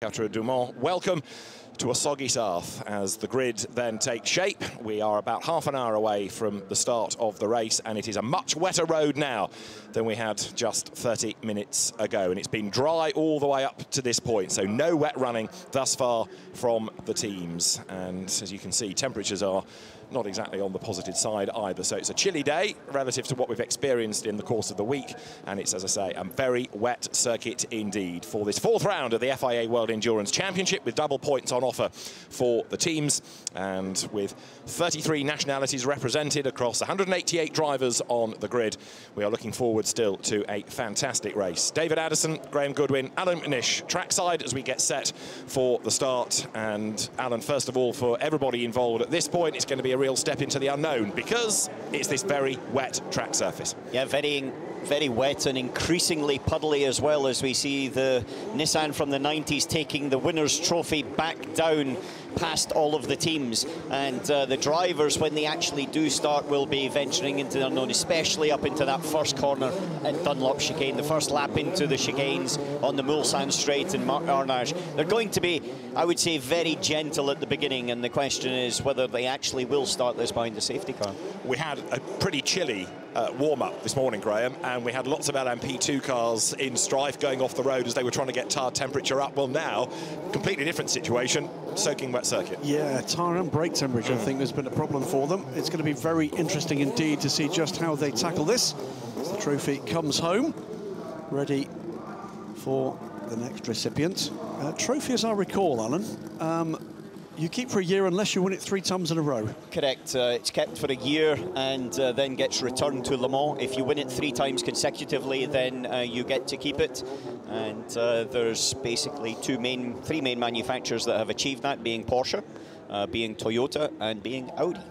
Chapter du Mans. Welcome to a soggy south as the grid then takes shape. We are about half an hour away from the start of the race, and it is a much wetter road now than we had just 30 minutes ago, and it's been dry all the way up to this point, so no wet running thus far from the teams. And as you can see, temperatures are not exactly on the positive side either, so it's a chilly day relative to what we've experienced in the course of the week, and it's, as I say, a very wet circuit indeed for this fourth round of the FIA World Endurance Championship, with double points on offer for the teams, and with 33 nationalities represented across 188 drivers on the grid. We are looking forward still to a fantastic race. David Addison, Graham Goodwin, Alan McNish trackside as we get set for the start. And Alan, first of all, for everybody involved at this point, it's going to be a real step into the unknown because it's this very wet track surface. Yeah, very wet and increasingly puddly as well, as we see the Nissan from the 90s taking the winner's trophy back down past all of the teams, and the drivers, when they actually do start, will be venturing into the unknown, especially up into that first corner at Dunlop chicane, the first lap into the chicanes on the Mulsanne straight and Arnage. They're going to be, I would say, very gentle at the beginning, and the question is whether they actually will start this behind the safety car. We had a pretty chilly warm-up this morning, Graham, and we had lots of LMP2 cars in strife going off the road as they were trying to get tyre temperature up. Well, now, completely different situation, soaking wet circuit. Yeah, tyre and brake temperature, I think, has been a problem for them. It's going to be very interesting indeed to see just how they tackle this. The trophy comes home, ready for the next recipient. Trophy, as I recall, Alan, you keep for a year unless you win it 3 times in a row. Correct. It's kept for a year and then gets returned to Le Mans. If you win it 3 times consecutively, then you get to keep it. And there's basically 3 main manufacturers that have achieved that, being Porsche, being Toyota, and being Audi.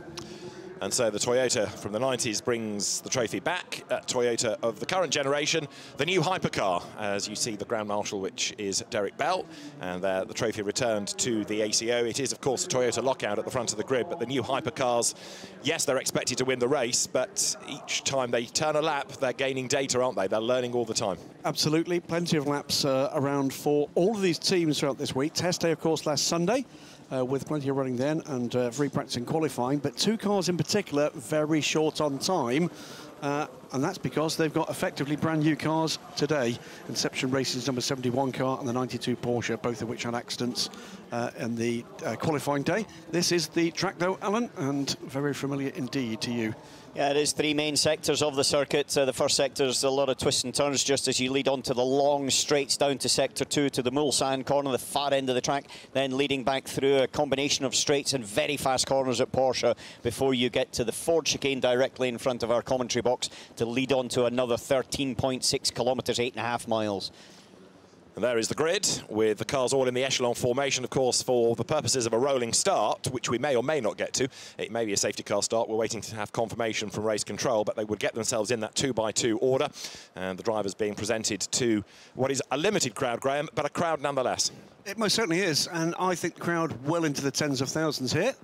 And so the Toyota from the 90s brings the trophy back. Toyota of the current generation, the new hypercar, as you see the Grand Marshal, which is Derek Bell, and the trophy returned to the ACO. It is, of course, a Toyota lockout at the front of the grid, but the new hypercars, yes, they're expected to win the race, but each time they turn a lap, they're gaining data, aren't they? They're learning all the time. Absolutely. Plenty of laps around for all of these teams throughout this week. Test day, of course, last Sunday. With plenty of running then and free practice and qualifying, but 2 cars in particular very short on time, and that's because they've got effectively brand new cars today. Inception Racing's number 71 car and the 92 Porsche, both of which had accidents in the qualifying day. This is the track though, Alan, and very familiar indeed to you. Yeah, it is 3 main sectors of the circuit. The first sector is a lot of twists and turns just as you lead on to the long straights down to sector 2 to the Mulsanne corner, the far end of the track, then leading back through a combination of straights and very fast corners at Porsche before you get to the Ford chicane directly in front of our commentary box to lead on to another 13.6 kilometres, 8.5 miles. And there is the grid, with the cars all in the echelon formation, of course, for the purposes of a rolling start, which we may or may not get to. It may be a safety car start. We're waiting to have confirmation from race control, but they would get themselves in that 2x2 order. And the drivers being presented to what is a limited crowd, Graham, but a crowd nonetheless. It most certainly is, and I think the crowd well into the tens of thousands here.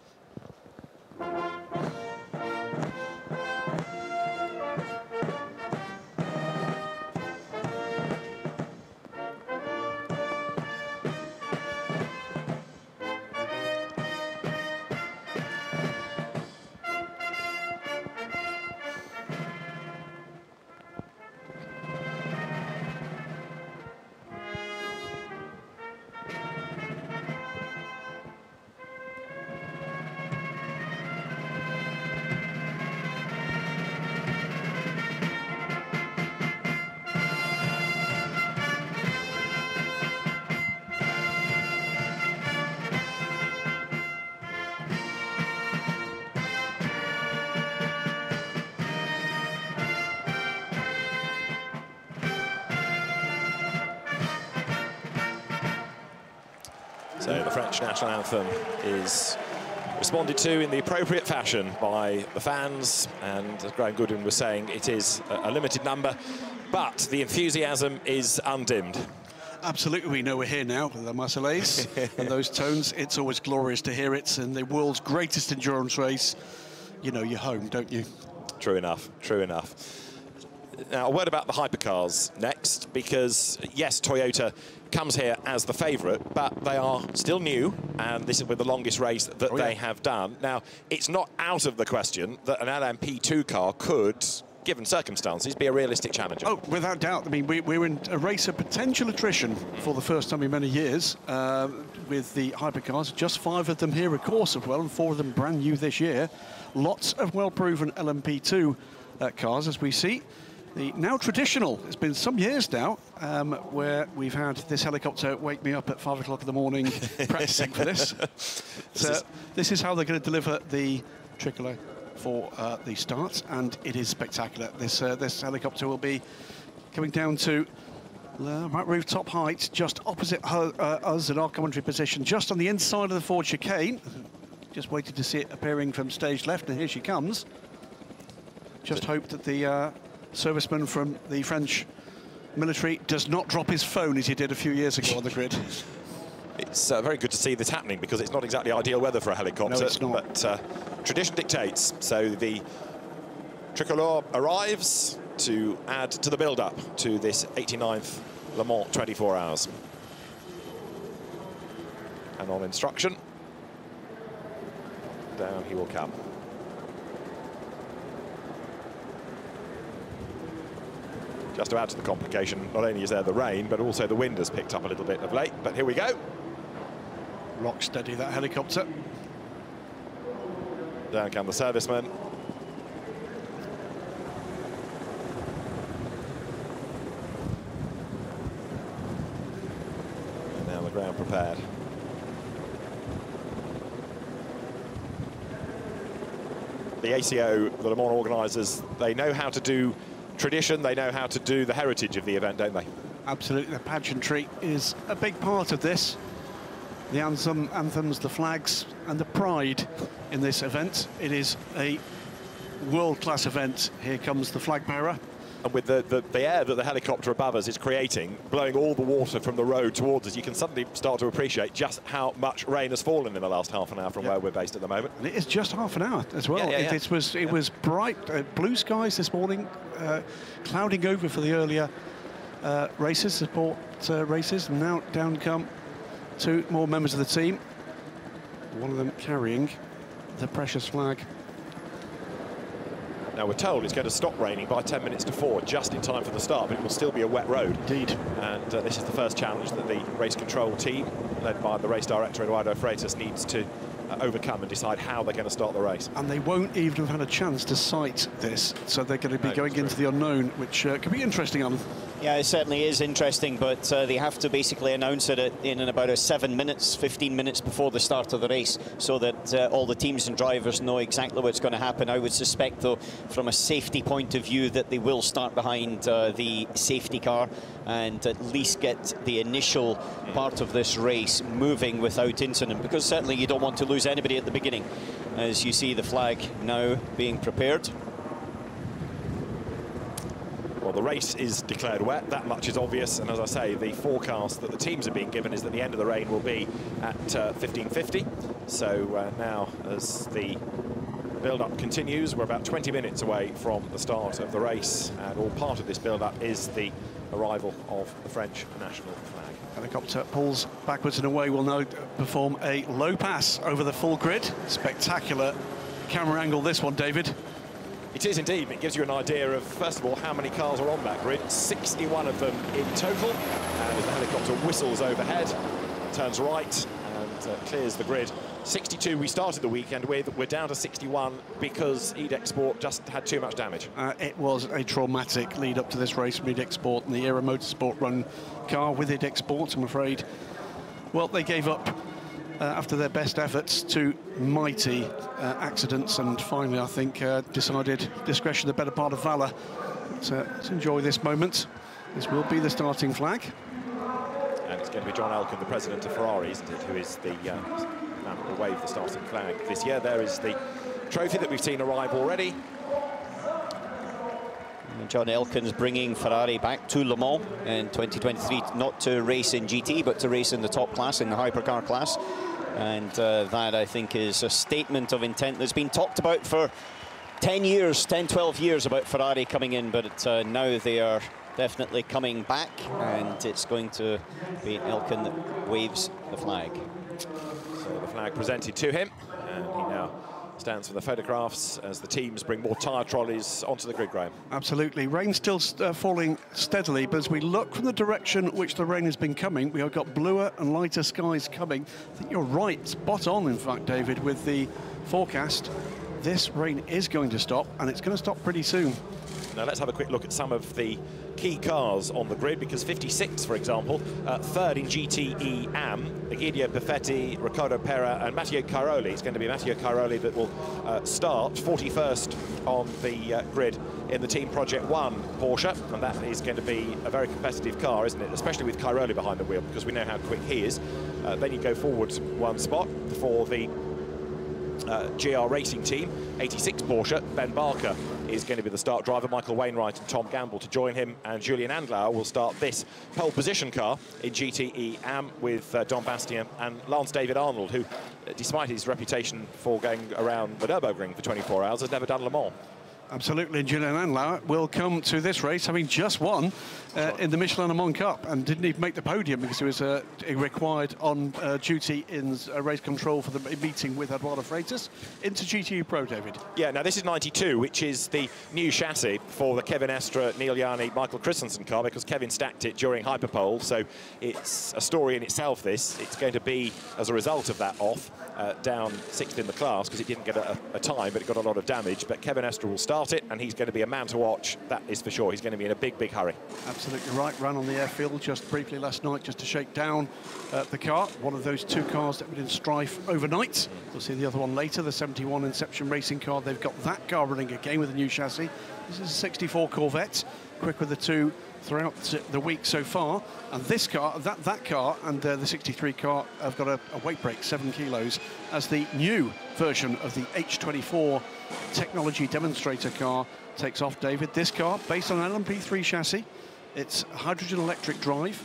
So the French national anthem is responded to in the appropriate fashion by the fans, and as Graham Goodwin was saying, it is a limited number, but the enthusiasm is undimmed. Absolutely, we know we're here now with the Marseillaise and those tones. It's always glorious to hear it in the world's greatest endurance race. You know you're home, don't you? True enough, true enough. Now, a word about the hypercars next, because, yes, Toyota comes here as the favourite, but they are still new, and this is with the longest race that they have done. Now, it's not out of the question that an LMP2 car could, given circumstances, be a realistic challenger. Oh, without doubt. I mean, we're in a race of potential attrition for the first time in many years with the hypercars. Just 5 of them here, of course, as well, and 4 of them brand new this year. Lots of well-proven LMP2 cars, as we see. The now traditional, it's been some years now, where we've had this helicopter wake me up at 5 o'clock in the morning practicing for this. So this is how they're going to deliver the tricolour for the start, and it is spectacular. This helicopter will be coming down to right rooftop height, just opposite us in our commentary position, just on the inside of the Ford chicane. Just waited to see it appearing from stage left, and here she comes. Just hope that the serviceman from the French military does not drop his phone as he did a few years ago on the grid. It's very good to see this happening, because it's not exactly ideal weather for a helicopter. No, it's not. But tradition dictates. So the tricolour arrives to add to the build-up to this 89th Le Mans 24 hours. And on instruction, down he will come. Just to add to the complication, not only is there the rain, but also the wind has picked up a little bit of late. But here we go. Rock steady, that helicopter. Down come the serviceman. And now the ground prepared. The ACO, the Le Mans organisers, they know how to do tradition, they know how to do the heritage of the event, don't they? Absolutely, the pageantry is a big part of this. The anthems, the flags, and the pride in this event. It is a world-class event. Here comes the flag bearer. And with the air that the helicopter above us is creating, blowing all the water from the road towards us, you can suddenly start to appreciate just how much rain has fallen in the last half an hour from where we're based at the moment. And it is just half an hour as well. It was bright, blue skies this morning, clouding over for the earlier races, support races. And now down come 2 more members of the team, one of them carrying the precious flag. Now, we're told it's going to stop raining by 10 minutes to 4, just in time for the start, but it will still be a wet road. Indeed. And this is the first challenge that the race control team, led by the race director, Eduardo Freitas, needs to overcome and decide how they're going to start the race. And they won't even have had a chance to sight this, so they're going to be going into the unknown, which could be interesting on. Yeah, it certainly is interesting, but they have to basically announce it in about 7 minutes, 15 minutes before the start of the race, so that all the teams and drivers know exactly what's going to happen. I would suspect, though, from a safety point of view, that they will start behind the safety car and at least get the initial part of this race moving without incident, because certainly you don't want to lose anybody at the beginning. As you see the flag now being prepared. Well, the race is declared wet, that much is obvious, and as I say, the forecast that the teams are being given is that the end of the rain will be at 15:50. So now, as the build-up continues, we're about 20 minutes away from the start of the race, and all part of this build-up is the arrival of the French national flag. Helicopter pulls backwards and away, will now perform a low pass over the full grid. Spectacular camera angle, this one, David. It is indeed. It gives you an idea of, first of all, how many cars are on that grid. 61 of them in total. And as the helicopter whistles overhead, turns right and clears the grid. 62 we started the weekend with. We're down to 61 because EDEC Sport just had too much damage. It was a traumatic lead up to this race from EDEC Sport and the Era Motorsport run car with EDEC Sport, I'm afraid. Well, they gave up after their best efforts to mighty accidents, and finally, I think, decided discretion the better part of valour. Let's enjoy this moment. This will be the starting flag. And it's going to be John Elkann, the president of Ferrari, isn't it, who is the man who will wave the starting flag this year. There is the trophy that we've seen arrive already. John Elkann's bringing Ferrari back to Le Mans in 2023, not to race in GT, but to race in the top class, in the hypercar class. And that, I think, is a statement of intent that's been talked about for 10 years, 10, 12 years about Ferrari coming in, but now they are definitely coming back, and it's going to be Elkin that waves the flag. So the flag presented to him, and he now stands for the photographs as the teams bring more tyre trolleys onto the grid, Graham. Absolutely. Rain still falling steadily, but as we look from the direction which the rain has been coming, we have got bluer and lighter skies coming. I think you're right, spot on, in fact, David, with the forecast. This rain is going to stop, and it's going to stop pretty soon. Now let's have a quick look at some of the key cars on the grid, because 56, for example, third in GTE AM, Egidio Perfetti, Riccardo Pera and Matteo Cairoli. It's going to be Matteo Cairoli that will start 41st on the grid in the Team Project 1 Porsche, and that is going to be a very competitive car, isn't it? Especially with Cairoli behind the wheel, because we know how quick he is. Then you go forward one spot for the GR Racing Team, 86 Porsche. Ben Barker is going to be the start driver, Michael Wainwright and Tom Gamble to join him, and Julian Andlauer will start this pole position car in GTE AM with Don Bastien and Lance David Arnold, who, despite his reputation for going around the Nürburgring for 24 hours, has never done Le Mans. Absolutely, and Julian Andlauer will come to this race having just won in the Michelin Le Mans Cup, and didn't even make the podium because he was required on duty in race control for the meeting with Eduardo Freitas into GTU Pro, David. Yeah, now this is 92, which is the new chassis for the Kevin Estre, Neil Yanni, Michael Christensen car, because Kevin stacked it during Hyperpole, so it's a story in itself, this. It's going to be, as a result of that off, down 6th in the class, because it didn't get a time, but it got a lot of damage. But Kevin Estre will start it, and he's going to be a man to watch, that is for sure. He's going to be in a big, big hurry. Absolutely right. Ran on the airfield just briefly last night just to shake down the car. One of those two cars that were in strife overnight. We'll see the other one later, the 71 Inception Racing car. They've got that car running again with a new chassis. This is a 64 Corvette, quick with the two throughout the week so far, and this car, that car and the 63 car have got a weight break, 7 kilos, as the new version of the H24 technology demonstrator car takes off, David. This car, based on an LMP3 chassis, it's hydrogen electric drive.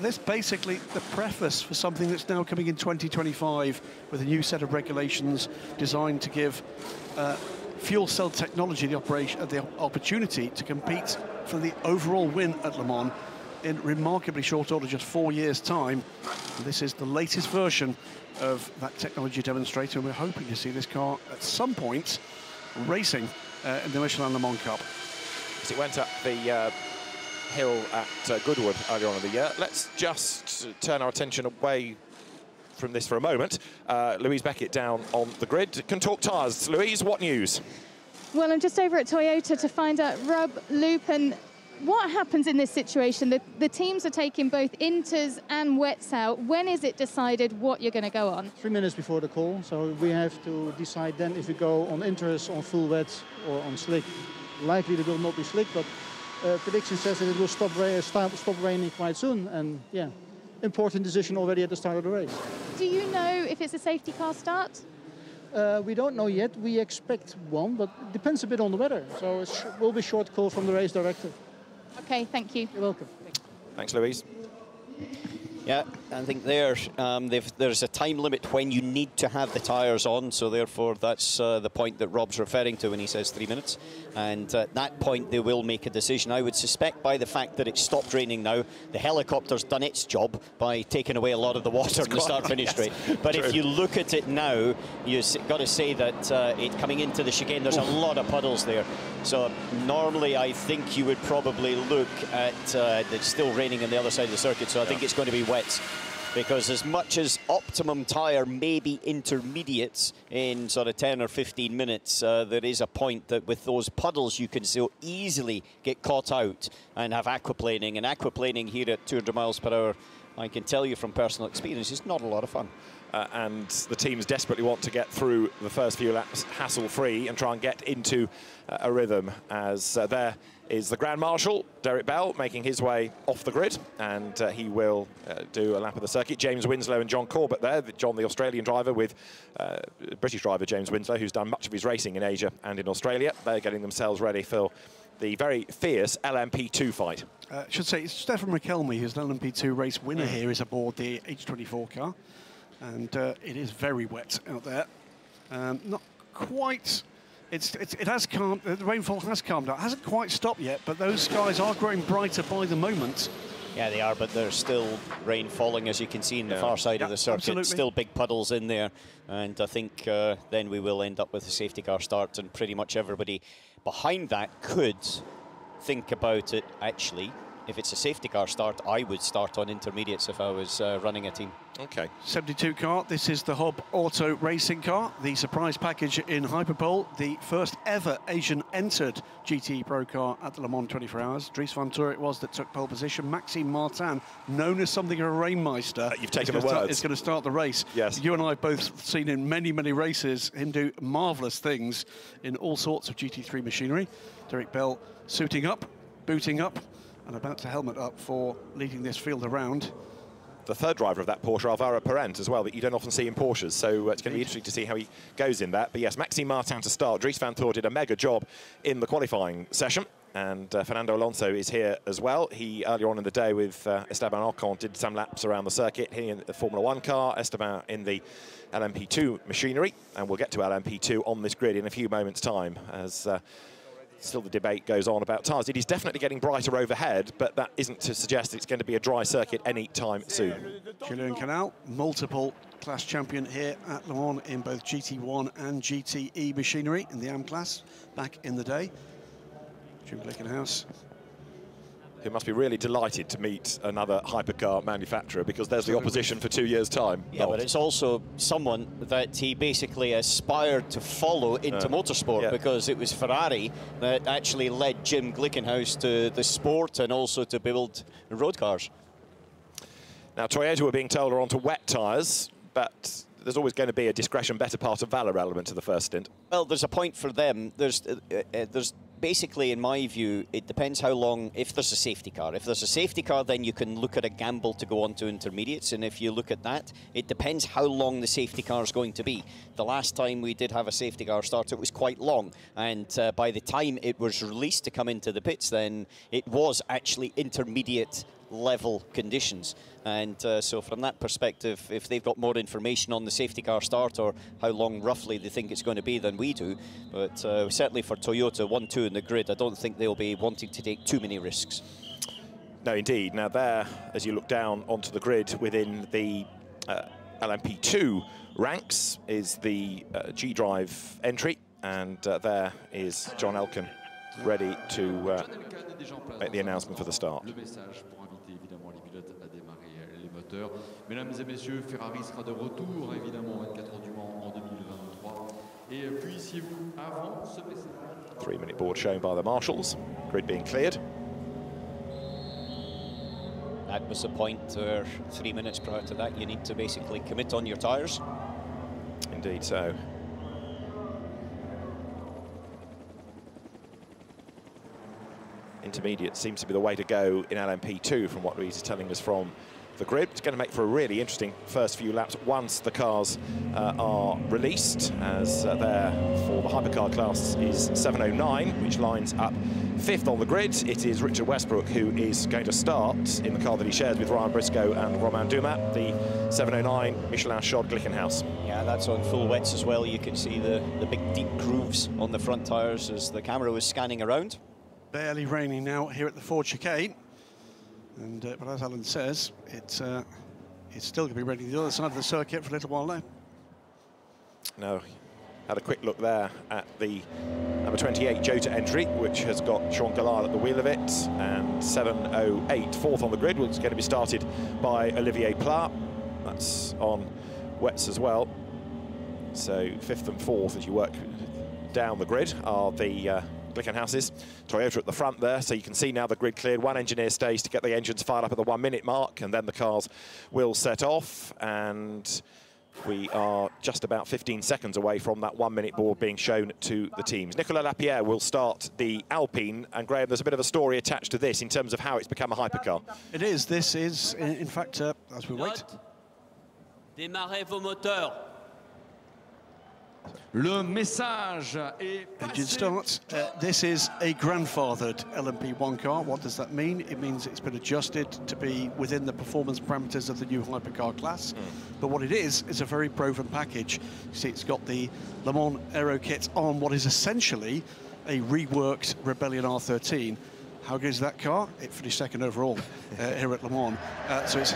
This basically the preface for something that's now coming in 2025 with a new set of regulations designed to give fuel cell technology the opportunity to compete for the overall win at Le Mans in remarkably short order, just 4 years' time. And this is the latest version of that technology demonstrator, and we're hoping to see this car at some point racing in the Michelin Le Mans Cup. As it went up the hill at Goodwood earlier on in the year, let's just turn our attention away from this for a moment. Louise Beckett down on the grid. Can talk tyres. Louise, what news? Well, I'm just over at Toyota to find out, Rob, Loop, and what happens in this situation? The teams are taking both inters and wets out. When is it decided what you're going to go on? 3 minutes before the call, so we have to decide then if we go on inters, on full wets, or on slick. Likely it will not be slick, but prediction says that it will stop raining quite soon, and yeah, important decision already at the start of the race. Do you know if it's a safety car start? We don't know yet. We expect one, but it depends a bit on the weather. So it will be short call from the race director. Okay, thank you. You're welcome. Thanks, Louise. Yeah, I think there's a time limit when you need to have the tyres on, so therefore that's the point that Rob's referring to when he says 3 minutes. And at that point they will make a decision. I would suspect by the fact that it stopped raining now, the helicopter's done its job by taking away a lot of the water in the start-finish straight. But if you look at it now, you've got to say that it coming into the chicane, there's a lot of puddles there. So normally I think you would probably look at it's still raining on the other side of the circuit, so I think it's going to be wet. Because as much as optimum tyre may be intermediates in sort of 10 or 15 minutes, there is a point that with those puddles you can so easily get caught out and have aquaplaning. And aquaplaning here at 200 miles per hour, I can tell you from personal experience, is not a lot of fun. And the teams desperately want to get through the first few laps hassle-free and try and get into a rhythm, as there is the Grand Marshal, Derek Bell, making his way off the grid, and he will do a lap of the circuit. James Winslow and John Corbett there, John the Australian driver with British driver James Winslow, who's done much of his racing in Asia and in Australia. They're getting themselves ready for the very fierce LMP2 fight. I should say it's Stefan Mckelmey, who's an LMP2 race winner here, is aboard the H24 car. And it is very wet out there. Not quite It has calmed. The rainfall has calmed down. It hasn't quite stopped yet, but those skies are growing brighter by the moment. Yeah, they are, but there's still rain falling, as you can see in the far side of the circuit. Absolutely. Still big puddles in there, and I think then we will end up with a safety car start, and pretty much everybody behind that could think about it. Actually, if it's a safety car start, I would start on intermediates if I was running a team. Okay. 72 car, this is the Hob Auto racing car, the surprise package in Hyperpole, the first ever Asian entered GT Pro car at the Le Mans 24 Hours. Dries van Toor it was that took pole position. Maxime Martin, known as something of a rainmeister. You've taken the words. It's going to start the race. Yes. You and I have both seen in many, many races him do marvellous things in all sorts of GT3 machinery. Derek Bell suiting up, booting up, and about to helmet up for leading this field around. The third driver of that Porsche, Alvaro Parent, as well, that you don't often see in Porsches. So it's going to be interesting to see how he goes in that. But yes, Maxime Martin to start. Dries van Toor did a mega job in the qualifying session. And Fernando Alonso is here as well. He, earlier on in the day with Esteban Ocon, did some laps around the circuit. He in the Formula 1 car, Esteban in the LMP2 machinery. And we'll get to LMP2 on this grid in a few moments' time, as still the debate goes on about tyres. It is definitely getting brighter overhead, but that isn't to suggest it's going to be a dry circuit any time soon. Julian Canal, multiple class champion here at Le Mans in both GT1 and GTE machinery in the AM class back in the day. Jim Glickenhaus. Who must be really delighted to meet another hypercar manufacturer, because there's the opposition for 2 years' time. Yeah, but it's also someone that he basically aspired to follow into motorsport, because it was Ferrari that actually led Jim Glickenhaus to the sport and also to build road cars. Now, Toyota were being told are onto wet tyres, but there's always going to be a discretion better part of valour element to the first stint. Well, there's a point for them. There's basically, in my view, it depends how long, if there's a safety car. If there's a safety car, then you can look at a gamble to go on to intermediates. And if you look at that, it depends how long the safety car is going to be. The last time we did have a safety car start, it was quite long. And by the time it was released to come into the pits, then it was actually intermediate level conditions. And so from that perspective, if they've got more information on the safety car start or how long roughly they think it's going to be than we do, but certainly for Toyota 1-2 in the grid, I don't think they'll be wanting to take too many risks. No, indeed. Now there, as you look down onto the grid within the LMP2 ranks, is the G-Drive entry, and there is John Elkann ready to make the announcement for the start. Mesdames et messieurs, Ferrari sera de retour évidemment 24 heures du Mans en 2023. Et puissiez-vous avant ce message. 3-minute board shown by the marshals, grid being cleared. That was the point where 3 minutes prior to that you need to basically commit on your tyres. Indeed so. Intermediate seems to be the way to go in LMP2 from what Louise is telling us from the grid. It's going to make for a really interesting first few laps once the cars are released, as there for the hypercar class is 709, which lines up 5th on the grid. It is Richard Westbrook who is going to start in the car that he shares with Ryan Briscoe and Romain Dumas, the 709 Michelin Shod Glickenhaus. Yeah, that's on full wets as well. You can see the big deep grooves on the front tyres as the camera was scanning around. Barely raining now here at the Ford Chicane. And but as Alan says, it's still going to be ready to the other side of the circuit for a little while now. No, had a quick look there at the number 28 Jota entry, which has got Sean Gallard at the wheel of it, and 708 4th on the grid, which is going to be started by Olivier Pla. That's on wets as well. So 5th and 4th as you work down the grid are the Glickenhauses. Toyota at the front there, so you can see now the grid cleared. One engineer stays to get the engines fired up at the 1 minute mark, and then the cars will set off, and we are just about 15 seconds away from that 1 minute board being shown to the teams. Nicolas Lapierre will start the Alpine, and Graham, there's a bit of a story attached to this in terms of how it's become a hypercar. It is. This is, in fact, as we wait. Démarrez vos moteurs. Le message est Engine start. This is a grandfathered LMP1 car. What does that mean? It means it's been adjusted to be within the performance parameters of the new hypercar class. But what it is a very proven package. You see, it's got the Le Mans aero kit on what is essentially a reworked Rebellion R13. How good is that car? It finished second overall here at Le Mans. So it's...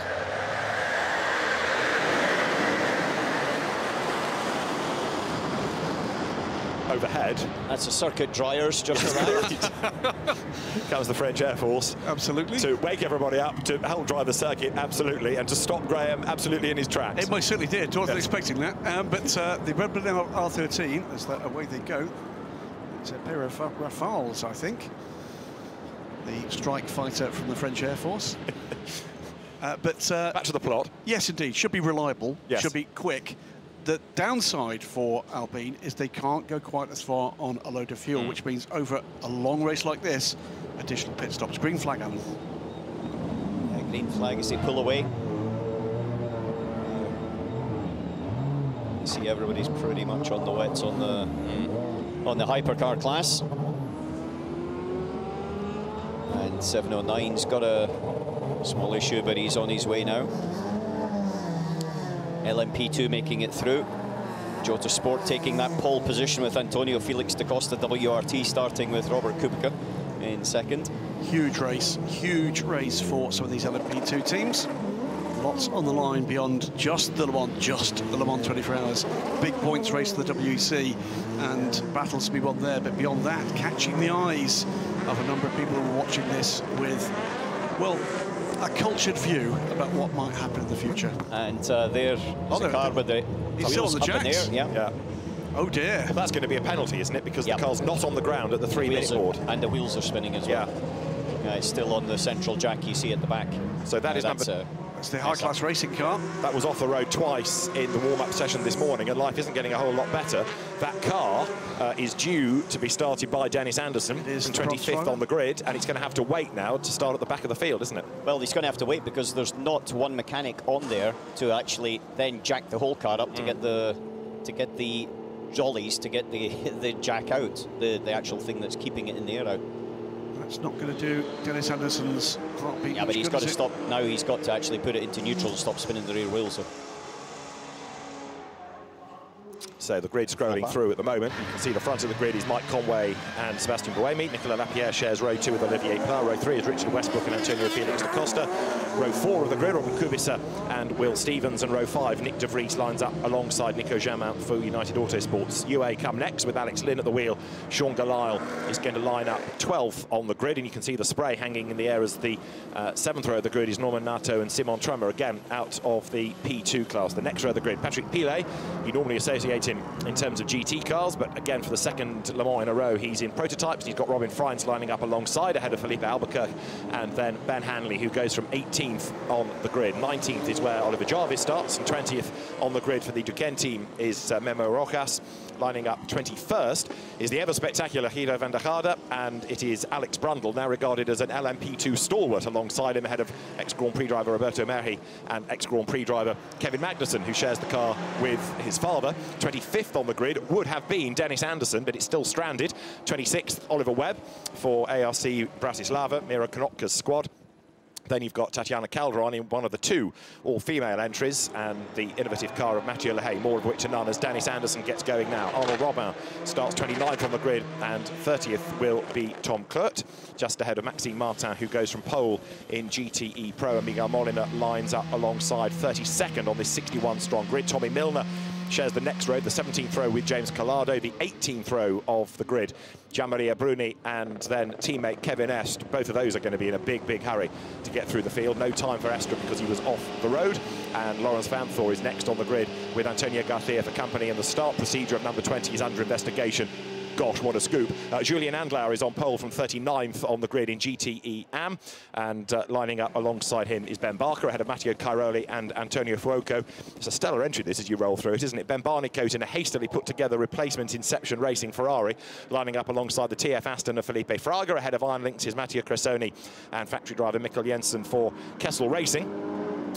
Overhead. That's the circuit dryers just arrived. Comes the French Air Force. Absolutely. To wake everybody up, to help drive the circuit, absolutely, and to stop Graham absolutely in his tracks. It most certainly did. Wasn't expecting that. But the Rebellion R13, as that away they go, it's a pair of Rafales, I think. The strike fighter from the French Air Force. But back to the plot. Yes, indeed. Should be reliable. Yes. Should be quick. The downside for Alpine is they can't go quite as far on a load of fuel, which means over a long race like this, additional pit stops. Green flag, Alan. Yeah, green flag as they pull away. You see everybody's pretty much on the wets on the hypercar class. And 709's got a small issue, but he's on his way now. LMP2 making it through. Jota Sport taking that pole position with Antonio Felix da Costa, WRT starting with Robert Kubica in second. Huge race for some of these LMP2 teams. Lots on the line beyond just the Le Mans 24 Hours. Big points race to the WEC, and battles to be won there. But beyond that, catching the eyes of a number of people who are watching this with, well, a cultured view about what might happen in the future. And there's a car with the he's still on the jacks. Yeah. Oh dear. Well, that's going to be a penalty, isn't it? Because the car's not on the ground at the 3-minute board. And the wheels are spinning as well. Yeah, it's still on the central jack you see at the back. So that is that's the high-class racing car. That was off the road twice in the warm-up session this morning, and life isn't getting a whole lot better. That car is due to be started by Dennis Anderson, in 25th on the grid, and it's going to have to wait now to start at the back of the field, isn't it? Well, he's going to have to wait because there's not one mechanic on there to actually then jack the whole car up to get the jollies, to get the jack out, the actual thing that's keeping it in the air out. That's not going to do Dennis Anderson's heartbeat. Yeah, but he's got to stop now. He's got to actually put it into neutral and stop spinning the rear wheels. So the grid scrolling through at the moment. You can see the front of the grid is Mike Conway and Sebastian Buemi. Nicolas Lapierre shares row 2 with Olivier Pla. Row 3 is Richard Westbrook and Antonio Felix da Costa. Row 4 of the grid, Robin Kubica and Will Stevens. And row 5, Nick de Vries lines up alongside Nico Jamin for United Autosports. UA come next with Alex Lynn at the wheel. Sean Galile is going to line up 12th on the grid, and you can see the spray hanging in the air as the 7th row of the grid is Norman Nato and Simon Trummer, again out of the P2 class. The next row of the grid, Patrick Pilet. You normally associate him in terms of GT cars, but again for the second Le Mans in a row he's in prototypes. He's got Robin Freins lining up alongside ahead of Felipe Albuquerque, and then Ben Hanley, who goes from 18th on the grid. 19th is where Oliver Jarvis starts, and 20th on the grid for the Duquesne team is Memo Rojas. Lining up 21st is the ever-spectacular Giro van der Garde, and it is Alex Brundle, now regarded as an LMP2 stalwart, alongside him ahead of ex-Grand Prix driver Roberto Merhi and ex-Grand Prix driver Kevin Magnussen, who shares the car with his father. 25th on the grid would have been Dennis Anderson, but it's still stranded. 26th, Oliver Webb for ARC Bratislava, Mira Konopka's squad. Then you've got Tatiana Calderon in one of the 2 all-female entries, and the innovative car of Mathieu Lehay, more of which are none as Dennis Anderson gets going now. Arnold Robin starts 29th on the grid, and 30th will be Tom Kurt, just ahead of Maxime Martin, who goes from pole in GTE Pro, and Miguel Molina lines up alongside 32nd on this 61-strong grid. Tommy Milner shares the next row, the 17th row with James Collado, the 18th row of the grid, Gianmaria Bruni, and then teammate Kevin Est. Both of those are going to be in a big hurry to get through the field. No time for Estra because he was off the road, and Lawrence Van Thor is next on the grid with Antonio Garcia for company, and the start procedure of number 20 is under investigation. Gosh, what a scoop. Julian Andlauer is on pole from 39th on the grid in GTE AM, and lining up alongside him is Ben Barker ahead of Matteo Cairoli and Antonio Fuoco. It's a stellar entry, this, as you roll through it, isn't it? Ben Barnicoat in a hastily put together replacement Inception Racing Ferrari, lining up alongside the TF Aston of Felipe Fraga. Ahead of Iron Lynx is Mattia Cressoni and factory driver Mikkel Jensen for Kessel Racing.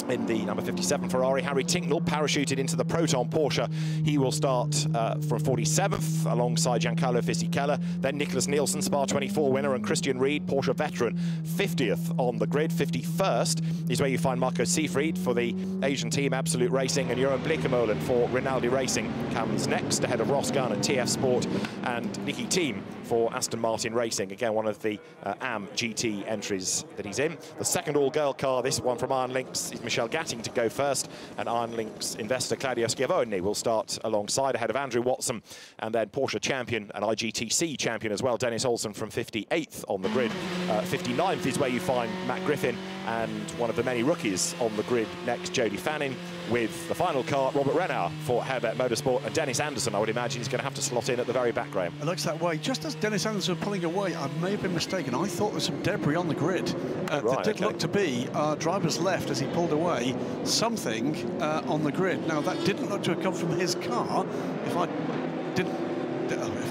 in the number 57 Ferrari. Harry Tincknell parachuted into the Proton Porsche. He will start from 47th alongside Giancarlo Fisichella. Then Nicholas Nielsen, Spa 24 winner, and Christian Ried, Porsche veteran, 50th on the grid. 51st is where you find Marco Seefried for the Asian team Absolute Racing, and Jeroen Bleekemolen for Rinaldi Racing comes next, ahead of Ross Gunn at TF Sport and Nicky Thiem for Aston Martin Racing. Again, one of the AM GT entries that he's in. The second all-girl car, this one from Iron Links, is Michelle Gatting to go first, and Iron Links investor Claudio Schiavone will start alongside, ahead of Andrew Watson, and then Porsche champion and IGTC champion as well, Dennis Olsen from 58th on the grid. 59th is where you find Matt Griffin, and one of the many rookies on the grid next, Jody Fannin, with the final car, Robert Renauer for Herbert Motorsport, and Dennis Anderson, I would imagine, is going to have to slot in at the very back, Graham. It looks that way. Just as Dennis Anderson was pulling away, I may have been mistaken. I thought there was some debris on the grid. There did look to be driver's left as he pulled away, something on the grid. Now, that didn't look to have come from his car. If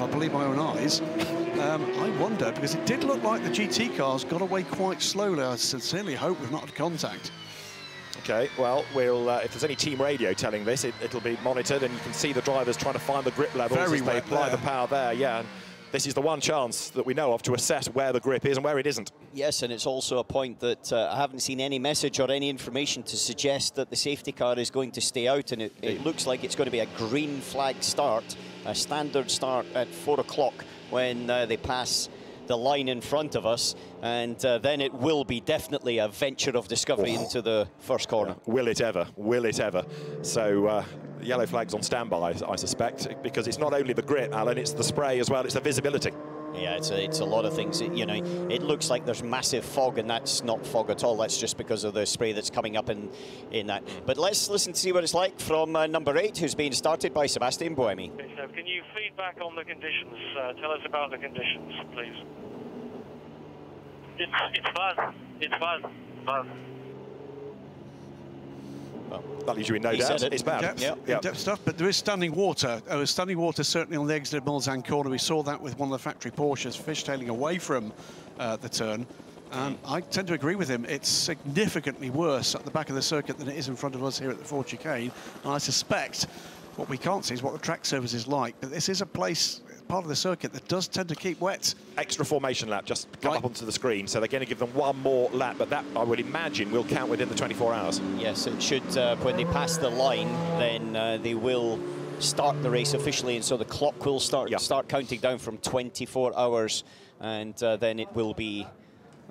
I believe my own eyes, I wonder, because it did look like the GT cars got away quite slowly. I sincerely hope we've not had contact. Okay, well, we'll if there's any team radio telling this, it'll be monitored, and you can see the drivers trying to find the grip levels as they apply the power there. Yeah, and this is the one chance that we know of to assess where the grip is and where it isn't. Yes, and it's also a point that I haven't seen any message or any information to suggest that the safety car is going to stay out, and it looks like it's going to be a green flag start, a standard start at 4 o'clock when they pass the line in front of us, and then it will be definitely a venture of discovery into the first corner. Will it ever? Will it ever? So yellow flags on standby, I suspect, because it's not only the grip, Alan, it's the spray as well, it's the visibility. Yeah, it's a lot of things. You know, it looks like there's massive fog, and that's not fog at all. That's just because of the spray that's coming up in that. But let's listen to see what it's like from number 8, who's being started by Sebastian Buemi. Okay, so can you feedback on the conditions? Tell us about the conditions, please. It's fun. It's fun. Fun. Well, that leaves you in no doubt. It's bad. Depth stuff, but there is standing water. There was standing water certainly on the exit of Mulsanne corner. We saw that with one of the factory Porsches fishtailing away from the turn. And I tend to agree with him. It's significantly worse at the back of the circuit than it is in front of us here at the Ford Chicane. And I suspect what we can't see is what the track surface is like. But this is a place, part of the circuit, that does tend to keep wet. Extra formation lap just come up onto the screen, so they're going to give them one more lap, but that, I would imagine, will count within the 24 hours. Yes, it should. When they pass the line, then they will start the race officially, and so the clock will start counting down from 24 hours, and then it will be,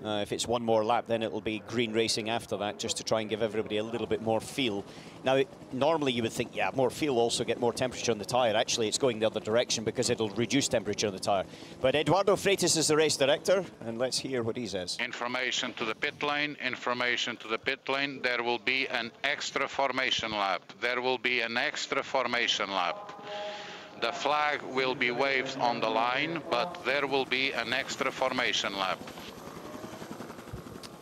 if it's one more lap, then it will be green racing after that, just to try and give everybody a little bit more feel. Now, normally you would think, yeah, more feel also get more temperature on the tyre. Actually, it's going the other direction because it'll reduce temperature on the tyre. But Eduardo Freitas is the race director, and let's hear what he says. Information to the pit lane, information to the pit lane. There will be an extra formation lap. There will be an extra formation lap. The flag will be waved on the line, but there will be an extra formation lap.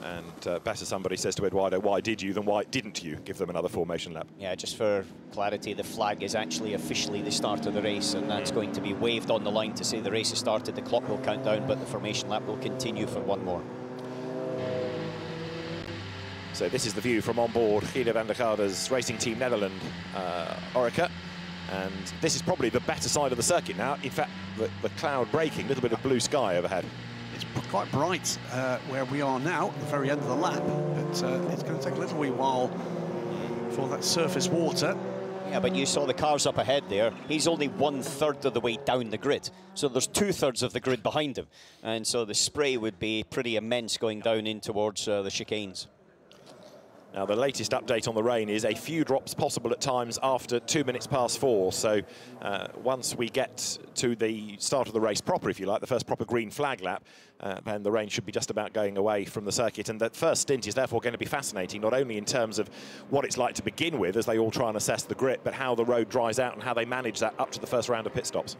And better somebody says to Eduardo, why did you than why didn't you give them another formation lap? Yeah, just for clarity, the flag is actually officially the start of the race, and that's going to be waved on the line to say the race has started. The clock will count down, but the formation lap will continue for one more. So this is the view from on board Guido van der Garde's Racing Team Netherlands Orica. And this is probably the better side of the circuit now. In fact, the cloud breaking, a little bit of blue sky overhead. It's quite bright where we are now, at the very end of the lap, but it's going to take a little wee while for that surface water. Yeah, but you saw the cars up ahead there. He's only 1/3 of the way down the grid, so there's 2/3 of the grid behind him, and so the spray would be pretty immense going down in towards the chicanes. Now, the latest update on the rain is a few drops possible at times after 2 minutes past 4. So once we get to the start of the race proper, if you like, the first proper green flag lap, then the rain should be just about going away from the circuit. And that first stint is therefore going to be fascinating, not only in terms of what it's like to begin with as they all try and assess the grip, but how the road dries out and how they manage that up to the first round of pit stops.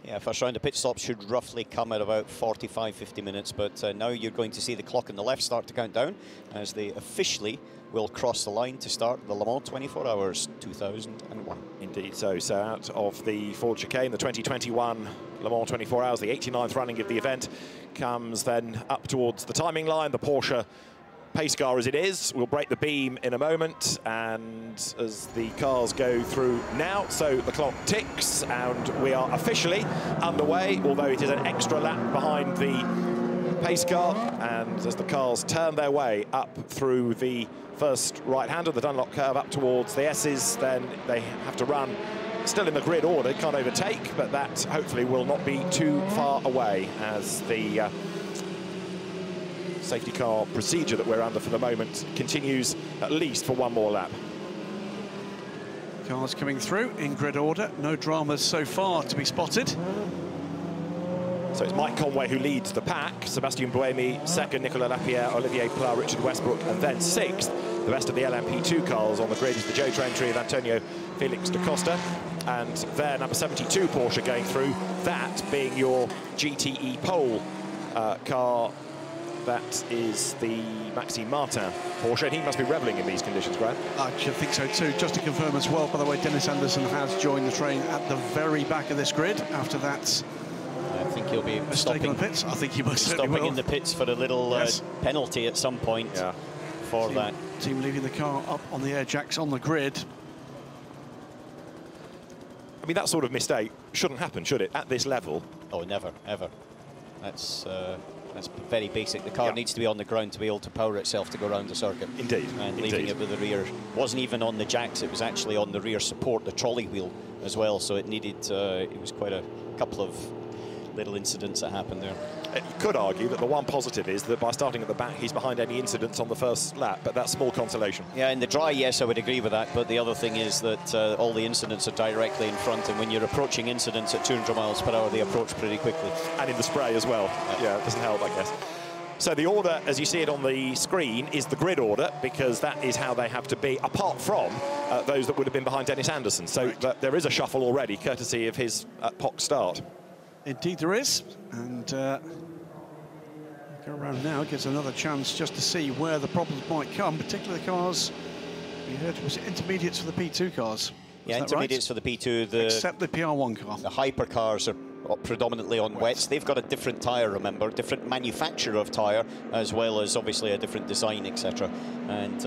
Yeah, first round of pit stops should roughly come at about 45-50 minutes, but now you're going to see the clock on the left start to count down as they officially will cross the line to start the Le Mans 24 Hours 2001. Indeed so. So out of the Ford Chicane, the 2021 Le Mans 24 Hours, the 89th running of the event, comes then up towards the timing line. The Porsche pace car as it is. We'll break the beam in a moment, and as the cars go through now, so the clock ticks, and we are officially underway, although it is an extra lap behind the pace car, and as the cars turn their way up through the first right-hand of the Dunlop curve up towards the S's, then they have to run still in the grid order, can't overtake, but that hopefully will not be too far away as the safety car procedure that we're under for the moment continues at least for one more lap. Cars coming through in grid order, no dramas so far to be spotted. So it's Mike Conway who leads the pack, Sébastien Buemi second, Nicolas Lapierre, Olivier Pla, Richard Westbrook, and then sixth. The rest of the LMP2 cars on the grid is the Joe Train of Antonio Felix da Costa, and their number 72 Porsche going through, that being your GTE pole car. That is the Maxime Martin Porsche, and he must be revelling in these conditions, Graham. I should think so too. Just to confirm as well, by the way, Dennis Anderson has joined the train at the very back of this grid. After that, I think he'll be stopping in the pits. I think he must stopping in the pits for a little penalty at some point for that. Team leaving the car up on the air jacks on the grid. I mean, that sort of mistake shouldn't happen, should it, at this level? Oh, never, ever. That's very basic. The car needs to be on the ground to be able to power itself to go around the circuit. Indeed. And leaving it with the rear. Wasn't even on the jacks, it was actually on the rear support, the trolley wheel as well. So it needed, it was quite a couple of little incidents that happened there. You could argue that the one positive is that by starting at the back, he's behind any incidents on the first lap, but that's small consolation. Yeah, in the dry, yes, I would agree with that. But the other thing is that all the incidents are directly in front, and when you're approaching incidents at 200 miles per hour, they approach pretty quickly. And in the spray as well. Yeah, it doesn't help, I guess. So the order, as you see it on the screen, is the grid order, because that is how they have to be, apart from those that would have been behind Dennis Anderson. So there is a shuffle already, courtesy of his POC start. Indeed there is, and go around now, gives another chance just to see where the problems might come, particularly the cars we heard was intermediates for the P2 cars. Yeah, intermediates for the P2. Except the PR1 car. The hypercars are predominantly on wets. They've got a different tyre, remember, different manufacturer of tyre, as well as obviously a different design, etc. And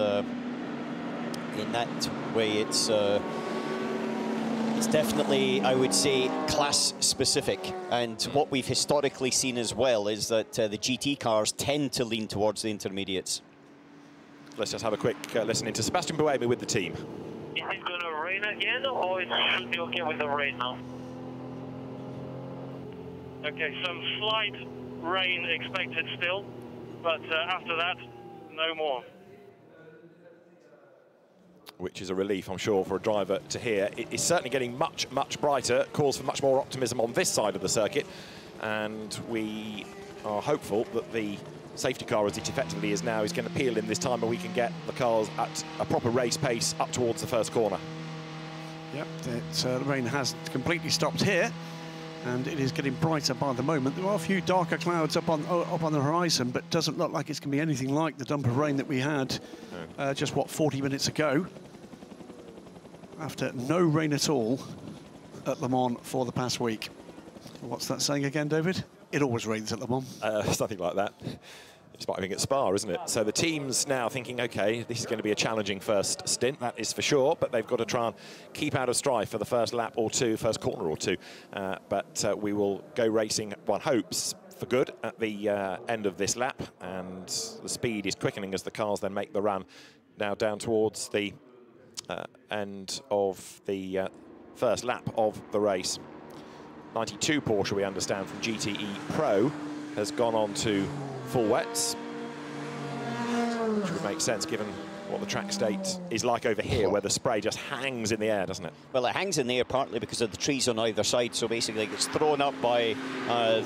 in that way, it's definitely, I would say, class specific. And what we've historically seen as well is that the GT cars tend to lean towards the intermediates. Let's just have a quick listen into Sébastien Buemi with the team. Is it going to rain again, or it should be okay with the rain now? Okay, some slight rain expected still, but after that, no more. Which is a relief, I'm sure, for a driver to hear. It is certainly getting much, much brighter, cause for much more optimism on this side of the circuit, and we are hopeful that the safety car, as it effectively is now, is going to peel in this time, and we can get the cars at a proper race pace up towards the first corner. Yep, the rain has completely stopped here, and it is getting brighter by the moment. There are a few darker clouds up on the horizon, but doesn't look like it's going to be anything like the dump of rain that we had just, what, 40 minutes ago, after no rain at all at Le Mans for the past week. What's that saying again, David? It always rains at Le Mans. Something like that. It's like being at Spa, isn't it? So the team's now thinking, OK, this is going to be a challenging first stint, that is for sure, but they've got to try and keep out of strife for the first lap or two, first corner or two. But we will go racing, one hopes, for good at the end of this lap, and the speed is quickening as the cars then make the run now down towards the end of the first lap of the race. 92 Porsche, we understand, from GTE Pro has gone on to full wets, which would make sense given what the track state is like over here, where the spray just hangs in the air, doesn't it? Well, it hangs in the air partly because of the trees on either side, so basically it gets thrown up by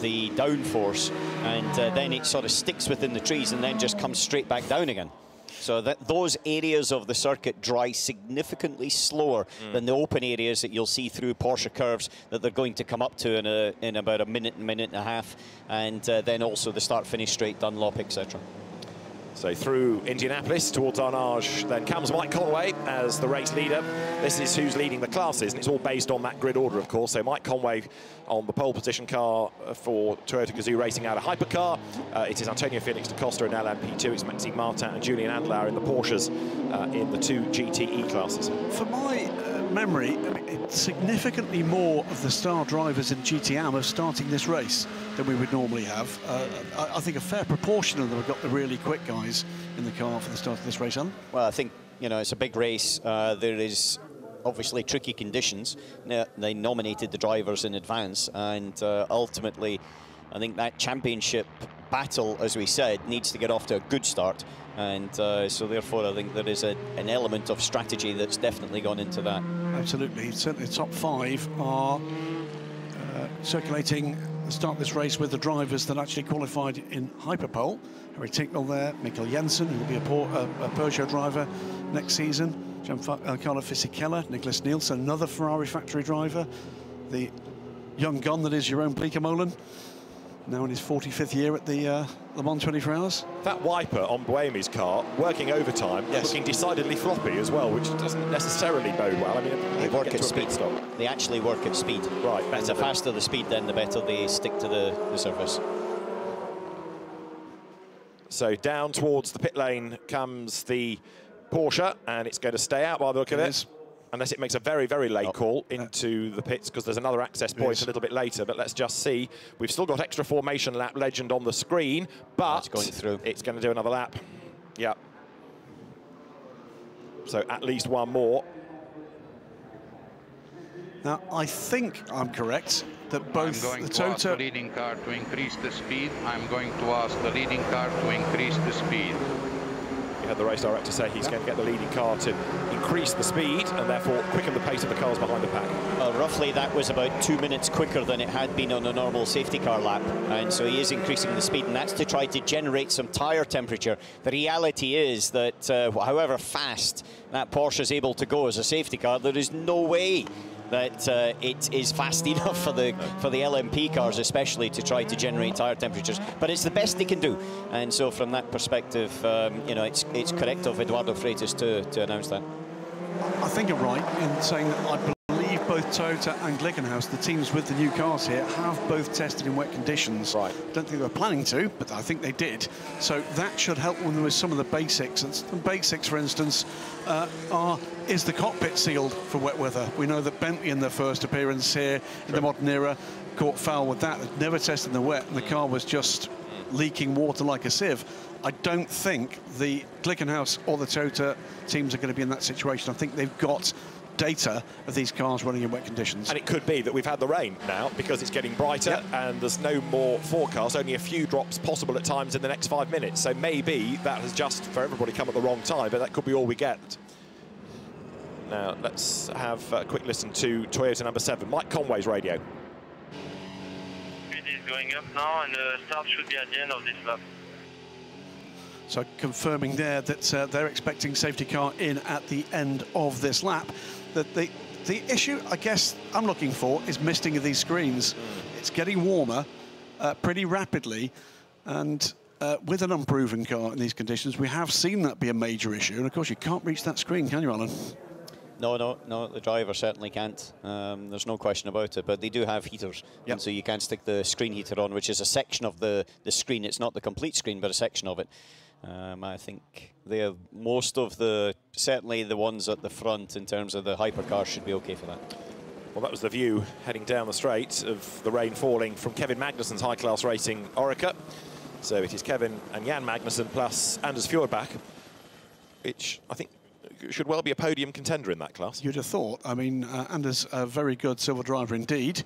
the downforce, and then it sort of sticks within the trees and then just comes straight back down again. So that those areas of the circuit dry significantly slower than the open areas that you'll see through Porsche curves that they're going to come up to in about a minute and a half, and then also the start-finish straight Dunlop, etc. So through Indianapolis towards Arnage, then comes Mike Conway as the race leader. This is who's leading the classes, and it's all based on that grid order, of course. So Mike Conway on the pole position car for Toyota Gazoo Racing out of hypercar. It is Antonio Felix da Costa in LMP2. It's Maxime Martin and Julian Andlauer in the Porsches in the 2 GTE classes. For my memory, I mean, significantly more of the star drivers in GTM are starting this race than we would normally have. I think a fair proportion of them have got the really quick guys in the car for the start of this race, Alan. Well, I think, you know, it's a big race. There is obviously tricky conditions. They nominated the drivers in advance, and ultimately, I think that championship battle, as we said, needs to get off to a good start. And so therefore, I think there is an element of strategy that's definitely gone into that. Absolutely. Certainly the top 5 are circulating the start of this race with the drivers that actually qualified in Hyperpole. Harry Tincknell there, Mikkel Jensen, who will be a Peugeot driver next season, Giancarlo Fisichella, Nicholas Nielsen, another Ferrari factory driver, the young gun that is Jeroen Bleekemolen, now in his 45th year at the Le Mans 24 Hours. That wiper on Buemi's car, working overtime, yes, looking decidedly floppy as well, which doesn't necessarily bode well. I mean, they work at speed. They actually work at speed. Right. And the faster the speed, then the better they stick to the surface. So down towards the pit lane comes the Porsche, and it's going to stay out by the look of it. Unless it makes a very, very late call into the pits, because there's another access point a little bit later. But let's just see. We've still got extra formation lap legend on the screen, but it's going to do another lap. Yeah. So at least one more. Now, I think I'm correct that both I'm going the to ask the Toyota leading car to increase the speed. I'm going to ask the leading car to increase the speed. You had the race director say he's going to get the leading car to increase the speed and therefore quicken the pace of the cars behind the pack. Well, roughly that was about 2 minutes quicker than it had been on a normal safety car lap, and so he is increasing the speed, and that's to try to generate some tyre temperature. The reality is that however fast that Porsche is able to go as a safety car, there is no way that it is fast enough for the LMP cars, especially, to try to generate tyre temperatures. But it's the best they can do, and so from that perspective, you know, it's correct of Eduardo Freitas to announce that. I think you're right in saying that I believe both Toyota and Glickenhaus, the teams with the new cars here, have both tested in wet conditions. Right. Don't think they were planning to, but I think they did. So that should help them with some of the basics. And some basics, for instance, is the cockpit sealed for wet weather? We know that Bentley, in their first appearance here in the modern era, caught foul with that. They'd never tested in the wet, and the car was just leaking water like a sieve. I don't think the Glickenhaus or the Toyota teams are going to be in that situation. I think they've got data of these cars running in wet conditions. And it could be that we've had the rain now because it's getting brighter and there's no more forecast, only a few drops possible at times in the next 5 minutes. So maybe that has just, for everybody, come at the wrong time, but that could be all we get. Now, let's have a quick listen to Toyota number 7, Mike Conway's radio. Speed is going up now, and the start should be at the end of this lap. So confirming there that they're expecting safety car in at the end of this lap. That the issue, I guess, I'm looking for is misting of these screens. It's getting warmer pretty rapidly, and with an unproven car in these conditions, we have seen that be a major issue. And of course, you can't reach that screen, can you, Alan? No, the driver certainly can't. There's no question about it, but they do have heaters. Yep. And so you can stick the screen heater on, which is a section of the screen. It's not the complete screen, but a section of it. I think most of certainly the ones at the front in terms of the hypercars should be okay for that. Well, that was the view heading down the straight of the rain falling from Kevin Magnussen's high-class racing Orica. So it is Kevin and Jan Magnussen plus Anders Fjordbach, which I think should well be a podium contender in that class. You'd have thought. I mean, Anders, a very good silver driver indeed.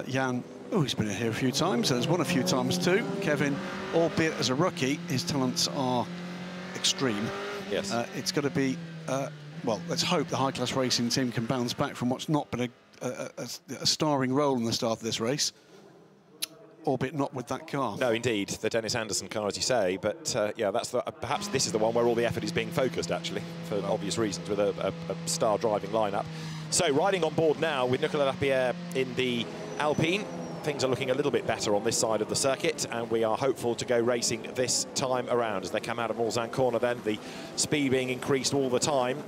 Jan, he's been here a few times, has won a few times too. Kevin, albeit as a rookie, his talents are extreme. Yes. It's got to be, well, let's hope the high-class racing team can bounce back from what's not been a starring role in the start of this race, albeit not with that car. No, indeed, the Dennis Anderson car, as you say, but yeah, that's perhaps this is the one where all the effort is being focused, actually, for obvious reasons, with a star driving lineup. So riding on board now with Nicolas Lapierre in the Alpine, things are looking a little bit better on this side of the circuit, and we are hopeful to go racing this time around. As they come out of Mulsanne corner then, the speed being increased all the time,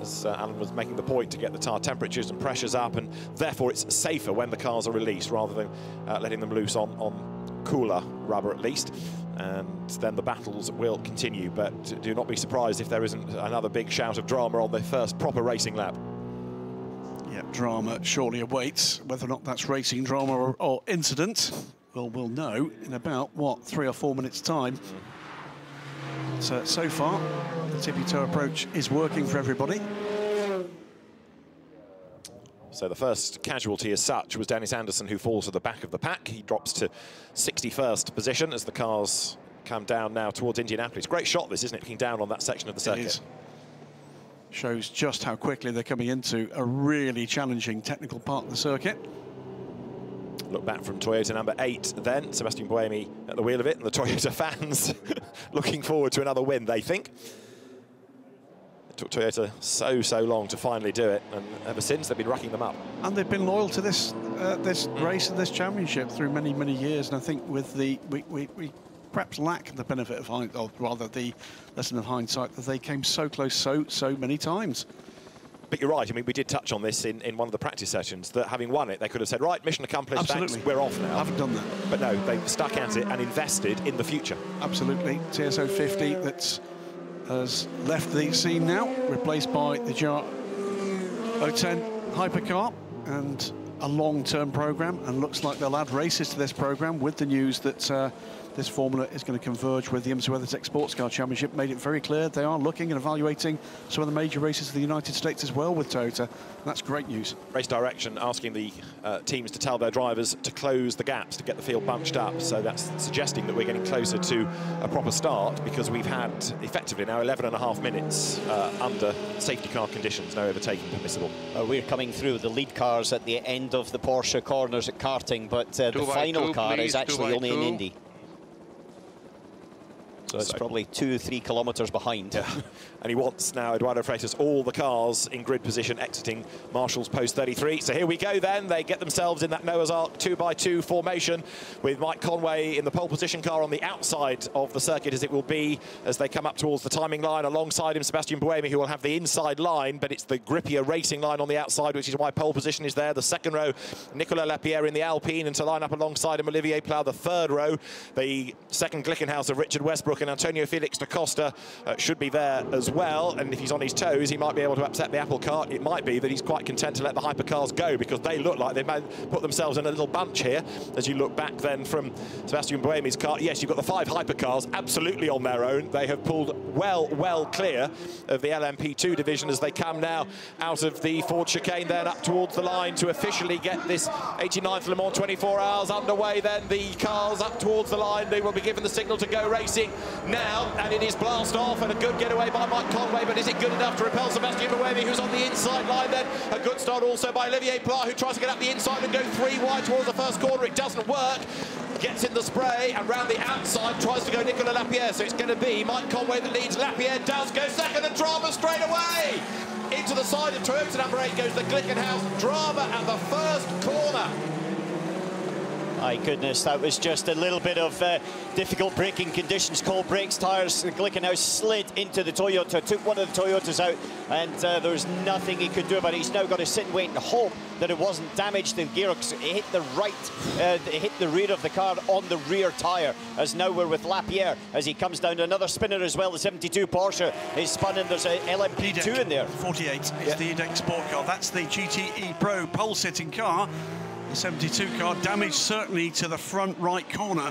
as Alan was making the point, to get the tyre temperatures and pressures up, and therefore it's safer when the cars are released rather than letting them loose on cooler rubber at least. And then the battles will continue, but do not be surprised if there isn't another big shout of drama on the first proper racing lap. Yeah, drama surely awaits. Whether or not that's racing drama or incident, well, we'll know in about, what, 3 or 4 minutes' time. So far, the tippy-toe approach is working for everybody. So the first casualty as such was Dennis Anderson, who falls to the back of the pack. He drops to 61st position as the cars come down now towards Indianapolis. Great shot this, isn't it, looking down on that section of the circuit. It is. Shows just how quickly they're coming into a really challenging technical part of the circuit. Look back from Toyota number 8 then, Stefan Mckelmey at the wheel of it, and the Toyota fans looking forward to another win, they think. It took Toyota so long to finally do it, and ever since they've been racking them up. And they've been loyal to this race and this championship through many years, and I think with the we perhaps lack the benefit of hindsight, or rather the lesson of hindsight, that they came so close so many times. But you're right, I mean, we did touch on this in one of the practice sessions, that having won it, they could have said, right, mission accomplished, absolutely, thanks, we're off now. I haven't done that. But no, they've stuck at it and invested in the future. Absolutely. TSO 50 that has left the scene now, replaced by the JAR 010 hypercar, and a long-term programme, and looks like they'll add races to this programme with the news that this formula is going to converge with the IMSA WeatherTech Sports Car Championship. Made it very clear they are looking and evaluating some of the major races of the United States as well with Toyota. That's great news. Race direction asking the teams to tell their drivers to close the gaps to get the field bunched up. So that's suggesting that we're getting closer to a proper start, because we've had effectively now 11.5 minutes under safety car conditions, no overtaking permissible. We're coming through the lead cars at the end of the Porsche corners at karting, but the final car is actually only in Indy. So it's probably 2-3 kilometres behind. Yeah. And he wants now, Eduardo Freitas, all the cars in grid position exiting Marshall's post 33. So here we go then. They get themselves in that Noah's Ark 2x2 formation with Mike Conway in the pole position car on the outside of the circuit, as it will be as they come up towards the timing line. Alongside him, Stefan Mckelmey, who will have the inside line, but it's the grippier racing line on the outside, which is why pole position is there. The second row, Nicolas Lapierre in the Alpine, and to line up alongside him, Olivier Plau. The third row, the second Glickenhaus of Richard Westbrook, and Antonio Felix da Costa should be there as well. And if he's on his toes, he might be able to upset the apple cart. It might be that he's quite content to let the hypercars go, because they look like they may put themselves in a little bunch here. As you look back then from Stefan Mckelmey's car, yes, you've got the 5 hypercars absolutely on their own. They have pulled well clear of the LMP2 division as they come now out of the Ford chicane, then up towards the line to officially get this 89th Le Mans 24 hours underway. Then the cars up towards the line, they will be given the signal to go racing now, and it is blast off, and a good getaway by Mike Conway, but is it good enough to repel Stefan Mckelmey, who's on the inside line then? A good start also by Olivier Plau, who tries to get up the inside and go 3 wide towards the first corner. It doesn't work. Gets in the spray, and round the outside tries to go Nicolas Lapierre, so it's going to be Mike Conway that leads. Lapierre does go second, and drama straight away. Into the side of Toyota number 8 goes the Glickenhaus. Drama at the first corner. My goodness, that was just a little bit of difficult braking conditions. Cold brakes, tyres. Glickenhaus slid into the Toyota, took one of the Toyotas out, and there was nothing he could do about it. He's now got to sit and wait and hope that it wasn't damaged. The gearbox hit the hit the rear of the car on the rear tyre, as now we're with Lapierre as he comes down. Another spinner as well. The 72 Porsche is spun, and there's a LMP2 in there. 48 is the EDEC Sport car. That's the GTE Pro pole-sitting car. The 72 car damage certainly to the front right corner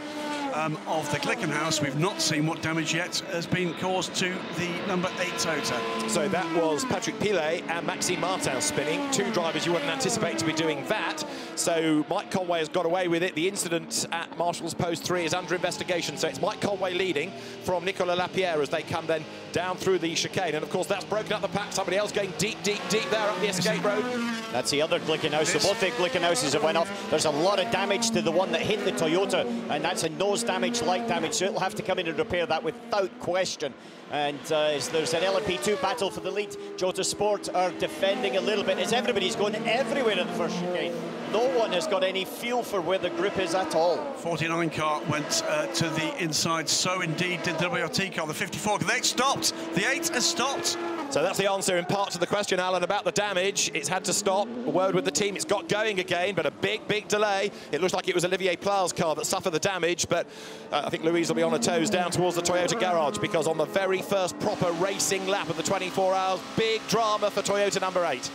of the Glickenhaus. We've not seen what damage yet has been caused to the number 8 Toyota. So that was Patrick Pilet and Maxime Martin spinning. 2 drivers you wouldn't anticipate to be doing that. So Mike Conway has got away with it. The incident at Marshall's Post 3 is under investigation. So it's Mike Conway leading from Nicolas Lapierre as they come then down through the chicane. And of course that's broken up the pack. Somebody else going deep there up the escape road. That's the other Glickenhaus. So both the Glickenhauses have went off. There's a lot of damage to the one that hit the Toyota, and that's a nosedive damage, light damage, so it'll have to come in and repair that without question. And there's an LMP2 battle for the lead. Jota Sport are defending a little bit as everybody's going everywhere in the first chicane. No one has got any feel for where the grip is at all. 49 car went to the inside, so indeed did the WRT car. The 54, the 8 stopped. The 8 has stopped. So that's the answer in part to the question, Alan, about the damage. It's had to stop. A word with the team. It's got going again, but a big delay. It looks like it was Olivier Pla's car that suffered the damage, but I think Louise will be on her toes down towards the Toyota garage, because on the very first proper racing lap of the 24 hours, big drama for Toyota number 8.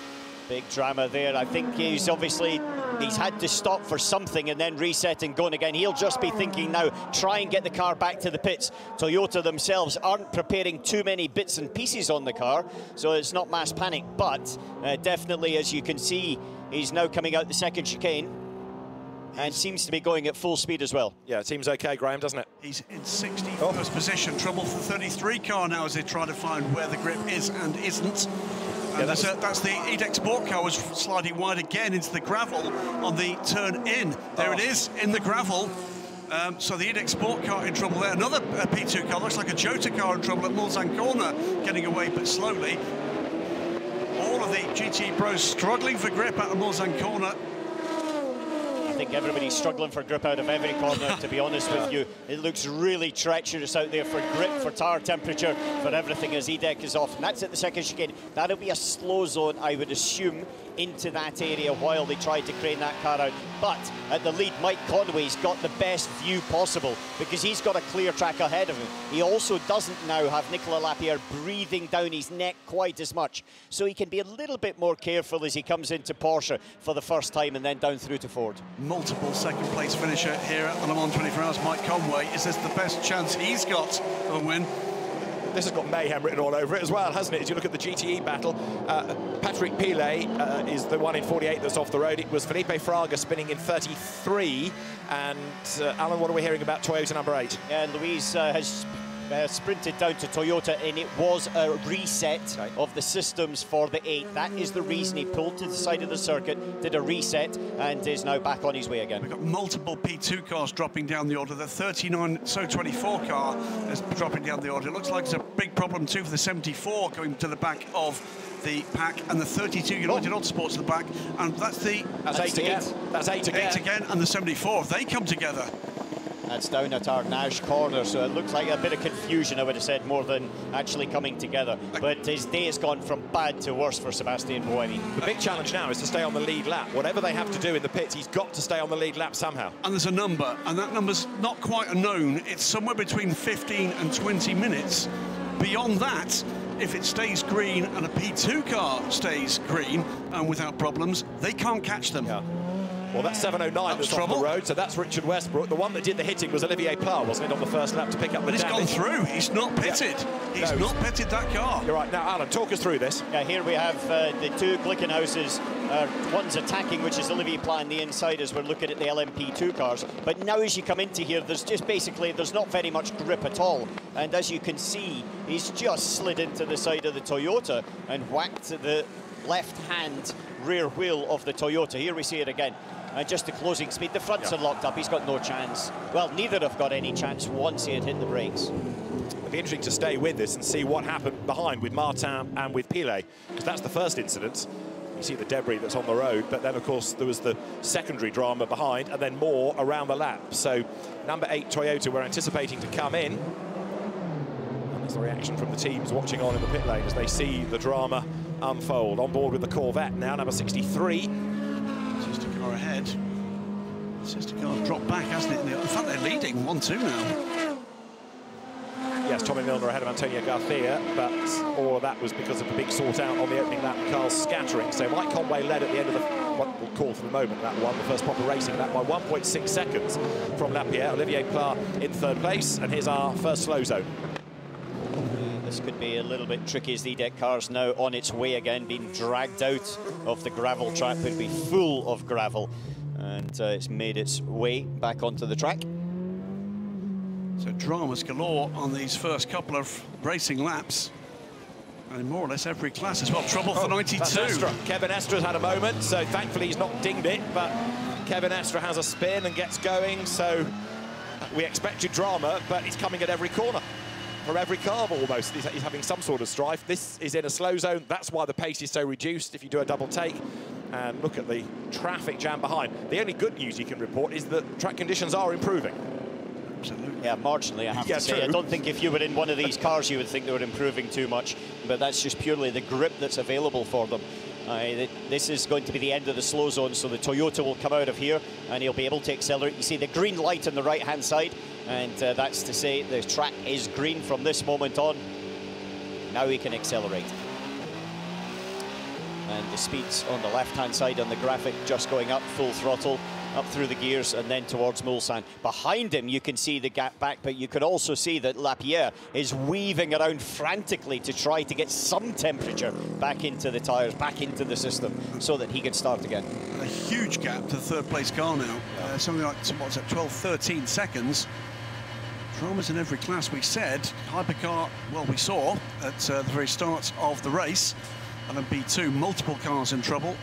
Big drama there. I think he's had to stop for something and then reset and going again. He'll just be thinking now, try and get the car back to the pits. Toyota themselves aren't preparing too many bits and pieces on the car, so it's not mass panic, but definitely, as you can see, he's now coming out the second chicane and seems to be going at full speed as well. Yeah, it seems okay, Graham, doesn't it? He's in 61st position. Trouble for 33 car now as they try to find where the grip is and isn't. And yeah, that's the EDEC Sport car was sliding wide again into the gravel on the turn in. There it is, in the gravel. So the EDEC Sport car in trouble there. Another P2 car, looks like a Jota car in trouble at Mulsanne corner, getting away but slowly. All of the GT pros struggling for grip out of Mulsanne corner. I think everybody's struggling for grip out of every corner, to be honest with you. It looks really treacherous out there for grip, for tire temperature, for everything as EDEC is off. And that's at the second chicane. That'll be a slow zone, I would assume, into that area while they try to crane that car out. But at the lead, Mike Conway's got the best view possible because he's got a clear track ahead of him. He also doesn't now have Nicolas Lapierre breathing down his neck quite as much. So he can be a little bit more careful as he comes into Porsche for the first time and then down through to Ford. Multiple second place finisher here at the Le Mans 24 Hours, Mike Conway. Is this the best chance he's got of a win? This has got mayhem written all over it as well, hasn't it? As you look at the GTE battle, Patrick Pilet is the one in 48 that's off the road. It was Felipe Fraga spinning in 33. And Alan, what are we hearing about Toyota number 8? Yeah, Louise has sprinted down to Toyota, and it was a reset of the systems for the 8. That is the reason he pulled to the side of the circuit, did a reset, and is now back on his way again. We've got multiple P2 cars dropping down the order. The 39, so 24 car is dropping down the order. It looks like it's a big problem too for the 74 going to the back of the pack, and the 32 United Autosports to the back, and that's 8 again. That's 8 again. 8 again, and the 74, they come together. That's down at our Nash corner, so it looks like a bit of confusion, I would have said, more than actually coming together. But his day has gone from bad to worse for Sebastian Buemi. The big challenge now is to stay on the lead lap. Whatever they have to do in the pits, he's got to stay on the lead lap somehow. And there's a number, and that number's not quite a known. It's somewhere between 15 and 20 minutes. Beyond that, if it stays green and a P2 car stays green and without problems, they can't catch them. Yeah. Well, that's 709 that's off the road, so that's Richard Westbrook. The one that did the hitting was Olivier Pla, wasn't it, on the first lap to pick up the damage? But he's gone through. He's not pitted. Yeah. He's not pitted that car. You're right. Now, Alan, talk us through this. Yeah, here we have the two Glickenhauses. One's attacking, which is Olivier Pla on the inside as we're looking at the LMP2 cars. But now as you come into here, there's just basically, there's not very much grip at all. And as you can see, he's just slid into the side of the Toyota and whacked the left-hand rear wheel of the Toyota. Here we see it again. And just the closing speed, the fronts are locked up. He's got no chance. Well, neither have got any chance once he had hit the brakes. It'll be interesting to stay with this and see what happened behind with Martin and with Pilet, because that's the first incident. You see the debris that's on the road, but then, of course, there was the secondary drama behind, and then more around the lap. So, number 8 Toyota, we're anticipating to come in. And there's the reaction from the teams watching on in the pit lane as they see the drama unfold. On board with the Corvette now, number 63. Ahead. Sister car's dropped back, hasn't it? In fact, they're leading 1-2 now. Yes, Tommy Milner ahead of Antonio Garcia, but all of that was because of the big sort out on the opening lap, cars scattering. So Mike Conway led at the end of the, what we'll call for the moment, that one, the first proper racing lap, by 1.6 seconds from Lapierre. Olivier Pla in third place, and here's our first slow zone. This could be a little bit tricky as the EDEC car's now on its way again, being dragged out of the gravel track. Would be full of gravel, and it's made its way back onto the track. So dramas galore on these first couple of racing laps, and in more or less every class as well. Trouble for 92. Kevin Estra's had a moment, so thankfully he's not dinged it, but Kevin Estra has a spin and gets going, so We expected drama, but it's coming at every corner. From every carve almost, he's having some sort of strife. This is in a slow zone. That's why the pace is so reduced if you do a double take. And look at the traffic jam behind. The only good news you can report is that track conditions are improving. Absolutely. Yeah, marginally, I have to say. True. I don't think if you were in one of these cars, you would think they were improving too much. But that's just purely the grip that's available for them. This is going to be the end of the slow zone, so the Toyota will come out of here and he'll be able to accelerate. You see the green light on the right-hand side, and that's to say the track is green from this moment on. Now he can accelerate. And the speeds on the left-hand side on the graphic just going up, full throttle, up through the gears and then towards Mulsanne. Behind him, you can see the gap back, but you could also see that Lapierre is weaving around frantically to try to get some temperature back into the tyres, back into the system, so that he can start again. A huge gap to the third-place car now. Something like, what's that, 12, 13 seconds. Dramas in every class, we said. Hypercar, well, we saw at the very start of the race. LMP2, multiple cars in trouble.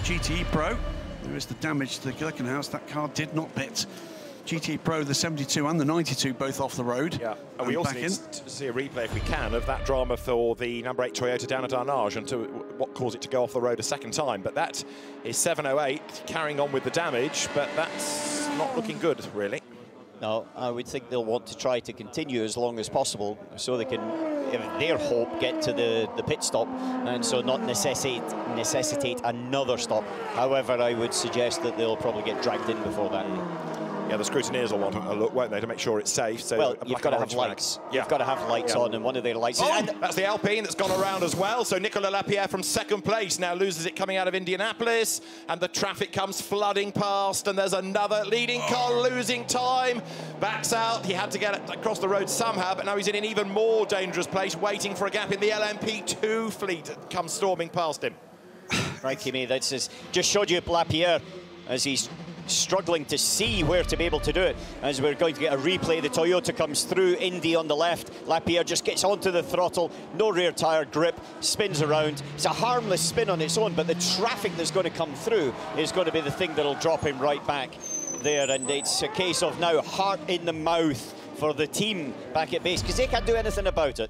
GTE Pro, there is the damage to the Glickenhaus. That car did not pit. GTE Pro, the 72 and the 92, both off the road. Yeah, and we also need to see a replay, if we can, of that drama for the number 8 Toyota down at Arnage and to what caused it to go off the road a second time. But that is 708, carrying on with the damage, but that's not looking good, really. No, I would think they'll want to try to continue as long as possible so they can, if their hope, get to the pit stop and so not necessitate another stop. However, I would suggest that they'll probably get dragged in before that. Yeah, the scrutineers will want a look, won't they, to make sure it's safe. So well, you've got to have lights. Yeah. You've got to have lights on, and one of their lights. Oh, that's the Alpine that's gone around as well. So Nicolas Lapierre from second place now loses it coming out of Indianapolis, and the traffic comes flooding past, and there's another leading car losing time. Backs out. He had to get across the road somehow, but now he's in an even more dangerous place, waiting for a gap in the LMP2 fleet that comes storming past him. Crikey me, that's just showed you Lapierre as he's struggling to see where to be able to do it. As we're going to get a replay, the Toyota comes through, Indy on the left, Lapierre just gets onto the throttle, no rear tyre grip, spins around. It's a harmless spin on its own, but the traffic that's going to come through is going to be the thing that'll drop him right back there, and it's a case of now heart in the mouth for the team back at base, because they can't do anything about it.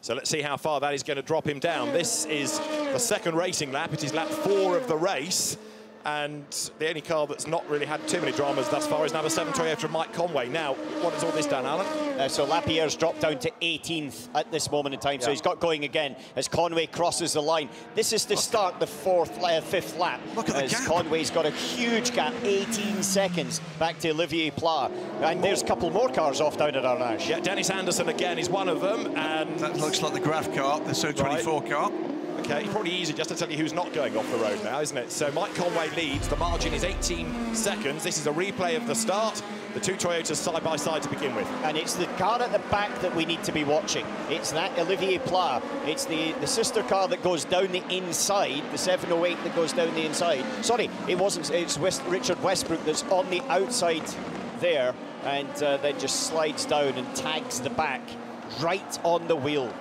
So let's see how far that is going to drop him down. This is the second racing lap. It is lap 4 of the race. And the only car that's not really had too many dramas thus far is number 7 Toyota Mike Conway. Now, what has all this done, Alan? So Lapierre's dropped down to 18th at this moment in time, so he's got going again as Conway crosses the line. This is to start the 5th lap. Look at the gap. Conway's got a huge gap, 18 seconds back to Olivier Pla. And there's a couple more cars off down at Arnage. Yeah, Dennis Anderson again is one of them. And that looks like the Graf car, the So24 car. Okay, probably easy just to tell you who's not going off the road now, isn't it? So Mike Conway leads. The margin is 18 seconds. This is a replay of the start. The two Toyotas side by side to begin with. And it's the car at the back that we need to be watching. It's that Olivier Pla. It's the sister car that goes down the inside, the 708 that goes down the inside. Sorry, it wasn't. It's Richard Westbrook that's on the outside there, and then just slides down and tags the back right on the wheel.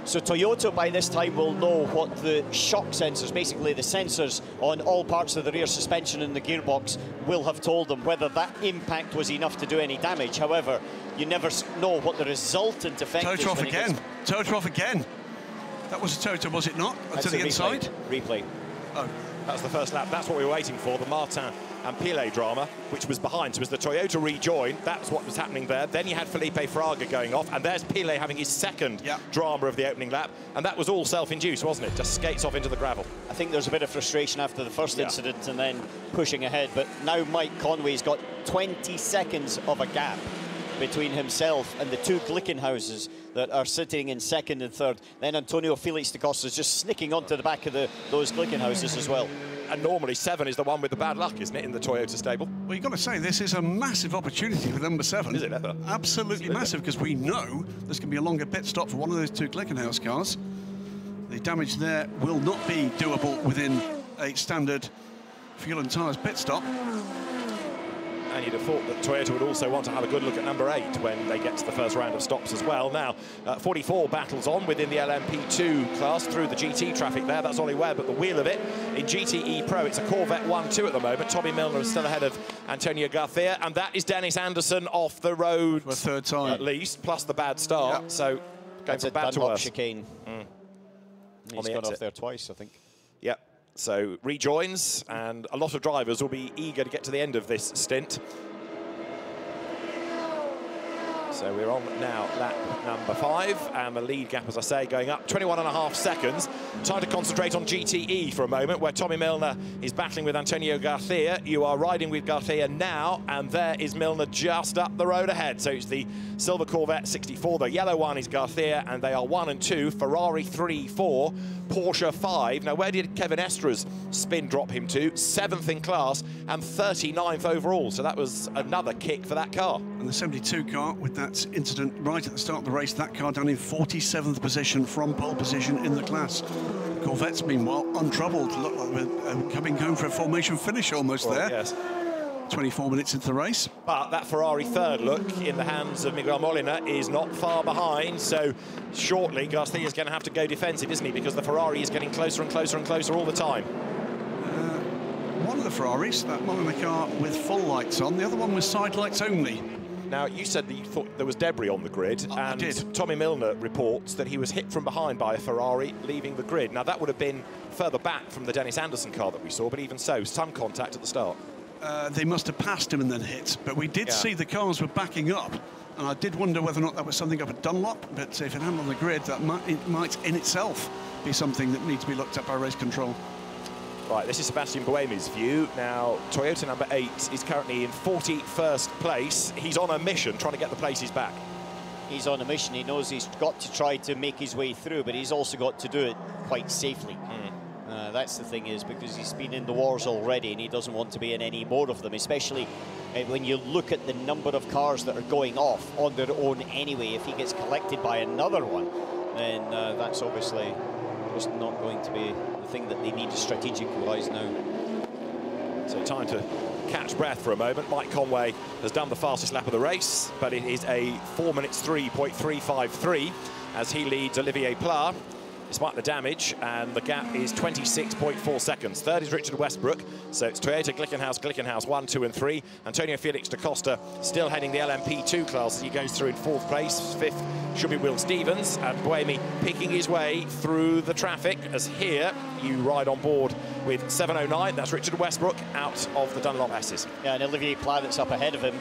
So Toyota by this time will know what the shock sensors, basically the sensors on all parts of the rear suspension and the gearbox, will have told them whether that impact was enough to do any damage. However, you never know what the resultant effect is. Toto off again. Toto off again. That was a Toto, was it not? That's to the inside? Replay. Oh, that was the first lap. That's what we were waiting for, the Martin and Pilet drama, which was behind. So as the Toyota rejoined, that's what was happening there. Then you had Felipe Fraga going off, and there's Pilet having his second drama of the opening lap. And that was all self-induced, wasn't it? Just skates off into the gravel. I think there's a bit of frustration after the first incident and then pushing ahead. But now Mike Conway's got 20 seconds of a gap between himself and the two Glickenhauses that are sitting in second and third. Then Antonio Felix da Costa is just snicking onto the back of those Glickenhauses as well. And normally 7 is the one with the bad luck, isn't it, in the Toyota stable? Well, you've got to say, this is a massive opportunity for number 7. Is it ever? Absolutely massive, because we know there's going to be a longer pit stop for one of those two Glickenhaus cars. The damage there will not be doable within a standard fuel and tyres pit stop. and you'd have thought that Toyota would also want to have a good look at number 8 when they get to the first round of stops as well. Now, 44 battles on within the LMP2 class through the GT traffic there. That's Ollie Webb at the wheel of it. In GTE Pro, it's a Corvette 1-2 at the moment. Tommy Milner is still ahead of Antonio Garcia, and that is Dennis Anderson off the road for a third time at least, plus the bad start. Yep. So going from bad to worse. Chicane. He's gone off there twice, I think. Yep. So rejoins, and a lot of drivers will be eager to get to the end of this stint. So we're on now lap number 5, and the lead gap, as I say, going up 21.5 seconds. Time to concentrate on GTE for a moment, where Tommy Milner is battling with Antonio Garcia. You are riding with Garcia now, and there is Milner just up the road ahead. So it's the silver Corvette 64, the yellow one is Garcia, and they are 1 and 2, Ferrari 3, 4, Porsche 5. Now, where did Kevin Estra's spin drop him to? 7th in class and 39th overall. So that was another kick for that car. And the 72 car, with that incident right at the start of the race, that car down in 47th position from pole position in the class. The Corvettes, meanwhile, untroubled. Look like we're coming home for a formation finish almost there. Yes. 24 minutes into the race. But that Ferrari third look in the hands of Miguel Molina is not far behind, so shortly Garcia is going to have to go defensive, isn't he? Because the Ferrari is getting closer and closer and closer all the time. One of the Ferraris, that Molina car with full lights on, the other one was side lights only. Now, you said that you thought there was debris on the grid, and I did. Tommy Milner reports that he was hit from behind by a Ferrari leaving the grid. Now, that would have been further back from the Dennis Anderson car that we saw, but even so, some contact at the start. They must have passed him and then hit, but we did see the cars were backing up, and I did wonder whether or not that was something up at Dunlop, but if it happened on the grid, that might in itself be something that needs to be looked at by race control. Right, this is Sebastian Buemi's view. Now, Toyota number 8 is currently in 41st place. He's on a mission trying to get the places back. He's on a mission. He knows he's got to try to make his way through, but he's also got to do it quite safely. That's the thing, is because he's been in the wars already and he doesn't want to be in any more of them, especially when you look at the number of cars that are going off on their own anyway. If he gets collected by another one, then that's obviously just not going to be the thing that they need strategic-wise now. So time to catch breath for a moment. Mike Conway has done the fastest lap of the race, but it is a 4 minutes 3.353 as he leads Olivier Pla, despite the damage, and the gap is 26.4 seconds. Third is Richard Westbrook, so it's Toyota, Glickenhaus 1, 2 and 3. Antonio Felix da Costa still heading the LMP2 class as he goes through in 4th place. 5th should be Will Stevens, and Buemi picking his way through the traffic as here you ride on board with 709. That's Richard Westbrook out of the Dunlop S's. Yeah, and Olivier Pla that's up ahead of him.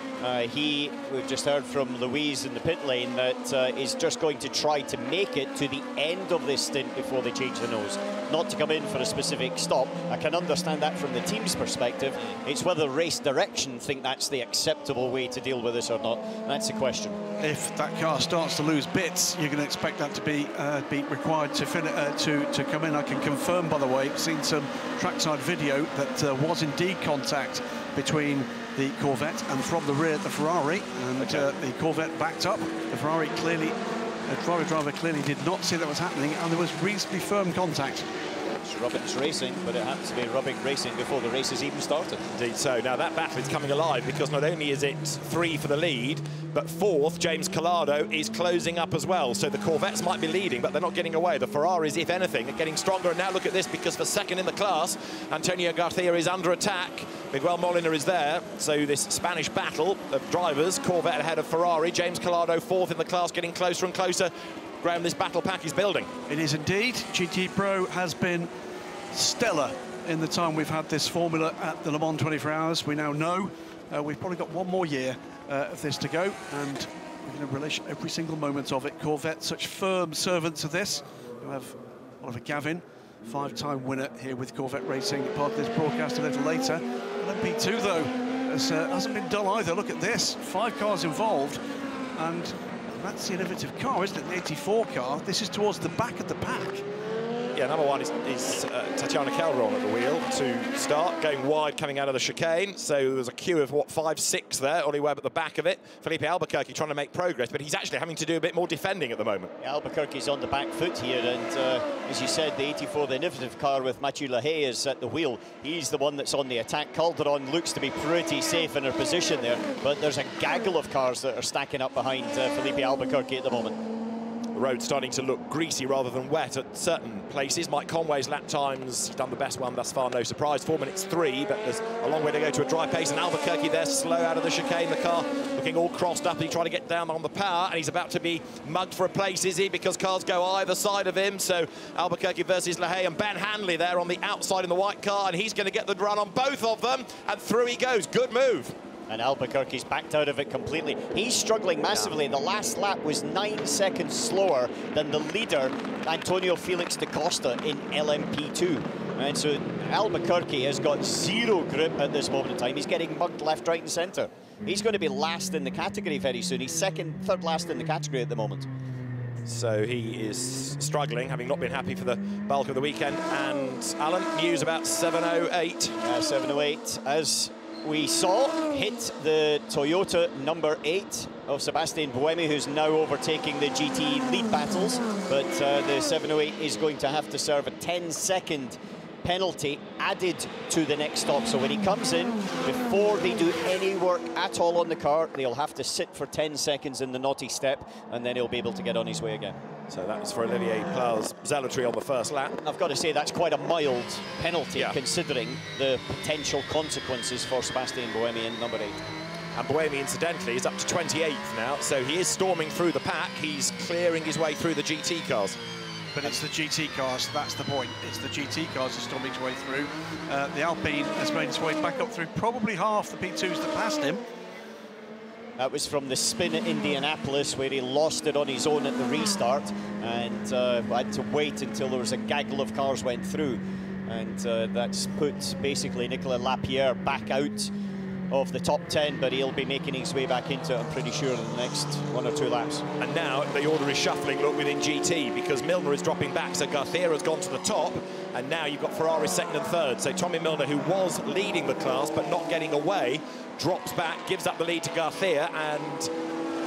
We've just heard from Louise in the pit lane that is just going to try to make it to the end of this stint before they change the nose, not to come in for a specific stop. I can understand that from the team's perspective. It's whether race direction think that's the acceptable way to deal with this or not. That's the question. If that car starts to lose bits, you're going to expect that to be required to come in. I can confirm, by the way, I've seen some trackside video that there was indeed contact between the Corvette and from the rear the Ferrari, and the Corvette backed up. The Ferrari driver clearly did not see that was happening, and there was reasonably firm contact. It's Rubbings Racing, but it happens to be Rubbing Racing before the race has even started. Indeed so. Now that battle is coming alive because not only is it 3 for the lead, but 4th, James Collado, is closing up as well. So the Corvettes might be leading, but they're not getting away. The Ferraris, if anything, are getting stronger. And now look at this, because for 2nd in the class, Antonio Garcia is under attack. Miguel Molina is there. So this Spanish battle of drivers, Corvette ahead of Ferrari, James Collado 4th in the class, getting closer and closer. Graham, this battle pack is building. It is indeed. GT Pro has been stellar in the time we've had this formula at the Le Mans 24 Hours. We now know we've probably got one more year of this to go, and we're going to relish every single moment of it. Corvette, such firm servants of this. We have Oliver Gavin, 5-time winner here with Corvette Racing, part of this broadcast a little later. LMP2, though, hasn't been dull either. Look at this, 5 cars involved, and that's the innovative car, isn't it? The 84 car. This is towards the back of the pack. Yeah, number one is Tatiana Calderon at the wheel to start, going wide, coming out of the chicane. So there's a queue of, what, 5, 6 there. Ollie Webb at the back of it. Felipe Albuquerque trying to make progress, but he's actually having to do a bit more defending at the moment. Yeah, Albuquerque's on the back foot here, and as you said, the 84, the innovative car with Mathieu Lahey is at the wheel. He's the one that's on the attack. Calderon looks to be pretty safe in her position there, but there's a gaggle of cars that are stacking up behind Felipe Albuquerque at the moment. The road's starting to look greasy rather than wet at certain places. Mike Conway's lap times, he's done the best one thus far, no surprise, 4 minutes 3, but there's a long way to go to a dry pace, and Albuquerque there slow out of the chicane, the car looking all crossed up, he's trying to get down on the power, and he's about to be mugged for a place, is he? Because cars go either side of him, so Albuquerque versus Lahey, and Ben Hanley there on the outside in the white car, and he's going to get the run on both of them, and through he goes, good move. And Albuquerque's backed out of it completely. He's struggling massively. The last lap was 9 seconds slower than the leader, Antonio Felix da Costa, in LMP2. And so Albuquerque has got zero grip at this moment in time. He's getting mugged left, right, and centre. He's going to be last in the category very soon. He's third last in the category at the moment. So he is struggling, having not been happy for the bulk of the weekend. And Alan, news about 708. 708, as we saw, hit the Toyota number 8 of Sebastian Buemi, who's now overtaking the GT lead battles. But the 708 is going to have to serve a 10-second penalty added to the next stop. So when he comes in, before they do any work at all on the car, they'll have to sit for 10 seconds in the naughty step, and then he'll be able to get on his way again. So that was for Olivier Plau's zealotry on the first lap. I've got to say, that's quite a mild penalty, considering the potential consequences for Sebastian Buemi in number 8. And Buemi, incidentally, is up to 28th now, so he is storming through the pack. He's clearing his way through the GT cars. But it's the GT cars, that's the point. It's the GT cars that storming its way through. The Alpine has made its way back up through probably half the P2s that passed him. That was from the spin at Indianapolis, where he lost it on his own at the restart, and had to wait until there was a gaggle of cars went through. And that's put basically Nicolas Lapierre back out of the top 10, but he'll be making his way back into it, I'm pretty sure, in the next 1 or 2 laps. And now the order is shuffling, look, within GT, because Milner is dropping back, so Garcia has gone to the top, and now you've got Ferrari second and third. So Tommy Milner, who was leading the class but not getting away, drops back, gives up the lead to Garcia, and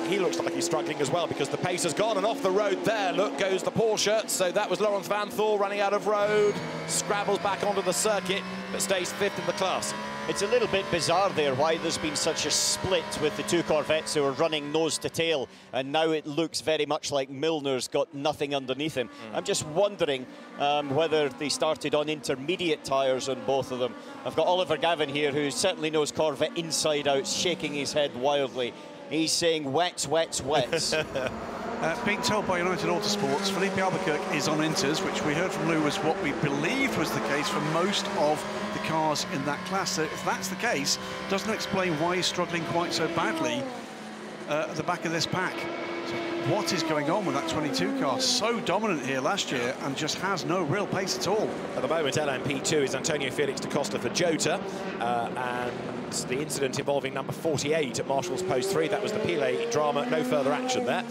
he looks like he's struggling as well, because the pace has gone, and off the road there, look, goes the Porsche. So that was Laurens Van Thor running out of road, scrabbles back onto the circuit, but stays 5th in the class. It's a little bit bizarre there why there's been such a split with the 2 Corvettes who are running nose to tail, and now it looks very much like Milner's got nothing underneath him. I'm just wondering whether they started on intermediate tyres on both of them. I've got Oliver Gavin here, who certainly knows Corvette inside out, shaking his head wildly. He's saying wets, wets, wets. Being told by United Autosports, Felipe Albuquerque is on inters, which we heard from Lou was what we believed was the case for most of the cars in that class. So if that's the case, doesn't explain why he's struggling quite so badly at the back of this pack. So what is going on with that 22 car? So dominant here last year and just has no real pace at all. At the moment, LMP2 is Antonio Felix da Costa for Jota, and the incident involving number 48 at Marshall's Post 3, that was the Pile drama, no further action there.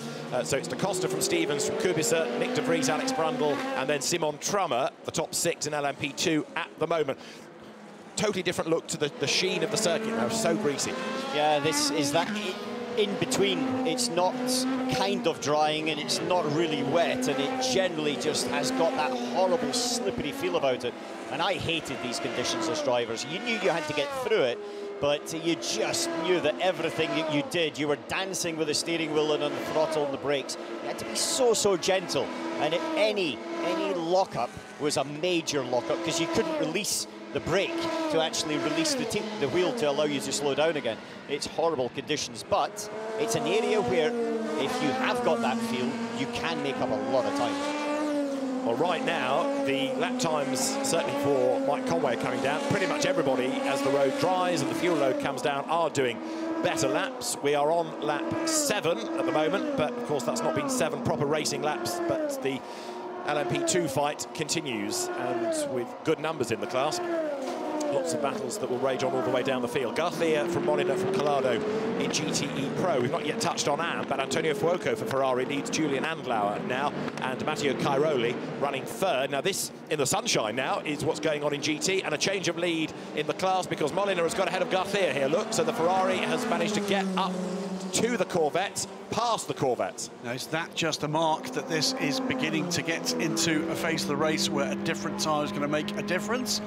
So it's da Costa from Stevens, from Kubis, Nick de Vries, Alex Brundle, and then Simon Trummer, the top 6 in LMP2 at the moment. Totally different look to the sheen of the circuit now, so greasy. Yeah, this is that in between. It's not kind of drying and it's not really wet, and it generally just has got that horrible slippery feel about it. And I hated these conditions as drivers. You knew you had to get through it, but you just knew that everything that you did, you were dancing with the steering wheel and on the throttle and the brakes. You had to be so, so gentle. And any lockup was a major lockup, because you couldn't release the brake to actually release the wheel to allow you to slow down again. It's horrible conditions, but it's an area where if you have got that feel, you can make up a lot of time. Well, right now, the lap times, certainly for Mike Conway, are coming down. Pretty much everybody, as the road dries and the fuel load comes down, are doing better laps. We are on lap 7 at the moment, but of course that's not been 7 proper racing laps, but the LMP2 fight continues, and with good numbers in the class. lots of battles that will rage on all the way down the field. Garcia from Molina from Collado in GTE Pro. We've not yet touched on Am, but Antonio Fuoco for Ferrari leads Julian Andlauer now, and Matteo Cairoli running third. Now this, in the sunshine now, is what's going on in GT, and a change of lead in the class because Molina has got ahead of Garcia here. Look, so the Ferrari has managed to get up to the Corvette, past the Corvette. Now, is that just a mark that this is beginning to get into a phase of the race where a different tyre is going to make a difference?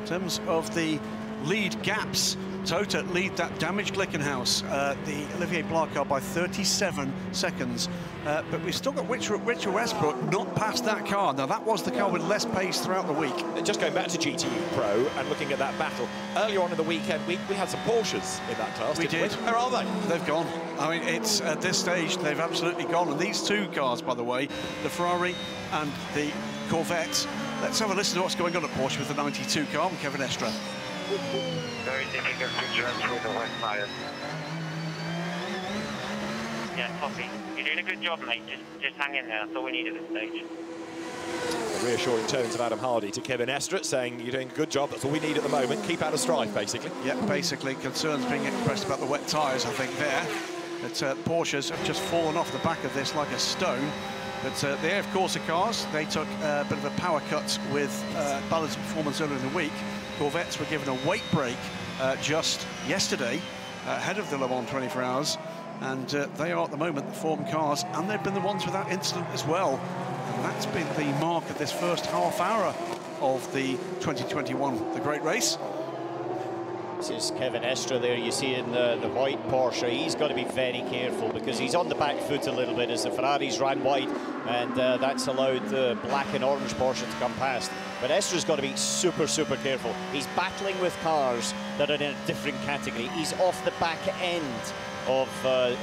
In terms of the lead gaps, Toyota lead that damaged Glickenhaus, the Olivier Pla car, by 37 seconds. But we've still got Richard Westbrook not past that car. Now, that was the car with less pace throughout the week. Just going back to GTE Pro and looking at that battle, earlier on in the weekend, we had some Porsches in that class, We did. Where are they? They've gone. I mean, it's at this stage, they've absolutely gone. And these two cars, by the way, the Ferrari and the Corvette, let's have a listen to what's going on at Porsche with the 92 car and Kevin Estre. Very difficult to judge with the wet tyres. Yeah, copy. You're doing a good job, mate. Just hang in there. That's all we need at this stage. The reassuring tones of Adam Hardy to Kevin Estre, saying you're doing a good job, that's all we need at the moment. Keep out of strife, basically. Yeah, basically, concerns being expressed about the wet tyres, I think, there. But Porsches have just fallen off the back of this like a stone. But the AF Corsa cars, they took a bit of a power cut with Ballard's performance earlier in the week. Corvettes were given a weight break just yesterday ahead of the Le Mans 24 Hours, and they are at the moment the form cars, and they've been the ones without incident as well. And that's been the mark of this first half hour of the 2021, the Great Race. This is Kevin Estre there, you see in the white Porsche. He's got to be very careful because he's on the back foot a little bit as the Ferraris ran wide, and that's allowed the black and orange Porsche to come past. But Estre's got to be super, super careful. He's battling with cars that are in a different category. He's off the back end of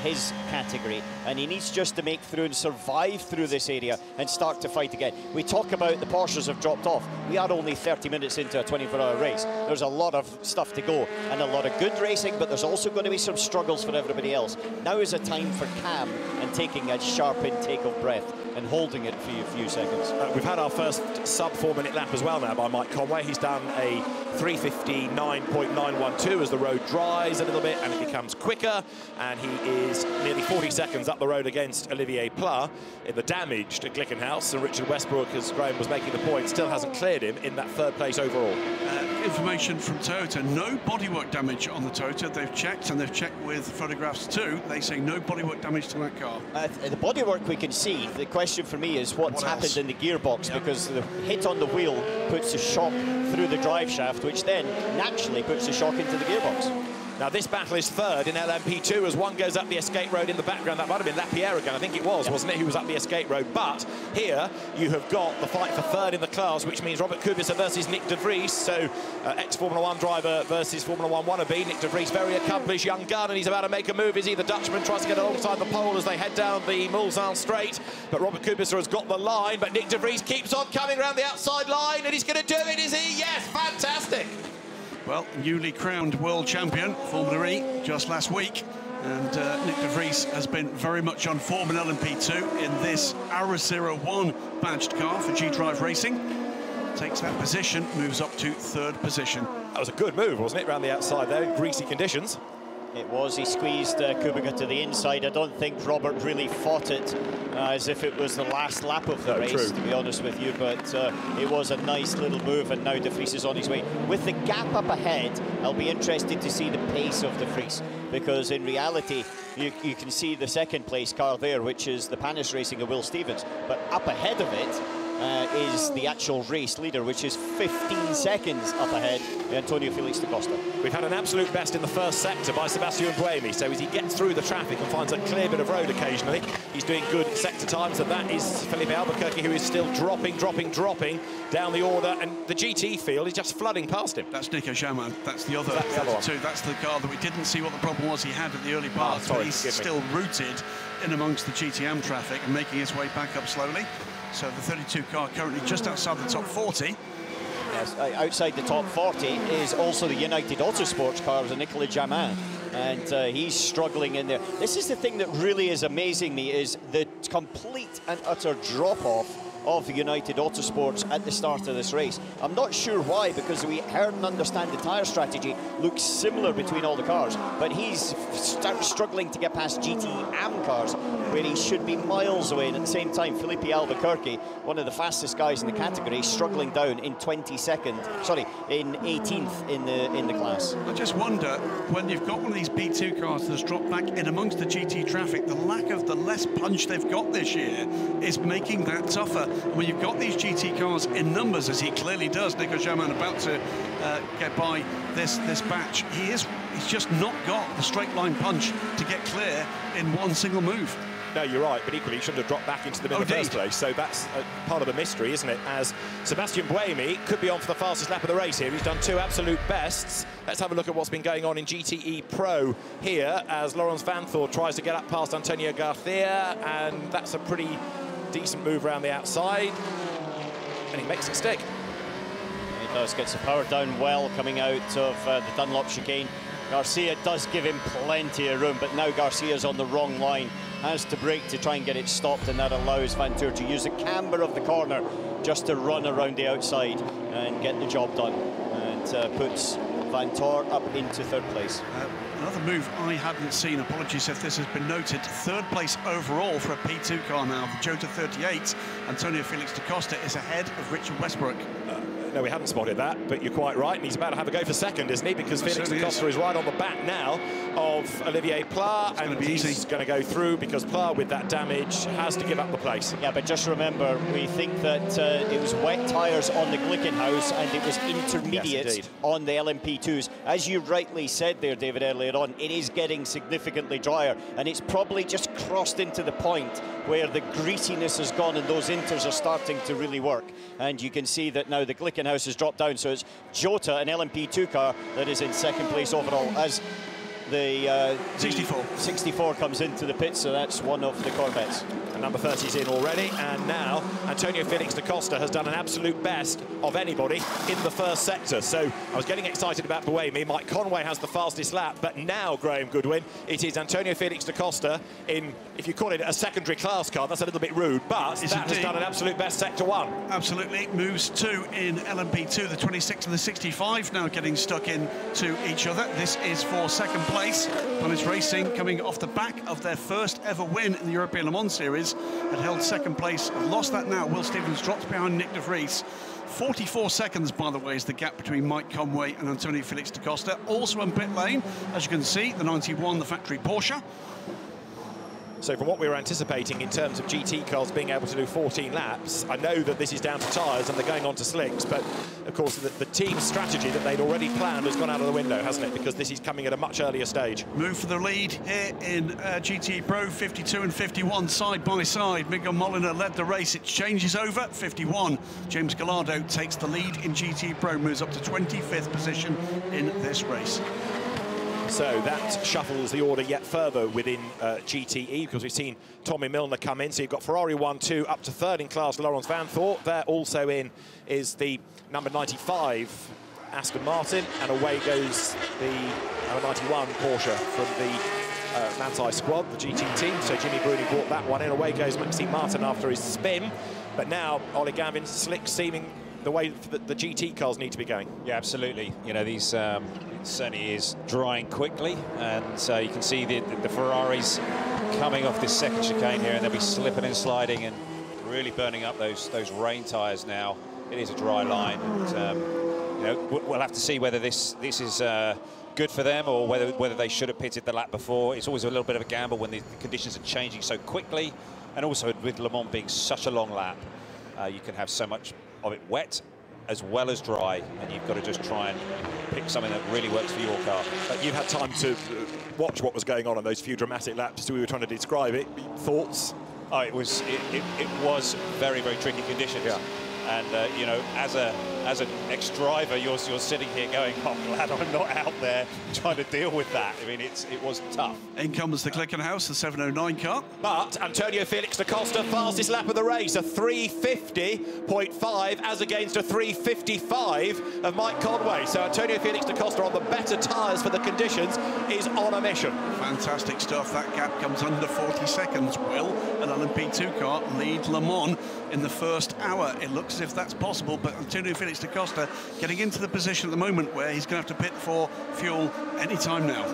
his category, and he needs just to make through and survive through this area and start to fight again. We talk about the Porsches have dropped off. We are only 30 minutes into a 24-hour race. There's a lot of stuff to go and a lot of good racing, but there's also going to be some struggles for everybody else. Now is a time for calm and taking a sharp intake of breath and holding it for a few seconds. We've had our first sub-4-minute lap as well now by Mike Conway. He's done a 3:59.912 as the road dries a little bit and it becomes quicker, and he is nearly 40 seconds up the road against Olivier Pla in the damaged Glickenhaus, and Richard Westbrook, as Graham was making the point, still hasn't cleared him in that third place overall. Information from Toyota, no bodywork damage on the Toyota. They've checked, and they've checked with photographs too. They say no bodywork damage to that car. The bodywork we can see. The question for me is what's happened in the gearbox, because the hit on the wheel puts a shock through the drive shaft, which then naturally puts a shock into the gearbox. Now this battle is third in LMP2 as one goes up the escape road in the background. That might have been Lapierre again, I think it was, wasn't it, who was up the escape road. But here you have got the fight for third in the class, which means Robert Kubica versus Nick de Vries. So ex-Formula 1 driver versus Formula 1 wannabe. Nick de Vries, very accomplished young gun, and he's about to make a move. Is he? The Dutchman tries to get alongside the pole as they head down the Mulsanne straight. But Robert Kubica has got the line, but Nick de Vries keeps on coming around the outside line, and he's going to do it, is he? Yes, fantastic. Well, newly crowned world champion, Formula E, just last week. And Nick de Vries has been very much on form in LMP2 in this Ara01 badged car for G-Drive Racing. Takes that position, moves up to third position. That was a good move, wasn't it, around the outside there in greasy conditions? It was. He squeezed Kubica to the inside. I don't think Robert really fought it as if it was the last lap of the race, to be honest with you, but it was a nice little move, and now de Vries is on his way. With the gap up ahead, I'll be interested to see the pace of de Vries, because in reality, you can see the second place car there, which is the Panis Racing of Will Stevens, but up ahead of it is the actual race leader, which is 15 seconds up ahead, Antonio Felix da Costa. We've had an absolute best in the first sector by Stefan Mckelmey, so as he gets through the traffic and finds a clear bit of road occasionally, he's doing good sector times, and that is Felipe Albuquerque, who is still dropping down the order, and the GT field is just flooding past him. That's Nico Jaman. That's the other two. That's the car that we didn't see what the problem was he had at the early part, but he's still rooted in amongst the GTM traffic and making his way back up slowly. So the 32 car currently just outside the top 40. Yes, outside the top 40 is also the United Autosports cars of Nicolas Jamin, and he's struggling in there. This is the thing that really is amazing me, is the complete and utter drop-off of the United Autosports at the start of this race. I'm not sure why, because we heard and understand the tyre strategy looks similar between all the cars, but he's struggling to get past GT AM cars, where he should be miles away. And at the same time, Felipe Albuquerque, one of the fastest guys in the category, struggling down in 18th in the class. I just wonder, when you've got one of these B2 cars that's dropped back in amongst the GT traffic, the lack of the less punch they've got this year is making that tougher. And when you've got these GT cars in numbers, as he clearly does, Nico German about to get by this batch, he's just not got the straight line punch to get clear in one single move. No, you're right, but equally, he shouldn't have dropped back into them in the first place. So that's part of the mystery, isn't it? As Sebastian Buemi could be on for the fastest lap of the race here. He's done 2 absolute bests. Let's have a look at what's been going on in GTE Pro here as Laurens Vanthoor tries to get up past Antonio Garcia, and that's a pretty decent move around the outside, and he makes it stick. He does, gets the power down well coming out of the Dunlop chicane. Garcia does give him plenty of room, but now Garcia's on the wrong line, has to brake to try and get it stopped, and that allows Vanthoor to use the camber of the corner just to run around the outside and get the job done, and puts Vanthoor up into 3rd place. Another move I hadn't seen, apologies if this has been noted, 3rd place overall for a P2 car now, the Jota 38. Antonio Felix da Costa is ahead of Richard Westbrook. No, we hadn't spotted that, but you're quite right, and he's about to have a go for 2nd, isn't he? Because Felix da Costa is right on the back now of Olivier Pla, and he's going to go through because Pla, with that damage, has to give up the place. Yeah, but just remember, we think that it was wet tyres on the Glickenhaus and it was intermediate on the LMP2s. As you rightly said there, David, earlier on, it is getting significantly drier, and it's probably just crossed into the point where the greasiness has gone and those inters are starting to really work. And you can see that now the Glickenhaus has dropped down, so it's Jota, an LMP2 car, that is in 2nd place overall as the 64 comes into the pit, so that's one of the Corvettes. And number 30 is in already, and now Antonio Felix da Costa has done an absolute best of anybody in the first sector. So I was getting excited about Buemi. Mike Conway has the fastest lap, but now, Graham Goodwin, it is Antonio Felix da Costa in, if you call it a secondary class car, that's a little bit rude, but that has done an absolute best sector 1. Absolutely, moves 2 in LMP2, the 26 and the 65 now getting stuck into each other. This is for 2nd place. Punnett Racing, coming off the back of their first ever win in the European Le Mans Series, had held 2nd place, lost that now. Will Stevens drops behind Nick de Vries. 44 seconds, by the way, is the gap between Mike Conway and Antonio Felix da Costa. Also in pit lane, as you can see, the 91, the factory Porsche. So from what we were anticipating in terms of GT cars being able to do 14 laps, I know that this is down to tyres and they're going on to slicks, but of course the team strategy that they'd already planned has gone out of the window, hasn't it? Because this is coming at a much earlier stage. Move for the lead here in GT Pro, 52 and 51 side by side. Miguel Molina led the race. It changes over, 51. James Gallardo takes the lead in GT Pro, moves up to 25th position in this race. So that shuffles the order yet further within GTE, because we've seen Tommy Milner come in. So you've got Ferrari 1-2 up to 3rd in class, Laurens Vanthoor. There also in is the number 95 Aston Martin, and away goes the number 91 Porsche from the Manthey squad, the GT team. So Jimmy Bruni brought that one in. Away goes Maxime Martin after his spin. But now Ollie Gavin slick seeming the way that the GT cars need to be going. Yeah, absolutely. You know, these certainly is drying quickly, and you can see the Ferraris coming off this 2nd chicane here, and they'll be slipping and sliding and really burning up those rain tyres now. It is a dry line, and you know, we'll have to see whether this is good for them or whether they should have pitted the lap before. It's always a little bit of a gamble when the conditions are changing so quickly, and also with Le Mans being such a long lap, you can have so much of it wet as well as dry, and you've got to just try and pick something that really works for your car. You've had time to watch what was going on in those few dramatic laps, so we were trying to describe it. Thoughts? Oh, it was very, very tricky conditions. Yeah. And you know, as a as an ex-driver, you're sitting here going, oh, I'm glad I'm not out there trying to deal with that. I mean, it was tough. In comes the Glickenhaus, the 709 car. But Antonio Felix da Costa, fastest lap of the race, a 350.5 as against a 355 of Mike Conway. So Antonio Felix da Costa on the better tyres for the conditions is on a mission. Fantastic stuff. That gap comes under 40 seconds. Will an LMP2 car lead Le Mans in the first hour? It looks as if that's possible, but Antonio Felix da Costa getting into the position at the moment where he's going to have to pit for fuel any time now.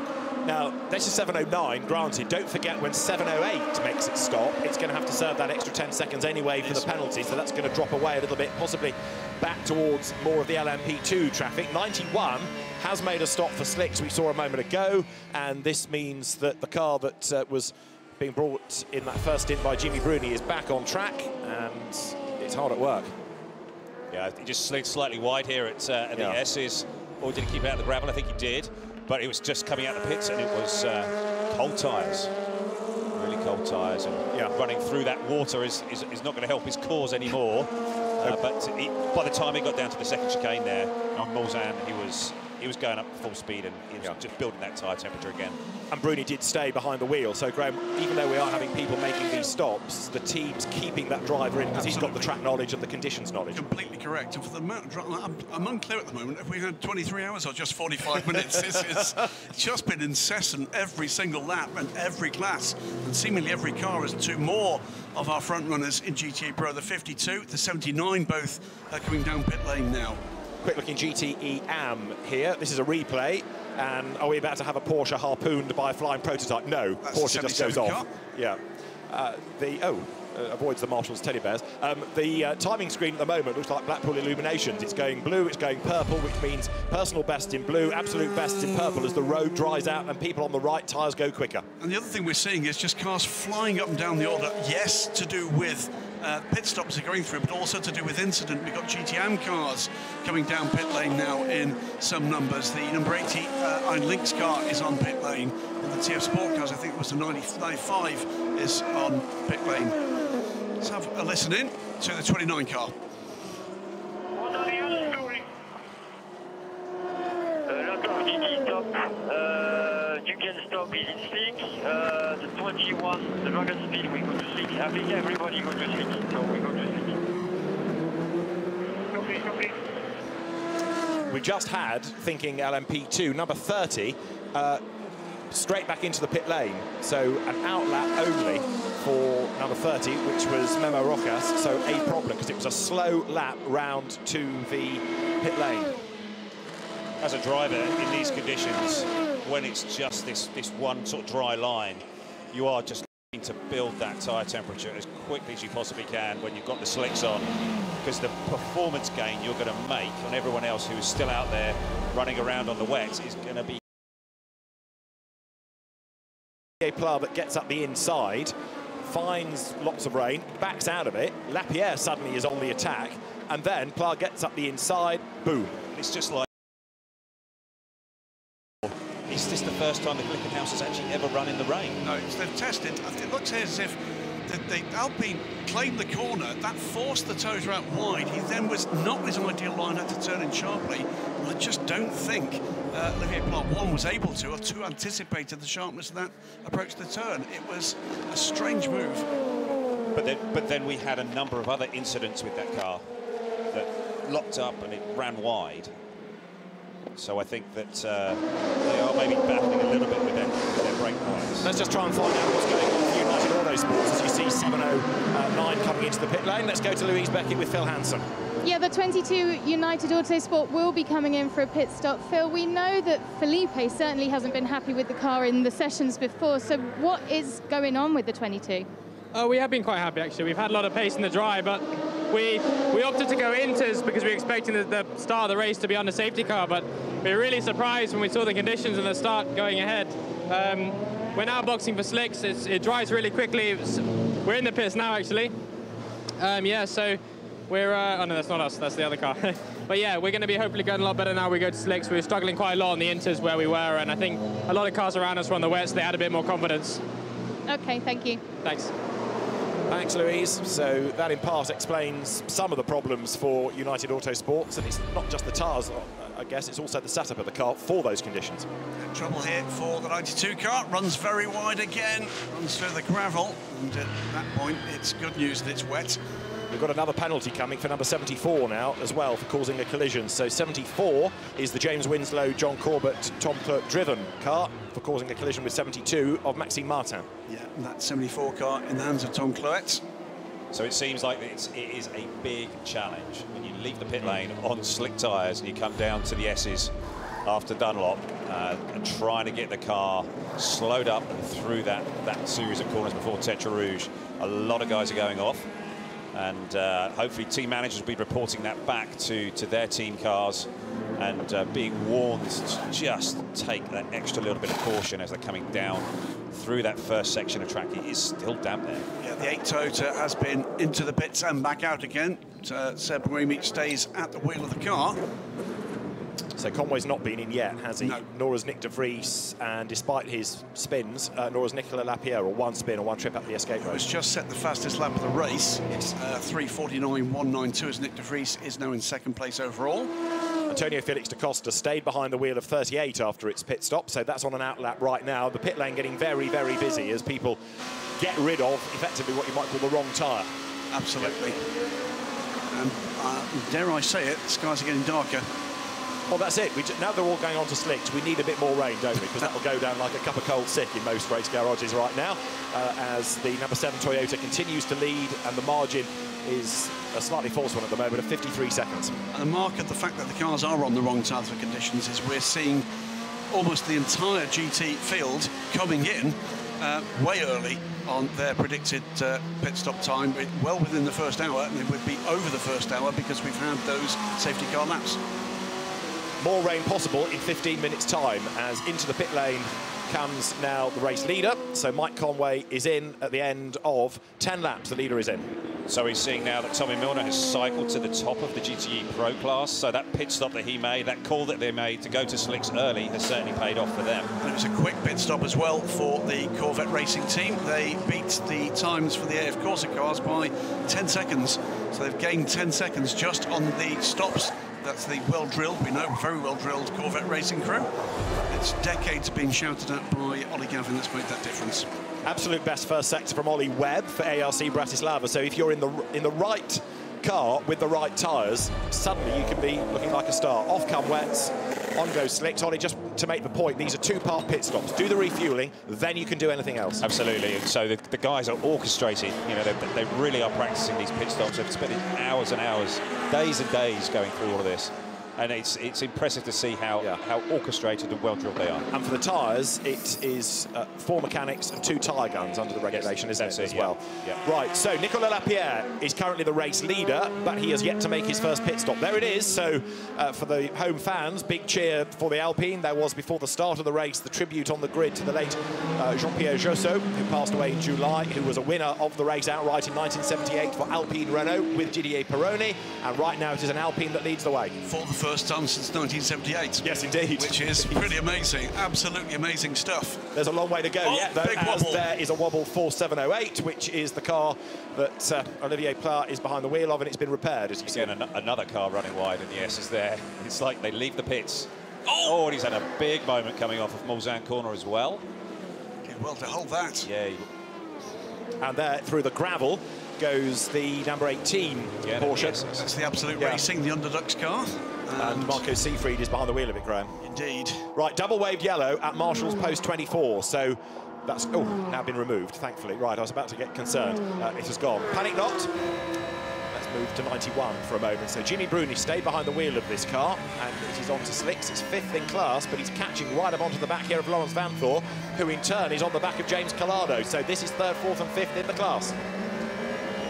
Now, this is 709, granted. Don't forget when 708 makes its stop, it's going to have to serve that extra 10 seconds anyway for the penalty, so that's going to drop away a little bit, possibly back towards more of the LMP2 traffic. 91 has made a stop for slicks we saw a moment ago, and this means that the car that was being brought in that first stint by Jimmy Bruni is back on track, and it's hard at work. Yeah, he just slid slightly wide here at the S's. Or did he keep out of the gravel? I think he did. But it was just coming out of the pits, and it was cold tyres. Really cold tyres. And running through that water is not going to help his cause anymore. But by the time he got down to the second chicane there on Mulsanne, he was going up full speed, and he was just building that tyre temperature again. And Bruni did stay behind the wheel, so Graham, even though we are having people making these stops, the team's keeping that driver in because he's got the track knowledge and the conditions knowledge. Completely correct. And for the amount of I'm unclear at the moment if we had 23 hours or just 45 minutes. This is just been incessant every single lap and every class, and seemingly every car has two more of our front runners in GTA Pro. The 52, the 79, both are coming down pit lane now. Quick looking GTE AM here. This is a replay. And are we about to have a Porsche harpooned by a flying prototype? No, that's Porsche just goes car. off. Yeah. Avoids the Marshall's teddy bears. The timing screen at the moment looks like Blackpool Illuminations. It's going blue, it's going purple, which means personal best in blue, absolute best in purple as the road dries out and people on the right tyres go quicker. And the other thing we're seeing is just cars flying up and down the order. Yes, to do with pit stops are going through, but also to do with incident. We've got GTM cars coming down pit lane now in some numbers. The number 80 Lynx car is on pit lane, and the TF Sport cars, I think it was the 95, is on pit lane. Let's have a listen in to the 29 car. What are you doing? Stop. You can stop it in slick. The 21, the Dragon Speed, we go to slick. I think everybody go to slick, so we go to slick. Copy. We just had, thinking LMP2, number 30, straight back into the pit lane. So an outlap only for number 30, which was Memo Rojas. So a problem, because it was a slow lap round to the pit lane. As a driver in these conditions, when it's just this one sort of dry line, you are just looking to build that tyre temperature as quickly as you possibly can when you've got the slicks on, because the performance gain you're going to make on everyone else who is still out there running around on the wets is going to be... Pla that gets up the inside, finds lots of rain, backs out of it, Lapierre suddenly is on the attack, and then Pla gets up the inside, boom. It's just like... Is this the first time the Glickenhaus has actually ever run in the rain? No, they've tested. It looks as if the Alpine claimed the corner. That forced the Toyota out wide. He then was not his ideal line, had to turn in sharply. And I just don't think Olivier Pla, one, was able to, or two, anticipated the sharpness of that approach to the turn. It was a strange move. But then we had a number of other incidents with that car that locked up and it ran wide. So I think that they are maybe battling a little bit with their brake lines. Let's just try and find out what's going on with United Autosports as you see 709 coming into the pit lane. Let's go to Louise Beckett with Phil Hanson. Yeah, the 22 United Autosport will be coming in for a pit stop. Phil, we know that Felipe certainly hasn't been happy with the car in the sessions before, so what is going on with the 22? We have been quite happy, actually. We've had a lot of pace in the dry, but we opted to go inters because we were expecting the start of the race to be on the safety car, but we were really surprised when we saw the conditions and the start going ahead. We're now boxing for slicks. It dries really quickly. We're in the pits now, actually. Yeah, so we're... oh, no, that's not us. That's the other car. But, yeah, we're going to be hopefully going a lot better now we go to slicks. We were struggling quite a lot on the inters where we were, and I think a lot of cars around us were on the wets. They had a bit more confidence. OK, thank you. Thanks. Thanks, Louise. So that in part explains some of the problems for United Autosports, and it's not just the tyres, I guess, it's also the setup of the car for those conditions. Trouble here for the 92 car, runs very wide again, runs through the gravel, and at that point it's good news that it's wet. We've got another penalty coming for number 74 now as well for causing a collision. So 74 is the James Winslow, John Corbett, Tom Clerk driven car for causing a collision with 72 of Maxime Martin. Yeah, and that 74 car in the hands of Tom Clerk. So it seems like it is a big challenge when you leave the pit lane on slick tyres and you come down to the S's after Dunlop and trying to get the car slowed up and through that series of corners before Tetra Rouge. A lot of guys are going off, and hopefully team managers will be reporting that back to their team cars and being warned to just take that extra little bit of caution as they're coming down through that first section of track. It is still damp there. Yeah, the 8 Toyota has been into the pits and back out again. Seb Mckelmey stays at the wheel of the car. So Conway's not been in yet, has he? No. Nor has Nick de Vries, and despite his spins, nor has Nicolas Lapierre, or one spin or one trip up the escape road. Has just set the fastest lap of the race. 3:49.192 as Nick de Vries is now in second place overall. Antonio Felix da Costa stayed behind the wheel of 38 after its pit stop, so that's on an out lap right now. The pit lane getting very, very busy as people get rid of effectively what you might call the wrong tyre. Absolutely. And dare I say it, the skies are getting darker. Well, that's it. Now they're all going on to slicks, we need a bit more rain, don't we? Because that will go down like a cup of cold sick in most race garages right now, as the number 7 Toyota continues to lead, and the margin is a slightly false one at the moment of 53 seconds. And the mark of the fact that the cars are on the wrong tyres for conditions is we're seeing almost the entire GT field coming in way early on their predicted pit stop time, well within the first hour, and it would be over the first hour because we've had those safety car laps. More rain possible in 15 minutes time, as into the pit lane comes now the race leader. So Mike Conway is in at the end of 10 laps. The leader is in. So he's seeing now that Tommy Milner has cycled to the top of the GTE Pro class. So that pit stop that he made, that call that they made to go to slicks early has certainly paid off for them. And it was a quick pit stop as well for the Corvette racing team. They beat the times for the AF Corsa cars by 10 seconds. So they've gained 10 seconds just on the stops. That's the well-drilled, we know, very well-drilled Corvette racing crew. It's decades of being shouted at by Ollie Gavin that's made that difference. Absolute best first sector from Ollie Webb for ARC Bratislava. So if you're in the right car with the right tyres, suddenly you can be looking like a star. Off come wets, on goes slicks. Ollie, just to make the point, these are 2-part pit stops. Do the refuelling, then you can do anything else. Absolutely. And so the guys are orchestrating. You know, they really are practicing these pit stops. They've spent hours and hours, days and days going through all of this. And it's impressive to see how orchestrated and well-drilled they are. And for the tyres, it is 4 mechanics and 2 tyre guns under the regulation, isn't it, as well? Yeah. Right, so Nicolas Lapierre is currently the race leader, but he has yet to make his first pit stop. There it is. So for the home fans, big cheer for the Alpine. There was, before the start of the race, the tribute on the grid to the late Jean-Pierre Josso, who passed away in July, who was a winner of the race outright in 1978 for Alpine Renault with Didier Pironi. And right now it is an Alpine that leads the way. For the first time since 1978. Yes, indeed. Which is pretty amazing. Absolutely amazing stuff. There's a long way to go yet, though, big wobble. there is a wobble 4708, which is the car that Olivier Plat is behind the wheel of, and it's been repaired, as you see. Again, another car running wide, and the S is there. It's like they leave the pits. Oh, and he's had a big moment coming off of Mulsanne corner as well. Did well to hold that. Yeah. And there, through the gravel, goes the number 18 Porsche. That's the Absolute Racing, the Underdux car. And Marco Seefried is behind the wheel of it, Graham. Indeed. Right, double waved yellow at Marshall's post 24. So that's now been removed, thankfully. Right, I was about to get concerned. It has gone. Panic not. Let's move to 91 for a moment. So Jimmy Bruni stayed behind the wheel of this car, and it is on to slicks. It's 5th in class, but he's catching right up onto the back here of Lawrence Van Thor, who in turn is on the back of James Collado. So this is 3rd, 4th and 5th in the class.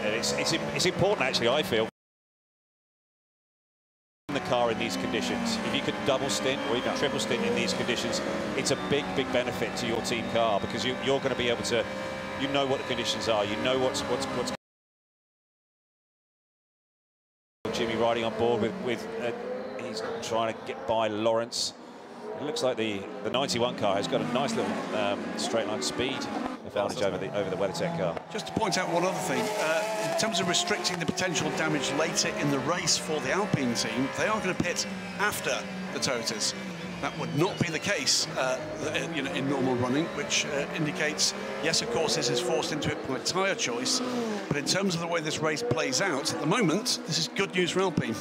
And it's important, actually, I feel, the car in these conditions. If you could double stint or even triple stint in these conditions, it's a big benefit to your team car, because you're going to be able to, you know what the conditions are, you know what's Jimmy riding on board with he's trying to get by Lawrence. It looks like the 91 car has got a nice little straight line speed advantage over the WeatherTech car. Just to point out one other thing, in terms of restricting the potential damage later in the race for the Alpine team, they are going to pit after the Toyotas. That would not be the case in normal running, which indicates, yes, of course, this is forced into it by tyre choice, but in terms of the way this race plays out, at the moment, this is good news for Alpine.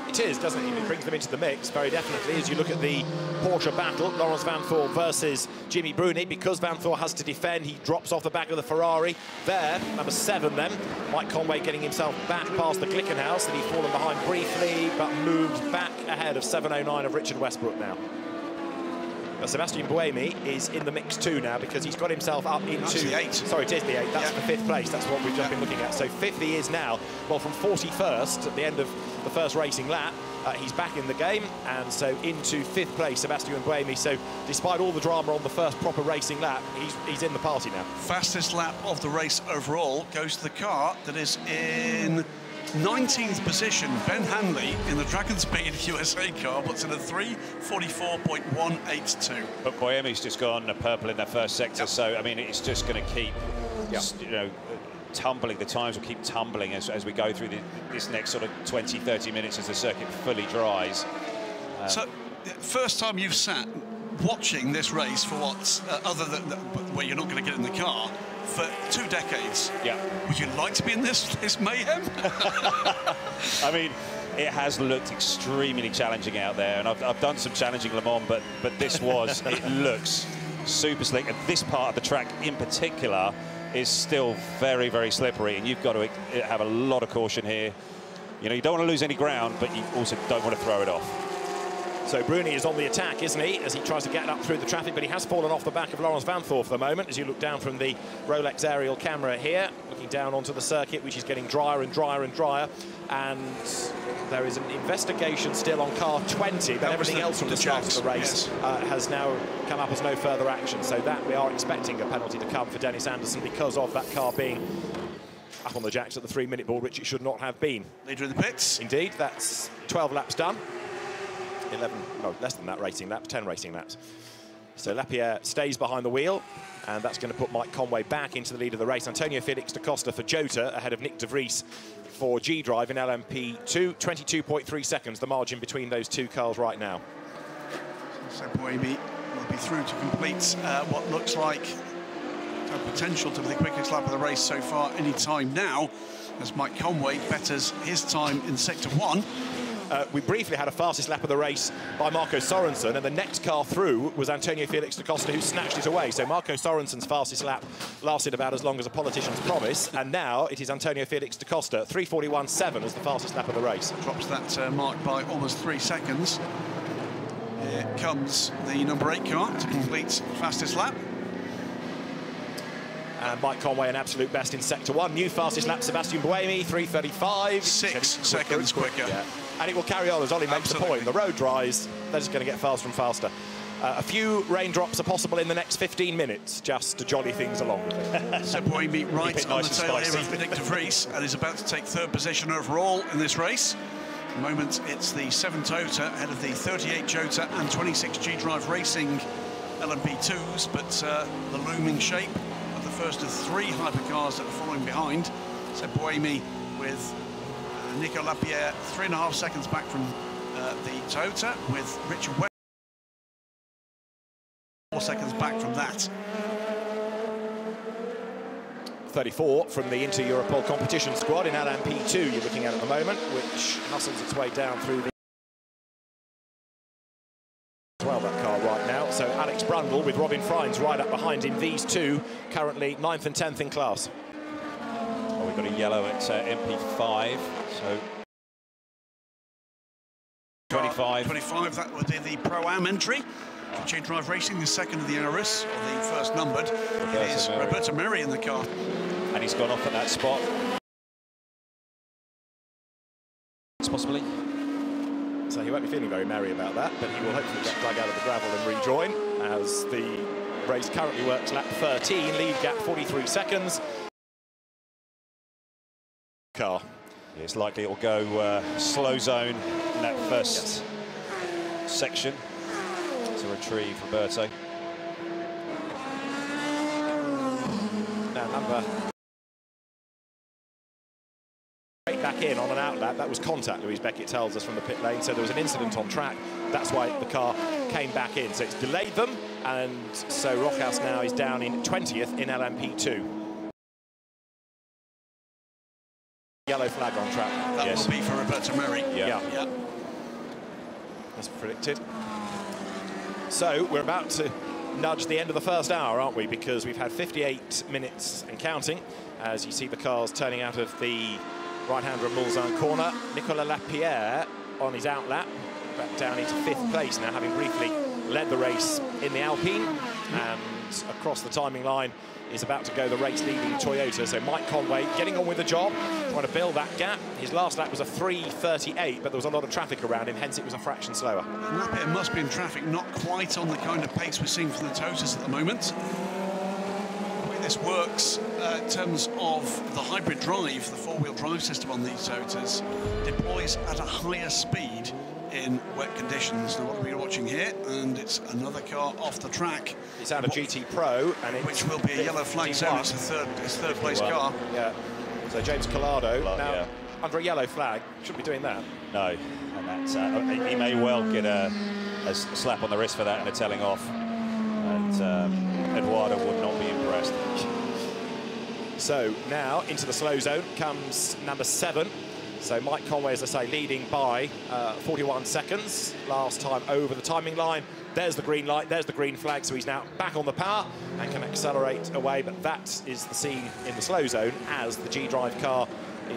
It is, doesn't it? It brings them into the mix, very definitely. As you look at the Porsche battle, Laurens Vanthoor versus Jimmy Bruni, because Vanthoor has to defend, he drops off the back of the Ferrari. There, number 7 then, Mike Conway getting himself back past the Glickenhaus, and he's fallen behind briefly, but moved back ahead of 7.09 of Richard Westbrook now. But Sebastian Buemi is in the mix too now, because he's got himself up into... That's the 8. Sorry, it is the 8. That's the 5th place. That's what we've just been looking at. So 5th he is now. Well, from 41st at the end of the first racing lap, he's back in the game, and so into 5th place, Sebastian Buemi. So despite all the drama on the first proper racing lap, he's in the party now. Fastest lap of the race overall goes to the car that is in 19th position, Ben Hanley, in the Dragon Speed USA car, but in a 3:44.182. But Buemi's just gone purple in that first sector, so I mean it's just going to keep, tumbling. The times will keep tumbling as we go through this next sort of 20-30 minutes as the circuit fully dries. So, first time you've sat watching this race for what's other than where you're not going to get in the car for 2 decades. Yeah. Would you like to be in this mayhem? I mean, it has looked extremely challenging out there, and I've done some challenging Le Mans, but this was, it looks super slick, and this part of the track in particular is still very, very slippery, and you've got to have a lot of caution here. You know, you don't want to lose any ground, but you also don't want to throw it off. So Bruni is on the attack, isn't he, as he tries to get up through the traffic, but he has fallen off the back of Laurens Vanthoor for the moment, as you look down from the Rolex aerial camera here, looking down onto the circuit, which is getting drier and drier and drier, and there is an investigation still on car 20, but everything else from the start of the race has now come up as no further action, so that we are expecting a penalty to come for Dennis Anderson because of that car being up on the jacks at the 3-minute board, which it should not have been. Leader in the pits. Indeed, that's 12 laps done. 11, no, less than that racing laps, 10 racing laps. So Lapierre stays behind the wheel, and that's going to put Mike Conway back into the lead of the race. Antonio Felix da Costa for Jota, ahead of Nick de Vries for G-Drive in LMP2. 22.3 seconds, the margin between those two cars right now. So Buemi will be through to complete what looks like a potential to be the quickest lap of the race so far any time now, as Mike Conway betters his time in Sector 1. We briefly had a fastest lap of the race by Marco Sorensen, and the next car through was Antonio Felix da Costa, who snatched it away. So Marco Sorensen's fastest lap lasted about as long as a politician's promise, and now it is Antonio Felix da Costa. 3:41.7 as the fastest lap of the race. Drops that mark by almost 3 seconds. Here comes the number 8 car to complete fastest lap. And Mike Conway an absolute best in Sector 1. New fastest lap, Sebastian Buemi, 3:35. 6 seconds quicker. Yeah. And it will carry on as Ollie makes the point. The road dries, they're just going to get faster and faster. A few raindrops are possible in the next 15 minutes, just to jolly things along. So Buemi right on the tail here of Nick de Vries, and is about to take 3rd position overall in this race. At the moment, it's the 7 Toyota ahead of the 38 Jota and 26 G-Drive Racing LMP2s, but the looming shape of the first of 3 hypercars that are following behind. So Buemi with Nico Lapierre 3.5 seconds back from the Toyota, with Richard Webb 4 seconds back from that. 34 from the Inter-Europol competition squad in LMP2 you're looking at the moment, which hustles its way down through the that car right now. So Alex Brundle with Robin Freins right up behind him. These two currently 9th and 10th in class. Well, we've got a yellow at MP5, so 25, that would be the Pro-Am entry. G-Drive Racing, the second of the Aris, or the first numbered, is Roberto Merri in the car. And he's gone off at that spot. Possibly. So he won't be feeling very merry about that, but he will hopefully get dragged out of the gravel and rejoin, as the race currently works lap 13, lead gap 43 seconds. Car. It's likely it will go slow zone in that first section to retrieve Roberto. Straight back in on an outlap. That was contact, Louise Beckett tells us, from the pit lane. So there was an incident on track. That's why the car came back in. So it's delayed them, and so Rockhouse now is down in 20th in LMP2. Yellow flag on track. That will be for Roberto Merri. Yeah. As predicted. So we're about to nudge the end of the first hour, aren't we? Because we've had 58 minutes and counting, as you see the cars turning out of the right-hand Mulsanne corner. Nicolas Lapierre on his outlap, back down into 5th place now, having briefly led the race in the Alpine, and across the timing line is about to go the race-leading Toyota. So Mike Conway getting on with the job, trying to build that gap. His last lap was a 3:38, but there was a lot of traffic around him, hence it was a fraction slower. And Lapierre must be in traffic, not quite on the kind of pace we're seeing from the Toyotas at the moment. The way this works in terms of the hybrid drive, the four-wheel drive system on these Toyotas deploys at a higher speed in wet conditions. Now what are we watching here? And it's another car off the track. It's out of GT Pro, and which will be a yellow flag zone. It's a third place car. Yeah. So James Collado now under a yellow flag. Shouldn't be doing that. No, and that's he may well get a slap on the wrist for that and a telling off. And Eduardo would not be impressed. So now into the slow zone comes number 7. So Mike Conway, as I say, leading by 41 seconds. Last time over the timing line. There's the green light, there's the green flag, so he's now back on the power and can accelerate away. But that is the scene in the slow zone as the G-Drive car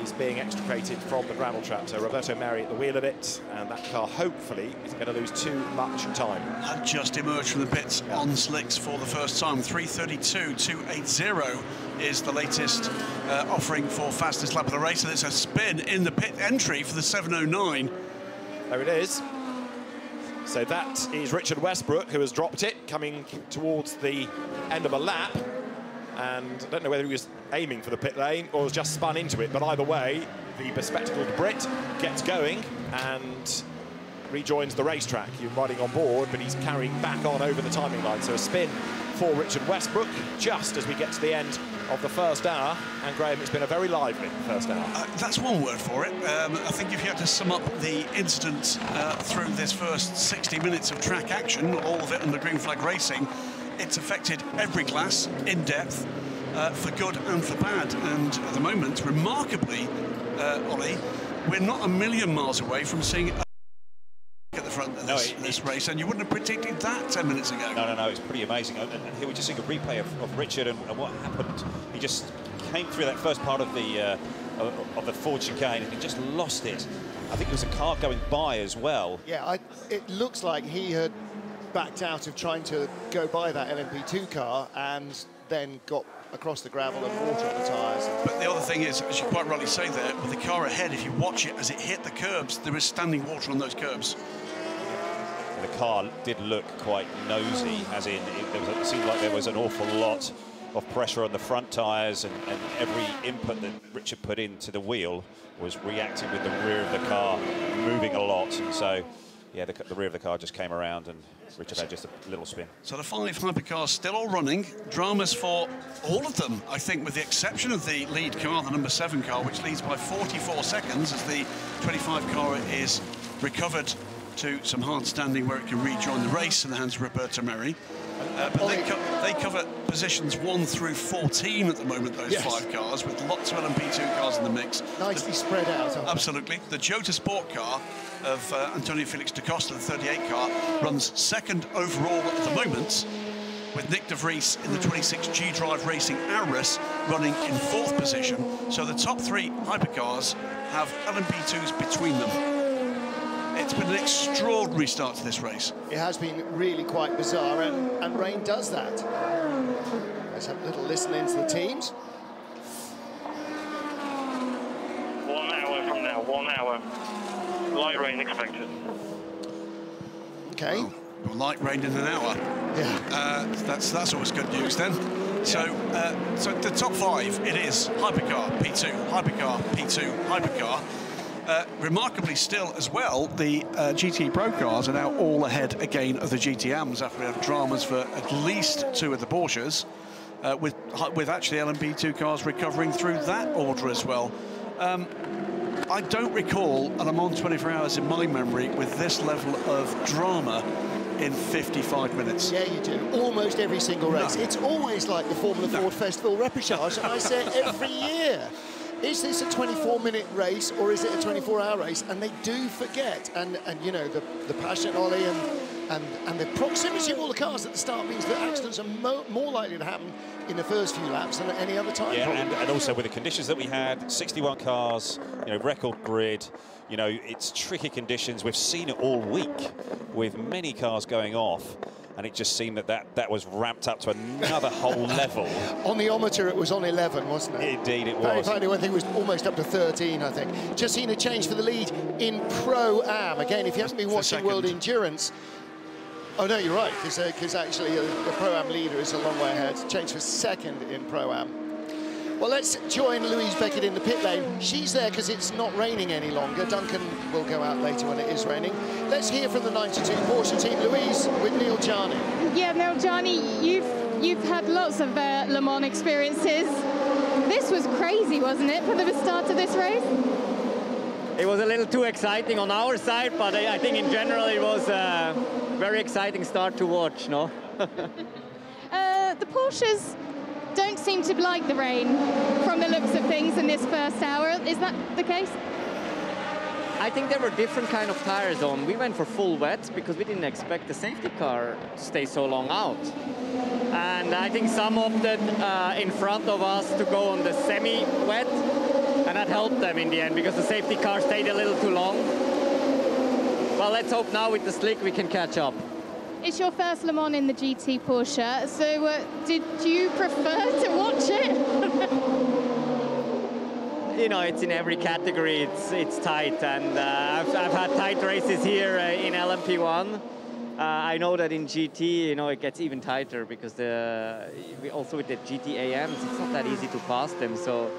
is being extricated from the gravel trap. So Roberto Merri at the wheel of it, and that car hopefully isn't going to lose too much time. Had just emerged from the pits on slicks for the first time. 3:32.280 is the latest offering for fastest lap of the race, and it's a spin in the pit entry for the 7:09. There it is. So that is Richard Westbrook, who has dropped it, coming towards the end of a lap. And I don't know whether he was aiming for the pit lane or was just spun into it, but either way, the bespectacled Brit gets going and rejoins the racetrack. You're riding on board, but he's carrying back on over the timing line. So a spin for Richard Westbrook just as we get to the end of the first hour. And Graham, it's been a very lively first hour. That's one word for it. I think if you had to sum up the incident through this first 60 minutes of track action, all of it under green flag racing, it's affected every class in depth, for good and for bad. And at the moment, remarkably, Ollie, we're not a million miles away from seeing at the front of this race, and you wouldn't have predicted that 10 minutes ago. No, it's pretty amazing. And here we just see a replay of Richard and what happened. He just came through that first part of the Ford chicane and he just lost it. I think there was a car going by as well. Yeah, it looks like he had backed out of trying to go by that LMP2 car and then got across the gravel and water on the tyres. But the other thing is, as you quite rightly say there, with the car ahead, if you watch it as it hit the curbs, there is standing water on those curbs. The car did look quite nosy, as in it seemed like there was an awful lot of pressure on the front tyres, and every input that Richard put into the wheel was reacting with the rear of the car moving a lot, and so yeah, the rear of the car just came around and Richard had just a little spin. So the 5 hypercars still all running. Dramas for all of them, I think, with the exception of the lead car, the number 7 car, which leads by 44 seconds as the 25 car is recovered to some hard standing where it can rejoin the race in the hands of Roberto Merri. But they cover positions 1 through 14 at the moment, those 5 cars, with lots of LMP2 cars in the mix. Nicely spread out. Absolutely. The Jota Sport car of Antonio Felix da Costa, the 38 car, runs 2nd overall at the moment, with Nick de Vries in the 26 G-Drive Racing Aurus running in 4th position. So the top 3 hypercars have LMP2s between them. It's been an extraordinary start to this race. It has been really quite bizarre, and rain does that. Let's have a little listen into the teams. 1 hour from now, 1 hour. Light rain expected. Okay. Well, light rain in an hour. Yeah. That's always good news then. So the top 5, it is hypercar, P2, hypercar, P2, hypercar. Remarkably still as well, the GT Pro cars are now all ahead again of the GTMs after we have dramas for at least 2 of the Porsches. with actually LMP2 cars recovering through that order as well. I don't recall a Le Mans 24 Hours in my memory with this level of drama in 55 minutes. Yeah, you do. Almost every single race. No. It's always like the Formula Ford Festival repechage, and I say it every year. Is this a 24-minute race or is it a 24-hour race? And they do forget. And you know, the passion, Ollie, and the proximity of all the cars at the start means that accidents are more likely to happen in the first few laps than at any other time. Yeah, and also with the conditions that we had, 61 cars, you know, record grid, you know, it's tricky conditions. We've seen it all week with many cars going off. And it just seemed that was ramped up to another whole level. On the odometer, it was on 11, wasn't it? Indeed, it was. Finally, I think it was almost up to 13, I think. Just seen a change for the lead in Pro-Am. Again, if you haven't been watching World Endurance... Oh, no, you're right, because actually the Pro-Am leader is a long way ahead. Change for second in Pro-Am. Well, let's join Louise Beckett in the pit lane. She's there because it's not raining any longer. Duncan will go out later when it is raining. Let's hear from the 92 Porsche team. Louise with Neil Jarni. Yeah, Neil Jarni, you've had lots of Le Mans experiences. This was crazy, wasn't it, for the start of this race? It was a little too exciting on our side, but I think in general it was a very exciting start to watch, no? The Porsches don't seem to like the rain from the looks of things in this first hour. Is that the case? I think there were different kind of tires on. We went for full wet because we didn't expect the safety car to stay so long out. And I think some opted in front of us to go on the semi-wet, and that helped them in the end because the safety car stayed a little too long. Well, let's hope now with the slick we can catch up. It's your first Le Mans in the GT Porsche, so did you prefer to watch it? You know, it's in every category, it's tight, and I've had tight races here in LMP1. I know that in GT, you know, it gets even tighter because also with the GT AMs, it's not that easy to pass them, so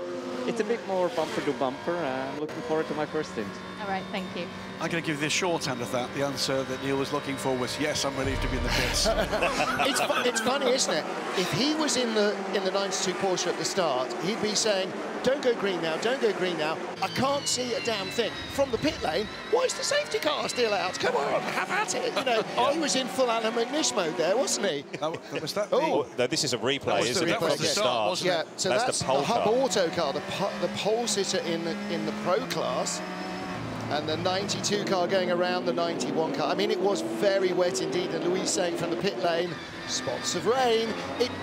it's a bit more bumper to bumper. I'm looking forward to my first stint. All right, thank you. I'm going to give you the short end of that. The answer that Neil was looking for was yes, I'm ready to be in the pits. It's funny, isn't it? If he was in the 92 Porsche at the start, he'd be saying, don't go green now, don't go green now. I can't see a damn thing. From the pit lane, why is the safety car still out? Come on, have at it. You know, he was in full Alan McNish mode there, wasn't he? Was that no, this is a replay, isn't it? From the start. Yeah, so that's the Hub Auto car, the pole sitter in the Pro class. And the 92 car going around the 91 car. I mean, it was very wet indeed. And Louise saying from the pit lane, spots of rain.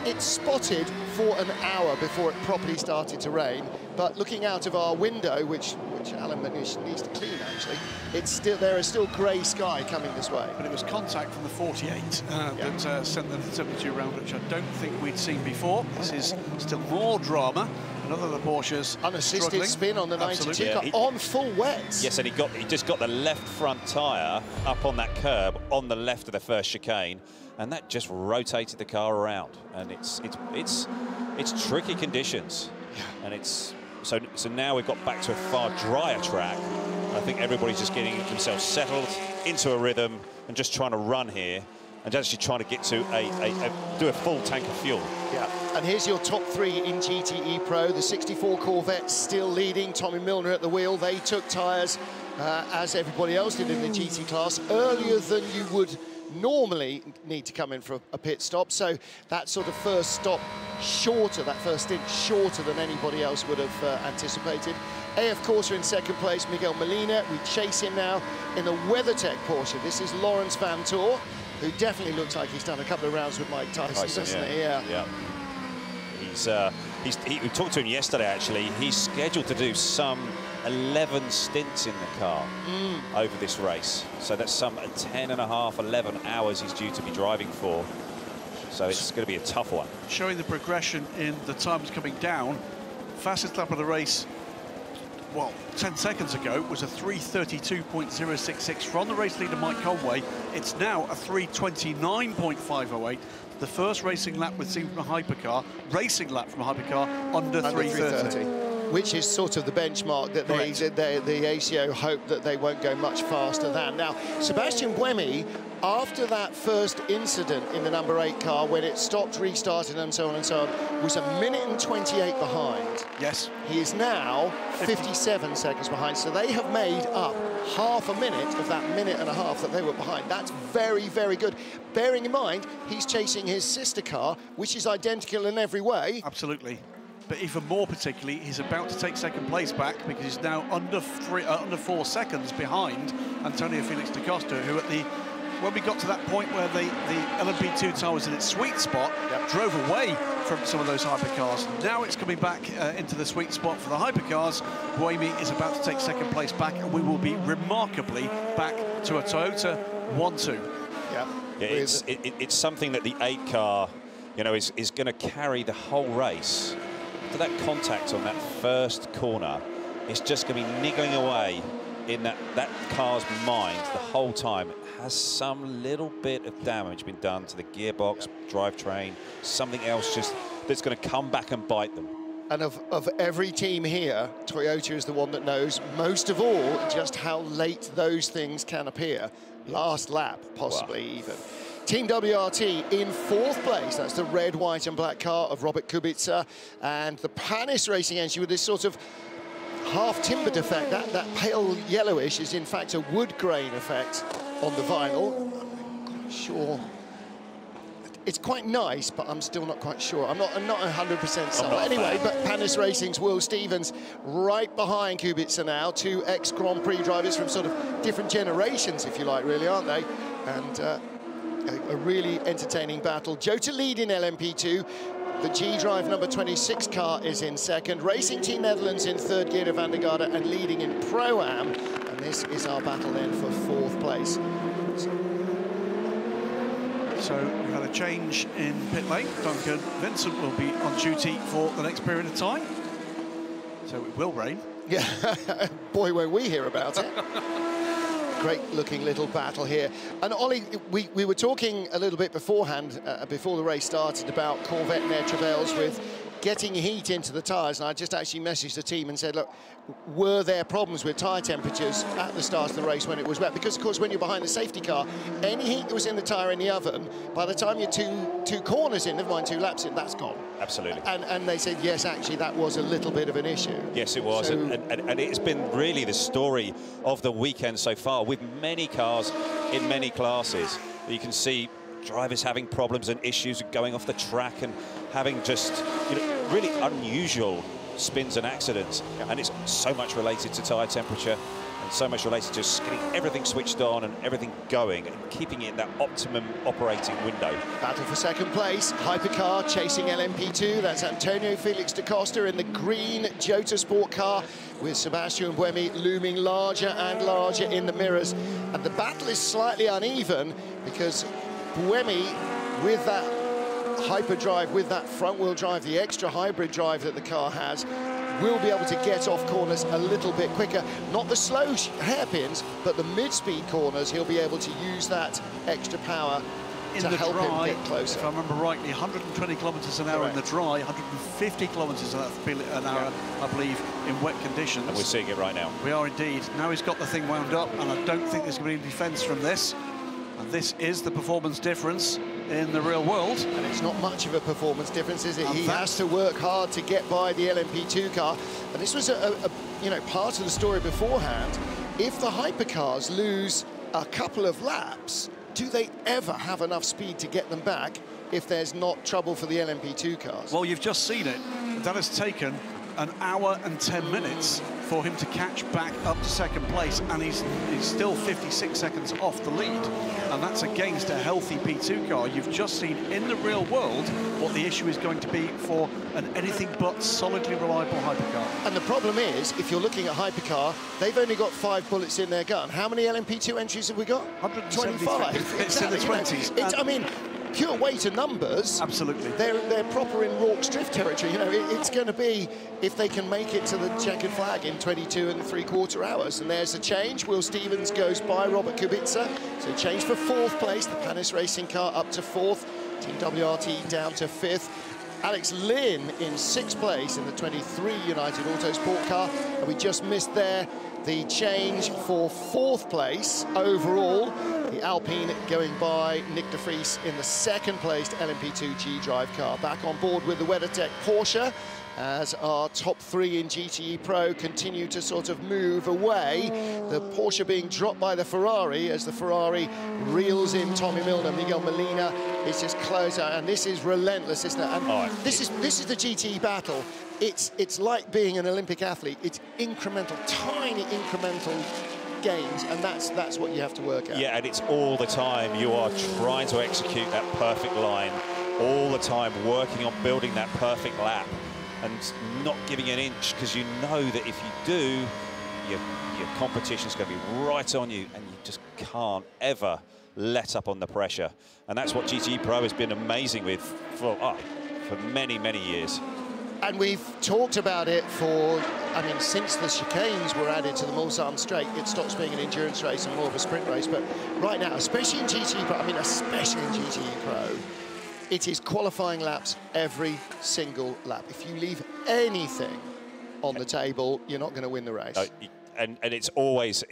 It spotted for an hour before it properly started to rain. But looking out of our window, which Alan McNish needs to clean actually, there is still grey sky coming this way. But it was contact from the 48 that sent them to the 72 round, which I don't think we'd seen before. This is still more drama. Another of the Porsches unassisted spin on the 92 car on full wets. Yes, and he just got the left front tyre up on that curb on the left of the first chicane, and that just rotated the car around. And it's tricky conditions, and it's so now we've got back to a far drier track. I think everybody's just getting themselves settled into a rhythm and just trying to run here. And actually trying to get to do a full tank of fuel. Yeah, and here's your top three in GTE Pro. The 64 Corvette still leading. Tommy Milner at the wheel. They took tyres, as everybody else did in the GT class, earlier than you would normally need to come in for a pit stop. So that sort of first stop shorter, that first stint shorter than anybody else would have anticipated. AF Corsa in second place, Miguel Molina. We chase him now in the WeatherTech Porsche. This is Lawrence Van Toor, who definitely looks like he's done a couple of rounds with Mike Tyson, doesn't he? Yeah. We talked to him yesterday, actually. He's scheduled to do some 11 stints in the car over this race. So that's some 10.5, 11 hours he's due to be driving for. So it's going to be a tough one. Showing the progression in the times coming down. Fastest lap of the race, well, 10 seconds ago, was a 3:32.066 from the race leader Mike Conway. It's now a 3:29.508. The first racing lap we've seen from a hypercar, under 3:30. which is sort of the benchmark that the ACO hope that they won't go much faster than. Now, Stefan Mckelmey, after that first incident in the number 8 car, when it stopped, restarted, and so on, was 1 minute and 28 behind. Yes. He is now 57 seconds behind, so they have made up half a minute of that minute and a half that they were behind. That's very, very good. Bearing in mind, he's chasing his sister car, which is identical in every way. Absolutely. But even more particularly, he's about to take second place back because he's now under 4 seconds behind Antonio Felix da Costa, who when we got to that point where the LMP2 tyre was in its sweet spot, drove away from some of those hypercars. Now it's coming back into the sweet spot for the hypercars. Mckelmey is about to take second place back, and we will be remarkably back to a Toyota 1-2. Yeah, it's something that the 8 car, you know, is going to carry the whole race. To that contact on that first corner, it's just going to be niggling away in that car's mind the whole time. Has some little bit of damage been done to the gearbox, drivetrain, something else just that's going to come back and bite them? And of every team here, Toyota is the one that knows most of all just how late those things can appear. Last lap, possibly even. Team WRT in 4th place. That's the red, white and black car of Robert Kubica. And the Panis Racing engine with this sort of half-timbered effect. That pale yellowish is in fact a wood grain effect on the vinyl. I'm not sure. It's quite nice, but I'm still not quite sure. I'm not 100% sold. Anyway, but Panis Racing's Will Stevens right behind Kubica now. 2 ex-Grand Prix drivers from sort of different generations, if you like, really, aren't they? And a really entertaining battle. Joe to lead in LMP2. The G-Drive number 26 car is in 2nd. Racing Team Netherlands in 3rd, Geert van der Garde, and leading in Pro-Am. And this is our battle then for 4th place. So we've had a change in pit lane. Duncan Vincent will be on duty for the next period of time. So it will rain. Yeah, boy, won't we hear about it. Great looking little battle here. And Ollie, we were talking a little bit beforehand, before the race started, about Corvette and their travails with getting heat into the tyres. And I just actually messaged the team and said, look, were there problems with tyre temperatures at the start of the race when it was wet? Because, of course, when you're behind the safety car, any heat that was in the tyre in the oven, by the time you're two corners in, never mind 2 laps in, that's gone. Absolutely. And they said, yes, actually, that was a little bit of an issue. Yes, it was. So, and it's been really the story of the weekend so far, with many cars in many classes. You can see drivers having problems and issues going off the track and having just, you know, really unusual spins and accidents. And it's so much related to tyre temperature and so much related to just getting everything switched on and everything going and keeping it in that optimum operating window. Battle for 2nd place, hypercar chasing LMP2. That's Antonio Felix da Costa in the green Jota Sport car, with Stefan Mckelmey looming larger and larger in the mirrors. And the battle is slightly uneven because Mckelmey, with that hyperdrive, with that front-wheel drive, the extra hybrid drive that the car has, will be able to get off corners a little bit quicker. Not the slow hairpins, but the mid-speed corners, he'll be able to use that extra power to help him get closer. If I remember rightly, 120 kilometres an hour in the dry, 150 kilometres an hour, I believe, in wet conditions. And we're seeing it right now. We are indeed. Now he's got the thing wound up, and I don't think there's going to be any defence from this. And this is the performance difference in the real world. And it's not much of a performance difference, is it? He has to work hard to get by the LMP2 car. And this was you know, part of the story beforehand. If the hypercars lose a couple of laps, do they ever have enough speed to get them back if there's not trouble for the LMP2 cars? Well, you've just seen it. That has taken 1 hour and 10 minutes for him to catch back up to 2nd place, and he's still 56 seconds off the lead, and that's against a healthy P2 car. You've just seen in the real world what the issue is going to be for an anything but solidly reliable hypercar. And the problem is, if you're looking at hypercar, they've only got 5 bullets in their gun. How many LMP2 entries have we got? 125. It's in the 20s. It's, I mean, pure weight of numbers. Absolutely. They're proper in Rorke's drift territory. You know, it's going to be if they can make it to the checkered flag in 22 3/4 hours. And there's a change. Will Stevens goes by Robert Kubica. So change for 4th place. The Panis Racing car up to 4th. Team WRT down to 5th. Alex Lynn in 6th place in the 23 United Autosport car. And we just missed there the change for 4th place overall. The Alpine going by Nick de Vries in the 2nd placed LMP2 G-Drive car. Back on board with the WeatherTech Porsche as our top 3 in GTE Pro continue to sort of move away. The Porsche being dropped by the Ferrari as the Ferrari reels in Tommy Milner. Miguel Molina is just close out, and this is relentless, isn't it? And this is the GTE battle. It's like being an Olympic athlete. It's incremental, tiny incremental gains, and that's what you have to work at. Yeah, and it's all the time. You are trying to execute that perfect line, all the time working on building that perfect lap and not giving an inch, because you know that if you do, your competition's going to be right on you, and you just can't ever let up on the pressure. And that's what GTE Pro has been amazing with for many, many years. And we've talked about it for, I mean, since the chicanes were added to the Mulsanne Straight, it stops being an endurance race and more of a sprint race. But right now, especially in GTE Pro, I mean, especially in GTE Pro, it is qualifying laps every single lap. If you leave anything on the table, you're not going to win the race. And it's always,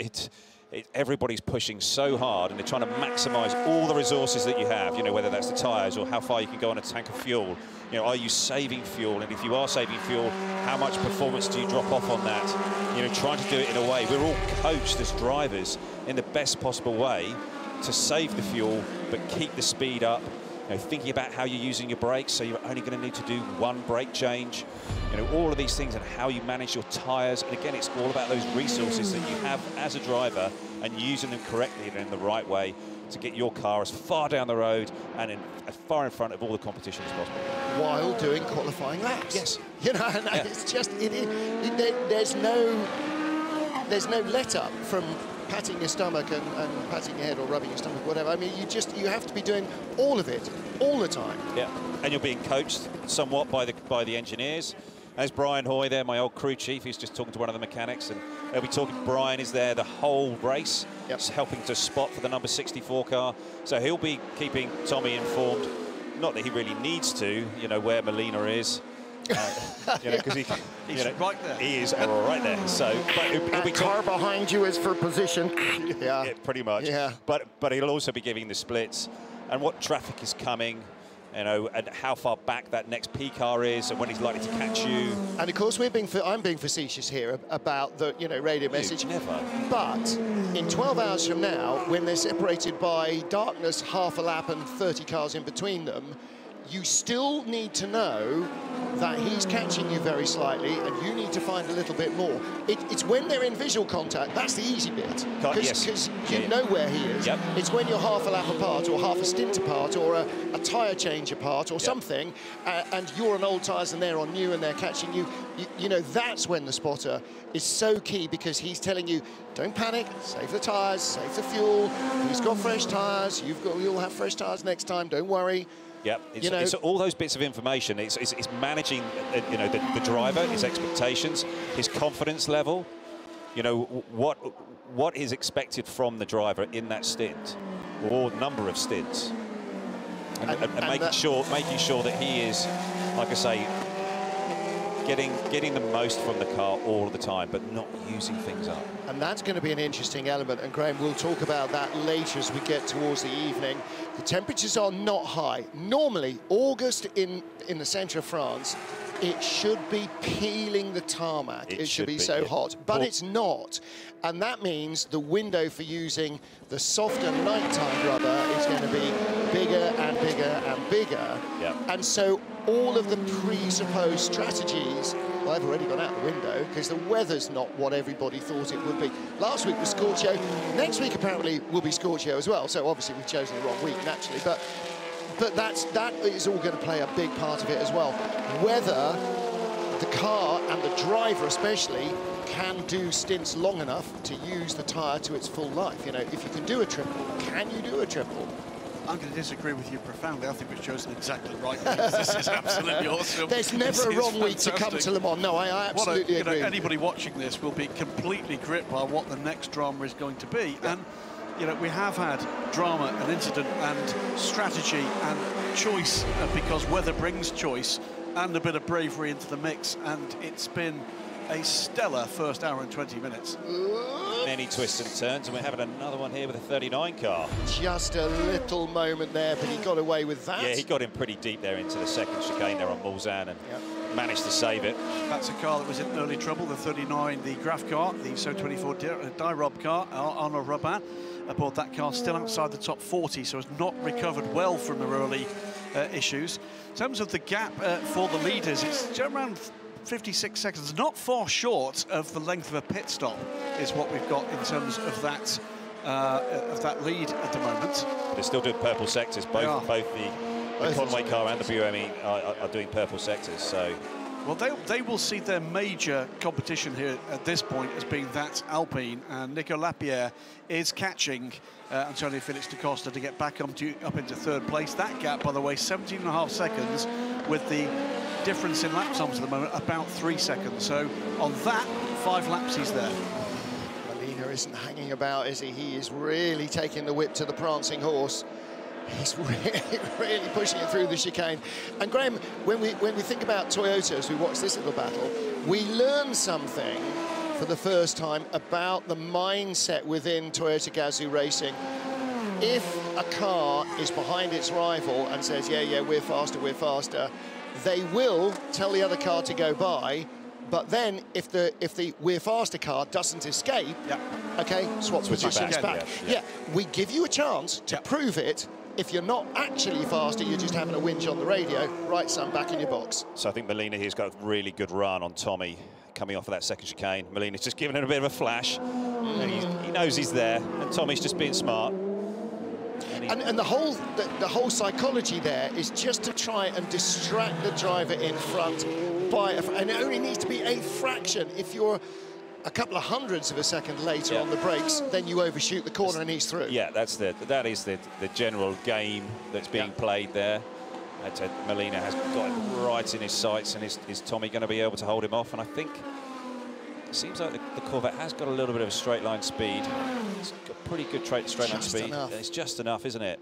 everybody's pushing so hard, and they're trying to maximise all the resources that you have, you know, whether that's the tyres or how far you can go on a tank of fuel. You know, are you saving fuel? And if you are saving fuel, how much performance do you drop off on that? You know, trying to do it in a way. We're all coached as drivers in the best possible way to save the fuel, but keep the speed up. You know, thinking about how you're using your brakes, so you're only going to need to do 1 brake change. You know, all of these things, and how you manage your tyres. And again, it's all about those resources that you have as a driver and using them correctly and in the right way to get your car as far down the road and as far in front of all the competition as possible. While doing qualifying laps. Yes. You know, and it's just, there's no let up from patting your stomach and patting your head or rubbing your stomach, whatever. I mean, you have to be doing all of it, all the time. Yeah, and you're being coached somewhat by the engineers. There's Brian Hoy there, my old crew chief, who's just talking to one of the mechanics, and they'll be talking. Brian is there the whole race, helping to spot for the number 64 car. So he'll be keeping Tommy informed. Not that he really needs to, you know, where Molina is. You know, because he's right there. He is right there. So, but he'll be car behind you is for position. Yeah, pretty much. Yeah. But he'll also be giving the splits and what traffic is coming, you know, and how far back that next P car is, and when he's likely to catch you. And of course, I'm being facetious here about the radio message. Never. But in 12 hours from now, when they're separated by darkness, half a lap and 30 cars in between them, you still need to know that he's catching you very slightly, and you need to find a little bit more. It's when they're in visual contact, that's the easy bit, because you know where he is. Yep. It's when you're half a lap apart or half a stint apart or a tyre change apart or something, and you're on old tyres and they're on new and they're catching you, you know, that's when the spotter is so key, because he's telling you, don't panic, save the tyres, save the fuel, he's got fresh tyres, you'll have fresh tyres next time, don't worry. Yep, it's all those bits of information. It's managing, you know, the driver, his expectations, his confidence level. You know, what is expected from the driver in that stint, or number of stints, and making sure that he is, like I say, getting the most from the car all the time, but not using things up. And that's going to be an interesting element, and Graham, we'll talk about that later as we get towards the evening. The temperatures are not high. Normally, August in the centre of France, it should be peeling the tarmac. It should be so hot, but it's not. And that means the window for using the softer nighttime rubber is going to be bigger and bigger and bigger. Yep. And so all of the presupposed strategies, well, they've already gone out the window, because the weather's not what everybody thought it would be. Last week was Scorchio. Next week apparently will be Scorchio as well. So obviously we've chosen the wrong week naturally, but that is all going to play a big part of it as well. Whether the car and the driver especially can do stints long enough to use the tyre to its full life. You know, if you can do a triple, can you do a triple? I'm going to disagree with you profoundly. I think we've chosen exactly right weeks. This is absolutely awesome. There's never a wrong week to come to Le Mans. No, I absolutely agree. Anybody watching this will be completely gripped by what the next drama is going to be. Yeah. And, you know, we have had drama and incident and strategy and choice, because weather brings choice. and a bit of bravery into the mix, and it's been a stellar first hour and 20 minutes. Many twists and turns, and we're having another one here with a 39 car. Just a little moment there, but he got away with that. Yeah, he got in pretty deep there into the second chicane there on Mulsanne and managed to save it. That's a car that was in early trouble, the 39, the Graf car, the So 24 Dyrob car, Arno Robin aboard that car, still outside the top 40, so has not recovered well from the early issues. In terms of the gap for the leaders, it's around 56 seconds, not far short of the length of a pit stop is what we've got in terms of that lead at the moment. They're still doing purple sectors. Both the Conway car and the BUME are doing purple sectors. So, well, they will see their major competition here at this point as being that Alpine, and Nico Lapierre is catching Antonio Felix da Costa to get back up into third place. That gap, by the way, 17.5 seconds, with the difference in lap times at the moment about 3 seconds. So on that, 5 laps he's there. Molina isn't hanging about, is he? He is really taking the whip to the prancing horse. He's really pushing it through the chicane. And Graham, when we think about Toyota as we watch this little battle, we learn something for the first time about the mindset within Toyota Gazoo Racing. If a car is behind its rival and says, yeah, we're faster, they will tell the other car to go by, but then if the we're faster car doesn't escape, okay, swap positions back. Yeah, we give you a chance to prove it. If you're not actually faster, you're just having a whinge on the radio. Right, son, back in your box. So I think Molina here's got a really good run on Tommy coming off of that second chicane. Molina's just giving it a bit of a flash. And he knows he's there, and Tommy's just being smart. And the whole psychology there is just to try and distract the driver in front and it only needs to be a fraction. If you're a couple of hundredths of a second later on the brakes, then you overshoot the corner and he's through. Yeah, that is the general game that's being played there. Molina has got it right in his sights, and is Tommy going to be able to hold him off? And I think it seems like the Corvette has got a little bit of a straight line speed. It's got pretty good straight line speed. It's just enough, isn't it?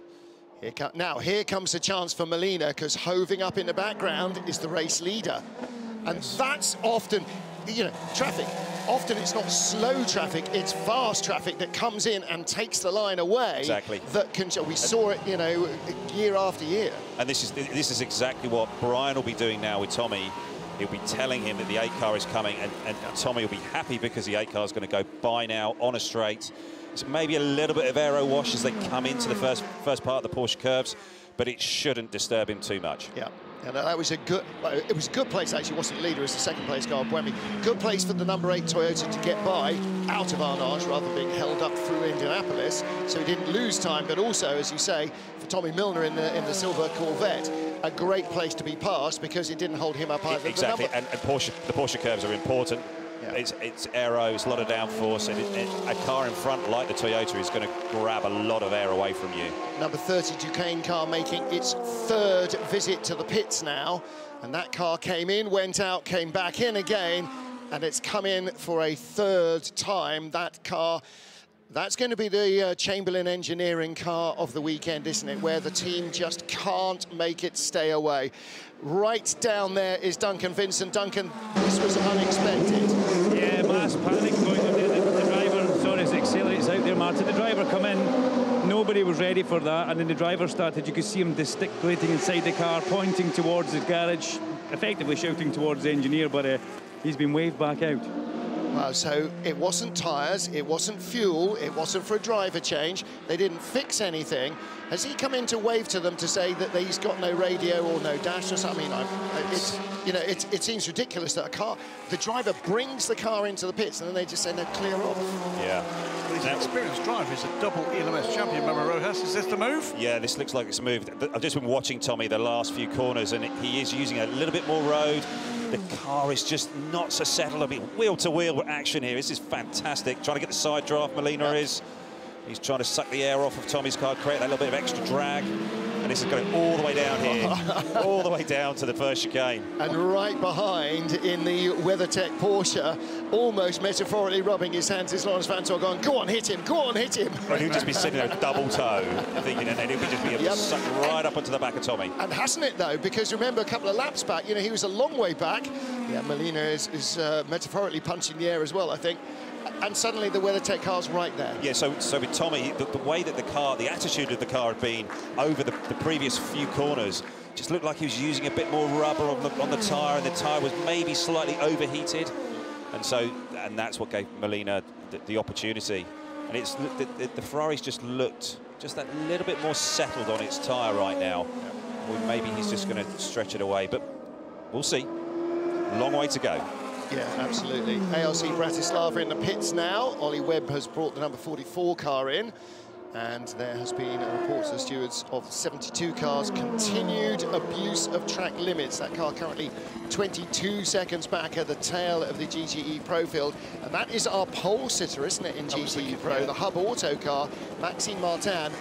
Now, here comes a chance for Molina, because hoving up in the background is the race leader. And that's often, you know, traffic. Often it's not slow traffic, it's fast traffic that comes in and takes the line away. Exactly. That can, we saw it, you know, year after year. And this is exactly what Brian will be doing now with Tommy. He'll be telling him that the 8 car is coming, and Tommy will be happy because the 8 car is going to go by now on a straight. It's maybe a little bit of aero wash as they come into the first part of the Porsche curves, but it shouldn't disturb him too much. Yeah. And that was it was a good place, actually. Wasn't leader as the second place car, Buemi. Good place for the number 8 Toyota to get by out of Arnage rather than being held up through Indianapolis. So he didn't lose time, but also, as you say, for Tommy Milner in the silver Corvette, a great place to be passed because it didn't hold him up either. Exactly, and the Porsche curves are important. Yeah. It's aero, it's a lot of downforce, and a car in front like the Toyota is going to grab a lot of air away from you. Number 30 Duquesne car making its 3rd visit to the pits now, and that car came in, went out, came back in again, and it's come in for a 3rd time. That car, that's going to be the Chamberlain Engineering car of the weekend, isn't it, where the team just can't make it stay away. Right down there is Duncan Vincent. Duncan, this was unexpected. Yeah, mass panic going on there. The driver, sorry, it accelerates out there, Martin. The driver come in, nobody was ready for that, and then the driver started, you could see him gesticulating inside the car, pointing towards the garage, effectively shouting towards the engineer, but he's been waved back out. Well, so it wasn't tyres, it wasn't fuel, it wasn't for a driver change. They didn't fix anything. Has he come in to wave to them to say that he's got no radio or no dash or something? It seems ridiculous that the driver brings the car into the pits and then they just say, no, clear off. Yeah. Well, he's an experienced driver. He's a double ELMS champion, Memo Rojas. Is this the move? Yeah, this looks like it's a move. I've just been watching Tommy the last few corners, and he is using a little bit more road. The car is just not so settled. I mean, wheel-to-wheel action here. This is fantastic. Trying to get the side draft, Molina is. He's trying to suck the air off of Tommy's car, create that little bit of extra drag. And this is going all the way down here, all the way down to the first chicane. And right behind in the WeatherTech Porsche, almost metaphorically rubbing his hands, is Laurens Vanthoor going, go on, hit him, go on, hit him. Well, he'll just be sitting there double toe, thinking, and then he'll just be sucked right up onto the back of Tommy. And hasn't it, though? Because remember, a couple of laps back, you know, he was a long way back. Yeah, Molina is metaphorically punching the air as well, I think. And suddenly the WeatherTech car's right there. Yeah, so with Tommy, the way that the car, the attitude of the car had been over the previous few corners, just looked like he was using a bit more rubber on the tyre, and the tyre was maybe slightly overheated. And that's what gave Molina the opportunity. And it's the Ferrari's just looked just that little bit more settled on its tyre right now. Well, maybe he's just going to stretch it away, but we'll see. Long way to go. Yeah, absolutely. ALC Bratislava in the pits now. Ollie Webb has brought the number 44 car in. And there has been a report to the stewards of 72 cars. Continued abuse of track limits. That car currently 22 seconds back at the tail of the GTE Pro field. And that is our pole sitter, isn't it, in GTE Pro? The Hub Auto car, Maxime Martin.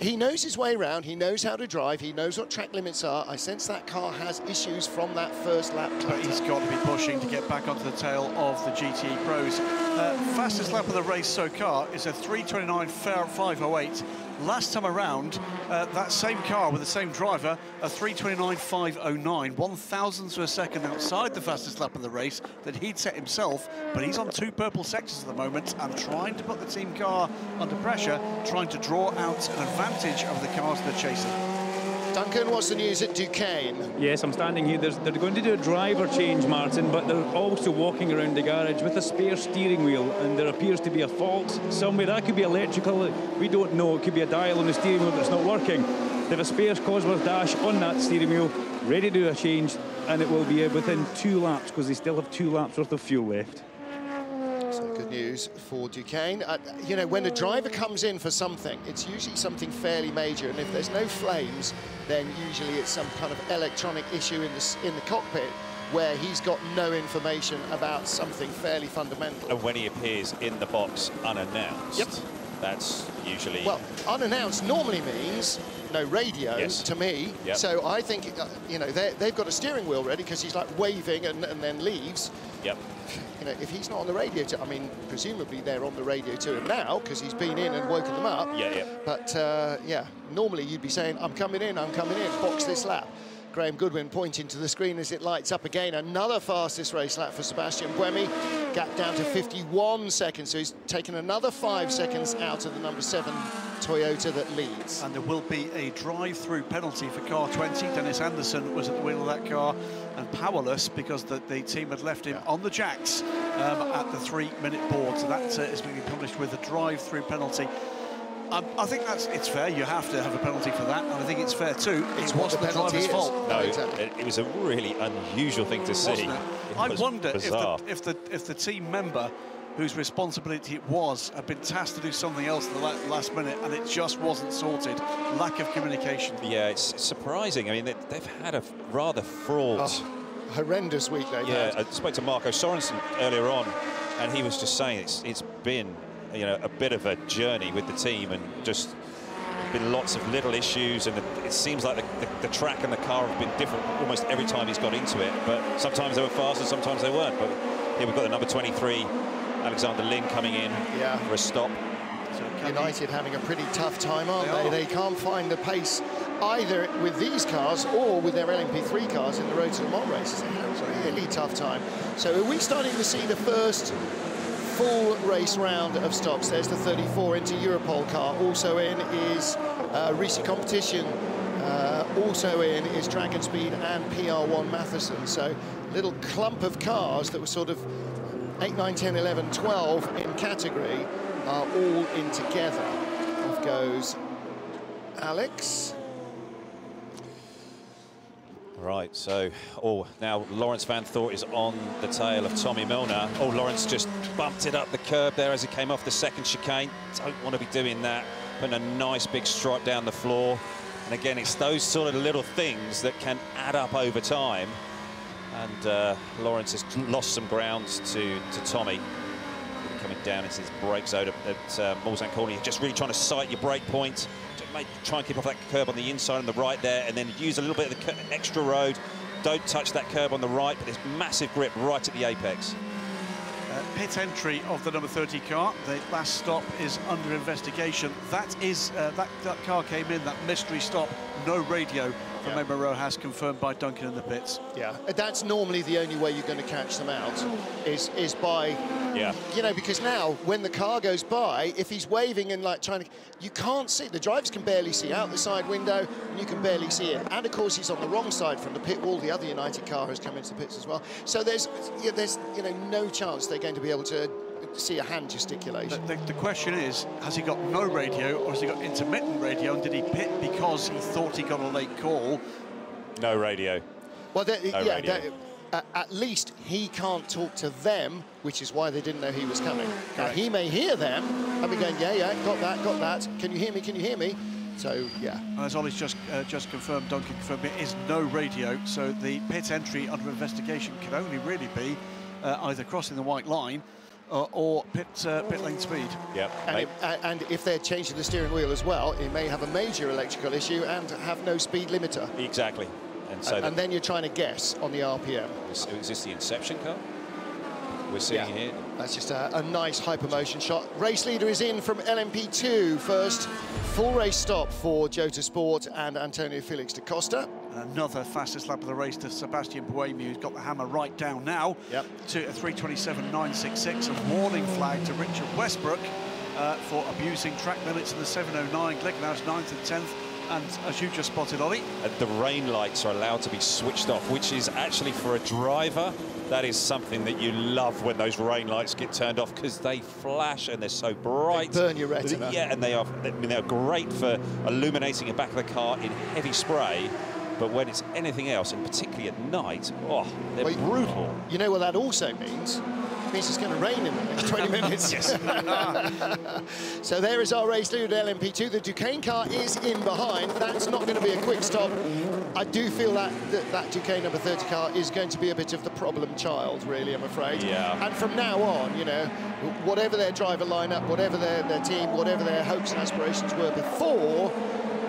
He knows his way around, he knows how to drive, he knows what track limits are. I sense that car has issues from that first lap. But he's got to be pushing to get back onto the tail of the GTE Pros. Fastest lap of the race so far is a 3:29.508. Last time around, that same car with the same driver, a 3:29.509, 1,000ths of a second outside the fastest lap of the race that he'd set himself, but he's on 2 purple sectors at the moment and trying to put the team car under pressure, trying to draw out an advantage of the cars they're chasing. Duncan, what's the news at Duquesne? Yes, I'm standing here. They're going to do a driver change, Martin, but they're also walking around the garage with a spare steering wheel, and there appears to be a fault somewhere. That could be electrical. We don't know. It could be a dial on the steering wheel that's not working. They have a spare Cosworth dash on that steering wheel, ready to do a change, and it will be within 2 laps because they still have 2 laps worth of fuel left. So good news for Duquesne. You know, when a driver comes in for something, it's usually something fairly major, and if there's no flames, then usually it's some kind of electronic issue in the cockpit where he's got no information about something fairly fundamental. And when he appears in the box unannounced, that's usually... Well, unannounced normally means no radio to me. So I think, you know, they've got a steering wheel ready because he's like waving and then leaves. You know, if he's not on the radio I mean, presumably they're on the radio to him now because he's been in and woken them up. But yeah, normally you'd be saying, I'm coming in, box this lap. Graham Goodwin pointing to the screen as it lights up again. Another fastest race lap for Stefan Mckelmey. Gap down to 51 seconds, so he's taken another 5 seconds out of the number 7 Toyota that leads. And there will be a drive-through penalty for car 20. Dennis Anderson was at the wheel of that car and powerless because the team had left him on the jacks at the 3-minute board. So that is being published with a drive-through penalty. I think it's fair. You have to have a penalty for that, and I think it's fair too. It wasn't the driver's fault. No, it was a really unusual thing to see. I wonder if the team member whose responsibility it was had been tasked to do something else at the last minute, and it just wasn't sorted. Lack of communication. Yeah, it's surprising. I mean, they've had a rather fraught, horrendous week they've had. I spoke to Marco Sorensen earlier on, and he was just saying it's been, you know, a bit of a journey with the team, and just been lots of little issues, and it seems like the track and the car have been different almost every time he's got into it, but sometimes they were fast and sometimes they weren't. But here we've got the number 23, Alexander Lynn, coming in for a stop. So United having a pretty tough time, aren't they? They can't find the pace either with these cars or with their LMP3 cars in the Road to Le Mans races. They have a really tough time. So are we starting to see the first full race round of stops? There's the 34 into Europol car. Also in is Risi Competition. Also in is Dragon Speed and PR1 Matheson. So little clump of cars that were sort of 8, 9, 10, 11, 12 in category are all in together. Off goes Alex. Right, so, now Laurens Vanthoor is on the tail of Tommy Milner. Laurens just bumped it up the curb there as he came off the second chicane. Don't want to be doing that. Putting a nice big stripe down the floor. And again, it's those sort of little things that can add up over time. And Laurens has lost some ground to Tommy. Coming down into his brake zone at Mulsanne corner. You're just really trying to sight your brake point. try and keep off that curb on the inside and the right there, and then use a little bit of the extra road. Don't touch that curb on the right, but there's massive grip right at the apex. Pit entry of the number 30 car. The last stop is under investigation. That is that car came in, that mystery stop, no radio from MRO has confirmed by Duncan in the pits. Yeah, that's normally the only way you're going to catch them out, is by, you know, because now when the car goes by, if he's waving and like trying to, you can't see, the drivers can barely see out the side window, and you can barely see it. And of course he's on the wrong side from the pit wall. The other United car has come into the pits as well. So there's you know, no chance they're going to be able to see a hand gesticulation. The question is, has he got no radio or has he got intermittent radio, and did he pit because he thought he got a late call? No radio. Well, no radio. At least he can't talk to them, which is why they didn't know he was coming. Now, he may hear them and be going, yeah, got that, can you hear me, can you hear me? So, yeah. As Ollie's just confirmed, Duncan confirmed, it is no radio, so the pit entry under investigation can only really be either crossing the white line or pit lane speed. Yep. And if they're changing the steering wheel as well, it may have a major electrical issue and have no speed limiter. Exactly. And so and then you're trying to guess on the RPM. Is this the Inception car we're seeing here? That's just a nice hypermotion shot. Race leader is in from LMP2. First full race stop for Jota Sport and Antonio Felix da Costa. Another fastest lap of the race to Sebastian Buemi, who's got the hammer right down now. Yep. To a 3:27.966, a warning flag to Richard Westbrook for abusing track limits in the 709. Glickenhaus 9th and 10th. And as you just spotted, Ollie, the rain lights are allowed to be switched off, which is actually, for a driver, that is something that you love when those rain lights get turned off, because they flash and they're so bright. They burn your retina. Yeah, and they're great for illuminating the back of the car in heavy spray. But when it's anything else, and particularly at night, they're brutal. You know what that also means? It means it's going to rain in the next 20 minutes. Yes. So there is our race leader at LMP2. The Duquesne car is in behind. That's not going to be a quick stop. I do feel that Duquesne number 30 car is going to be a bit of the problem child, really, I'm afraid. Yeah. And from now on, you know, whatever their driver lineup, whatever their team, whatever their hopes and aspirations were before,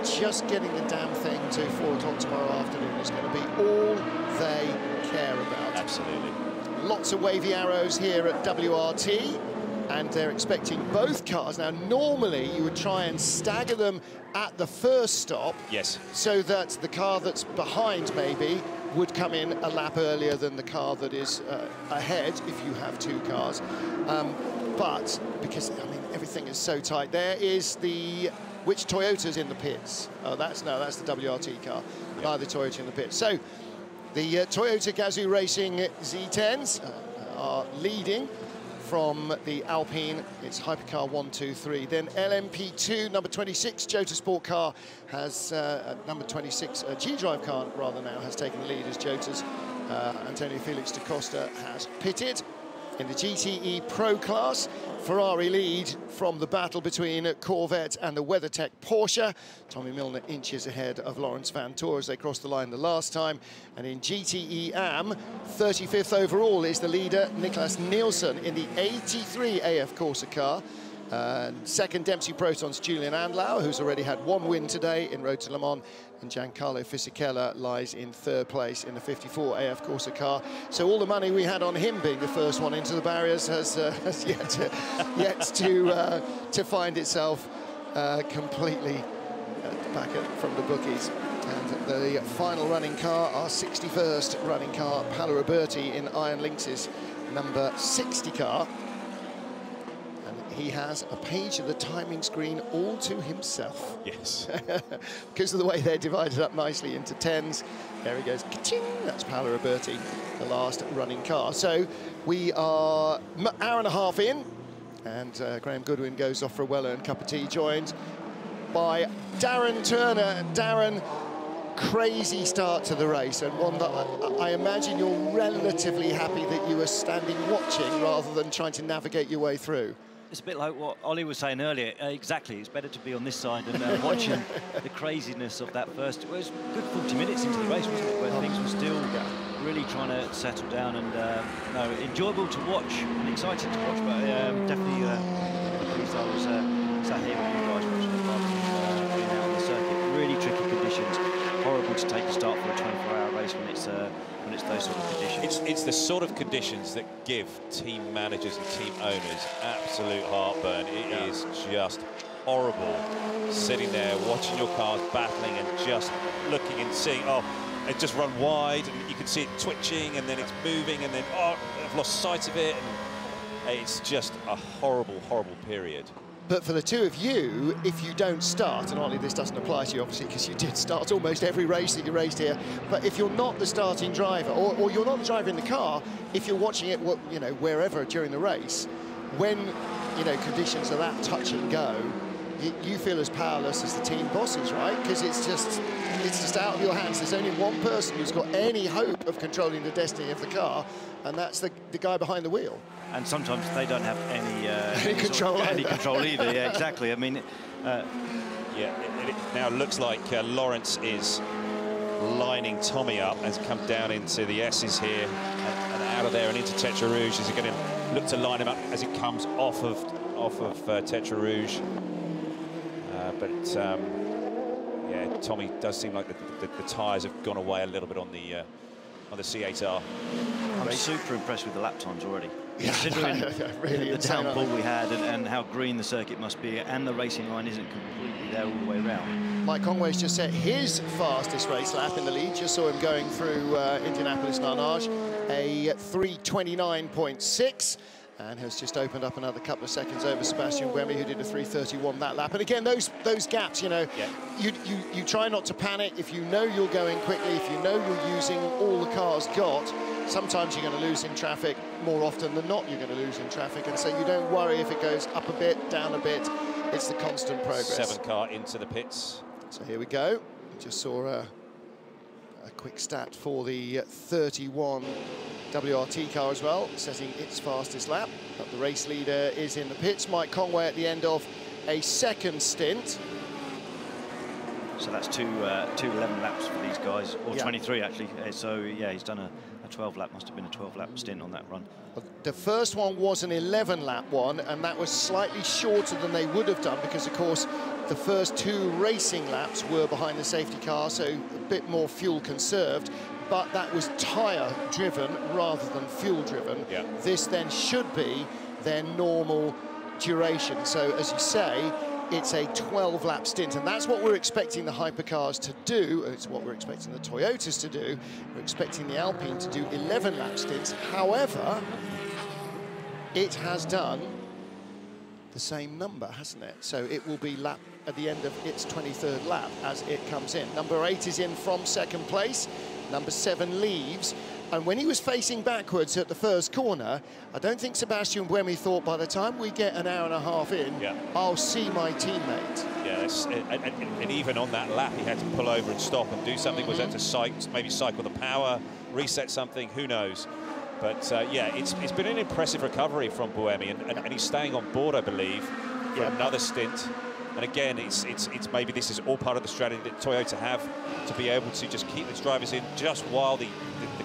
just getting the damn thing to 4 o'clock tomorrow afternoon is going to be all they care about. Absolutely. Lots of wavy arrows here at WRT, and they're expecting both cars. Now, normally you would try and stagger them at the first stop. Yes. So that the car that's behind maybe would come in a lap earlier than the car that is ahead if you have two cars. But because, I mean, everything is so tight, there is the... Which Toyota's in the pits? Oh, that's the WRT car. Yep. Neither Toyota in the pits. So the Toyota Gazoo Racing Z10s are leading from the Alpine. It's Hypercar 1, 2, 3. Then LMP2, number 26, Jota Sport car has number 26, G-Drive car rather now has taken the lead as Jota's Antonio Felix da Costa has pitted. In the GTE Pro class, Ferrari lead from the battle between Corvette and the WeatherTech Porsche. Tommy Milner inches ahead of Lawrence Van Toor as they crossed the line the last time. And in GTE AM, 35th overall is the leader, Niklas Nielsen, in the 83 AF Corsa car. Second, Dempsey Proton's Julian Andlau, who's already had one win today in Road to Le Mans, and Giancarlo Fisichella lies in third place in the 54 AF Corsa car. So all the money we had on him being the first one into the barriers has yet to find itself completely back from the bookies. And the final running car, our 61st running car, Paolo Roberti in Iron Lynx's number 60 car. He has a page of the timing screen all to himself. Yes. Because of the way they're divided up nicely into 10s. There he goes. Ka-ching! That's Paolo Roberti, the last running car. So we are an hour and a half in, and Graham Goodwin goes off for a well-earned cup of tea, joined by Darren Turner. Darren, crazy start to the race, and one that I imagine you're relatively happy that you were standing watching rather than trying to navigate your way through. It's a bit like what Ollie was saying earlier. Exactly, it's better to be on this side and watching the craziness of that first. It was a good 40 minutes into the race, wasn't it? Where things were still really trying to settle down, and no, enjoyable to watch and exciting to watch. But definitely pleased I was sat here with you guys watching the barbecue being out on the really tricky conditions. Horrible to take a start for a 24-hour race when it's those sort of conditions. It's the sort of conditions that give team managers and team owners absolute heartburn. It is just horrible sitting there watching your cars battling and just looking and seeing, oh, it just run wide and you can see it twitching and then it's moving and then, oh, I've lost sight of it. And it's just a horrible, horrible period. But for the two of you, if you don't start, and Ollie, this doesn't apply to you obviously because you did start almost every race that you raced here, but if you're not the starting driver, or you're not the driver in the car, if you're watching it, you know, wherever during the race, when, you know, conditions are that touch and go, you feel as powerless as the team bosses, right? Because it's just out of your hands. There's only one person who's got any hope of controlling the destiny of the car, and that's the guy behind the wheel. And sometimes they don't have any control either. Yeah, exactly. I mean, yeah, it now looks like Lawrence is lining Tommy up, has come down into the S's here and out of there and into Tetra Rouge. Is he going to look to line him up as it comes off of Tetra Rouge? Yeah, Tommy does seem like the tyres have gone away a little bit on the C8R. I'm super impressed with the lap times already. Yeah, considering really the downpour we had and how green the circuit must be, and the racing line isn't completely there all the way around. Mike Conway's just set his fastest race lap in the lead. Just saw him going through Indianapolis-Narnage, a 3:29.6. And has just opened up another couple of seconds over Sebastian Mckelmey, who did a 3:31 that lap. And again, those gaps, you know, you try not to panic. If you know you're going quickly, if you know you're using all the car's got, sometimes you're going to lose in traffic. More often than not, you're going to lose in traffic. And so you don't worry if it goes up a bit, down a bit. It's the constant progress. 7 car into the pits. So here we go. Just saw a quick stat for the 31 WRT car as well, setting its fastest lap. But the race leader is in the pits. Mike Conway at the end of a second stint. So that's two 11 laps for these guys, or 23 actually. So yeah, he's done a 12 lap, must have been a 12 lap stint on that run. The first one was an 11 lap one, and that was slightly shorter than they would have done because of course the first 2 racing laps were behind the safety car, so a bit more fuel conserved. But that was tyre driven rather than fuel driven. Yeah. This then should be their normal duration. So as you say, it's a 12 lap stint, and that's what we're expecting the hypercars to do. It's what we're expecting the Toyotas to do. We're expecting the Alpine to do 11 lap stints. However, it has done the same number, hasn't it? So it will be lap at the end of its 23rd lap as it comes in. Number 8 is in from second place. Number 7 leaves, and when he was facing backwards at the first corner, I don't think Sebastian Mckelmey thought by the time we get an hour and a half in, I'll see my teammate. Yes, and even on that lap, he had to pull over and stop and do something. Was that to maybe cycle the power, reset something? Who knows? But yeah, it's been an impressive recovery from Mckelmey, and he's staying on board, I believe, for another stint. And again, it's maybe this is all part of the strategy that Toyota have to be able to just keep its drivers in just while the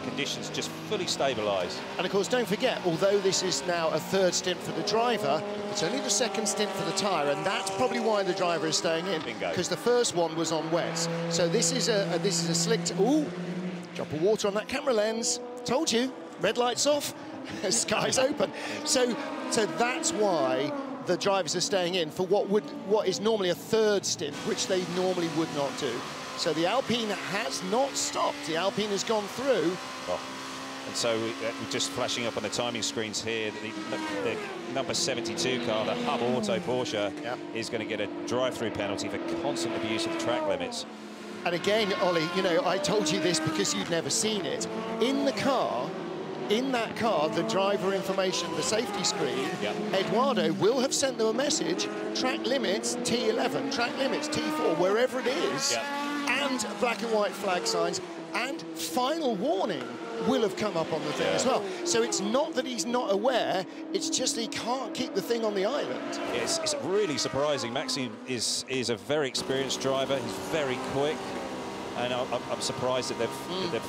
conditions just fully stabilise. And of course, don't forget, although this is now a 3rd stint for the driver, it's only the 2nd stint for the tyre, and that's probably why the driver is staying in, because the first one was on wets. So this is a slick. Ooh, drop of water on that camera lens. Told you, red lights off, sky's open. So that's why the drivers are staying in for what is normally a 3rd stint, which they normally would not do. So the Alpine has not stopped. The Alpine has gone through. Oh. And so we're just flashing up on the timing screens here, the number 72 car, the Hub Auto Porsche, is going to get a drive-through penalty for constant abuse of track limits. And again, Ollie, you know, I told you this because you'd never seen it. In the car, in that car, the driver information, the safety screen, Eduardo will have sent them a message, track limits T11, track limits T4, wherever it is, and black and white flag signs, and final warning will have come up on the thing as well. So it's not that he's not aware, it's just he can't keep the thing on the island. It's really surprising. Maxime is a very experienced driver, he's very quick. And I'm surprised that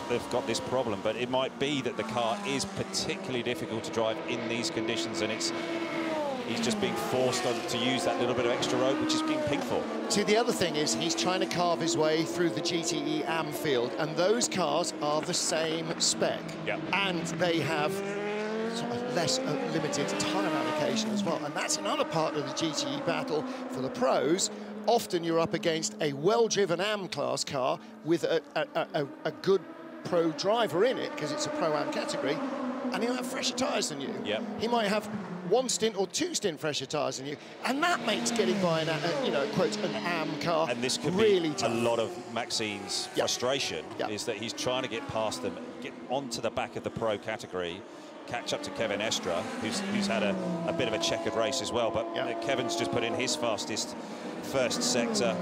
they've got this problem, but it might be that the car is particularly difficult to drive in these conditions, and he's just being forced to use that little bit of extra rope, which is being pinged for. See, the other thing is he's trying to carve his way through the GTE AM field, and those cars are the same spec. Yeah. And they have sort of less limited tyre allocation as well. And that's another part of the GTE battle for the pros. Often you're up against a well-driven AM class car with a good pro driver in it, because it's a pro-am category, and he'll have fresher tyres than you. Yep. He might have 1 stint or 2 stint fresher tyres than you, and that makes getting by an quote, an AM car and this could really be tough. a lot of Maxine's frustration, is that he's trying to get past them, get onto the back of the pro category, catch up to Kevin Estra, who's had a bit of a checkered race as well, but Kevin's just put in his fastest first sector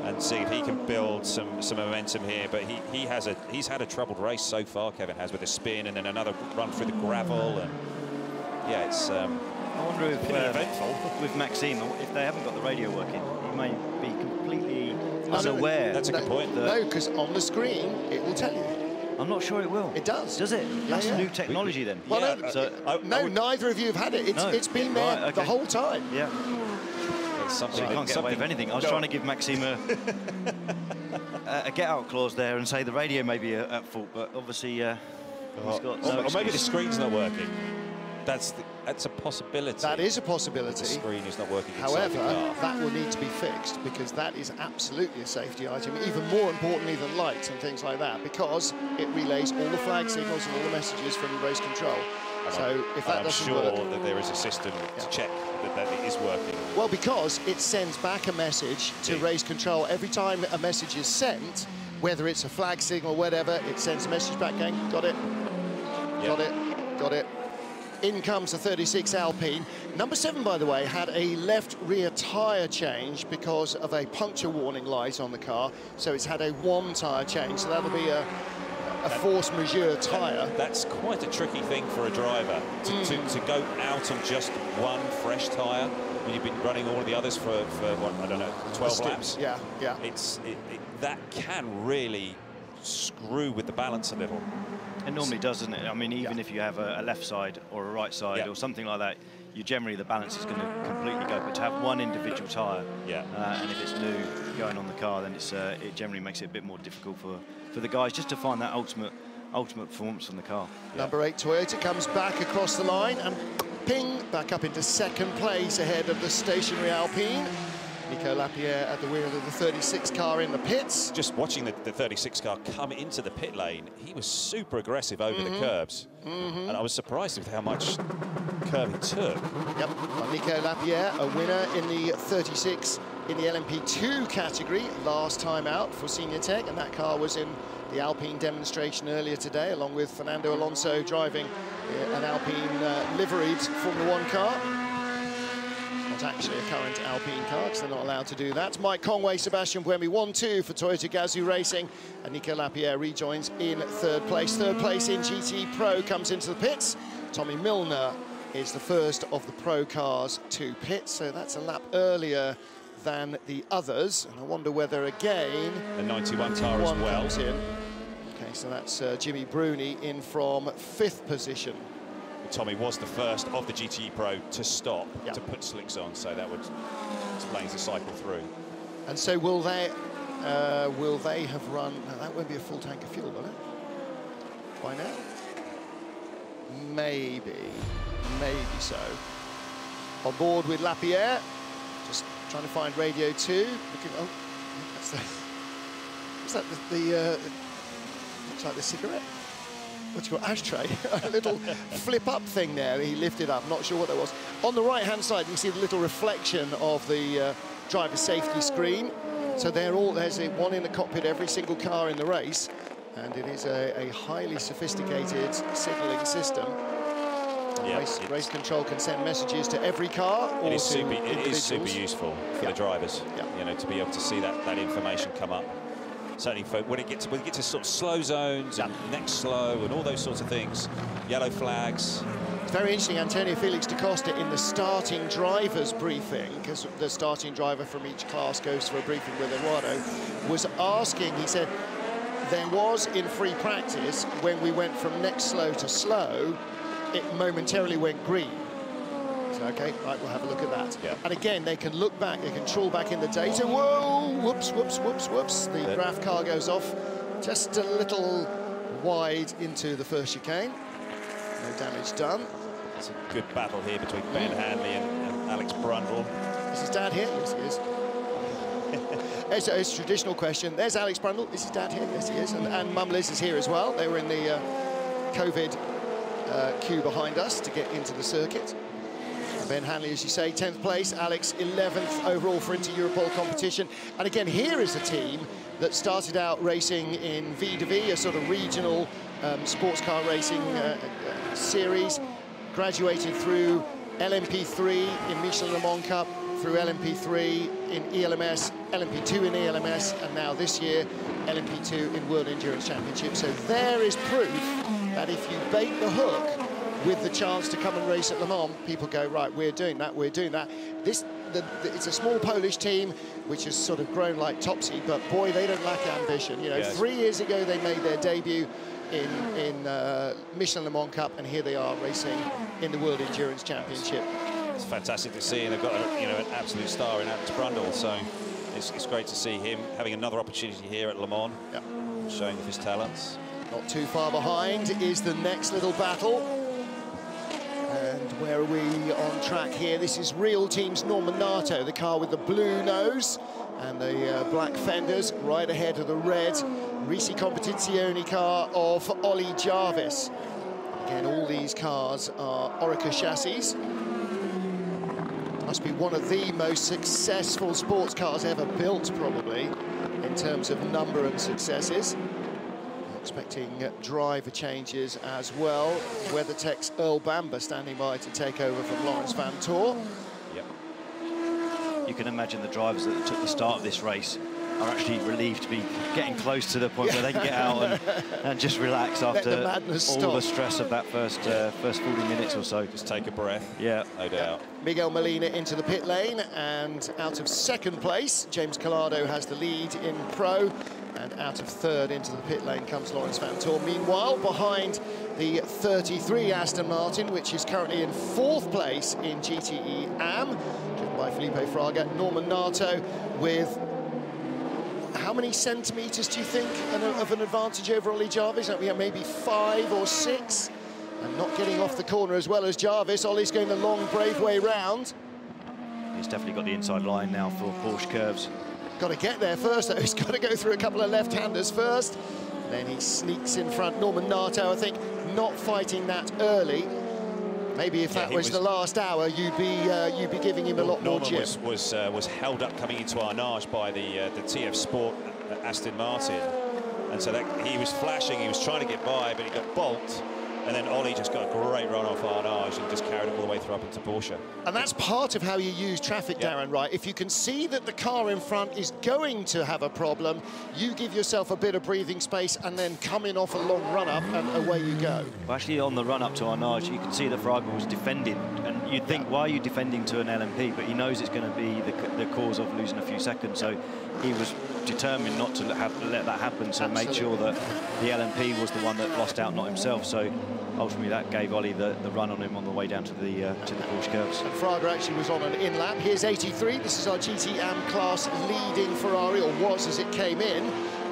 and see if he can build some momentum here. But he's had a troubled race so far, Kevin has, with a spin and then another run through the gravel, and yeah, it's I wonder if with Maxime, if they haven't got the radio working, he may be completely unaware. That's a good point. No, because on the screen it will tell you. I'm not sure it will. It does. Does it? That's new technology then. Well, no, neither of you have had it. It's been there the whole time. Yeah. So you can't get away with anything. I was trying to give Maxime a get-out clause there and say the radio may be at fault, but obviously he's got no or maybe the screen's not working. That's a possibility. That is a possibility. The screen is not working. However, that will need to be fixed, because that is absolutely a safety item, even more importantly than lights and things like that, because it relays all the flag signals and all the messages from race control. So if that doesn't work, I'm sure that there is a system to check that it is working. Well, because it sends back a message to race control every time a message is sent, whether it's a flag signal or whatever, it sends a message back going, got it, got it, got it. In comes the 36 Alpine. Number 7, by the way, had a left rear tyre change because of a puncture warning light on the car. So it's had a 1 tyre change. So that'll be a force majeure tyre. That's quite a tricky thing for a driver, to go out on just 1 fresh tyre when you've been running all of the others for what, I don't know, 12 laps. Yeah, yeah. That can really screw with the balance a little. It normally does, doesn't it? I mean, even if you have a left side or a right side or something like that, you generally, the balance is going to completely go. But to have 1 individual tyre, and if it's new going on the car, then it generally makes it a bit more difficult for the guys just to find that ultimate performance on the car. Number 8 Toyota comes back across the line and ping, back up into 2nd place ahead of the stationary Alpine. Nico Lapierre at the wheel of the 36 car in the pits. Just watching the 36 car come into the pit lane, he was super aggressive over the curbs. And I was surprised with how much curve he took. Yep, well, Nico Lapierre, a winner in the 36 in the LMP2 category last time out for Senior Tech, and that car was in the Alpine demonstration earlier today, along with Fernando Alonso driving an Alpine liveried Formula 1 car. Not actually a current Alpine car, because they're not allowed to do that. Mike Conway, Sebastian Buemi 1-2 for Toyota Gazoo Racing, and Nico Lapierre rejoins in 3rd place. 3rd place in GT Pro comes into the pits. Tommy Milner is the first of the pro cars to pit, so that's a lap earlier than the others, and I wonder whether again the 91 tyre as well comes in. Okay, so that's Jimmy Bruni in from 5th position. Tommy was the first of the GTE Pro to stop, to put slicks on, so that would explain the cycle through. And so will they have run? No, that won't be a full tank of fuel, will it? Why now? Maybe so. On board with Lapierre, just trying to find radio 2. Looking, is that the looks like the cigarette? What's your ashtray? A little flip-up thing there. He lifted up. Not sure what that was. On the right-hand side, you can see the little reflection of the driver safety screen. So there's one in the cockpit every single car in the race, and it is a highly sophisticated signalling system. Yeah, race control can send messages to every car. It is super useful for the drivers. You know, to be able to see that information come up. Certainly when it gets to sort of slow zones and next slow and all those sorts of things, yellow flags. It's very interesting, Antonio Felix da Costa in the starting drivers briefing, because the starting driver from each class goes for a briefing with Eduardo, was asking, he said, there was in free practice, when we went from next slow to slow, it momentarily went green. So Okay, right, we'll have a look at that. Yeah. And again, they can look back, they can trawl back in the data. Whoa, whoops, whoops, whoops, whoops. The graph car goes off just a little wide into the first chicane. No damage done. It's a good battle here between Ben Hanley and Alex Brundle. Is his dad here? Yes, he is. It's a traditional question. There's Alex Brundle. Is his dad here? Yes, he is. And Mum Liz is here as well. They were in the COVID queue behind us to get into the circuit. Ben Hanley, as you say, 10th place. Alex, 11th overall for Inter-Europol competition. And again, here is a team that started out racing in V2V, a sort of regional sports car racing series, graduated through LMP3 in Michelin Le Mans Cup, through LMP3 in ELMS, LMP2 in ELMS, and now this year, LMP2 in World Endurance Championship. So there is proof that if you bait the hook with the chance to come and race at Le Mans, people go, right, we're doing that, we're doing that. It's a small Polish team which has sort of grown like Topsy, but boy, they don't lack ambition. You know, 3 years ago they made their debut in Michelin Le Mans Cup, and here they are racing in the World Endurance Championship. It's fantastic to see, and they've got an absolute star in Alex Brundle, so it's great to see him having another opportunity here at Le Mans, showing off his talents. Not too far behind is the next little battle. And where are we on track here? This is Real Team's Norman Nato, the car with the blue nose and the black fenders, right ahead of the red Risi Competizione car of Ollie Jarvis. Again, all these cars are Orica chassis. Must be one of the most successful sports cars ever built, probably, in terms of number and successes. Expecting driver changes as well. WeatherTech's Earl Bamber standing by to take over from Lawrence Van Tor. Yep. You can imagine the drivers that took the start of this race are actually relieved to be getting close to the point where they can get out and just relax after all the stress of that first 40 minutes or so. Just take a breath. Yeah, no doubt. Miguel Molina into the pit lane, and out of second place, James Collado has the lead in Pro, and out of third into the pit lane comes Lawrence Van Tor. Meanwhile, behind the 33 Aston Martin, which is currently in fourth place in GTE AM, driven by Felipe Fraga, Norman Nato with how many centimetres do you think of an advantage over Ollie Jarvis? Maybe 5 or 6, and not getting off the corner as well as Jarvis. Ollie's going the long, brave way round. He's definitely got the inside line now for Porsche curves. Got to get there first, though. He's got to go through a couple of left-handers first. Then he sneaks in front. Norman Nato, I think, not fighting that early. Maybe if that was the last hour, you'd be giving him a lot more jib. was held up coming into Arnage by the TF Sport Aston Martin, and so that he was flashing. He was trying to get by, but he got bolt. And then Ollie just got a great run off Arnage and just carried it all the way through up into Porsche. And that's part of how you use traffic, Darren, right? If you can see that the car in front is going to have a problem, you give yourself a bit of breathing space and then come in off a long run-up and away you go. Well, actually, on the run-up to Arnage, you can see that Fraga was defending. And you'd think, why are you defending to an LMP? But he knows it's going to be the cause of losing a few seconds. So he was determined not to let that happen, so make sure that the LMP was the one that lost out, not himself. So ultimately that gave Ollie the run on him on the way down to the Porsche curves. And Fraga actually was on an in-lap. Here's 83. This is our GT AM class leading Ferrari, or was as it came in.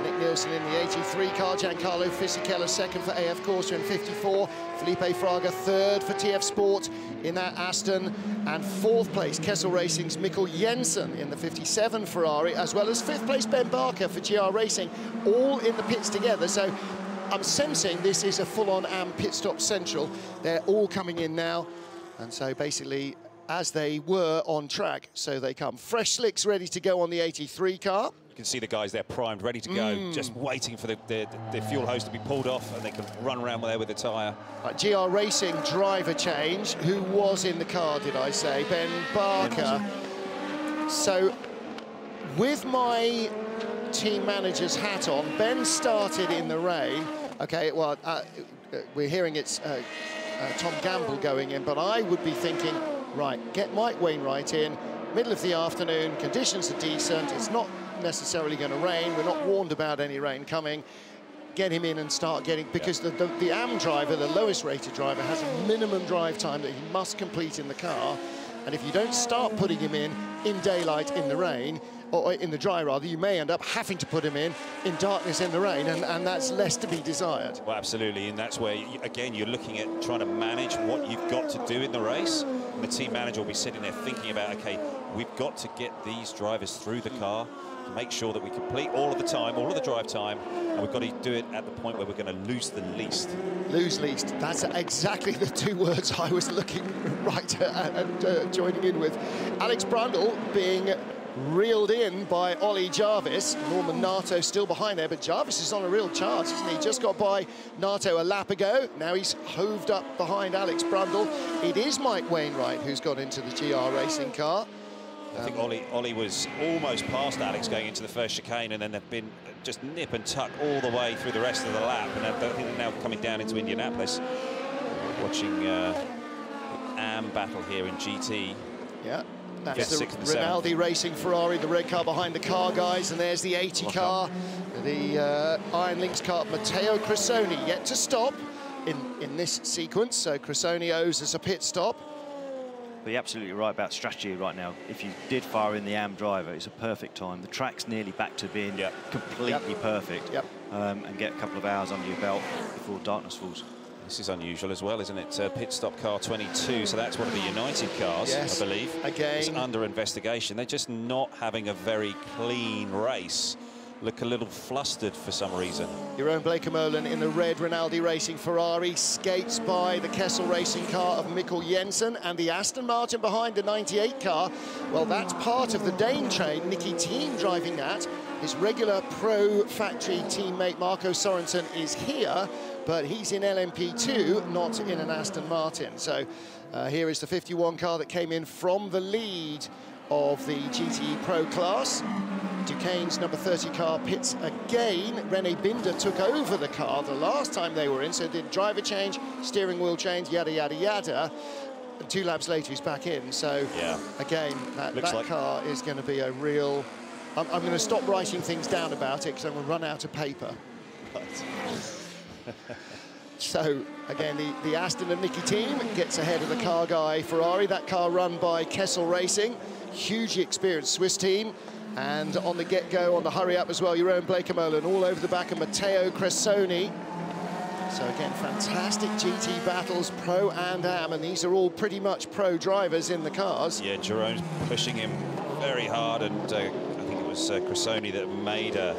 Nick Nielsen in the 83 car, Giancarlo Fisichella second for AF Corsa in 54, Felipe Fraga third for TF Sport in that Aston, and fourth place Kessel Racing's Mikkel Jensen in the 57 Ferrari, as well as fifth place Ben Barker for GR Racing, all in the pits together. So I'm sensing this is a full-on AM pit stop central. They're all coming in now, and so basically as they were on track, so they come. Fresh slicks ready to go on the 83 car. You can see the guys there primed, ready to go, just waiting for the fuel hose to be pulled off, and they can run around there with the tyre. GR Racing driver change. Who was in the car, did I say? Ben Barker. So, with my team manager's hat on, Ben started in the rain. Okay, well, we're hearing it's Tom Gamble going in, but I would be thinking, right, get Mike Wainwright in, middle of the afternoon, conditions are decent, it's not necessarily going to rain, we're not warned about any rain coming, get him in and start getting, because the AM driver, the lowest rated driver, has a minimum drive time that he must complete in the car, And if you don't start putting him in daylight in the rain, or in the dry rather, you may end up having to put him in darkness in the rain, and that's less to be desired. Well, absolutely, and that's where, again, you're looking at trying to manage what you've got to do in the race. And the team manager will be sitting there thinking about, okay, we've got to get these drivers through the car, to make sure that we complete all of the time, all of the drive time, and we've got to do it at the point where we're going to lose the least. Lose least. That's exactly the two words I was looking right at joining in with. Alex Brundle being reeled in by Ollie Jarvis. Norman Nato still behind there, but Jarvis is on a real charge, isn't he? Just got by Nato a lap ago. Now he's hoved up behind Alex Brundle. It is Mike Wainwright who's got into the GR racing car. I think Ollie was almost past Alex going into the first chicane, and then they've been just nip and tuck all the way through the rest of the lap. And I think they're now coming down into Indianapolis. Watching the AM battle here in GT. Yeah. That's the Rinaldi Racing Ferrari, the red car behind the car guys, and there's the 80 car, the Iron Lynx car. Matteo Cressoni yet to stop in this sequence, so Cressoni owes us a pit stop. But you're absolutely right about strategy right now. If you did fire in the AM driver, it's a perfect time. The track's nearly back to being completely perfect, and get a couple of hours under your belt before darkness falls. This is unusual as well, isn't it? Pit stop car 22, so that's one of the United cars, I believe. Again. It's under investigation. They're just not having a very clean race. Look a little flustered for some reason. Jeroen Bleekemolen in the red Rinaldi Racing Ferrari skates by the Kessel Racing car of Mikkel Jensen, and the Aston Martin behind the 98 car. Well, that's part of the Dane train. Nicky Thiem driving that. His regular pro factory teammate Marco Sorensen is here, but he's in LMP2, not in an Aston Martin. So here is the 51 car that came in from the lead of the GTE Pro class. Duquesne's number 30 car pits again. René Binder took over the car the last time they were in, so did driver change, steering wheel change, yada, yada, yada. And 2 laps later, he's back in. So, again, that car is going to be a real... I'm going to stop writing things down about it because I'm going to run out of paper. So, again, the Aston of Nicky Thiem gets ahead of the car guy Ferrari. That car run by Kessel Racing. Hugely experienced Swiss team. And on the get-go, on the hurry-up as well, Jeroen Bleekemolen all over the back of Matteo Cressoni. So, again, fantastic GT battles, pro and am, and these are all pretty much pro drivers in the cars. Yeah, Jeroen's pushing him very hard, and I think it was Cressoni that made a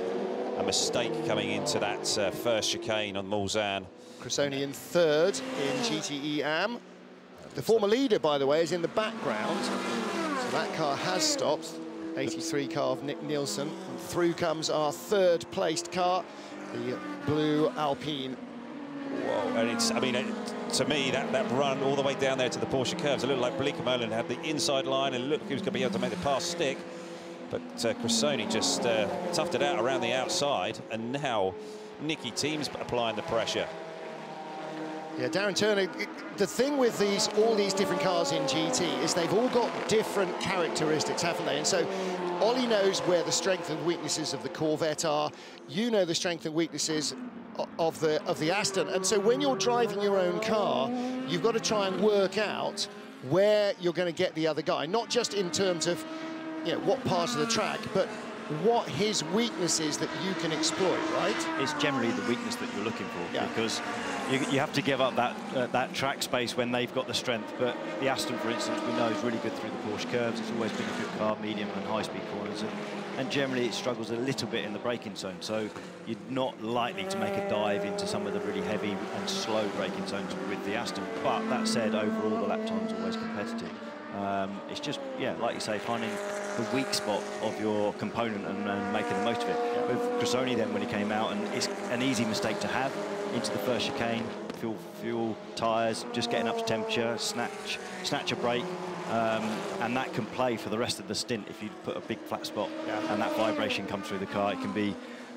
mistake coming into that first chicane on Mulsanne. Cressoni in third in GTE AM. The former leader, by the way, is in the background. So that car has stopped. 83 car of Nick Nielsen. And through comes our third placed car, the blue Alpine. Whoa, and it's, I mean, to me, that run all the way down there to the Porsche curves, it looked like Bleekemolen had the inside line and looked like he was going to be able to make the pass stick. But Cressoni just toughed it out around the outside, and now Nicky Thiem's applying the pressure. Yeah, Darren Turner, the thing with all these different cars in GT is they've all got different characteristics, haven't they? And so Ollie knows where the strengths and weaknesses of the Corvette are. You know the strengths and weaknesses of the Aston. And so when you're driving your own car, you've got to try and work out where you're going to get the other guy, not just in terms of, you know, what part of the track, but what his weakness is that you can exploit, right? It's generally the weakness that you're looking for, because you have to give up that track space when they've got the strength. But the Aston, for instance, we know is really good through the Porsche curves. It's always been a good car, medium and high-speed corners, and generally it struggles a little bit in the braking zone. So you're not likely to make a dive into some of the really heavy and slow braking zones with the Aston. But that said, overall the lap time's always competitive. It's just, yeah, like you say, finding the weak spot of your component and making the most of it. With Cressoni then, when he came out, and it's an easy mistake to have into the first chicane, fuel, tyres, just getting up to temperature, snatch a brake, and that can play for the rest of the stint if you put a big flat spot and that vibration comes through the car. It can be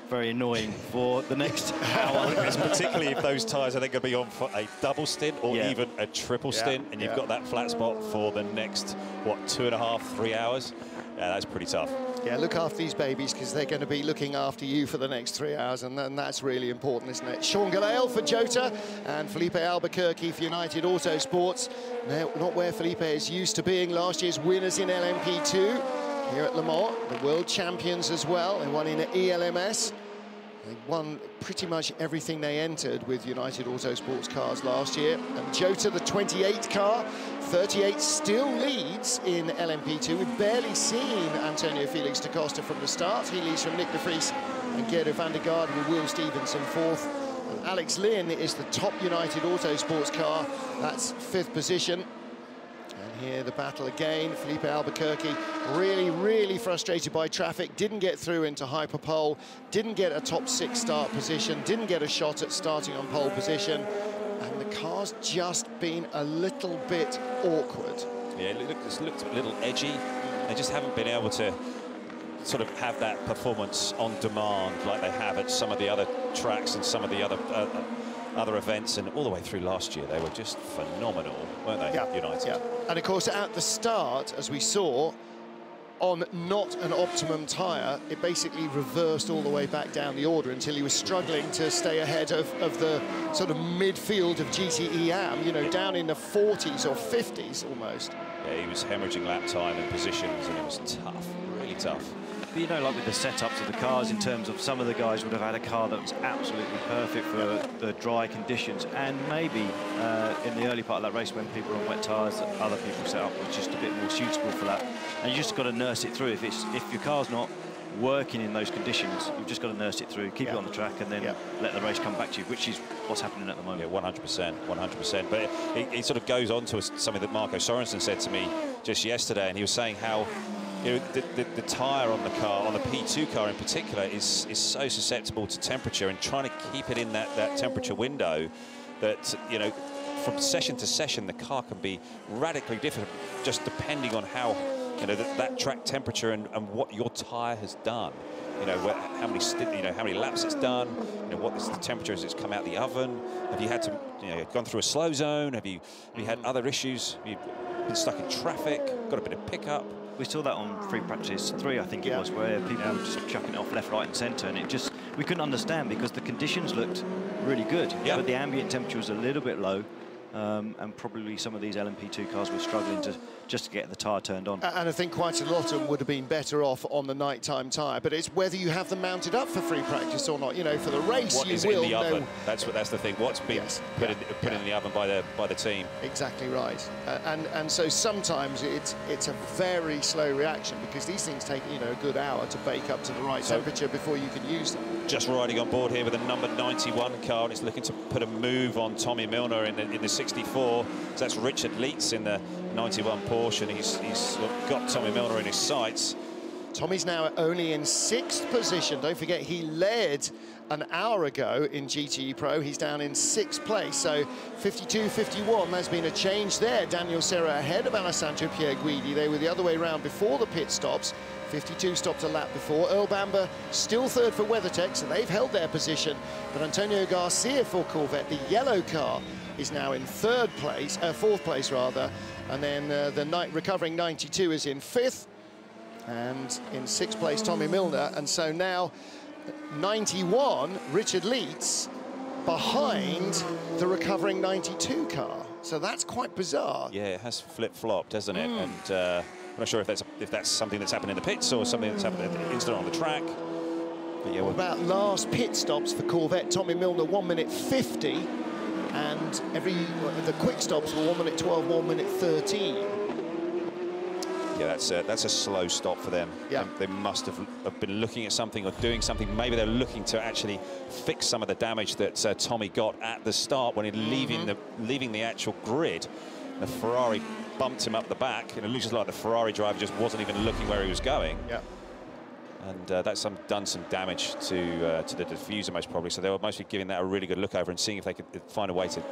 very annoying for the next hour. Particularly if those tyres are then going to be on for a double stint or even a triple stint, and you've got that flat spot for the next, what, 2.5, 3 hours? Yeah, that's pretty tough. Yeah, look after these babies, because they're going to be looking after you for the next 3 hours, and that's really important, isn't it? Sean Gallale for Jota and Felipe Albuquerque for United Autosports. Now, not where Felipe is used to being. Last year's winners in LMP2 here at Le Mans, the world champions as well. They won in ELMS. They won pretty much everything they entered with United Autosports cars last year. And Jota, the 28 car, 38 still leads in LMP2. We've barely seen Antonio Felix da Costa from the start. He leads from Nick de Vries and Gerdo van der Garde with Will Stevenson fourth. And Alex Lynn is the top United Autosports car. That's 5th position. And here the battle again. Felipe Albuquerque really frustrated by traffic. Didn't get through into hyperpole. Didn't get a top 6 start position. Didn't get a shot at starting on pole position. And the car's just been a little bit awkward. Yeah, it's looked a little edgy. They just haven't been able to sort of have that performance on demand like they have at some of the other tracks and some of the other events, and all the way through last year they were just phenomenal, weren't they? Yeah, United. Yeah. And of course at the start, as we saw, on not an optimum tyre, it basically reversed all the way back down the order until he was struggling to stay ahead of the sort of midfield of GTE AM, you know, down in the 40s or 50s almost. Yeah, he was hemorrhaging lap time and positions, and it was tough, really tough. But you know, like with the setups of the cars, in terms of some of the guys would have had a car that was absolutely perfect for the dry conditions, and maybe in the early part of that race when people were on wet tyres, other people's setup was just a bit more suitable for that. And you just got to nurse it through. If your car's not working in those conditions, you've just got to nurse it through, keep it on the track, and then let the race come back to you, which is what's happening at the moment. Yeah, 100%. But it sort of goes on to something that Marco Sorensen said to me just yesterday, and he was saying how, you know, the tyre on the car, on the P2 car in particular, is so susceptible to temperature, and trying to keep it in that temperature window that, you know, from session to session, the car can be radically different, just depending on how, you know, that track temperature and what your tyre has done. You know, how many laps it's done. You know, what the temperature as it's come out the oven. Have you had to, you know, gone through a slow zone? Have you had other issues? Have you been stuck in traffic? Got a bit of pickup? We saw that on free practice 3, I think it was, where people were just chucking it off left, right and centre, and it just, we couldn't understand because the conditions looked really good, but the ambient temperature was a little bit low, and probably some of these LMP2 cars were struggling to just get the tyre turned on. And I think quite a lot of them would have been better off on the nighttime tyre, but it's whether you have them mounted up for free practice or not. You know, for the race, what you is will in the know. oven? That's the thing. What's been put in the oven by the team? Exactly right. And so sometimes it's a very slow reaction, because these things take, you know, a good hour to bake up to the right temperature before you can use them. Just riding on board here with a number 91 car, and it's looking to put a move on Tommy Milner in the 64. So that's Richard Leitz in the 91 Porsche, and he's got Tommy Milner in his sights. Tommy's now only in 6th position. Don't forget, he led an hour ago in GTE Pro. He's down in 6th place, so 52-51. There's been a change there. Daniel Serra ahead of Alessandro Pierguidi. They were the other way around before the pit stops. 52 stopped a lap before. Earl Bamber still 3rd for WeatherTech, so they've held their position. But Antonio Garcia for Corvette, the yellow car, is now in 4th place rather. And then the recovering 92 is in 5th. And in 6th place, Tommy Milner. And so now 91, Richard Leitz, behind the recovering 92 car. So that's quite bizarre. Yeah, it has flip-flopped, hasn't it? And I'm not sure if that's something that's happened in the pits or something that's happened at the incident on the track. But yeah, about last pit stops for Corvette, Tommy Milner 1 minute 50, and the quick stops were 1 minute 12, 1 minute 13. Yeah, that's a slow stop for them. Yeah. They must have been looking at something or doing something. Maybe they're looking to actually fix some of the damage that Tommy got at the start when he leaving the actual grid. The Ferrari bumped him up the back, and it looks like the Ferrari driver just wasn't even looking where he was going. Yeah. And that's done some damage to the diffuser most probably. So they were mostly giving that a really good look over and seeing if they could find a way to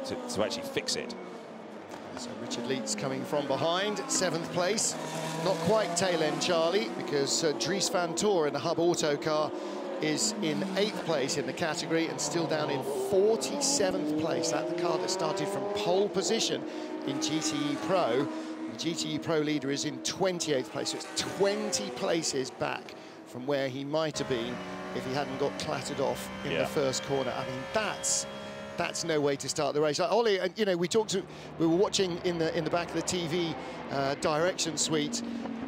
actually fix it. So Richard Leitz coming from behind, 7th place. Not quite tail end Charlie, because Dries van Tor in the Hub Auto car is in 8th place in the category and still down in 47th place. That's the car that started from pole position in GTE Pro. The GTE Pro leader is in 28th place, so it's 20 places back from where he might have been if he hadn't got clattered off in the first corner. I mean, that's no way to start the race. Ollie, you know, we were watching in the back of the TV direction suite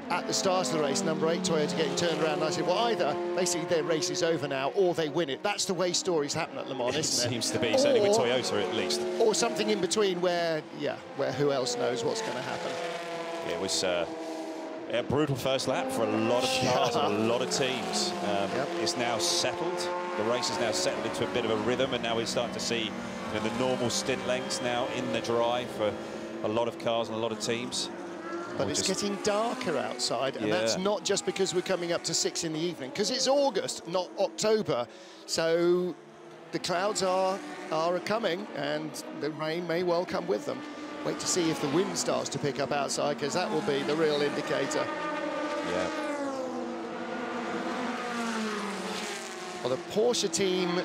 at the start of the race, number 8 Toyota getting turned around, and I said, well, either basically their race is over now or they win it. That's the way stories happen at Le Mans, isn't it? Seems to be, certainly with Toyota at least. Or something in between where who else knows what's going to happen. It was a brutal first lap for a lot of cars and a lot of teams. It's now settled. The race is now settled into a bit of a rhythm, and now we're starting to see the normal stint lengths now in the drive for a lot of cars and a lot of teams. But it's getting darker outside, and that's not just because we're coming up to 6 in the evening, because it's August, not October. So the clouds are coming, and the rain may well come with them. Wait to see if the wind starts to pick up outside, because that will be the real indicator. Yeah. Well, the Porsche team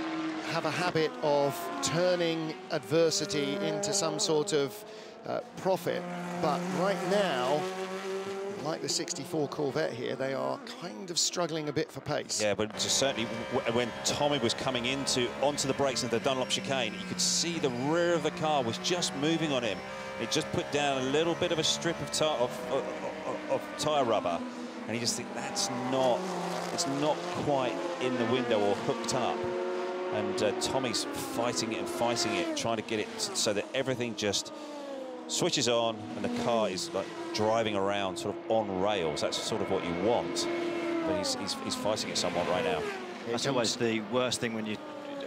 have a habit of turning adversity into some sort of profit, but right now, like the 64 Corvette here, they are kind of struggling a bit for pace. Yeah, but just certainly when Tommy was coming onto the brakes into the Dunlop chicane, you could see the rear of the car was just moving on him. It just put down a little bit of a strip of tyre rubber, and you just think it's not quite in the window or hooked up. And Tommy's fighting it, trying to get it so that everything just switches on and the car is like driving around sort of on rails. That's sort of what you want, but he's fighting it somewhat right now. That's always the worst thing when you're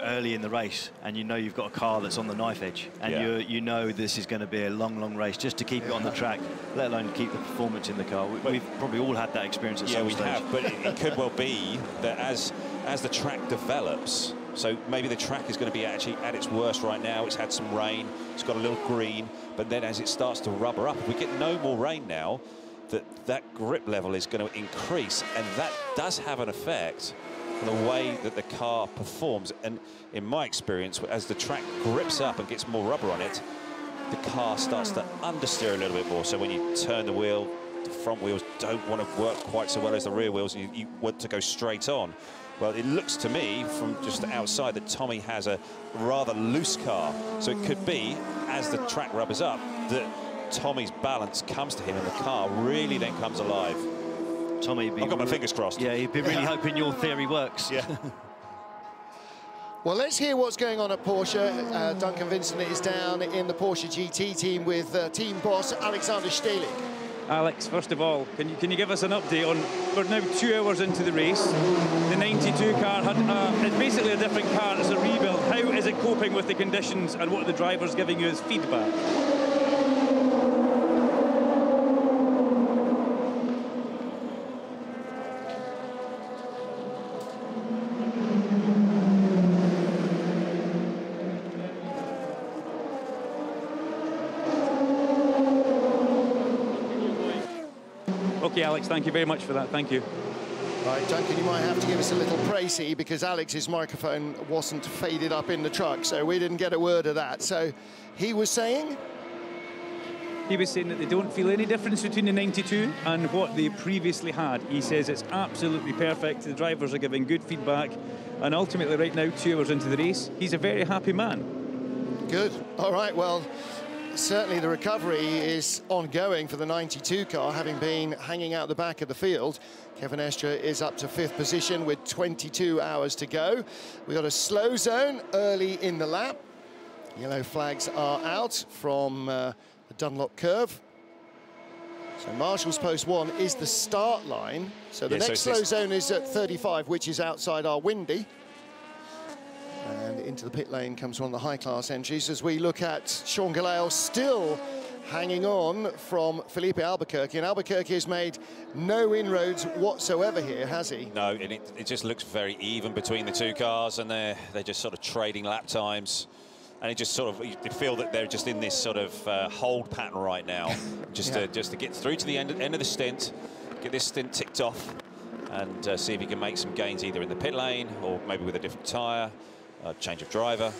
early in the race and you know you've got a car that's on the knife edge, and you know this is going to be a long race just to keep it on the track, let alone keep the performance in the car. We've probably all had that experience at some stage. Yeah, we have, but it could well be that as the track develops, so maybe the track is going to be actually at its worst right now. It's had some rain, it's got a little green, but then as it starts to rubber up, if we get no more rain now, that grip level is going to increase, and that does have an effect on the way that the car performs. And in my experience, as the track grips up and gets more rubber on it, the car starts to understeer a little bit more. So when you turn the wheel, the front wheels don't want to work quite so well as the rear wheels, and you want to go straight on. Well, it looks to me from just outside that Tommy has a rather loose car. So it could be, as the track rubbers up, that Tommy's balance comes to him and the car really then comes alive. Tommy, I've got my fingers crossed. Yeah, you'd be really hoping your theory works. Yeah. Well, let's hear what's going on at Porsche. Duncan Vincent is down in the Porsche GT team with team boss Alexander Stehlik. Alex, first of all, can you give us an update on, we're now 2 hours into the race. The 92 car it's basically a different car, it's a rebuild. How is it coping with the conditions, and what are the drivers giving you as feedback? Okay, Alex, thank you very much for that. Thank you. Right, Duncan, you might have to give us a little précis because Alex's microphone wasn't faded up in the truck, so we didn't get a word of that. So he was saying? He was saying that they don't feel any difference between the 92 and what they previously had. He says it's absolutely perfect. The drivers are giving good feedback. And ultimately, right now, 2 hours into the race, he's a very happy man. Good. All right, well, certainly the recovery is ongoing for the 92 car, having been hanging out the back of the field. Kevin Estre is up to 5th position with 22 hours to go. We've got a slow zone early in the lap. Yellow flags are out from the Dunlop curve. So Marshall's post 1 is the start line. So the next slow zone is at 35, which is outside our windy. And into the pit lane comes one of the high-class entries as we look at Sean Gelael still hanging on from Felipe Albuquerque. And Albuquerque has made no inroads whatsoever here, has he? No, it just looks very even between the two cars, and they're just sort of trading lap times. And it just sort of, you feel that they're just in this sort of hold pattern right now, just to get through to the end of the stint, get this stint ticked off, and see if he can make some gains either in the pit lane or maybe with a different tyre. Change of driver.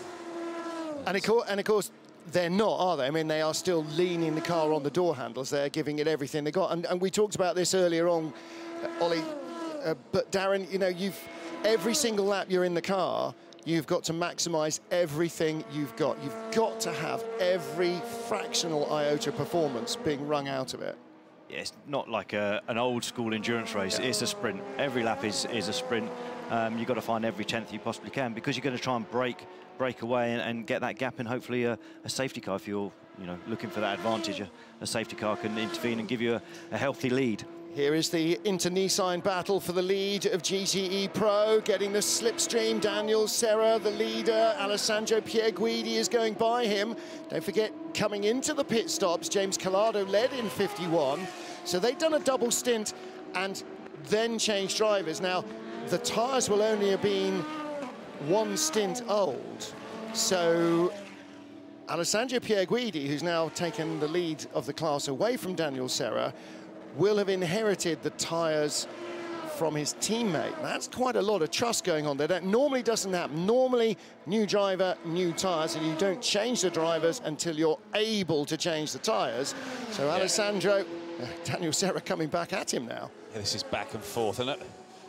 And of course, they're not, are they? I mean, they are still leaning the car on the door handles. They're giving it everything they got. And we talked about this earlier on, Ollie. But Darren, you know, every single lap you're in the car, you've got to maximise everything you've got. You've got to have every fractional iota performance being wrung out of it. Yeah, it's not like an old school endurance race. Yeah. It's a sprint. Every lap is a sprint. You've got to find every 10th you possibly can, because you're going to try and break away and get that gap, and hopefully a safety car, if you're looking for that advantage, a safety car can intervene and give you a healthy lead. Here is the Inter-Nissan battle for the lead of GTE Pro, getting the slipstream. Daniel Serra, the leader. Alessandro Pierguidi is going by him. Don't forget, coming into the pit stops, James Collado led in 51. So they've done a double stint and then changed drivers. Now, the tyres will only have been one stint old. So Alessandro Pierguidi, who's now taken the lead of the class away from Daniel Serra, will have inherited the tyres from his teammate. That's quite a lot of trust going on there. That normally doesn't happen. Normally, new driver, new tyres, and you don't change the drivers until you're able to change the tyres. So Alessandro, Daniel Serra coming back at him now. Yeah, this is back and forth, and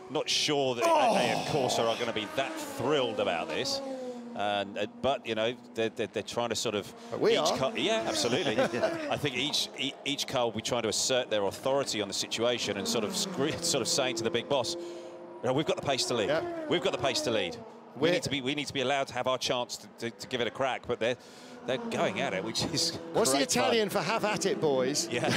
not sure that they, of course, are going to be that thrilled about this. But you know, they're trying to sort of. But we are. Yeah, absolutely. I think each car will be trying to assert their authority on the situation and sort of saying to the big boss, you know, we've got the pace to lead. Yep. We've got the pace to lead. We need to be allowed to have our chance to give it a crack. But they're going at it, which is what's the Italian for "have at it, boys"? Yeah,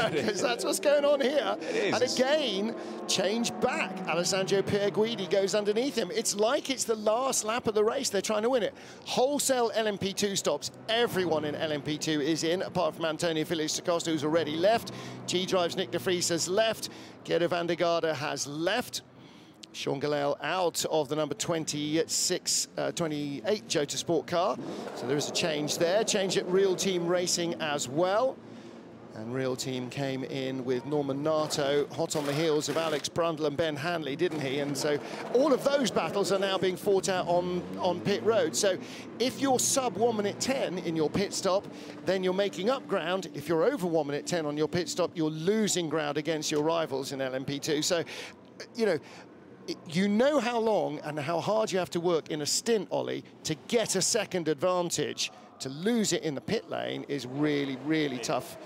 because that's what's going on here. It is. And again, change back. Alessandro Pierguidi goes underneath him. It's like it's the last lap of the race. They're trying to win it. Wholesale LMP2 stops. Everyone in LMP2 is in, apart from Antonio Felix da Costa, who's already left. G-Drive's Nick de Vries has left. Gerda van der Garde has left. Sean Gallel out of the number 28 Jota Sport car. So there is a change there. Change at Real Team Racing as well. And Real Team came in with Norman Nato, hot on the heels of Alex Brundle and Ben Hanley, didn't he? And so all of those battles are now being fought out on pit road. So if you're sub 1 minute 10 in your pit stop, then you're making up ground. If you're over 1 minute 10 on your pit stop, you're losing ground against your rivals in LMP2. So, you know how long and how hard you have to work in a stint, Ollie, to get a second advantage. To lose it in the pit lane is really, really tough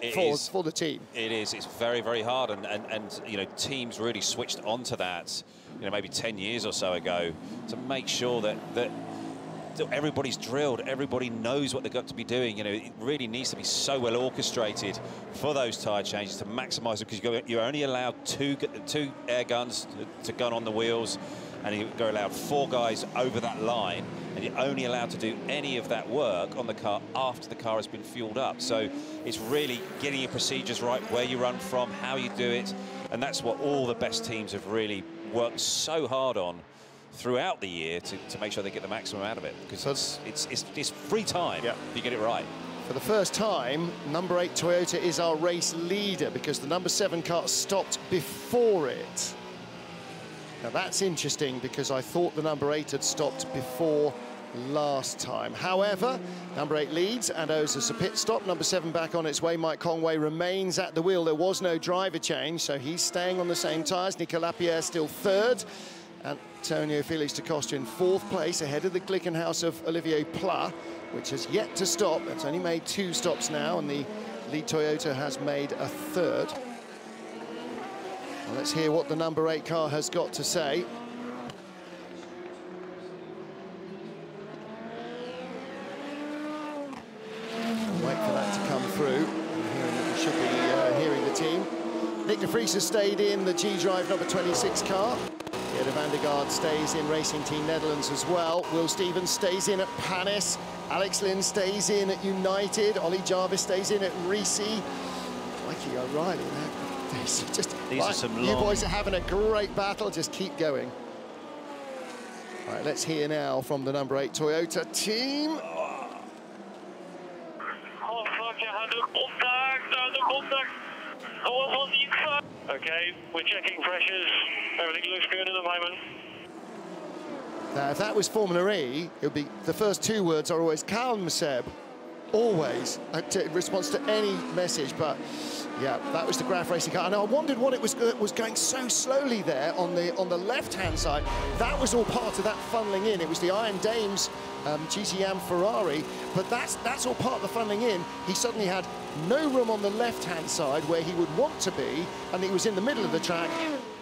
for the team. It is. It's very, very hard. And you know, teams really switched onto that, you know, maybe 10 years or so ago, to make sure that everybody's drilled, everybody knows what they've got to be doing. You know, it really needs to be so well orchestrated for those tyre changes to maximise it, because you're only allowed two air guns to gun on the wheels, and you're allowed 4 guys over that line, and you're only allowed to do any of that work on the car after the car has been fueled up. So it's really getting your procedures right, where you run from, how you do it, and that's what all the best teams have really worked so hard on throughout the year to make sure they get the maximum out of it, because it's free time if you get it right. For the first time, number 8 Toyota is our race leader, because the number 7 car stopped before it. Now that's interesting, because I thought the number 8 had stopped before last time. However, number 8 leads and owes us a pit stop. Number 7 back on its way. Mike Conway remains at the wheel. There was no driver change, so he's staying on the same tyres. Nicolas Lapierre still 3rd. Antonio Felix da Costa in 4th place, ahead of the Glickenhaus of Olivier Pla, which has yet to stop. It's only made 2 stops now, and the lead Toyota has made a 3rd. Well, let's hear what the number 8 car has got to say. Wait for that to come through. We should be hearing the team. Nick de Vries has stayed in the G-Drive number 26 car. Gerda van der Garde stays in Racing Team Netherlands as well. Will Stevens stays in at Panis. Alex Lynn stays in at United. Ollie Jarvis stays in at Risi. Mikey O'Reilly. These are some long... You boys are having a great battle. Just keep going. All right, let's hear now from the number 8 Toyota team. Okay, we're checking pressures. Everything looks good at the moment. Now, if that was Formula E, it would be the first 2 words are always "Calm, Seb," always in response to any message. But Yeah, that was the Graf Racing car. And I wondered what it was going so slowly there on the left-hand side. That was all part of that funneling in. It was the Iron Dames GTM Ferrari, but that's all part of the funneling in. He suddenly had no room on the left-hand side where he would want to be, and he was in the middle of the track,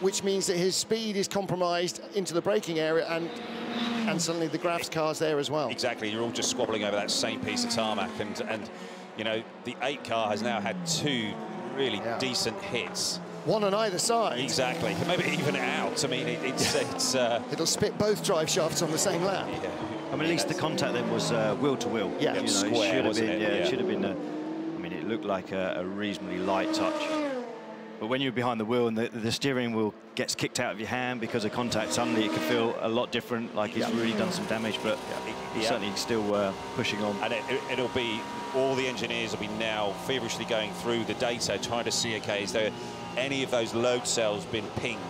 which means that his speed is compromised into the braking area, and suddenly the Graf's car's there as well. Exactly, you're all just squabbling over that same piece of tarmac, and you know, the 8 car has now had 2 really decent hits. One on either side. Exactly, maybe even out. I mean, it'll spit both drive shafts on the same lap. Yeah. I mean, at least the contact then was wheel to wheel. Yeah, you know, square, it should have been. I mean, it looked like a reasonably light touch. But when you're behind the wheel and the steering wheel gets kicked out of your hand because of contact, suddenly it can feel a lot different, like it's really done some damage, but he's certainly still pushing on. And it'll be, all the engineers will be now feverishly going through the data, trying to see, okay, is there any of those load cells been pinged?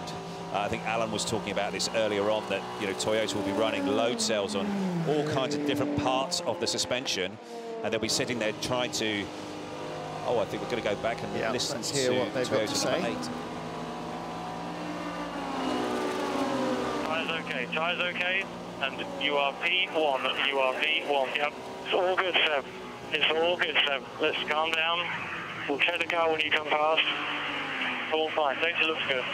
I think Alan was talking about this earlier on, that, you know, Toyota will be running load cells on all kinds of different parts of the suspension, and they'll be sitting there trying to, I think we're going to go back and listen to hear what they've got to say. Tyres okay, tyres okay, and you are P1, you are P1. Yep, it's all good, Seb. It's all good, Seb. Let's calm down. We'll check the car when you come past. All fine, thanks, it looks good.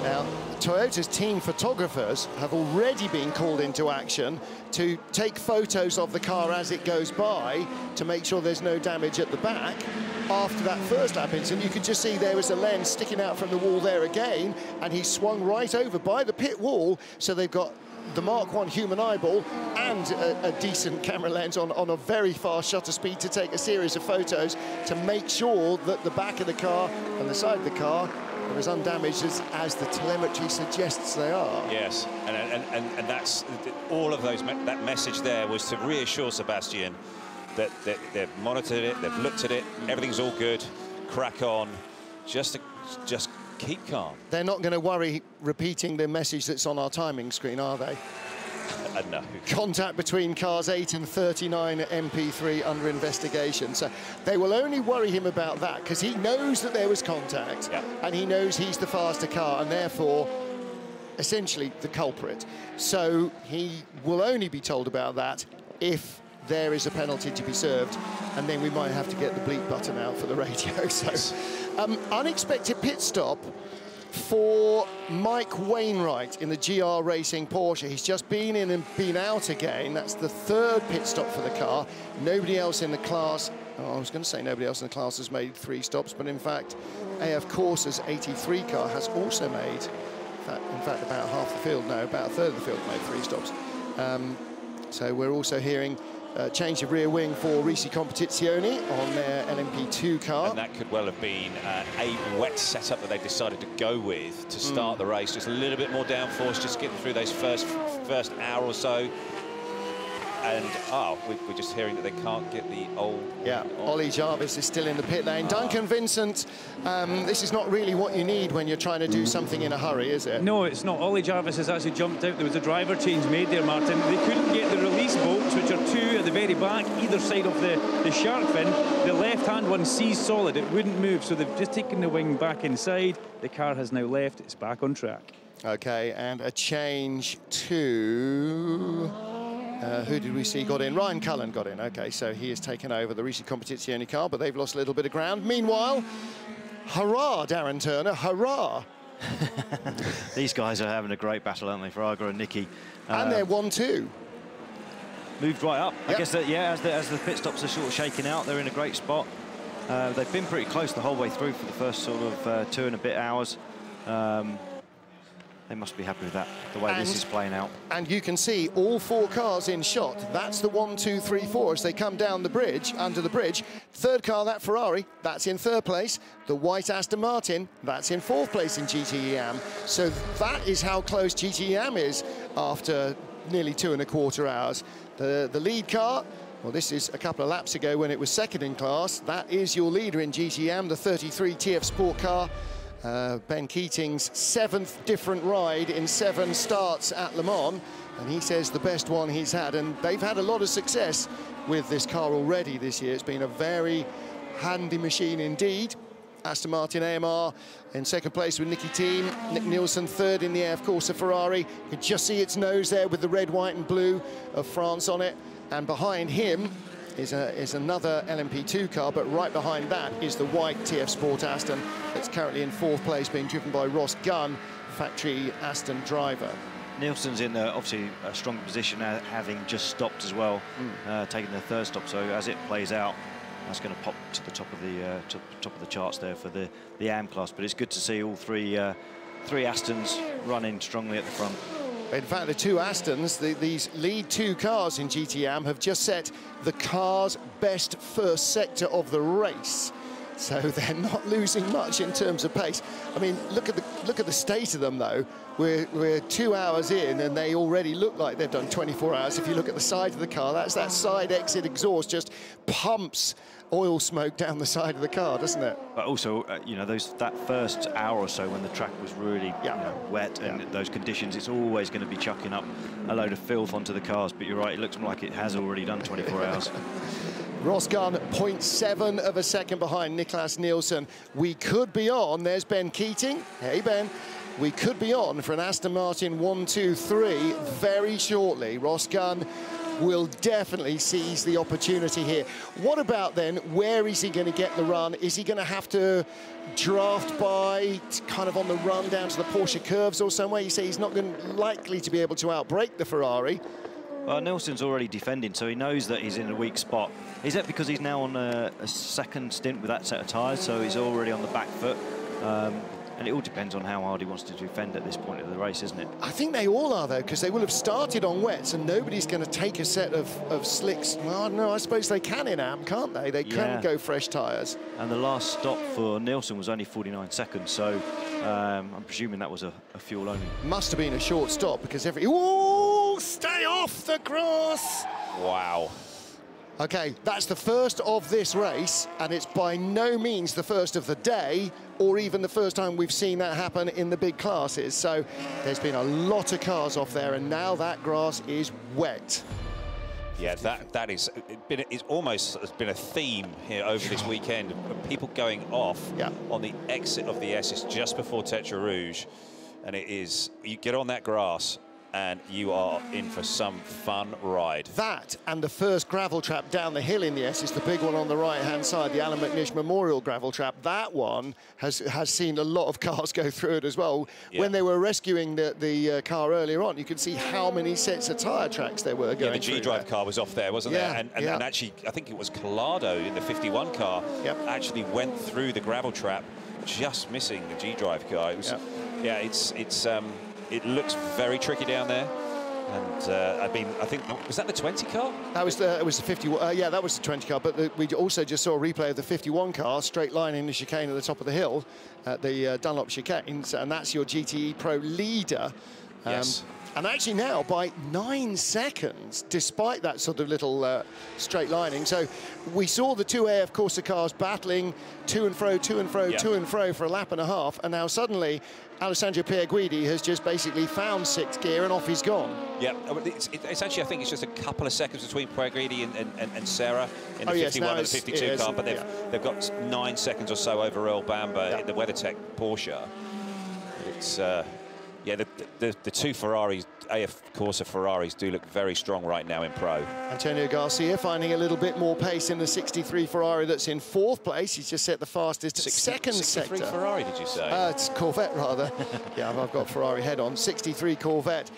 Now, Toyota's team photographers have already been called into action to take photos of the car as it goes by to make sure there's no damage at the back. After that first lap incident, you could just see there was a lens sticking out from the wall there again, and he swung right over by the pit wall, so they've got the Mark 1 human eyeball and a decent camera lens on a very fast shutter speed to take a series of photos to make sure that the back of the car and the side of the car are as undamaged as the telemetry suggests they are. Yes, and that's all of those. That message there was to reassure Sebastian that they've monitored it, they've looked at it, everything's all good, crack on, just keep calm. They're not going to worry repeating the message that's on our timing screen, are they? No. Contact between cars 8 and 39 at MP3 under investigation. So they will only worry him about that because he knows that there was contact and he knows he's the faster car and therefore essentially the culprit. So he will only be told about that if there is a penalty to be served, and then we might have to get the bleep button out for the radio. So unexpected pit stop for Mike Wainwright in the GR Racing Porsche. He's just been in and been out again. That's the 3rd pit stop for the car. Nobody else in the class, I was going to say nobody else in the class has made 3 stops, but in fact, AF Corsa's 83 car has also made, in fact about half the field, no, about a third of the field made 3 stops. So we're also hearing change of rear wing for Risi Competizione on their LMP2 car. And that could well have been a wet setup that they decided to go with to start the race. Just a little bit more downforce, just getting through those first hour or so. And, we're just hearing that they can't get the old... Yeah, Ollie Jarvis is still in the pit lane. Duncan Vincent, this is not really what you need when you're trying to do something in a hurry, is it? No, it's not. Ollie Jarvis has actually jumped out. There was a driver change made there, Martin. They couldn't get the release bolts, which are 2 at the very back, either side of the shark fin. The left-hand one seized solid. It wouldn't move, so they've just taken the wing back inside. The car has now left. It's back on track. OK, and a change to... who did we see got in? Ryan Cullen got in. OK, so he has taken over the Risi Competizione car, but they've lost a little bit of ground. Meanwhile, hurrah, Darren Turner, hurrah. These guys are having a great battle, aren't they, Fraga and Nicky? And they're 1-2. Moved right up. I guess that, as the pit stops are sort of shaking out, they're in a great spot. They've been pretty close the whole way through for the first sort of 2 and a bit hours. They must be happy with that, the way this is playing out. And you can see all 4 cars in shot. That's the 1, 2, 3, 4 as they come down the bridge, under the bridge. 3rd car, that Ferrari, that's in 3rd place. The white Aston Martin, that's in 4th place in GTE-AM. So that is how close GTE-AM is after nearly 2¼ hours. The lead car, well, this is a couple of laps ago when it was 2nd in class. That is your leader in GTE-AM, the 33 TF Sport car. Ben Keating's 7th different ride in 7 starts at Le Mans, and he says the best one he's had, and they've had a lot of success with this car already this year. It's been a very handy machine indeed. Aston Martin AMR in second place with Nicky Team. Nick Nielsen third in the AF Corse Ferrari. You can just see its nose there with the red, white and blue of France on it. And behind him is another LMP2 car, but right behind that is the white TF Sport Aston that's currently in fourth place, being driven by Ross Gunn, factory Aston driver. Nielsen's in obviously a strong position, having just stopped as well, taking the third stop. So as it plays out, that's going to pop to the top of the charts there for the AM class. But it's good to see all three Astons running strongly at the front. In fact, the two Astons, these lead two cars in GTAM, have just set the car's best first sector of the race. So they're not losing much in terms of pace. I mean, look at the state of them though. We're 2 hours in and they already look like they've done 24 hours. If you look at the side of the car, that's that side exit exhaust just pumps oil smoke down the side of the car, doesn't it? But also, you know, that first hour or so when the track was really wet and those conditions, it's always going to be chucking up a load of filth onto the cars. But you're right, it looks like it has already done 24 hours. Ross Gunn, 0.7 of a second behind Niklas Nielsen. We could be on, there's Ben Keating. Hey, Ben. We could be on for an Aston Martin 1-2-3 very shortly. Ross Gunn will definitely seize the opportunity here. What about then, where is he going to get the run? Is he going to have to draft by kind of on the run down to the Porsche curves or somewhere? You say he's not likely to be able to outbrake the Ferrari. Well, Nielsen's already defending, so he knows that he's in a weak spot. Is that because he's now on a second stint with that set of tyres, so he's already on the back foot? And it all depends on how hard he wants to defend at this point of the race, isn't it? I think they all are, though, because they will have started on wets, and nobody's going to take a set of slicks. Well, no, I suppose they can in AM, can't they? They can go fresh tyres. And the last stop for Nielsen was only 49 seconds, so I'm presuming that was a fuel only. Must have been a short stop, because ooh, stay off the grass! Wow. Okay, that's the first of this race, and it's by no means the first of the day, or even the first time we've seen that happen in the big classes. So there's been a lot of cars off there, and now that grass is wet. Yeah, it's almost has been a theme here over this weekend of people going off on the exit of the Esses just before Tetra Rouge, and it is, you get on that grass and you are in for some fun ride. That and the first gravel trap down the hill in the Esses, the big one on the right-hand side, the Alan McNish Memorial gravel trap, that one has seen a lot of cars go through it as well. Yeah. When they were rescuing the car earlier on, you could see how many sets of tyre tracks there were going through. The G-Drive car was off there, wasn't there? And actually, I think it was Collado in the 51 car actually went through the gravel trap, just missing the G-Drive car. It was, it looks very tricky down there, and I mean, I think, was that the 20 car? That was the 51. Yeah, that was the 20 car. But we also just saw a replay of the 51 car straight line in the chicane at the top of the hill, at the Dunlop chicanes, and that's your GTE Pro leader. Yes. And actually now by 9 seconds, despite that sort of little straight lining. So we saw the two AF Corsa cars battling to and fro, to and fro, to and fro for a lap and a half, and now suddenly Alessandro Pierguidi has just basically found sixth gear and off he's gone. Yeah, it's actually, I think it's just a couple of seconds between Pierguidi and Sarah in the 51 and the 52 car, but they've got 9 seconds or so over Earl Bamber in the WeatherTech Porsche. It's the two Ferraris, AF Corsa Ferraris, do look very strong right now in Pro. Antonio Garcia finding a little bit more pace in the 63 Ferrari that's in fourth place. He's just set the fastest second 63 sector. Ferrari, did you say? It's Corvette, rather. Yeah, I've got Ferrari head on. 63 Corvette.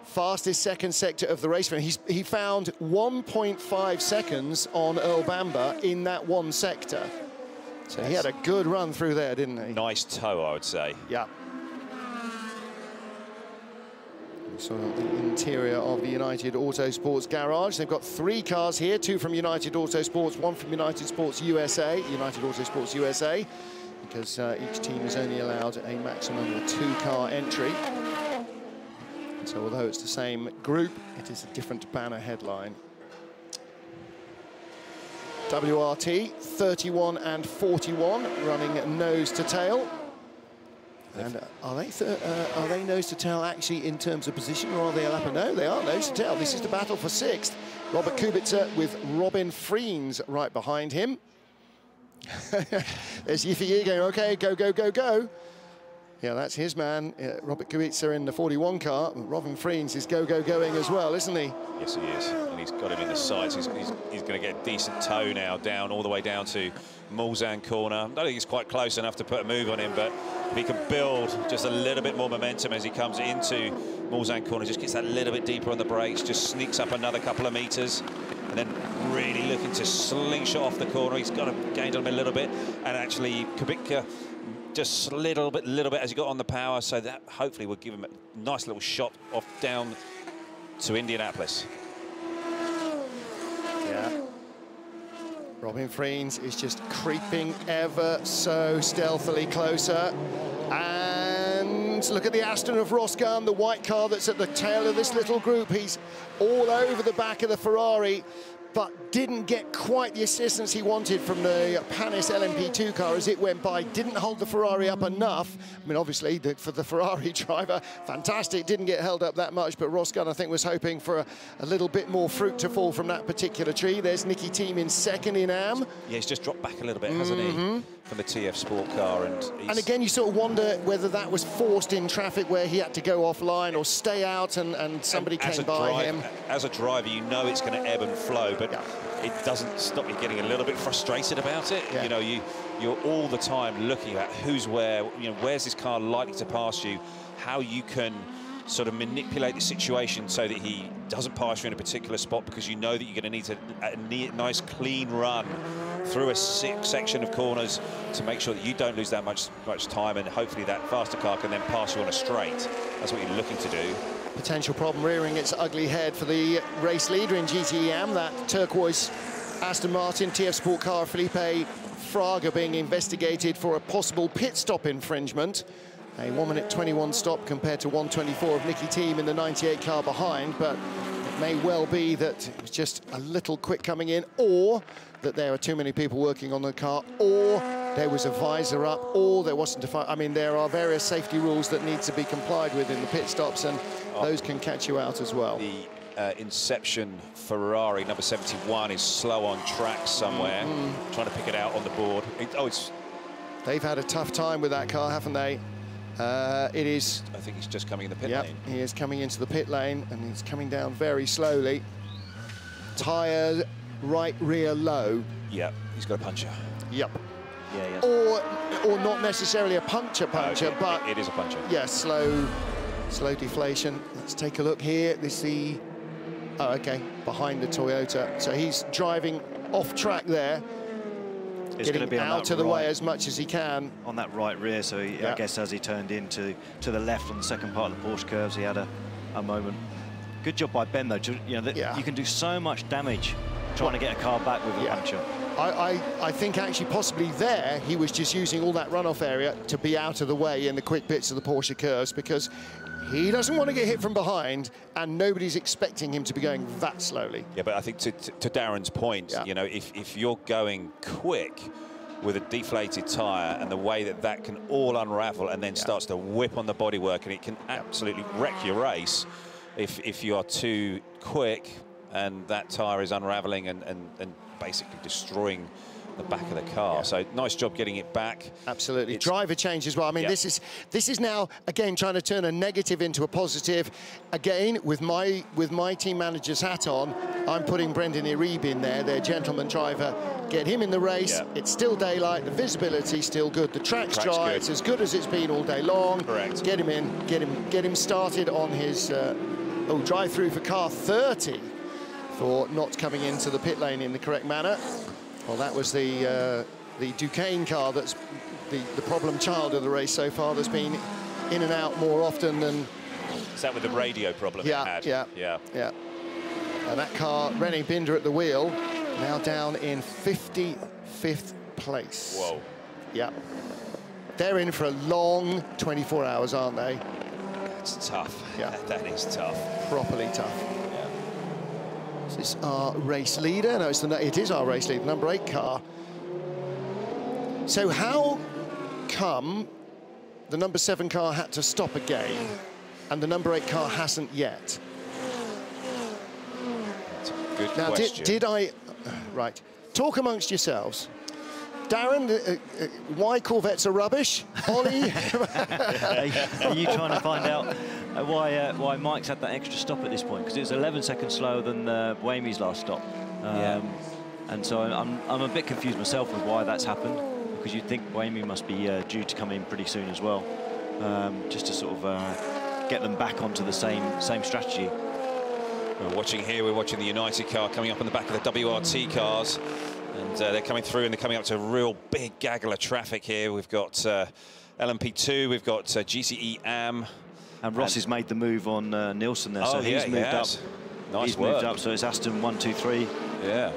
Fastest second sector of the race. He found 1.5 seconds on Earl Bamber in that one sector. So he had a good run through there, didn't he? Nice toe, I would say. Yeah. So the interior of the United Autosports garage. They've got 3 cars here, 2 from United Autosports, 1 from United Sports USA, United Autosports USA, because each team is only allowed a maximum of 2-car entry. And so although it's the same group, it is a different banner headline. WRT 31 and 41 running nose to tail. And are they nose to tail actually in terms of position, or are they a lap? No, they are nose to tail. This is the battle for 6th. Robert Kubica with Robin Friens right behind him. There's Yiffy going, okay, go, go, go, go. Yeah, that's his man, Robert Kubica in the 41 car. Robin Friens is go, go, going as well, isn't he? Yes, he is. And he's got him in the sides. He's going to get a decent tow now, down all the way down to Mulsanne corner. I don't think he's quite close enough to put a move on him, but if he can build just a little bit more momentum as he comes into Mulsanne corner, just gets that little bit deeper on the brakes, just sneaks up another couple of metres, and then really looking to slingshot off the corner. He's got to gain on him a little bit, and actually Kubica just a little bit as he got on the power, so that hopefully will give him a nice little shot off down to Indianapolis. Yeah. Robin Friens is just creeping ever so stealthily closer. And look at the Aston of Rosgan, the white car that's at the tail of this little group. He's all over the back of the Ferrari, but didn't get quite the assistance he wanted from the Panis LMP2 car as it went by. Didn't hold the Ferrari up enough. I mean, obviously, for the Ferrari driver, fantastic, didn't get held up that much, but Rosgan, I think, was hoping for a little bit more fruit to fall from that particular tree. There's Nicky Thiem in second in AM. Yeah, he's just dropped back a little bit, hasn't he, from the TF Sport car. And again, you sort of wonder whether that was forced in traffic where he had to go offline or stay out and somebody came by him. As a driver, you know it's going to ebb and flow, but it doesn't stop you getting a little bit frustrated about it. You know, you're all the time looking at who's where, you know, where's this car likely to pass you, how you can sort of manipulate the situation so that he doesn't pass you in a particular spot, because you know that you're going to need a nice clean run through a section of corners to make sure that you don't lose that much time, and hopefully that faster car can then pass you on a straight. That's what you're looking to do. Potential problem rearing its ugly head for the race leader in GTEM, that turquoise Aston Martin TF Sport car, Felipe Fraga, being investigated for a possible pit stop infringement. A 1:21 stop compared to 1:24 of Nicky Thiem in the 98 car behind, but it may well be that it was just a little quick coming in, or that there are too many people working on the car, or there was a visor up, or there wasn't a I mean, there are various safety rules that need to be complied with in the pit stops, and those can catch you out as well. The Inception Ferrari, number 71, is slow on track somewhere, trying to pick it out on the board. They've had a tough time with that car, haven't they? It is... I think he's just coming in the pit lane. He is coming into the pit lane, and he's coming down very slowly. Tyre right rear low. Yep, he's got a puncher. Yep. Yeah, or not necessarily a puncture, but... It is a puncher. Yeah, slow deflation. Let's take a look here. This is the... Oh, okay, behind the Toyota. So he's driving off track there. It's going to be out of the way as much as he can. On that right rear, so he, I guess as he turned into the left on the second part of the Porsche curves, he had a moment. Good job by Ben, though. You know, you can do so much damage trying to get a car back with a puncher. I think actually possibly there he was just using all that runoff area to be out of the way in the quick bits of the Porsche curves, because he doesn't want to get hit from behind, and nobody's expecting him to be going that slowly. Yeah, but I think to Darren's point, you know, if you're going quick with a deflated tyre, and the way that can all unravel and then starts to whip on the bodywork, and it can absolutely wreck your race if you are too quick and that tyre is unraveling and basically destroying the back of the car. So nice job getting it back. Absolutely. Driver change as well. I mean, this is now again trying to turn a negative into a positive. Again, with my team manager's hat on, I'm putting Brendan Iribe in there, their gentleman driver. Get him in the race. It's still daylight. The visibility's still good. The track's dry. It's as good as it's been all day long. Correct. Get him in. Get him started on his drive-through for car 30 for not coming into the pit lane in the correct manner. Well, that was the Duquesne car that's the problem child of the race so far. That's been in and out more often than... Is that with the radio problem it had? Yeah. And that car, René Binder at the wheel, now down in 55th place. Whoa. Yeah. They're in for a long 24 hours, aren't they? That's tough. Yeah. That is tough. Properly tough. This is our race leader. No, it is our race leader, number 8 car. So how come the number 7 car had to stop again and the number 8 car hasn't yet? That's a good now, question. did I... Right. Talk amongst yourselves. Darren, why Corvettes are rubbish? Ollie? Are you trying to find out why Mike's had that extra stop at this point? Because it was 11 seconds slower than Buemi's last stop. And so I'm a bit confused myself with why that's happened, because you'd think Buemi must be due to come in pretty soon as well, just to sort of get them back onto the same strategy. We're watching here, we're watching the United car coming up on the back of the WRT cars, and they're coming through, and they're coming up to a real big gaggle of traffic here. We've got LMP2, we've got GCE AM. And Ross has made the move on Nielsen there, so he's moved up. Nice work. Moved up, so it's Aston 1, 2, 3. Yeah,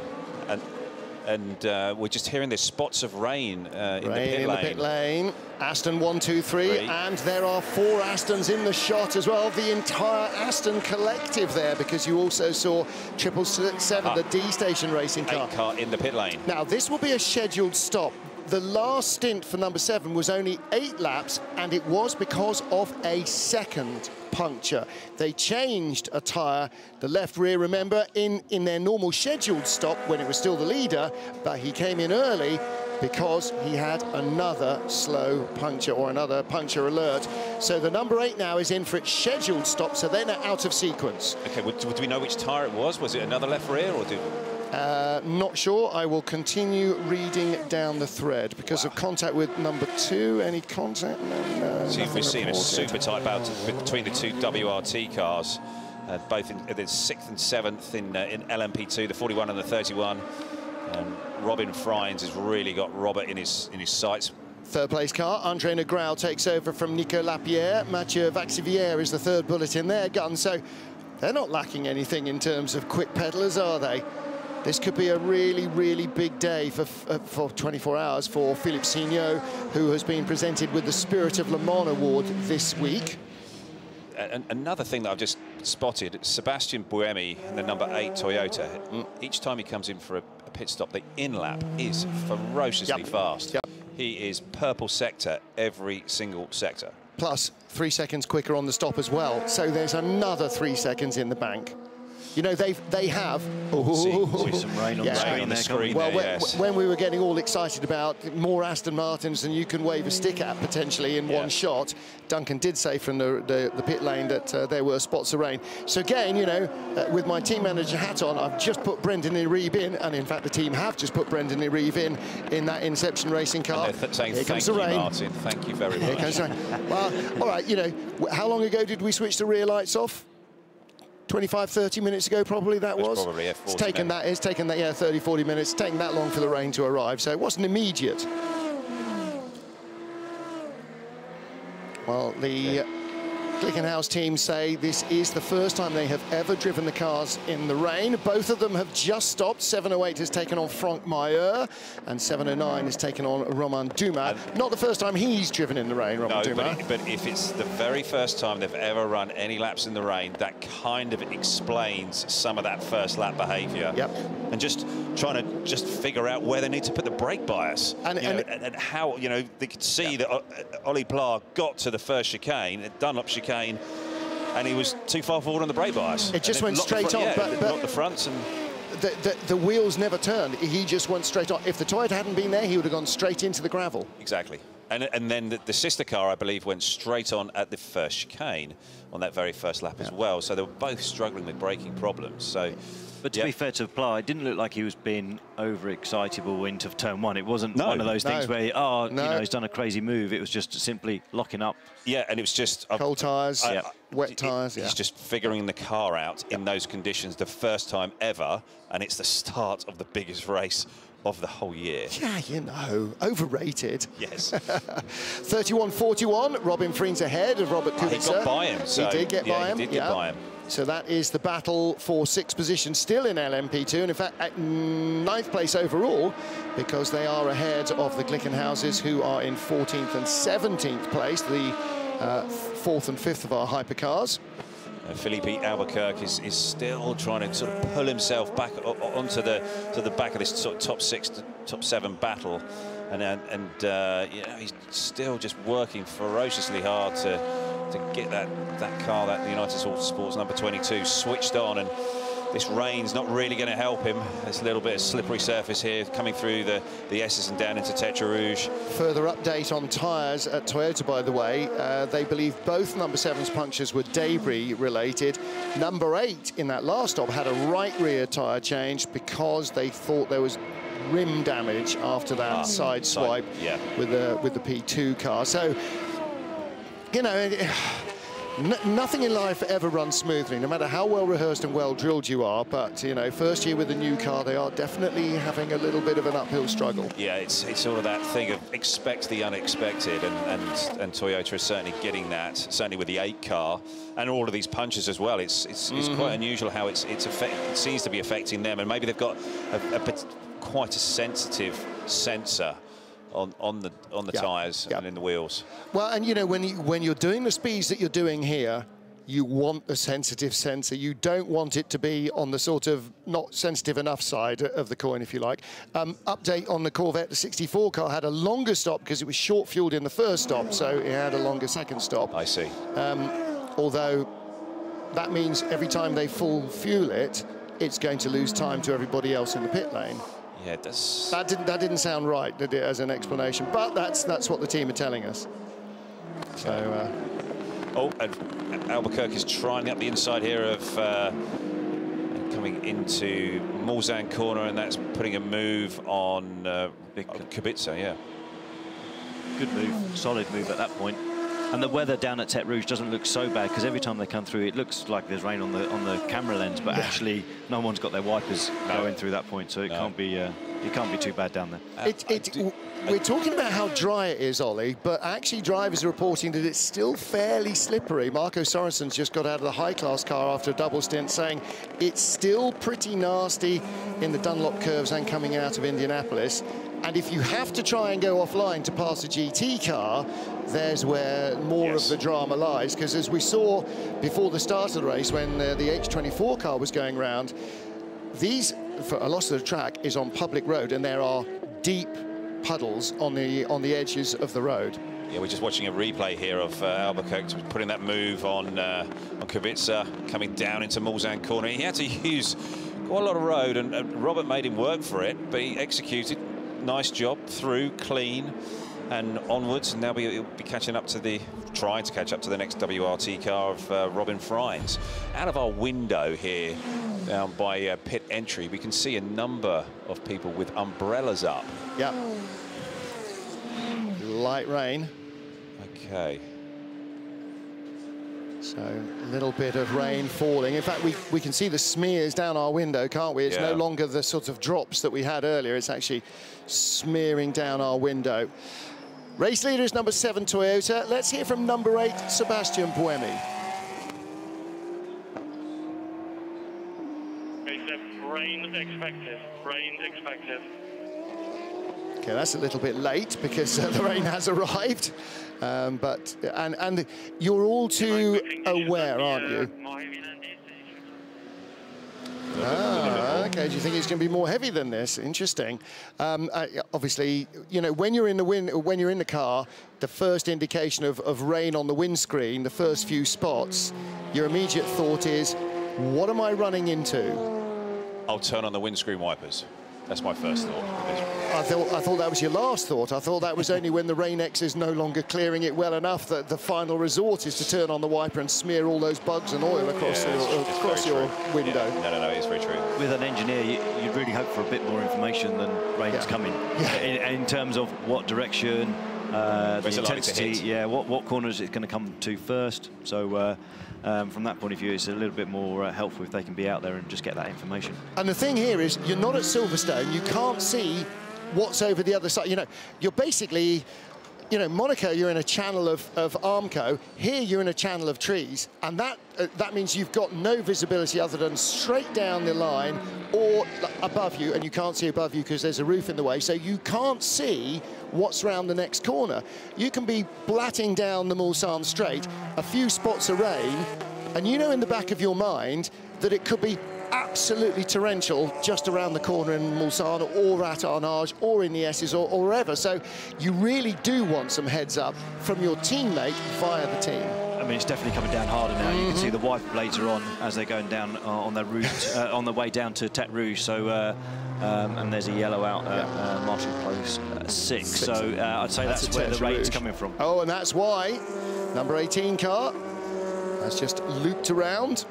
and we're just hearing there's spots of rain in the pit lane. Aston 1, 2, 3, and there are 4 Astons in the shot as well. The entire Aston collective there, because you also saw 777, the D Station racing car. 8 car in the pit lane. Now, this will be a scheduled stop. The last stint for number 7 was only 8 laps, and it was because of a second puncture. They changed a tyre, the left rear, remember, in their normal scheduled stop when it was still the leader, but he came in early because he had another slow puncture, or another puncture alert. So the number 8 now is in for its scheduled stop, so they're now out of sequence. Okay, do we know which tyre it was? Was it another left rear, or did... Not sure. I will continue reading down the thread because of contact with number 2. Any contact? No. So we're seeing a super tight battle between the 2 WRT cars, both in the 6th and 7th in LMP2, the 41 and the 31. And Robin Friends has really got Robert in his sights. Third place car, Andre Negrão takes over from Nico Lapierre. Mathieu Vaxivière is the third bullet in their gun, so they're not lacking anything in terms of quick pedalers, are they? This could be a really, really big day for 24 hours for Philippe Signot, who has been presented with the Spirit of Le Mans Award this week. Another thing that I've just spotted, Sebastian Buemi, the number 8 Toyota, each time he comes in for a pit stop, the in-lap is ferociously fast. He is purple sector every single sector. Plus 3 seconds quicker on the stop as well. So there's another 3 seconds in the bank. You know, they have... See some rain on the screen. Well, when we were getting all excited about more Aston Martins than you can wave a stick at, potentially, in one shot, Duncan did say from the pit lane that there were spots of rain. So again, you know, with my team manager hat on, I've just put Brendan Iribe in, and in fact, the team have just put Brendan Iribe in that Inception racing car. Here comes the rain. Martin, thank you very much. Here comes the rain. Well, all right, you know, how long ago did we switch the rear lights off? 25, 30 minutes ago, probably that was. Probably, yeah, it's taken that, yeah, 30, 40 minutes. It's taken that long for the rain to arrive, so it wasn't immediate. Well, the Glickenhaus team say this is the first time they have ever driven the cars in the rain. Both of them have just stopped. 708 has taken on Franck Mayer, and 709 has taken on Romain Dumas. Not the first time he's driven in the rain, Romain Dumas. But if it's the very first time they've ever run any laps in the rain, that kind of explains some of that first lap behaviour. Yep. And just trying to figure out where they need to put the brake bias. And how, you know, they could see that Ollie Pla got to the first chicane, Dunlop chicane, and he was too far forward on the brake bias. It just went straight on, but locked the fronts, and the wheels never turned. He just went straight on. If the Toyota hadn't been there, he would have gone straight into the gravel. Exactly. And then the sister car, I believe, went straight on at the first chicane on that very first lap as well. So they were both struggling with braking problems. So. But to be fair to Pla, it didn't look like he was being over-excitable into turn 1. It wasn't one of those things where, you know, he's done a crazy move. It was just simply locking up. Yeah, and it was just... cold tyres, wet tyres, He's just figuring the car out in those conditions the first time ever, and it's the start of the biggest race of the whole year. Yeah, you know, overrated. Yes. 31-41, Robin Friends ahead of Robert Kubica. He got by him. So, he did get by him. He did get by him. So that is the battle for 6th position still in LMP2, and in fact at 9th place overall, because they are ahead of the Glickenhauses, who are in 14th and 17th place, the 4th and 5th of our hypercars. Felipe Albuquerque is still trying to sort of pull himself back onto the back of this sort of top 6 to top 7 battle, and you know, he's still just working ferociously hard to get that car, that United Autosports number 22, switched on. And this rain's not really going to help him. There's a little bit of slippery surface here coming through the S's and down into Tetra Rouge. Further update on tyres at Toyota, by the way. They believe both number 7's punctures were debris related. Number 8 in that last stop had a right rear tyre change because they thought there was rim damage after that side swipe with the P2 car. So, you know, nothing in life ever runs smoothly, no matter how well rehearsed and well drilled you are. But, you know, first year with a new car, they are definitely having a little bit of an uphill struggle. Yeah, it's sort of that thing of expect the unexpected, and Toyota is certainly getting that, certainly with the 8 car and all of these punches as well. It's quite unusual how it seems to be affecting them, and maybe they've got quite a sensitive sensor on the tyres and in the wheels. Well, and you know, when you're doing the speeds that you're doing here, you want a sensitive sensor. You don't want it to be on the sort of not sensitive enough side of the coin, if you like. Update on the Corvette, the 64 car had a longer stop because it was short fueled in the first stop, so it had a longer second stop. I see. Although that means every time they full fuel it, it's going to lose time to everybody else in the pit lane. Yeah, it does. That didn't sound right, did it, as an explanation? But that's what the team are telling us. So. Oh, and Albuquerque is trying up the inside here of coming into Mulsanne corner, and that's putting a move on Kubica. Yeah. Good move, solid move at that point. And the weather down at Tetra Rouge doesn't look so bad, because every time they come through, it looks like there's rain on the camera lens, but actually no one's got their wipers going through that point, so it can't be too bad down there. We're talking about how dry it is, Ollie, but actually drivers are reporting that it's still fairly slippery. Marco Sorensen's just got out of the high-class car after a double stint, saying it's still pretty nasty in the Dunlop curves and coming out of Indianapolis. And if you have to try and go offline to pass a GT car, there's where more of the drama lies. Because as we saw before the start of the race, when the H24 car was going round, for a lot of the track is on public road, and there are deep puddles on the edges of the road. Yeah, we're just watching a replay here of Albuquerque putting that move on Kubica, coming down into Mulsanne corner. He had to use quite a lot of road, and Robert made him work for it, but he executed. Nice job, through, clean, and onwards. And now he'll be catching up to trying to catch up to the next WRT car of Robin Fries. Out of our window here, down by pit entry, we can see a number of people with umbrellas up. Yeah. Light rain. Okay. So a little bit of rain falling. In fact, we can see the smears down our window, can't we? It's no longer the sort of drops that we had earlier. It's actually smearing down our window. Race leader is number 7 Toyota. Let's hear from number 8 Stefan Mckelmey. Rain expected. Rain expected. Okay, that's a little bit late because the rain has arrived. But you're all too aware, aren't you? Okay. Do you think it's going to be more heavy than this? Interesting. Obviously, you know, when you're in the car, the first indication of rain on the windscreen, the first few spots, your immediate thought is, what am I running into? I'll turn on the windscreen wipers. That's my first thought. I thought that was your last thought. I thought that was only when the Rain X is no longer clearing it well enough that the final resort is to turn on the wiper and smear all those bugs and oil across your window. Yeah. No, it's very true. With an engineer, you'd really hope for a bit more information than rain's coming. In terms of what direction, the intensity, what corners it's going to come to first. So from that point of view, it's a little bit more helpful if they can be out there and just get that information. And the thing here is, you're not at Silverstone. You can't see what's over the other side. You know, you're basically, you know, Monaco, you're in a channel of Armco. Here, you're in a channel of trees, and that means you've got no visibility other than straight down the line or above you, and you can't see above you because there's a roof in the way, so you can't see what's round the next corner. You can be blatting down the Mulsanne straight, a few spots of rain, and you know in the back of your mind that it could be absolutely torrential just around the corner in Mulsanne or at Arnage or in the S's or wherever. So you really do want some heads up from your teammate via the team. mean, it's definitely coming down harder now. You can see the wiper blades are on as they're going down on their route, on the way down to Tete Rouge. So, and there's a yellow out at Marshall Post 6. So I'd say that's where the rate's coming from. Oh, and that's why number 18 car has just looped around.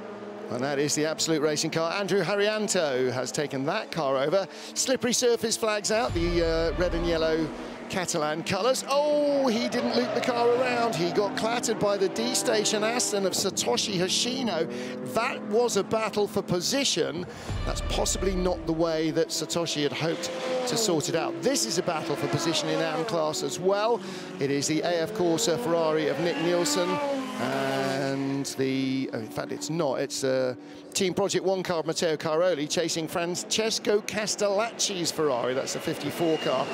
And that is the Absolute Racing car. Andrew Harrianto has taken that car over. Slippery surface flags out, the red and yellow Catalan colours. Oh, he didn't loop the car around. He got clattered by the D-Station Aston of Satoshi Hoshino. That was a battle for position. That's possibly not the way that Satoshi had hoped to sort it out. This is a battle for position in AM class as well. It is the AF Corsa Ferrari of Nick Nielsen. And the, in fact, it's not. It's Team Project One car of Matteo Caroli chasing Francesco Castellacci's Ferrari. That's the 54 car.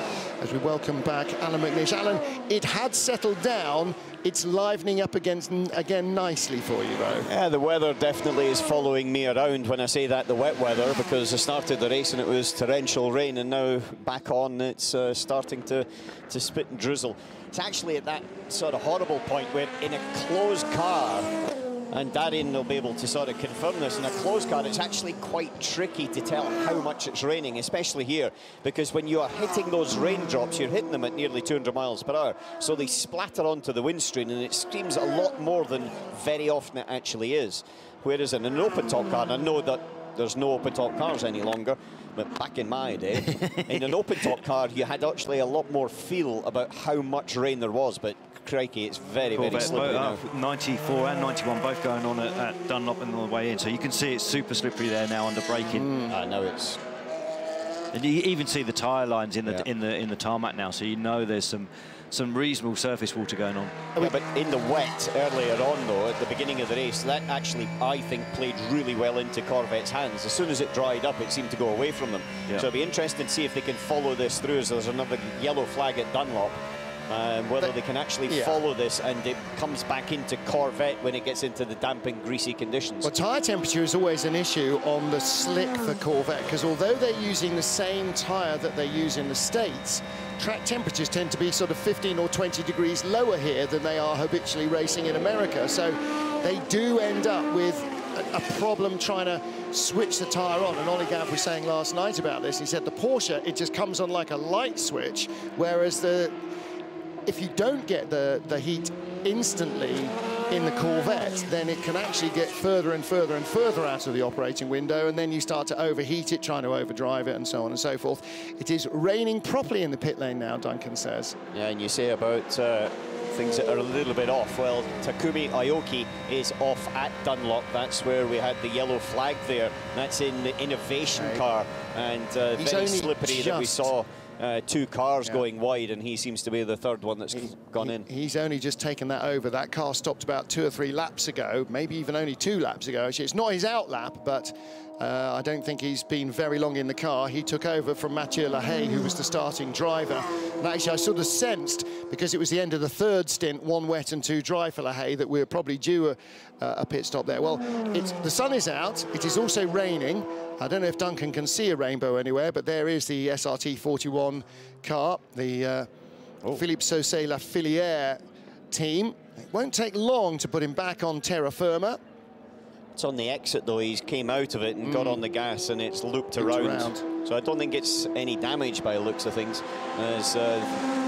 As we welcome back Alan McNish. Alan, it had settled down. It's livening up again nicely for you, though. Yeah, the weather definitely is following me around when I say that, the wet weather, because I started the race and it was torrential rain, and now back on, it's starting to spit and drizzle. It's actually at that sort of horrible point where in a closed car, and Darren will be able to sort of confirm this, in a closed car it's actually quite tricky to tell how much it's raining, especially here, because when you are hitting those raindrops, you're hitting them at nearly 200 miles per hour, so they splatter onto the windscreen and it screams a lot more than very often it actually is. Whereas in an open-top car, and I know that there's no open-top cars any longer, but back in my day, in an open-top car, you had actually a lot more feel about how much rain there was, but crikey, it's very, very slippery now. 94 and 91 both going on at Dunlop on the way in, so you can see it's super slippery there now under braking. I know it's... And you even see the tyre lines in the in the tarmac now, so you know there's some reasonable surface water going on. Yeah, but in the wet earlier on, though, at the beginning of the race, that actually, I think, played really well into Corvette's hands. As soon as it dried up, it seemed to go away from them. So it'll be interesting to see if they can follow this through, as there's another yellow flag at Dunlop. Whether they can actually follow this and it comes back into Corvette when it gets into the damp and greasy conditions. Well, tyre temperature is always an issue on the slick for Corvette, because although they're using the same tyre that they use in the States, track temperatures tend to be sort of 15 or 20 degrees lower here than they are habitually racing in America. So they do end up with a problem trying to switch the tyre on. And Ollie Gav was saying last night about this. He said the Porsche, it just comes on like a light switch, whereas if you don't get the heat instantly in the Corvette, then it can actually get further and further and further out of the operating window, and then you start to overheat it, trying to overdrive it, and so on and so forth. It is raining properly in the pit lane now, Duncan says. Yeah, and you say about things that are a little bit off. Well, Takumi Aoki is off at Dunlop. That's where we had the yellow flag there. That's in the innovation car, and very slippery that we saw. Two cars going wide, and he seems to be the third one that's gone in. He's only just taken that over. That car stopped about 2 or 3 laps ago, maybe even only 2 laps ago. Actually, it's not his out lap, but I don't think he's been very long in the car. He took over from Mathieu Lahaye, who was the starting driver. And actually, I sort of sensed, because it was the end of the 3rd stint, 1 wet and 2 dry for Lahaye, that we were probably due a pit stop there. Well, the sun is out. It is also raining. I don't know if Duncan can see a rainbow anywhere, but there is the SRT 41 car, the Philippe Saucet La Filière team. It won't take long to put him back on terra firma. It's on the exit, though. He came out of it and got on the gas, and it's looped around. So I don't think it's any damage by the looks of things. As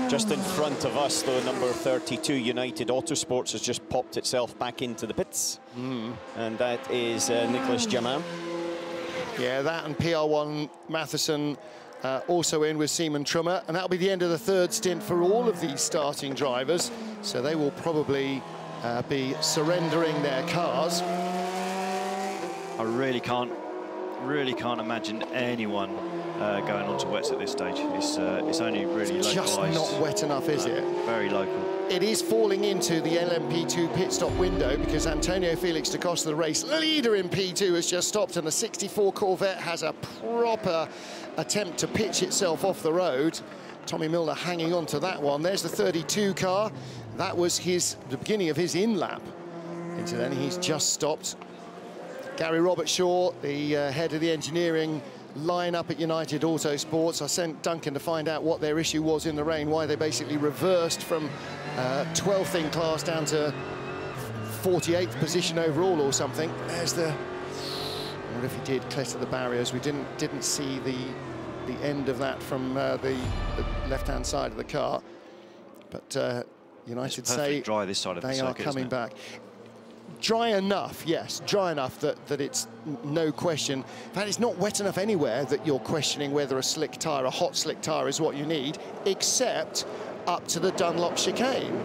just in front of us, though, number 32 United Autosports has just popped itself back into the pits. And that is Nicholas Jamin. Yeah, that and PR1 Matheson also in with Seaman Trummer, and that'll be the end of the 3rd stint for all of these starting drivers. So they will probably be surrendering their cars. I really can't imagine anyone going on to wets at this stage. It's only really localised. Just not wet enough, is it? Very local. It is falling into the LMP2 pit stop window, because Antonio Felix da Costa, the race leader in P2, has just stopped, and the 64 Corvette has a proper attempt to pitch itself off the road. Tommy Milner hanging on to that one. There's the 32 car. That was the beginning of his in-lap. Incidentally, he's just stopped. Gary Robertshaw, the head of the engineering line-up at United Autosports. I sent Duncan to find out what their issue was in the rain, why they basically reversed from 12th in class down to 48th position overall or something. There's the... I wonder if he did clear to the barriers. We didn't see the end of that from the left-hand side of the car. But United say dry this side of they the circuit, are coming back. Dry enough, yes, dry enough that it's no question. In fact, it's not wet enough anywhere that you're questioning whether a slick tyre, a hot slick tyre is what you need, except up to the Dunlop chicane.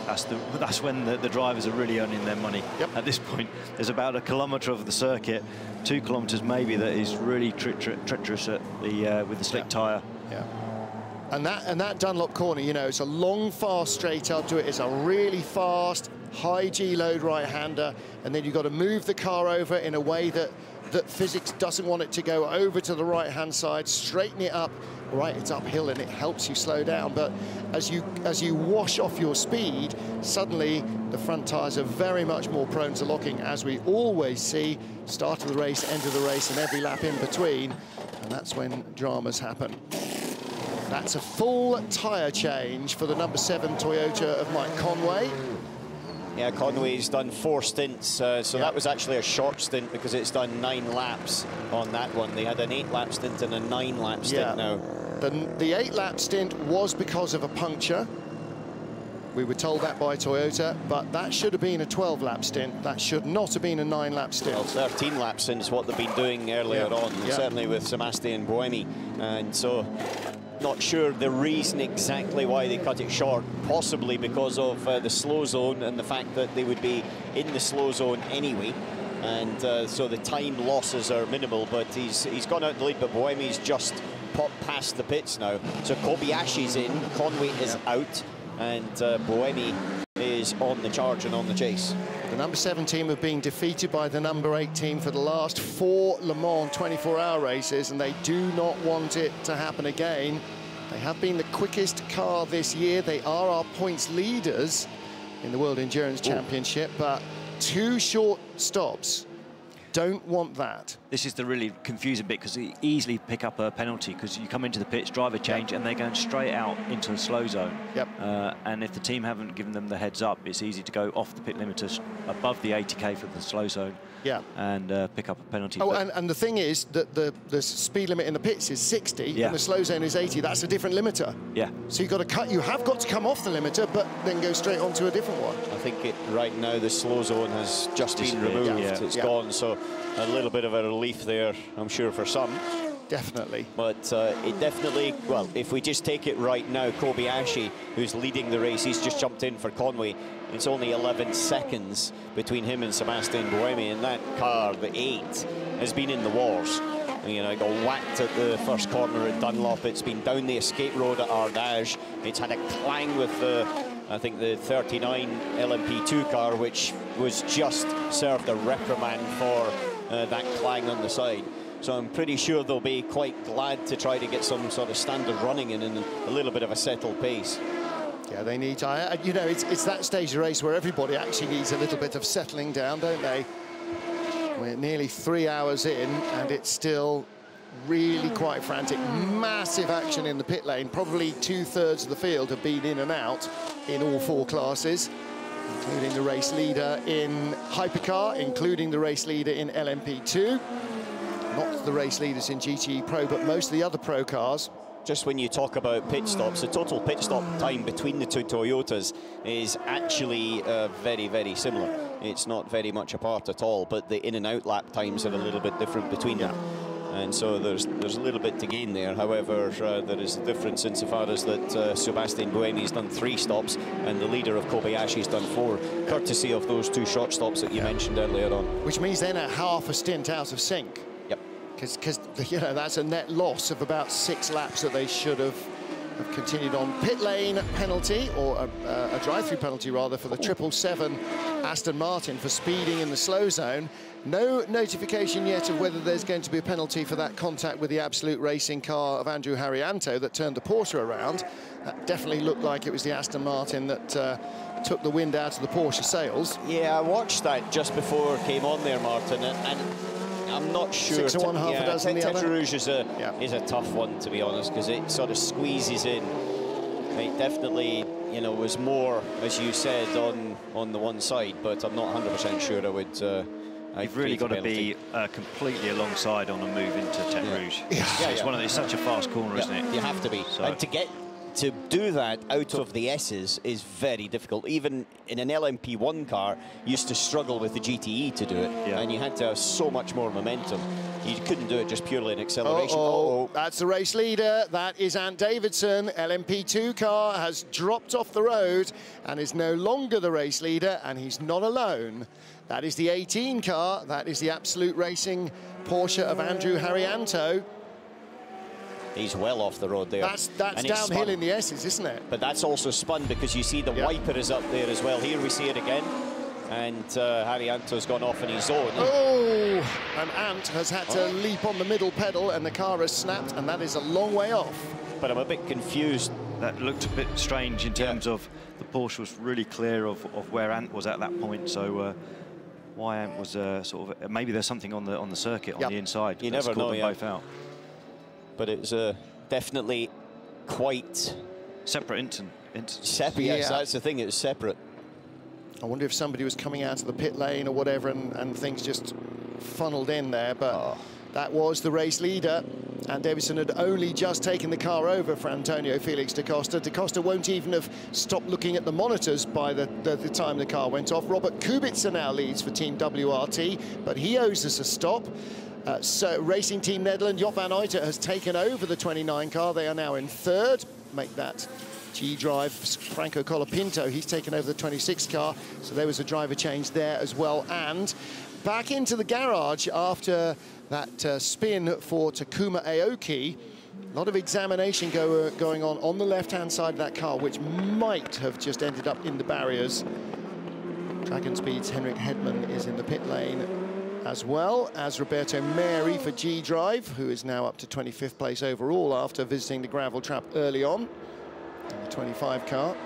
That's when the drivers are really earning their money. At this point, there's about a kilometre of the circuit, 2 kilometres maybe, that is really treacherous at with the slick tyre. Yeah. And that Dunlop corner, you know, it's a long, fast straight up to it. It's a really fast, high G-load right-hander, and then you've got to move the car over in a way that physics doesn't want it to go over to the right-hand side, straighten it up. Right, it's uphill and it helps you slow down, but as you wash off your speed, suddenly the front tyres are very much more prone to locking, as we always see, start of the race, end of the race, and every lap in between, and that's when dramas happen. That's a full tyre change for the number 7 Toyota of Mike Conway. Yeah, Conway's done 4 stints, so that was actually a short stint because it's done 9 laps on that one. They had an 8-lap stint and a 9-lap stint now. The 8-lap stint was because of a puncture. We were told that by Toyota, but that should have been a 12-lap stint. That should not have been a 9-lap stint. Well, 13 laps since what they've been doing earlier on, certainly with Sebastian Buemi. And so, not sure the reason exactly why they cut it short, possibly because of the slow zone and the fact that they would be in the slow zone anyway. And so the time losses are minimal, but he's gone out the lead, but Buemi's just popped past the pits now. So Kobayashi's in, Conway is out, and Buemi is on the charge and on the chase. The number 7 team have been defeated by the number 8 team for the last 4 Le Mans 24-hour races, and they do not want it to happen again. They have been the quickest car this year. They are our points leaders in the World Endurance Championship, but 2 short stops. Don't want that. This is the really confusing bit, because you easily pick up a penalty because you come into the pits, driver change, and they're going straight out into the slow zone. And if the team haven't given them the heads up, it's easy to go off the pit limiter above the 80k for the slow zone. And pick up a penalty. Oh, and the thing is that the speed limit in the pits is 60 and the slow zone is 80. That's a different limiter. So you've got to you have got to come off the limiter, but then go straight onto a different one. I think right now the slow zone has just been removed. It's gone, so a little bit of a relief there, I'm sure, for some. Definitely. But it definitely, well, if we just take it right now, Kobayashi, who's leading the race, he's just jumped in for Conway. It's only 11 seconds between him and Sebastian Buemi, and that car, the 8, has been in the wars. You know, it got whacked at the first corner at Dunlop. It's been down the escape road at Ardèche. It's had a clang with the, I think, the 39 LMP2 car, which was just served a reprimand for that clang on the side. So I'm pretty sure they'll be quite glad to try to get some sort of standard running in and a little bit of a settled pace. Yeah, they need to, you know, it's that stage of the race where everybody actually needs a little bit of settling down, don't they? We're nearly 3 hours in, and it's still really quite frantic. Massive action in the pit lane. Probably 2/3 of the field have been in and out in all 4 classes, including the race leader in hypercar, including the race leader in LMP2. Not the race leaders in GTE Pro, but most of the other Pro cars. Just when you talk about pit stops, the total pit stop time between the 2 Toyotas is actually very, very similar. It's not very much apart at all, but the in and out lap times are a little bit different between them. And so there's a little bit to gain there. However, there is a difference insofar as that Sebastian Buemi's done 3 stops and the leader of Kobayashi's done 4, courtesy of those 2 short stops that you mentioned earlier on. Which means they're now half a stint out of sync. Because you know, that's a net loss of about 6 laps that they should have continued on. Pit lane penalty, or a drive-through penalty rather, for the 777 Aston Martin for speeding in the slow zone. No notification yet of whether there's going to be a penalty for that contact with the Absolute Racing car of Andrew Harrianto that turned the Porsche around. That definitely looked like it was the Aston Martin that took the wind out of the Porsche sails. Yeah, I watched that just before it came on there, Martin, and I'm not sure. 6 to 1, half a dozen the other. Rouge is a tough one, to be honest, because it sort of squeezes in. It definitely you know, was more, as you said, on the one side, but I'm not 100% sure I would. You've really got to be completely alongside on a move into Tête Rouge. It's such a fast corner, isn't it? You have to be. So. And to do that out of the S's is very difficult. Even in an LMP1 car, you used to struggle with the GTE to do it, and you had to have so much more momentum. You couldn't do it just purely in acceleration. That's the race leader. That is Ant Davidson. LMP2 car has dropped off the road and is no longer the race leader, and he's not alone. That is the 18 car. That is the Absolute Racing Porsche of Andrew Harrianto. He's well off the road there. That's downhill in the S's, isn't it? But that's also spun because you see the wiper is up there as well. Here we see it again. And Harrianto's gone off in his zone. Oh, and Ant has had to leap on the middle pedal and the car has snapped, and that is a long way off. But I'm a bit confused. That looked a bit strange in terms of the Porsche was really clear of where Ant was at that point. So why Ant was sort of, maybe there's something on the circuit on the inside. You never know, both out. But it's definitely quite separate instance. Separate, yes, that's the thing. It was separate. I wonder if somebody was coming out of the pit lane or whatever, and things just funneled in there. But that was the race leader. And Davidson had only just taken the car over for Antonio Felix da Costa. Da Costa won't even have stopped looking at the monitors by the time the car went off. Robert Kubica now leads for Team WRT, but he owes us a stop. So Racing Team Netherlands, Job van Uyten has taken over the 29 car. They are now in third. Make that G-Drive. Franco Colapinto, he's taken over the 26 car. So there was a driver change there as well. And back into the garage after that spin for Takuma Aoki. A lot of examination going on the left-hand side of that car, which might have just ended up in the barriers. Dragon Speed's Henrik Hedman is in the pit lane, as well as Roberto Meri for G-Drive, who is now up to 25th place overall after visiting the gravel trap early on in the 25 car.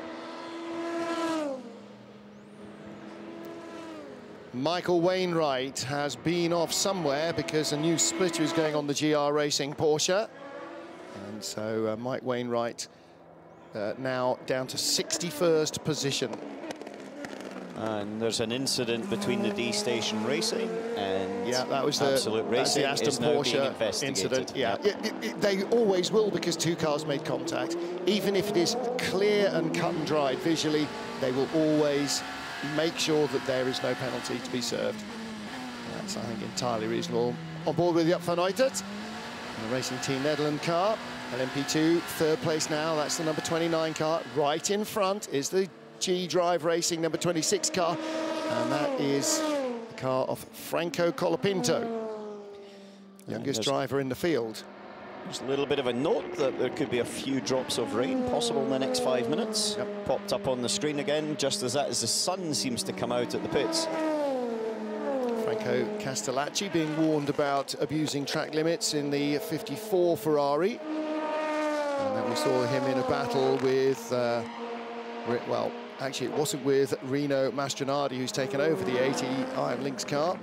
Michael Wainwright has been off somewhere because a new splitter is going on the GR Racing Porsche. And so Mike Wainwright now down to 61st position. And there's an incident between the D-Station Racing and that was the Absolute Racing. the Aston Porsche incident. They always will, because two cars made contact. Even if it is clear and cut and dried visually, they will always make sure that there is no penalty to be served. That's, I think, entirely reasonable. On board with Job van Uyten, the Racing Team Netherlands car. LMP2, third place now. That's the number 29 car. Right in front is the G-Drive Racing number 26 car, and that is the car of Franco Colapinto, youngest driver in the field. Just a little bit of a note that there could be a few drops of rain possible in the next 5 minutes. Popped up on the screen again, just as the sun seems to come out at the pits. Franco Castellacci being warned about abusing track limits in the 54 Ferrari. And then we saw him in a battle with, well, actually it wasn't with Rino Mastronardi, who's taken over the 80 Iron Lynx car.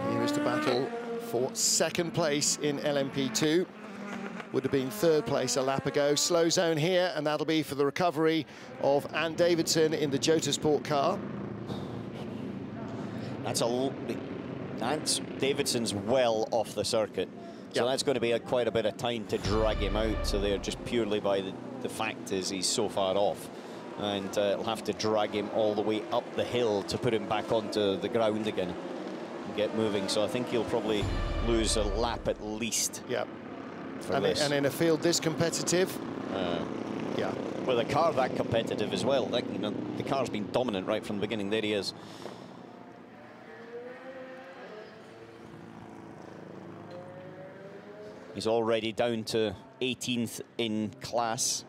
Here is the battle for second place in LMP2. Would have been third place a lap ago. Slow zone here, and that'll be for the recovery of Ant Davidson in the Jota Sport car. That's Ant Davidson's well off the circuit. So that's going to be quite a bit of time to drag him out. So they're just purely by the fact is he's so far off. And it'll have to drag him all the way up the hill to put him back onto the ground again and get moving. So I think he'll probably lose a lap at least. And in a field this competitive. With a car that competitive as well. Like, you know, the car's been dominant right from the beginning. There he is. He's already down to 18th in class.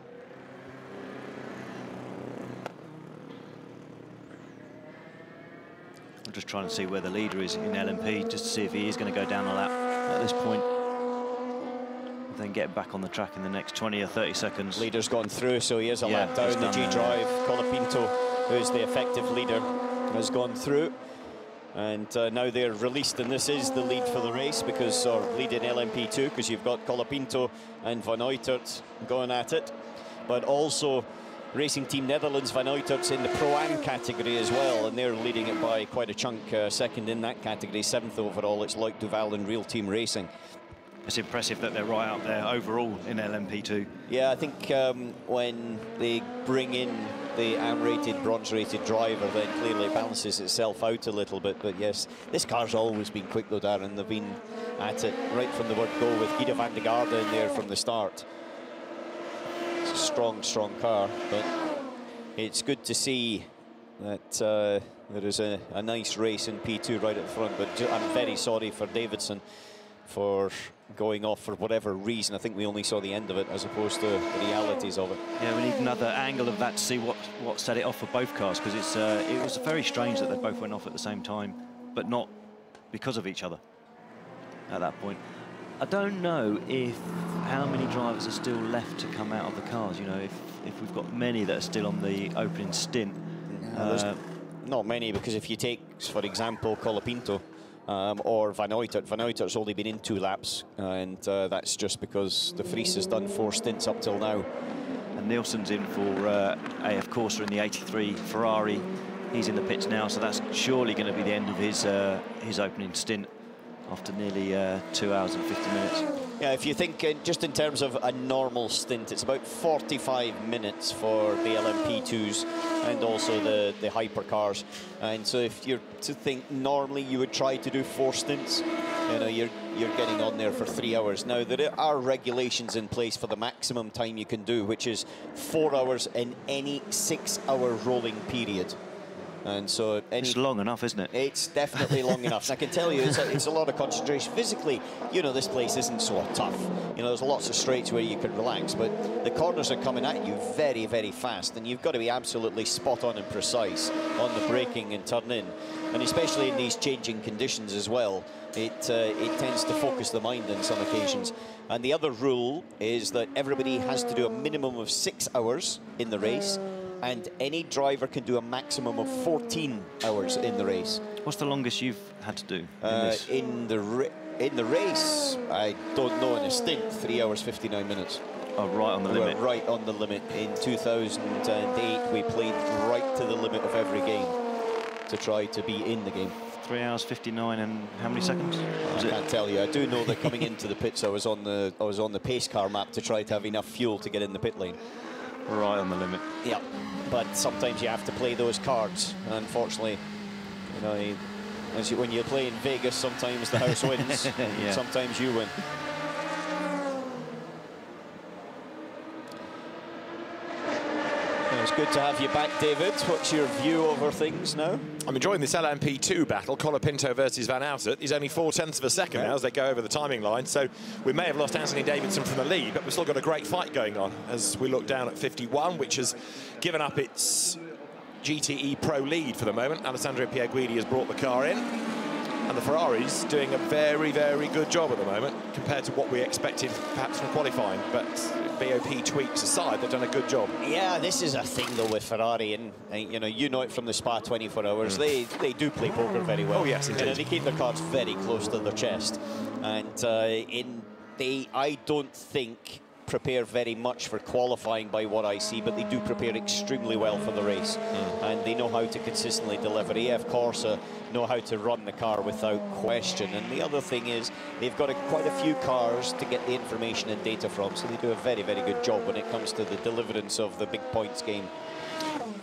I'm just trying to see where the leader is in LMP, just to see if he is going to go down a lap at this point. And then get back on the track in the next 20 or 30 seconds. Leader's gone through, so he is a lap down. The G-Drive, Colapinto, who's the effective leader, has gone through. And now they're released, and this is the lead for the race, because, or lead in LMP2, because you've got Colapinto and Van Uytert going at it. But also Racing Team Netherlands, Van Uytert's in the Pro-Am category as well, and they're leading it by quite a chunk, second in that category, 7th overall. It's Loic Duval and Real Team Racing. It's impressive that they're right up there overall in LMP2. Yeah, I think when they bring in the AM-rated, bronze-rated driver, then clearly it balances itself out a little bit. But yes, this car's always been quick though, Darren. They've been at it right from the word go, with Guido van der Garde in there from the start. It's a strong, strong car, but it's good to see that there is a nice race in P2 right at the front. But I'm very sorry for Davidson for going off for whatever reason. I think we only saw the end of it as opposed to the realities of it. Yeah, we need another angle of that to see what set it off for both cars, because it was very strange that they both went off at the same time, but not because of each other at that point. I don't know how many drivers are still left to come out of the cars. You know, if we've got many that are still on the opening stint. There's not many, because if you take, for example, Colapinto, or Van Uytert. Van Uytert's only been in 2 laps, and that's just because de Vries has done 4 stints up till now. And Nielsen's in for AF Corsa in the 83 Ferrari. He's in the pits now, so that's surely going to be the end of his opening stint after nearly 2 hours and 50 minutes. Yeah, if you think just in terms of a normal stint, it's about 45 minutes for the LMP2s and also the hypercars. And so if you're to think normally you would try to do 4 stints, you know, you're getting on there for 3 hours. Now, there are regulations in place for the maximum time you can do, which is 4 hours in any 6-hour rolling period. And so it's long enough, isn't it? It's definitely long enough. And I can tell you, it's a lot of concentration. Physically, you know, this place isn't so tough. You know, there's lots of straights where you can relax, but the corners are coming at you very, very fast, and you've got to be absolutely spot on and precise on the braking and turn in. And especially in these changing conditions as well, it tends to focus the mind on some occasions. And the other rule is that everybody has to do a minimum of 6 hours in the race, and any driver can do a maximum of 14 hours in the race. What's the longest you've had to do in the race? I don't know. In a stint, 3 hours 59 minutes. Oh, right on the limit. Right on the limit. In 2008, we played right to the limit of every game to try to be in the game. 3 hours 59 and how many seconds? I can't tell you. I do know that coming into the pits, I was on the pace car map to try to have enough fuel to get in the pit lane. Right on the limit. Yeah, but sometimes you have to play those cards. And unfortunately, you know, when you play in Vegas, sometimes the house wins, yeah. Sometimes you win. It's good to have you back, David. What's your view over things now? I'm enjoying this LMP2 battle, Colapinto versus Van Uytert. He's only 4/10 of a second now as they go over the timing line. So we may have lost Anthony Davidson from the lead, but we've still got a great fight going on as we look down at 51, which has given up its GTE Pro lead for the moment. Alessandro Pierguidi has brought the car in, and the Ferrari's doing a very, very good job at the moment compared to what we expected perhaps from qualifying. But BOP tweaks aside, they've done a good job. Yeah, this is a thing though with Ferrari, and you know it from the Spa 24 hours. They do play poker very well. Oh yes, indeed. They keep their cards very close to their chest, and I don't think prepare very much for qualifying by what I see, but they do prepare extremely well for the race, and they know how to consistently deliver. AF Corsa know how to run the car without question, and the other thing is they've got quite a few cars to get the information and data from, so they do a very, very good job when it comes to the deliverance of the big points game.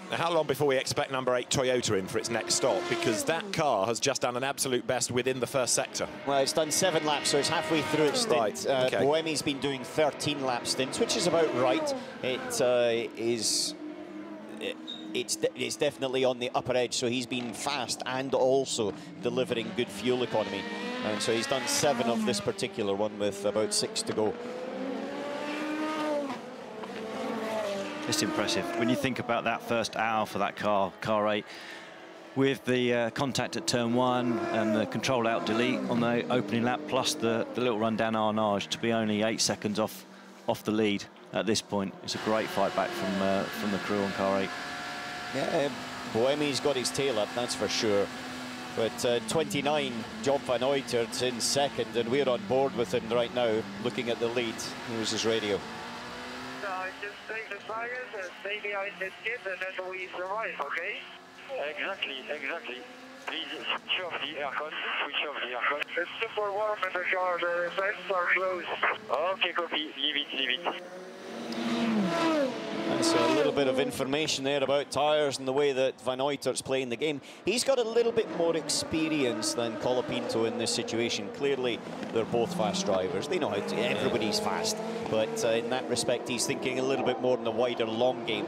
Now, how long before we expect number 8 Toyota in for its next stop? Because that car has just done an absolute best within the first sector. Well, it's done 7 laps, so it's halfway through its stint. Right, okay. Boemi's been doing 13 lap stints, which is about right. It's definitely on the upper edge, so he's been fast and also delivering good fuel economy. And so he's done 7 of this particular one with about 6 to go. It's impressive. When you think about that first hour for that car 8, with the contact at turn 1 and the control out delete on the opening lap, plus the little run down Arnage, to be only 8 seconds off the lead at this point. It's a great fight back from the crew on car 8. Yeah, Boemi's got his tail up, that's for sure. But 29, Job van Uytert's in second, and we're on board with him right now, looking at the lead. Here's his radio. Just take the tires and stay behind the skid, and then we survive, okay? Exactly, exactly. Please switch off the aircon, switch off the aircon. It's super warm in the car, the vents are closed. Okay, copy, leave it. That's a little bit of information there about tyres and the way that Van Uytert's playing the game. He's got a little bit more experience than Colapinto in this situation. Clearly, they're both fast drivers. They know how to, everybody's fast. But in that respect, he's thinking a little bit more in the wider, long game.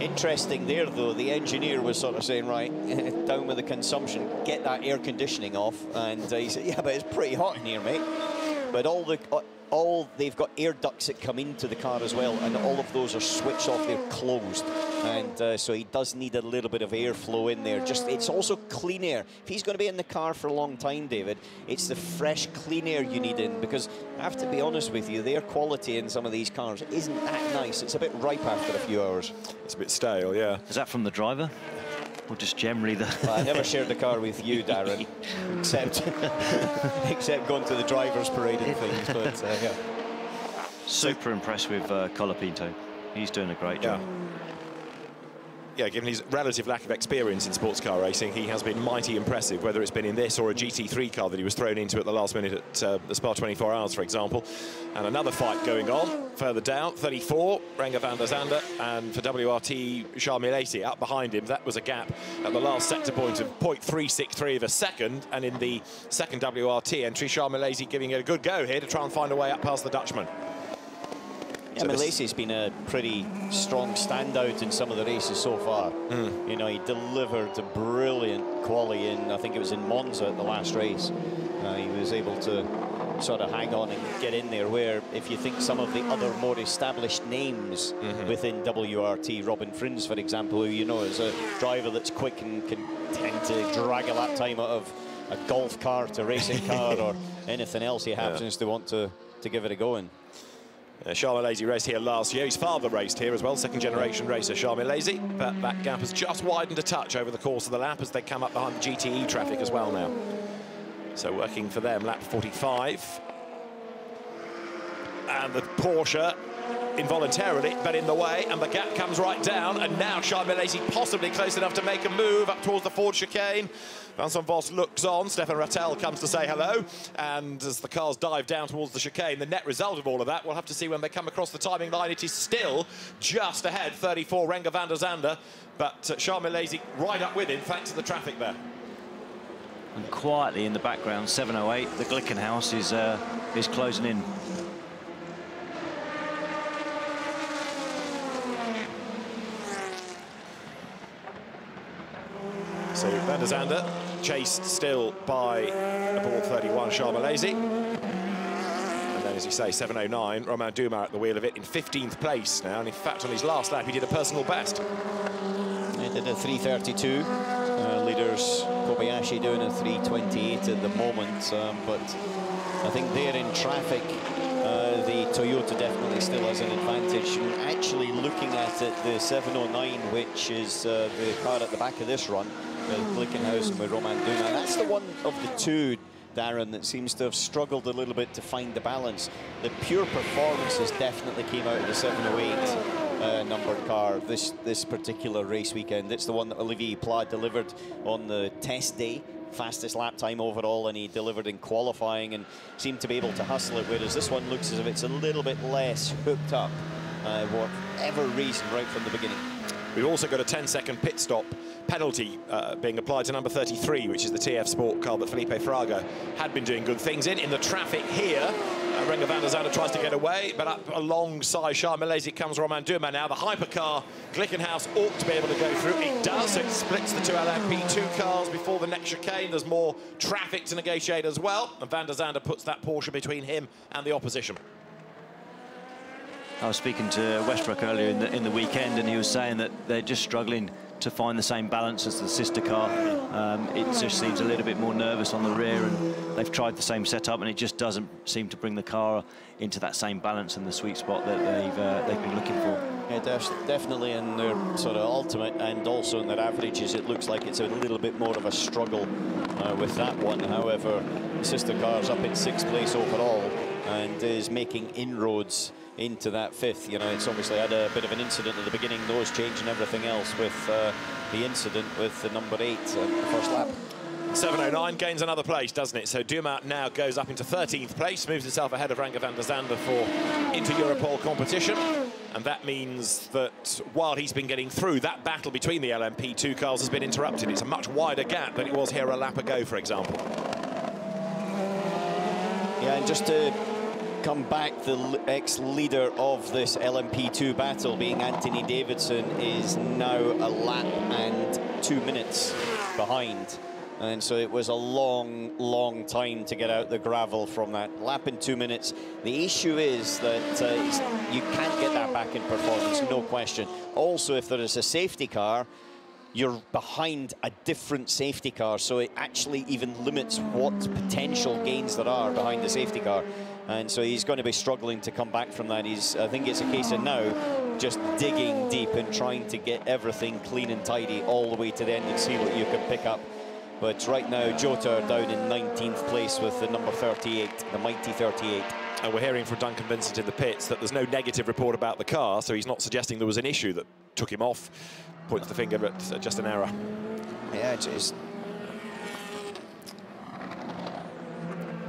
Interesting there, though, the engineer was sort of saying, right, down with the consumption, get that air conditioning off. And he said, yeah, but it's pretty hot in here, mate. But they've got air ducts that come into the car as well, and all of those are switched off, they're closed. And so he does need a little bit of airflow in there. It's also clean air. If he's going to be in the car for a long time, David, it's the fresh, clean air you need in, because I have to be honest with you, the air quality in some of these cars isn't that nice. It's a bit ripe after a few hours. It's a bit stale, yeah. Is that from the driver? Or just generally the... Well, I never shared the car with you, Darren, except going to the driver's parade and things, but yeah. Super impressed with Colapinto. He's doing a great job. Yeah, given his relative lack of experience in sports car racing, he has been mighty impressive, whether it's been in this or a GT3 car that he was thrown into at the last minute at the Spa 24 Hours, for example. And another fight going on further down, 34, Renger van der Zande, and for WRT, Charles Milesi up behind him. That was a gap at the last sector point of 0.363 of a second, and in the second WRT entry, Charles Milesi giving it a good go here to try and find a way up past the Dutchman. Yeah, Milesi's been a pretty strong standout in some of the races so far. You know, he delivered a brilliant quali in, I think it was in Monza at the last race. He was able to sort of hang on and get in there, where if you think some of the other more established names within WRT, Robin Frins, for example, who you know is a driver that's quick and can tend to drag a lap time out of a golf cart, a racing car, or anything else he happens to want to give it a go in. Charles Milesi raced here last year. His father raced here as well, second-generation racer Charles Milesi. But that gap has just widened a touch over the course of the lap as they come up behind the GTE traffic as well now. So working for them, lap 45. And the Porsche involuntarily, but in the way, and the gap comes right down. And now Charles Milesi possibly close enough to make a move up towards the Ford chicane. Vincent Voss looks on, Stefan Rattel comes to say hello, and as the cars dive down towards the chicane, the net result of all of that, we'll have to see when they come across the timing line. It is still just ahead, 34, Renger van der Zande, but Charles Milesi right up with him, thanks to the traffic there. And quietly in the background, 708, the Glickenhaus is closing in. So van der Zande chased still by aboard 31 Charles Milesi. And then, as you say, 709, Romain Dumas at the wheel of it in 15th place now. And in fact, on his last lap, he did a personal best. He did a 332. Leaders Kobayashi doing a 328 at the moment. But I think there in traffic, the Toyota definitely still has an advantage. And actually looking at it, the 709, which is the car at the back of this run, Glickenhaus and with Romain Dumas, that's the one of the two, Darren, that seems to have struggled a little bit to find the balance. The pure performances definitely came out of the 708 numbered car this particular race weekend. It's the one that Olivier Pla delivered on the test day, fastest lap time overall, and he delivered in qualifying and seemed to be able to hustle it, whereas this one looks as if it's a little bit less hooked up, whatever reason, right from the beginning. We've also got a 10-second pit stop penalty being applied to number 33, which is the TF Sport car that Felipe Fraga had been doing good things in the traffic here. Renger van der Zande tries to get away, but up alongside Charles Milesi comes Romain Dumas now. The hypercar Glickenhaus ought to be able to go through. It does. It splits the two LMP2 cars before the next chicane. There's more traffic to negotiate as well, and van der Zande puts that Porsche between him and the opposition. I was speaking to Westbrook earlier in the weekend, and he was saying that they're just struggling to find the same balance as the sister car. It just seems a little bit more nervous on the rear, and they've tried the same setup, and it just doesn't seem to bring the car into that same balance and the sweet spot that they've been looking for. Yeah, definitely in their sort of ultimate and also in their averages, it looks like it's a little bit more of a struggle with that one. However, the sister car's up in 6th place overall and is making inroads into that 5th. You know, it's obviously had a bit of an incident at the beginning, nose change and everything else with the incident with the number 8 at the first lap. 7:09 gains another place, doesn't it? So Dumoulin now goes up into 13th place, moves himself ahead of Renger van der Zande for inter-Europol competition. And that means that while he's been getting through, that battle between the LMP2 cars has been interrupted. It's a much wider gap than it was here a lap ago, for example. Yeah, and just to come back, the ex-leader of this LMP2 battle, being Anthony Davidson, is now a lap and 2 minutes behind. And so it was a long, long time to get out the gravel from that. Lap in 2 minutes. The issue is that you can't get that back in performance, no question. Also, if there is a safety car, you're behind a different safety car, so it actually even limits what potential gains there are behind the safety car. And so he's going to be struggling to come back from that. I think it's a case of now just digging deep and trying to get everything clean and tidy all the way to the end and see what you can pick up. But right now, Jota down in 19th place with the number 38, the mighty 38. And we're hearing from Duncan Vincent in the pits that there's no negative report about the car, so he's not suggesting there was an issue that took him off. Points the finger at just an error. Yeah, it is.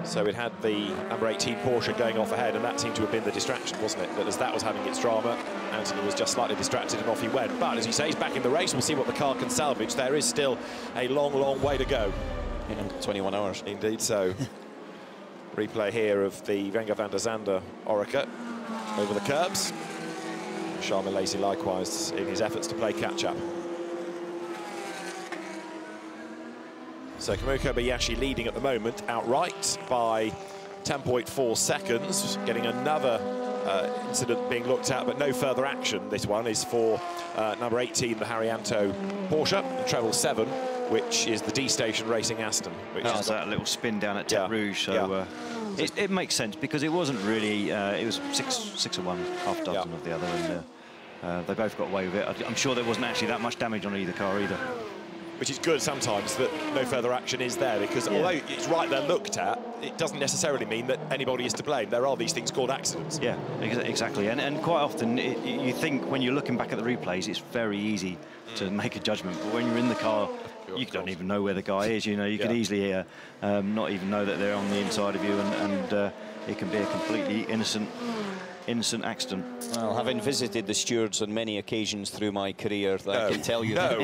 So it had the number 18 Porsche going off ahead, and that seemed to have been the distraction, wasn't it? That as that was having its drama, Anthony was just slightly distracted and off he went. But as you say, he's back in the race. We'll see what the car can salvage. There is still a long, long way to go. In 21 hours. Indeed so. Replay here of the Renger van der Zande Oreca over the curbs. Charles Milesi likewise in his efforts to play catch-up. So Kamui Kobayashi leading at the moment outright by 10.4 seconds, getting another incident being looked at, but no further action. This one is for number 18, the Haryanto Porsche, the treble 7, which is the D-Station Racing Aston. Which is that little spin down at Tête Rouge, so it makes sense because it wasn't really, it was six of one, half dozen of the other, and they both got away with it. I'm sure there wasn't actually that much damage on either car either. Which is good sometimes that no further action is there, because although it's right there looked at, it doesn't necessarily mean that anybody is to blame. There are these things called accidents. Yeah, exactly. And quite often you think when you're looking back at the replays, it's very easy to make a judgment. But when you're in the car, you don't even know where the guy is. You know, you can easily not even know that they're on the inside of you, and it can be a completely innocent accident. Well, having visited the stewards on many occasions through my career, I can tell you that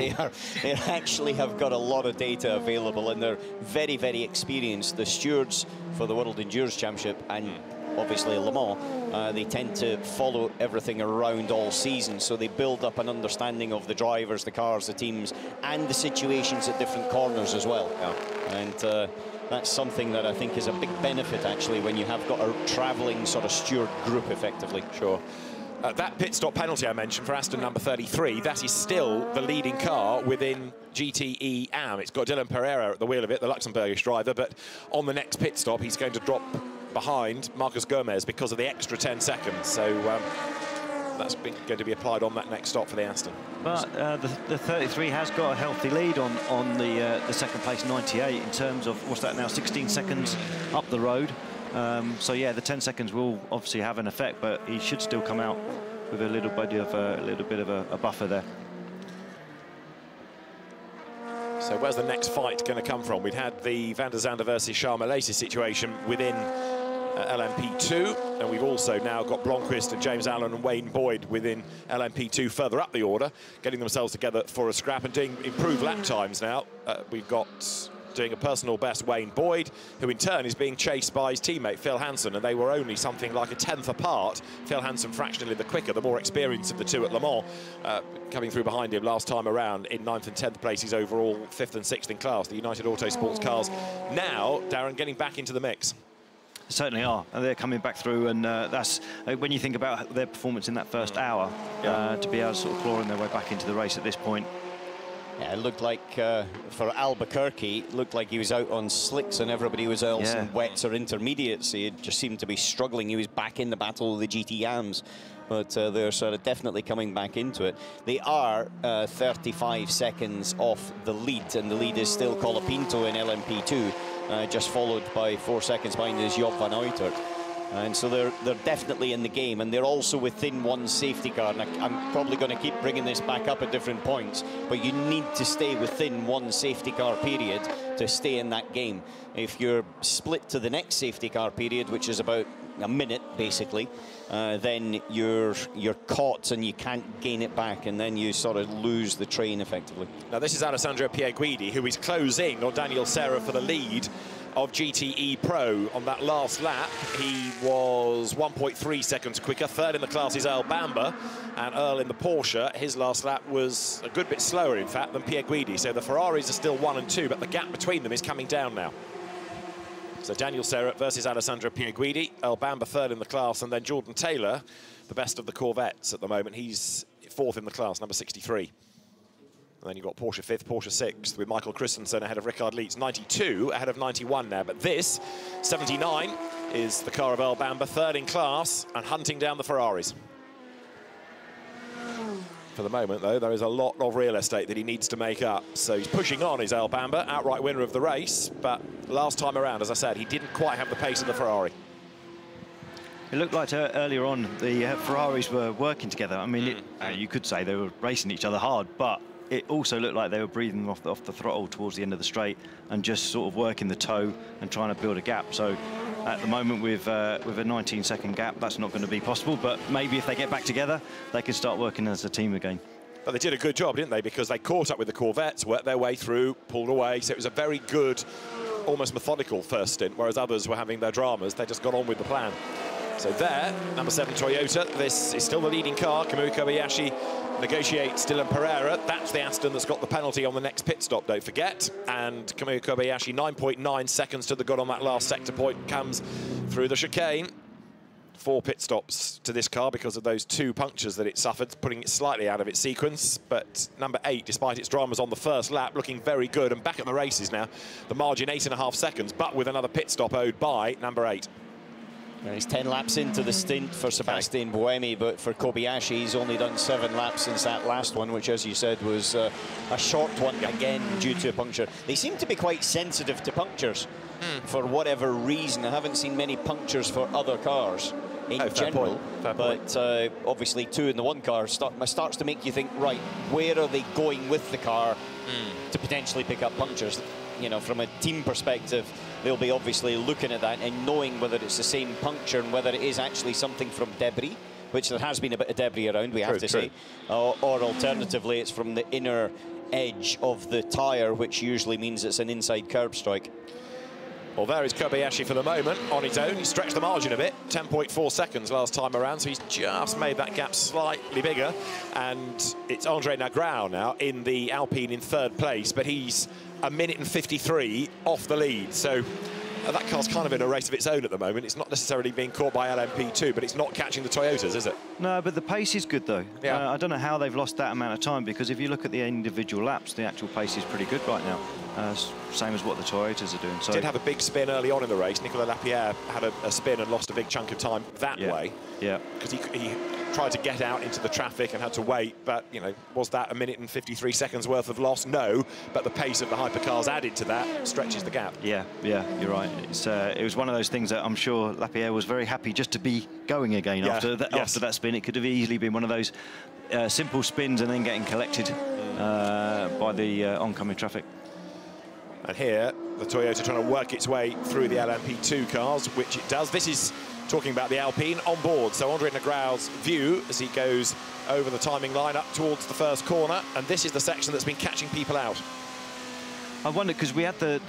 they actually have got a lot of data available, and they're very, very experienced. The stewards for the World Endurance Championship and obviously Le Mans, they tend to follow everything around all season, so they build up an understanding of the drivers, the cars, the teams, and the situations at different corners as well. And that's something that I think is a big benefit, actually, when you have got a travelling sort of steward group, effectively. Sure. That pit stop penalty I mentioned for Aston number 33, that is still the leading car within GTE AM. It's got Dylan Pereira at the wheel of it, the Luxembourgish driver, but on the next pit stop, he's going to drop behind Marcos Gomez because of the extra 10 seconds. So that's going to be applied on that next stop for the Aston. But the 33 has got a healthy lead on the second place 98 in terms of, what's that now, 16 seconds up the road. So yeah, the 10 seconds will obviously have an effect, but he should still come out with a little bit of a buffer there. So where's the next fight going to come from? We've had the Van der Zande versus Charles Milesi situation within LMP2, and we've also now got Blomqvist and James Allen and Wayne Boyd within LMP2 further up the order, getting themselves together for a scrap and doing improved lap times now. We've got doing a personal best Wayne Boyd, who in turn is being chased by his teammate Phil Hansen, and they were only something like a 10th apart. Phil Hansen fractionally the quicker, the more experienced of the two at Le Mans, coming through behind him last time around in 9th and 10th places overall, 5th and 6th in class. The United Autosports cars now, Darren, getting back into the mix. Certainly are, and they're coming back through, and that's when you think about their performance in that first hour, to be able to sort of clawing their way back into the race at this point. Yeah, it looked like, for Albuquerque, it looked like he was out on slicks and everybody was else in wets or intermediates. He just seemed to be struggling. He was back in the battle of the GT Yams, but they're sort of definitely coming back into it. They are 35 seconds off the lead, and the lead is still Colapinto in LMP2, just followed by 4 seconds behind is Job van Uitert. And so they're definitely in the game, and they're also within one safety car. And I'm probably going to keep bringing this back up at different points, but you need to stay within one safety car period to stay in that game. If you're split to the next safety car period, which is about a minute basically, then you're caught and you can't gain it back, and then you sort of lose the train effectively. Now this is Alessandro Pierguidi, who is closing on Daniel Serra for the lead of GTE Pro. On that last lap, he was 1.3 seconds quicker. Third in the class is Earl Bamber, and Earl in the Porsche, his last lap was a good bit slower, in fact, than Pierguidi. So the Ferraris are still 1 and 2, but the gap between them is coming down now. So Daniel Serra versus Alessandro Pierguidi, Earl Bamber third in the class, and then Jordan Taylor, the best of the Corvettes at the moment. He's fourth in the class, number 63. And then you've got Porsche 5th, Porsche 6th, with Michael Christensen ahead of Rickard Leitz, 92, ahead of 91 now. But this, 79, is the car of Earl Bamber, third in class, and hunting down the Ferraris. For the moment, though, there is a lot of real estate that he needs to make up. So he's pushing on, is Earl Bamber, outright winner of the race. But last time around, as I said, he didn't quite have the pace of the Ferrari. It looked like earlier on the Ferraris were working together. I mean, you could say they were racing each other hard, but it also looked like they were breathing off the throttle towards the end of the straight and just sort of working the toe and trying to build a gap. So at the moment, with a 19-second gap, that's not going to be possible. But maybe if they get back together, they can start working as a team again. But they did a good job, didn't they? Because they caught up with the Corvettes, worked their way through, pulled away. So it was a very good, almost methodical first stint, whereas others were having their dramas. They just got on with the plan. So there, number 7 Toyota. This is still the leading car. Kamui Kobayashi negotiates Dylan Pereira. That's the Aston that's got the penalty on the next pit stop, don't forget. And Kamui Kobayashi, 9.9 seconds to the good on that last sector point, comes through the chicane. 4 pit stops to this car because of those 2 punctures that it suffered, putting it slightly out of its sequence. But number 8, despite its dramas on the first lap, looking very good and back at the races now. The margin 8.5 seconds, but with another pit stop owed by number 8. And he's 10 laps into the stint for Sebastian Buemi, but for Kobayashi, he's only done 7 laps since that last one, which, as you said, was a short one, again, due to a puncture. They seem to be quite sensitive to punctures for whatever reason. I haven't seen many punctures for other cars in general, but obviously 2 in the 1 car starts to make you think, right, where are they going with the car to potentially pick up punctures? You know, from a team perspective, they'll be obviously looking at that and knowing whether it's the same puncture and whether it is actually something from debris, which there has been a bit of debris around, we have to say, or alternatively it's from the inner edge of the tyre, which usually means it's an inside curb strike. Well, there is Kobayashi for the moment on his own. He stretched the margin a bit, 10.4 seconds last time around, so he's just made that gap slightly bigger. And it's Andre Nagrau now in the Alpine in 3rd place, but he's a minute and 53 off the lead. So that car's kind of in a race of its own at the moment. It's not necessarily being caught by LMP2, but it's not catching the Toyotas, is it? No, but the pace is good, though. I don't know how they've lost that amount of time, because if you look at the individual laps, the actual pace is pretty good right now. Same as what the Toyotas are doing. So did have a big spin early on in the race. Nicolas Lapierre had a spin and lost a big chunk of time that way. Yeah. Because he tried to get out into the traffic and had to wait, but, you know, was that a minute and 53 seconds worth of loss? No, but the pace of the hypercars added to that stretches the gap. Yeah, you're right. It was one of those things that I'm sure Lapierre was very happy just to be going again after that spin. It could have easily been one of those simple spins and then getting collected by the oncoming traffic. And here, the Toyota trying to work its way through the LMP2 cars, which it does. This is talking about the Alpine on board. So Andre Nagrau's view as he goes over the timing line up towards the first corner. And this is the section that's been catching people out. I wonder, because we had a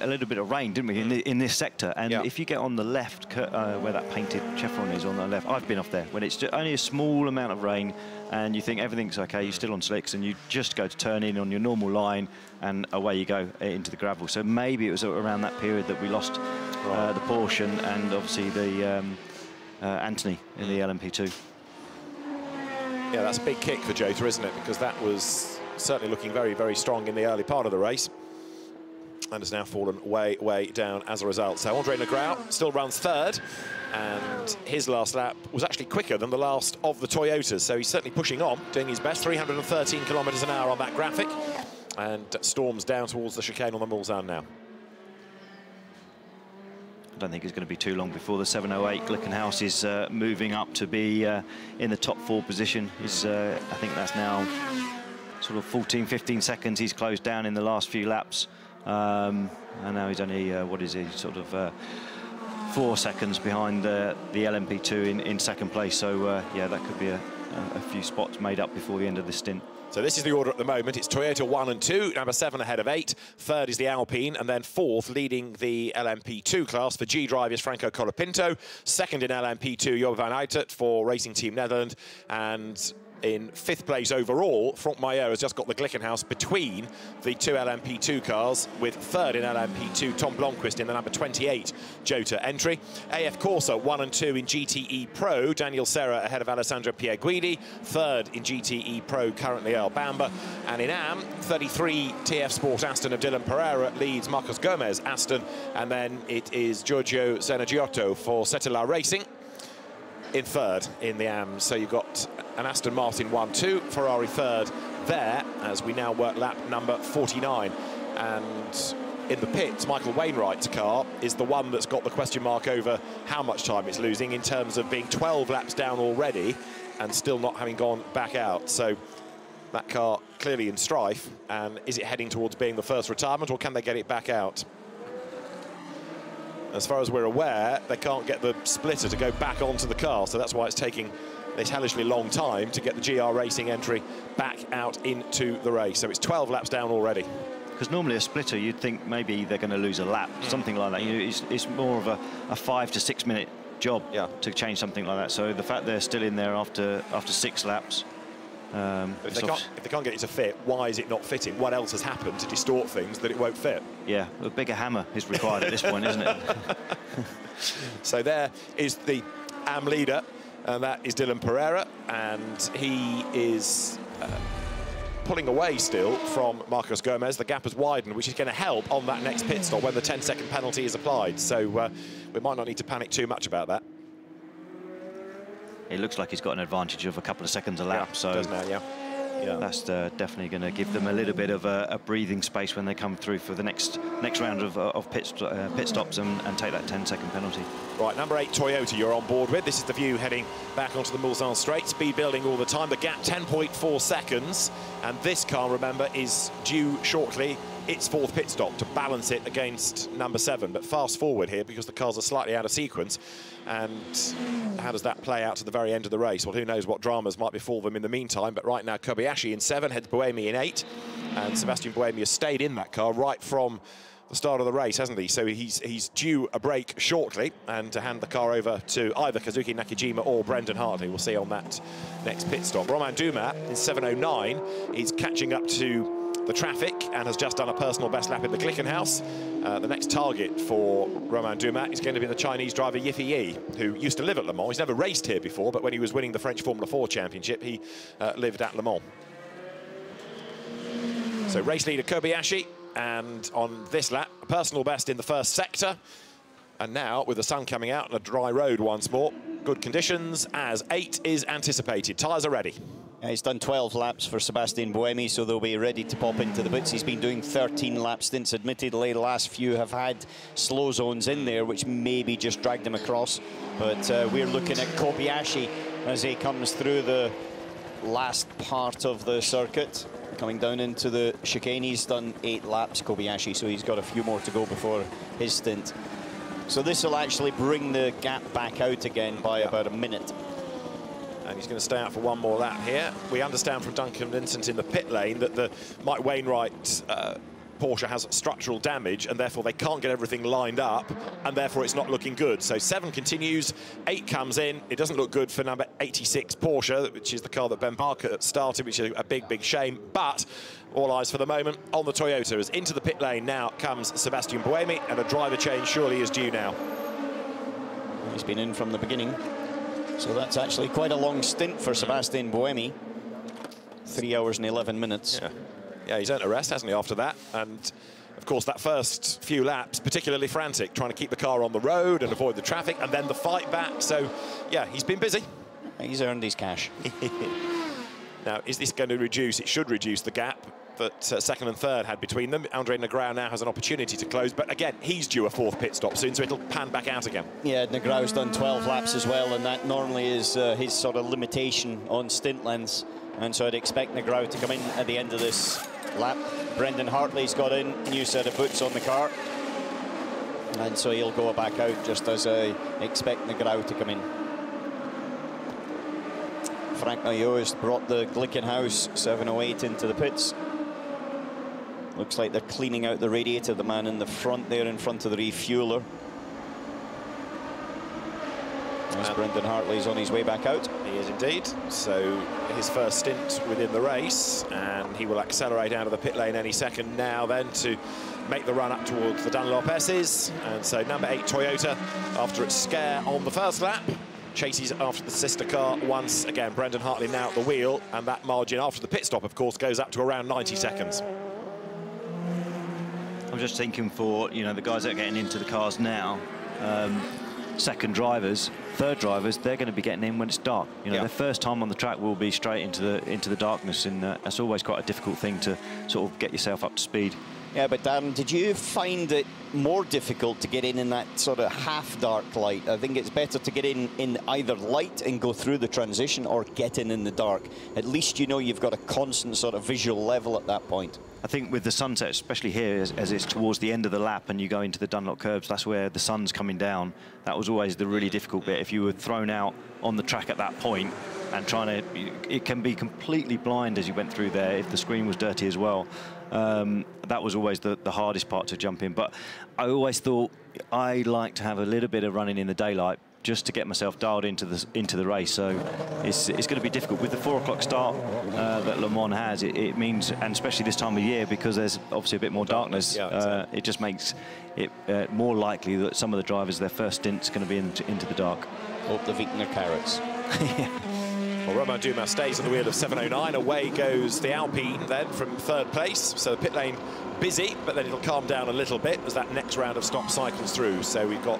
little bit of rain, didn't we, in this sector? And if you get on the left, where that painted chevron is on the left, I've been off there, when it's only a small amount of rain and you think everything's okay, you're still on slicks, and you just go to turn in on your normal line and away you go into the gravel. So maybe it was around that period that we lost the Porsche and obviously the Anthony in the LMP2. Yeah, that's a big kick for Jota, isn't it? Because that was certainly looking very, very strong in the early part of the race, and has now fallen way, way down as a result. So Andre Negrão still runs third, and his last lap was actually quicker than the last of the Toyotas, so he's certainly pushing on, doing his best, 313 kilometres an hour on that graphic, and storms down towards the chicane on the Mulsanne now. I don't think it's going to be too long before the 708 Glickenhaus is moving up to be in the top 4 position. I think that's now sort of 14, 15 seconds he's closed down in the last few laps. And now he's only, what is he, sort of 4 seconds behind the LMP2 in second place. So, yeah, that could be a few spots made up before the end of the stint. So this is the order at the moment. It's Toyota 1 and 2, number 7 ahead of 8. Third is the Alpine, and then fourth, leading the LMP2 class for G-Drive, is Franco Colapinto. Second in LMP2, Job van Uitert for Racing Team Netherlands. And in 5th place overall, Franck Maillot has just got the Glickenhaus between the 2 LMP2 cars, with third in LMP2, Tom Blomqvist in the number 28 Jota entry. AF Corsa 1 and 2 in GTE Pro, Daniel Serra ahead of Alessandro Pierguidi. Third in GTE Pro, currently Earl Bamber. And in AM, 33 TF Sport Aston of Dylan Pereira leads Marcos Gomez Aston, and then it is Giorgio Zenaggiotto for Cetilar Racing in third in the AM. So you've got an Aston Martin 1-2, Ferrari third there, as we now work lap number 49. And in the pits, Michael Wainwright's car is the one that's got the question mark over how much time it's losing, in terms of being 12 laps down already and still not having gone back out. So that car clearly in strife, and is it heading towards being the first retirement, or can they get it back out? As far as we're aware, they can't get the splitter to go back onto the car, so that's why it's taking this hellishly long time to get the GR Racing entry back out into the race. So it's 12 laps down already. Because normally a splitter, you'd think maybe they're going to lose a lap, something like that. It's more of a 5 to 6 minute job to change something like that. So the fact they're still in there after 6 laps. If they can't get it to fit, why is it not fitting? What else has happened to distort things that it won't fit? Yeah, a bigger hammer is required at this point, isn't it? So there is the AM leader, and that is Dylan Pereira, and he is pulling away still from Marcos Gomez. The gap has widened, which is going to help on that next pit stop when the 10-second penalty is applied. So we might not need to panic too much about that. It looks like he's got an advantage of a couple of seconds a lap, so does now, that's definitely going to give them a little bit of a breathing space when they come through for the next round of pit stops and take that 10-second penalty. Right, number 8 Toyota you're on board with. This is the view heading back onto the Mulsanne straight. Speed building all the time. The gap 10.4 seconds, and this car, remember, is due shortly its 4th pit stop to balance it against number 7. But fast forward here, because the cars are slightly out of sequence, and how does that play out to the very end of the race? Well, who knows what dramas might befall them in the meantime. But right now, Kobayashi in 7, heads Buemi in 8, and Sebastian Buemi has stayed in that car right from the start of the race, hasn't he? So he's due a break shortly, and to hand the car over to either Kazuki Nakajima or Brendan Hartley. We'll see on that next pit stop. Romain Dumas in 7:09. He's catching up to the traffic and has just done a personal best lap in the Glickenhaus. The next target for Romain Dumas is going to be the Chinese driver Yiffy Yi, who used to live at Le Mans. He's never raced here before, but when he was winning the French Formula 4 Championship, he lived at Le Mans. So race leader Kobayashi, and on this lap, a personal best in the first sector. And now, with the sun coming out and a dry road once more, good conditions, as 8 is anticipated. Tyres are ready. He's done 12 laps for Sebastian Buemi, so they'll be ready to pop into the bits. He's been doing 13 lap stints. Admittedly, the last few have had slow zones in there, which maybe just dragged him across. But we're looking at Kobayashi as he comes through the last part of the circuit. Coming down into the chicane, he's done 8 laps, Kobayashi, so he's got a few more to go before his stint. So this will actually bring the gap back out again by about a minute. And he's going to stay out for one more lap here. We understand from Duncan Vincent in the pit lane that the Mike Wainwright Porsche has structural damage, and therefore they can't get everything lined up, and therefore it's not looking good. So 7 continues, 8 comes in. It doesn't look good for number 86 Porsche, which is the car that Ben Parker started, which is a big shame. But all eyes for the moment on the Toyota, as into the pit lane now comes Sebastian Buemi, and a driver change surely is due now. He's been in from the beginning, so that's actually quite a long stint for Sebastian Buemi. 3 hours and 11 minutes. Yeah. Yeah, he's earned a rest, hasn't he, after that? And, of course, that first few laps, particularly frantic, trying to keep the car on the road and avoid the traffic, and then the fight back. So, yeah, he's been busy. He's earned his cash. Now, is this going to reduce? It should reduce the gap that second and third had between them. Andre Negrão now has an opportunity to close, but again, he's due a fourth pit stop soon, so it'll pan back out again. Yeah, Negrão's done 12 laps as well, and that normally is his sort of limitation on stint lengths. And so I'd expect Negrão to come in at the end of this lap. Brendan Hartley's got in, new set of boots on the car. And so he'll go back out just as I expect Negrão to come in. Frank Maillot has brought the Glickenhaus 708 into the pits. Looks like they're cleaning out the radiator, the man in the front there in front of the refueler. As Brendan Hartley's on his way back out. He is indeed. So his first stint within the race, and he will accelerate out of the pit lane any second now then to make the run up towards the Dunlop S's. And so number 8 Toyota, after its scare on the first lap, chases after the sister car once again. Brendan Hartley now at the wheel, and that margin after the pit stop, of course, goes up to around 90 seconds. I'm just thinking for, you know, the guys that are getting into the cars now, second drivers, third drivers, they're going to be getting in when it's dark. You know, their first time on the track will be straight into the darkness, and that's always quite a difficult thing to sort of get yourself up to speed. Yeah, but Darren, did you find it more difficult to get in that sort of half-dark light? I think it's better to get in either light and go through the transition, or get in the dark. At least you know you've got a constant sort of visual level at that point. I think with the sunset, especially here, as it's towards the end of the lap and you go into the Dunlop curbs, that's where the sun's coming down. That was always the really difficult bit. If you were thrown out on the track at that point and trying to, it can be completely blind as you went through there if the screen was dirty as well. That was always the hardest part to jump in. But I always thought I like to have a little bit of running in the daylight just to get myself dialed into the race. So it's going to be difficult with the 4 o'clock start that Le Mans has. It means, and especially this time of year, because there's obviously a bit more darkness, it just makes it more likely that some of the drivers, their first stint's going to be into the dark. Hope they've eaten their carrots. Well, Romain Dumas stays at the wheel of 709. Away goes the Alpine then from third place. So the pit lane busy, but then it'll calm down a little bit as that next round of stop cycles through. So we've got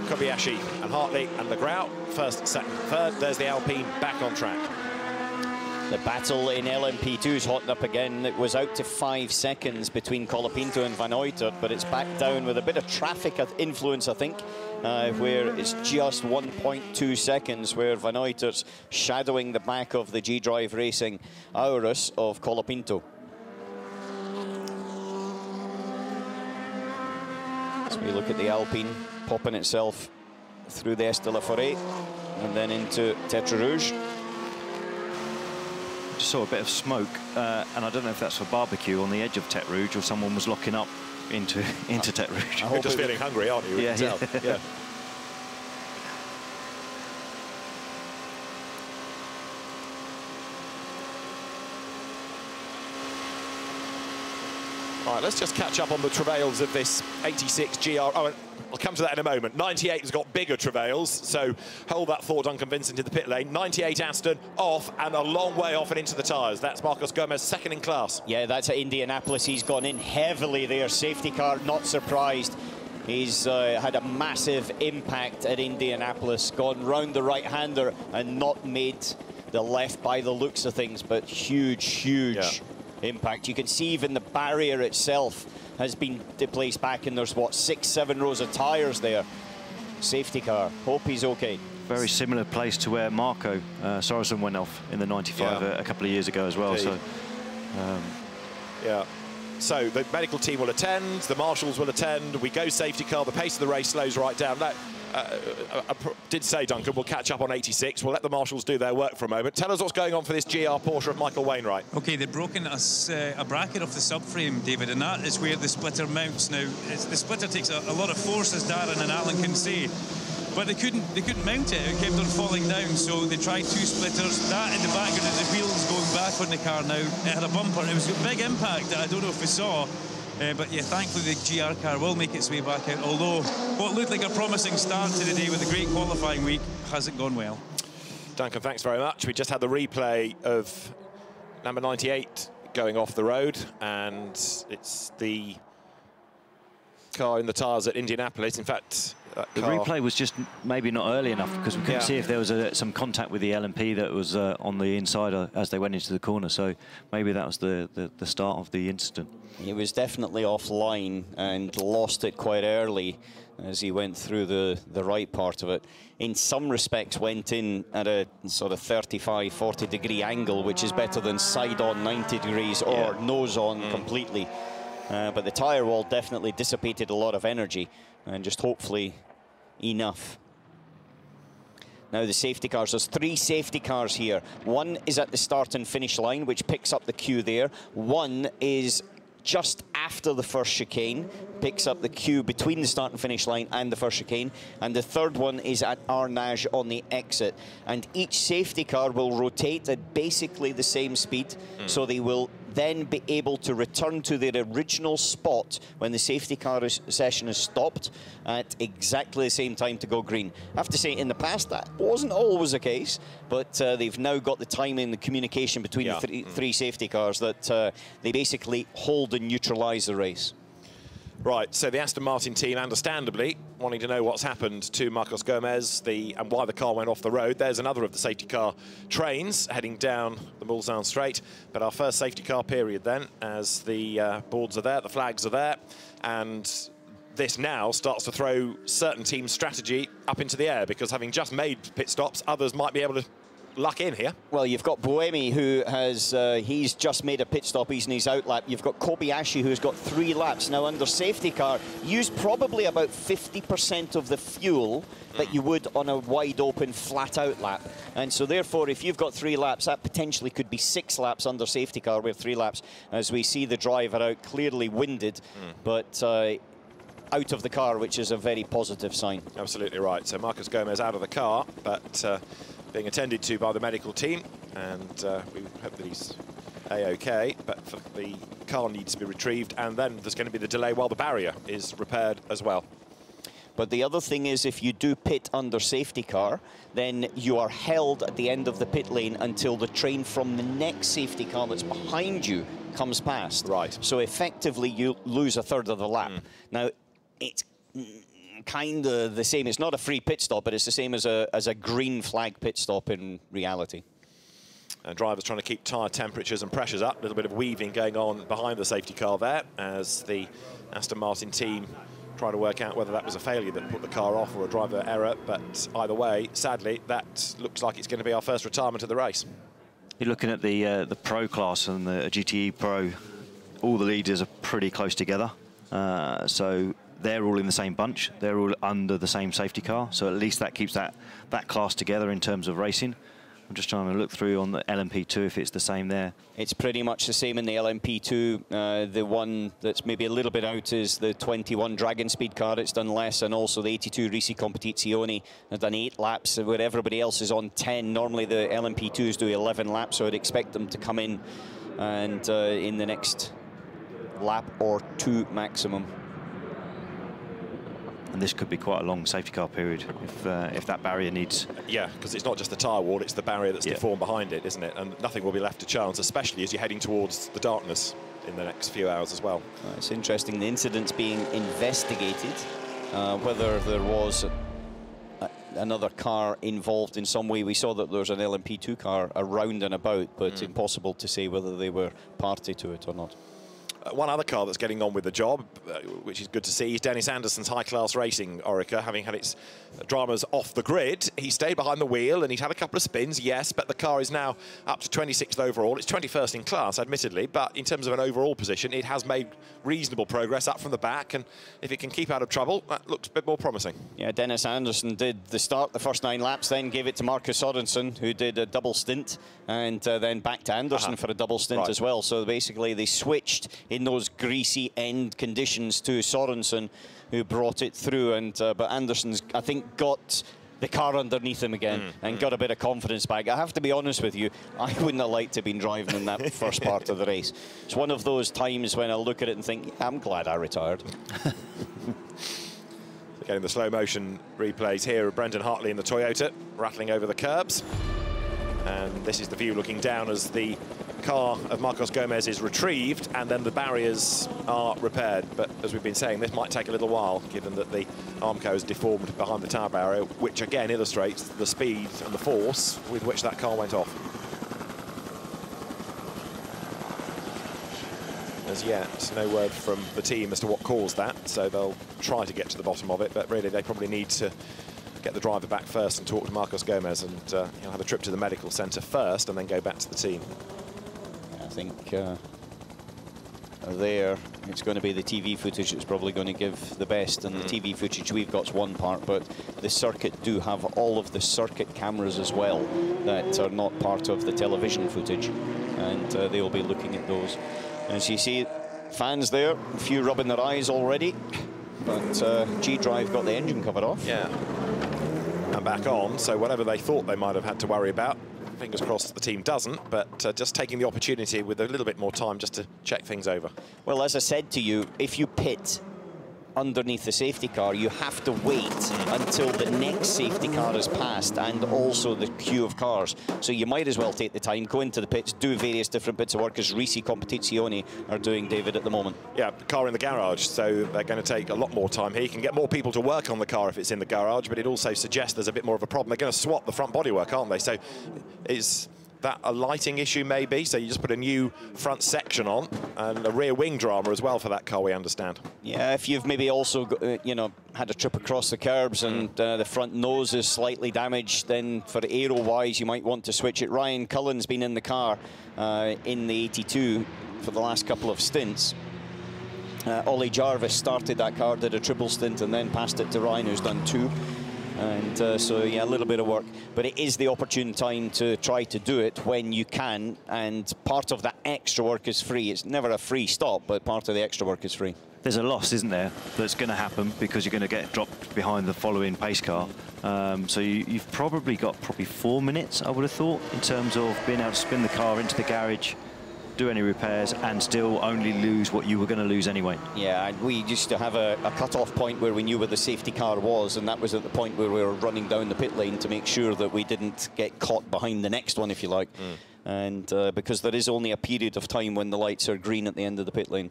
Kobayashi and Hartley and Negrão, first, second, third. There's the Alpine back on track. The battle in LMP2 is hotting up again. It was out to 5 seconds between Colapinto and Van Uytert, but it's back down with a bit of traffic influence, I think, where it's just 1.2 seconds, where Van Uytert's shadowing the back of the G-Drive Racing Aurus of Colapinto. So we look at the Alpine popping itself through the Est de la Forêt and then into Tetre Rouge. Just saw a bit of smoke, and I don't know if that's for barbecue on the edge of Tetre Rouge or someone was locking up into Tetre Rouge. You're just feeling hungry, aren't you? Yeah, yeah. All right, let's just catch up on the travails of this 86 GR. Oh, I'll come to that in a moment. 98 has got bigger travails, so hold that thought, Duncan Vincent, in the pit lane. 98 Aston off and a long way off and into the tyres. That's Marcos Gomez, second in class. Yeah, that's at Indianapolis. He's gone in heavily there. Safety car, not surprised. He's had a massive impact at Indianapolis, gone round the right-hander and not made the left by the looks of things, but huge impact. You can see even the barrier itself has been displaced back, and there's, what, 6-7 rows of tyres there. Safety car. Hope he's okay. Very similar place to where Marco Sorensen went off in the 95 a couple of years ago as well. Indeed. So, yeah. So the medical team will attend, the marshals will attend, we go safety car, the pace of the race slows right down. Now, I did say, Duncan, we'll catch up on 86. We'll let the marshals do their work for a moment. Tell us what's going on for this GR Porsche of Michael Wainwright. OK, they've broken a bracket off the subframe, David, and that is where the splitter mounts. Now, the splitter takes a lot of force, as Darren and Alan can see, but they couldn't mount it. It kept on falling down, so they tried 2 splitters. That in the background, and the wheels going back on the car now. It had a bumper. It was a big impact that I don't know if we saw. But yeah, thankfully the GR car will make its way back out, although what looked like a promising start to the day with a great qualifying week hasn't gone well. Duncan, thanks very much. We just had the replay of number 98 going off the road, and it's the car in the tyres at Indianapolis. In fact, the replay was just maybe not early enough, because we couldn't see if there was some contact with the LMP that was on the inside as they went into the corner. So maybe that was the start of the incident. He was definitely offline and lost it quite early as he went through the right part of it. In some respects went in at a sort of 35, 40 degree angle, which is better than side on 90 degrees or nose on completely. But the tyre wall definitely dissipated a lot of energy, and just hopefully enough. Now the safety cars, there's 3 safety cars here. One is at the start and finish line, which picks up the queue there. One is just after the first chicane, picks up the queue between the start and finish line and the first chicane. And the third one is at Arnage on the exit. And each safety car will rotate at basically the same speed, so they will then be able to return to their original spot when the safety car session is stopped at exactly the same time to go green. I have to say, in the past, that wasn't always the case, but they've now got the timing, the communication between the three safety cars that they basically hold and neutralise the race. Right, so the Aston Martin team, understandably, wanting to know what's happened to Marcos Gomez and why the car went off the road. There's another of the safety car trains heading down the Mulsanne Straight. But our first safety car period then, as the boards are there, the flags are there, and this now starts to throw certain teams' strategy up into the air, because having just made pit stops, others might be able to luck in here. Well, you've got Buemi, who has, he's just made a pit stop, he's in his out lap. You've got Kobayashi, who's got 3 laps. Now, under safety car, used probably about 50% of the fuel that you would on a wide open, flat out lap. And so, therefore, if you've got 3 laps, that potentially could be 6 laps under safety car with 3 laps, as we see the driver out clearly winded, but out of the car, which is a very positive sign. Absolutely right. So Marcos Gomez out of the car, but being attended to by the medical team, and we hope that he's A-OK, but the car needs to be retrieved, and then there's going to be the delay while the barrier is repaired as well. But the other thing is, if you do pit under safety car, then you are held at the end of the pit lane until the train from the next safety car that's behind you comes past. Right. So effectively, you lose a third of the lap. Now, it's kind of the same. It's not a free pit stop, but it's the same as a green flag pit stop in reality. And drivers trying to keep tyre temperatures and pressures up. A little bit of weaving going on behind the safety car there, as the Aston Martin team try to work out whether that was a failure that put the car off or a driver error. But either way, sadly, that looks like it's going to be our first retirement of the race. You're looking at the Pro class and the GTE Pro. All the leaders are pretty close together. So they're all in the same bunch. They're all under the same safety car. So at least that keeps that class together in terms of racing. I'm just trying to look through on the LMP2 if it's the same there. It's pretty much the same in the LMP2. The one that's maybe a little bit out is the 21 Dragon Speed car. It's done less, and also the 82 Risi Competizione has done 8 laps, where everybody else is on 10. Normally the LMP2s do 11 laps, so I'd expect them to come in and in the next lap or 2 maximum. And this could be quite a long safety car period if that barrier needs... Yeah, because it's not just the tyre wall, it's the barrier that's deformed behind it, isn't it? And nothing will be left to chance, especially as you're heading towards the darkness in the next few hours as well. It's interesting, the incident's being investigated, whether there was another car involved in some way. We saw that there was an LMP2 car around and about, but impossible to say whether they were party to it or not. One other car that's getting on with the job, which is good to see, is Dennis Anderson's high-class racing Orica, having had its dramas off the grid. He stayed behind the wheel and he's had a couple of spins, yes, but the car is now up to 26th overall. It's 21st in class, admittedly, but in terms of an overall position, it has made reasonable progress up from the back, and if it can keep out of trouble, that looks a bit more promising. Yeah, Dennis Anderson did the start, the first 9 laps, then gave it to Marcus Sorensen, who did a double stint, and then back to Anderson for a double stint as well. So basically they switched in those greasy end conditions to Sorensen, who brought it through, and but Anderson's, I think, got the car underneath him again and got a bit of confidence back. I have to be honest with you, I wouldn't have liked to have been driving in that first part of the race. It's one of those times when I look at it and think, yeah, I'm glad I retired. Getting the slow motion replays here of Brendan Hartley in the Toyota, rattling over the curbs. And this is the view looking down as the car of Marcos Gomez is retrieved and then the barriers are repaired. But as we've been saying, this might take a little while, given that the Armco is deformed behind the tyre barrier, which again illustrates the speed and the force with which that car went off. As yet, no word from the team as to what caused that, so they'll try to get to the bottom of it, but really they probably need to get the driver back first and talk to Marcos Gomez, and he'll have a trip to the medical centre first and then go back to the team. I think there it's going to be the TV footage that's probably going to give the best, and the TV footage we've got's one part, but the circuit do have all of the circuit cameras as well that are not part of the television footage, and they will be looking at those. As you see, fans there, a few rubbing their eyes already, but G-Drive got the engine cover off. Yeah. And back on, so whatever they thought they might have had to worry about, fingers crossed the team doesn't, but just taking the opportunity with a little bit more time just to check things over. Well, as I said to you, if you pit underneath the safety car, you have to wait until the next safety car is passed and also the queue of cars. So you might as well take the time, go into the pits, do various different bits of work, as Risi Competizione are doing, David, at the moment. Yeah, car in the garage, so they're going to take a lot more time here. You can get more people to work on the car if it's in the garage, but it also suggests there's a bit more of a problem. They're going to swap the front bodywork, aren't they? So is that a lighting issue maybe? So you just put a new front section on and a rear wing drama as well for that car, we understand. Yeah, if you've maybe also you know, had a trip across the curbs and the front nose is slightly damaged, then for aero-wise you might want to switch it. Ryan Cullen's been in the car in the 82 for the last couple of stints. Ollie Jarvis started that car, did a triple stint and then passed it to Ryan, who's done 2. And so, yeah, a little bit of work. But it is the opportune time to try to do it when you can. And part of that extra work is free. It's never a free stop, but part of the extra work is free. There's a loss, isn't there, that's going to happen because you're going to get dropped behind the following pace car. So you've probably got 4 minutes, I would have thought, in terms of being able to spin the car into the garage, do any repairs and still only lose what you were going to lose anyway. Yeah, and we used to have a cut-off point where we knew where the safety car was, and that was at the point where we were running down the pit lane to make sure that we didn't get caught behind the next one, if you like. And because there is only a period of time when the lights are green at the end of the pit lane.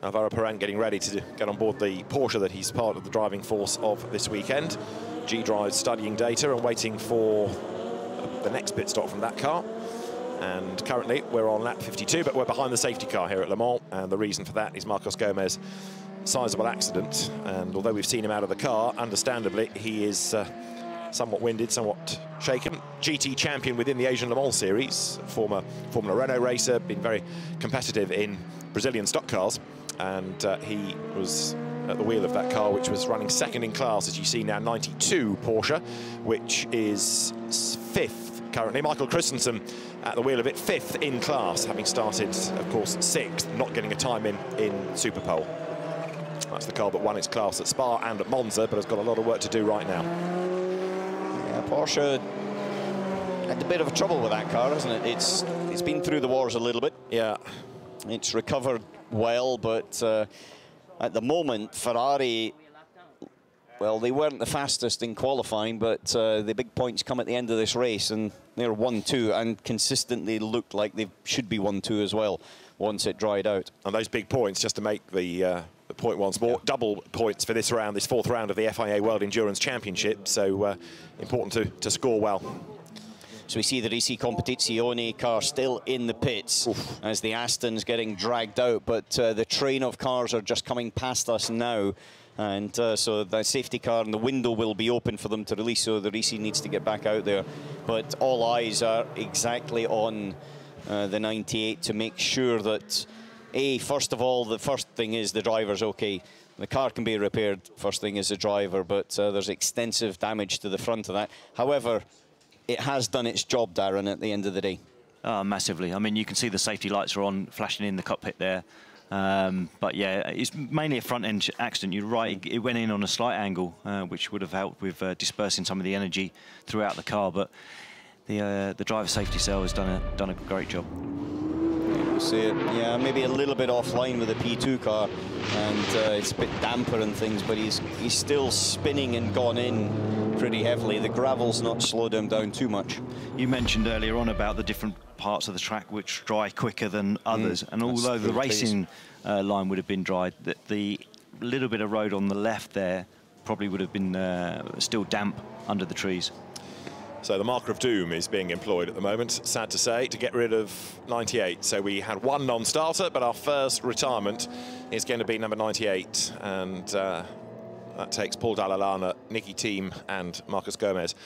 Alvaro Perrin getting ready to get on board the Porsche that he's part of the driving force of this weekend. G-Drive studying data and waiting for the next pit stop from that car. And currently we're on lap 52, but we're behind the safety car here at Le Mans, and the reason for that is Marcos Gomez' sizable accident. And although we've seen him out of the car, understandably he is somewhat winded, somewhat shaken. GT champion within the Asian Le Mans series, former Formula Renault racer, been very competitive in Brazilian stock cars, and he was at the wheel of that car, which was running second in class, as you see now, 92 Porsche, which is 5th currently. Michael Christensen at the wheel of it, 5th in class, having started, of course, 6th, not getting a time in Superpole. That's the car that won its class at Spa and at Monza, but has got a lot of work to do right now. Yeah, Porsche had a bit of trouble with that car, hasn't it? It's been through the wars a little bit. Yeah. It's recovered well, but at the moment, Ferrari, well, they weren't the fastest in qualifying, but the big points come at the end of this race, and they're 1-2, and consistently looked like they should be 1-2 as well once it dried out. And those big points, just to make the point once more, double points for this round, this 4th round of the FIA World Endurance Championship, so important to score well. So we see the Risi Competizione car still in the pits as the Aston's getting dragged out, but the train of cars are just coming past us now. And so the safety car and the window will be open for them to release, so the Risi needs to get back out there. But all eyes are exactly on the 98 to make sure that, first of all, the first thing is the driver's okay. The car can be repaired, first thing is the driver, but there's extensive damage to the front of that. However, it has done its job, Darren, at the end of the day. Massively. I mean, you can see the safety lights are on, flashing in the cockpit there. But yeah, it's mainly a front-end accident. You're right, it went in on a slight angle, which would have helped with dispersing some of the energy throughout the car. But the driver safety cell has done a great job. We'll see it. Yeah, maybe a little bit offline with the P2 car. and it's a bit damper and things, but he's still spinning and gone in pretty heavily. The gravel's not slowed him down too much. You mentioned earlier on about the different parts of the track which dry quicker than others, and although the racing line would have been dried, the little bit of road on the left there probably would have been still damp under the trees. So the marker of doom is being employed at the moment, sad to say, to get rid of 98. So we had one non-starter, but our first retirement is going to be number 98. And that takes Paul Dallalana, Nicky Thiem and Marcus Gomez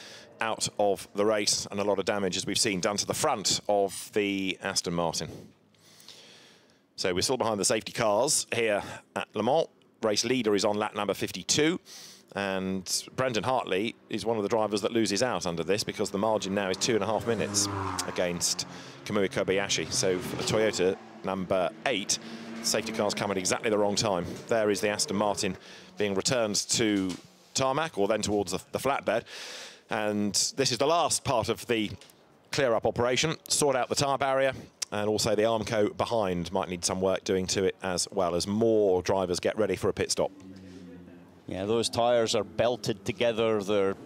out of the race. And a lot of damage, as we've seen, done to the front of the Aston Martin. So we're still behind the safety cars here at Le Mans. Race leader is on lap number 52. And Brendan Hartley is one of the drivers that loses out under this, because the margin now is 2.5 minutes against Kamui Kobayashi. So for the Toyota number 8, safety cars come at exactly the wrong time. There is the Aston Martin being returned to tarmac, or then towards the flatbed. And this is the last part of the clear-up operation. Sort out the tyre barrier, and also the Armco behind might need some work doing to it, as well as more drivers get ready for a pit stop. Yeah, those tyres are belted together, they're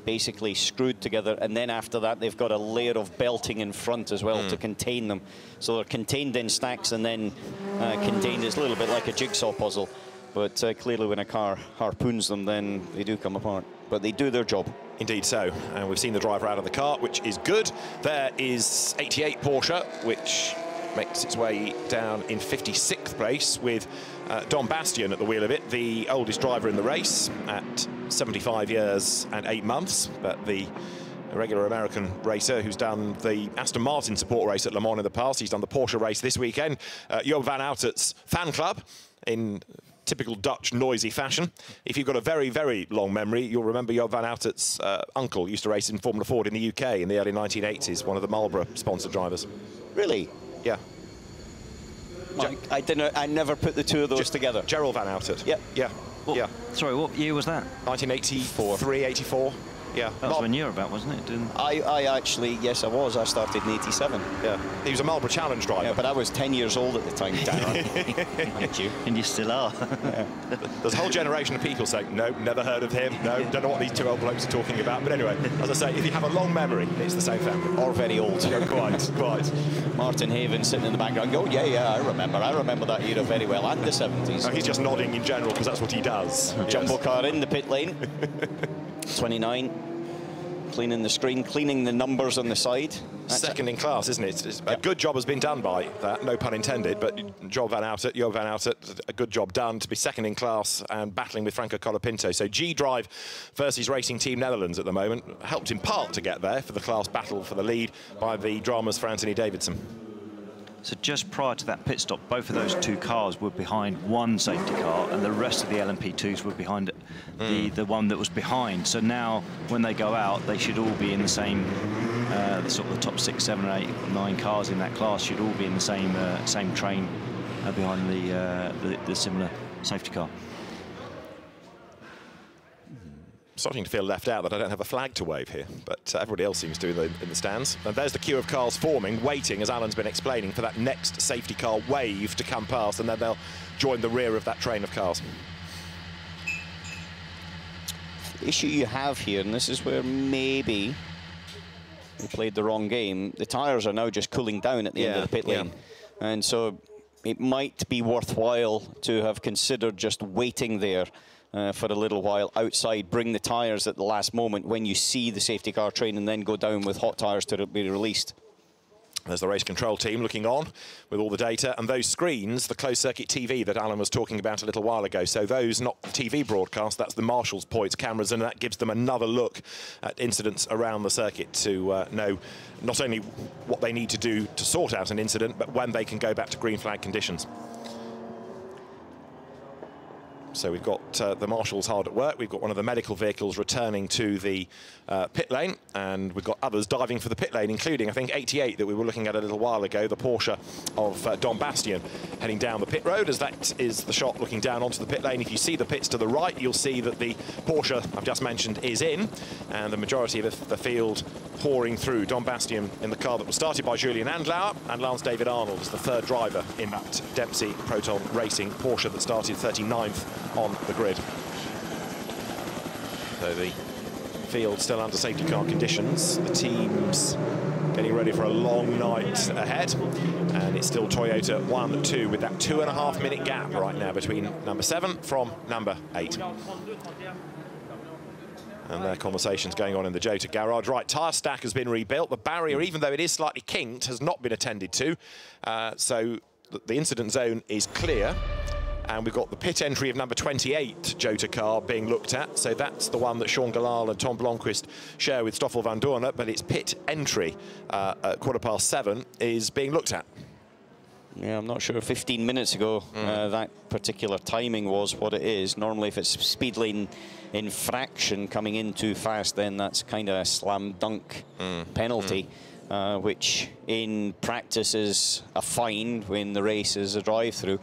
basically screwed together, and then after that they've got a layer of belting in front as well to contain them. So they're contained in stacks and then contained. It's a little bit like a jigsaw puzzle, but clearly when a car harpoons them, then they do come apart. But they do their job. Indeed so, and we've seen the driver out of the car, which is good. There is 88 Porsche, which makes its way down in 56th place with Don Bastian at the wheel of it, the oldest driver in the race at 75 years and 8 months, but the regular American racer who's done the Aston Martin support race at Le Mans in the past. He's done the Porsche race this weekend. Joop van Uittert's fan club in typical Dutch noisy fashion. If you've got a very, very long memory, you'll remember Joop van Uittert's uncle used to race in Formula Ford in the UK in the early 1980s, one of the Marlboro-sponsored drivers. Really? Yeah. I never put the two of those together. Gerald van Uitert. Yeah. Yeah. Yeah. Sorry, what year was that? 1983, 84. Yeah. That was when you were about, wasn't it? I actually, yes, I was. I started in 87. Yeah. He was a Marlboro Challenge driver. Yeah, but I was 10 years old at the time, Darren. Thank you. And you still are. Yeah. There's a whole generation of people saying, no, never heard of him. No, don't know what these two old blokes are talking about. But anyway, as I say, if you have a long memory, it's the same family. Or very old. Yeah, quite. Martin Haven sitting in the background going, yeah, I remember that era very well, and the 70s. No, he's just nodding in general, because that's what he does. Jumbo car in the pit lane. 29. Cleaning the screen, cleaning the numbers on the side. Second in class, isn't it? It's a good job has been done by that, no pun intended, but Joop van Uitert, a good job done to be second in class and battling with Franco Colapinto. So G-Drive versus Racing Team Netherlands at the moment, helped in part to get there for the class battle for the lead by the dramas for Anthony Davidson. So just prior to that pit stop, both of those two cars were behind one safety car, and the rest of the LMP2s were behind the one that was behind. So now, when they go out, they should all be in the same, sort of the top 6, 7, 8, 9 cars in that class should all be in the same train behind the similar safety car. Starting to feel left out that I don't have a flag to wave here, but everybody else seems to in the stands. And there's the queue of cars forming, waiting, as Alan's been explaining, for that next safety car wave to come past, and then they'll join the rear of that train of cars. The issue you have here, and this is where maybe we played the wrong game, the tyres are now just cooling down at the end of the pit lane. And so it might be worthwhile to have considered just waiting there for a little while outside, bring the tyres at the last moment when you see the safety car train, and then go down with hot tyres to be released. There's the race control team looking on with all the data, and those screens, the closed circuit TV that Alan was talking about a little while ago. So those, not TV broadcast, that's the marshal's points cameras, and that gives them another look at incidents around the circuit to know not only what they need to do to sort out an incident, but when they can go back to green flag conditions. So we've got the marshals hard at work. We've got one of the medical vehicles returning to the pit lane, and we've got others diving for the pit lane, including, I think, 88 that we were looking at a little while ago, the Porsche of Don Bastian heading down the pit road, as that is the shot looking down onto the pit lane. If you see the pits to the right, you'll see that the Porsche I've just mentioned is in, and the majority of the field pouring through. Don Bastian in the car that was started by Julian Andlauer, and Lance David Arnold is the third driver in that Dempsey Proton Racing Porsche that started 39th on the grid. So the field still under safety car conditions. The teams getting ready for a long night ahead, and it's still Toyota 1-2 with that 2.5 minute gap right now between number 7 from number 8. And their conversations going on in the Jota garage. Right, tyre stack has been rebuilt. The barrier, even though it is slightly kinked, has not been attended to. So the incident zone is clear. And we've got the pit entry of number 28 Jota car being looked at. So that's the one that Sean Galal and Tom Blomqvist share with Stoffel van Doorne. But its pit entry at 7:15 is being looked at. Yeah, I'm not sure 15 minutes ago that particular timing was what it is. Normally, if it's speed lane infraction coming in too fast, then that's kind of a slam dunk penalty, which in practice is a fine when the race is a drive-through.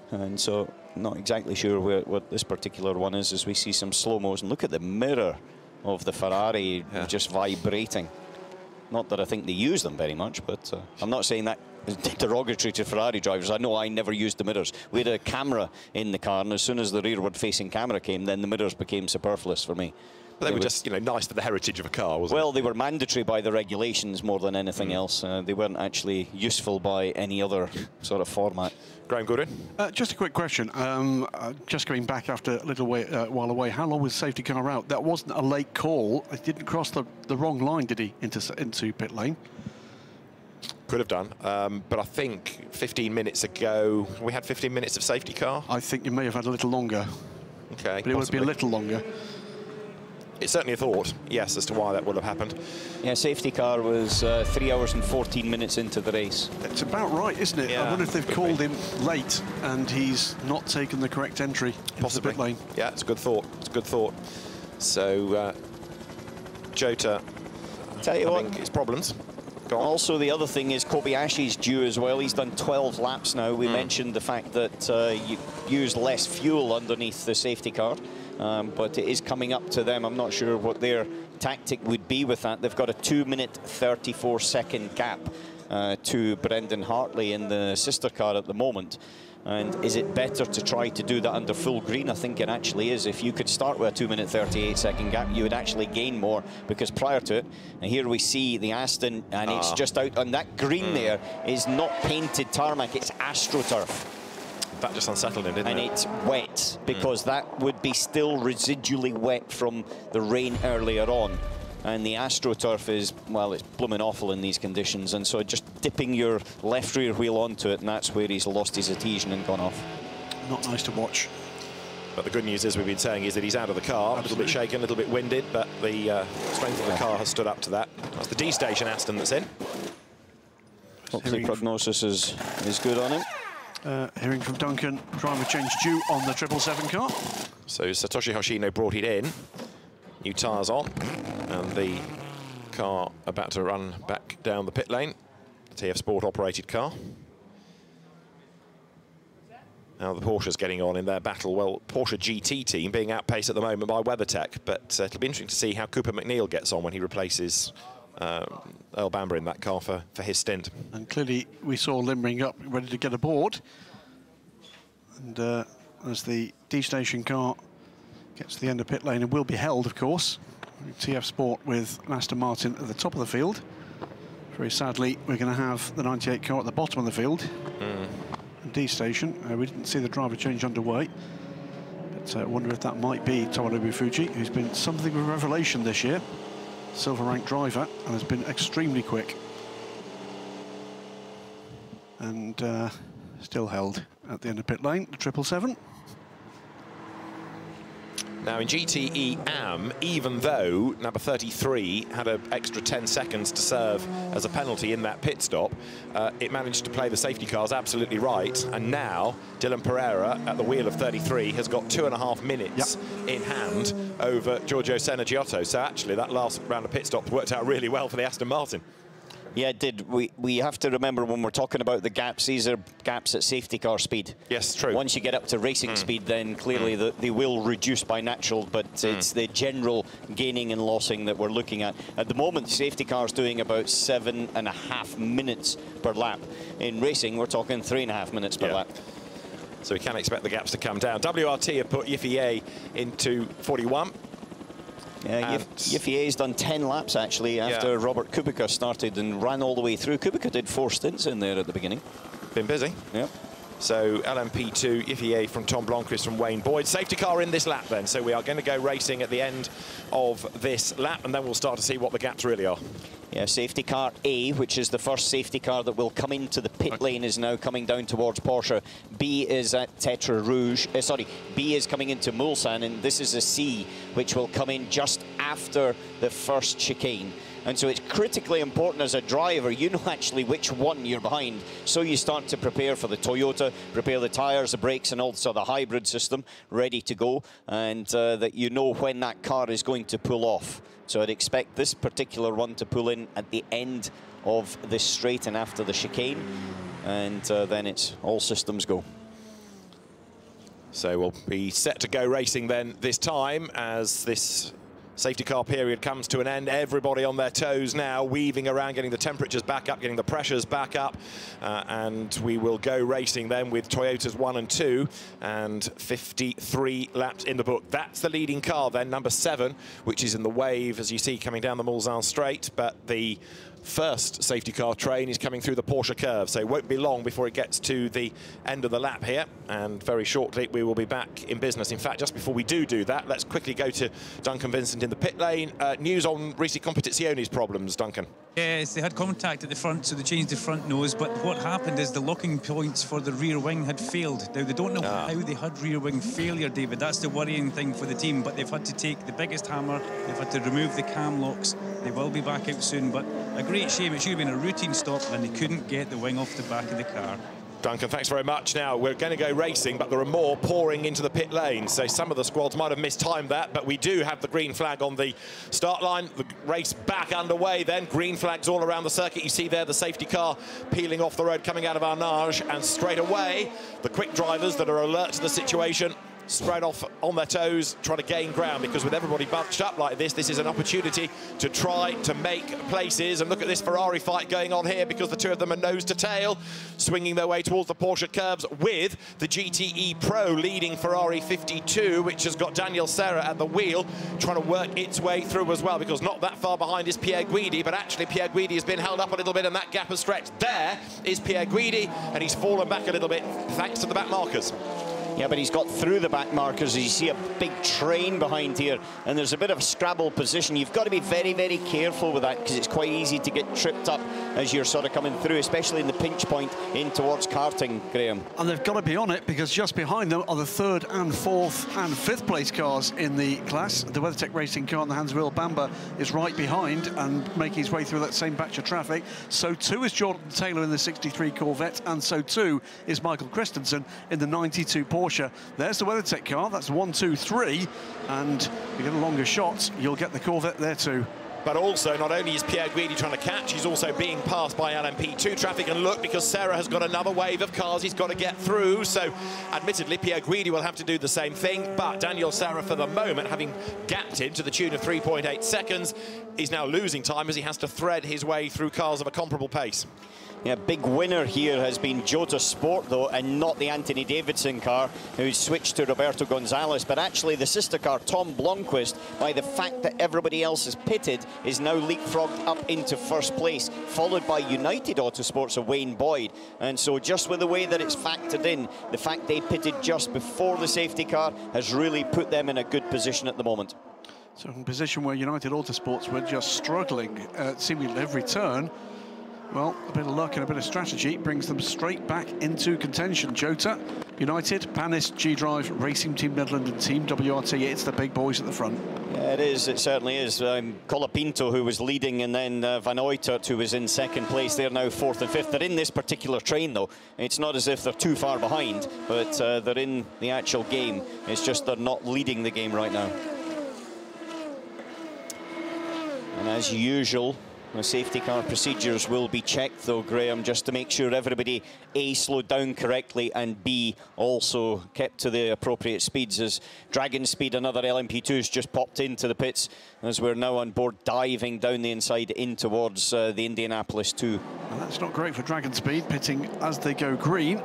And so, not exactly sure what this particular one is, as we see some slow-mos. And look at the mirror of the Ferrari just vibrating. Not that I think they use them very much, but I'm not saying that derogatory to Ferrari drivers. I know I never used the mirrors. We had a camera in the car, and as soon as the rearward-facing camera came, then the mirrors became superfluous for me. But they were just, you know, nice for the heritage of a car, wasn't it? Well, they were mandatory by the regulations more than anything else. They weren't actually useful by any other sort of format. Graham Goodwin? Just a quick question. Just going back after a little while away, how long was the safety car out? That wasn't a late call. It didn't cross the wrong line, did he, into pit lane? Could have done, but I think 15 minutes ago, we had 15 minutes of safety car. I think you may have had a little longer. Okay. But it would be a little longer. It's certainly a thought, yes, as to why that would have happened. Yeah, safety car was 3 hours and 14 minutes into the race. It's about right, isn't it? Yeah, I wonder if they've called him late and he's not taken the correct entry into the pit lane. Yeah, it's a good thought. It's a good thought. So, Jota, Tell you what, it's problems. Also, the other thing is Kobayashi's due as well. He's done 12 laps now. We mentioned the fact that you use less fuel underneath the safety car, but it is coming up to them. I'm not sure what their tactic would be with that. They've got a 2-minute 34-second gap to Brendan Hartley in the sister car at the moment. And is it better to try to do that under full green? I think it actually is. If you could start with a 2-minute 38-second gap, you would actually gain more, because prior to it, and here we see the Aston, and it's just out on that green there is not painted tarmac, it's AstroTurf. That just unsettled him, didn't it? And it's wet, because that would be still residually wet from the rain earlier on. And the AstroTurf is, well, it's blooming awful in these conditions, and so just dipping your left rear wheel onto it, and that's where he's lost his adhesion and gone off. Not nice to watch. But the good news, as we've been saying, is that he's out of the car. Absolutely. A little bit shaken, a little bit winded, but the strength of the car has stood up to that. That's the D-Station Aston that's in. Hopefully prognosis is good on him. Hearing from Duncan, driver change due on the 777 car. So Satoshi Hoshino brought it in. New tyres on, and the car about to run back down the pit lane. The TF Sport operated car. Now the Porsche's getting on in their battle. Well, Porsche GT team being outpaced at the moment by WeatherTech, but it'll be interesting to see how Cooper McNeil gets on when he replaces Earl Bamber in that car for his stint. And clearly we saw limbering up, ready to get aboard. And as the D-Station car gets to the end of pit lane and will be held, of course. TF Sport with Aston Martin at the top of the field. Very sadly, we're going to have the 98 car at the bottom of the field. And D-Station, we didn't see the driver change underway. But I wonder if that might be Tomonobu Fuji, who's been something of a revelation this year. Silver-ranked driver, and has been extremely quick. And still held at the end of pit lane, the 777. Now in GTE AM, even though number 33 had an extra 10 seconds to serve as a penalty in that pit stop, it managed to play the safety cars absolutely right. And now Dylan Pereira at the wheel of 33 has got 2.5 minutes in hand over Giorgio Senna Giotto. So actually that last round of pit stops worked out really well for the Aston Martin. Yeah, it did. We have to remember when we're talking about the gaps, these are gaps at safety car speed. Yes, true. Once you get up to racing speed, then clearly they will reduce by natural, but it's the general gaining and lossing that we're looking at. At the moment, the safety car's doing about 7.5 minutes per lap. In racing, we're talking 3.5 minutes per lap. So we can expect the gaps to come down. WRT have put FIA into 41. Yeah, FIA's done 10 laps actually after Robert Kubica started and ran all the way through. Kubica did 4 stints in there at the beginning. Been busy. Yeah. So LMP2, FIA from Tom Blomqvist from Wayne Boyd. Safety car in this lap then. So we are going to go racing at the end of this lap, and then we'll start to see what the gaps really are. Yeah, safety car A, which is the first safety car that will come into the pit lane, is now coming down towards Porsche. B is at Tetra Rouge. B is coming into Mulsanne, and this is a C, which will come in just after the first chicane. And so it's critically important as a driver, you know actually which one you're behind. So you start to prepare for the Toyota, prepare the tyres, the brakes, and also the hybrid system ready to go, and that you know when that car is going to pull off. So I'd expect this particular one to pull in at the end of this straight and after the chicane, and then it's all systems go. So we'll be set to go racing then this time as this safety car period comes to an end. Everybody on their toes now, weaving around, getting the temperatures back up, getting the pressures back up. And we will go racing then with Toyotas 1 and 2 and 53 laps in the book. That's the leading car then, number 7, which is in the wave, as you see, coming down the Mulsanne straight. But the first safety car train is coming through the Porsche curve, so it won't be long before it gets to the end of the lap here, and very shortly we will be back in business. In fact, just before we do that, let's quickly go to Duncan Vincent in the pit lane. News on Risi Competizione's problems, Duncan. Yes, they had contact at the front, so they changed the front nose, but what happened is the locking points for the rear wing had failed. Now, they don't know how they had rear wing failure, David. That's the worrying thing for the team, but they've had to take the biggest hammer, they've had to remove the cam locks. They will be back out soon, but a great shame. It should have been a routine stop, and they couldn't get the wing off the back of the car. Duncan, thanks very much. Now, we're going to go racing, but there are more pouring into the pit lane. So some of the squads might have mistimed that, but we do have the green flag on the start line. The race back underway then. Green flags all around the circuit. You see there the safety car peeling off the road, coming out of Arnage. And straight away, the quick drivers that are alert to the situation straight off on their toes, trying to gain ground, because with everybody bunched up like this, this is an opportunity to try to make places. And look at this Ferrari fight going on here, because the two of them are nose to tail, swinging their way towards the Porsche curbs, with the GTE Pro leading Ferrari 52, which has got Daniel Serra at the wheel, trying to work its way through as well, because not that far behind is Pierre Guidi, but actually Pierre Guidi has been held up a little bit and that gap has stretched. There is Pierre Guidi, and he's fallen back a little bit thanks to the back markers. Yeah, but he's got through the back markers. As you see a big train behind here, and there's a bit of a scrabble position. You've got to be very, very careful with that, because it's quite easy to get tripped up as you're sort of coming through, especially in the pinch point in towards karting, Graham. And they've got to be on it, because just behind them are the 3rd and 4th and 5th place cars in the class. The WeatherTech Racing car in the Hans Wil Bamba is right behind and making his way through that same batch of traffic. So too is Jordan Taylor in the 63 Corvette, and so too is Michael Christensen in the 92 Porsche. There's the WeatherTech car, that's 1, 2, 3, and you get a longer shot, you'll get the Corvette there too. But also, not only is Pierre Guidi trying to catch, he's also being passed by LMP2 traffic. And look, because Serra has got another wave of cars he's got to get through. So, admittedly, Pierre Guidi will have to do the same thing. But Daniel Serra, for the moment, having gapped him to the tune of 3.8 seconds, is now losing time as he has to thread his way through cars of a comparable pace. Yeah, big winner here has been Jota Sport, though, and not the Anthony Davidson car, who's switched to Roberto Gonzalez, but actually the sister car, Tom Blomqvist, by the fact that everybody else is pitted, is now leapfrogged up into first place, followed by United Autosports of Wayne Boyd. And so just with the way that it's factored in, the fact they pitted just before the safety car has really put them in a good position at the moment. So in a position where United Autosports were just struggling seemingly every turn, well, a bit of luck and a bit of strategy brings them straight back into contention. Jota, United, Panis, G-Drive, Racing Team Netherlands and Team WRT. It's the big boys at the front. Yeah, it is. It certainly is. Colapinto, who was leading, and then Van Uytert, who was in second place. They're now 4th and 5th. They're in this particular train, though. It's not as if they're too far behind, but they're in the actual game. It's just they're not leading the game right now. And as usual, The safety car procedures will be checked, though, Graham, just to make sure everybody, A, slowed down correctly, and B, also kept to the appropriate speeds. As Dragon Speed, another LMP2's just popped into the pits, as we're now on board, diving down the inside in towards the Indianapolis 2. Well, that's not great for Dragon Speed, pitting as they go green.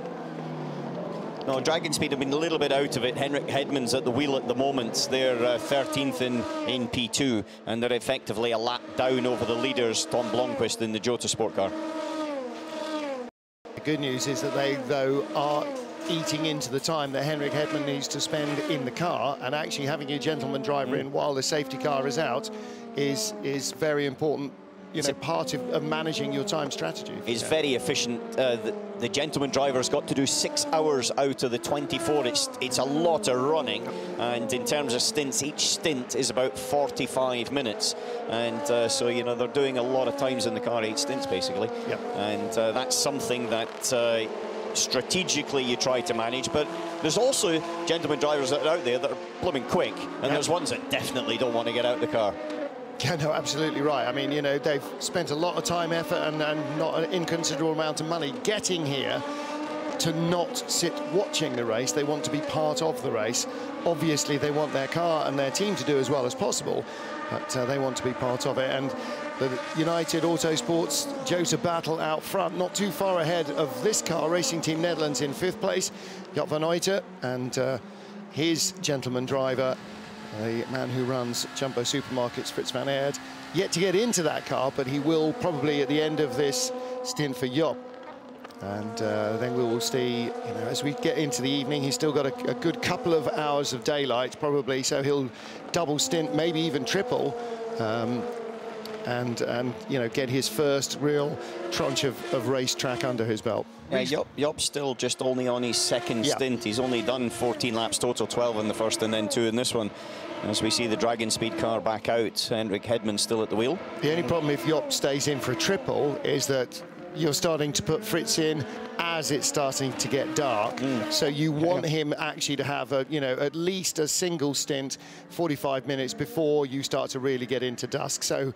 No, Dragon Speed have been a little bit out of it. Henrik Hedman's at the wheel at the moment. They're 13th in P2, and they're effectively a lap down over the leaders, Tom Blomqvist, in the Jota Sport car. The good news is that they, though, are eating into the time that Henrik Hedman needs to spend in the car, and actually having a gentleman driver in while the safety car is out is very important. You know, part of managing your time strategy. It's very efficient. The gentleman driver's got to do 6 hours out of the 24. It's a lot of running, and in terms of stints, each stint is about 45 minutes. And so, you know, they're doing a lot of times in the car, 8 stints basically. Yep. And that's something that strategically you try to manage, but there's also gentleman drivers that are out there that are blooming quick, and there's ones that definitely don't want to get out of the car. Yeah, no, absolutely right. I mean, you know, they've spent a lot of time, effort, and not an inconsiderable amount of money getting here to not sit watching the race. They want to be part of the race. Obviously, they want their car and their team to do as well as possible, but they want to be part of it. And the United Autosports Jota Battle out front, not too far ahead of this car, Racing Team Netherlands in 5th place, Job van Uyten, and his gentleman driver, the man who runs Jumbo Supermarkets, Frits van Aert, yet to get into that car, but he will probably at the end of this stint for Job. And then we will see, you know, as we get into the evening, he's still got a good couple of hours of daylight, probably, so he'll double stint, maybe even triple, and you know, get his first real tranche of racetrack under his belt. Yeah, Job's still just only on his second stint. He's only done 14 laps total, 12 in the first and then 2 in this one. As we see the Dragon Speed car back out, Henrik Hedman still at the wheel. The only problem if Job stays in for a triple is that you're starting to put Frits in as it's starting to get dark. So you want him actually to have a, you know, at least a single stint, 45 minutes before you start to really get into dusk. So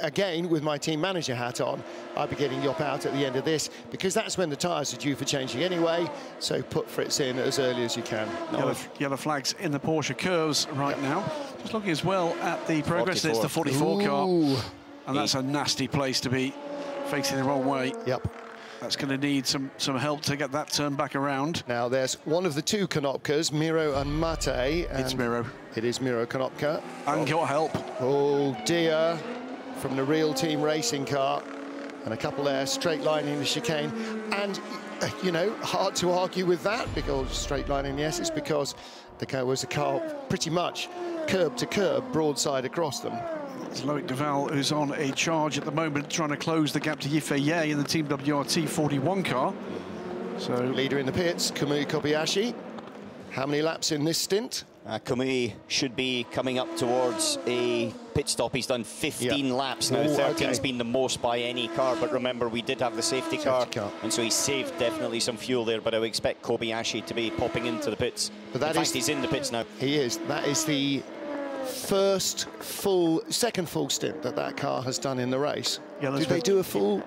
again, with my team manager hat on, I'll be getting Job out at the end of this, because that's when the tyres are due for changing anyway. So put Frits in as early as you can. Yellow flags in the Porsche curves right now. Just looking as well at the progress, it's the 44 car. And that's a nasty place to be, facing the wrong way. Yep. That's going to need some help to get that turn back around. Now there's one of the 2 Konopkas, Miro and Mate. It's Miro. It is Miro Konopka. And got help. Oh dear, from the Real Team Racing car. And a couple there, straight lining the chicane. And, you know, hard to argue with that, because straight lining, yes, it's because the car was a car pretty much curb to curb, broadside across them. It's Loic Duval who's on a charge at the moment, trying to close the gap to Yifei in the Team WRT 41 car. So leader in the pits, Kamui Kobayashi. How many laps in this stint? Kamui should be coming up towards a pit stop. He's done 15 laps now. 13's been the most by any car, but remember, we did have the safety car, and so he saved definitely some fuel there, but I would expect Kobayashi to be popping into the pits. But in fact, he's in the pits now. He is. That is the second full stint that car has done in the race. Did they do a full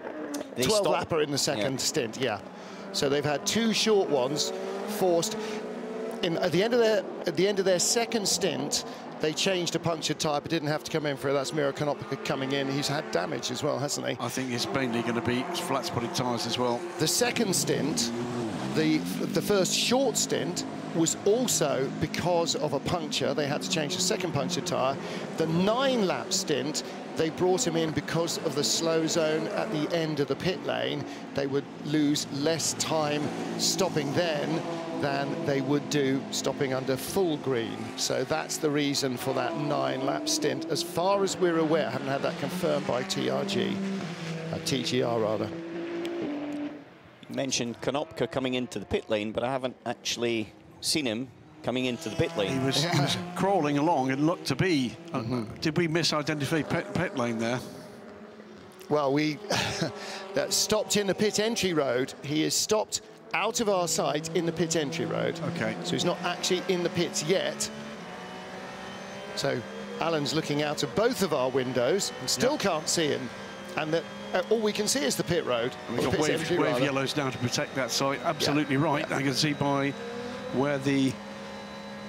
12-lapper in the second stint? Yeah. So they've had 2 short ones forced. At the end of their second stint, they changed a punctured tyre, but didn't have to come in for it. That's Miro Konopka coming in. He's had damage as well, hasn't he? I think it's mainly going to be flat-spotted tyres as well. The second stint, the first short stint, was also because of a puncture. They had to change the second punctured tyre. The 9-lap stint, they brought him in because of the slow zone at the end of the pit lane. They would lose less time stopping then than they would do stopping under full green. So that's the reason for that 9-lap stint. As far as we're aware, I haven't had that confirmed by TRG, TGR rather. You mentioned Konopka coming into the pit lane, but I haven't actually seen him coming into the pit lane. He was crawling along. It looked to be. Did we misidentify pit lane there? Well, we stopped in the pit entry road. He is stopped out of our sight in the pit entry road. Okay. So he's not actually in the pits yet. So Alan's looking out of both of our windows and still can't see him. And that all we can see is the pit road. We've got wave yellows now to protect that side. Absolutely right. I can see by where the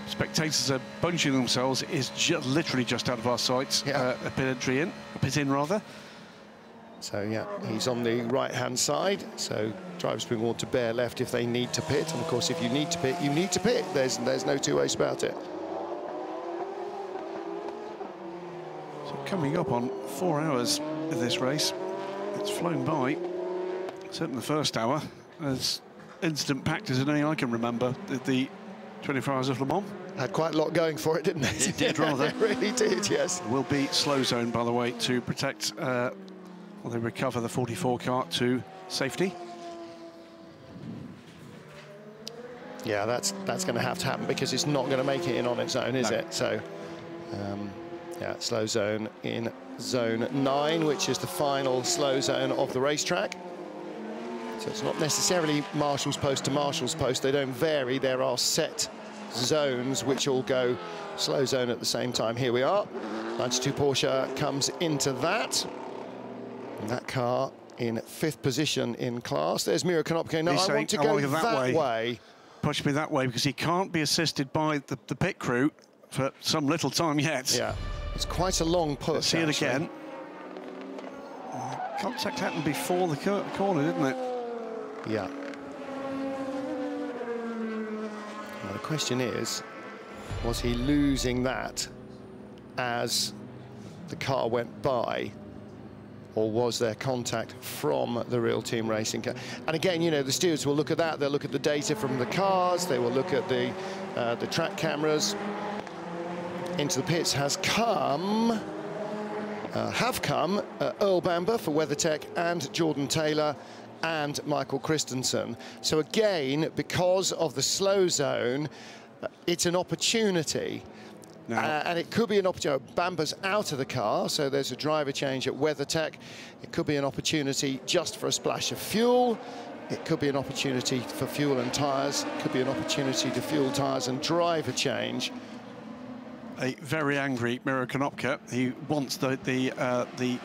spectators are bunching themselves is literally just out of our sights. A pit in rather. So yeah, he's on the right-hand side. So drivers being warned to bear left if they need to pit. And of course, if you need to pit, you need to pit. There's no two ways about it. So coming up on 4 hours of this race, it's flown by. Certainly the first hour, as incident-packed as any I can remember, the 24 Hours of Le Mans. Had quite a lot going for it, didn't it? It did, rather. It really did, yes. Will be slow zone, by the way, to protect, well, they recover the 44 car to safety. Yeah, that's going to have to happen because it's not going to make it in on its own, is it? So, yeah, slow zone in zone 9, which is the final slow zone of the racetrack. So it's not necessarily Marshall's post to Marshall's post. They don't vary. There are set zones which all go slow zone at the same time. Here we are. 92 Porsche comes into that. And that car in 5th position in class. There's Miro Konopka. Now I want to go that way. Push me that way because he can't be assisted by the pit crew for some little time yet. Yeah, it's quite a long push. Let's see it again. Contact happened before the corner, didn't it? Yeah. Well, the question is, was he losing that as the car went by, or was there contact from the real team racing car? And again, you know, the stewards will look at that. They'll look at the data from the cars. They will look at the track cameras. Into the pits have come Earl Bamber for WeatherTech and Jordan Taylor and Michael Christensen. So again, because of the slow zone, it's an opportunity. And it could be an opportunity. Bamber's out of the car, so there's a driver change at WeatherTech. It could be an opportunity just for a splash of fuel. It could be an opportunity for fuel and tyres. It could be an opportunity to fuel, tyres and driver change. A very angry Miro Konopka. He wants the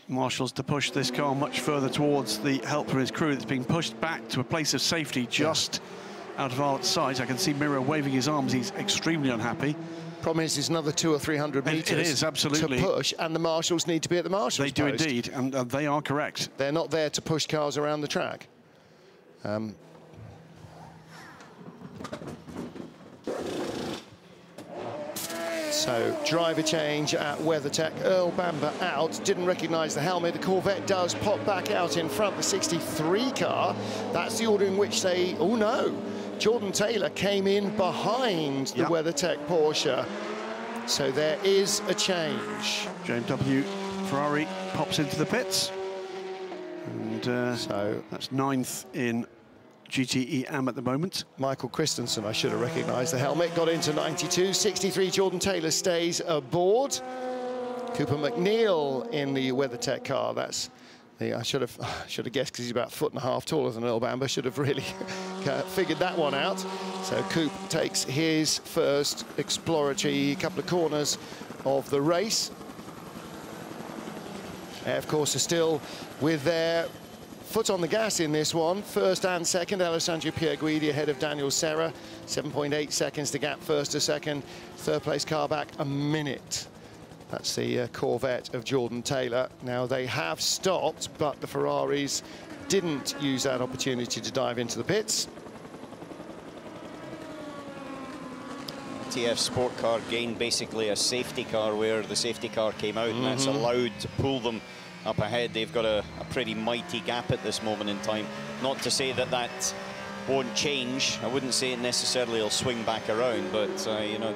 marshals to push this car much further towards the help from his crew. That's being pushed back to a place of safety just out of our sight. I can see Miro waving his arms. He's extremely unhappy. Problem is, it's another 200 or 300 metres. It is, absolutely. To push, and the marshals need to be at the marshals' They do post. indeed, and they are correct. They're not there to push cars around the track. So, driver change at WeatherTech. Earl Bamber out, didn't recognise the helmet. The Corvette does pop back out in front, the 63 car. That's the order in which they... Oh, no. Jordan Taylor came in behind the WeatherTech Porsche. So there is a change. JMW Ferrari pops into the pits. And so that's 9th in GTE AM at the moment. Michael Christensen, I should have recognised the helmet, got into 92. 63, Jordan Taylor stays aboard. Cooper McNeil in the WeatherTech car. That's the, I should have guessed because he's about 1.5 foot taller than Earl Bamber. Should have really figured that one out. So Coop takes his first exploratory couple of corners of the race. Of course, are still with their foot on the gas in this one. First and second, Alessandro Pierguidi ahead of Daniel Serra. 7.8 seconds to gap first to second. Third place car back a minute. That's the Corvette of Jordan Taylor. Now, they have stopped, but the Ferraris didn't use that opportunity to dive into the pits. TF Sport Car gained basically a safety car where the safety car came out, and that's allowed to pull them up ahead. They've got a pretty mighty gap at this moment in time. Not to say that that won't change. I wouldn't say it necessarily will swing back around, but you know,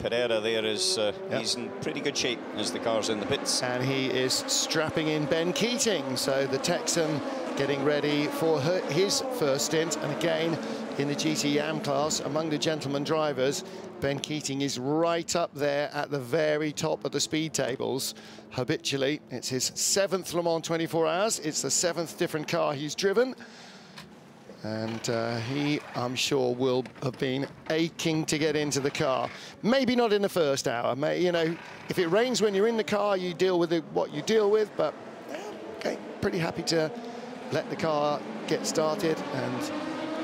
Pereira there is he's in pretty good shape as the car's in the pits. And he is strapping in Ben Keating, so the Texan getting ready for his first stint. And again, in the GT AM class, among the gentleman drivers, Ben Keating is right up there at the very top of the speed tables. Habitually, it's his 7th Le Mans 24 hours. It's the 7th different car he's driven. And he, I'm sure, will have been aching to get into the car. Maybe not in the first hour. You know, if it rains when you're in the car, you deal with what you deal with. But, okay, pretty happy to let the car get started and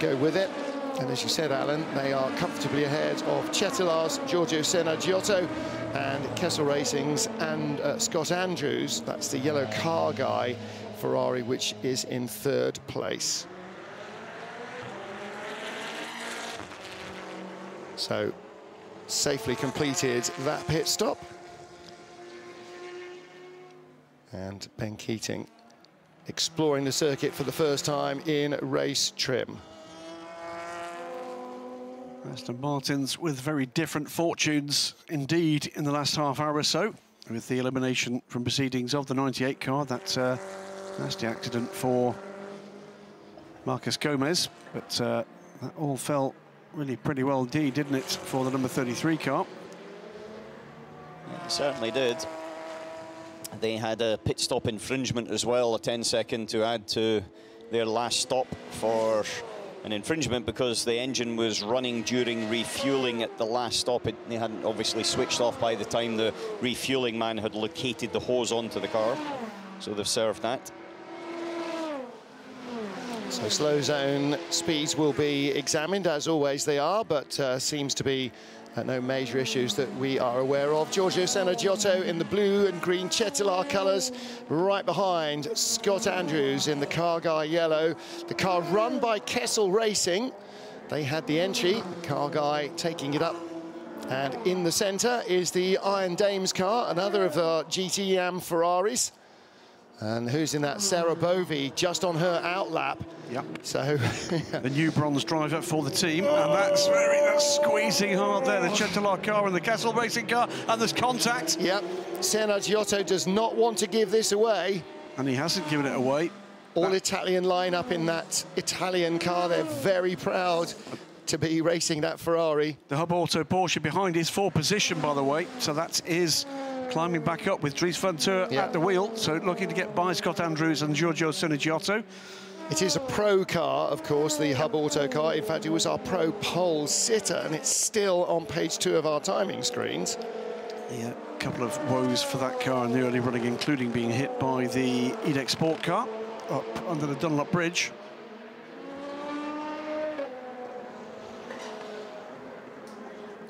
go with it. And as you said, Alan, they are comfortably ahead of Cetilar's Giorgio Giotto and Kessel Racing's and Scott Andrews. That's the yellow car guy, Ferrari, which is in third place. So, safely completed that pit stop. And Ben Keating exploring the circuit for the first time in race trim. Aston Martins with very different fortunes indeed in the last half hour or so, with the elimination from proceedings of the 98 car. That nasty accident for Marcus Gomez, but that all fell really pretty well indeed, didn't it, for the number 33 car? It certainly did. They had a pit stop infringement as well, a 10-second to add to their last stop for an infringement because the engine was running during refueling at the last stop. They hadn't obviously switched off by the time the refueling man had located the hose onto the car, so they've served that. So slow zone speeds will be examined, as always they are, but seems to be no major issues that we are aware of. Giorgio Giotto in the blue and green Cetilar colours, right behind Scott Andrews in the car guy yellow. The car run by Kessel Racing. They had the entry, car guy taking it up. And in the centre is the Iron Dames car, another of the GTM Ferraris. And who's in that? Sarah Bovey, just on her outlap. Yep. So the new bronze driver for the team, and that's squeezing hard there. The Cetilar car and the Kessel Racing car, and there's contact. Yep. Giotto does not want to give this away. And he hasn't given it away. All Italian lineup in that Italian car. They're very proud to be racing that Ferrari. The Hub Auto Porsche behind is for position, by the way. So that is climbing back up with Dries van Teur at the wheel. So looking to get by Scott Andrews and Giorgio Giotto. It is a pro car, of course, the Hub Auto car. In fact, it was our pro pole sitter, and it's still on page 2 of our timing screens. Yeah, a couple of woes for that car in the early running, including being hit by the Edex Sport car up under the Dunlop Bridge.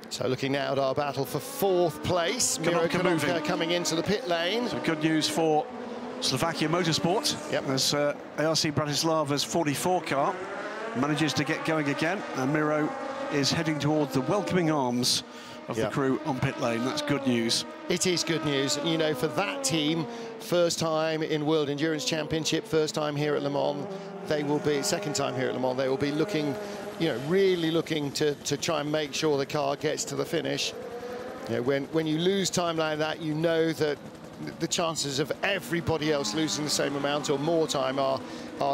So looking now at our battle for 4th place. Miro Konopka coming into the pit lane. So good news for Slovakia Motorsport. Yep. As ARC Bratislava's 44 car manages to get going again, and Miro is heading towards the welcoming arms of the crew on pit lane. That's good news. It is good news. You know, for that team, first time in World Endurance Championship, first time here at Le Mans, they will be, second time here at Le Mans, they will be looking, you know, really looking to try and make sure the car gets to the finish. You know, when you lose time like that, you know that the chances of everybody else losing the same amount or more time are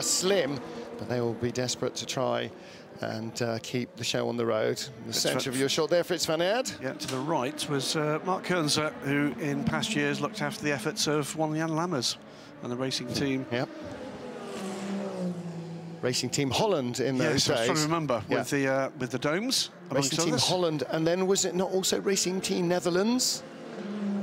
slim, but they will be desperate to try and keep the show on the road. The centre of your shot there, Fritz van Aert. Yeah, to the right was Mark Kernzer, who in past years looked after the efforts of Jan Lammers and the racing team. Yep. Racing Team Holland in those days. I was trying to remember, with the domes. Racing Team Holland, and then was it not also Racing Team Netherlands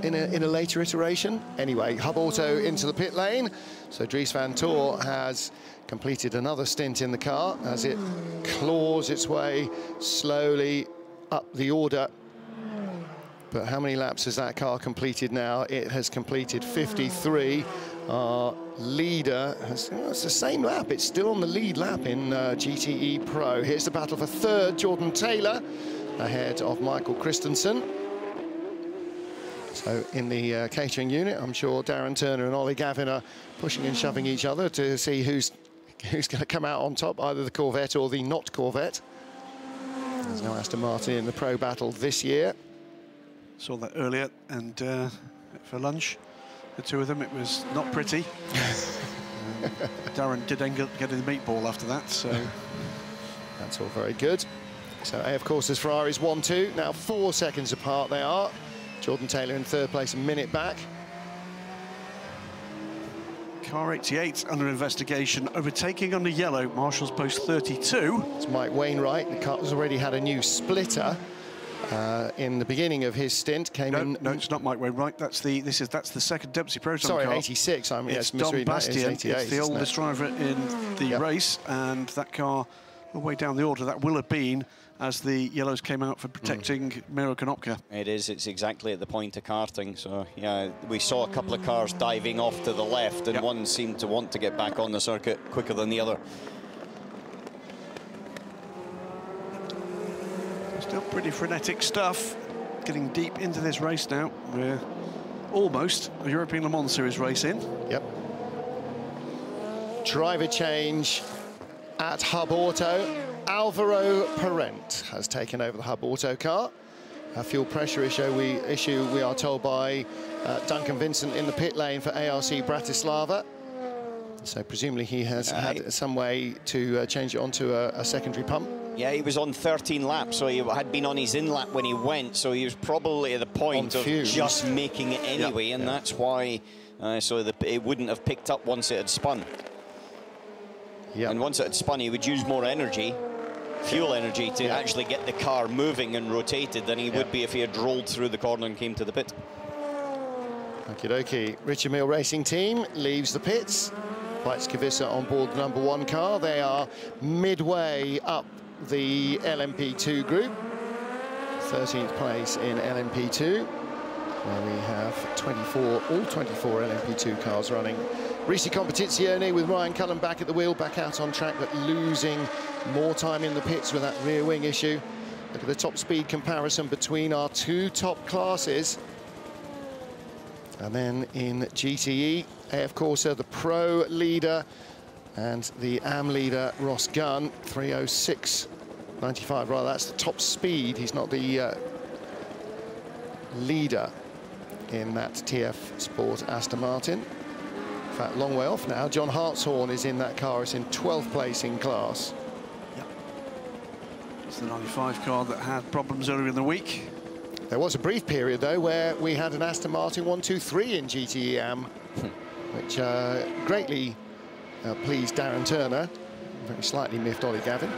in a later iteration? Anyway, Hub Auto into the pit lane. So Dries van Teur has completed another stint in the car as it claws its way slowly up the order. But how many laps has that car completed now? It has completed 53. Our leader has, it's the same lap. It's still on the lead lap in GTE Pro. Here's the battle for 3rd. Jordan Taylor ahead of Michael Christensen. So in the catering unit, I'm sure Darren Turner and Ollie Gavin are pushing and shoving each other to see who's going to come out on top, either the Corvette or the not Corvette. There's no Aston Martin in the Pro Battle this year. Saw that earlier, and for lunch, the two of them, it was not pretty. Darren did end up getting the meatball after that, so... That's all very good. So, of course, there's Ferraris 1-2, now 4 seconds apart they are. Jordan Taylor in 3rd place, a minute back. Car 88 under investigation, overtaking under yellow, Marshall's post 32. It's Mike Wainwright. The car's already had a new splitter in the beginning of his stint. No, it's not Mike Wainwright. That's the second Deputy Proton car. Sorry, 86. I'm it's Don Bastian. It's the oldest driver in the race, and that car, all the way down the order, that will have been as the yellows came out for protecting Miro Konopka. It is. It's exactly at the point of karting. So, yeah, we saw a couple of cars diving off to the left, and one seemed to want to get back on the circuit quicker than the other. Still pretty frenetic stuff. Getting deep into this race now. We're almost a European Le Mans Series race in. Yep. Driver change at Hub Auto. Alvaro Parent has taken over the Hub Auto car. A fuel pressure issue, we are told by Duncan Vincent in the pit lane for ARC Bratislava. So presumably he has had some way to change it onto a secondary pump. Yeah, he was on 13 laps, so he had been on his in-lap when he went, so he was probably at the point of just making it anyway, and that's why it wouldn't have picked up once it had spun. And once it had spun, he would use more energy, fuel energy, to actually get the car moving and rotated than he would be if he had rolled through the corner and came to the pit. Okie dokie. Richard Mille Racing Team leaves the pits. Weitz Kivissa on board the #1 car. They are midway up the LMP2 group. 13th place in LMP2, where we have all 24 LMP2 cars running. Risi Competizione with Ryan Cullen back at the wheel, back out on track, but losing more time in the pits with that rear wing issue. Look at the top speed comparison between our two top classes. And then in GTE, AF Corsa, the Pro leader, and the AM leader, Ross Gunn, 3:06.95. Rather, that's the top speed. He's not the leader in that TF Sport Aston Martin. In fact, long way off now. John Hartshorn is in that car. It's in 12th place in class. Yep. It's the 95 car that had problems earlier in the week. There was a brief period, though, where we had an Aston Martin 1-2-3 in GTE AM, which greatly pleased Darren Turner. Very slightly miffed Ollie Gavin.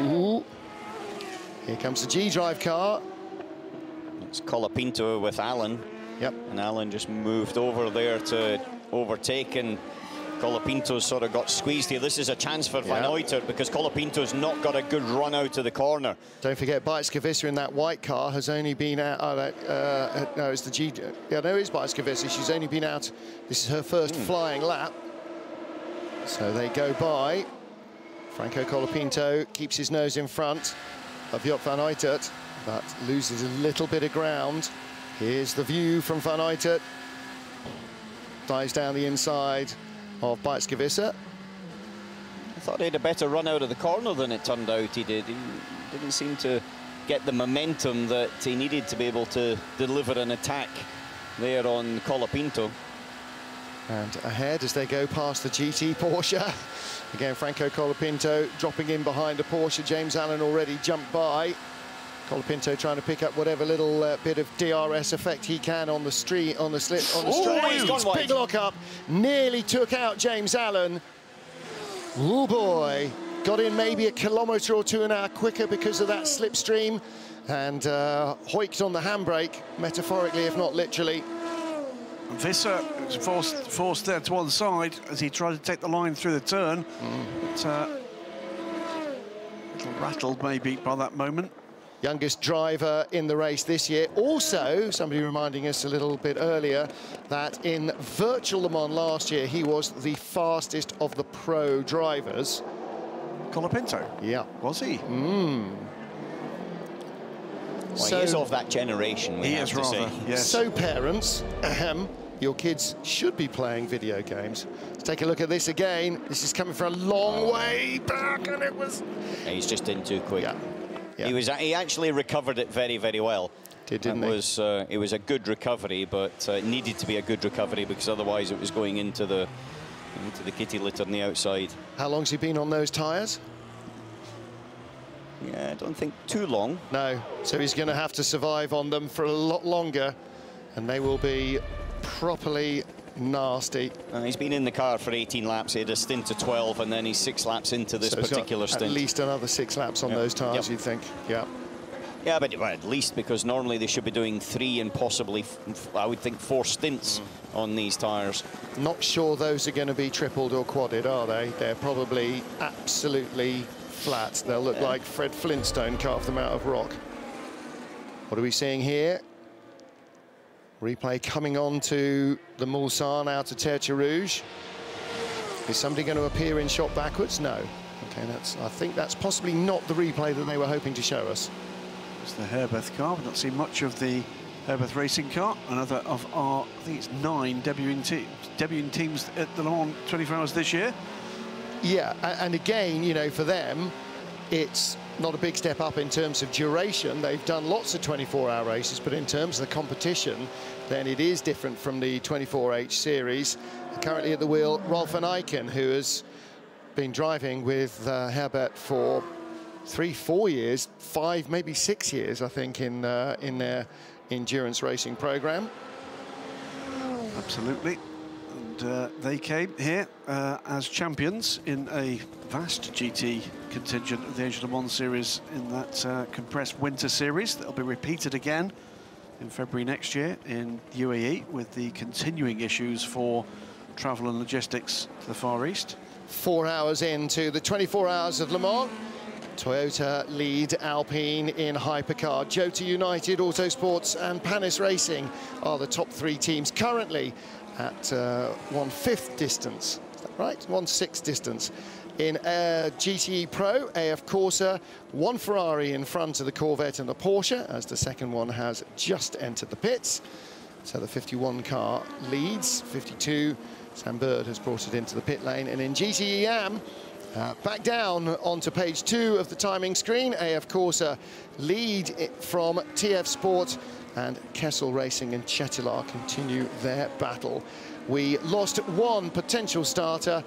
Ooh. Here comes the G-Drive car. It's Colapinto with Alan. Yep. And Alan just moved over there to overtake, and Colapinto's sort of got squeezed here. This is a chance for Van Uytert because Colapinto's not got a good run out to the corner. Don't forget, Weitz Kivissa in that white car has only been out. No, it's the G. Yeah, no, it's Weitz Kivissa. She's only been out. This is her first flying lap. So they go by. Franco Colapinto keeps his nose in front of Joop Van Uytert, but loses a little bit of ground. Here's the view from Van Uytert. Dives down the inside of Weitz Kivissa. I thought he had a better run out of the corner than it turned out he did. He didn't seem to get the momentum that he needed to be able to deliver an attack there on Colapinto. And ahead as they go past the GT Porsche. Again, Franco Colapinto dropping in behind a Porsche. James Allen already jumped by. Colapinto trying to pick up whatever little bit of DRS effect he can on the straight. He's gone wide. Big lock up. Nearly took out James Allen. Oh boy. Got in maybe a kilometre or two an hour quicker because of that slipstream. And hoiked on the handbrake, metaphorically, if not literally. Visser was forced there to one side as he tried to take the line through the turn. But, a little rattled maybe by that moment. Youngest driver in the race this year. Also, somebody reminding us a little bit earlier that in virtual Le Mans last year, he was the fastest of the pro drivers. Colapinto? Yeah. Was he? Well, he is of that generation, we have to say. Yes. So parents, your kids should be playing video games. Let's take a look at this again. This is coming from a long way back, and it was... Yeah, he's just in too quick. He actually recovered it very, very well. Didn't he? It was a good recovery, but it needed to be a good recovery because otherwise it was going into the kitty litter on the outside. How long's he been on those tyres? Yeah, I don't think too long. No, so he's going to have to survive on them for a lot longer, and they will be properly nasty. He's been in the car for 18 laps. He had a stint of 12, and then he's 6 laps into this particular stint. At least another 6 laps on those tyres, you'd think. Yeah. Yeah, but well, at least, because normally they should be doing 3 and possibly, I would think, 4 stints on these tyres. Not sure those are going to be tripled or quadded, are they? They're probably absolutely flat. They'll look like Fred Flintstone carved them out of rock. What are we seeing here? Replay coming on to the Mulsanne out of Tertre Rouge. Is somebody going to appear in shot backwards? No. Okay, I think that's possibly not the replay that they were hoping to show us. It's the Herbeth car. We've not seen much of the Herbeth racing car. Another of our, I think it's 9 debuting teams at the Le Mans 24 Hours this year. Yeah, and again, you know, for them, it's not a big step up in terms of duration. They've done lots of 24-hour races, but in terms of the competition, then it is different from the 24H series. Currently at the wheel, Rolf van Eycken, who has been driving with Herbert for 3-4 years, 5, maybe 6 years, I think, in their endurance racing program. Absolutely. And they came here as champions in a vast GT contingent of the Age of Le Mans series in that compressed winter series. That'll be repeated again in February next year in UAE, with the continuing issues for travel and logistics to the Far East. 4 hours into the 24 Hours of Le Mans. Toyota lead Alpine in hypercar. Jota United, Autosports and Panis Racing are the top 3 teams currently at 1/5 distance. Is that right? 1/6 distance. In GTE Pro, AF Corsa, 1 Ferrari in front of the Corvette and the Porsche, as the second one has just entered the pits. So the 51 car leads. 52, Sam Bird has brought it into the pit lane. And in GTE Am, back down onto page 2 of the timing screen, AF Corsa lead from TF Sport, and Kessel Racing and Chettilar continue their battle. We lost 1 potential starter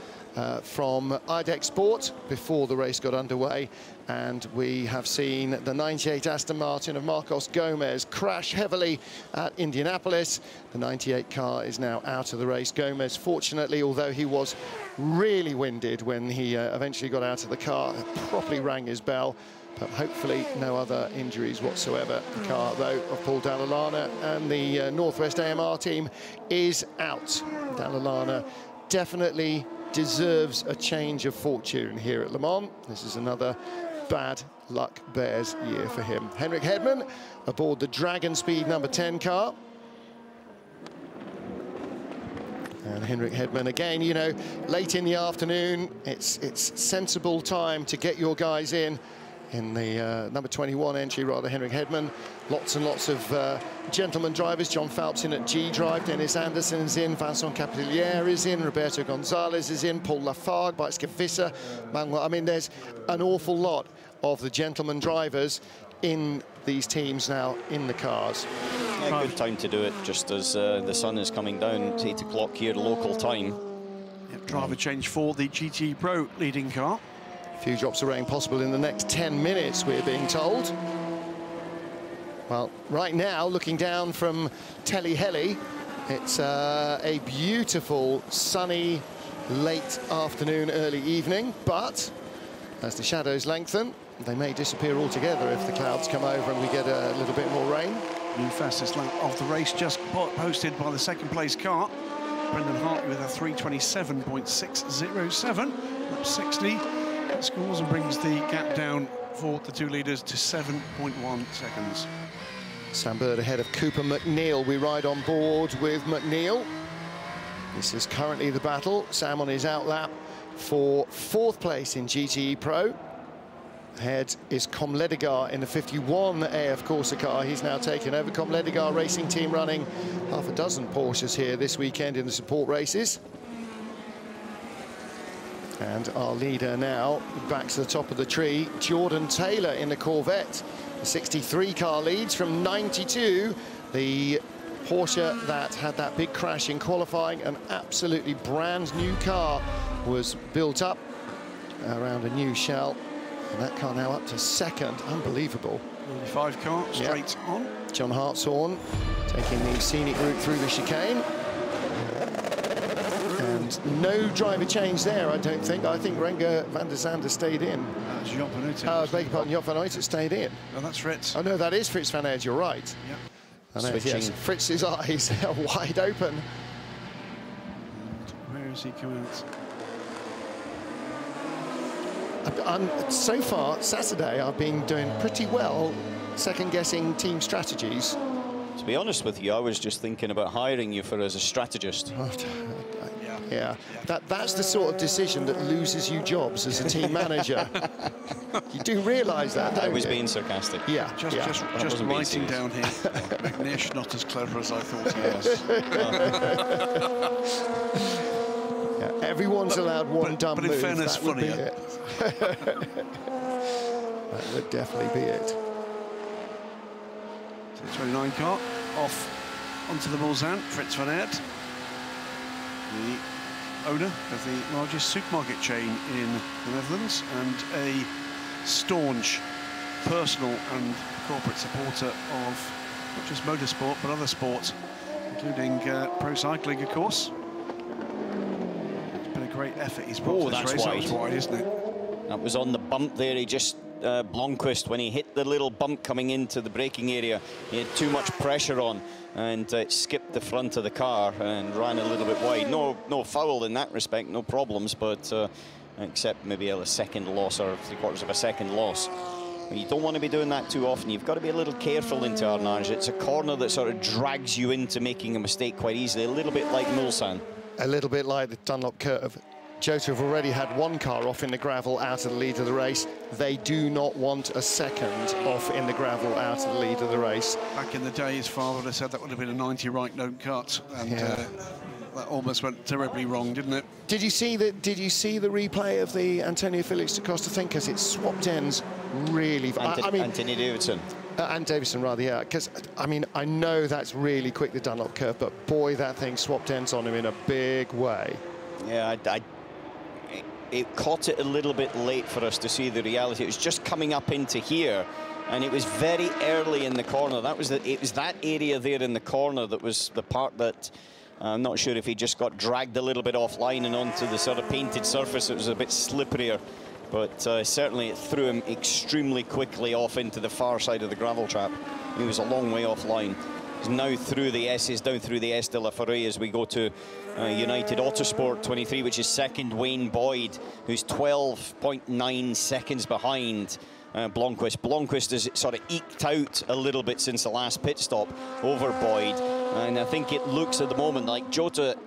from IDEC Sport before the race got underway, and we have seen the 98 Aston Martin of Marcos Gomez crash heavily at Indianapolis. The 98 car is now out of the race. Gomez, fortunately, although he was really winded when he eventually got out of the car, properly rang his bell, but hopefully no other injuries whatsoever. The car, though, of Paul Dalla Lana and the Northwest AMR team is out. Dalla Lana definitely deserves a change of fortune here at Le Mans. This is another bad luck bears year for him. Henrik Hedman aboard the Dragon Speed number 10 car. And Henrik Hedman again, you know, late in the afternoon, it's sensible time to get your guys in the number 21 entry, rather, Henrik Hedman. Lots and lots of gentleman drivers. John Phelps in at G Drive, Dennis Anderson is in, Vincent Capilliere is in, Roberto Gonzalez is in, Paul Lafargue, Bike Visser, Manuel. I mean, there's an awful lot of the gentleman drivers in these teams now in the cars. Yeah, good time to do it, just as the sun is coming down. It's 8 o'clock here, local time. Yep, driver change for the GT Pro leading car. A few drops of rain possible in the next 10 minutes, we're being told. Well, right now, looking down from Telly Helly, it's a beautiful, sunny, late afternoon, early evening, but as the shadows lengthen, they may disappear altogether if the clouds come over and we get a little bit more rain. New fastest lap of the race just posted by the second place car. Brendan Hartley with a 3:27.607, lap 60. That scores and brings the gap down for the 2 leaders to 7.1 seconds. Sam Bird ahead of Cooper McNeil. We ride on board with McNeil. This is currently the battle. Sam on his outlap for 4th place in GTE Pro. Ahead is Com Ledigar in the 51 AF Corsa car. He's now taken over. Com Ledigar Racing Team running half a dozen Porsches here this weekend in the support races. And our leader now back to the top of the tree, Jordan Taylor in the Corvette. The 63 car leads from 92. The Porsche that had that big crash in qualifying, an absolutely brand new car, was built up around a new shell. And that car now up to 2nd. Unbelievable. 95 car straight on. John Hartshorn taking the scenic route through the chicane. And no driver change there, I don't think. I think Renger van der Zande stayed in. Job van Uyten. I beg your pardon, Job van Uyten stayed in. Oh, that's Fritz. Oh, no, that is Fritz van Aert, you're right. Yep. Yes, Fritz's eyes are wide open. Where is he coming out? So far, Saturday, I've been doing pretty well second-guessing team strategies. To be honest with you, I was just thinking about hiring you as a strategist. Yeah, that's the sort of decision that loses you jobs as a team manager. You do realise that, don't you? I was being sarcastic. Yeah, just writing down here. McNish, not as clever as I thought he was. Everyone's allowed one dumb move. But in fairness, that would be funnier. it. That would definitely be it. So 29 car off onto the Mulsanne. Fritz van Aert, the owner of the largest supermarket chain in the Netherlands and a staunch personal and corporate supporter of not just motorsport but other sports, including pro cycling, of course. It's been a great effort he's brought to this race. That was wide, isn't it? That was on the bump there. He just Blomqvist, when he hit the little bump coming into the braking area, he had too much pressure on and skipped the front of the car and ran a little bit wide. No foul in that respect, no problems, but except maybe a second loss or 3/4 of a second loss. But you don't want to be doing that too often. You've got to be a little careful into Arnage. It's a corner that sort of drags you into making a mistake quite easily, a little bit like Mulsanne. A little bit like the Dunlop curve. Jota have already had one car off in the gravel out of the lead of the race. They do not want a second off in the gravel out of the lead of the race. Back in the day, his father would have said that would have been a 90 right, don't cut, and that almost went terribly wrong, didn't it? Did you see the replay of the Antonio Felix da Costa thing? Because it swapped ends really. Anthony Davidson. And Davison, rather, yeah. Because, I mean, I know that's really quick, the Dunlop curve, but boy, that thing swapped ends on him in a big way. Yeah, it caught it a little bit late for us to see the reality. It was just coming up into here, and it was very early in the corner. It was that area there in the corner that was the part that I'm not sure if he just got dragged a little bit offline and onto the sort of painted surface. It was a bit slipperier, but certainly it threw him extremely quickly off into the far side of the gravel trap. He was a long way offline. He's now through the S's, down through the S de la Forêt as we go to United Autosport 23, which is second, Wayne Boyd, who's 12.9 seconds behind Blomqvist. Blomqvist has sort of eked out a little bit since the last pit stop over Boyd, and I think it looks at the moment like Jota,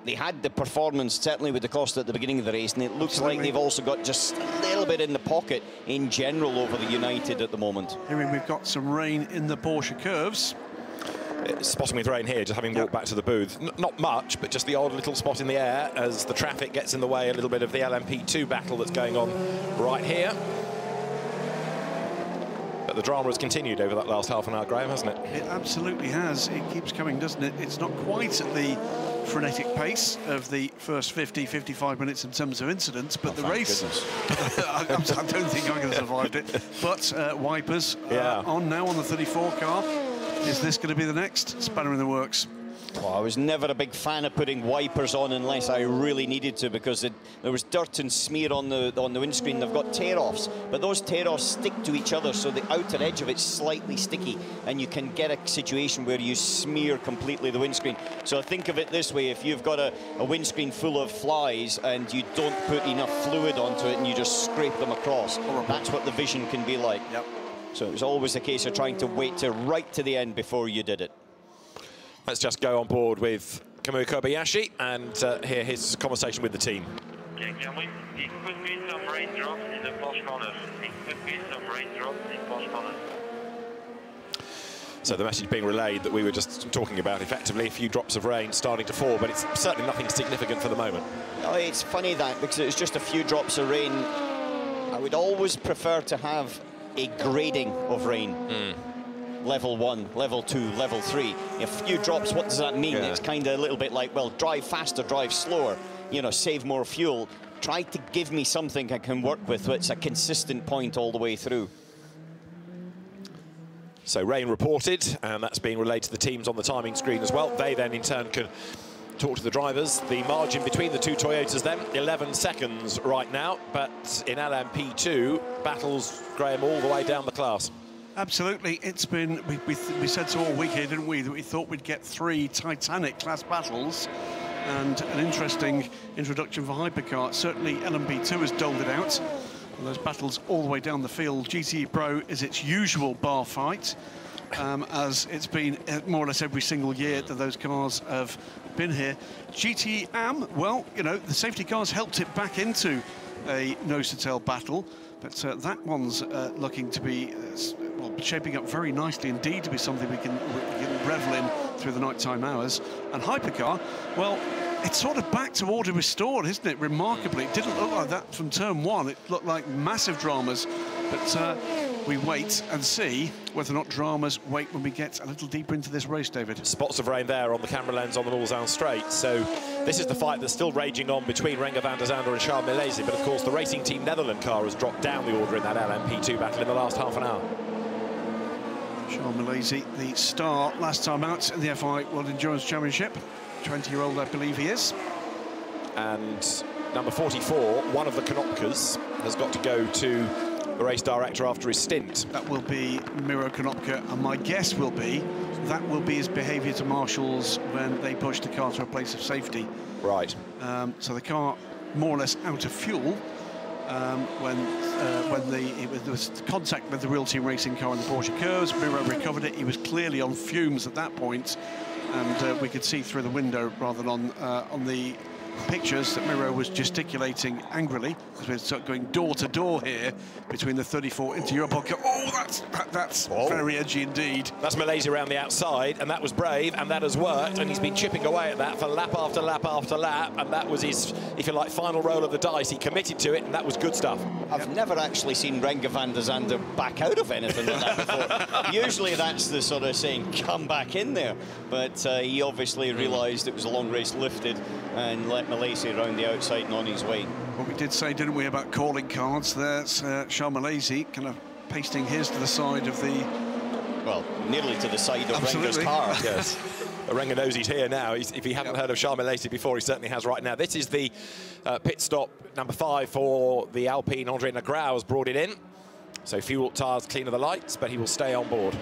they had the performance certainly with da Costa at the beginning of the race, and it looks like they've also got just a little bit in the pocket in general over the United at the moment. Here we've got some rain in the Porsche curves. Spotting with rain here, just having walked back to the booth. Not much, but just the odd little spot in the air as the traffic gets in the way a little bit of the LMP2 battle that's going on right here. But the drama has continued over that last half an hour, Graham, hasn't it? It absolutely has. It keeps coming, doesn't it? It's not quite at the frenetic pace of the first 50-55 minutes in terms of incidents, but the race, I don't think I could have survived it. But wipers on now on the 34 car. Is this going to be the next spanner in the works? Well, I was never a big fan of putting wipers on unless I really needed to, because there was dirt and smear on the windscreen. They've got tear-offs, but those tear-offs stick to each other, so the outer edge of it's slightly sticky, and you can get a situation where you smear completely the windscreen. So think of it this way: if you've got a windscreen full of flies and you don't put enough fluid onto it and you just scrape them across, that's what the vision can be like. Yep. So it was always a case of trying to wait right to the end before you did it. Let's just go on board with Kamui Kobayashi and hear his conversation with the team. Okay, Kamui, it could be some raindrops in the Porsche corners. It could be some raindrops in Porsche corners. So the message being relayed that we were just talking about, effectively a few drops of rain starting to fall, but it's certainly nothing significant for the moment. No, it's funny that, because it was just a few drops of rain. I would always prefer to have a grading of rain. Level 1, level 2, level 3. A few drops, what does that mean? Yeah. It's kind of a little bit like, well, drive faster, drive slower, you know, save more fuel. Try to give me something I can work with, it's a consistent point all the way through. So rain reported, and that's being relayed to the teams on the timing screen as well. They then in turn can talk to the drivers. The margin between the two Toyotas then, 11 seconds right now, but in LMP2, battles, Graham, all the way down the class. Absolutely, it's been, we said so all week here, didn't we, that we thought we'd get 3 Titanic class battles and an interesting introduction for hypercar. Certainly LMP2 has doled it out, and those battles all the way down the field. GTE Pro is its usual bar fight, as it's been more or less every single year that those cars have been here. GTE Am, well, you know, the safety cars helped it back into a nose-to-tail battle, but that one's looking to be well, shaping up very nicely indeed to be something we can revel in through the nighttime hours. And hypercar, well, it's sort of back to order restored, isn't it? Remarkably, it didn't look like that from turn one. It looked like massive dramas, but we wait and see whether or not dramas wait when we get a little deeper into this race, David. Spots of rain there on the camera lens on the Mulsanne Straight. So this is the fight that's still raging on between Renger van der Zande and Charles Milesi. But of course, the Racing Team Netherlands car has dropped down the order in that LMP2 battle in the last half an hour. Charles Milesi, the star last time out in the FI World Endurance Championship. 20-year-old, I believe he is. And number 44, one of the Konopkas, has got to go to the race director after his stint. That will be Miro Konopka, and my guess will be that will be his behaviour to marshals when they push the car to a place of safety. Right. So the car more or less out of fuel when there was contact with the Real Team Racing car in the Porsche curves. Miro recovered it. He was clearly on fumes at that point, and we could see through the window rather than on the pictures that Miro was gesticulating angrily, as we're sort of going door to door here between the 34 into Europol car. Oh, that's very edgy indeed. That's Milesi around the outside, and that was brave, and that has worked, and he's been chipping away at that for lap after lap after lap, and that was his, if you like, final roll of the dice. He committed to it, and that was good stuff. I've never actually seen Renger van der Zande back out of anything like that before. Usually that's the sort of saying, come back in there. But he obviously realised it was a long race lifted and let Milesi around the outside and on his way. Well, we did say, didn't we, about calling cards. There's Charles Milesi kind of pasting his to the side of the... Well, nearly to the side of Renger's car. Yes. Renger knows he's here now. If he hadn't heard of Charles Milesi before, he certainly has right now. This is the pit stop number 5 for the Alpine. Andre Negrau has brought it in. So fuel, tyres, cleaner the lights, but he will stay on board.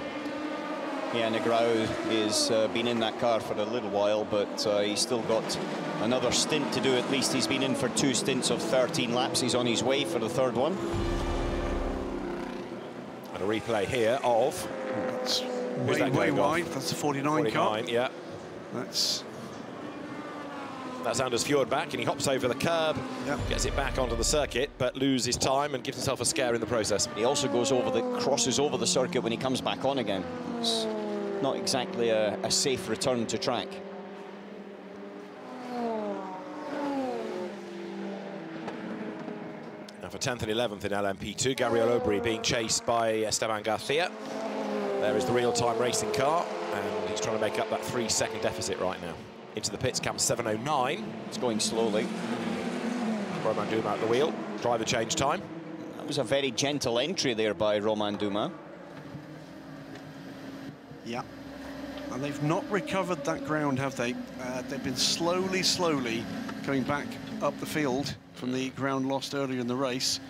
Yeah, Negrau has been in that car for a little while, but he's still got another stint to do. At least he's been in for 2 stints of 13 laps. He's on his way for the 3rd one. And a replay here of... That's way wide. That's the 49 car. Yeah. That's Anders Fjord back, and he hops over the curb, gets it back onto the circuit, but loses time and gives himself a scare in the process. He also crosses over the circuit when he comes back on again. It's not exactly a safe return to track. Now for 10th and 11th in LMP2, Gabriel Aubry being chased by Esteban Garcia. There is the real-time racing car, and he's trying to make up that 3-second deficit right now. Into the pits comes 7:09. It's going slowly. Romain Dumas at the wheel. Driver change time. That was a very gentle entry there by Romain Dumas. Yeah. And they've not recovered that ground, have they? They've been slowly going back up the field from the ground lost earlier in the race.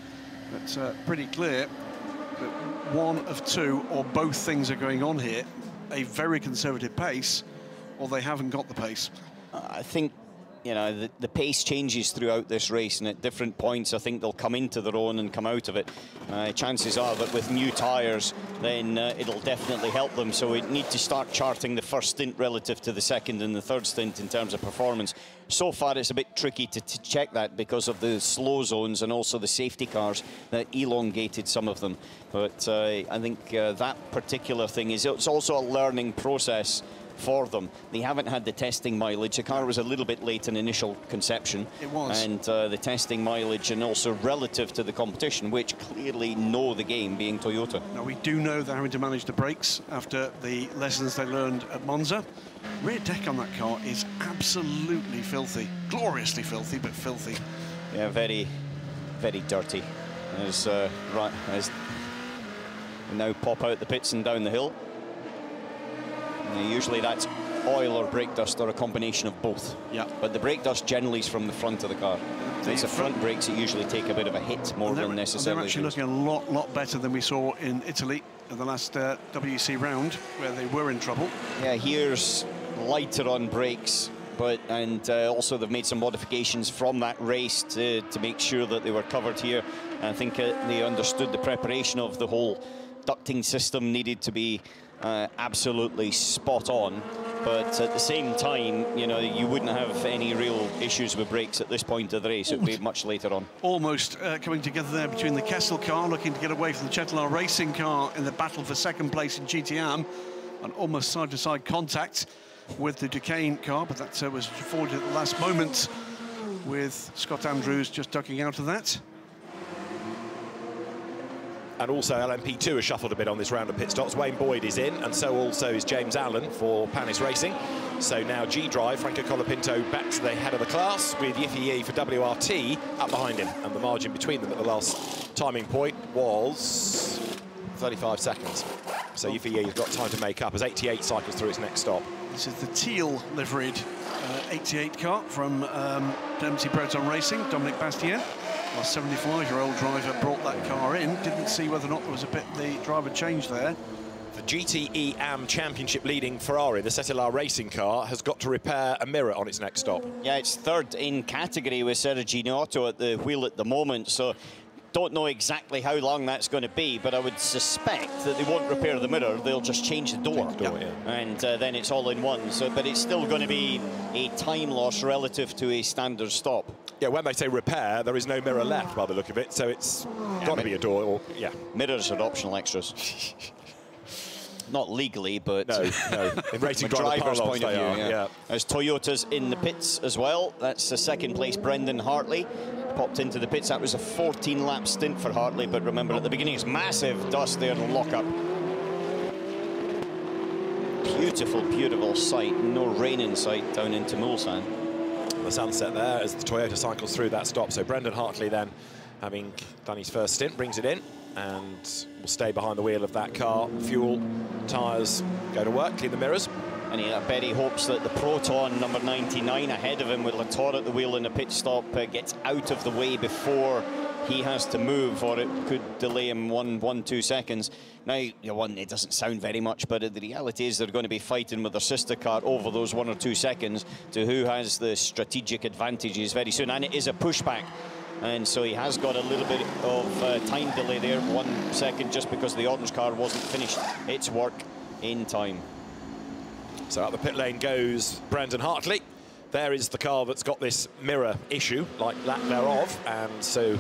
But pretty clear that one of two or both things are going on here. A very conservative pace, or they haven't got the pace. I think, you know, the pace changes throughout this race, and at different points I think they'll come into their own and come out of it. Chances are that with new tyres, then it'll definitely help them. So we need to start charting the first stint relative to the second and the third stint in terms of performance. So far it's a bit tricky to check that because of the slow zones and also the safety cars that elongated some of them. But I think that particular thing it's also a learning process for them. They haven't had the testing mileage. The car was a little bit late in initial conception. It was. And the testing mileage, and also relative to the competition, which clearly know the game, being Toyota. Now, we do know they're having to manage the brakes after the lessons they learned at Monza. Rear deck on that car is absolutely filthy. Gloriously filthy, but filthy. Yeah, very, very dirty. As we now pop out the pits and down the hill. Usually that's oil or brake dust or a combination of both. Yeah. But the brake dust generally is from the front of the car. It's the front brakes that usually take a bit of a hit more than necessarily. They're actually looking a lot better than we saw in Italy in the last WEC round, where they were in trouble. Yeah, here's lighter on brakes, and also they've made some modifications from that race to make sure that they were covered here. And I think they understood the preparation of the whole ducting system needed to be absolutely spot on. But at the same time, you know, you wouldn't have any real issues with brakes at this point of the race. It would be much later on. Almost coming together there between the Kessel car, looking to get away from the Chetlar Racing car in the battle for second place in GTM, and almost side-to-side contact with the Duquesne car, but that was forwarded at the last moment with Scott Andrews just ducking out of that. And also LMP2 has shuffled a bit on this round of pit stops. Wayne Boyd is in, and so also is James Allen for Panis Racing. So now G-Drive, Franco Colapinto back to the head of the class, with Yiffy for WRT up behind him. And the margin between them at the last timing point was 35 seconds. So Yiffy has got time to make up as 88 cycles through its next stop. This is the teal liveried 88 car from Dempsey Proton Racing, Dominic Bastien. Our 75-year-old driver brought that car in. Didn't see whether or not there was a bit the driver changed there. The GTE AM Championship leading Ferrari, the Cetilar Racing car, has got to repair a mirror on its next stop. Yeah, it's third in category with Sergio Ginotto at the wheel at the moment, so don't know exactly how long that's going to be, but I would suspect that they won't repair the mirror, they'll just change the door. And then it's all in one. So, but it's still going to be a time loss relative to a standard stop. Yeah, when they say repair, there is no mirror left by the look of it, so it's got to be a door. Or, yeah, mirrors are optional extras. Not legally, but no. In racing driver's point of view, yeah. There's Toyotas in the pits as well. That's the second place, Brendan Hartley. Popped into the pits. That was a 14-lap stint for Hartley, but remember at the beginning it's massive dust there, the lockup. Beautiful, beautiful sight. No rain in sight down into Mulsanne. The sunset there as the Toyota cycles through that stop. So Brendan Hartley then, having done his first stint, brings it in and will stay behind the wheel of that car. Fuel, tyres, go to work, clean the mirrors. And I bet he hopes that the Proton, number 99, ahead of him with Latour at the wheel in the pit stop, gets out of the way before he has to move, or it could delay him 1-2 seconds. Now, it doesn't sound very much, but the reality is they're going to be fighting with their sister car over those 1 or 2 seconds to who has the strategic advantages very soon. And it is a pushback. And so he has got a little bit of time delay there, 1 second, just because the orange car wasn't finished its work in time. So out the pit lane goes Brendan Hartley. There is the car that's got this mirror issue, like lack thereof, and so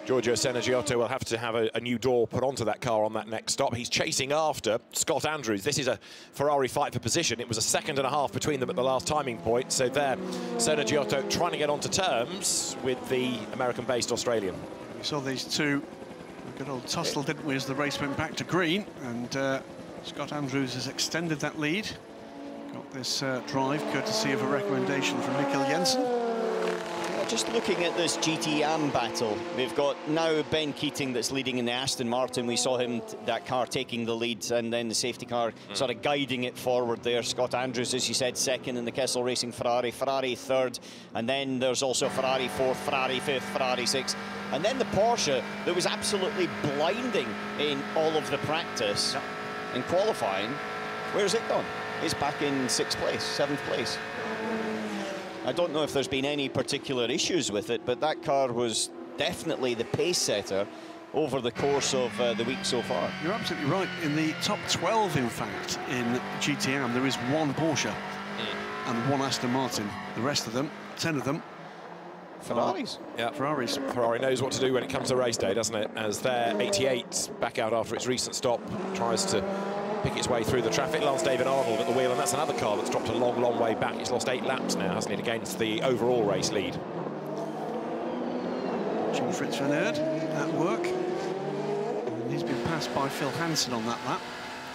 Giorgio Senagiotto will have to have a new door put onto that car on that next stop. He's chasing after Scott Andrews. This is a Ferrari fight for position. It was a second and a half between them at the last timing point, so there, Senagiotto trying to get onto terms with the American-based Australian. We saw these two, a good old tussle, didn't we, as the race went back to green, and Scott Andrews has extended that lead. Got this drive courtesy of a recommendation from Mikkel Jensen. Just looking at this GTM battle, we've got now Ben Keating that's leading in the Aston Martin. We saw him, that car taking the lead, and then the safety car sort of guiding it forward there. Scott Andrews, as you said, second in the Kessel Racing Ferrari, Ferrari third, and then there's also Ferrari fourth, Ferrari fifth, Ferrari sixth, and then the Porsche that was absolutely blinding in all of the practice and qualifying. Where's it gone? It's back in 6th place, 7th place. I don't know if there's been any particular issues with it, but that car was definitely the pace setter over the course of the week so far. You're absolutely right. In the top 12, in fact, in GTM, there is 1 Porsche and 1 Aston Martin. The rest of them, 10 of them, Ferraris. Yeah, Ferraris. Ferrari knows what to do when it comes to race day, doesn't it? As their 88 back out after its recent stop tries to pick its way through the traffic. Lance David Arnold at the wheel, and that's another car that's dropped a long, long way back. It's lost 8 laps now, hasn't it, against the overall race lead. Watching Fritz van Aert at work. And he's been passed by Phil Hansen on that lap.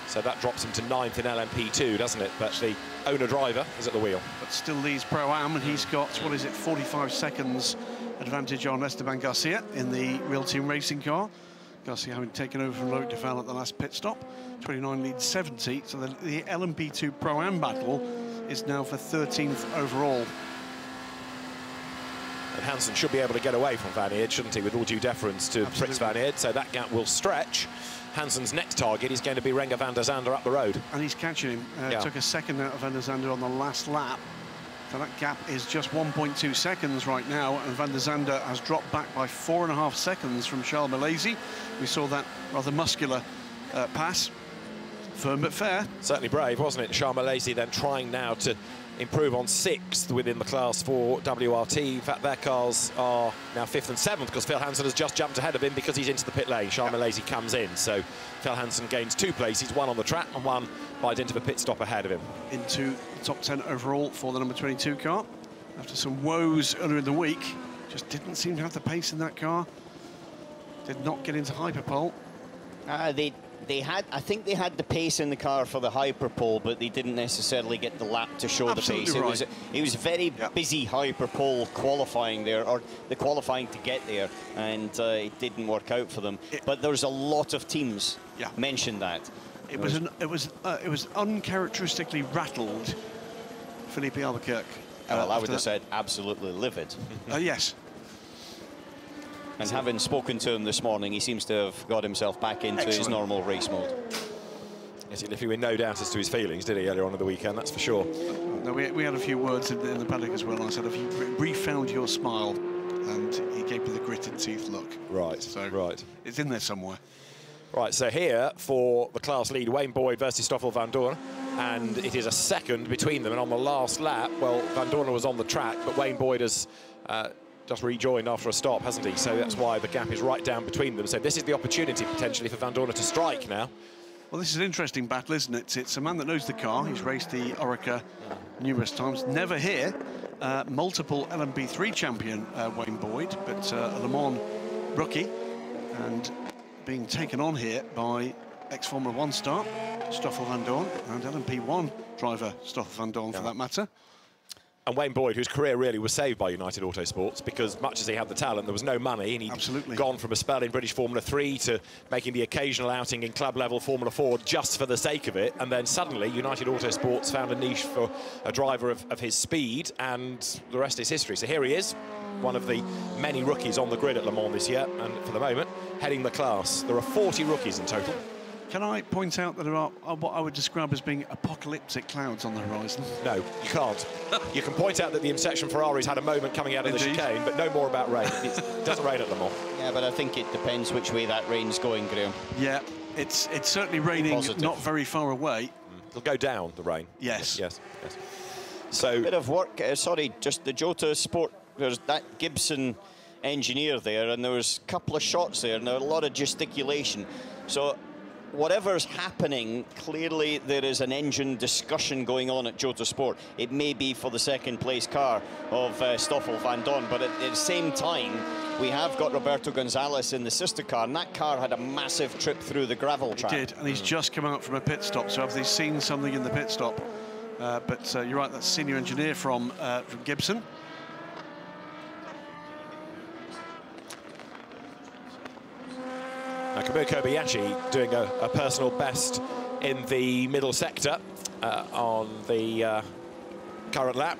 So that drops him to 9th in LMP2, doesn't it? But the owner-driver is at the wheel. But still leads Pro-Am, and he's got, 45 seconds advantage on Esteban Garcia in the Real Team Racing car. Garcia having taken over from Loic Duval at the last pit stop. 29 leads 70, so the LMP2 Pro-Am battle is now for 13th overall. And Hansen should be able to get away from Van Eerd, shouldn't he, with all due deference to Fritz Van Eerd, so that gap will stretch. Hansen's next target is going to be Renger van der Zande up the road. And he's catching him. Took a second out of van der Zande on the last lap. So that gap is just 1.2 seconds right now, and van der Zande has dropped back by 4.5 seconds from Charles Malaysia. We saw that rather muscular pass. Firm but fair. Certainly brave, wasn't it? Charles Malaysia then trying now to improve on 6th within the class for WRT. In fact, their cars are now 5th and 7th because Phil Hansen has just jumped ahead of him because he's into the pit lane. Charles Malaysia comes in, so Phil Hansen gains 2 places, 1 on the track and 1 by dint of a pit stop ahead of him. Into the top 10 overall for the number 22 car. After some woes earlier in the week, just didn't seem to have the pace in that car. Did not get into hyperpole. I think they had the pace in the car for the hyperpole, but they didn't necessarily get the lap to show Absolutely the pace. Right. It was very busy hyperpole qualifying there, or the qualifying to get there, and it didn't work out for them. But there's a lot of teams mentioned that. It was uncharacteristically rattled, Felipe Albuquerque. Well, I would have said absolutely livid. Yes. And having spoken to him this morning, he seems to have got himself back into his normal race mode. Yes, he left you with no doubt as to his feelings, did he, earlier on in the weekend, that's for sure. No, we had a few words in the paddock as well. I said, have you refound your smile? And he gave me the gritted teeth look. Right, so right. It's in there somewhere. Right, so here for the class lead, Wayne Boyd versus Stoffel Van Dorn, and it is a second between them. And on the last lap, well, Van Dorn was on the track, but Wayne Boyd has just rejoined after a stop, hasn't he? So that's why the gap is right down between them. So this is the opportunity potentially for Van Dorn to strike now. Well, this is an interesting battle, isn't it? It's a man that knows the car. He's raced the Oreca numerous times. Never here. Multiple LMP3 champion, Wayne Boyd, but a Le Mans rookie. And being taken on here by ex-Formula 1 star, Stoffel Van Dorn, and LMP1 driver, Stoffel Van Dorn, for that matter. And Wayne Boyd, whose career really was saved by United Autosports, because much as he had the talent, there was no money, and he'd gone from a spell in British Formula 3 to making the occasional outing in club-level Formula 4 just for the sake of it, and then suddenly United Autosports found a niche for a driver of his speed, and the rest is history. So here he is, one of the many rookies on the grid at Le Mans this year, and for the moment, heading the class. There are 40 rookies in total. Can I point out that there are what I would describe as being apocalyptic clouds on the horizon? No, you can't. You can point out that the Inception Ferraris had a moment coming out of the chicane, but no more about rain. It doesn't rain at Le Mans. Yeah, but I think it depends which way that rain's going, Graham. Yeah, it's certainly raining not very far away. It'll go down, the rain. Yes. Yes. So, bit of work, just the Jota Sport, there's that Gibson engineer there, and there was a couple of shots there, and there was a lot of gesticulation. So whatever's happening, clearly there is an engine discussion going on at Jota Sport. It may be for the second place car of Stoffel Van Dorn, but at the same time, we have got Roberto Gonzalez in the sister car, and that car had a massive trip through the gravel track. It did, and he's just come out from a pit stop, so have they seen something in the pit stop? But you're right, that's senior engineer from Gibson. Now, Kamui Kobayashi doing a personal best in the middle sector on the current lap.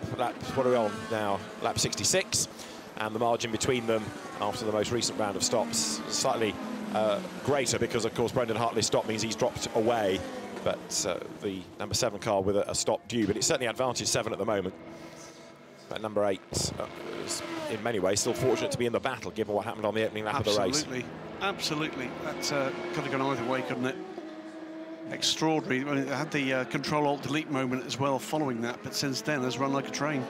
What are we on now? Lap 66. And the margin between them after the most recent round of stops slightly greater because, of course, Brendan Hartley's stop means he's dropped away. But the number 7 car with a stop due. But it's certainly advantage 7 at the moment. But number 8 is in many ways still fortunate to be in the battle given what happened on the opening lap of the race. Absolutely. That could have gone either way, couldn't it? Extraordinary. I mean, it had the Control-Alt-Delete moment as well following that, but since then has run like a train.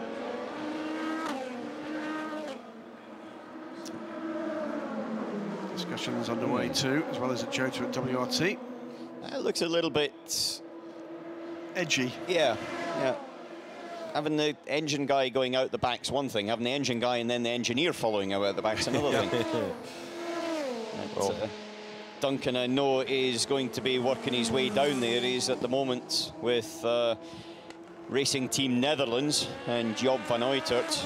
Discussions underway too, as well as at Jota at WRT. It looks a little bit edgy. Yeah. Having the engine guy going out the back's one thing. Having the engine guy and then the engineer following out the back's another thing. Duncan, I know, is going to be working his way down there. He's at the moment with Racing Team Netherlands and Job van Uitert.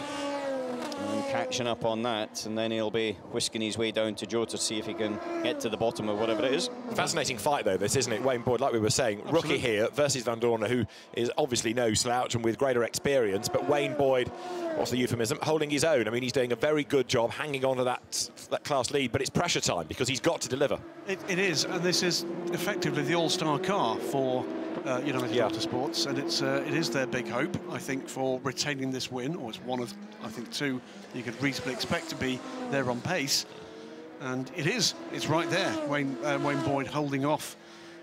And catching up on that, and then he'll be whisking his way down to Joe to see if he can get to the bottom of whatever it is. Fascinating fight, though, this, isn't it? Wayne Boyd, like we were saying, Absolutely. Rookie here versus Van Dorn, who is obviously no slouch and with greater experience, but Wayne Boyd, what's the euphemism, holding his own. I mean, he's doing a very good job hanging on to that class lead, but it's pressure time because he's got to deliver. It is, and this is effectively the all-star car for United Autosports, and it is their big hope, I think, for retaining this win, or it's one of, I think, two you could reasonably expect to be there on pace, and it's right there. Wayne Boyd holding off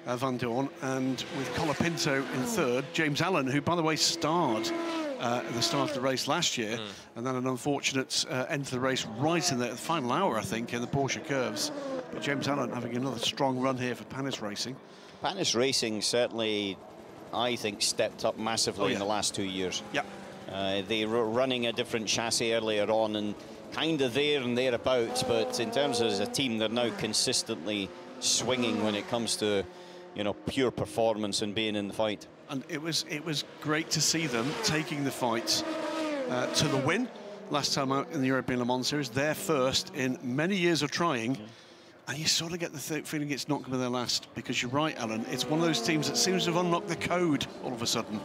Van Dorn, and with Colapinto in third, James Allen, who, by the way, starred at the start of the race last year, and then an unfortunate end to the race right in the final hour, I think, in the Porsche curves. But James Allen having another strong run here for Panis Racing. Panis Racing certainly, I think, stepped up massively in the last 2 years. Yeah. They were running a different chassis earlier on and kind of there and thereabouts, but in terms of as a team, they're now consistently swinging when it comes to, pure performance and being in the fight. And it was great to see them taking the fight to the win last time out in the European Le Mans Series. Their first in many years of trying. And you sort of get the feeling it's not going to be their last, because you're right, Alan. It's one of those teams that seems to have unlocked the code all of a sudden.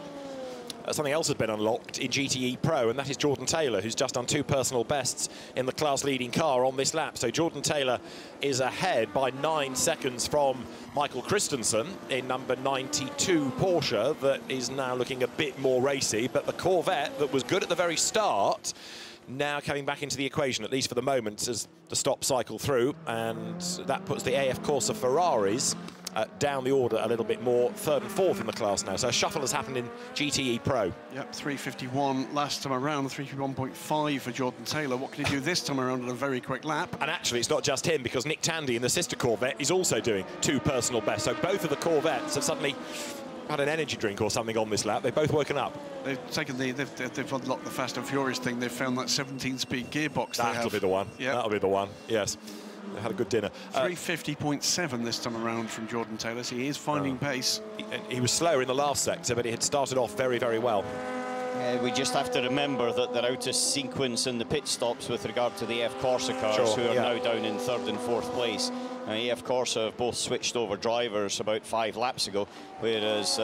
Something else has been unlocked in GTE Pro, and that is Jordan Taylor, who's just done 2 personal bests in the class-leading car on this lap. So Jordan Taylor is ahead by 9 seconds from Michael Christensen in number 92 Porsche, that is now looking a bit more racy. But the Corvette that was good at the very start, now coming back into the equation, at least for the moment, as the stop cycle through, and that puts the AF Corsa Ferraris down the order a little bit more, 3rd and 4th in the class now. So a shuffle has happened in GTE Pro. Yep, 3:51 last time around, 3:51.5 for Jordan Taylor. What can he do this time around on a very quick lap? And actually, it's not just him, because Nick Tandy in the sister Corvette is also doing 2 personal bests. So both of the Corvettes have suddenly had an energy drink or something on this lap. They've both woken up. They've taken they've unlocked the Fast and Furious thing. They've found that 17-speed gearbox. That'll be the one. Yeah, that'll be the one. Yes. They had a good dinner. 3:50.7 this time around from Jordan Taylor, so he is finding pace. He was slower in the last sector, but he had started off very, very well. We just have to remember that they're out of sequence in the pit stops with regard to the AF Corsa cars, who are now down in 3rd and 4th place. AF Corsa have both switched over drivers about 5 laps ago, whereas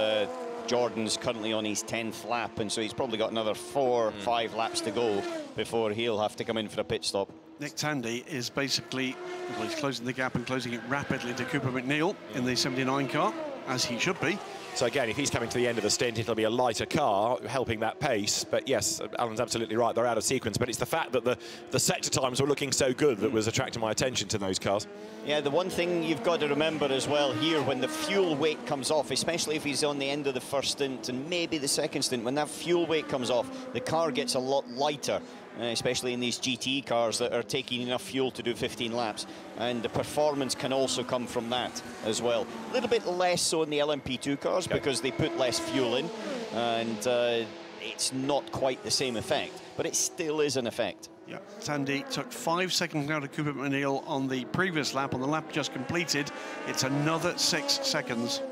Jordan's currently on his 10th lap, and so he's probably got another 4 or 5 laps to go before he'll have to come in for a pit stop. Nick Tandy is basically, well, he's closing the gap and closing it rapidly to Cooper McNeil in the 79 car, as he should be. So again, if he's coming to the end of the stint, it'll be a lighter car helping that pace. But yes, Alan's absolutely right, they're out of sequence. But it's the fact that the sector times were looking so good that was attracting my attention to those cars. Yeah, the one thing you've got to remember as well here, when the fuel weight comes off, especially if he's on the end of the first stint and maybe the second stint, when that fuel weight comes off, the car gets a lot lighter. Especially in these GT cars that are taking enough fuel to do 15 laps. And the performance can also come from that as well. A little bit less so in the LMP2 cars because they put less fuel in, and it's not quite the same effect, but it still is an effect. Yeah, Tandy took 5 seconds now to Cooper McNeil on the previous lap. On the lap just completed, it's another 6 seconds.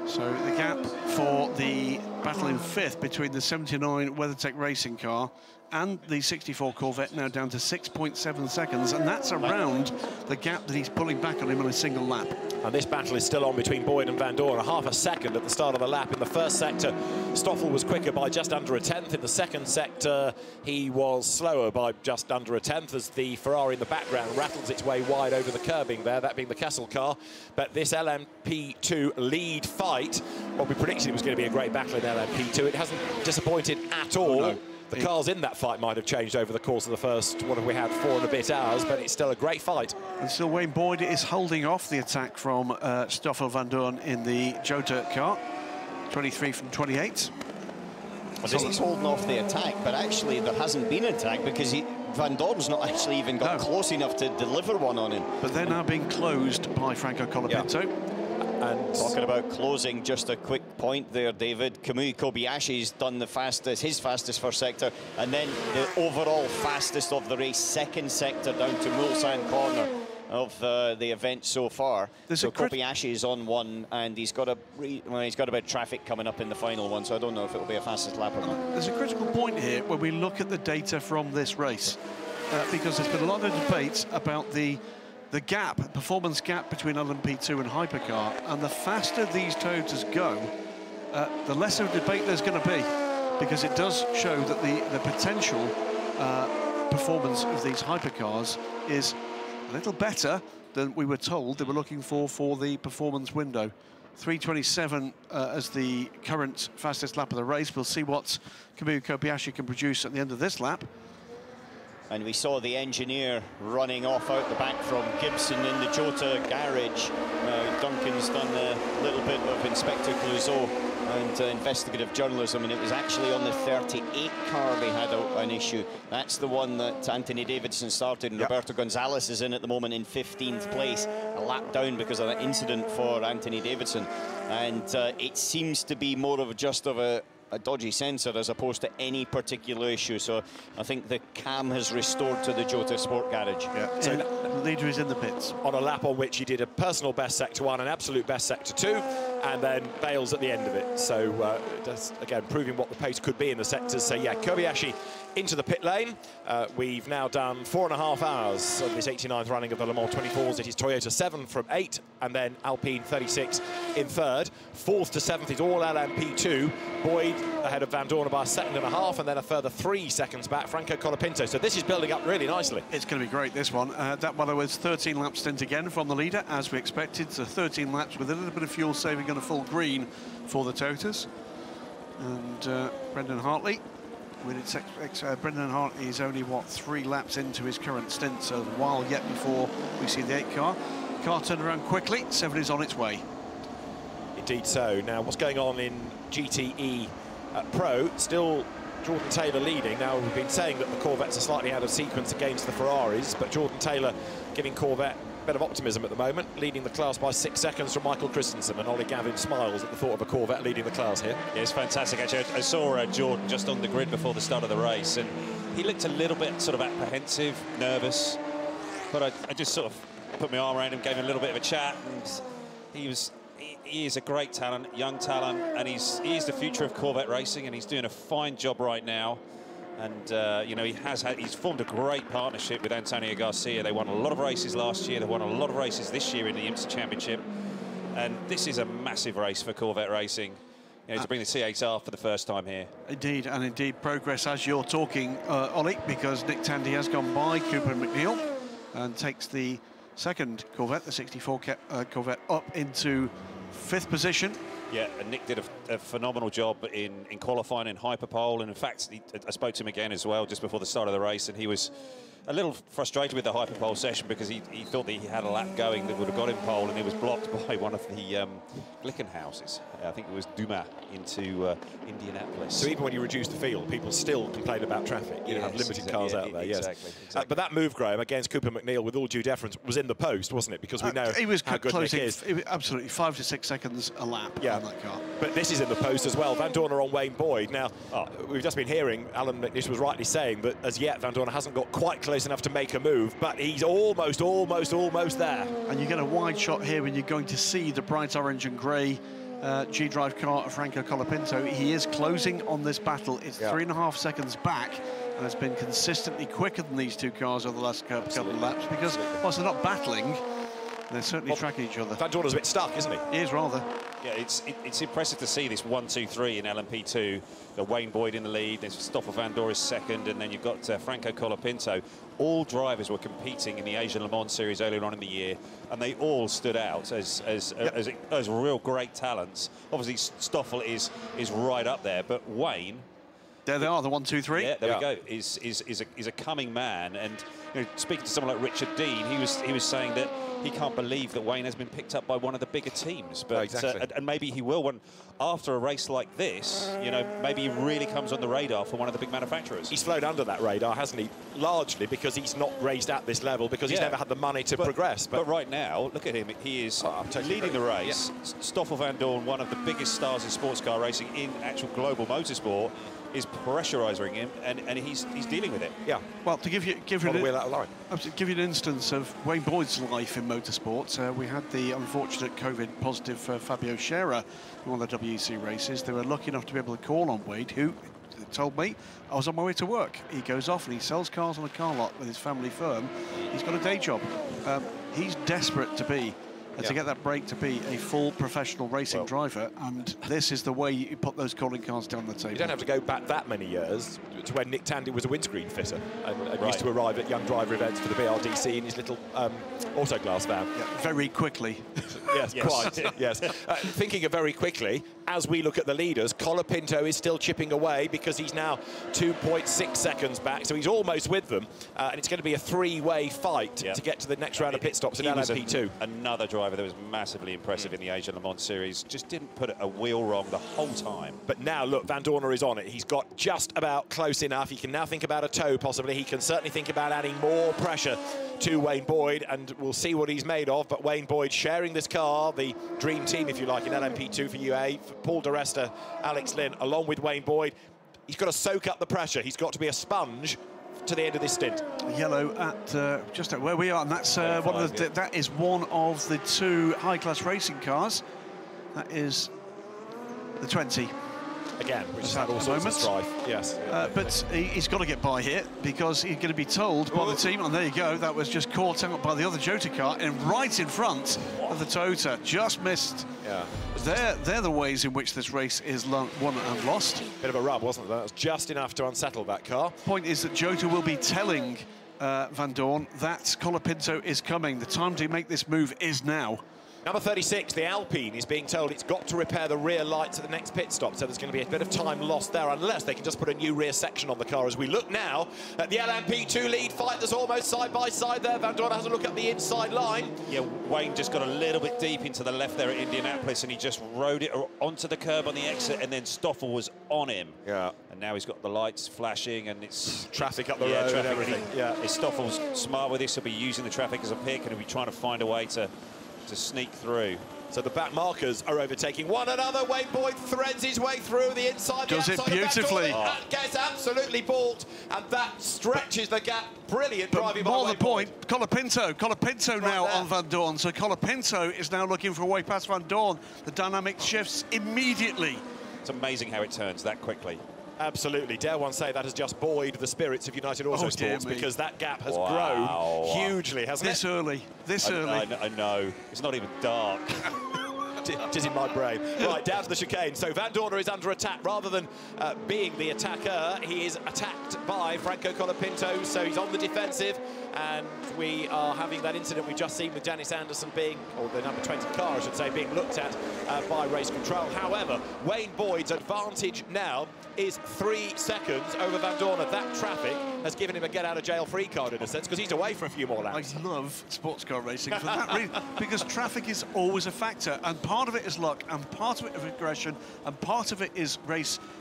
So the gap for the battle in 5th between the 79 WeatherTech racing car and the 64 Corvette now down to 6.7 seconds, and that's around the gap that he's pulling back on him on a single lap. And this battle is still on between Boyd and Van Dorn. A half a second at the start of the lap. In the first sector, Stoffel was quicker by just under a 10th. In the second sector, he was slower by just under a 10th as the Ferrari in the background rattles its way wide over the curbing there, that being the Kessel car. But this LMP2 lead fight, well, we predicted it was going to be a great battle in LMP2. It hasn't disappointed at all. No. The cars in that fight might have changed over the course of the first, what have we had, 4 and a bit hours, but it's still a great fight. And still Wayne Boyd is holding off the attack from Stoffel Van Dorn in the Jota car, 23 from 28. Well, he's holding off the attack, but actually there hasn't been an attack because Van Dorn's not actually even got close enough to deliver one on him. But they're now being closed by Franco Colapinto. Yeah. And talking about closing, just a quick point there, David. Kamui Kobayashi's done his fastest first sector, and then the overall fastest of the race, second sector down to Mulsanne corner. of the event so far. So Kobayashi is on one, and he's got a bit of traffic coming up in the final one, so I don't know if it will be a fastest lap or not. There's a critical point here when we look at the data from this race, because there's been a lot of debate about the performance gap between LMP2 and Hypercar, and the faster these Toyotas go, the less of a debate there's going to be, because it does show that the potential performance of these Hypercars is a little better than we were told they were looking for the performance window. 3:27 as the current fastest lap of the race. We'll see what Kamui Kobayashi can produce at the end of this lap. And we saw the engineer running off out the back from Gibson in the Jota garage. Duncan's done a little bit of Inspector Clouseau and investigative journalism, and it was actually on the 38 car they had an issue. That's the one that Anthony Davidson started, and Roberto Gonzalez is in at the moment in 15th place, a lap down because of that incident for Anthony Davidson. And it seems to be more of just of a dodgy sensor as opposed to any particular issue. So I think the cam has restored to the Jota Sport Garage. Yeah. So the leader is in the pits. On a lap on which he did a personal best sector 1, an absolute best sector 2, and then bails at the end of it. So just, again, proving what the pace could be in the sectors. So yeah, Kobayashi into the pit lane. We've now done 4.5 hours of this 89th running of the Le Mans 24s. It is Toyota 7 from 8, and then Alpine 36 in 3rd. 4th to 7th is all LMP2. Boyd ahead of Van Dorn by 1.5 seconds, and then a further 3 seconds back, Franco Colapinto. So this is building up really nicely. It's going to be great, this one. That one was 13 lap stint again from the leader, as we expected. So 13 laps with a little bit of fuel saving on a full green for the Toyotas. And Brendan Hartley. Brendan Hartley is only, what, 3 laps into his current stint, so a while yet before we see the 8 car. Car turned around quickly, 7 is on its way. Indeed so. Now, what's going on in GTE Pro? Still Jordan Taylor leading. Now, we've been saying that the Corvettes are slightly out of sequence against the Ferraris, but Jordan Taylor giving Corvette a bit of optimism at the moment, leading the class by 6 seconds from Michael Christensen, and Ollie Gavin smiles at the thought of a Corvette leading the class here. Yeah, it's fantastic, actually. I saw Jordan just on the grid before the start of the race, and he looked a little bit sort of apprehensive, nervous, but I just sort of put my arm around him, gave him a little bit of a chat, and he is a great talent, young talent, and he is the future of Corvette racing, and he's doing a fine job right now. And you know, he's formed a great partnership with Antonio Garcia. They won a lot of races last year. They won a lot of races this year in the IMSA Championship, and this is a massive race for Corvette racing. You know, to bring the C8R for the first time here. Indeed, and indeed progress as you're talking, Ollie, because Nick Tandy has gone by Cooper McNeil and takes the second Corvette, the 64 Corvette, up into 5th position. Yeah, and Nick did a phenomenal job in qualifying in Hyperpole, and in fact, I spoke to him again as well just before the start of the race, and he was a little frustrated with the Hyperpole session because he thought that he had a lap going that would have got him pole, and he was blocked by one of the Glickenhauses. I think it was Dumas into Indianapolis. So even when you reduce the field, people still complain about traffic. You have limited cars out there. Exactly. But that move, Graham, against Cooper McNeil, with all due deference, was in the post, wasn't it? Because we know he was how good closing, Nick is. Absolutely, 5 to 6 seconds a lap on that car. But this is in the post as well. Van Dorn on Wayne Boyd. Now, we've just been hearing, Alan McNish was rightly saying that as yet Van Dorn hasn't got quite close enough to make a move, but he's almost there. And you get a wide shot here when you're going to see the bright orange and grey G-Drive car of Franco Colapinto. He is closing on this battle. It's 3.5 seconds back, and has been consistently quicker than these two cars over the last couple of laps, because whilst they're not battling, they're certainly tracking each other. Van Dorn's a bit stuck, isn't he? He is rather. Yeah, it's impressive to see this 1-2-3 in LMP2. Got Wayne Boyd in the lead, there's Stoffel Van Dorn is second, and then you've got Franco Colapinto. All drivers were competing in the Asian Le Mans Series earlier on in the year, and they all stood out as real great talents. Obviously, Stoffel is right up there, but Wayne. There they are, the 1-2-3. Yeah, there we go. Is a coming man, and you know, speaking to someone like Richard Dean, he was saying that he can't believe that Wayne has been picked up by one of the bigger teams. But exactly. And maybe he will when after a race like this. You know, maybe he really comes on the radar for one of the big manufacturers. He's flown under that radar, hasn't he? Largely because he's not raised at this level, because he's never had the money to progress. But right now, look at him. He is leading the race. Stoffel Van Dorn, one of the biggest stars in sports car racing in actual global motorsport. is pressurising him, and he's dealing with it. Yeah. Well, to give you an instance of Wayne Boyd's life in motorsport, we had the unfortunate COVID positive Fabio Scherer who won the WEC races. They were lucky enough to be able to call on Wade, who told me, I was on my way to work. He goes off and he sells cars on a car lot with his family firm. He's got a day job. He's desperate to be to get that break to be a full professional racing driver, and this is the way you put those calling cards down the table. You don't have to go back that many years to when Nick Tandy was a windscreen fitter and used to arrive at young driver events for the BRDC in his little autoglass van. Yeah, very quickly. Yes, quite, yes. Thinking of very quickly, as we look at the leaders, Colapinto is still chipping away because he's now 2.6 seconds back, so he's almost with them, and it's going to be a three-way fight to get to the next round of pit stops in LMP2. Another driver that was massively impressive in the Asia Le Mans series, just didn't put a wheel wrong the whole time. But now, look, Van Dorner is on it. He's got just about close enough. He can now think about a toe, possibly. He can certainly think about adding more pressure to Wayne Boyd, and we'll see what he's made of. But Wayne Boyd sharing this car, the dream team, if you like, in LMP2 for UAE, for Paul di Resta, Alex Lynn, along with Wayne Boyd. He's got to soak up the pressure. He's got to be a sponge to the end of this stint. Yellow at just at where we are, and that's one of the, that is one of the two high-class racing cars. That is the 20. Again, which has had all sorts of strife. Yes. But he's got to get by here because he's going to be told by the team, and there you go, that was just caught out by the other Jota car and right in front of the Toyota. Just missed. Yeah. They're the ways in which this race is won and lost. Bit of a rub, wasn't it? That was just enough to unsettle that car. Point is that Jota will be telling Van Dorn that Colapinto is coming. The time to make this move is now. Number 36, the Alpine, is being told it's got to repair the rear lights at the next pit stop, so there's going to be a bit of time lost there, unless they can just put a new rear section on the car. As we look now at the LMP2 lead fight, that's almost side by side there. Van Dorn has a look at the inside line. Yeah, Wayne just got a little bit deep into the left there at Indianapolis, and he just rode it onto the curb on the exit, and then Stoffel was on him. Yeah. And now he's got the lights flashing, and it's traffic up the road and everything. If Stoffel's smart with this, he'll be using the traffic as a pick, and he'll be trying to find a way to sneak through. So the back markers are overtaking one another. Wayne Boyd threads his way through the inside. Does it beautifully. Gets absolutely balked, and that stretches the gap. Brilliant driving by Wayne Boyd. More the point, Colapinto now on Van Dorn. So Colapinto is now looking for a way past Van Dorn. The dynamic shifts immediately. It's amazing how it turns that quickly. Absolutely. Dare one say that has just buoyed the spirits of United Autosports, because that gap has grown hugely, hasn't it? This early. I know. It's not even dark. It is in my brain. Right, down to the chicane. So Van Dorner is under attack. Rather than being the attacker, he is attacked by Franco Colapinto, so he's on the defensive, and we are having that incident we've just seen with Janice Anderson being, or the number 20 car, I should say, being looked at by race control. However, Wayne Boyd's advantage now is 3 seconds over Van Dorner. That traffic has given him a get-out-of-jail-free card, in a sense, because he's away for a few more laps. I love sports car racing for that reason, because traffic is always a factor, and part of it is luck, and part of it is aggression, and part of it is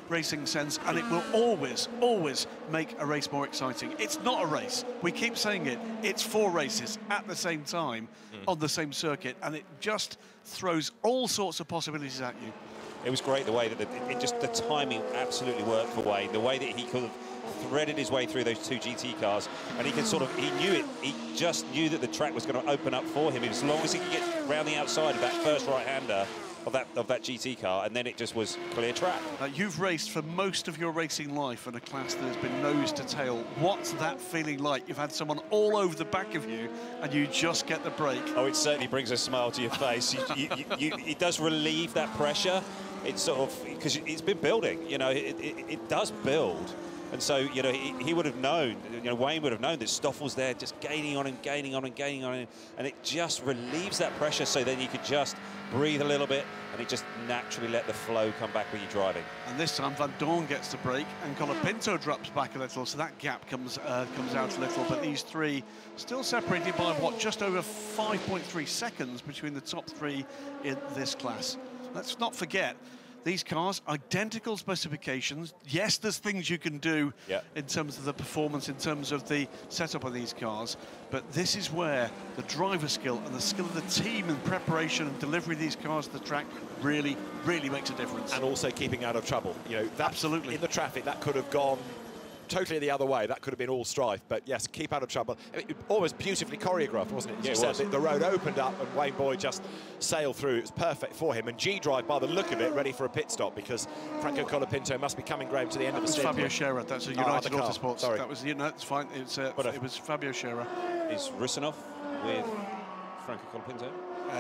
racing sense, and it will always make a race more exciting. It's not a race. We keep saying it. It's 4 races at the same time on the same circuit, and it just throws all sorts of possibilities at you. It was great the way that the timing absolutely worked for Wayne. The way that he could have threaded his way through those 2 GT cars, and he knew it. He just knew that the track was going to open up for him as long as he could get round the outside of that first right-hander of that GT car, and then it just was clear track. You've raced for most of your racing life in a class that has been nose to tail. What's that feeling like? You've had someone all over the back of you, and you just get the break. Oh, it certainly brings a smile to your face. It does relieve that pressure. It's sort of, because it's been building, you know, it does build. And so, you know, he would have known, you know, Wayne would have known that Stoffel's there just gaining on him, and it just relieves that pressure, so then you could just breathe a little bit, and it just naturally let the flow come back when you're driving. And this time Van Dorn gets the break, and Colapinto drops back a little, so that gap comes out a little, but these 3 still separated by, what, just over 5.3 seconds between the top 3 in this class. Let's not forget these cars, identical specifications. Yes, there's things you can do in terms of the performance, in terms of the setup of these cars, but this is where the driver skill and the skill of the team in preparation and delivery of these cars to the track really, really makes a difference. And also keeping out of trouble. You know, absolutely. In the traffic, that could have gone totally the other way. That could have been all strife, but yes, keep out of trouble. I mean, almost beautifully choreographed, wasn't it? As you said, the road opened up and Wayne Boyd just sailed through. It was perfect for him. And G-Drive, by the look of it, ready for a pit stop, because Franco Colapinto must be coming, Graham, to the end of the stint. Fabio Scherer, that's a United Autosports. Sorry. That was, it's fine. It was Fabio Scherer. Is Rusinov with Franco Colapinto?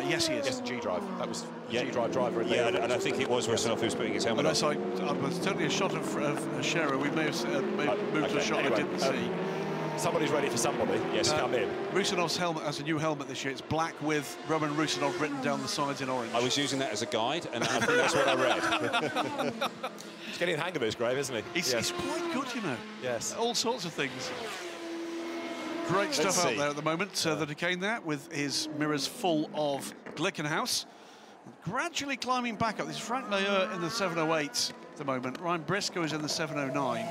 Yes, he is. Yes, G-Drive. That was G-Drive driver. And I think it was Rusinov who was putting his helmet on. It was totally a shot of Scherer. We may have moved to a shot I didn't see. Somebody's ready for somebody. Yes, come in. Rusinov's helmet has a new helmet this year. It's black with Roman Rusinov written down the sides in orange. I was using that as a guide, and I think that's what I read. He's getting the hang of this, Graham, isn't he? He's quite good, you know. Yes. All sorts of things. Great stuff out there at the moment. The Decane there with his mirrors full of Glickenhaus. Gradually climbing back up. This is Frank Mayer in the 708 at the moment. Ryan Briscoe is in the 709.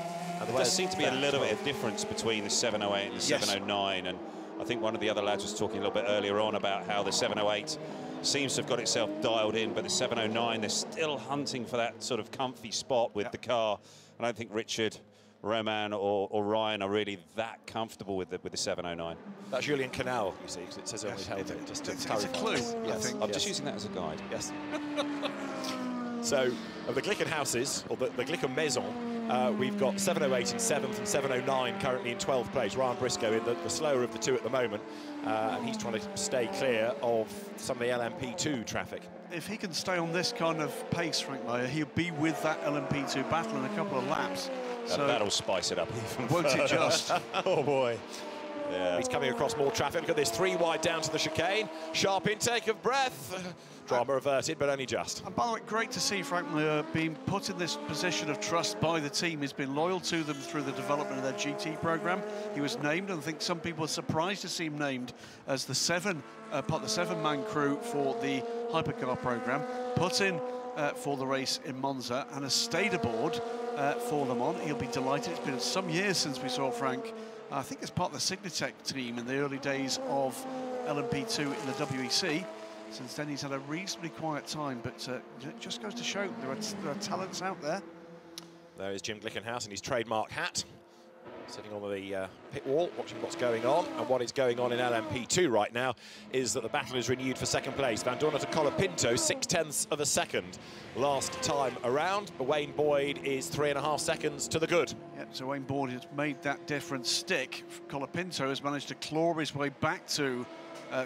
There does seem to be a little bit of difference between the 708 and the 709. And I think one of the other lads was talking a little bit earlier on about how the 708 seems to have got itself dialed in, but the 709, they're still hunting for that sort of comfy spot with the car. I don't think Richard, Roman or Ryan are really that comfortable with the 709. That's Julien Canal, you see, because it says on his helmet. Just to clarify. It's a clue, I think. I'm just using that as a guide. Yes. So, of the Glickenhauses, or the Glicken Maison, we've got 708 in 7th and 709 currently in 12th place. Ryan Briscoe in the slower of the two at the moment, and he's trying to stay clear of some of the LMP2 traffic. If he can stay on this kind of pace, Frank Mayer, he'll be with that LMP2 battle in a couple of laps. That'll spice it up even won't it just? Oh boy. Yeah. He's coming across more traffic. Look at this, 3 wide down to the chicane. Sharp intake of breath. Drama averted, but only just. And by the way, great to see Frank Mayer being put in this position of trust by the team. He's been loyal to them through the development of their GT program. He was named, and I think some people are surprised to see him named as the part of the 7-man crew for the hypercar program. Put in for the race in Monza and has stayed aboard for Le Mans. He'll be delighted. It's been some years since we saw Frank. I think as part of the Signatech team in the early days of LMP2 in the WEC. Since then, he's had a reasonably quiet time, but it just goes to show there are talents out there. There is Jim Glickenhaus in his trademark hat, sitting on the pit wall, watching what's going on. And what is going on in LMP2 right now is that the battle is renewed for second place. Van Dorn to Colapinto, 0.6 of a second last time around. But Wayne Boyd is 3.5 seconds to the good. Yep, so Wayne Boyd has made that difference stick. Colapinto has managed to claw his way back to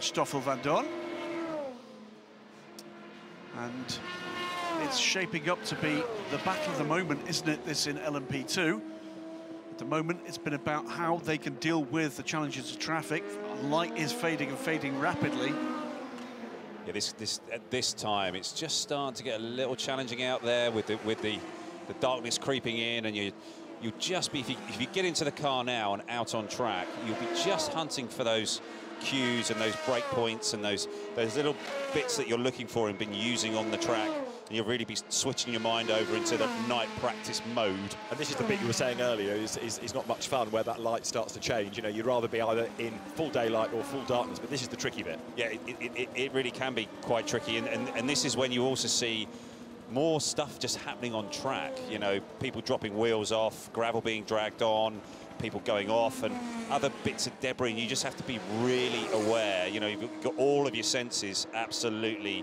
Stoffel Van Dorn. And it's shaping up to be the battle of the moment, isn't it, this in LMP2? At the moment, it's been about how they can deal with the challenges of traffic. Light is fading and fading rapidly. Yeah, at this time, it's just starting to get a little challenging out there with the darkness creeping in, and you'll just be, if you get into the car now and out on track, you'll be just hunting for those cues and those break points and those little bits that you're looking for and been using on the track, and you'll really be switching your mind over into the night practice mode. And this is the bit you were saying earlier, is not much fun where that light starts to change. You know, you'd rather be either in full daylight or full darkness, but this is the tricky bit. Yeah, it really can be quite tricky, and this is when you also see more stuff just happening on track. You know, people dropping wheels off, gravel being dragged on, people going off, and other bits of debris, and you just have to be really aware. You know, you've got all of your senses absolutely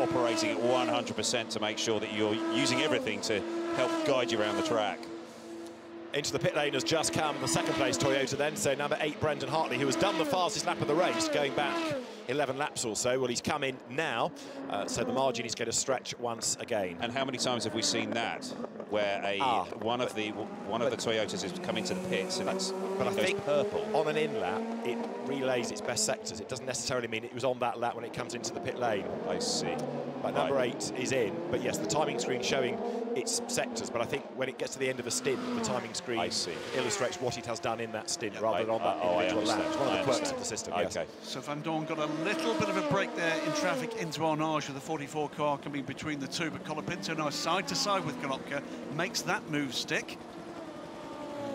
operating at 100% to make sure that you're using everything to help guide you around the track. Into the pit lane has just come the second place Toyota then, so number 8 Brendan Hartley, who has done the fastest lap of the race, going back 11 laps or so. Well, he's come in now, so the margin is going to stretch once again. And how many times have we seen that, where one of the Toyotas has come into the pits and but I think purple on an in lap it relays its best sectors. It doesn't necessarily mean it was on that lap when it comes into the pit lane. I see. Number 8 is in, but yes, the timing screen showing its sectors, but I think when it gets to the end of a stint, the timing screen illustrates what it has done in that stint rather than on that individual lap. It's one of the quirks of the system, yes. So Van Dorn got a little bit of a break there in traffic into Arnage with the 44 car coming between the two, but Colapinto now side to side with Konopka, makes that move stick.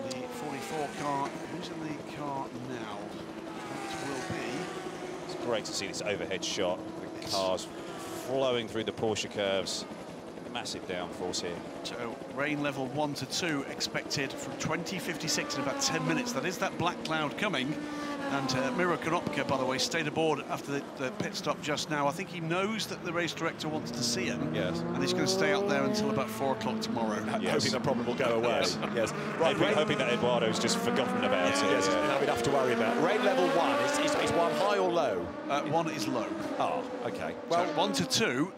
And the 44 car, who's in the car now? It will be... It's great to see this overhead shot, the cars flowing through the Porsche curves. Massive downforce here. So rain level 1 to 2 expected from 2056 in about 10 minutes. That is that black cloud coming. And Miro Konopka, by the way, stayed aboard after the pit stop just now. I think he knows that the race director wants to see him. Yes. And he's going to stay up there until about 4 o'clock tomorrow. Yes. Hoping the problem will go away. Yes. Right, hoping that Eduardo's just forgotten about it. Yes, yeah. Doesn't have enough to worry about. Rain level 1, is 1 high or low? 1 is low. Oh, okay. Well, so 1 to 2,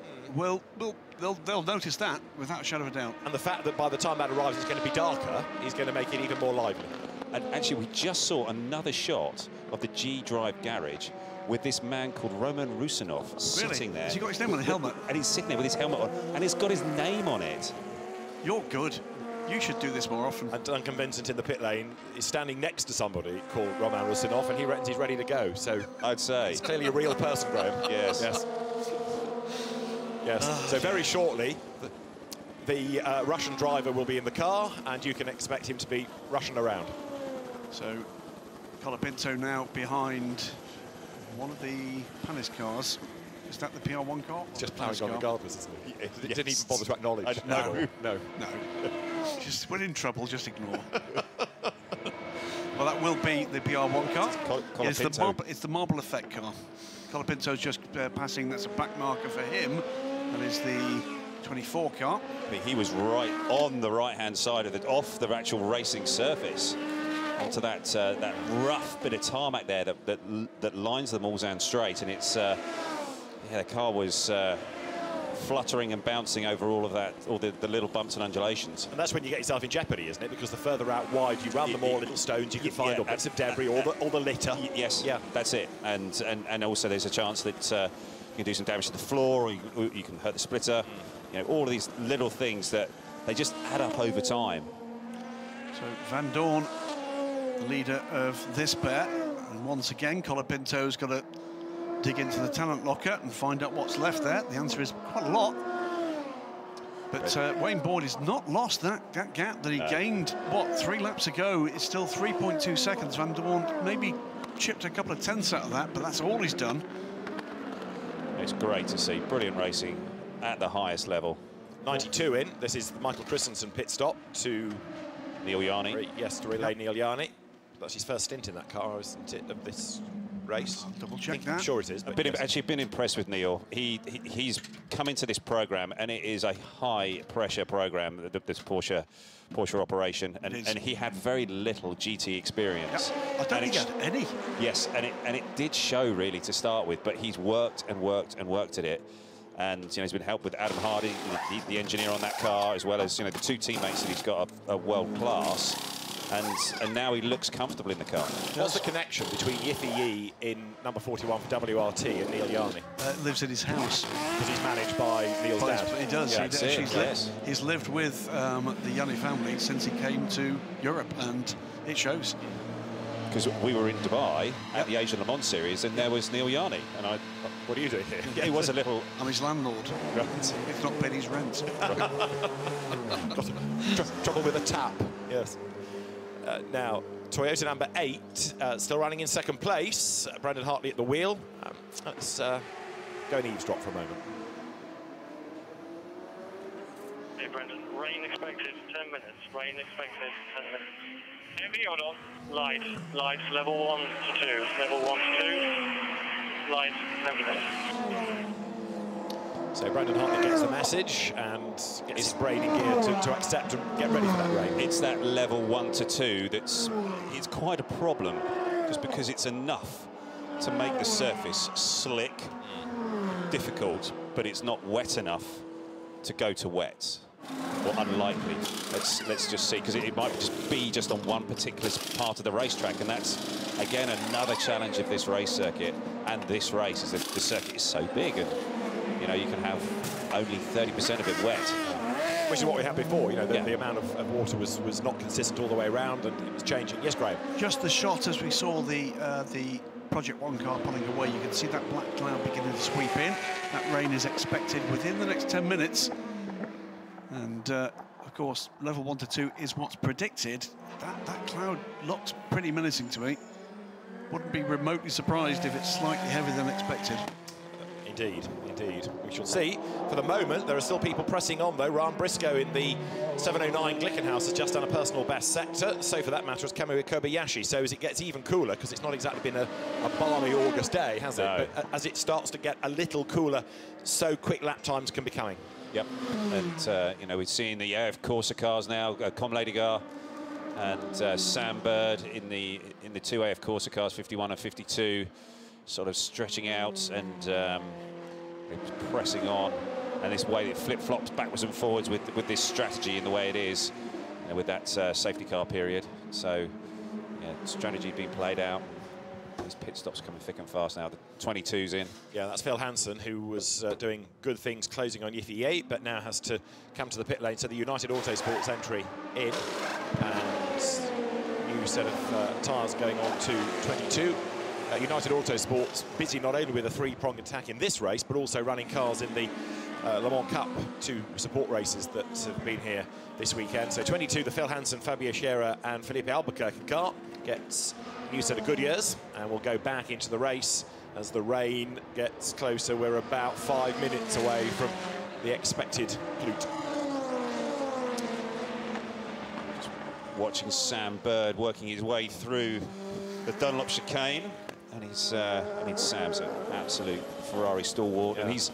they'll notice that without a shadow of a doubt. And the fact that by the time that arrives it's going to be darker is going to make it even more lively. And actually, we just saw another shot of the G-Drive garage with this man called Roman Rusinov sitting there. Has he got his name on the helmet? And he's sitting there with his helmet on, and it's got his name on it. You're good. You should do this more often. And Duncan Vincent in the pit lane is standing next to somebody called Roman Rusinov, and he reckons he's ready to go. So I'd say it's clearly a real person, Graham. Yes. Yes. Yes. So very shortly, the Russian driver will be in the car, and you can expect him to be rushing around. So Colapinto now behind one of the Panis cars. Is that the PR1 car? It's just ploughing on regardless, isn't it? He didn't even bother to acknowledge. No. No. Just, we're in trouble, just ignore. Well, that will be the PR1 car. It's the marble effect car. Colapinto's just passing, that's a back marker for him. That is the 24 car. He was right on the right-hand side of off the actual racing surface. Onto that that rough bit of tarmac there that lines the Mulsanne straight, and it's yeah, the car was fluttering and bouncing over all of that, all the little bumps and undulations. And that's when you get yourself in jeopardy, isn't it? Because the further out wide you run, the more little stones you can find, or bits of debris, all the litter. Yes, yeah, that's it. And also there's a chance that you can do some damage to the floor, or you can hurt the splitter. You know, all of these little things that they just add up over time. So Van Dorn, the leader of this bet, and once again Colapinto's got to dig into the talent locker and find out what's left there. The answer is quite a lot. But Wayne Boyd has not lost that gap that he gained, what, 3 laps ago. It's still 3.2 seconds. Van Dorn maybe chipped a couple of tenths out of that, but that's all he's done. It's great to see. Brilliant racing at the highest level. 92 in. This is the Michael Christensen pit stop to Neil Yarni. Yes, to relay Neil Yarni. That's his first stint in that car, isn't it, of this race? I'll double check that. I'm sure it is. But actually been impressed with Neil. He's come into this program, and it is a high pressure program, this Porsche operation, and he had very little GT experience. Yep. I don't think he had any. Yes, and it did show really to start with, but he's worked and worked and worked at it. And he's been helped with Adam Hardy, the engineer on that car, as well as the 2 teammates that he's got are world class. And now he looks comfortable in the car. What's the connection between Yiffy Yi in number 41 for WRT and Neil Yarni? Lives in his house. Because he's managed by Neil's dad. He does. Yeah, he's lived with the Yarni family since he came to Europe, and it shows. Because we were in Dubai at the Asian Le Mans Series, and there was Neil Yarni, and what are you doing here? He was a little... I'm his landlord. Right. If not paid his rent. Trouble with a tap. Yes. Now, Toyota number 8, still running in second place. Brendan Hartley at the wheel. Let's go and eavesdrop for a moment. Hey, Brendan, rain expected 10 minutes. Rain expected 10 minutes. Heavy or not? Light, level 1 to 2. Level 1 to 2. Light, 10 minutes. So Brendan Hartley gets the message and gets his brain in gear to accept and get ready for that rain. It's that level 1 to 2 it's quite a problem, just because it's enough to make the surface slick, difficult, but it's not wet enough to go to wet, or unlikely. Let's just see, because it might just be just on one particular part of the racetrack, and that's again another challenge of this race circuit and this race is that the circuit is so big, and you know, you can have only 30% of it wet. Which is what we had before, you know, the amount of water was not consistent all the way around, and it was changing. Yes, Graham? Just the shot as we saw the Project 1 car pulling away, you can see that black cloud beginning to sweep in. That rain is expected within the next 10 minutes. And, of course, level 1 to 2 is what's predicted. That cloud looks pretty menacing to me. Wouldn't be remotely surprised if it's slightly heavier than expected. Indeed, indeed. We shall see. For the moment, there are still people pressing on, though. Ryan Briscoe in the 709 Glickenhaus has just done a personal best sector. So, for that matter, has Kamui Kobayashi. So, as it gets even cooler, because it's not exactly been a balmy August day, has it? But as it starts to get a little cooler, so quick lap times can be coming. Yep. And, you know, we've seen the AF Corsa cars now, Comladigar and Sam Bird in the two AF Corsa cars, 51 and 52, sort of stretching out and pressing on, and this way it flip-flops backwards and forwards with this strategy in the way it is, with that safety car period. So, yeah, strategy being played out. These pit stops coming thick and fast now. The 22's in. Yeah, that's Phil Hansen, who was doing good things closing on Yiffy 8, but now has to come to the pit lane. So the United Autosports entry in, and new set of tyres going on to 22. United Autosports busy not only with a three-pronged attack in this race, but also running cars in the Le Mans Cup, 2 support races that have been here this weekend. So 22, the Phil Hansen, Fabio Scherer and Felipe Albuquerque car gets a new set of Goodyears, and we'll go back into the race as the rain gets closer. We're about 5 minutes away from the expected flute. Watching Sam Bird working his way through the Dunlop chicane. And Sam's an absolute Ferrari stalwart, and he's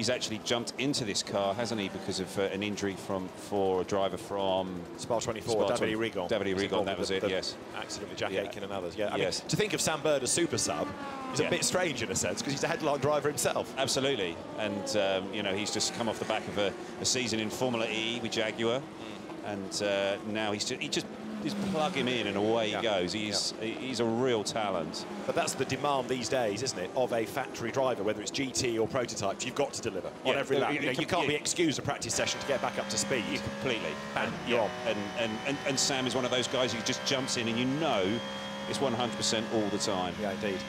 actually jumped into this car, hasn't he, because of an injury for a driver from Spa 24, Davide Rigon. Davide Rigon, that was it, yes. Accident with Jack Aitken and others, I mean, to think of Sam Bird as super sub is a bit strange in a sense, because he's a headline driver himself. Absolutely, and you know, he's just come off the back of a season in Formula E with Jaguar, and now he just plug him in and away he goes. He's a real talent. But that's the demand these days, isn't it, of a factory driver, whether it's GT or prototypes. You've got to deliver on every lap. You can't be excused a practice session to get back up to speed. Completely. And Sam is one of those guys who just jumps in and you know it's 100% all the time. Yeah, indeed.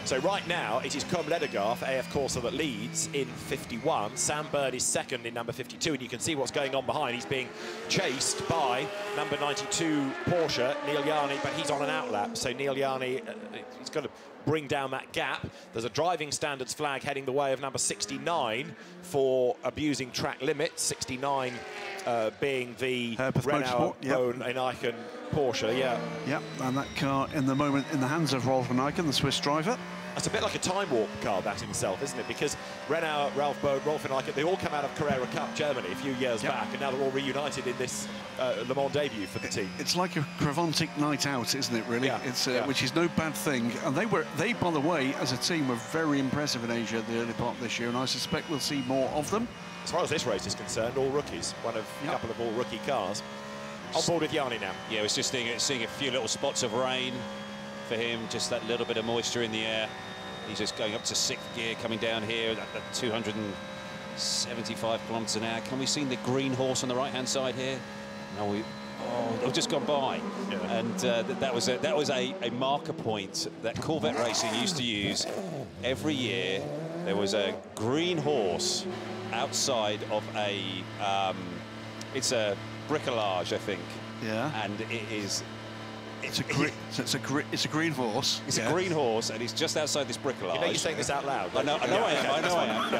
So right now, it is Com Ledegar for AF Corsa that leads in 51. Sam Bird is second in number 52, and you can see what's going on behind. He's being chased by number 92 Porsche, Neil Yarni, but he's on an outlap. So Neil Yarni, he's got to bring down that gap. There's a driving standards flag heading the way of number 69 for abusing track limits. 69 being the Renault Eichen Porsche, Yep, and that car in the moment in the hands of Rolf van Eiken, the Swiss driver. That's a bit like a time warp car, that himself, isn't it? Because Renault, Ralf Bode, Rolf van Eiken, they all come out of Carrera Cup Germany a few years back, and now they're all reunited in this Le Mans debut for the team. It's like a Crevantic night out, isn't it, really? It's which is no bad thing. And they, by the way, as a team, were very impressive in Asia the early part of this year, and I suspect we'll see more of them. As far as this race is concerned, all rookies, one of a couple of all rookie cars. On board with Yarni now. Yeah, we're just seeing a few little spots of rain for him, just that little bit of moisture in the air. He's just going up to 6th gear, coming down here at 275 kilometres an hour. Can we see the green horse on the right-hand side here? No, we've just gone by. Yeah. And that was a marker point that Corvette Racing used to use every year. There was a green horse outside of it's a bricolage, I think. Yeah. And it is. It's a green horse. It's a green horse, and it's just outside this bricolage. You know you're saying this out loud. I know I am.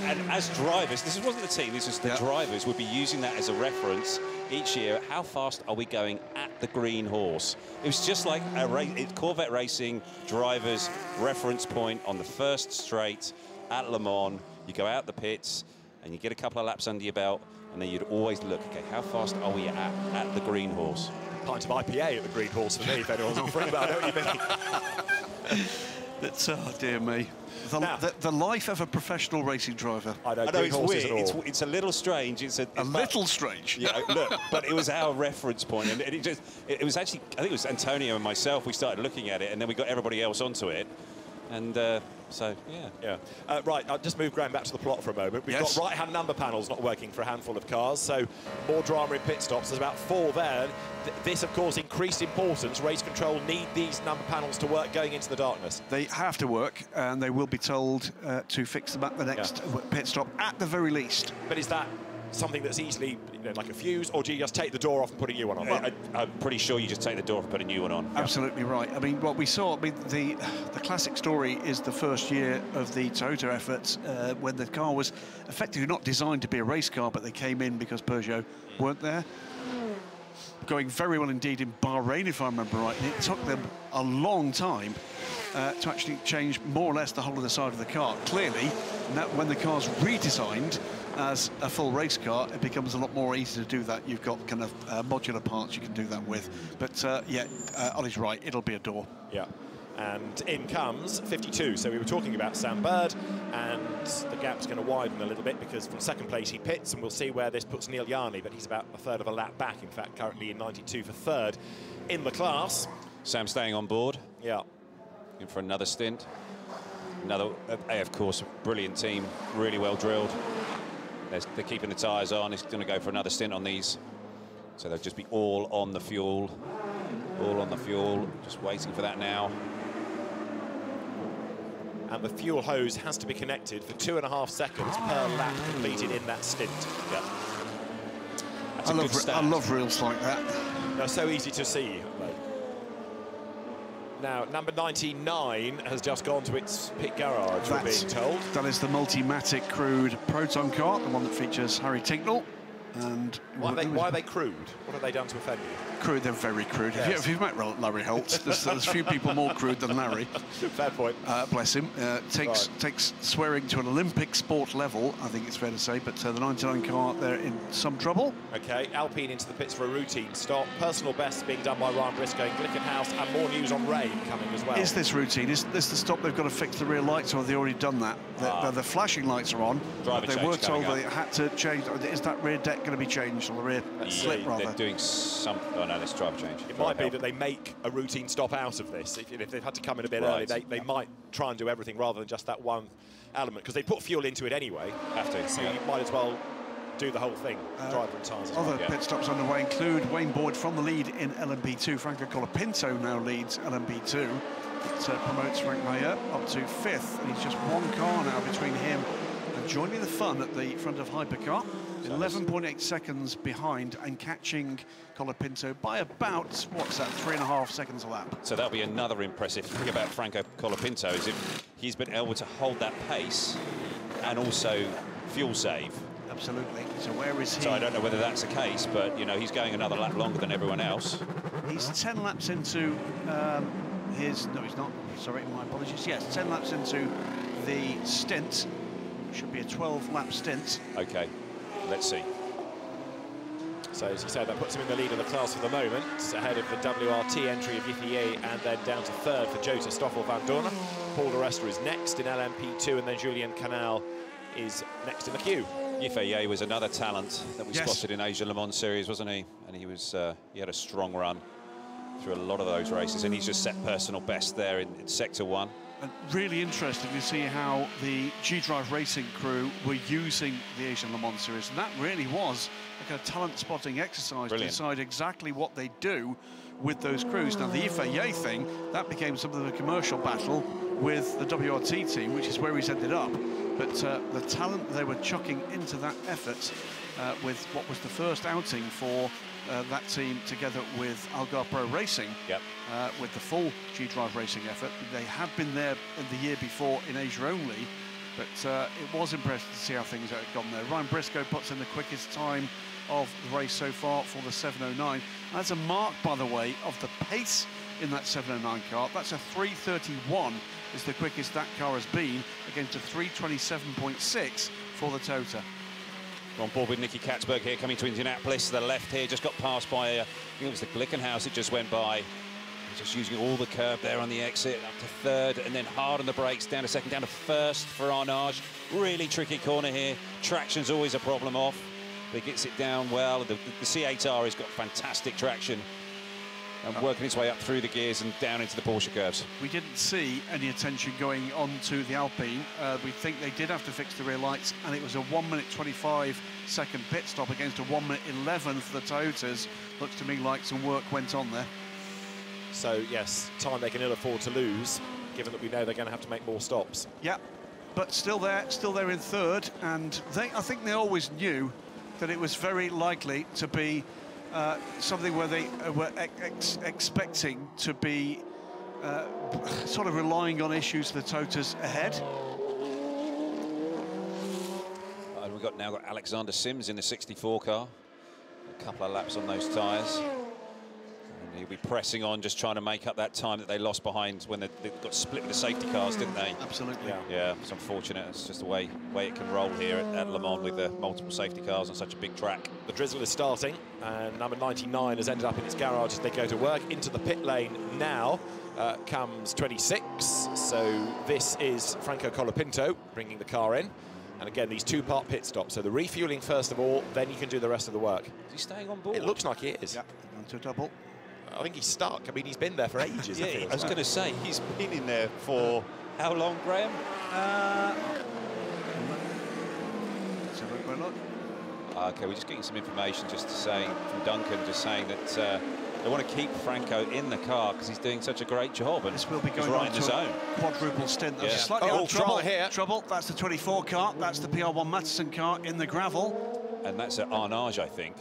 And as drivers, this wasn't the team. This was the drivers would be using that as a reference each year. How fast are we going at the green horse? It was just like a Corvette Racing drivers' reference point on the first straight at Le Mans. You go out the pits, and you get a couple of laps under your belt, and then you'd always look, okay, how fast are we at the green horse? Pint of IPA at the green horse for me, if anyone's offering about it, I know what you mean. That's, oh dear me. The life of a professional racing driver. I know it's weird. It's a little strange. It's a little strange. Yeah, look, but it was our reference point, and it was actually, I think it was Antonio and myself. We started looking at it, and then we got everybody else onto it, and So, yeah. Right, I'll just move Graham back to the plot for a moment. We've got right-hand number panels not working for a handful of cars, so more drama in pit stops. There's about 4 there. This, of course, increased importance. Race control need these number panels to work going into the darkness. They have to work, and they will be told to fix them at the next pit stop, at the very least. But is that something that's easily, like a fuse, or do you just take the door off and put a new one on? I'm pretty sure you just take the door off and put a new one on. Absolutely right. I mean, what we saw, the classic story is the first year of the Toyota efforts, when the car was effectively not designed to be a race car, but they came in because Peugeot weren't there. Going very well indeed in Bahrain, if I remember right, and it took them a long time to actually change more or less the whole of the side of the car. Clearly, when the car's redesigned as a full race car, it becomes a lot more easy to do that. You've got kind of modular parts you can do that with. But Ollie's right, it'll be a door. Yeah. And in comes 52. So we were talking about Sam Bird, and the gap's going to widen a little bit because from second place he pits, and we'll see where this puts Neil Yarney, but he's about a third of a lap back. In fact, currently in 92 for third in the class. Sam staying on board. Yeah. In for another stint. Another AF course, brilliant team, really well drilled. They're keeping the tyres on. He's going to go for another stint on these. So they'll just be all on the fuel. All on the fuel. Just waiting for that now. And the fuel hose has to be connected for 2.5 seconds per lap completed in that stint. Yeah. That's a good stat. I love reels like that. They're so easy to see. Now, number 99 has just gone to its pit garage, we're being told. That is the Multimatic crewed Proton car, the one that features Harry Tinknell. And why are they crude? What have they done to offend you? Crude, they're very crude. Yes. If you've met Larry Holt, there's few people more crude than Larry. Fair point. Bless him. Takes swearing to an Olympic sport level, I think it's fair to say, but the 99 car, they're in some trouble. OK, Alpine into the pits for a routine stop. Personal best being done by Ryan Briscoe in Glickenhaus, and more news on rain coming as well. Is this routine? Is this the stop they've got to fix the rear lights, or have they already done that? The flashing lights are on, but they were told they had to change. Is that rear deck going to be changed, or the rear slip, rather? They're doing some... Oh, no, it's driver change. It might be that they make a routine stop out of this. If they've had to come in a bit early, they might try and do everything rather than just that one element, because they put fuel into it anyway. Have to. So you might as well do the whole thing, driver and tyres. Other pit stops underway include Wayne Boyd from the lead in LMP2. Franco Colapinto now leads LMP2. It promotes Frank Mayer up to 5th, and he's just one car now between him and joining the fun at the front of Hypercar. 11.8 seconds behind and catching Colapinto by about, what's that, 3.5 seconds a lap. So that'll be another impressive thing about Franco Colapinto, is if he's been able to hold that pace and also fuel save. Absolutely. So where is he? So I don't know whether that's the case, but, you know, he's going another lap longer than everyone else. He's 10 laps into his... No, he's not. Sorry, my apologies. Yes, 10 laps into the stint. Should be a 12-lap stint. OK. Let's see. So, as you say, that puts him in the lead of the class for the moment, ahead of the WRT entry of Yiffier, and then down to 3rd for Jota Stoffel van Dorn. Paul de Resta is next in LMP2, and then Julien Canal is next in the queue. Yiffier was another talent that we spotted in Asia Le Mans Series, wasn't he? And he was he had a strong run through a lot of those races, and he's just set personal best there in Sector 1. And really interesting to see how the G-Drive Racing crew were using the Asian Le Mans Series, and that really was a kind of talent spotting exercise. Brilliant. To decide exactly what they do with those crews. Now, the FIA thing, that became something of a commercial battle with the WRT team, which is where he's ended up. But the talent they were chucking into that effort with what was the first outing for that team together with Algar Pro Racing, with the full G-Drive Racing effort. They had been there the year before in Asia only, but it was impressive to see how things had gone there. Ryan Briscoe puts in the quickest time of the race so far for the 709. That's a mark, by the way, of the pace in that 709 car. That's a 3:31 is the quickest that car has been, against a 3:27.6 for the Toyota. We're on board with Nicky Katzberg here, coming to Indianapolis. The left here just got passed by, I think it was the Glickenhaus it just went by. Just using all the curb there on the exit, up to 3rd, and then hard on the brakes, down to 2nd, down to 1st for Arnage. Really tricky corner here. Traction's always a problem off, but he gets it down well. The C8R has got fantastic traction. and working its way up through the gears and down into the Porsche curves. We didn't see any attention going on to the Alpine. We think they did have to fix the rear lights, and it was a 1 minute 25 second pit stop against a 1 minute 11 for the Toyotas. Looks to me like some work went on there. So yes, time they can ill afford to lose, given that we know they're going to have to make more stops. Yeah, but still they're in third, and I think they always knew that it was very likely to be something where they were expecting to be sort of relying on issues for the Toyotas ahead. And we've now got Alexander Sims in the 64 car. A couple of laps on those tyres. And he'll be pressing on, just trying to make up that time that they lost behind when they got split with the safety cars, didn't they? Absolutely. Yeah, it's unfortunate. It's just the way it can roll here at Le Mans with the multiple safety cars on such a big track. The drizzle is starting, and number 99 has ended up in its garage as they go to work. Into the pit lane now comes 26. So this is Franco Colapinto bringing the car in. And again, these two-part pit stops. So the refueling first of all, then you can do the rest of the work. Is he staying on board? It looks like he is. Yeah, onto a double. I think he's stuck. I mean, he's been there for ages. Yeah, I was going to say, he's been in there for how long, Graham? Let's have a quick look. Okay, we're just getting some information just to say from Duncan, just saying that they want to keep Franco in the car because he's doing such a great job, and this will be going right on in the to zone. a quadruple stint. There's Yeah. a slightly Oh, trouble here. Trouble. That's the 24 car. That's the PR1 Matteson car in the gravel. And that's at Arnage, I think.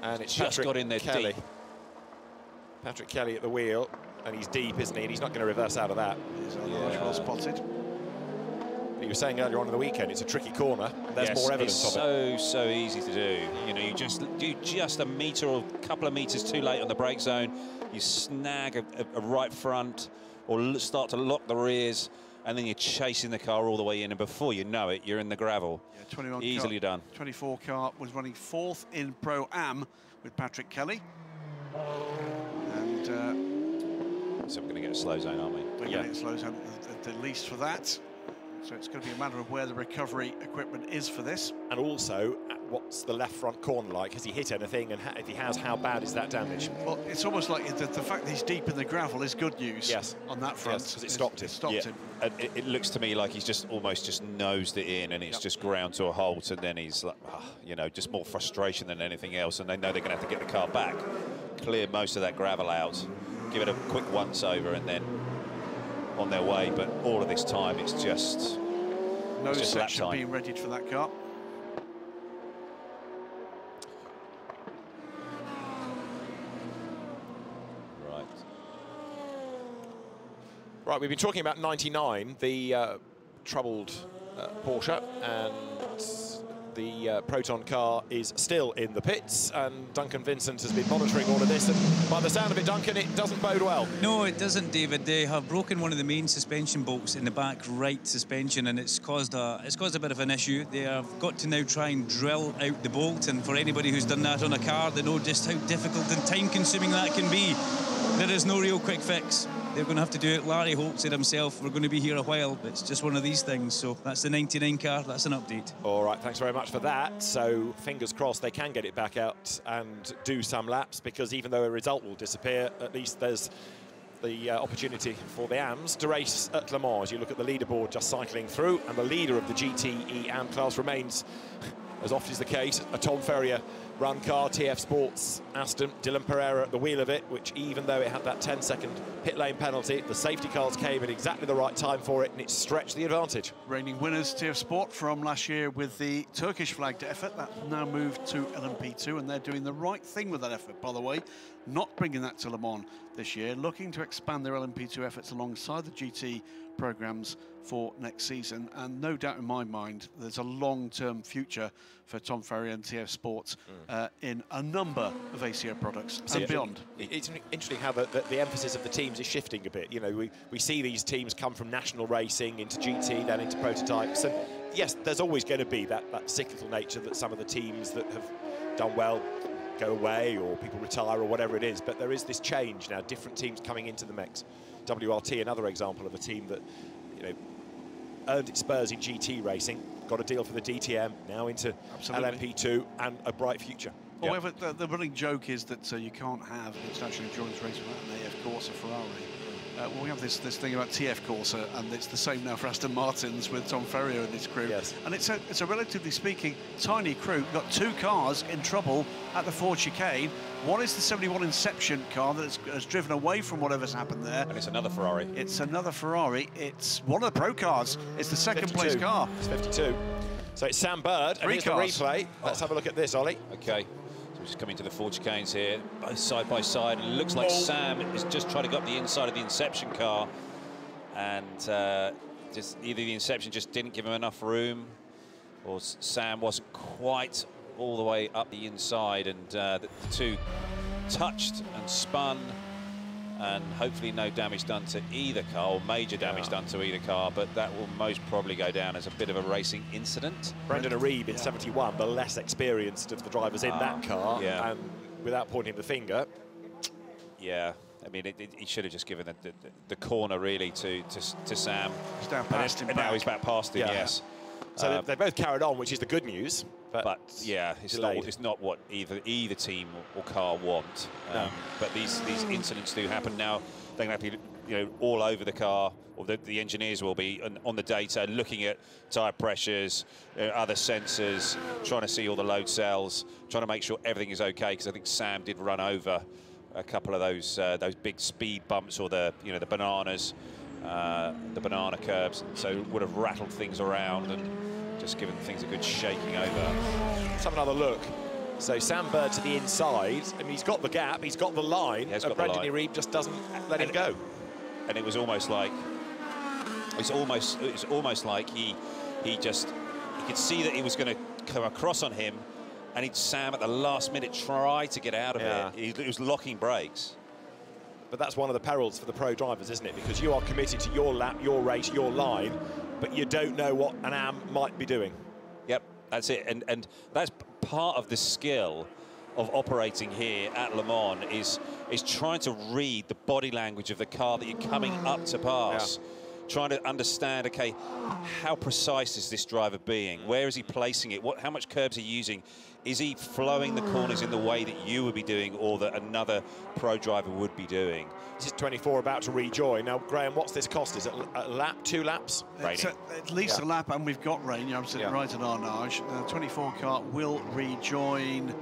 And it's just Patrick got in there Kelly. deep. Patrick Kelly at the wheel, and he's deep, isn't he? And he's not going to reverse out of that. He's well spotted. But you were saying earlier on in the weekend, it's a tricky corner. There's more evidence of it. So easy to do. You know, you just do just a metre or a couple of metres too late on the brake zone. You snag a right front or start to lock the rears, and then you're chasing the car all the way in, and before you know it, you're in the gravel. Yeah, 21 Easily car, done. 24 car was running 4th in Pro-Am with Patrick Kelly. And so we're going to get a slow zone, aren't we? we're going to get a slow zone at the least for that. So it's going to be a matter of where the recovery equipment is for this. And also, what's the left front corner like? Has he hit anything? And if he has, how bad is that damage? Well, it's almost like the fact that he's deep in the gravel is good news. Yes. On that front. Yes, because it stopped him. It stopped him. And it looks to me like he's just almost nosed it in, and it's just ground to a halt, and then he's like, you know, just more frustration than anything else, and they know they're going to have to get the car back, clear most of that gravel out, give it a quick once over, and then on their way. But all of this time, it's just no just section lap time. being readied for that car. Right, we've been talking about 99, the troubled Porsche, and the Proton car is still in the pits, and Duncan Vincent has been monitoring all of this, and by the sound of it, Duncan, it doesn't bode well. No, it doesn't, David. They have broken one of the main suspension bolts in the back right suspension, and it's caused a bit of an issue. They have got to now try and drill out the bolt, and for anybody who's done that on a car, they know just how difficult and time-consuming that can be. There is no real quick fix. They're going to have to do it. Larry Holt said himself, we're going to be here a while, but it's just one of these things. So that's the 99 car, that's an update. All right, thanks very much for that. So fingers crossed they can get it back out and do some laps, because even though a result will disappear, at least there's the opportunity for the AMs to race at Le Mans. As you look at the leaderboard just cycling through, and the leader of the GTE AM class remains, as often is the case, a Tom Ferrier run car, TF Sports, Aston, Dylan Pereira at the wheel of it, which even though it had that 10-second pit lane penalty, the safety cars came at exactly the right time for it, and it stretched the advantage. Reigning winners, TF Sport, from last year with the Turkish flagged effort. That now moved to LMP2, and they're doing the right thing with that effort, by the way. Not bringing that to Le Mans this year, looking to expand their LMP2 efforts alongside the GT programmes for next season, and no doubt in my mind there's a long-term future for Tom Ferrier and TF Sports in a number of ACO products and beyond. It's interesting how the emphasis of the teams is shifting a bit. You know, we see these teams come from national racing into GT, then into prototypes, and yes, there's always going to be that cyclical nature that some of the teams that have done well go away, or people retire, or whatever it is, but there is this change now, different teams coming into the mix. WRT, another example of a team that, you know, earned its spurs in GT racing, got a deal for the DTM, now into LMP2, and a bright future. However, the running joke is that you can't have an international endurance race without an AF Corsa Ferrari. Well, we have this thing about TF Corsa, and it's the same now for Aston Martins with Tom Ferrier and his crew. Yes. And it's a relatively speaking tiny crew. We've got 2 cars in trouble at the Ford chicane. One is the 71 Inception car that has driven away from whatever's happened there. And it's another Ferrari. It's another Ferrari. It's one of the pro cars. It's the second place car. It's 52. So it's Sam Bird, and here's the replay. Let's have a look at this, Ollie. Okay. So we're just coming to the Ford chicanes here, both side by side, and it looks like Sam is just trying to go up the inside of the Inception car, and just either the Inception just didn't give him enough room, or Sam wasn't quite all the way up the inside, and the two touched and spun, and hopefully no damage done to either car, or major damage done to either car, but that will most probably go down as a bit of a racing incident. Brendan Arib in 71, the less experienced of the drivers in that car, and without pointing the finger. Yeah, I mean, he should have just given the corner really to Sam. He's down past him. And now he's back past him, yes. So they both carried on, which is the good news. But yeah, it's not what either team or car want. But these incidents do happen now. They're going to be all over the car, or the engineers will be on the data, looking at tyre pressures, other sensors, trying to see all the load cells, trying to make sure everything is okay. Because I think Sam did run over a couple of those big speed bumps, or the bananas, the banana curbs, so it would have rattled things around and just given things a good shaking over. Let's have another look. So Sam Bird to the inside, and he's got the gap, he's got the line, and Brendan Arib just doesn't let him go. And it was almost like it's almost like he could see that he was going to come across on him, and Sam at the last minute tried to get out of it. He was locking brakes. But that's one of the perils for the pro drivers, isn't it? Because you are committed to your lap, your race, your line, but you don't know what an AM might be doing. Yep, that's it. And that's part of the skill of operating here at Le Mans is trying to read the body language of the car that you're coming up to pass. Trying to understand, okay, how precise is this driver being? Where is he placing it? How much curbs are he using? Is he flowing the corners in the way that you would be doing, or that another pro driver would be doing? This is 24 about to rejoin. Now, Graham, what's this cost? Is it a lap, 2 laps? It's at least a lap, and we've got rain. You're absolutely right at Arnage. The 24 car will rejoin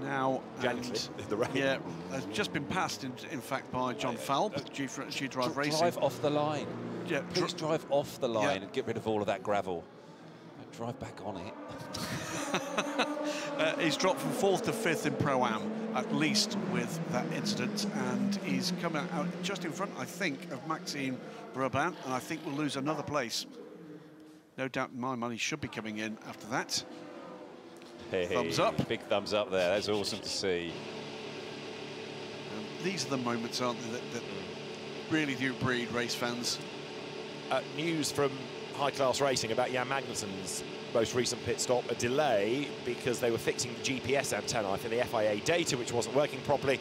now. Gently, the rain. Yeah, has just been passed, in fact, by John Falb at G-Drive Racing. Drive off the line. Yeah, please drive off the line and get rid of all of that gravel. Drive back on it. He's dropped from 4th to 5th in Pro-Am, at least with that incident, and he's coming out just in front, I think, of Maxime Brabant, and I think we'll lose another place. No doubt my money should be coming in after that. Hey, thumbs up. Big thumbs up there. That's awesome to see. These are the moments, aren't they, that really do breed race fans. News from High Class Racing about Jan Magnussen's most recent pit stop, a delay because they were fixing the GPS antennae for the FIA data, which wasn't working properly.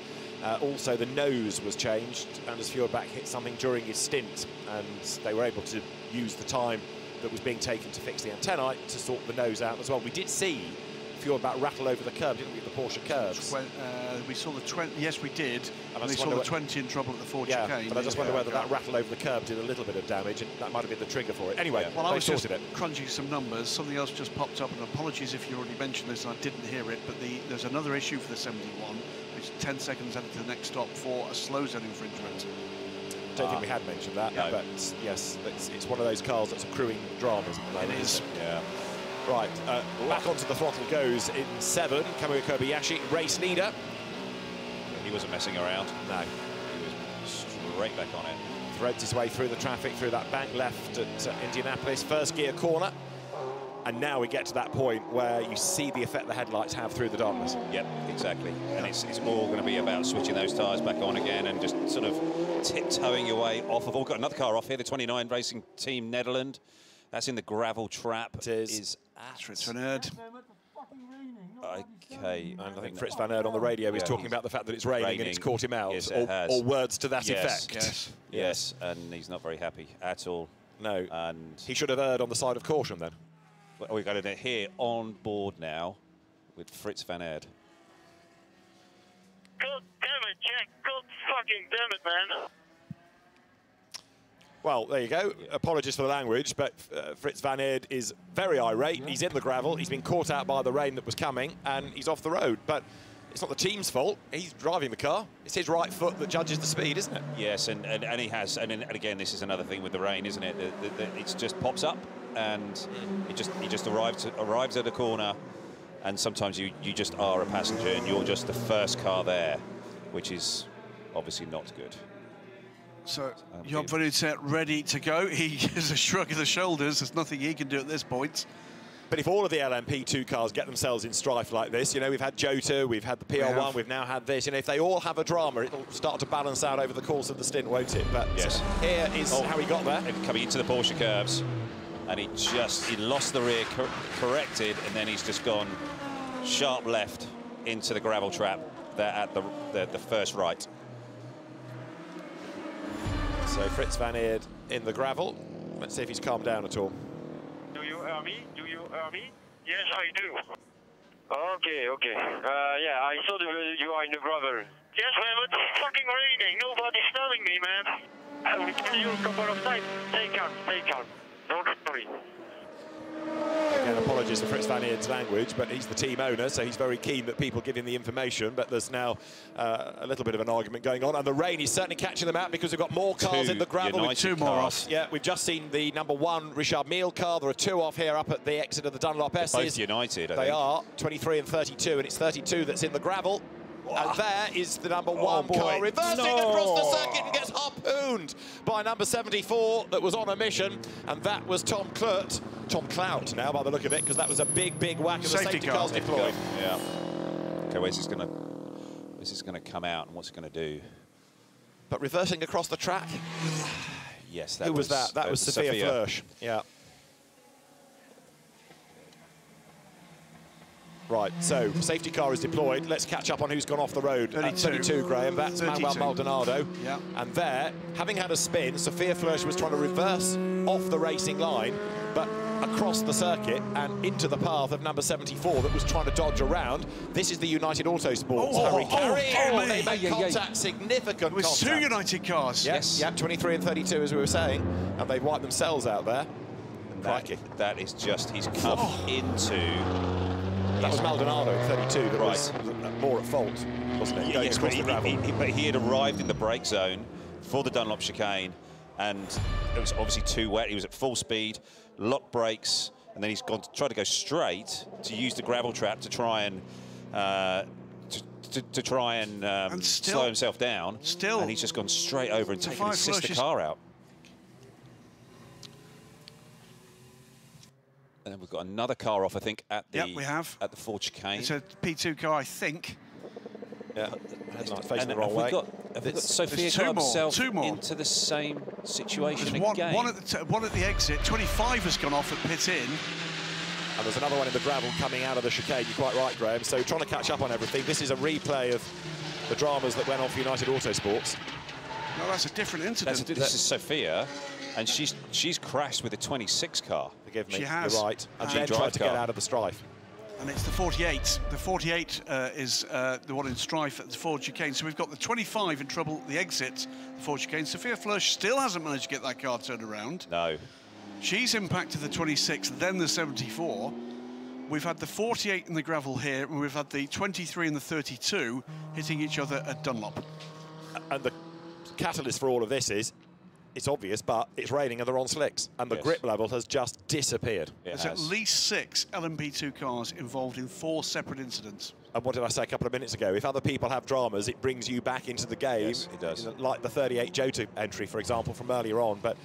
Also, the nose was changed. Anders Fjordbach hit something during his stint, and they were able to use the time that was being taken to fix the antennae to sort the nose out as well. We did see Fjordbach rattle over the curb, didn't we, the Porsche curbs? We saw the 20, yes we did, and we saw the 20 in trouble at the Ford chicane. chicane. But I just wonder whether that rattle over the curb did a little bit of damage, and that might have been the trigger for it. Anyway, well, I was sorted just crunching some numbers. Something else just popped up, and apologies if you already mentioned this and I didn't hear it, but there's another issue for the 71, which is 10 seconds added to the next stop for a slow zone infringement. I don't think we had mentioned that, but yes, it's one of those cars that's accruing dramas. It is. Yeah. Right, back onto the throttle goes in 7, Kamui Kobayashi, race leader. He wasn't messing around. No. He was straight back on it. Threads his way through the traffic, through that bank left at Indianapolis, first gear corner. And now we get to that point where you see the effect the headlights have through the darkness. Yep, exactly. And it's all going to be about switching those tyres back on again and just sort of tiptoeing your way off of. We've got another car off here, the 29 Racing Team Netherlands. That's in the gravel trap. It is. Fritz van Aert. Okay. And I think Fritz van Aert on the radio is talking about the fact that it's raining and it's caught him out. Yes, or words to that effect. Yes, and he's not very happy at all. No. And he should have erred on the side of caution then. We've got it here on board now with Fritz van Aert. God damn it, Jack. God fucking damn it, man. Well, there you go. Apologies for the language, but Fritz van Eerd is very irate. He's in the gravel. He's been caught out by the rain that was coming, and he's off the road. But it's not the team's fault. He's driving the car. It's his right foot that judges the speed, isn't it? Yes, and he has. And again, this is another thing with the rain, isn't it? It just pops up, and he just arrives at a corner, and sometimes you just are a passenger, and you're just the first car there, which is obviously not good. So Job van Uyt ready to go. He is a shrug of the shoulders. There's nothing he can do at this point. But if all of the LMP2 cars get themselves in strife like this, you know, we've had Jota, we've had the PR1, we've now had this, you know, if they all have a drama, it'll start to balance out over the course of the stint, won't it? But yes, here is how he got there. Coming into the Porsche curves, and he lost the rear, corrected, and then he's just gone sharp left into the gravel trap there at the first right. So Fritz van Eerd in the gravel. Let's see if he's calmed down at all. Do you hear me? Do you hear me? Yes, I do. Okay, okay. Yeah, I saw you are in the gravel. Yes, man, but it's fucking raining. Nobody's telling me, man. I will tell you a couple of times. Stay calm, stay calm. Don't worry. Again, apologies for Fritz van Eerd's language, but he's the team owner, so he's very keen that people give him the information. But there's now a little bit of an argument going on, and the rain is certainly catching them out because we've got more cars in the gravel. With two more off. Yeah, we've just seen the #1 Richard Mille car. There are 2 off here up at the exit of the Dunlop S's. Both United, I think. They are 23 and 32, and it's 32 that's in the gravel. And there is the #1 car reversing across the circuit and gets harpooned by number 74 that was on a mission, and that was Tom Clout. Tom Clout now by the look of it, because that was a big whack of the safety cars deployed. Yeah. Okay, where's this gonna come out, and what's it gonna do? But reversing across the track. Yes, that Who was that? That was Sophia Flörsch. Yeah. Right, so safety car is deployed. Let's catch up on who's gone off the road. 32, Graham. That's Manuel Maldonado. Yeah. And there, having had a spin, Sophia Flörsch was trying to reverse off the racing line, but across the circuit and into the path of number 74 that was trying to dodge around. This is the United Autosports. Harry Carey. They made contact, significant with contact. 2 United cars. Yes. Yeah, 23 and 32, as we were saying. And they've wiped themselves out there. That is just, he's come into... That was Maldonado at 32 that was more at fault, wasn't it? Yes, but he had arrived in the brake zone for the Dunlop chicane, and it was obviously too wet. He was at full speed, locked brakes, and then he's gone to try to go straight to use the gravel trap to try and slow himself down. And he's just gone straight over and taken his sister car out. And then we've got another car off, I think, at the at the Ford chicane. It's a P2 car, I think. Yeah, headlights facing the wrong way. Have we got Sophia got himself into the same situation again? One at the exit. 25 has gone off at pit in. And there's another one in the gravel coming out of the chicane. You're quite right, Graham. So trying to catch up on everything. This is a replay of the dramas that went on for United Autosports. No, that's a different incident. This is Sophia, and she's crashed with a 26 car. Forgive me, she has. You're right. And then tried to get out of the strife. And it's the 48. The 48 is the one in strife at the Ford chicane. So we've got the 25 in trouble at the exit, the Ford chicane. Sophia Flörsch still hasn't managed to get that car turned around. No. She's impacted the 26, then the 74. We've had the 48 in the gravel here, and we've had the 23 and the 32 hitting each other at Dunlop. And the catalyst for all of this is, it's obvious, but it's raining and they're on slicks, and the grip level has just disappeared. There's at least 6 LMP2 cars involved in 4 separate incidents. And what did I say a couple of minutes ago? If other people have dramas, it brings you back into the game. Yes, it does. Like the 38 Jota entry, for example, from earlier on. But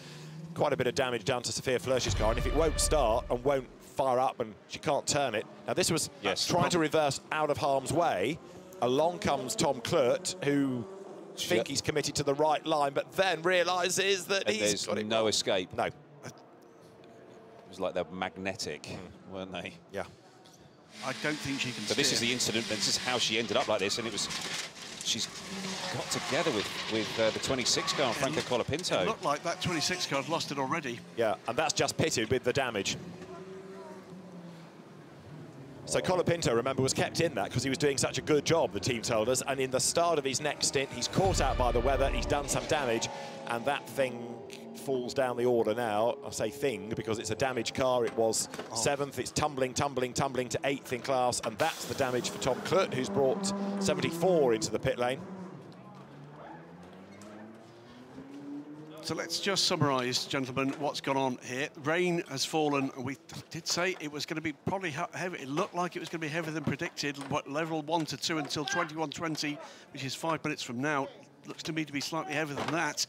quite a bit of damage done to Sophia Flörsch's car, and if it won't start and won't fire up and she can't turn it. Now, this was trying to reverse out of harm's way. Along comes Tom Clout, who... think he's committed to the right line, but then realises that he's got it no escape. No. It was like they're magnetic, weren't they? Yeah. I don't think she can So this is the incident, this is how she ended up like this, and it was... She's got together with the 26 car, Franco Colapinto. It looked like that 26 car had lost it already. Yeah, and that's just pitted with the damage. So Colapinto, remember, was kept in that because he was doing such a good job, the team told us, and in the start of his next stint, he's caught out by the weather, he's done some damage, and that thing falls down the order now. I say thing because it's a damaged car. It was 7th, it's tumbling to 8th in class, and that's the damage for Tom Klut, who's brought 74 into the pit lane. So let's just summarise, gentlemen, what's gone on here. Rain has fallen, and we did say it was going to be probably heavy. It looked like it was going to be heavier than predicted. What, level 1 to 2 until 21:20, which is 5 minutes from now. Looks to me to be slightly heavier than that.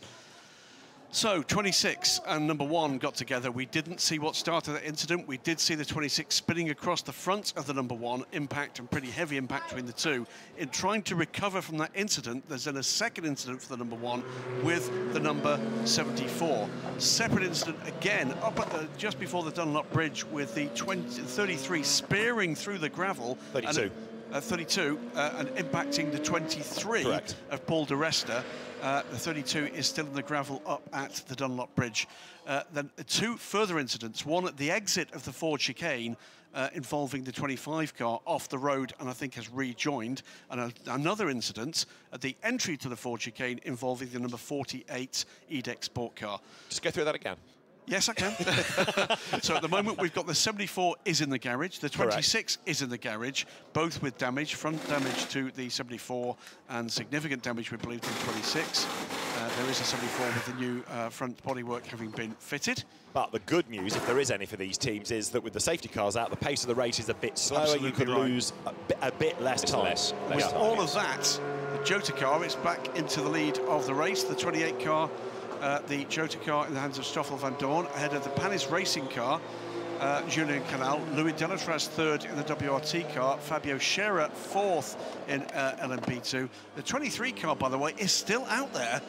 So 26 and number 1 got together. We didn't see what started that incident. We did see the 26 spinning across the front of the number 1, impact, and pretty heavy impact between the two. In trying to recover from that incident, there's then a second incident for the number 1 with the number 74. Separate incident again up at the just before the Dunlop Bridge with the 33 spearing through the gravel. 32. 32 and impacting the 23 Correct. of Paul de Resta. The 32 is still in the gravel up at the Dunlop Bridge. Then 2 further incidents, one at the exit of the Ford chicane involving the 25 car off the road and I think has rejoined, and another incident at the entry to the Ford chicane involving the number 48 EDEX Sport car. Just go through that again. Yes, I can. So at the moment, we've got the 74 is in the garage, the 26 Correct. is in the garage, both with damage, front damage to the 74 and significant damage, we believe, to the 26. There is a 74 with the new front bodywork having been fitted. But the good news, if there is any for these teams, is that with the safety cars out, the pace of the race is a bit slower. Absolutely you could right. lose a bit less time. Less With time, all yes. of that, the Jota car is back into the lead of the race, the 28 car. The Jota car in the hands of Stoffel van Dorn, ahead of the Panis Racing car, Julien Canal, Louis Delatraz third in the WRT car, Fabio Scherer fourth in LMP2. The 23 car, by the way, is still out there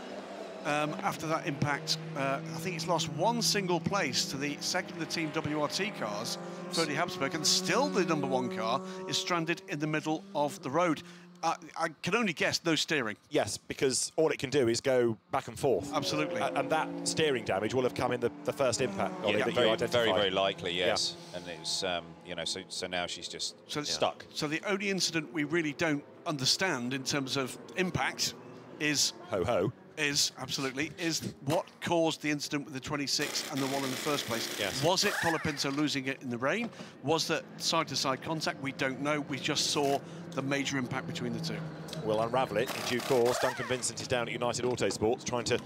after that impact. I think it's lost 1 single place to the second of the team WRT cars, Ferdy Habsburg, and still the number 1 car is stranded in the middle of the road. I can only guess no steering. Yes, because all it can do is go back and forth. Absolutely. And that steering damage will have come in the first impact. Yeah, that very, you identified. very likely, yes. Yeah. And it was, you know, so now she's just stuck. So the only incident we really don't understand in terms of impact is... Ho-ho. Is what caused the incident with the 26 and the 1 in the first place. Yes. Was it Colapinto losing it in the rain? Was that side-to-side contact? We don't know. We just saw the major impact between the two. We'll unravel it in due course. Duncan Vincent is down at United Autosports trying to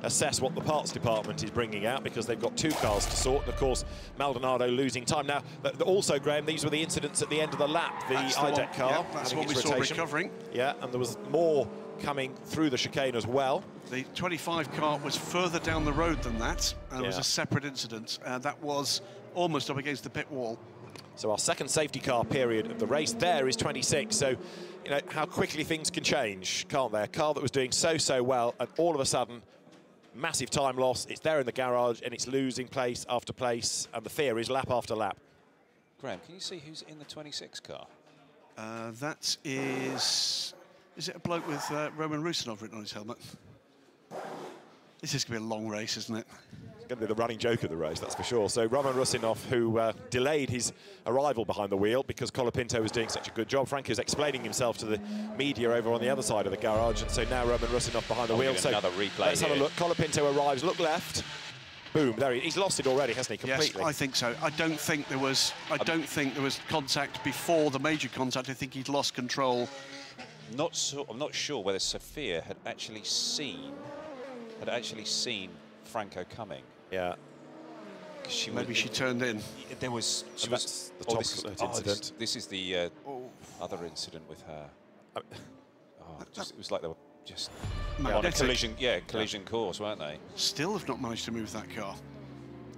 assess what the parts department is bringing out because they've got 2 cars to sort, and of course Maldonado losing time. Now also, Graham, these were the incidents at the end of the lap, the IDEC car. Yeah, that's what we saw recovering. Yeah, and there was more coming through the chicane as well. The 25 car was further down the road than that, and it was a separate incident. That was almost up against the pit wall. So our second safety car period of the race there is 26. So, you know, how quickly things can change, can't they? A car that was doing so well, and all of a sudden, massive time loss. It's there in the garage, and it's losing place after place, and the fear is lap after lap. Graham, can you see who's in the 26 car? That is... Is it a bloke with Roman Rusinov written on his helmet? This is going to be a long race, isn't it? It's going to be the running joke of the race, that's for sure. So Roman Rusinov, who delayed his arrival behind the wheel because Colapinto was doing such a good job. Frankie was explaining himself to the media over on the other side of the garage, and so now Roman Rusinov behind the wheel. So another replay let's have a look. Colapinto arrives, look left. Boom, there he's lost it already, hasn't he, completely? Yes, I think so. I don't think there was contact before the major contact. I think he'd lost control. I'm not sure whether Sophia had actually seen Franco coming. Yeah. Maybe she turned in. There was. She was the top incident. This is the other incident with her. It was like they were just on a collision course, weren't they? Still have not managed to move that car.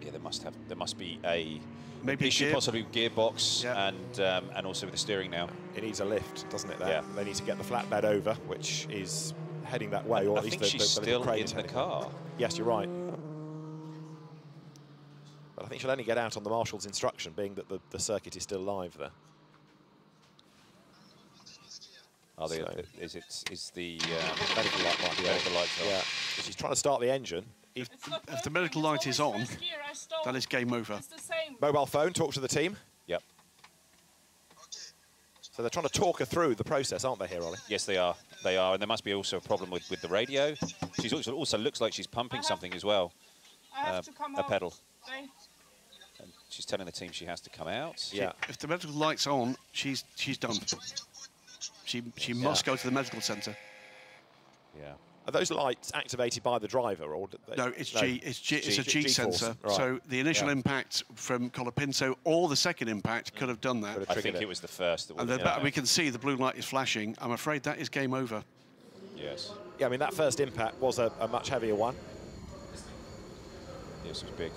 Yeah, there must be a maybe issue, possibly gearbox, and also with the steering now. It needs a lift, doesn't it? There? Yeah. They need to get the flatbed over, which is heading that way, or at least think she's still in the car. Yes, you're right. But I think she'll only get out on the marshal's instruction, being that the circuit is still live there. Is the medical light might be medical lights on? Yeah. If she's trying to start the engine. If the medical light is on, that is game over. Mobile phone, talk to the team. Yep. So they're trying to talk her through the process, aren't they here, Ollie? Yes, they are. They are, and there must be also a problem with the radio. She's also looks like she's pumping something as well. A pedal. And she's telling the team she has to come out. Yeah. If the medical light's on, she's done. She must go to the medical centre. Yeah. Are those lights activated by the driver, or no? It's a G sensor. Right. So the initial impact from Colapinto or the second impact could have done that. I think it was the first. That and we can see the blue light is flashing. I'm afraid that is game over. Yes. Yeah, I mean that first impact was a much heavier one. Yes, it was big.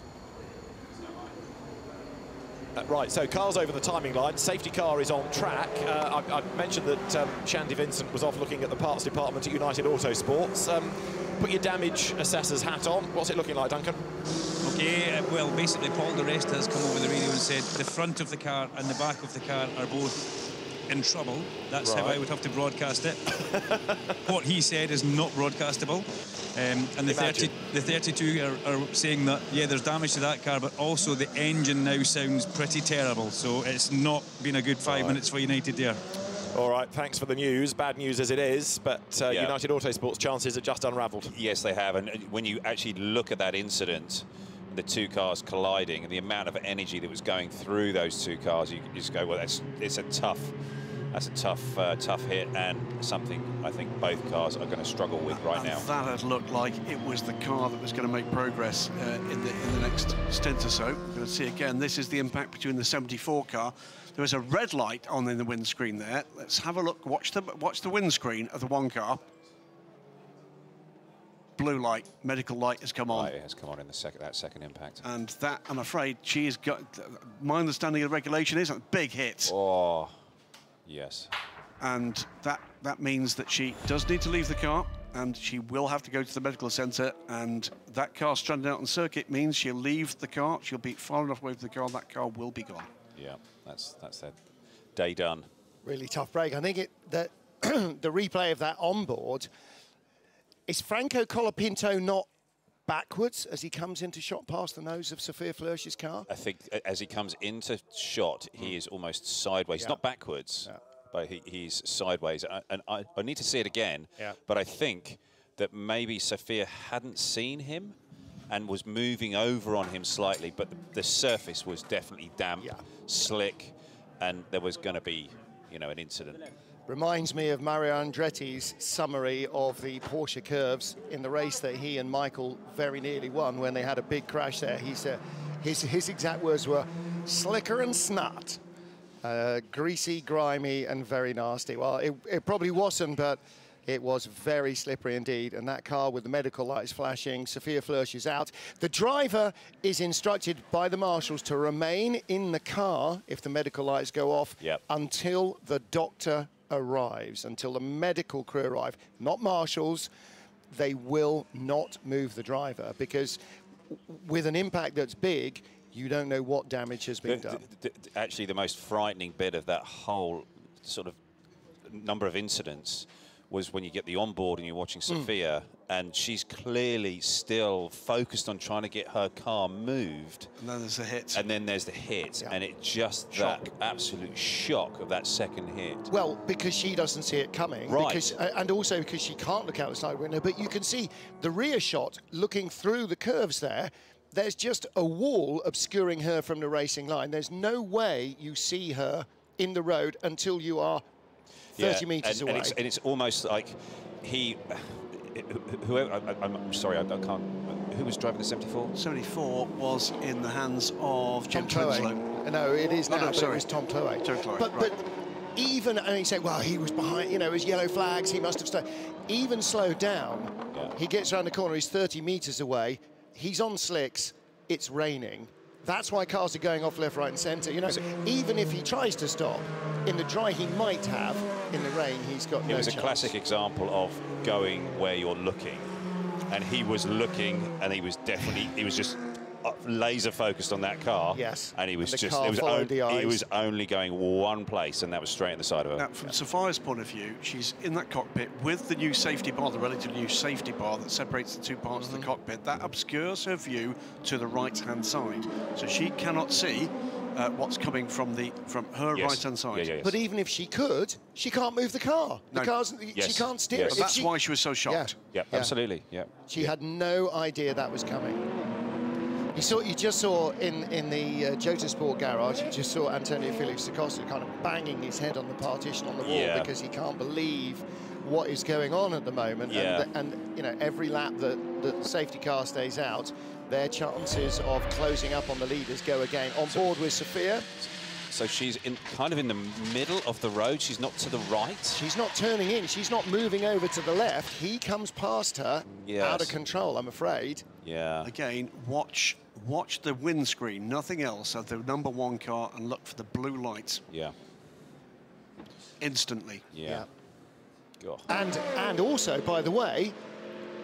Right, so cars over the timing line. Safety car is on track. I mentioned that Shandy Vincent was off looking at the parts department at United Autosports. Put your damage assessor's hat on. What's it looking like, Duncan? Okay, well, basically Paul de Resta has come over the radio and said the front of the car and the back of the car are both in trouble. That's how I would have to broadcast it. What he said is not broadcastable. And the 32 are saying that, yeah, there's damage to that car, but also the engine now sounds pretty terrible. So it's not been a good 5 minutes for United there. All right, thanks for the news. Bad news as it is, but United Autosports' chances are just unravelled. Yes, they have. And when you actually look at that incident, the two cars colliding, and the amount of energy that was going through those two cars, you just go, well, it's a tough hit, and something I think both cars are going to struggle with right now. That had looked like it was the car that was going to make progress in the next stint or so. We're going to see again, this is the impact between the 74 car. There was a red light on in the windscreen there. Let's have a look, watch the windscreen of the one car. Blue light, medical light has come on. It has come on in that second impact. And that, I'm afraid, she has got, my understanding of the regulation is a big hit. Oh, yes. And that means that she does need to leave the car, and she will have to go to the medical centre, and that car stranded out on circuit means she'll leave the car, she'll be far enough away from the car, that car will be gone. Yeah, that's that day done. Really tough break. I think that the replay of that onboard, is Franco Colapinto not backwards as he comes into shot past the nose of Sophia Flörsch's car? I think as he comes into shot, he is almost sideways. He's not backwards, but he's sideways. And I need to see it again, but I think that maybe Sophia hadn't seen him and was moving over on him slightly, but the surface was definitely damp, slick, and there was going to be, an incident. Reminds me of Mario Andretti's summary of the Porsche curves in the race that he and Michael very nearly won when they had a big crash there. He said his exact words were slicker and snot, greasy, grimy, and very nasty. Well, it probably wasn't, but it was very slippery indeed. And that car with the medical lights flashing, Sophia Flörsch is out. The driver is instructed by the marshals to remain in the car if the medical lights go off until the doctor arrives, until the medical crew arrive, not marshals. They will not move the driver because with an impact that's big, you don't know what damage has been done. Actually, the most frightening bit of that whole sort of number of incidents was when you get the onboard and you're watching Sophia, and she's clearly still focused on trying to get her car moved. And then there's the hit. And then there's the hit, and it just that absolute shock of that second hit. Well, because she doesn't see it coming, because, and also because she can't look out the side window. But you can see the rear shot looking through the curves there. There's just a wall obscuring her from the racing line. There's no way you see her in the road until you are 30 metres away. And it's almost like I'm sorry, I can't. Who was driving the 74? 74 was in the hands of Jim Trinslow. No, it is now, but it was Tom Chloe. But even, and he said, well, he was behind, it was yellow flags, he must have stayed. Even slowed down, he gets around the corner, he's 30 metres away, he's on slicks, it's raining. That's why cars are going off left, right and centre. Even if he tries to stop, in the dry he might have, in the rain he's got no chance. It was a classic example of going where you're looking. And he was looking, and he was just laser focused on that car. Yes. And he was he was only going one place, and that was straight in the side of her. Now, from Sophia's point of view, she's in that cockpit with the new safety bar, the relatively new safety bar that separates the two parts of the cockpit. That obscures her view to the right-hand side. So she cannot see what's coming from her right-hand side. But even if she could, she can't move the car. The car's, she can't steer it. But that's why she was so shocked. Yeah, absolutely. Yeah. She had no idea that was coming. You just saw in the Jota Sport garage, you just saw Antonio Felix da Costa kind of banging his head on the partition on the wall because he can't believe what is going on at the moment. And you know, every lap that the safety car stays out, their chances of closing up on the leaders go again. On board with Sophia. So she's kind of in the middle of the road. She's not to the right. She's not turning in. She's not moving over to the left. He comes past her, out of control, I'm afraid. Yeah. Again, watch the windscreen, nothing else, of the #1 car, and look for the blue lights. Yeah. Instantly. Yeah. And also, by the way,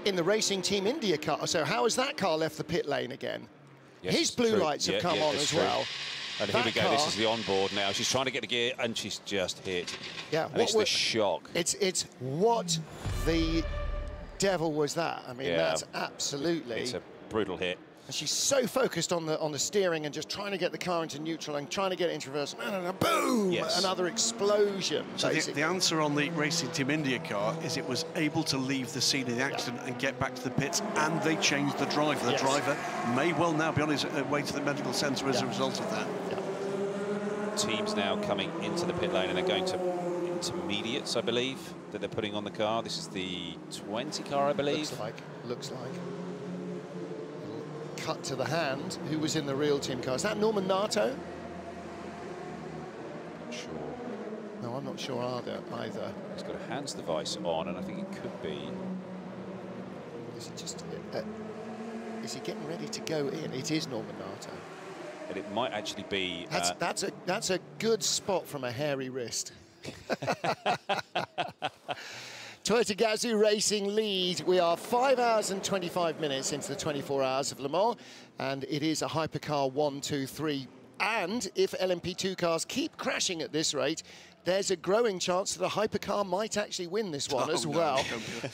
in the Racing Team India car, so how has that car left the pit lane again? Yes, his blue lights have come on as well. And here we go, this is the onboard now. She's trying to get the gear, and she's just hit. Yeah, and it's the shock. It's what the devil was that? I mean, that's absolutely... It's a brutal hit. And she's so focused on the steering and just trying to get the car into neutral and trying to get it into reverse. No, boom! Yes. Another explosion. So the answer on the Racing Team India car is it was able to leave the scene of the accident and get back to the pits, and they changed the driver. The driver may well now be on his way to the medical centre as a result of that. Teams now coming into the pit lane, and they're going to intermediates, I believe, that they're putting on the car. This is the 20 car, I believe. Looks like. Cut to the hand. Who was in the real team car? Is that Norman Nato? Not sure. No, I'm not sure either. He's got a hands device on, and I think it could be. Is it just? Is he getting ready to go in? It is Norman Nato. But it might actually be. That's a good spot from a hairy wrist. Toyota Gazoo Racing lead. We are 5 hours and 25 minutes into the 24 hours of Le Mans, and it is a hypercar 1, 2, 3. And if LMP2 cars keep crashing at this rate, there's a growing chance that a hypercar might actually win this one as well.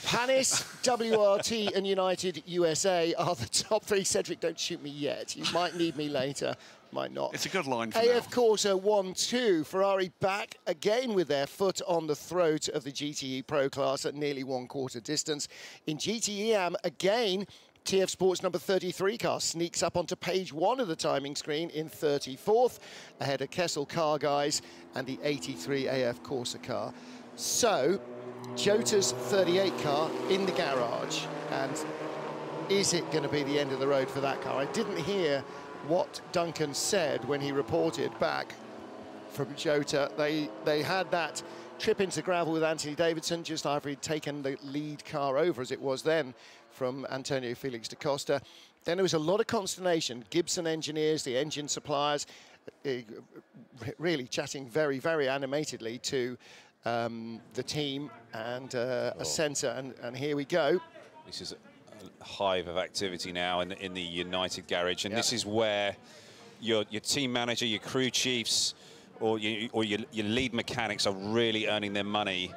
Panis, WRT and United USA are the top 3. Cedric, don't shoot me yet. You might need me later. Might not. It's a good line for AF Corsa 1-2. Ferrari back again with their foot on the throat of the GTE Pro class at nearly 1/4 distance. In GTE-AM, again, TF Sports number 33 car sneaks up onto page 1 of the timing screen in 34th, ahead of Kessel Car Guys and the 83 AF Corsa car. So, Jota's 38 car in the garage, and is it going to be the end of the road for that car? I didn't hear what Duncan said when he reported back from Jota. They had that trip into gravel with Anthony Davidson just after he'd taken the lead car over, as it was then, from Antonio Felix da Costa. Then there was a lot of consternation. Gibson engineers, the engine suppliers, really chatting very, very animatedly to the team and a sensor, and here we go. This is a hive of activity now in the United garage, and this is where your team manager, your crew chiefs, or your lead mechanics are really earning their money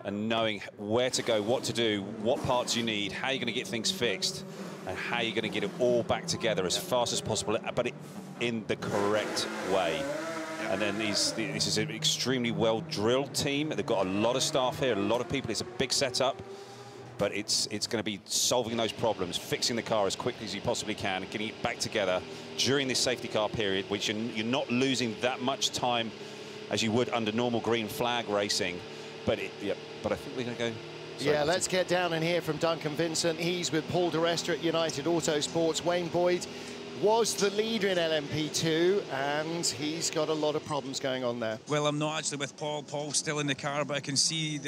and knowing where to go, what to do, what parts you need, how you're going to get things fixed, and how you're going to get it all back together as fast as possible, but in the correct way. And then this is an extremely well-drilled team. They've got a lot of staff here, a lot of people. It's a big setup, but it's going to be solving those problems, fixing the car as quickly as you possibly can, getting it back together during this safety car period, which you're not losing that much time as you would under normal green flag racing. But I think we're going to go. Yeah, let's get down and hear from Duncan Vincent. He's with Paul DeRestra at United Autosports. Wayne Boyd was the leader in LMP2, and he's got a lot of problems going on there. Well, I'm not actually with Paul. Paul's still in the car, but I can see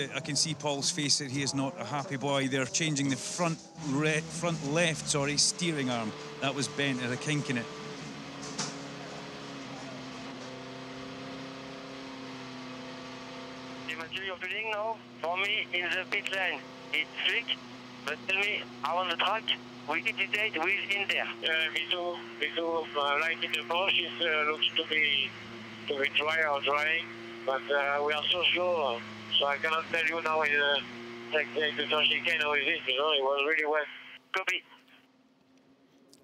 Paul's face that he is not a happy boy. They're changing the front left steering arm. That was bent. There's a kink in it. The material feeling now, for me, in the pit lane, it's slick, but tell me, on the track, we hesitate with in there. Me too. Like in the Porsche, it looks to be dry or drying, but we are so slow, so I cannot tell you now in the chicane how is it, you know, it was really wet. Copy.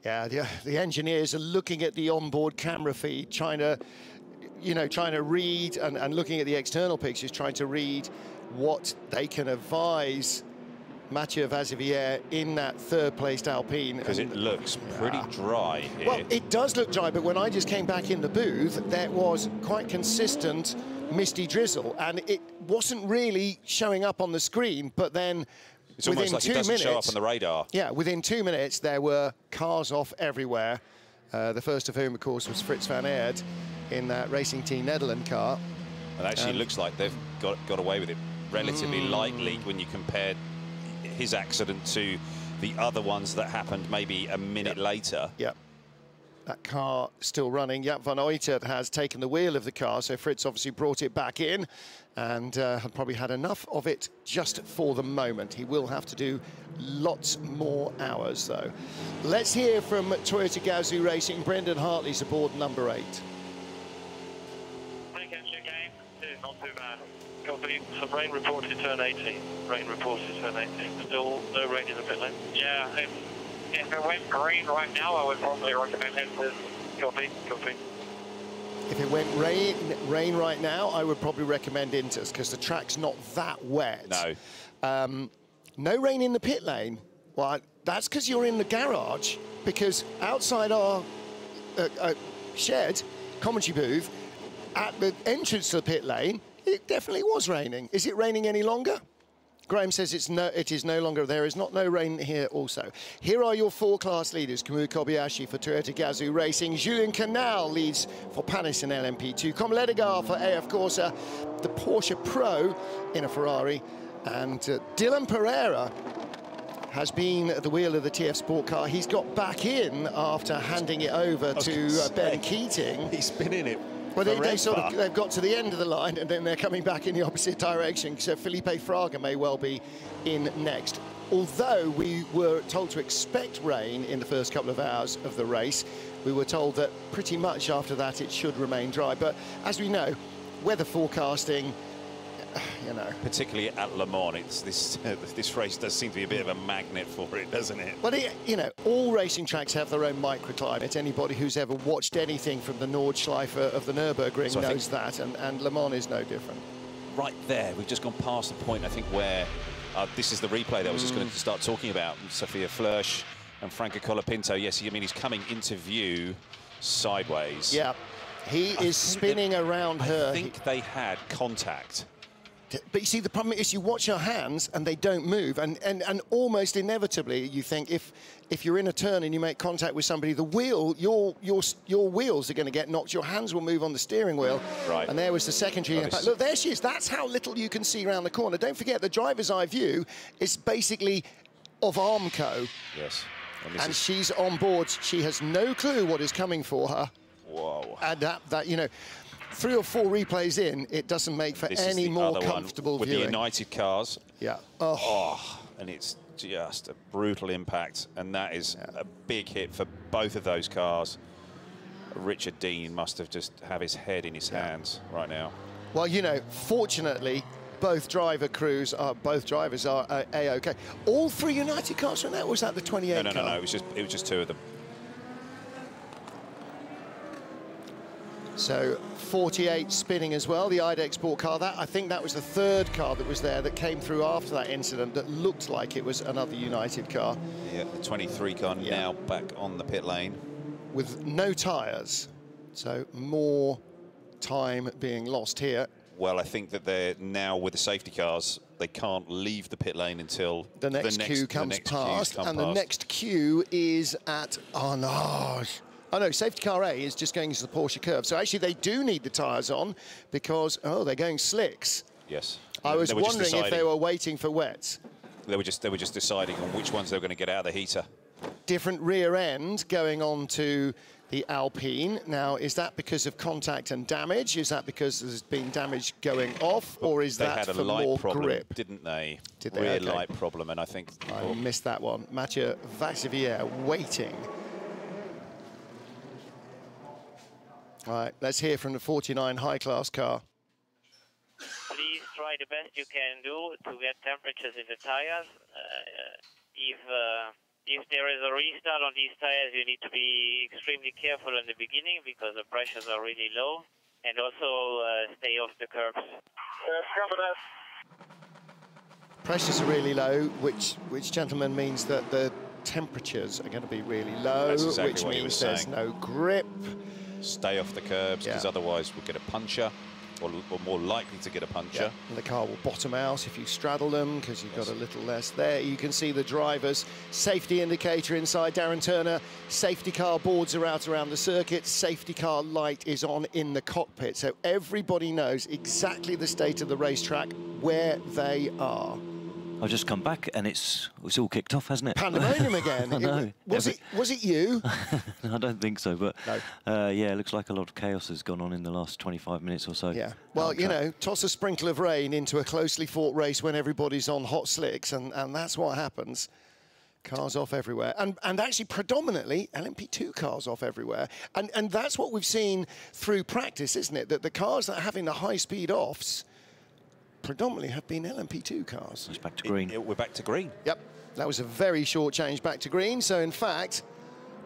Yeah, the engineers are looking at the onboard camera feed, trying to read and looking at the external pictures, trying to read what they can advise Mathieu Vazivière in that third-placed Alpine. Because it looks pretty dry here. Well, it does look dry, but when I just came back in the booth, there was quite consistent misty drizzle, and it wasn't really showing up on the screen, but then it's almost like it doesn't show up on the radar. Yeah, within 2 minutes, there were cars off everywhere. The first of whom, of course, was Frits van Aert in that Racing Team Netherlands car. And actually, it looks like they've got away with it relatively lightly when you compare his accident to the other ones that happened maybe a minute later. Yep. That car still running. Jaap van Uytert has taken the wheel of the car, so Frits obviously brought it back in and had probably had enough of it just for the moment. He will have to do lots more hours, though. Let's hear from Toyota Gazoo Racing. Brendan Hartley's aboard number 8. Not too bad. Copy. Some rain reported turn 18. Rain reported turn 18. Still no rain in the pit lane? Yeah, if it went green right now, I would probably recommend Inters. Copy, copy. If it went rain right now, I would probably recommend Inters because the track's not that wet. No. No rain in the pit lane. Well, that's because you're in the garage, because outside our shed, commentary booth, at the entrance to the pit lane, it definitely was raining. Is it raining any longer? Graham says it is no longer. There is no rain here also. Here are your 4 class leaders. Kamui Kobayashi for Toyota Gazoo Racing. Julien Canal leads for Panis in LMP2. Com Ledegaard for AF Corsa. The Porsche Pro in a Ferrari. And Dylan Pereira has been at the wheel of the TF Sport car. He's got back in after handing it over to Ben Keating. He's been in it. Well, they've got to the end of the line and then they're coming back in the opposite direction. So Felipe Fraga may well be in next. Although we were told to expect rain in the first couple of hours of the race, we were told that pretty much after that it should remain dry. But as we know, weather forecasting, you know. Particularly at Le Mans, this race does seem to be a bit of a magnet for it, doesn't it? Well, you know, all racing tracks have their own microclimate. Anybody who's ever watched anything from the Nordschleife of the Nürburgring knows that, and Le Mans is no different. Right there, we've just gone past the point, I think, where this is the replay that I was just going to start talking about. Sophia Flörsch and Franco Colapinto. Yes, I mean, he's coming into view sideways. Yeah, he is spinning around her. I think they had contact. But you see, the problem is you watch your hands and they don't move, and almost inevitably you think if you're in a turn and you make contact with somebody, the wheel, your wheels are going to get knocked. Your hands will move on the steering wheel. Right. And there was the secondary impact. Look, there she is. That's how little you can see around the corner. Don't forget, the driver's eye view is basically of Armco. Yes. And she's on board. She has no clue what is coming for her. Whoa. And that you know, 3 or 4 replays in, it doesn't make for any more comfortable with viewing. the United cars. Yeah. Oh, and it's just a brutal impact, and that is a big hit for both of those cars. Richard Dean must have just have his head in his hands right now. Well, you know, fortunately, both drivers are A-OK. All 3 United cars right now, or was that the 28 car? No, it was just 2 of them. So 48 spinning as well, the IDEX Sport car. I think that was the 3rd car that was there that came through after that incident that looked like it was another United car. Yeah, the 23 car now back on the pit lane. With no tyres, so more time being lost here. Well, I think that they're now with the safety cars, they can't leave the pit lane until the next queue comes past, and the next queue is at, oh no, safety car A is just going into the Porsche curve. So actually they do need the tyres on because, they're going slicks. Yes. I was wondering if they were waiting for wets. They were just deciding on which ones they were going to get out of the heater. Different rear end going on to the Alpine. Now, is that because of contact and damage? Is that because there's been damage going off? Or is that for more grip? Didn't they? Did they? Rear Okay. light problem, and I think... I missed that one. Mathieu Vazivière waiting. All right, let's hear from the 49 high-class car. Please try the best you can do to get temperatures in the tires. if there is a restart on these tires, you need to be extremely careful in the beginning because the pressures are really low, and also stay off the curbs. Pressures are really low, which gentlemen, means that the temperatures are going to be really low, exactly which what he means was there's saying. no grip. Stay off the curbs, because otherwise we'll get a puncher, or more likely to get a puncher. And the car will bottom out if you straddle them, because you've got a little less there. You can see the driver's safety indicator inside. Darren Turner, safety car boards are out around the circuit. Safety car light is on in the cockpit. So everybody knows exactly the state of the racetrack, where they are. I've just come back and it's all kicked off, hasn't it? Pandemonium again. I know. Was it you? I don't think so, but yeah, it looks like a lot of chaos has gone on in the last 25 minutes or so. Yeah. Well, you know, toss a sprinkle of rain into a closely fought race when everybody's on hot slicks, and that's what happens. Cars off everywhere, and actually predominantly LMP2 cars off everywhere, and that's what we've seen through practice, isn't it? That the cars that are having the high-speed offs predominantly have been LMP2 cars. It's back to green. We're back to green. Yep, that was a very short change back to green. So in fact,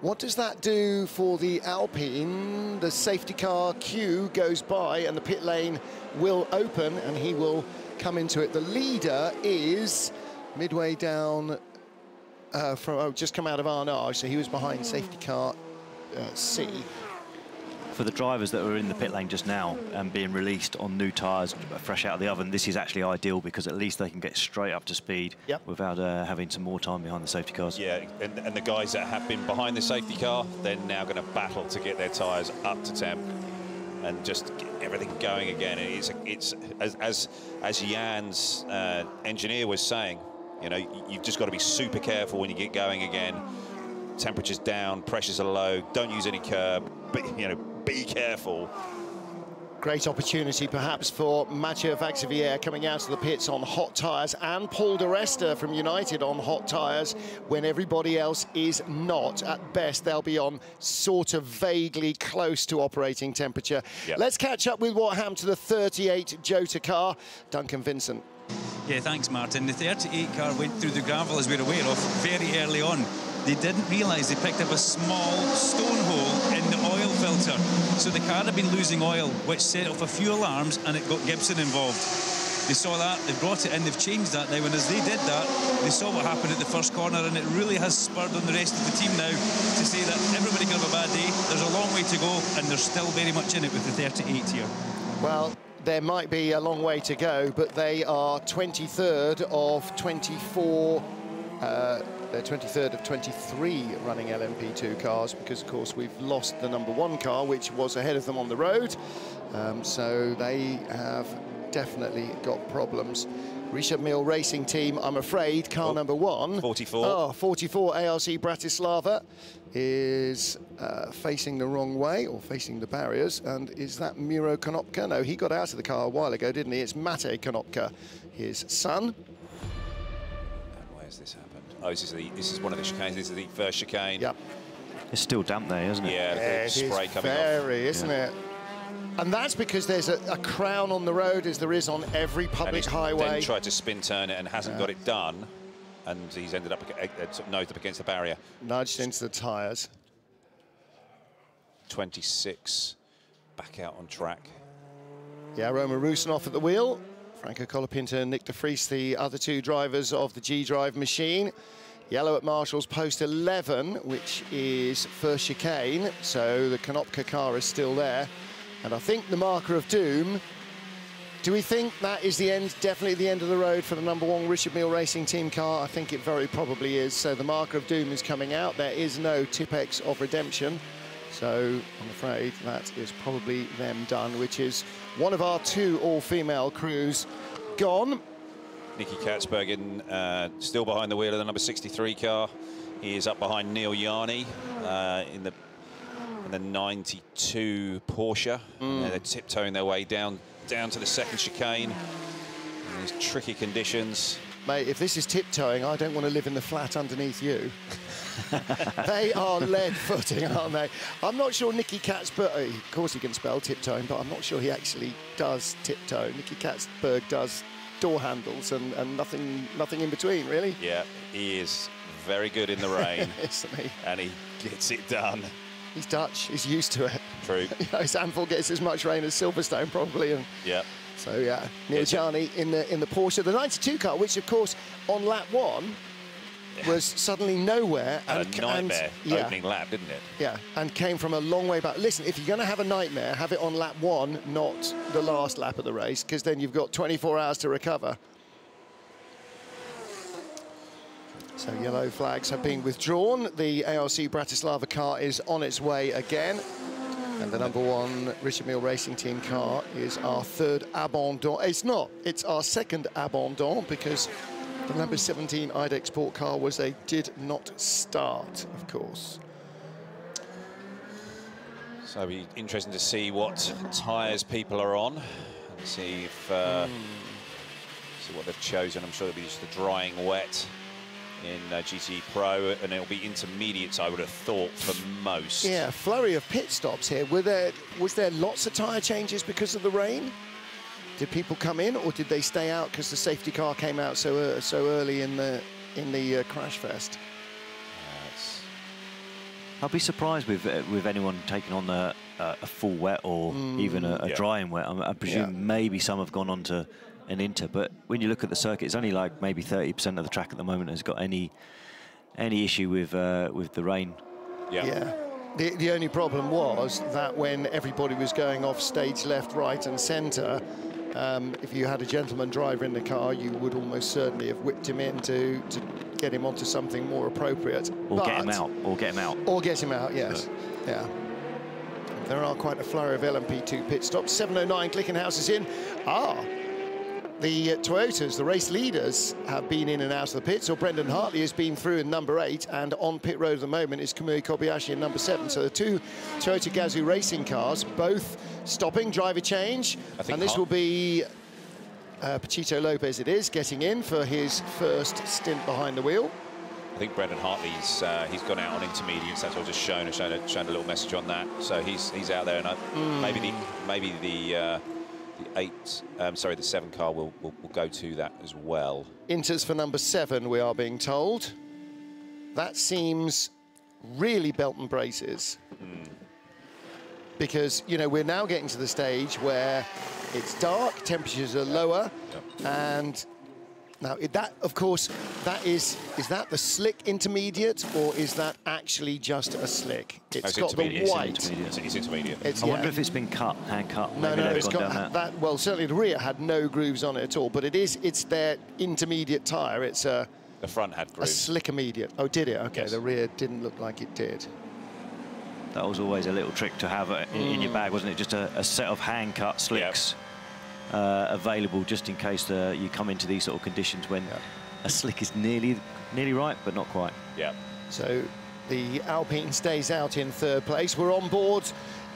what does that do for the Alpine? The safety car queue goes by and the pit lane will open and he will come into it. The leader is midway down just come out of Arnage, so he was behind safety car C. For the drivers that were in the pit lane just now and being released on new tyres fresh out of the oven, this is actually ideal because at least they can get straight up to speed without having some more time behind the safety cars. Yeah, and the guys that have been behind the safety car, they're now going to battle to get their tyres up to temp and just get everything going again. And it's as Jan's engineer was saying, you know, you've just got to be super careful when you get going again. Temperatures down, pressures are low, don't use any curb, but, you know, be careful. Great opportunity perhaps for Mathieu Vaxivière coming out of the pits on hot tyres, and Paul de Resta from United on hot tyres when everybody else is not. At best, they'll be on sort of vaguely close to operating temperature. Yep. Let's catch up with what happened to the 38 Jota car. Duncan Vincent. Yeah, thanks, Martin. The 38 car went through the gravel, as we're aware of, very early on. They didn't realise they picked up a small stone hole in the oil filter. So the car had been losing oil, which set off a few alarms, and it got Gibson involved. They saw that, they brought it in, they've changed that now, and as they did that, they saw what happened at the first corner, and it really has spurred on the rest of the team now to say that everybody can have a bad day, there's a long way to go, and they're still very much in it with the 38 here. Well, there might be a long way to go, but they are 23rd of 24, they're 23rd of 23 running LMP2 cars, because, of course, we've lost the #1 car, which was ahead of them on the road. So they have definitely got problems. Richard Mille Racing Team, I'm afraid, car #1. 44. Oh, 44 ARC Bratislava is facing the wrong way, or facing the barriers. And is that Miro Konopka? No, he got out of the car a while ago, didn't he? It's Mate Konopka, his son. And where's this happened? Oh, this is one of the chicanes. This is the first chicane. Yep. It's still damp there, isn't it? Yeah, Yeah, spray it coming is very, off. isn't it? And that's because there's a crown on the road, as there is on every public highway. Then tried to spin turn it and hasn't got it done, and he's ended up sort of nosed up against the barrier. Nudged into the tyres. 26 back out on track. Yeah, Roman Rusinoff at the wheel. Franco Colapinto and Nick de Vries, the other two drivers of the G-Drive machine. Yellow at Marshall's post 11, which is first chicane, so the Konopka car is still there. And I think the marker of doom, do we think that is the end, definitely the end of the road for the #1 Richard Mille Racing Team car? I think it very probably is. So the marker of doom is coming out. There is no Tipex of redemption. So I'm afraid that is probably them done, which is one of our 2 all-female crews gone. Nicky Katzbergen still behind the wheel of the #63 car. He is up behind Neil Yarni in the 92 Porsche. They're tiptoeing their way down to the second chicane in these tricky conditions. Mate, if this is tiptoeing, I don't want to live in the flat underneath you. They are lead footing, aren't they? I'm not sure Nicky Katzberg, of course he can spell tiptoeing, but I'm not sure he actually does tiptoe. Nicky Katzberg does door handles and nothing in between, really. Yeah, he is very good in the rain. Isn't he? And he gets it done. He's Dutch. He's used to it. True. Zandvoort gets as much rain as Silverstone probably. And yeah. So yeah, Neil Jarni in the Porsche, the 92 car, which of course on lap 1 was suddenly nowhere. And a nightmare opening lap, didn't it? Yeah, and came from a long way back. Listen, if you're going to have a nightmare, have it on lap 1, not the last lap of the race, because then you've got 24 hours to recover. So yellow flags have been withdrawn. The ARC Bratislava car is on its way again. And the #1 Richard Mille Racing Team car is our 3rd abandon. It's not, it's our 2nd abandon, because the number 17 IDEX Sport car was a did not start, of course. So it'll be interesting to see what tyres people are on and see if see what they've chosen. I'm sure it'll be just the drying wet in GT Pro, and it'll be intermediates, I would have thought, for most. Yeah, flurry of pit stops here. Was there lots of tyre changes because of the rain? Did people come in, or did they stay out because the safety car came out so early in the crash fest? I'd be surprised with anyone taking on a full wet or even a drying wet. I presume maybe some have gone on to an Inter, but when you look at the circuit, it's only like maybe 30% of the track at the moment has got any issue with the rain. Yeah. The only problem was that when everybody was going off stage left, right, and centre, if you had a gentleman driver in the car, you would almost certainly have whipped him in to get him onto something more appropriate. Or get him out. Or get him out. Or get him out, yes. Yeah. There are quite a flurry of LMP2 pit stops. 7:09, Glickenhaus is in. The Toyotas, the race leaders, have been in and out of the pits. So Brendan Hartley has been through in number 8, and on pit road at the moment is Kamui Kobayashi in number 7. So the 2 Toyota Gazoo racing cars, both stopping, driver change. And this will be Pachito Lopez, it is, getting in for his first stint behind the wheel. I think Brendan Hartley's he's gone out on intermediates. That's all just shown a little message on that. So he's out there, and maybe the 7 car will go to that as well. Inters for number 7, we are being told. That seems really belt and braces. Because, you know, we're now getting to the stage where it's dark, temperatures are lower, and now that, of course, is that the slick intermediate, or is that actually just a slick? It's got the white. It's intermediate. I wonder if it's been cut, hand cut. No, it's got that. Well, certainly the rear had no grooves on it at all, but it's their intermediate tyre. It's the front had grooves. A slick immediate. Oh, did it? Okay, the rear didn't look like it did. That was always a little trick to have in your bag, wasn't it? Just a set of hand cut slicks. Available just in case you come into these sort of conditions when a slick is nearly right, but not quite. Yeah. So the Alpine stays out in 3rd place. We're on board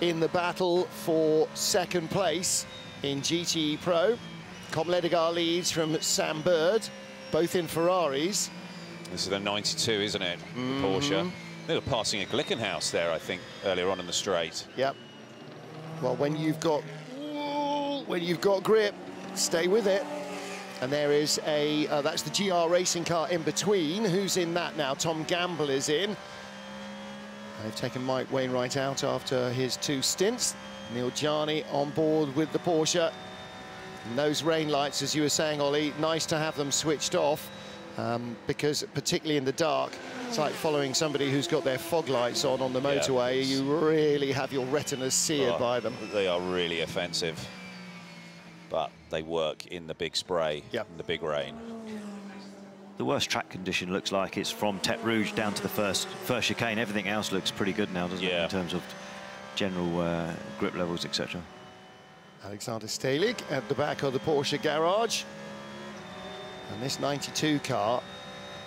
in the battle for 2nd place in GTE Pro. Com Ledegar leads from Sam Bird, both in Ferraris. This is the 92, isn't it? Porsche. They were passing a Glickenhaus there, I think, earlier on in the straight. Yep. Well, when you've got grip, stay with it. And there is that's the GR racing car in between. Who's in that now? Tom Gamble is in. They've taken Mike Wainwright out after his 2 stints. Neil Jarni on board with the Porsche. And those rain lights, as you were saying, Ollie, nice to have them switched off, because particularly in the dark, it's like following somebody who's got their fog lights on the motorway. You really have your retinas seared by them. They are really offensive, but they work in the big spray, in the big rain. The worst track condition looks like it's from Tete Rouge down to the first chicane. Everything else looks pretty good now, doesn't it, in terms of general grip levels, etc. Alexander Stehlig at the back of the Porsche garage. And this 92 car,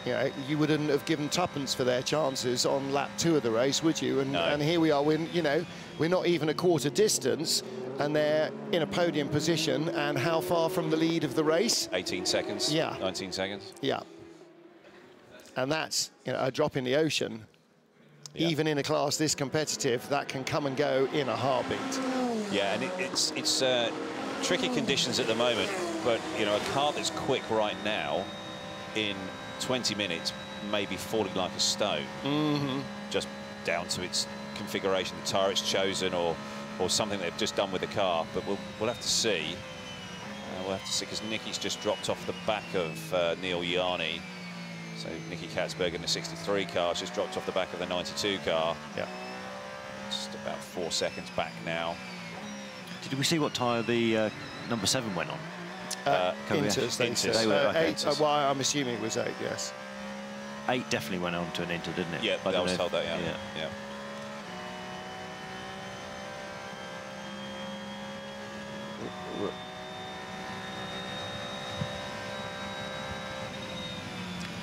you know, you wouldn't have given tuppence for their chances on lap 2 of the race, would you? And here we are, we're not even a quarter distance, and they're in a podium position. And how far from the lead of the race? 18 seconds. Yeah. 19 seconds. Yeah. And that's, you know, a drop in the ocean. Even in a class this competitive, that can come and go in a heartbeat. Yeah, and it's tricky conditions at the moment, but, you know, a car that's quick right now in 20 minutes maybe falling like a stone, just down to its configuration, the tyre it's chosen, or something they've just done with the car. But we'll have to see. We'll have to see, because Nicky's just dropped off the back of Neil Yarni. So Nicky Katzberg in the 63 car just dropped off the back of the 92 car. Yeah. Just about 4 seconds back now. Did we see what tyre the number 7 went on? Inters, they were 8. Well, I'm assuming it was 8, yes. 8 definitely went on to an Inter, didn't it? Yeah, I was told that, yeah.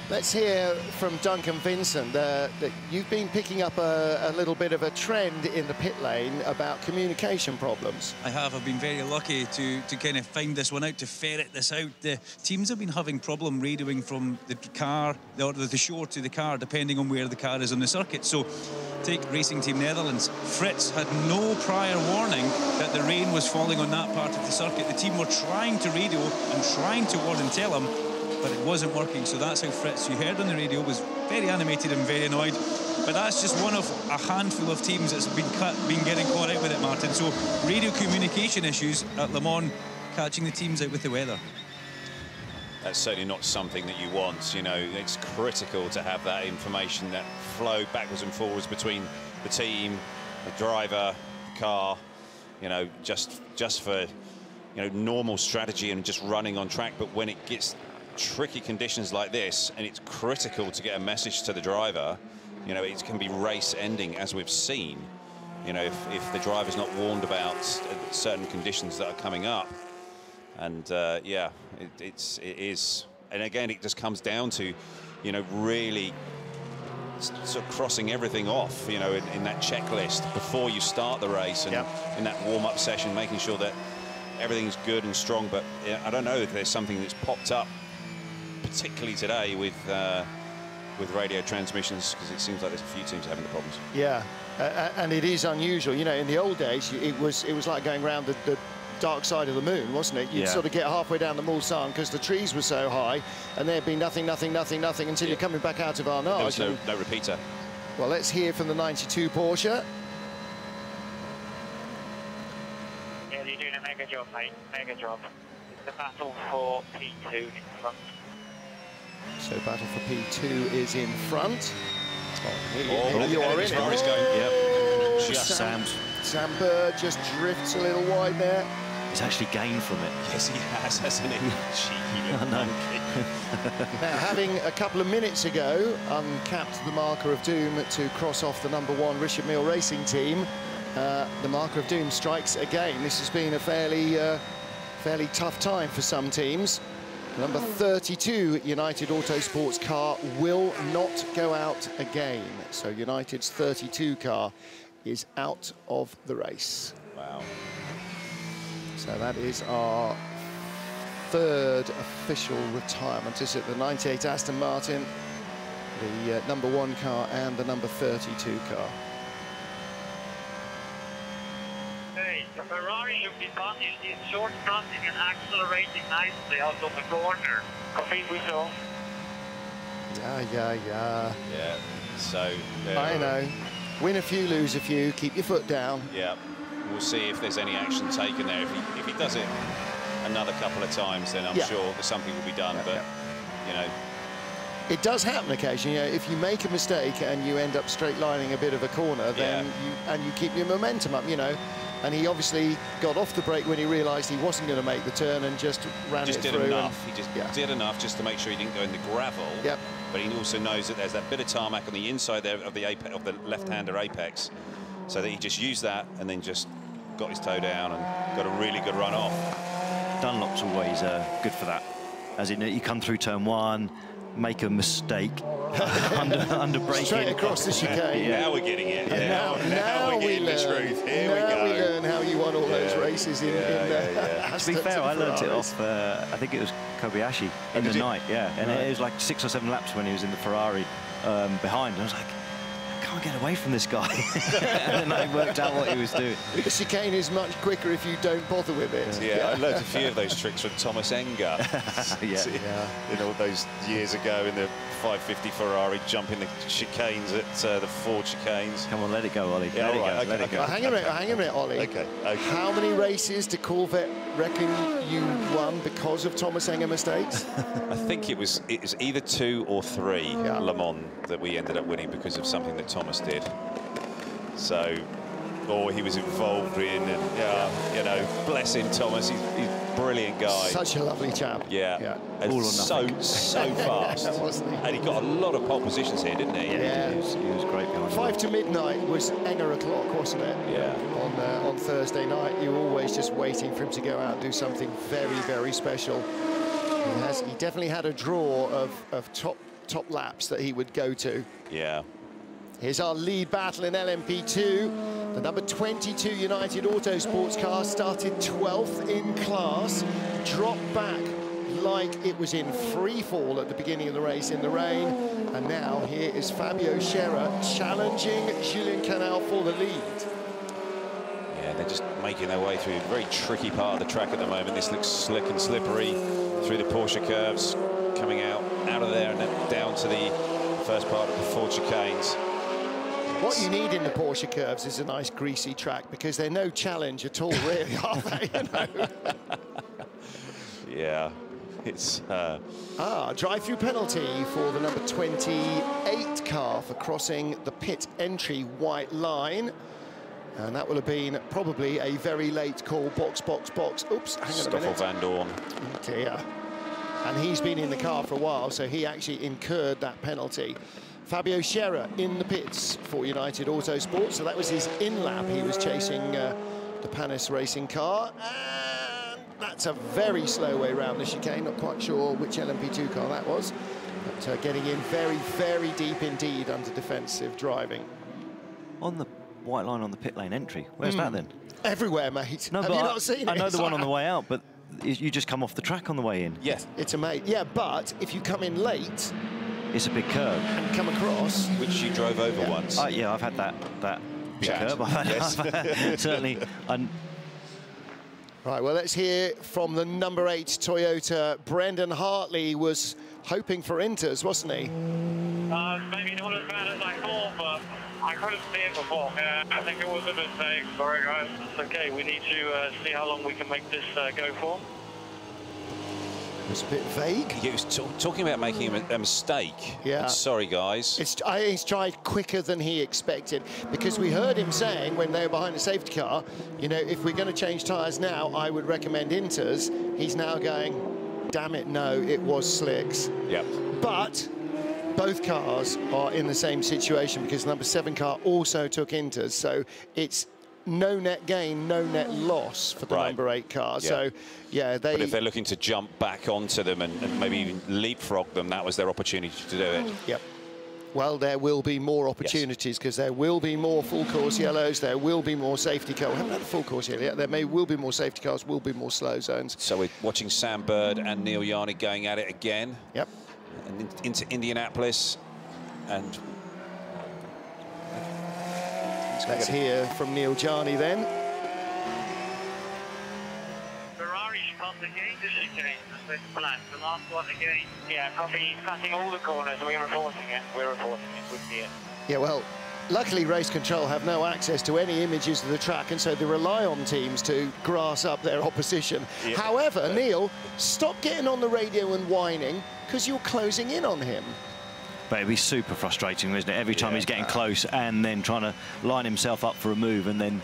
Let's hear from Duncan Vincent that you've been picking up a little bit of a trend in the pit lane about communication problems. I have. I've been very lucky to kind of find this one out, to ferret this out. The teams have been having problem radioing from the car, or the shore to the car, depending on where the car is on the circuit. So take Racing Team Netherlands. Fritz had no prior warning that the rain was falling on that part of the circuit. The team were trying to radio and trying to warn and tell him, but it wasn't working. So that's how Fritz, you heard on the radio, was very animated and very annoyed. But that's just one of a handful of teams that's been getting caught out with it, Martin. So radio communication issues at Le Mans, catching the teams out with the weather. That's certainly not something that you want. You know, it's critical to have that information, that flow backwards and forwards between the team, the driver, the car, you know, just for, you know, normal strategy and just running on track. But when it gets tricky conditions like this, and it's critical to get a message to the driver, you know, it can be race ending, as we've seen. You know, if the driver's not warned about certain conditions that are coming up. And yeah, it is, and again, it just comes down to, you know, really sort of crossing everything off, you know, in that checklist before you start the race, and in that warm-up session, making sure that everything's good and strong. But yeah, I don't know if there's something that's popped up, particularly today with radio transmissions, because it seems like there's a few teams having the problems. Yeah, and it is unusual. You know, in the old days, it was like going around the dark side of the moon, wasn't it? You'd sort of get halfway down the Mulsanne because the trees were so high, and there'd be nothing until you're coming back out of Arnage. There was no repeater. Well, let's hear from the 92 Porsche. Yeah, you're doing a mega job, mate. Mega job. It's the battle for P2 in front. So battle for P2 is in front. You are in it. Yep. Sam Bird just drifts a little wide there. He's actually gained from it. Yes, he has, hasn't he? Cheeky little monkey. Now, having a couple of minutes ago uncapped the marker of doom to cross off the #1 Richard Mille Racing Team, the marker of doom strikes again. This has been a fairly tough time for some teams. Number 32 United Autosports car will not go out again. So United's 32 car is out of the race. Wow. So that is our third official retirement. Is it the 98 Aston Martin, the #1 car, and the number 32 car? Hey, the Ferrari you've been on is short fronting and accelerating nicely out of the corner. Coffee we saw. Yeah. Yeah, so... I know. Win a few, lose a few, keep your foot down. Yeah, we'll see if there's any action taken there. If he does it another couple of times, then I'm sure that something will be done. But you know, it does happen occasionally. You know, if you make a mistake and you end up straight lining a bit of a corner, then you keep your momentum up. You know, and he obviously got off the brake when he realised he wasn't going to make the turn and just ran it through. He just did enough just to make sure he didn't go in the gravel. Yep. But he also knows that there's that bit of tarmac on the inside there of the apex, of the left-hander apex, so that he just used that and then just got his toe down and got a really good run off. Dunlop's always good for that. As in, you come through turn 1, make a mistake under braking. Straight across the chicane. Now we're getting it. Now we're getting the truth. Here we go. We learn how you won all those races in To be fair, I learnt it off, I think it was Kobayashi in the night, and it was like 6 or 7 laps when he was in the Ferrari behind. And I was like, I can't get away from this guy. And then I worked out what he was doing. The chicane is much quicker if you don't bother with it. Yeah, I learned a few of those tricks from Thomas Enger. In all those years ago in the 550 Ferrari, jumping the chicanes at the Ford chicanes. Come on, let it go, Ollie. Yeah, Let it go. Hang a minute, Ollie. Okay. How many races did Corvette reckon you won because of Thomas Enger mistakes? I think it was either 2 or 3 Le Mans that we ended up winning because of something that Thomas did. So, or he was involved in, and you know, bless him, Thomas. He's a brilliant guy. Such a lovely chap. Yeah. And All or so fast. Wasn't he? And he got a lot of pole positions here, didn't he? Yeah. He was great behind 5 to midnight was Enger o'clock, wasn't it? Yeah. On Thursday night, you were always just waiting for him to go out and do something very, very special. He definitely had a draw of top laps that he would go to. Yeah. Here's our lead battle in LMP2. The number 22 United Autosports car started 12th in class, dropped back like it was in free fall at the beginning of the race in the rain. And now here is Fabio Scherer challenging Julien Canal for the lead. Yeah, they're just making their way through a very tricky part of the track at the moment. This looks slick and slippery through the Porsche curves, coming out of there and then down to the first part of the Ford chicanes. What you need in the Porsche curves is a nice greasy track, because they're no challenge at all, really, are they? You know? Yeah, it's... drive-through penalty for the number 28 car for crossing the pit entry white line. And that will have been probably a very late call. Box. Oops, hang on a Stoffel minute. Van Dorn. Oh dear. And he's been in the car for a while, so he actually incurred that penalty. Fabio Scherer in the pits for United Autosports. So that was his in-lap. He was chasing the Panis racing car. And that's a very slow way around the chicane. Not quite sure which LMP2 car that was. But getting in very, very deep indeed under defensive driving. On the white line on the pit lane entry, where's that then? Everywhere, mate. No, Have you not seen it? I know the one on the way out, but you just come off the track on the way in. Yes, it's a mate. Yeah, but if you come in late, it's a big curve. And come across, which you drove over once. Yeah, I've had that big curve. Yes. Certainly. Right, well, let's hear from the number 8 Toyota. Brendan Hartley was hoping for Inters, wasn't he? Maybe not as bad as I thought, but I couldn't see it before. I think it was a mistake. Sorry, guys. It's okay. We need to see how long we can make this go for. It was a bit vague. He was talking about making a mistake. Yeah. I'm sorry, guys. He's tried quicker than he expected, because we heard him saying when they were behind the safety car, you know, if we're going to change tyres now, I would recommend Inters. He's now going, damn it, no, it was slicks. Yep. But both cars are in the same situation, because the number 7 car also took Inters, so it's no net gain, no net loss for the number 8 car. Yeah. So, yeah, But if they're looking to jump back onto them and maybe even leapfrog them, that was their opportunity to do it. Yep. Well, there will be more opportunities, because there will be more full course yellows, there will be more safety cars. We haven't had a full course yet. There will be more safety cars, will be more slow zones. So we're watching Sam Bird and Neil Yarni going at it again. Yep. And into Indianapolis. And let's hear from Neil Jarni then. Ferrari passed again this chicane. That's the plan. The last one again. Yeah, probably passing all the corners. We're reporting it. We see it. Yeah, well, luckily Race Control have no access to any images of the track, and so they rely on teams to grass up their opposition. Yeah. However, Neil, stop getting on the radio and whining, because you're closing in on him. But it'd be super frustrating, isn't it? Every time he's getting close and then trying to line himself up for a move, and then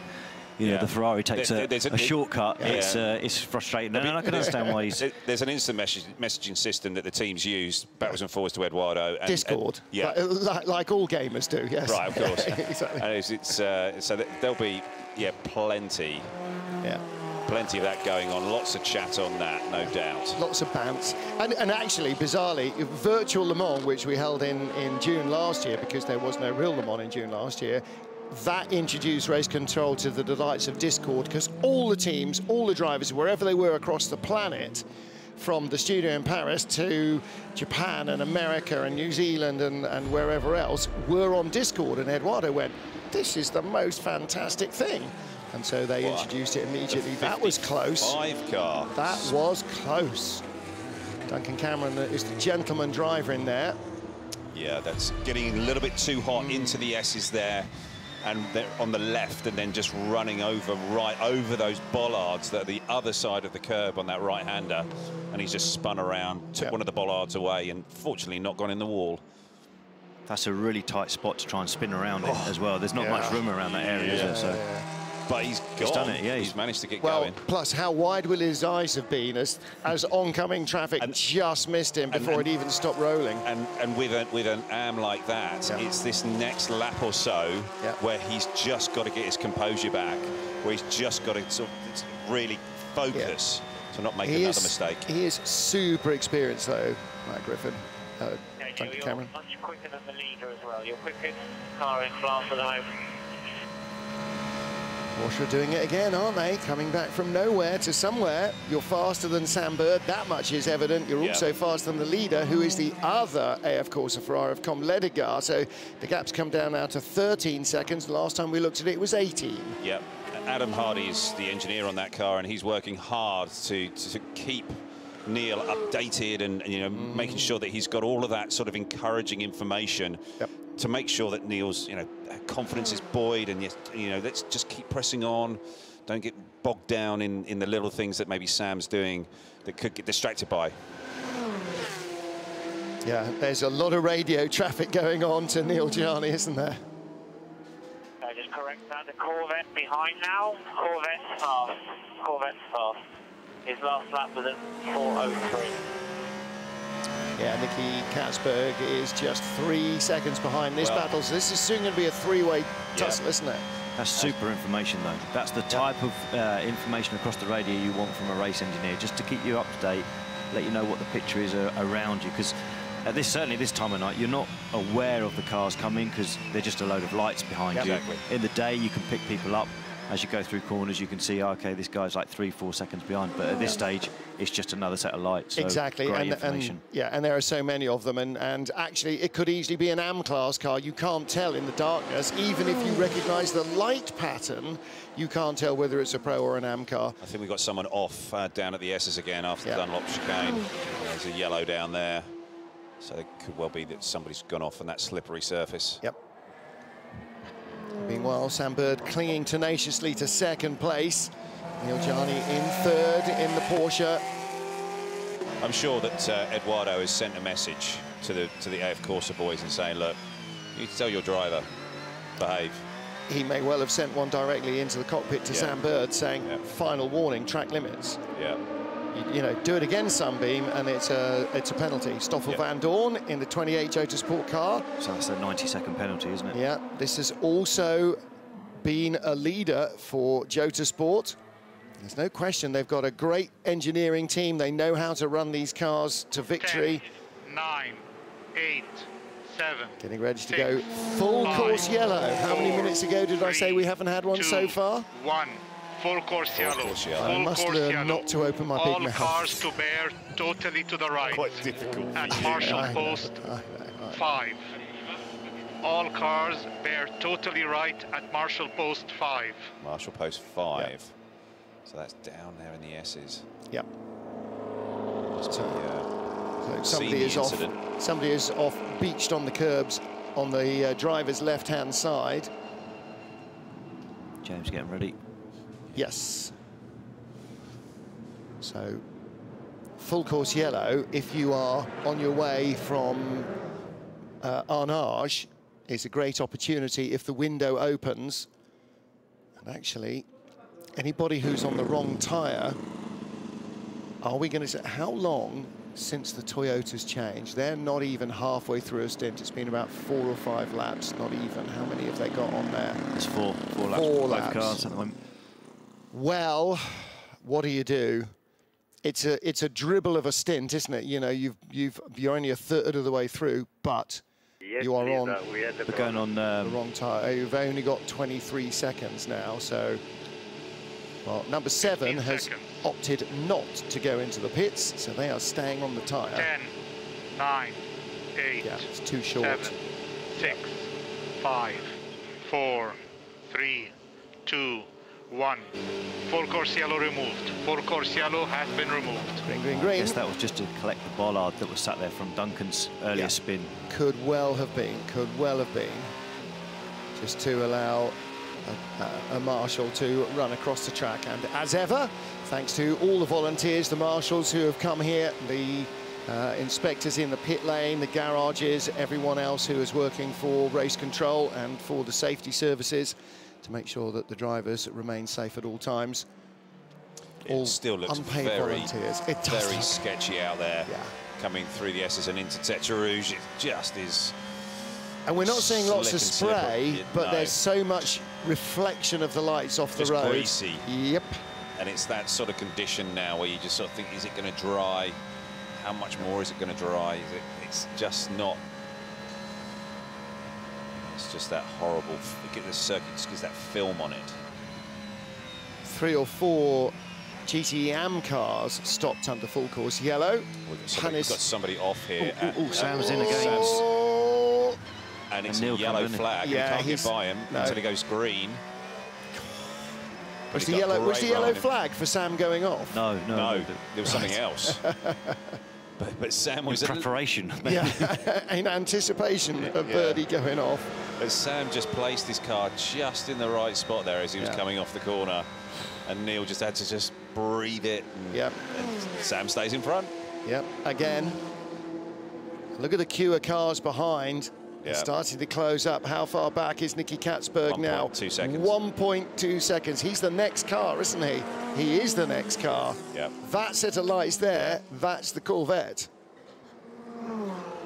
you know the Ferrari takes a shortcut. It's frustrating, and I can understand why he's. There's an instant messaging system that the teams use backwards and forwards to Eduardo. And, Discord, like all gamers do. Yes. Right, of course. Exactly. And so there'll be plenty. Yeah. Plenty of that going on, lots of chat on that, no doubt. Lots of bounce. And actually, bizarrely, virtual Le Mans, which we held in June last year, because there was no real Le Mans in June last year, that introduced Race Control to the delights of Discord, because all the teams, all the drivers, wherever they were across the planet, from the studio in Paris to Japan and America and New Zealand and wherever else were on Discord, and Eduardo went, this is the most fantastic thing. And so they introduced it immediately. That was close. 5 car. That was close. Duncan Cameron is the gentleman driver in there. Yeah, that's getting a little bit too hot into the S's there, and they're on the left, and then just running over right over those bollards that are the other side of the curb on that right-hander, and he's just spun around, took one of the bollards away, and fortunately not gone in the wall. That's a really tight spot to try and spin around in as well. There's not much room around that area, is there? So. But he's done it, yeah. He's managed to get well, going. Plus, how wide will his eyes have been as oncoming traffic just missed him before it even stopped rolling? And with an AM like that, it's this next lap or so where he's just got to get his composure back, where he's just got to sort of really focus to not make another mistake. He is super experienced, though, Matt Griffin. Duncan Cameron. Much quicker than the leader as well. Your quickest car in class at the moment. Porsche are doing it again, aren't they? Coming back from nowhere to somewhere. You're faster than Sam Bird, that much is evident. You're also faster than the leader, who is the other AF Corse Ferrari of Com Ledegar. So the gap's come down now to 13 seconds. Last time we looked at it, it was 18. Yep. Adam Hardy is the engineer on that car, and he's working hard to keep Neil updated and you know, making sure that he's got all of that sort of encouraging information to make sure that Neil's, you know, confidence is buoyed, and you know, let's just keep pressing on. Don't get bogged down in the little things that maybe Sam's doing that could get distracted by. Yeah, there's a lot of radio traffic going on to Neil Gianni, isn't there? I just correct that. The Corvette behind now. Corvette's fast. Corvette's fast. His last lap was at 4:03. Yeah, Nicky Katzberg is just 3 seconds behind this battle. So this is soon going to be a three-way tussle, isn't it? That's super information, though. That's the type of information across the radio you want from a race engineer, just to keep you up to date, let you know what the picture is around you. Because certainly this time of night, you're not aware of the cars coming because they're just a load of lights behind you. In the day, you can pick people up. As you go through corners, you can see, okay, this guy's like 3-4 seconds behind. But at this stage, it's just another set of lights. So exactly. Great information. And there are so many of them. And actually, it could easily be an AM class car. You can't tell in the darkness. Even if you recognise the light pattern, you can't tell whether it's a Pro or an AM car. I think we've got someone off down at the S's again after the Dunlop chicane. There's a yellow down there. So it could well be that somebody's gone off on that slippery surface. Yep. Meanwhile, Sam Bird clinging tenaciously to second place. Neil Gianni in third in the Porsche. I'm sure that Eduardo has sent a message to the AF Corse boys and saying, look, you need to tell your driver, behave. He may well have sent one directly into the cockpit to Sam Bird saying, final warning, track limits. Yeah. You know, do it again, Sunbeam, and it's a penalty. Stoffel van Dorn in the 28 Jota Sport car. So that's a 90-second penalty, isn't it? Yeah, this has also been a leader for Jota Sport. There's no question they've got a great engineering team. They know how to run these cars to victory. 10, 9, 8, 7. Getting ready to go full course yellow. How many minutes ago did I say we haven't had one so far? 1. Full course yellow. I must learn not to open my big mouth. All cars to bear totally to the right. Quite difficult. At Marshall Post 5. All cars bear totally right at Marshall Post 5. Marshall Post 5. Yep. So that's down there in the S's. Yep. So somebody is off. Somebody is off, beached on the curbs on the driver's left-hand side. James getting ready. Yes. So, full course yellow, if you are on your way from Arnage, is a great opportunity if the window opens. And actually, anybody who's on the wrong tyre, are we going to say, how long since the Toyota's changed? They're not even halfway through a stint. It's been about 4 or 5 laps, not even. How many have they got on there? It's 4 laps. 4 laps. Cars at the moment. Well, what do? It's a dribble of a stint, isn't it? You know, you're only a third of the way through, but you are on. We're going on the wrong tyre. You've only got 23 seconds now, so Well, number 7 has opted not to go into the pits, so they are staying on the tyre. 10, 9, 8, yeah, it's too short. 7, 6, 5, 4, 3, 2, 1. Full course yellow removed. Full course yellow has been removed. Green, green, I green. guess that was just to collect the bollard that was sat there from Duncan's earlier spin. Could well have been, just to allow a marshal to run across the track. And as ever, thanks to all the volunteers, the marshals who have come here, the inspectors in the pit lane, the garages, everyone else who is working for race control and for the safety services to make sure that the drivers remain safe at all times. It still looks unpaid very, volunteers. very sketchy out there, coming through the S's and into Tete Rouge. It just is. And we're not seeing lots of spray, but no. there's so much reflection of the lights off the road. Greasy. Yep. And it's that sort of condition now where you just sort of think, is it going to dry? How much more is it going to dry? It's just not. It's just that horrible. The circuit just gives that film on it. 3 or 4 GTE cars stopped under full course yellow. We've got somebody off here. Sam's in again. Oh. And it's a yellow flag. You can't get by him until he goes green. Was the yellow flag for Sam going off? No, there was something else. But Sam was in preparation. In anticipation of Birdie going off. As Sam just placed his car just in the right spot there as he was coming off the corner, and Neil just had to just breathe it. And Sam stays in front. Yep. Again. Look at the queue of cars behind. It's starting to close up. How far back is Nicky Katzberg now? 1.2 seconds. 1.2 seconds. He's the next car, isn't he? He is the next car. Yep. That set of lights there, that's the Corvette.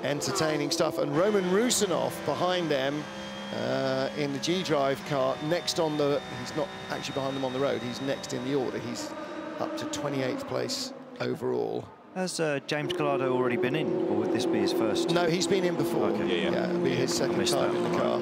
Entertaining stuff. And Roman Rusinov behind them in the G-Drive car, next on the... He's not actually behind them on the road. He's next in the order. He's up to 28th place overall. Has James Gallardo already been in, or would this be his first? No, he's been in before. Okay. Yeah, it'll be his second time in the car.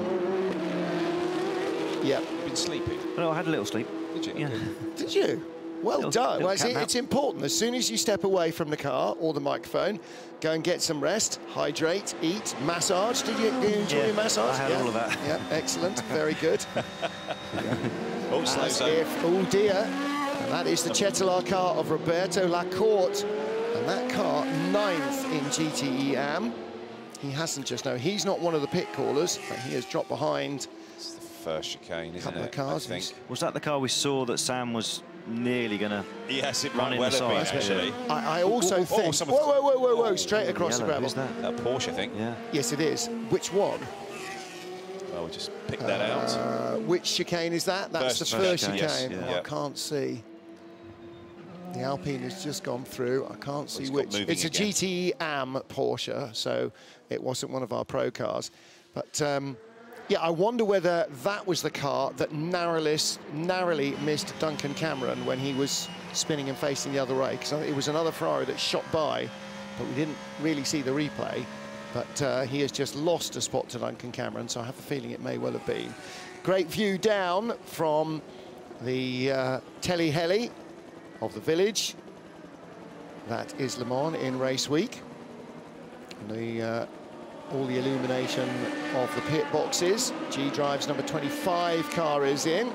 Yeah. Been sleeping? No, I had a little sleep. Did you? Yeah. Did you? Well done. Well, it's important. As soon as you step away from the car or the microphone, go and get some rest, hydrate, eat, massage. Did you enjoy your massage? I had all of that. Yeah, excellent. Very good. Oh, oh dear. And that is the Cetilar car of Roberto Lacorte. And that car, 9th in GTE Am. He hasn't just now. He's not one of the pit callers, but he has dropped behind. It's the first chicane, isn't couple it? Of cars. I think. Was that the car we saw that Sam was nearly going to? Yes, it run might in well the have side. been actually. I also think. Whoa! Straight across the gravel. A Porsche, I think. Yeah. Yes, it is. Which one? Well, we just picked that out. Which chicane is that? That's the first chicane. Yes. I can't see. The Alpine has just gone through. I can't see which. It's a GTE Am Porsche, so it wasn't one of our pro cars. But yeah, I wonder whether that was the car that narrowly missed Duncan Cameron when he was spinning and facing the other way, because it was another Ferrari that shot by, but we didn't really see the replay. But he has just lost a spot to Duncan Cameron, so I have a feeling it may well have been. Great view down from the telly heli of the village. That is Le Mans in race week. And all the illumination of the pit boxes. G-Drive's number 25 car is in.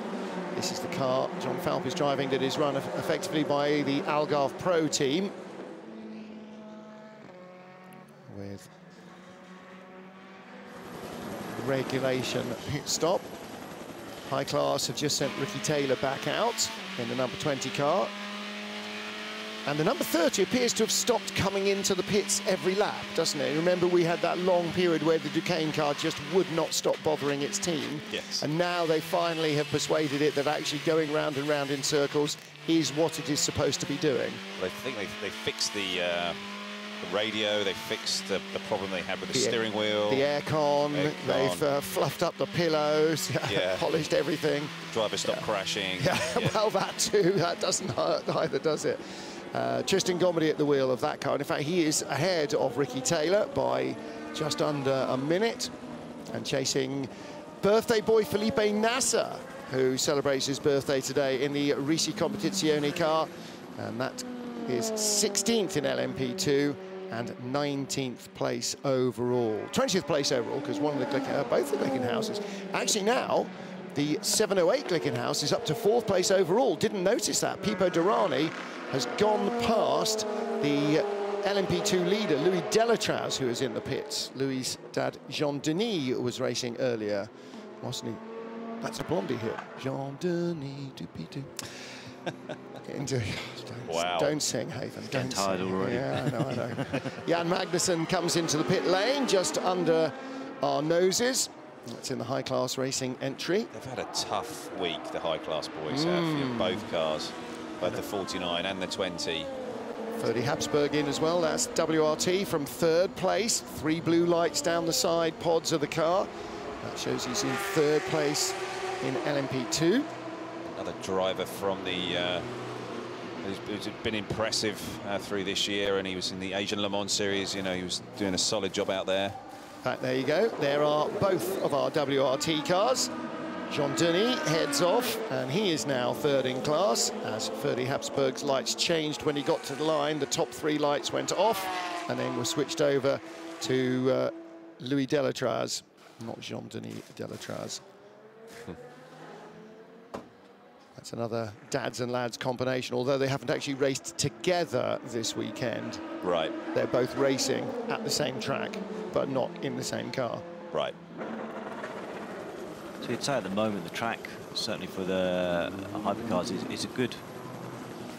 This is the car John Falp is driving that is run effectively by the Algarve Pro team. With regulation pit stop. High Class have just sent Ricky Taylor back out in the number 20 car. And the number 30 appears to have stopped coming into the pits every lap, doesn't it? Remember, we had that long period where the Duquesne car just would not stop bothering its team. Yes. And now they finally have persuaded it that actually going round and round in circles is what it is supposed to be doing. Well, I think they fixed the radio, they fixed the problem they had with the steering wheel. The aircon, they've fluffed up the pillows, polished everything. Driver stopped crashing. Well, that too, that doesn't hurt either, does it? Tristan Gomedy at the wheel of that car. And in fact, he is ahead of Ricky Taylor by just under a minute and chasing birthday boy Felipe Nasser, who celebrates his birthday today in the Risi Competizione car, and that is 16th in LMP2 and 19th place overall. 20th place overall, because one of the both the Glickenhauses. Actually now, the 708 Glickenhaus is up to 4th place overall. Didn't notice that. Pipo Derani has gone past the LMP2 leader, Louis Delatraz, who is in the pits. Louis' dad, Jean-Denis, was racing earlier, wasn't he? That's a Blondie hit. Jean-Denis, doopy-doo. Wow. Don't sing, Haven. Getting tired already. Yeah, I know. Jan Magnussen comes into the pit lane just under our noses. That's in the high-class racing entry. They've had a tough week, the high-class boys have, in both cars, both the 49 and the 20. Ferdy Habsburg in as well. That's WRT from 3rd place. 3 blue lights down the side pods of the car. That shows he's in 3rd place in LMP2. Another driver from the who's been impressive through this year, and he was in the Asian Le Mans series. You know, he was doing a solid job out there. In fact, there you go. There are both of our WRT cars. Jean-Denis heads off, and he is now 3rd in class, as Ferdy Habsburg's lights changed when he got to the line. The top 3 lights went off, and then were switched over to Louis Delatraz, not Jean-Denis Delatraz. That's another dads and lads combination, although they haven't actually raced together this weekend. Right. They're both racing at the same track, but not in the same car. Right. So you'd say at the moment the track, certainly for the hypercars, is a good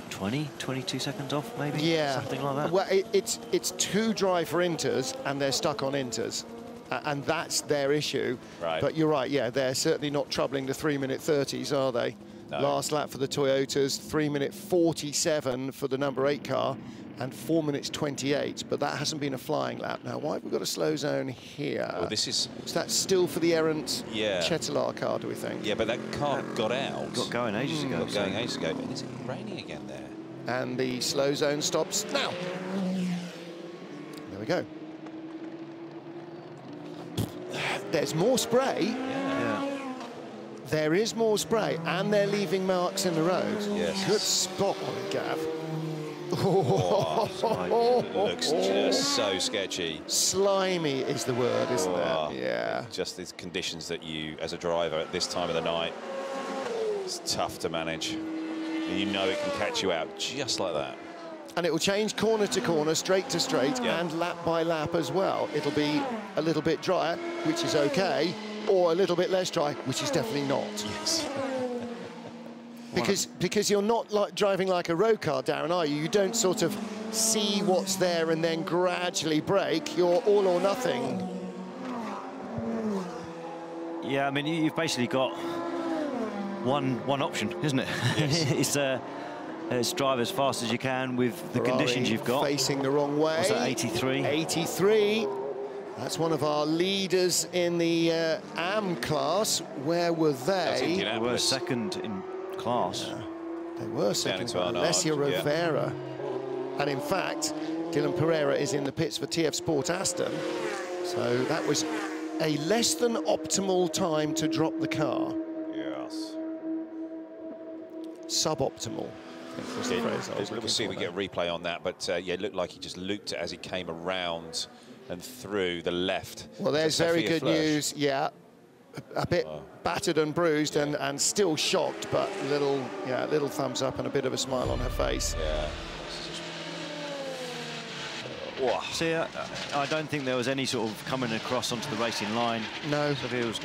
20, 22 seconds off, maybe? Yeah. Something like that? Well, it's too dry for inters, and they're stuck on inters. And that's their issue. Right. But you're right, yeah, they're certainly not troubling the 3-minute 30s, are they? No. Last lap for the Toyotas, 3-minute 47 for the number 8 car, and 4 minutes 28, but that hasn't been a flying lap. Now, why have we got a slow zone here? Well, this is that still for the errant Yeah. Chetalar car, do we think? Yeah, but that car got out. Got going ages ago. Got going ages ago. And is it raining again there? And the slow zone stops now. There we go. There's more spray. Yeah. There is more spray, and they're leaving marks in the road. Yes. Good spot on it, Gav. Oh, it looks just so sketchy. Slimy is the word, isn't it? Yeah. Just these conditions that you, as a driver at this time of the night, it's tough to manage. And you know it can catch you out just like that. And it will change corner to corner, straight to straight, and lap by lap as well. It'll be a little bit drier, which is okay, or a little bit less dry, which is definitely not. Yes. Because you're not like driving like a road car, Darren, are you? You don't sort of see what's there and then gradually brake. You're all or nothing. Yeah, I mean, you've basically got one option, isn't it? Yes. It's drive as fast as you can with the conditions you've got. Facing the wrong way. Was that 83? 83. That's one of our leaders in the AM class. Where were they? They were 2nd in class. Yeah, they were 2nd. Alessia Barnard, Rivera. And in fact, Dylan Pereira is in the pits for TF Sport Aston. So that was a less than optimal time to drop the car. Yes. Suboptimal. Was the phrase I was we'll see if we get a replay on that, but yeah, it looked like he just looped it as he came around and through the left. Well, there's very good news. Yeah, a bit battered and bruised, and still shocked, but little thumbs up and a bit of a smile on her face. Yeah. See, I don't think there was any sort of coming across onto the racing line. No. So it was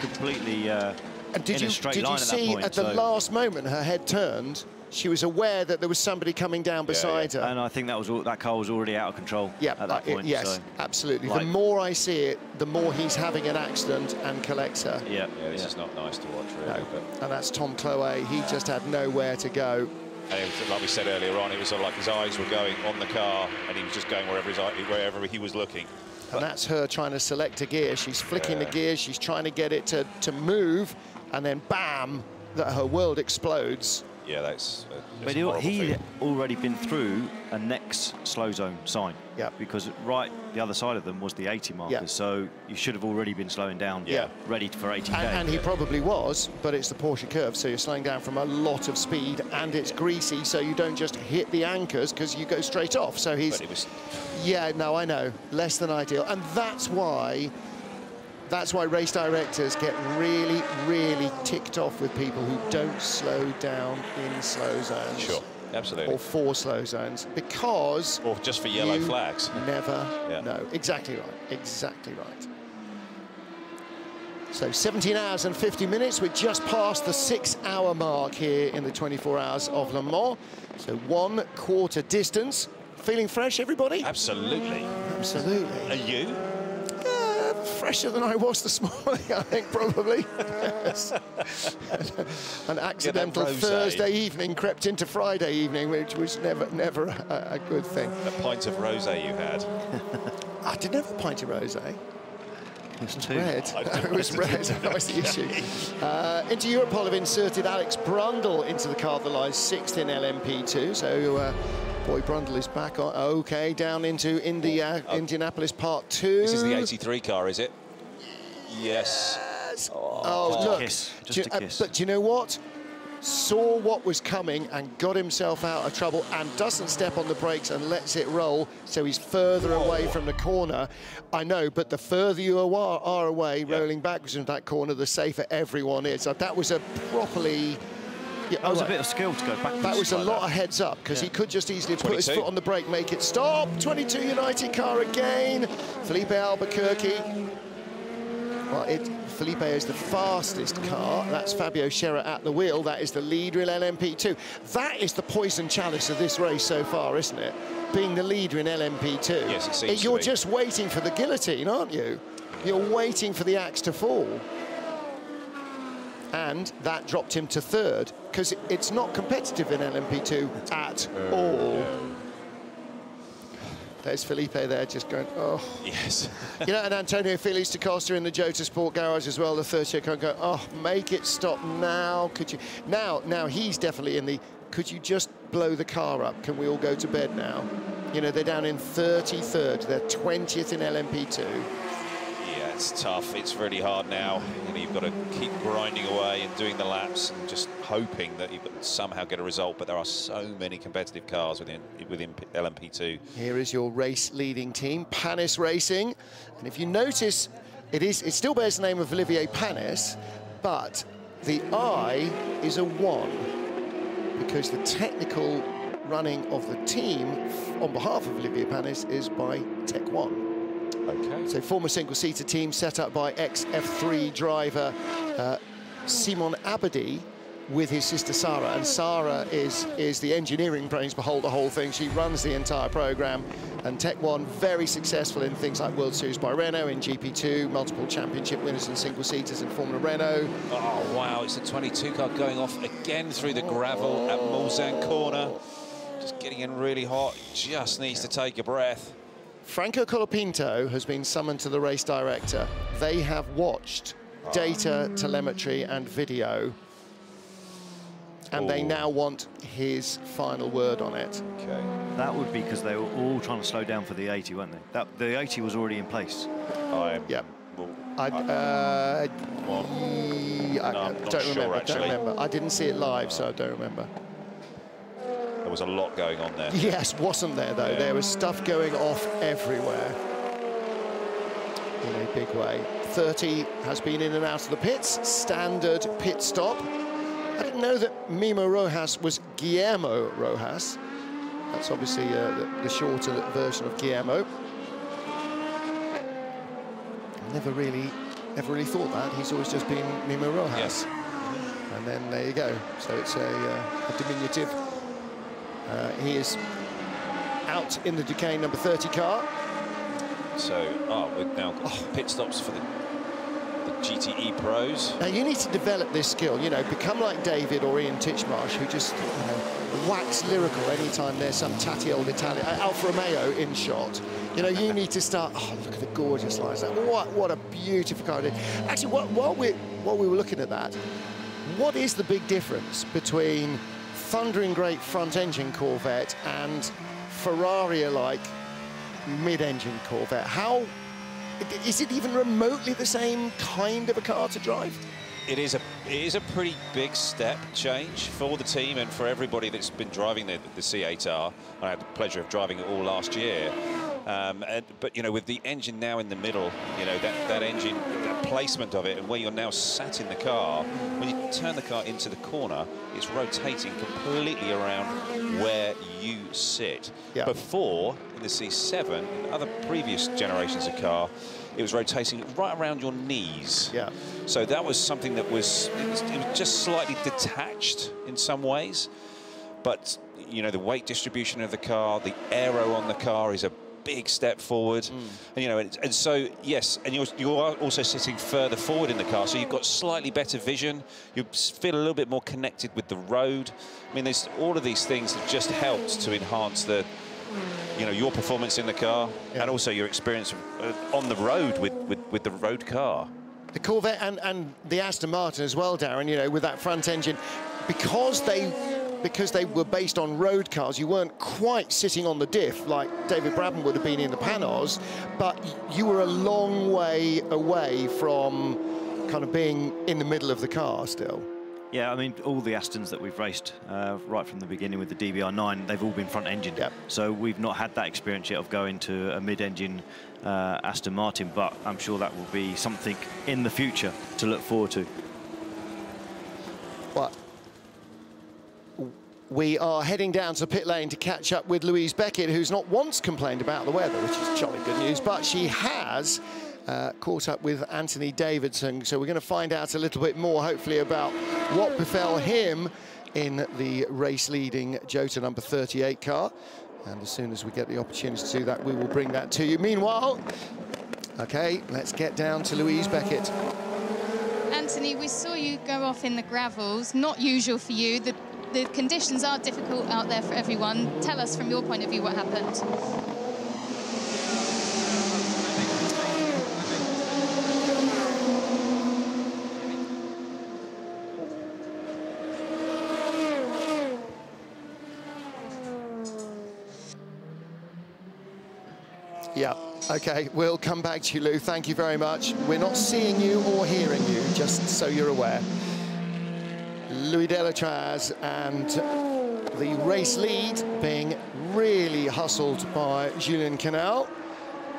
completely and did in you, a straight did line you at see that point. at the last moment her head turned? She was aware that there was somebody coming down beside her. And I think that car was already out of control at that point. Yes, so. absolutely. The more I see it, the more he's having an accident and collects her. Yeah, this is not nice to watch, really. No. And that's Tom Chloe. He just had nowhere to go. And it was, like we said earlier on, it was sort of like his eyes were going on the car, and he was just going wherever he was looking. And that's her trying to select a gear. She's flicking the gear. She's trying to get it to move, and then bam, that her world explodes. Yeah, that's. But he'd already been through a next slow zone sign. Yeah. Because right the other side of them was the 80 markers. Yeah. So you should have already been slowing down. Yeah. Ready for 80k. And he probably was, but it's the Porsche curve, so you're slowing down from a lot of speed, and it's greasy, so you don't just hit the anchors because you go straight off. So he's. But it was... Yeah, no, I know, less than ideal, and that's why race directors get really, really ticked off with people who don't slow down in slow zones. Sure, absolutely. Or for slow zones, because... Or just for yellow flags. Never know. Exactly right, exactly right. So 17 hours and 50 minutes, we're just past the 6-hour mark here in the 24 hours of Le Mans. So 1/4 distance. Feeling fresh, everybody? Absolutely. Absolutely. Are you? Fresher than I was this morning, I think, probably. Yes. An accidental Thursday evening crept into Friday evening, which was never a good thing. A pint of rosé you had. I didn't have a pint of rosé. It was red. It was red. That was the issue. Into Europol have inserted Alex Brundle into the car that lies 6th in LMP2. So boy, Brundle is back on. Okay, down into Indianapolis Part 2. This is the 83 car, is it? Yes. Oh, look. Just a kiss. But do you know what? Saw what was coming and got himself out of trouble and doesn't step on the brakes and lets it roll, so he's further away from the corner. I know, but the further you are away, rolling backwards from that corner, the safer everyone is. So that was a properly... Yeah, that was a bit of skill to go backwards. That was a lot of heads up, because he could just easily put his foot on the brake, make it stop. 22 United car again. Felipe Albuquerque. Well, Felipe is the fastest car. That's Fabio Scherer at the wheel. That is the leader in LMP2. That is the poison chalice of this race so far, isn't it? Being the leader in LMP2. Yes, it seems You're to be. just waiting for the guillotine, aren't you? You're waiting for the axe to fall. And that dropped him to 3rd, because it's not competitive in LMP2 at all. There's Felipe there just going, oh. Yes. You know, and Antonio Felix da Costa in the Jota Sport Garage as well, the 30 car, going, oh, make it stop now. Could you? Now he's definitely in the, could you just blow the car up? Can we all go to bed now? You know, they're down in 33rd. They're 20th in LMP2. Yeah, it's tough. It's really hard now. You know, you've got to keep grinding away and doing the laps and just hoping that you could somehow get a result. But there are so many competitive cars within LMP2. Here is your race leading team, Panis Racing. And if you notice, it still bears the name of Olivier Panis, but the I is a 1, because the technical running of the team on behalf of Olivier Panis is by Tech 1. Okay. So former single-seater team set up by ex-F3 driver Simon Abadi with his sister Sarah, and Sarah is the engineering brains behind the whole thing. She runs the entire program, and Tech 1 very successful in things like World Series by Renault, in GP2, multiple championship winners in single-seaters in Formula Renault. Oh, wow, it's a 22 car going off again through the gravel at Mulsanne corner. Just getting in really hot, just needs to take a breath. Franco Colapinto has been summoned to the race director. They have watched data, telemetry and video, and they now want his final word on it. Okay. That would be because they were all trying to slow down for the 80, weren't they? The 80 was already in place. Yeah. I don't remember. I didn't see it live, so I don't remember. There was a lot going on there. Yes, wasn't there, though? Yeah. There was stuff going off everywhere in a big way. 30 has been in and out of the pits, standard pit stop. I didn't know that Mimo Rojas was Guillermo Rojas. That's obviously the shorter version of Guillermo. Never really thought that. He's always just been Mimo Rojas. Yes. And then there you go. So it's a diminutive. He is out in the Duquesne number 30 car. So, we've now got pit stops for the GTE pros. Now, you need to develop this skill, you know, become like David or Ian Titchmarsh, who just, you know, wax lyrical anytime there's some tatty old Italian, Alfa Romeo in shot. You know, you need to start, look at the gorgeous lines. What a beautiful car. Actually, while we were looking at that, what is the big difference between thundering great front-engine Corvette and Ferrari are like mid-engine Corvette. How is it even remotely the same kind of a car to drive? It is a pretty big step change for the team and for everybody that's been driving the C8R. I had the pleasure of driving it all last year. But, you know, with the engine now in the middle, you know, that engine, that placement of it, and where you're now sat in the car, when you turn the car into the corner, it's rotating completely around where you sit. Yeah. Before, in the C7, and other previous generations of car, it was rotating right around your knees. Yeah. So that was something that was, it was just slightly detached in some ways. But, you know, the weight distribution of the car, the aero on the car is a big step forward. And, you know, and so, yes, and you are also sitting further forward in the car, so you've got slightly better vision. You feel a little bit more connected with the road. I mean, there's all of these things that just helped to enhance the, you know, your performance in the car, and also your experience on the road with the road car. The Corvette and the Aston Martin as well, Darren, you know, with that front engine, because they were based on road cars, you weren't quite sitting on the diff like David Brabham would have been in the Panos, but you were a long way away from kind of being in the middle of the car still. Yeah, I mean, all the Astons that we've raced right from the beginning with the DBR9, they've all been front-engine. Yep. So we've not had that experience yet of going to a mid-engine Aston Martin, but I'm sure that will be something in the future to look forward to. But we are heading down to pit lane to catch up with Louise Beckett, who's not once complained about the weather, which is jolly good news, but she has caught up with Anthony Davidson. So we're going to find out a little bit more, hopefully, about what befell him in the race-leading Jota number 38 car. And as soon as we get the opportunity to do that, we will bring that to you. Meanwhile, okay, let's get down to Louise Beckett. Anthony, we saw you go off in the gravels. Not usual for you. The conditions are difficult out there for everyone. Tell us from your point of view what happened. Yeah, okay, we'll come back to you, Lou. Thank you very much. We're not seeing you or hearing you, just so you're aware. Louis Delatraz and the race lead being really hustled by Julian Canal.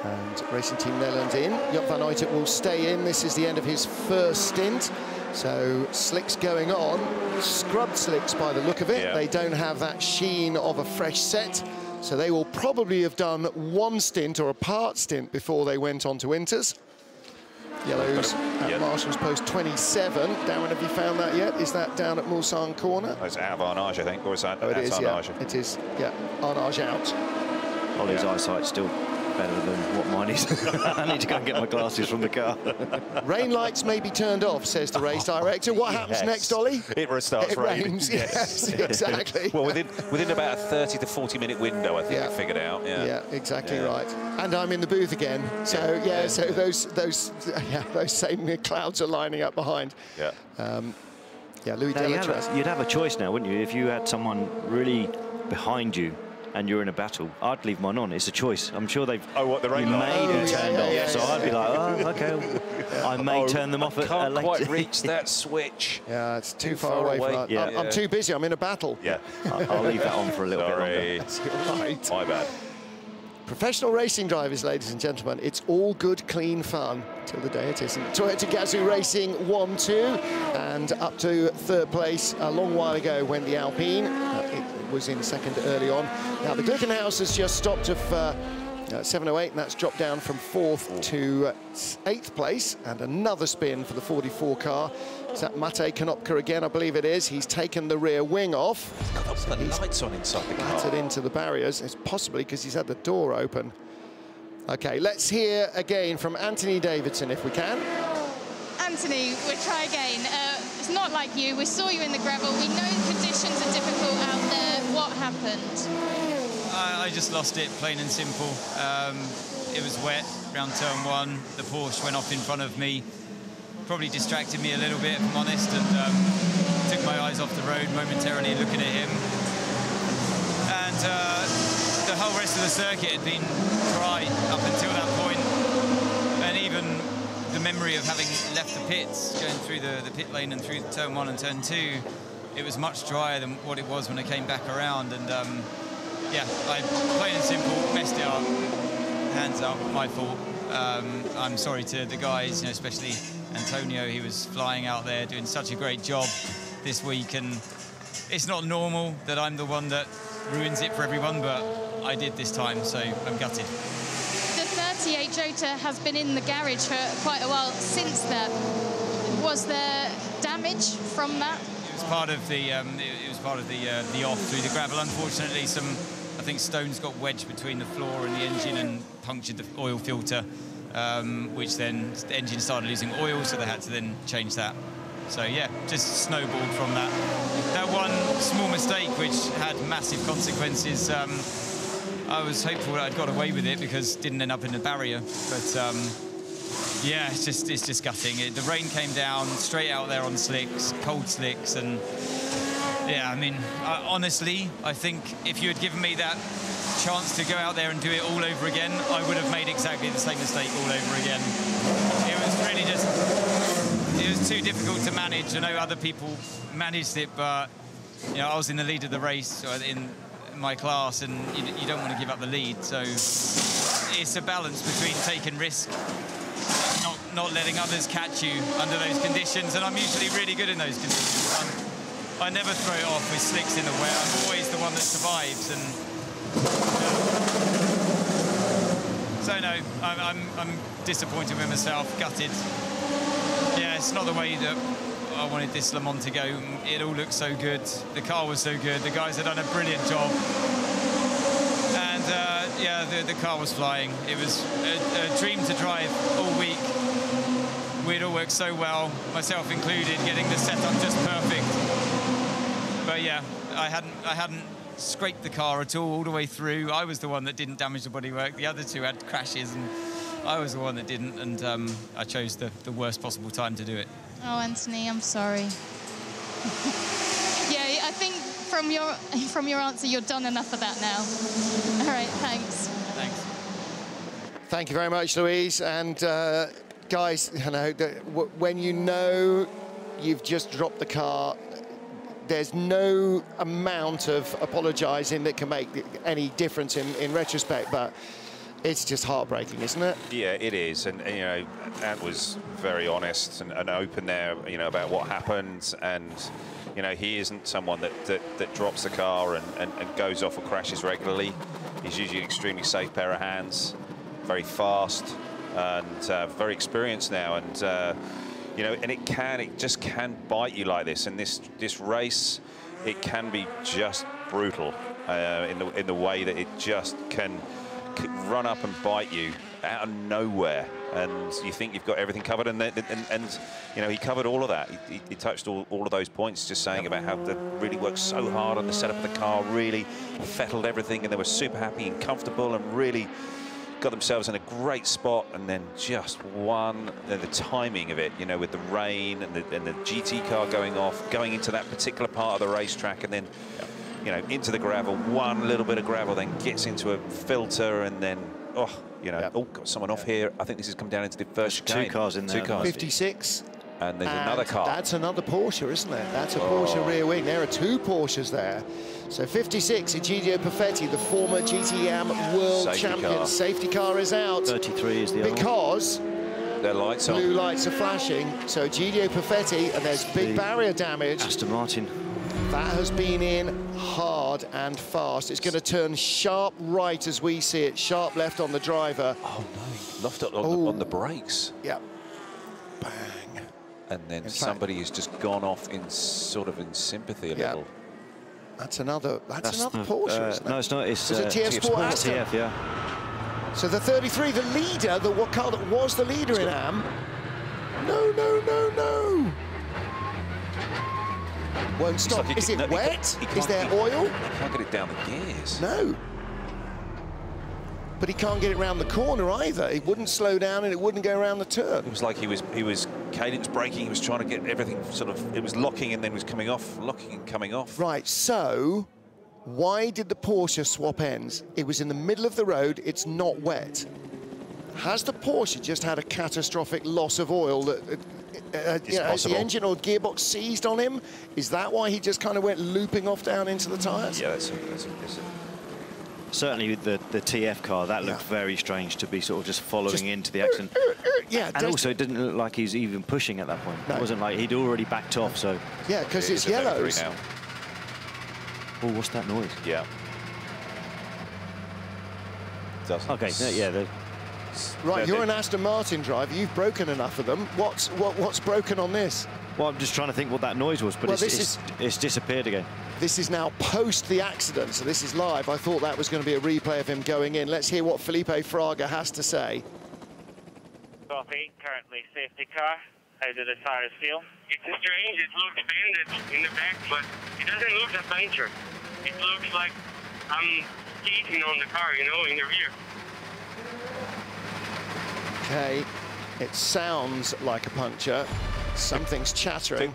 And Racing Team Netherlands in. Joop van Uytert will stay in. This is the end of his first stint. So slicks going on. Scrubbed slicks by the look of it. Yeah. They don't have that sheen of a fresh set. So they will probably have done one stint or a part stint before they went on to Inters. Yellows at Marshall's Post 27. Darren, have you found that yet? Is that down at Mulsanne Corner? Oh, it's out of Arnage, I think, or is that it is, Arnage? Yeah. It is, yeah. Arnage out. Ollie's eyesight's still better than what mine is. I need to go and get my glasses from the car. Rain lights may be turned off, says the race director. What happens next, Ollie? It starts raining. Rains. Yes, exactly. Well, within about a 30 to 40 minute window, I think we figured out. Yeah, exactly right. And I'm in the booth again. So so those same clouds are lining up behind. Yeah. Louis Delatraz. You'd have a choice now, wouldn't you? If you had someone really behind you and you're in a battle, I'd leave mine on. It's a choice. I'm sure they've the rain made turned off. So I'd be like, oh, okay. I may turn them off at can't a later. quite reach that switch. Yeah, it's too far away. From that. I'm too busy. I'm in a battle. Yeah. I'll leave that on for a little bit longer. That's right. My bad. Professional racing drivers, ladies and gentlemen, it's all good, clean fun till the day it isn't. Toyota Gazoo Racing 1-2 and up to third place a long while ago when the Alpine was in second early on. Now the Glickenhaus has just stopped of 708, and that's dropped down from 4th to 8th place, and another spin for the 44 car. Is that Mate Konopka again? I believe it is. He's taken the rear wing off. He's lights on inside the car. Battered into the barriers. It's possibly because he's had the door open. Okay, let's hear again from Anthony Davidson if we can. Anthony, we'll try again. It's not like you. We saw you in the gravel. We know conditions are difficult out there. What happened? I just lost it, plain and simple. It was wet, round turn 1. The Porsche went off in front of me. Probably distracted me a little bit, if I'm honest, and took my eyes off the road momentarily looking at him. And the whole rest of the circuit had been dry up until that point. And even the memory of having left the pits, going through the pit lane and through turn 1 and turn 2, it was much drier than what it was when I came back around. And yeah, I plain and simple messed it up. Hands up, my fault. I'm sorry to the guys, you know, especially Antonio. He was flying out there doing such a great job this week, and it's not normal that I'm the one that ruins it for everyone, but I did this time, so I'm gutted. The 38 Jota has been in the garage for quite a while since that. Was there damage from that? It was part of the the off through the gravel. Unfortunately, I think stones got wedged between the floor and the engine and punctured the oil filter, which then the engine started losing oil, so they had to then change that. So yeah, just snowballed from that. That one small mistake, which had massive consequences. I was hopeful that I'd got away with it because it didn't end up in the barrier. But yeah, it's just gutting. The rain came down straight out there on slicks, cold slicks, and yeah, I mean, honestly, I think if you had given me that chance to go out there and do it all over again, I would have made exactly the same mistake all over again. It was really just, it was too difficult to manage. I know other people managed it, but you know, I was in the lead of the race in my class, and you don't want to give up the lead. So it's a balance between taking risk, not letting others catch you under those conditions, and I'm usually really good in those conditions. I never throw it off with slicks in the wet. I'm always the one that survives, and so no, I'm disappointed with myself, gutted. Yeah, it's not the way that I wanted this Le Mans to go. It all looked so good. The car was so good. The guys had done a brilliant job, and yeah, the car was flying. It was a dream to drive all week. We'd all worked so well, myself included, getting the setup just perfect. But yeah, I hadn't scraped the car at all the way through. I was the one that didn't damage the bodywork. The other two had crashes, and I was the one that didn't, and I chose the worst possible time to do it. Oh, Anthony, I'm sorry. Yeah, I think from your answer, you're done enough of that now. All right, thanks. Thanks. Thank you very much, Louise. And guys, you know, when you know you've just dropped the car, there's no amount of apologising that can make any difference in retrospect, but it's just heartbreaking, isn't it? Yeah, it is. And you know, Ant was very honest and open there, you know, about what happened. And, you know, he isn't someone that drops the car and goes off or crashes regularly. He's usually an extremely safe pair of hands, very fast and very experienced now. And, you know, and it just can bite you like this. And this race, it can be just brutal in the way that it just can run up and bite you out of nowhere, and you think you've got everything covered, and you know, he covered all of that. He touched all of those points, just saying about how they really worked so hard on the setup of the car, really fettled everything, and they were super happy and comfortable and really got themselves in a great spot. And then just the timing of it, you know, with the rain and the GT car going off, going into that particular part of the racetrack, and then you know, into the gravel, one little bit of gravel, then gets into a filter, and then, oh, you know, oh, got someone off here. I think this has come down into the first chicane. 2 cars in there. 2 cars. 56. And there's another car. That's another Porsche, isn't it? That's a Porsche rear wing. There are 2 Porsches there. So 56, Egidio Perfetti, the former GTM world champion. Safety car is out. 33 is the other because their lights on. Blue lights are flashing. So Egidio Perfetti, and there's big barrier damage. Aston Martin. That has been in hard and fast. It's going to turn sharp right as we see it, sharp left on the driver. Oh no, left on the brakes. Yep. Bang. And then somebody has just gone off in sympathy a little. That's another Porsche, isn't it? No, it's not. It's a TF Sport Aston. TF, yeah. So the 33, the leader, the car that was the leader in AM. No. Won't stop. Is it wet? Is there oil? He can't get it down the gears. No. But he can't get it around the corner either. It wouldn't slow down and it wouldn't go around the turn. It was like he was Caden was braking, he was trying to get everything sort of, it was locking and then was coming off, locking and coming off. Right, so why did the Porsche swap ends? It was in the middle of the road, it's not wet. Has the Porsche just had a catastrophic loss of oil that has the engine or gearbox seized on him? Is that why he just kind of went looping off down into the tyres? Yeah, that's certainly the TF car, that looked very strange to be sort of just following into the accident. Yeah, and also it didn't look like he was even pushing at that point. No. It wasn't like he'd already backed off, so... Yeah, because it's yellows. Now. Oh, what's that noise? Yeah. Okay, yeah. Right, you're an Aston Martin driver. You've broken enough of them. What's broken on this? Well, I'm just trying to think what that noise was, but well, it's disappeared again. This is now post the accident, so this is live. I thought that was going to be a replay of him going in. Let's hear what Felipe Fraga has to say. Copy. Currently safety car. How do the tires feel? It's strange. It looks bended in the back, but it doesn't look a puncture. It looks like I'm skating on the car, you know, in the rear. Okay, it sounds like a puncture. Something's chattering.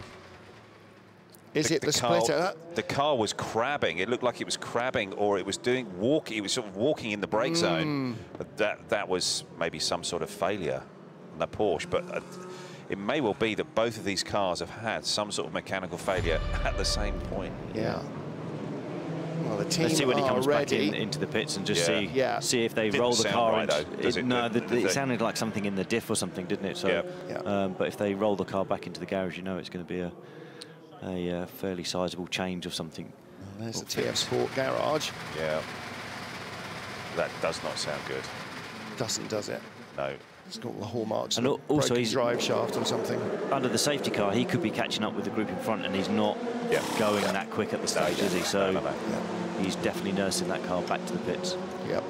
Is it the splitter? The car was crabbing. It looked like it was crabbing, or it was doing it was sort of walking in the brake zone. But that was maybe some sort of failure on the Porsche. But it may well be that both of these cars have had some sort of mechanical failure at the same point. Yeah. Well, the team Let's see when he comes ready. back into the pits and just see if they roll the car. It sounded like something in the diff or something, didn't it? So, but if they roll the car back into the garage, you know it's going to be a fairly sizable change or something. Well, there's the TF Sport garage. Yeah. That does not sound good. Doesn't, does it? No. It's got the hallmarks and of also he's drive shaft or something. Under the safety car, he could be catching up with the group in front, and he's not going that quick at the stage, is he? So he's definitely nursing that car back to the pits. Yep.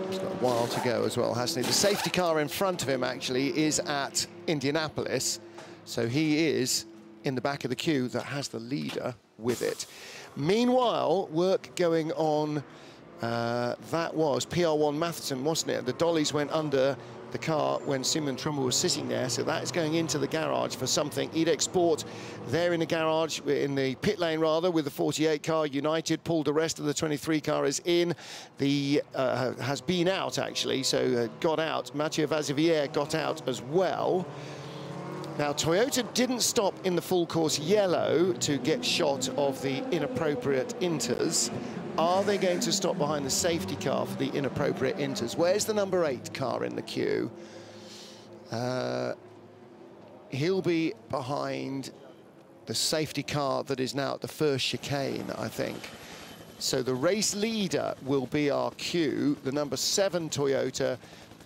He's got a while to go as well, hasn't he? The safety car in front of him actually is at Indianapolis, so he is in the back of the queue that has the leader with it. Meanwhile, work going on. That was PR1 Matheson, wasn't it? The dollies went under the car when Simon Trumbull was sitting there, so that is going into the garage for something. Edex Sport there in the garage, in the pit lane rather, with the 48 car. United pulled the rest of the 23 car is in. The has been out actually, so got out. Mathieu Vazivière got out as well. Now, Toyota didn't stop in the full course yellow to get shot of the inappropriate inters. Are they going to stop behind the safety car for the inappropriate inters? Where's the number 8 car in the queue? He'll be behind the safety car that is now at the first chicane, I think. So the race leader will be our queue. The number 7 Toyota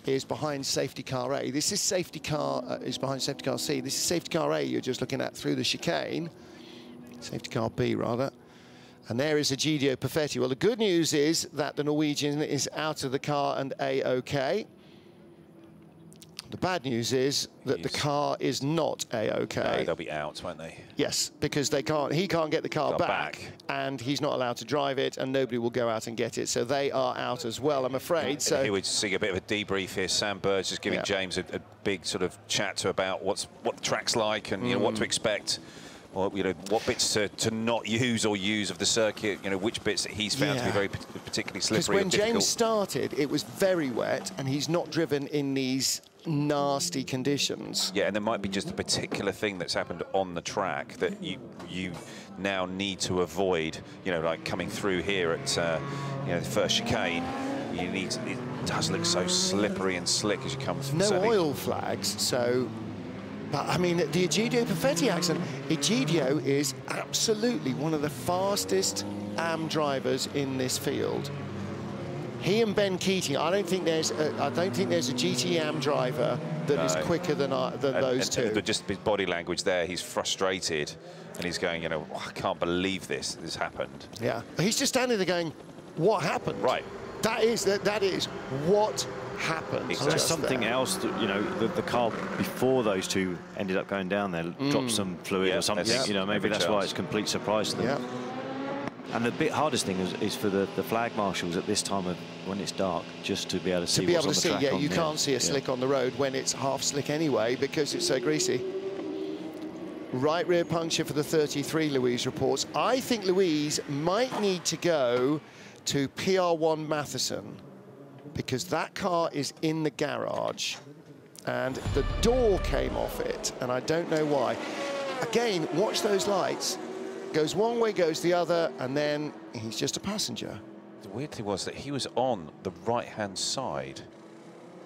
is behind safety car A. This is safety car, is behind safety car C. This is safety car A you're just looking at through the chicane. Safety car B, rather. And there is Egidio Perfetti. Well, the good news is that the Norwegian is out of the car and A-OK. The bad news is that the car is not A-OK. No, they'll be out, won't they? Yes, because they can't. He can't get the car back, and he's not allowed to drive it, and nobody will go out and get it. So they are out as well, I'm afraid. So here we're seeing a bit of a debrief here. Sam Bird's just giving James a big sort of chat about what the track's like and you know what to expect. Or, you know, what bits to not use or use of the circuit, you know, which bits that he's found to be very particularly slippery. Because when James started, it was very wet, and he's not driven in these nasty conditions. Yeah, and there might be just a particular thing that's happened on the track that you now need to avoid, you know, like coming through here at, you know, the first chicane. You need to, it does look so slippery and slick as you come through. No oil flags, so... But, I mean, the Egidio Perfetti accident, Egidio is absolutely one of the fastest AM drivers in this field. He and Ben Keating, I don't think there's a GT AM driver that is quicker than those two. Just his body language there, he's frustrated, and he's going, you know, oh, I can't believe this happened. Yeah, he's just standing there going, what happened? Right. That is what happened. Unless something else, that, you know, the car before those two ended up going down there, dropped some fluid or something, you know, maybe that's why it's a complete surprise to them. Yeah. And the bit hardest thing is for the flag marshals at this time of when it's dark, just to be able to see what's on the track. Yeah, you can't see a slick on the road when it's half slick anyway because it's so greasy. Right rear puncture for the 33, Louise reports. I think Louise might need to go to PR1 Matheson, because that car is in the garage and the door came off it, and I don't know why. Again, watch those lights. Goes one way, goes the other, and then he's just a passenger. The weird thing was that he was on the right-hand side,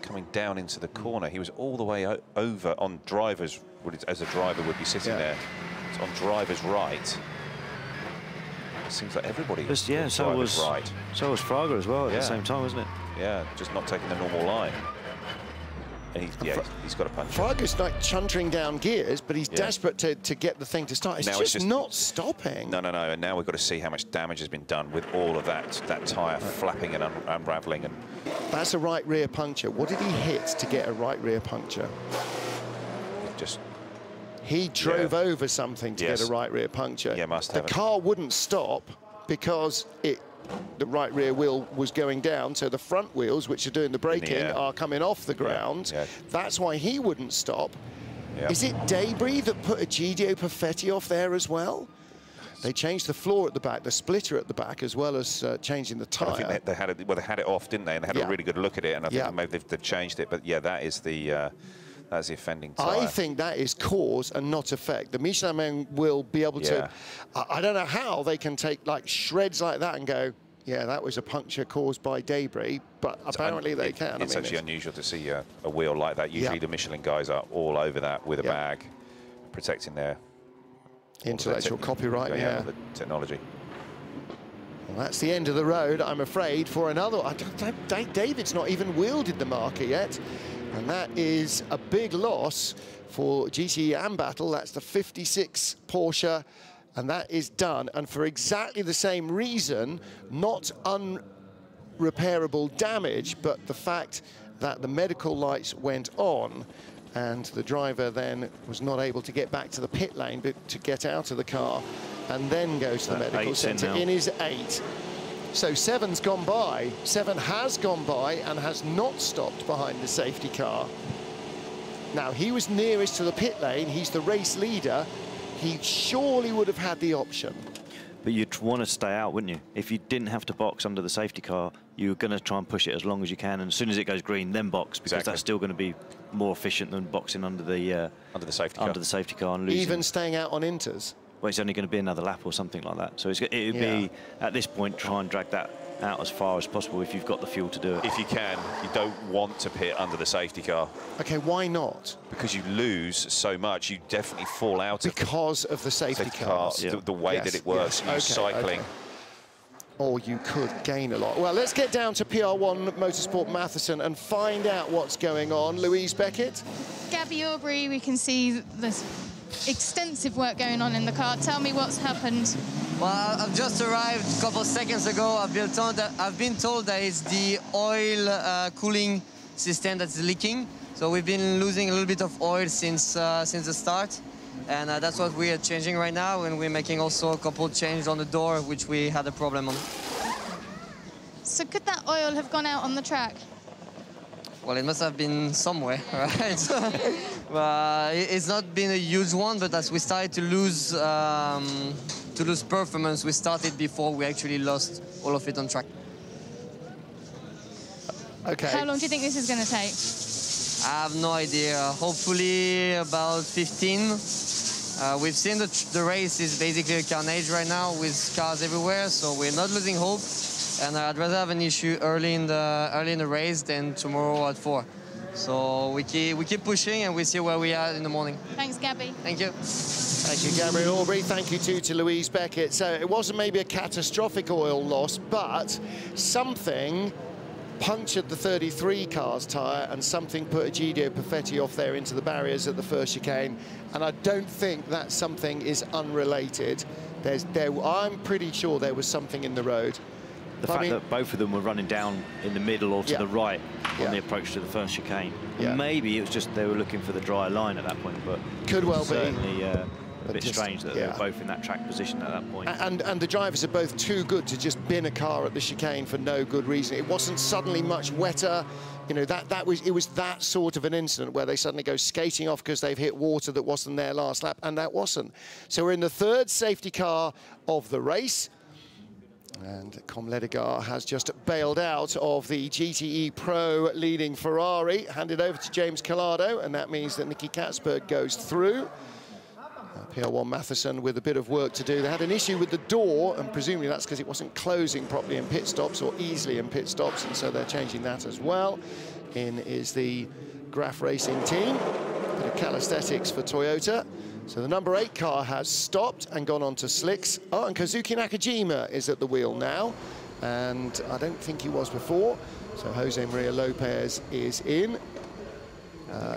coming down into the corner. He was all the way over on driver's, as a driver would be sitting there. It's on driver's right. It seems like everybody was so was right. So was Fraga as well at the same time, wasn't it? Yeah, just not taking the normal line. And he's got a punch. Fraga's like chuntering down gears, but he's desperate to get the thing to start. It's just not stopping. No. And now we've got to see how much damage has been done with all of that tyre flapping and unravelling. And that's a right rear puncture. What did he hit to get a right rear puncture? He drove over something to get a right rear puncture. Yeah, must have. The car wouldn't stop because the right rear wheel was going down, so the front wheels, which are doing the braking, are coming off the ground. That's why he wouldn't stop. Is it debris that put Egidio Perfetti off there as well? They changed the floor at the back, the splitter at the back, as well as changing the tyre. I think they had it off, didn't they? And they had a really good look at it, and I think maybe they've changed it. But yeah, that is the that's the offending tyre. I think that is cause and not effect. The Michelin men will be able to, I don't know how they can take like shreds like that and go, yeah, that was a puncture caused by debris, but apparently they can. It's actually unusual to see a wheel like that. Usually the Michelin guys are all over that with a bag, protecting their intellectual copyright, the technology. Well, that's the end of the road, I'm afraid, for another. David's not even wielded the marker yet. And that is a big loss for GTE and Battle. That's the 56 Porsche, and that is done. And for exactly the same reason, not unrepairable damage, but the fact that the medical lights went on and the driver then was not able to get back to the pit lane, but to get out of the car and then go to the medical centre in his 8. So 7's gone by. 7 has gone by and has not stopped behind the safety car. Now, he was nearest to the pit lane. He's the race leader. He surely would have had the option. But you'd want to stay out, wouldn't you? If you didn't have to box under the safety car, you're going to try and push it as long as you can. And as soon as it goes green, then box, because that's still going to be more efficient than boxing under the safety car and losing. Even staying out on inters. Well, it's only going to be another lap or something like that. So it would be, at this point, try and drag that out as far as possible if you've got the fuel to do it. If you can, you don't want to pit under the safety car. Okay, why not? Because you lose so much, you definitely fall out because of the safety cars. The way that it works, cycling. Or you could gain a lot. Well, let's get down to PR1 Motorsport Matheson and find out what's going on. Louise Beckett. Gabby Aubrey, we can see this extensive work going on in the car. Tell me what's happened. Well, I've just arrived a couple of seconds ago. I've been told that it's the oil cooling system that's leaking. So we've been losing a little bit of oil since the start. And that's what we are changing right now. And we're making also a couple of changes on the door, which we had a problem on. So could that oil have gone out on the track? Well, it must have been somewhere, right? It's not been a huge one, but as we started to lose performance, we started before we actually lost all of it on track. Okay. How long do you think this is going to take? I have no idea. Hopefully about 15. We've seen the race is basically a carnage right now with cars everywhere, so we're not losing hope. And I'd rather have an issue early in the race than tomorrow at 4. So we keep pushing and we see where we are in the morning. Thanks, Gabby. Thank you. Thank you, Gabriel Aubrey. Thank you too to Louise Beckett. So it wasn't maybe a catastrophic oil loss, but something punctured the 33 car's tyre and something put Egidio Perfetti off there into the barriers at the first chicane. And I don't think that something is unrelated. I'm pretty sure there was something in the road. The fact that both of them were running down in the middle or to the right on the approach to the first chicane. Maybe it was just they were looking for the dry line at that point, but could well certainly, a bit strange that they were both in that track position at that point. And the drivers are both too good to just bin a car at the chicane for no good reason. It wasn't suddenly much wetter. You know, it was that sort of an incident where they suddenly go skating off because they've hit water that wasn't there last lap, and that wasn't. So we're in the third safety car of the race. And Com Ledegar has just bailed out of the GTE Pro leading Ferrari, handed over to James Collado, and that means that Nicky Katzberg goes through. PR1 Matheson with a bit of work to do. They had an issue with the door, and presumably that's because it wasn't closing properly in pit stops or easily in pit stops, and so they're changing that as well. In is the Graf Racing team. A bit of calisthenics for Toyota. So the number 8 car has stopped and gone on to slicks. Oh, and Kazuki Nakajima is at the wheel now, and I don't think he was before. So Jose Maria Lopez is in.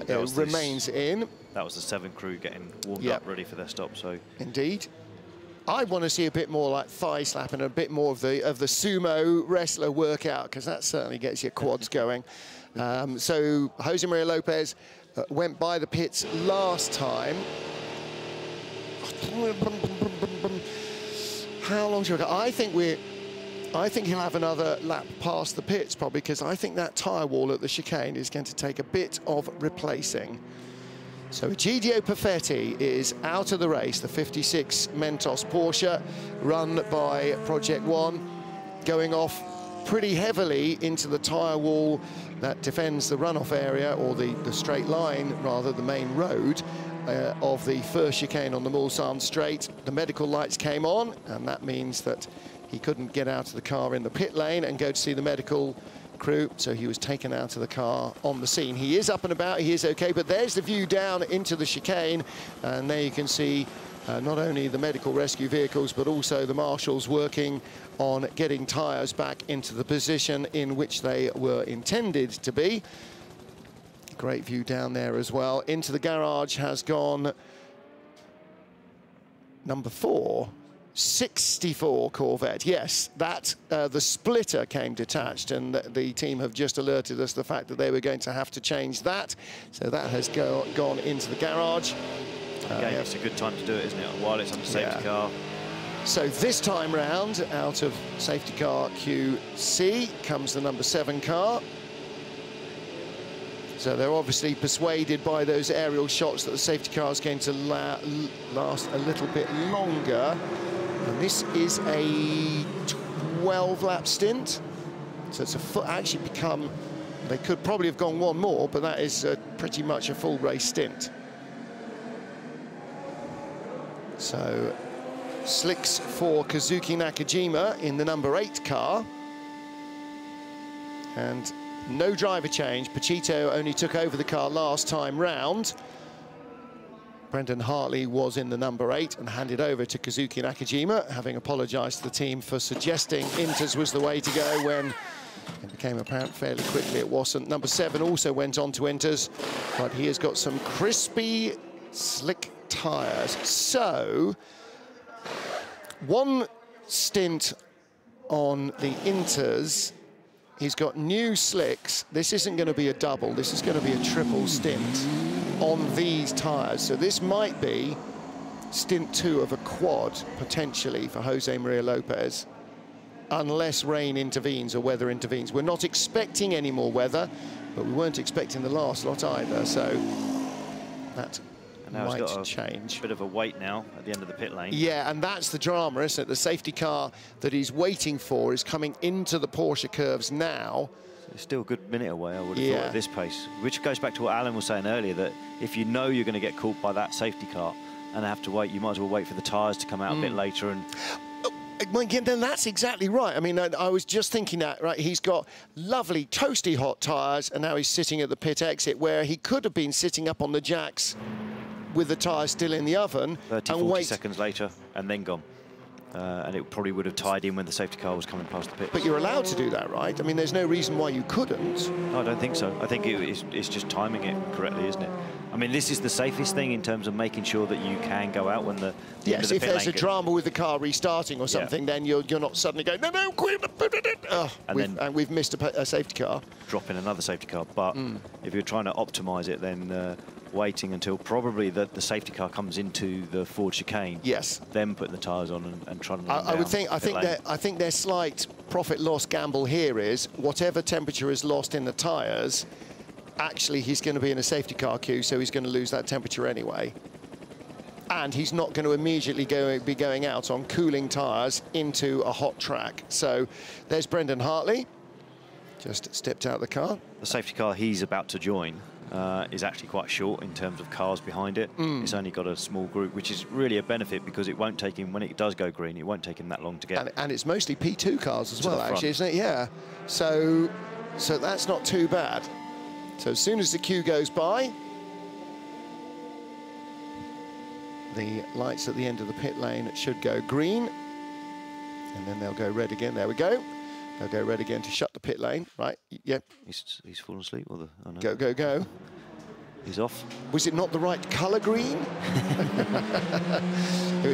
It remains in. That was the 7 crew getting warmed up, ready for their stop. So indeed, I want to see a bit more like thigh slap and a bit more of the sumo wrestler workout, because that certainly gets your quads going. So Jose Maria Lopez went by the pits last time. How long should we go? I think he'll have another lap past the pits, probably, because I think that tyre wall at the chicane is going to take a bit of replacing. So Egidio Perfetti is out of the race, the 56 Mentos Porsche, run by Project One, going off pretty heavily into the tyre wall that defends the runoff area, or the straight line, rather, the main road of the first chicane on the Mulsanne straight. The medical lights came on, and that means that he couldn't get out of the car in the pit lane and go to see the medical crew, so he was taken out of the car on the scene. He is up and about, he is okay, but there's the view down into the chicane, and there you can see not only the medical rescue vehicles, but also the marshals working on getting tyres back into the position in which they were intended to be. Great view down there as well. Into the garage has gone number 4. 64 Corvette, yes, that the splitter came detached, and the team have just alerted us the fact that they were going to have to change that, so that has gone into the garage. Again, it's a good time to do it, isn't it, while it's on the safety car. So this time round, out of safety car QC comes the number 7 car. So they're obviously persuaded by those aerial shots that the safety car is going to last a little bit longer. And this is a 12-lap stint. So it's actually become, they could probably have gone one more, but that is pretty much a full race stint. So slicks for Kazuki Nakajima in the number 8 car. And no driver change. Pachito only took over the car last time round. Brendan Hartley was in the number 8 and handed over to Kazuki Nakajima, having apologised to the team for suggesting Inters was the way to go when it became apparent fairly quickly it wasn't. Number 7 also went on to Inters, but he has got some crispy, slick tyres. So, one stint on the Inters, he's got new slicks. This isn't going to be a double, this is going to be a triple stint on these tyres. So this might be stint 2 of a quad, potentially, for Jose Maria Lopez, unless rain intervenes or weather intervenes. We're not expecting any more weather, but we weren't expecting the last lot either, so that might change. A bit of a wait now at the end of the pit lane. Yeah, and that's the drama, isn't it? The safety car that he's waiting for is coming into the Porsche curves now. It's still a good minute away, I would have thought, at this pace. Which goes back to what Alan was saying earlier, that if you know you're going to get caught by that safety car and have to wait, you might as well wait for the tyres to come out a bit later. And then that's exactly right. I mean, I was just thinking that, right? He's got lovely toasty hot tyres, and now he's sitting at the pit exit, where he could have been sitting up on the jacks with the tyres still in the oven 30, and 40 seconds later, and then gone. And it probably would have tied in when the safety car was coming past the pit. But you're allowed to do that, right? I mean, there's no reason why you couldn't. No, I don't think so. I think it's just timing it correctly, isn't it? I mean, this is the safest thing in terms of making sure that you can go out when the yes, if there's a drama with the car restarting or something, then you're not suddenly going, no, quick, and we've missed a safety car. Drop in another safety car. But if you're trying to optimise it, then waiting until probably the safety car comes into the forward chicane. Yes. Then putting the tyres on and trying to. I think their slight profit loss gamble here is whatever temperature is lost in the tyres, actually he's going to be in a safety car queue, so he's going to lose that temperature anyway. And he's not going to immediately be going out on cooling tyres into a hot track. So there's Brendan Hartley, just stepped out of the car. The safety car he's about to join is actually quite short in terms of cars behind it. It's only got a small group, which is really a benefit because it won't take him, when it does go green, it won't take him that long to get. And it's mostly P2 cars as well, actually, isn't it? Yeah. So that's not too bad. So as soon as the queue goes by, the lights at the end of the pit lane should go green, and then they'll go red again. There we go. They'll go red again to shut the pit lane. Right, yep. He's fallen asleep. Or oh no. Go, go, go. He's off. Was it not the right colour green? I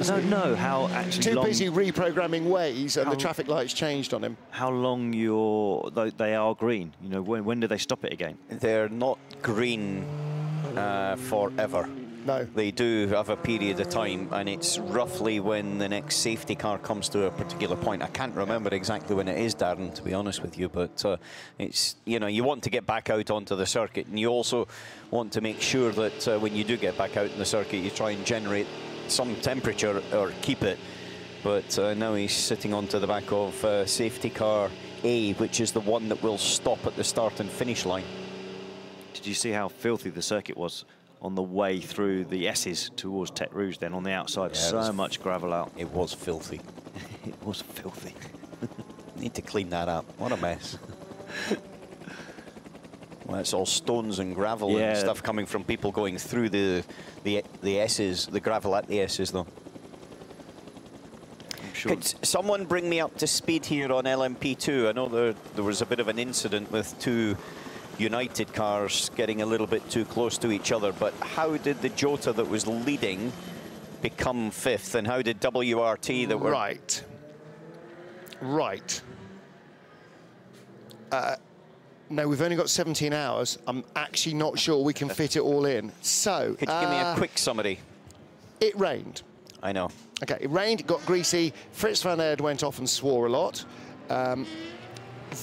don't know how actually too busy reprogramming Waze, and the traffic lights changed on him. How long they are green? You know, when do they stop it again? They're not green forever. No. They do have a period of time, and it's roughly when the next safety car comes to a particular point. I can't remember exactly when it is, Darren, to be honest with you, but it's, you know, you want to get back out onto the circuit, and you also want to make sure that when you do get back out in the circuit, you try and generate some temperature or keep it. But now he's sitting onto the back of safety car A, which is the one that will stop at the start and finish line. Did you see how filthy the circuit was on the way through the S's towards Tete Rouge then on the outside? Yeah, so much gravel out. It was filthy. It was filthy. Need to clean that up. What a mess. Well, it's all stones and gravel and stuff coming from people going through the S's, the gravel at the S's though. Sure. Could someone bring me up to speed here on LMP2? I know there was a bit of an incident with two United cars getting a little bit too close to each other, but how did the Jota that was leading become fifth, and how did WRT that were... Right. No, we've only got 17 hours. I'm actually not sure we can fit it all in. So... Could you give me a quick summary? It rained. I know. Okay, it rained, it got greasy. Fritz van Aert went off and swore a lot.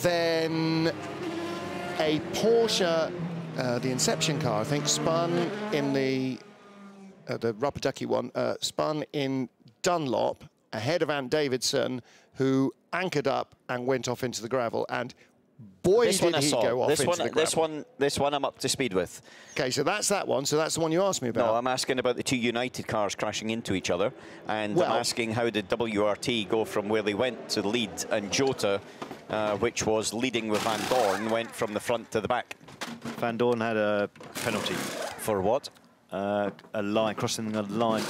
Then a Porsche, the Inception car, I think, spun in the rubber ducky one, spun in Dunlop ahead of Ant Davidson, who anchored up and went off into the gravel. And boy, did he go off into the gravel. This one I'm up to speed with. Okay, so that's that one. So that's the one you asked me about. No, I'm asking about the two United cars crashing into each other. And I'm asking how did WRT go from where they went to the lead, and Jota, which was leading with Van Dorn, went from the front to the back. Van Dorn had a penalty. For what? A line, crossing a line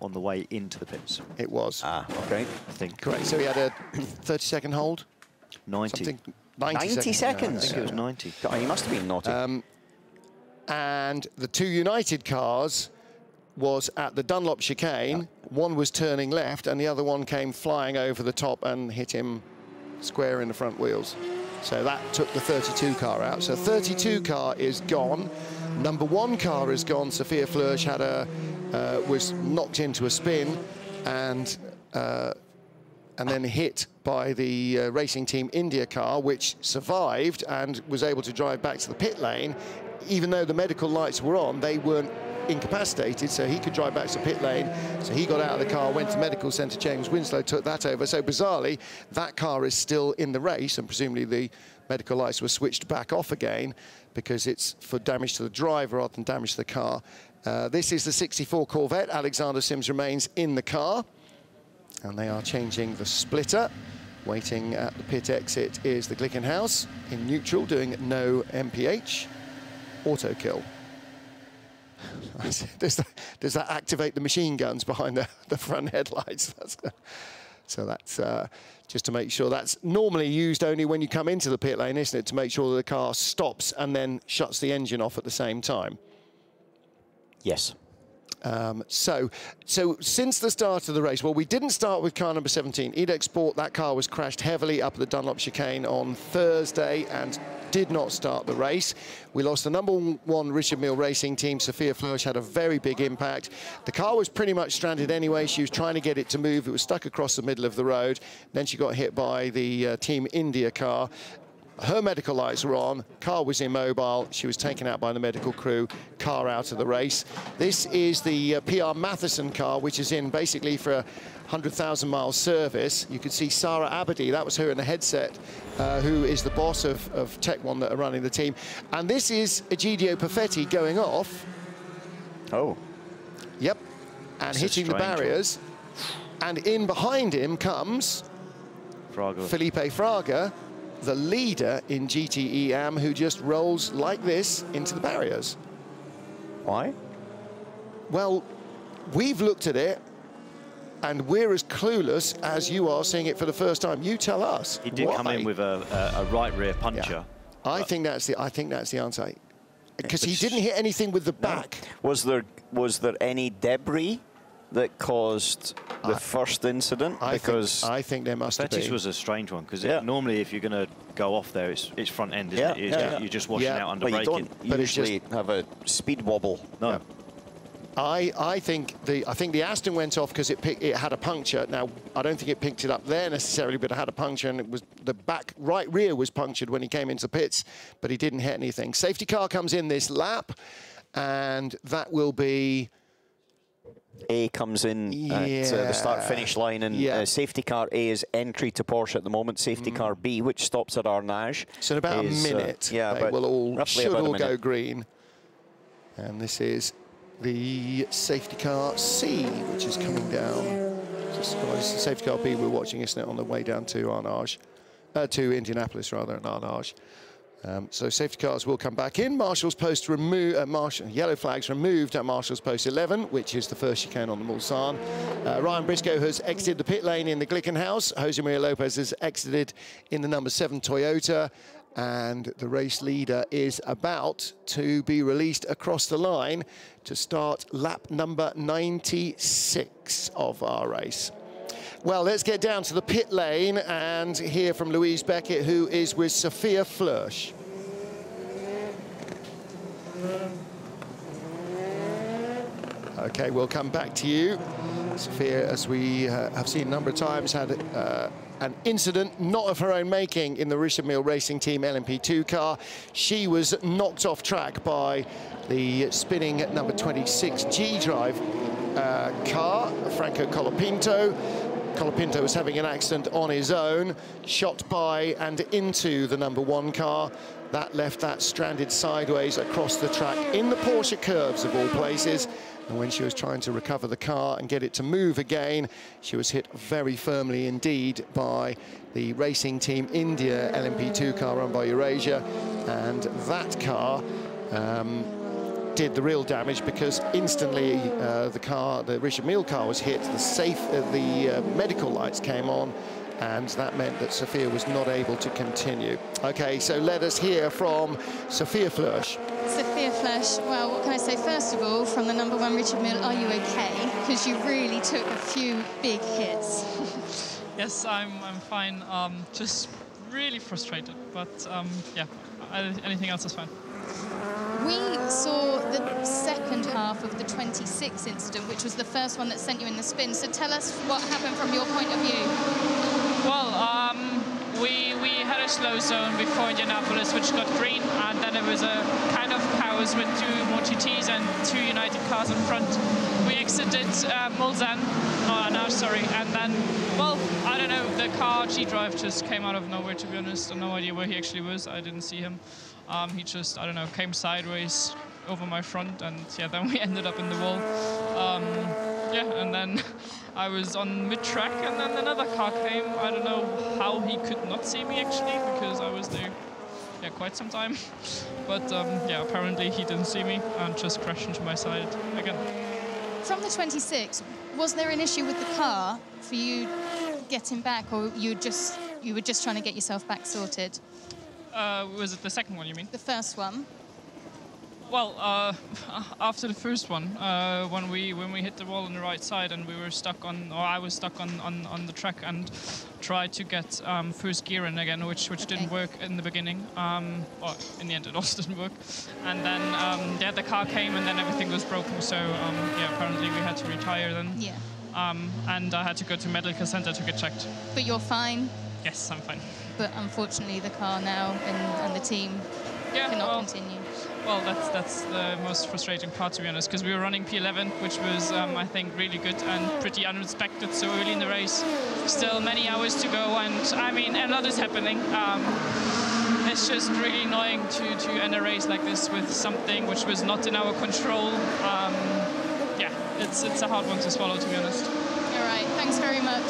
on the way into the pits. It was. Ah, okay. I think. Correct. So he had a 30-second hold? 90. 90 seconds? I think it was 90. God, he must have been naughty. And the two United cars was at the Dunlop chicane. One was turning left, and the other one came flying over the top and hit him square in the front wheels. So that took the 32 car out. So 32 car is gone. Number 1 car is gone. Sophia Flörsch had was knocked into a spin and then hit by the Racing Team India car, which survived and was able to drive back to the pit lane. Even though the medical lights were on, they weren't incapacitated, so he could drive back to the pit lane. So he got out of the car, went to medical centre. James Winslow took that over. So bizarrely, that car is still in the race, and presumably the medical lights were switched back off again because it's for damage to the driver rather than damage to the car. This is the 64 Corvette. Alexander Sims remains in the car, and they are changing the splitter. Waiting at the pit exit is the Glickenhaus in neutral, doing no MPH. Auto kill. Does that activate the machine guns behind the front headlights? So that's just to make sure. That's normally used only when you come into the pit lane, isn't it? To make sure that the car stops and then shuts the engine off at the same time. Yes. So since the start of the race, well, we didn't start with car number 17. Edex Sport, that car was crashed heavily up the Dunlop chicane on Thursday and did not start the race. We lost the #1 Richard Mille Racing team. Sophia Flörsch had a very big impact. The car was pretty much stranded anyway. She was trying to get it to move. It was stuck across the middle of the road. Then she got hit by the Team India car. Her medical lights were on, car was immobile, she was taken out by the medical crew, car out of the race. This is the PR Matheson car, which is in basically for a 100,000-mile service. You could see Sarah Abadi, that was her in the headset, who is the boss of Tech One that are running the team. And this is Egidio Perfetti going off. Oh. Yep. And hitting the barriers. And in behind him comes Felipe Fraga, the leader in GTE AM, who just rolls like this into the barriers. Why? Well, we've looked at it, and we're as clueless as you are seeing it for the first time. You tell us. He did come in with a right rear puncher. Yeah. I think that's the answer, because he didn't hit anything with the back. Was there any debris that caused the first incident? I think there must have been. This was a strange one, because normally if you're going to go off there, it's front end, isn't it? You're just washing out under braking. You don't usually have a speed wobble. No. Yeah. I think the Aston went off because it had a puncture. Now I don't think it picked it up there necessarily, but it had a puncture, and it was the back right rear was punctured when he came into the pits, but he didn't hit anything. Safety car comes in this lap, and that will be. A comes in at the start-finish line, and safety car A is entry to Porsche at the moment. Safety car B, which stops at Arnage. So in about a minute, they will should all go green. And this is the safety car C, which is coming down. This is the safety car B we're watching, isn't it, on the way down to Arnage, to Indianapolis rather, at Arnage. So safety cars will come back in. Marshall's post removed, yellow flags removed at Marshall's post 11, which is the first chicane on the Mulsanne. Ryan Briscoe has exited the pit lane in the Glickenhaus. Jose Maria Lopez has exited in the #7 Toyota. And the race leader is about to be released across the line to start lap number 96 of our race. Well, let's get down to the pit lane and hear from Louise Beckett, who is with Sophia Flörsch. Okay, we'll come back to you. Sophia, as we have seen a number of times, had an incident not of her own making in the Richard Mille Racing Team LMP2 car. She was knocked off track by the spinning #26 G-Drive car, Franco Colapinto. Colapinto was having an accident on his own, shot by and into the #1 car. That left that stranded sideways across the track in the Porsche curves of all places. And when she was trying to recover the car and get it to move again, she was hit very firmly indeed by the Racing Team India LMP2 car run by Eurasia. And that car did the real damage, because instantly the Richard Mille car was hit, the medical lights came on, and that meant that Sophia was not able to continue. Okay, so let us hear from Sophia Flörsch. Sophia Flörsch, well, what can I say? First of all, from the #1 Richard Mille, are you okay? Because you really took a few big hits. Yes, I'm fine. Just really frustrated, but yeah, anything else is fine. We saw the second half of the 26 incident, which was the first one that sent you in the spin. So tell us what happened from your point of view. Well, we had a slow zone before Indianapolis, which got green, and then it was a kind of pause with 2 more GTs and 2 United cars in front. We exited Mulsanne, and then, well, I don't know, the car G-Drive just came out of nowhere, to be honest. No idea where he actually was. I didn't see him. He just, I don't know, came sideways over my front, and yeah, then we ended up in the wall. Yeah, and then I was on mid-track, and then another car came. I don't know how he could not see me, actually, because I was there, yeah, quite some time. But yeah, apparently he didn't see me and just crashed into my side again. From the 26, was there an issue with the car for you getting back, or you were just trying to get yourself back sorted? Was it the second one, you mean? The first one. Well, after the first one, when we hit the wall on the right side and we were stuck on, or I was stuck on the track, and tried to get first gear in again, which didn't work in the beginning. Well, in the end, it also didn't work. And then yeah, the car came, and then everything was broken. So yeah, apparently we had to retire then. Yeah. And I had to go to medical center to get checked. But you're fine. Yes, I'm fine. But unfortunately, the car now and the team cannot continue. Well, that's the most frustrating part, to be honest, because we were running P11, which was, I think, really good and pretty unexpected so early in the race. Still many hours to go, and I mean, a lot is happening. It's just really annoying to end a race like this with something which was not in our control. Yeah, it's a hard one to swallow, to be honest. All right, thanks very much.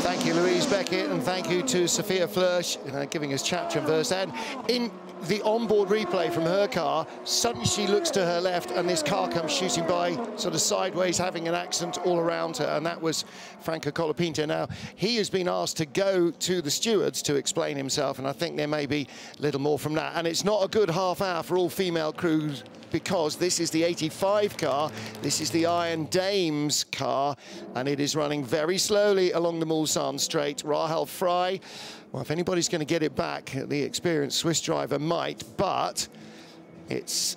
Thank you, Louise Beckett, and thank you to Sophia Flörsch, giving us chapter and verse. And in the onboard replay from her car, suddenly she looks to her left, and this car comes shooting by, sort of sideways, having an accident all around her, and that was Franco Colapinto. Now, he has been asked to go to the stewards to explain himself, and I think there may be a little more from that. And it's not a good half hour for all female crews, because this is the 85 car, this is the Iron Dames car, and it is running very slowly along the Mulsanne straight. Rahel Frey, well, if anybody's going to get it back, the experienced Swiss driver might, but it's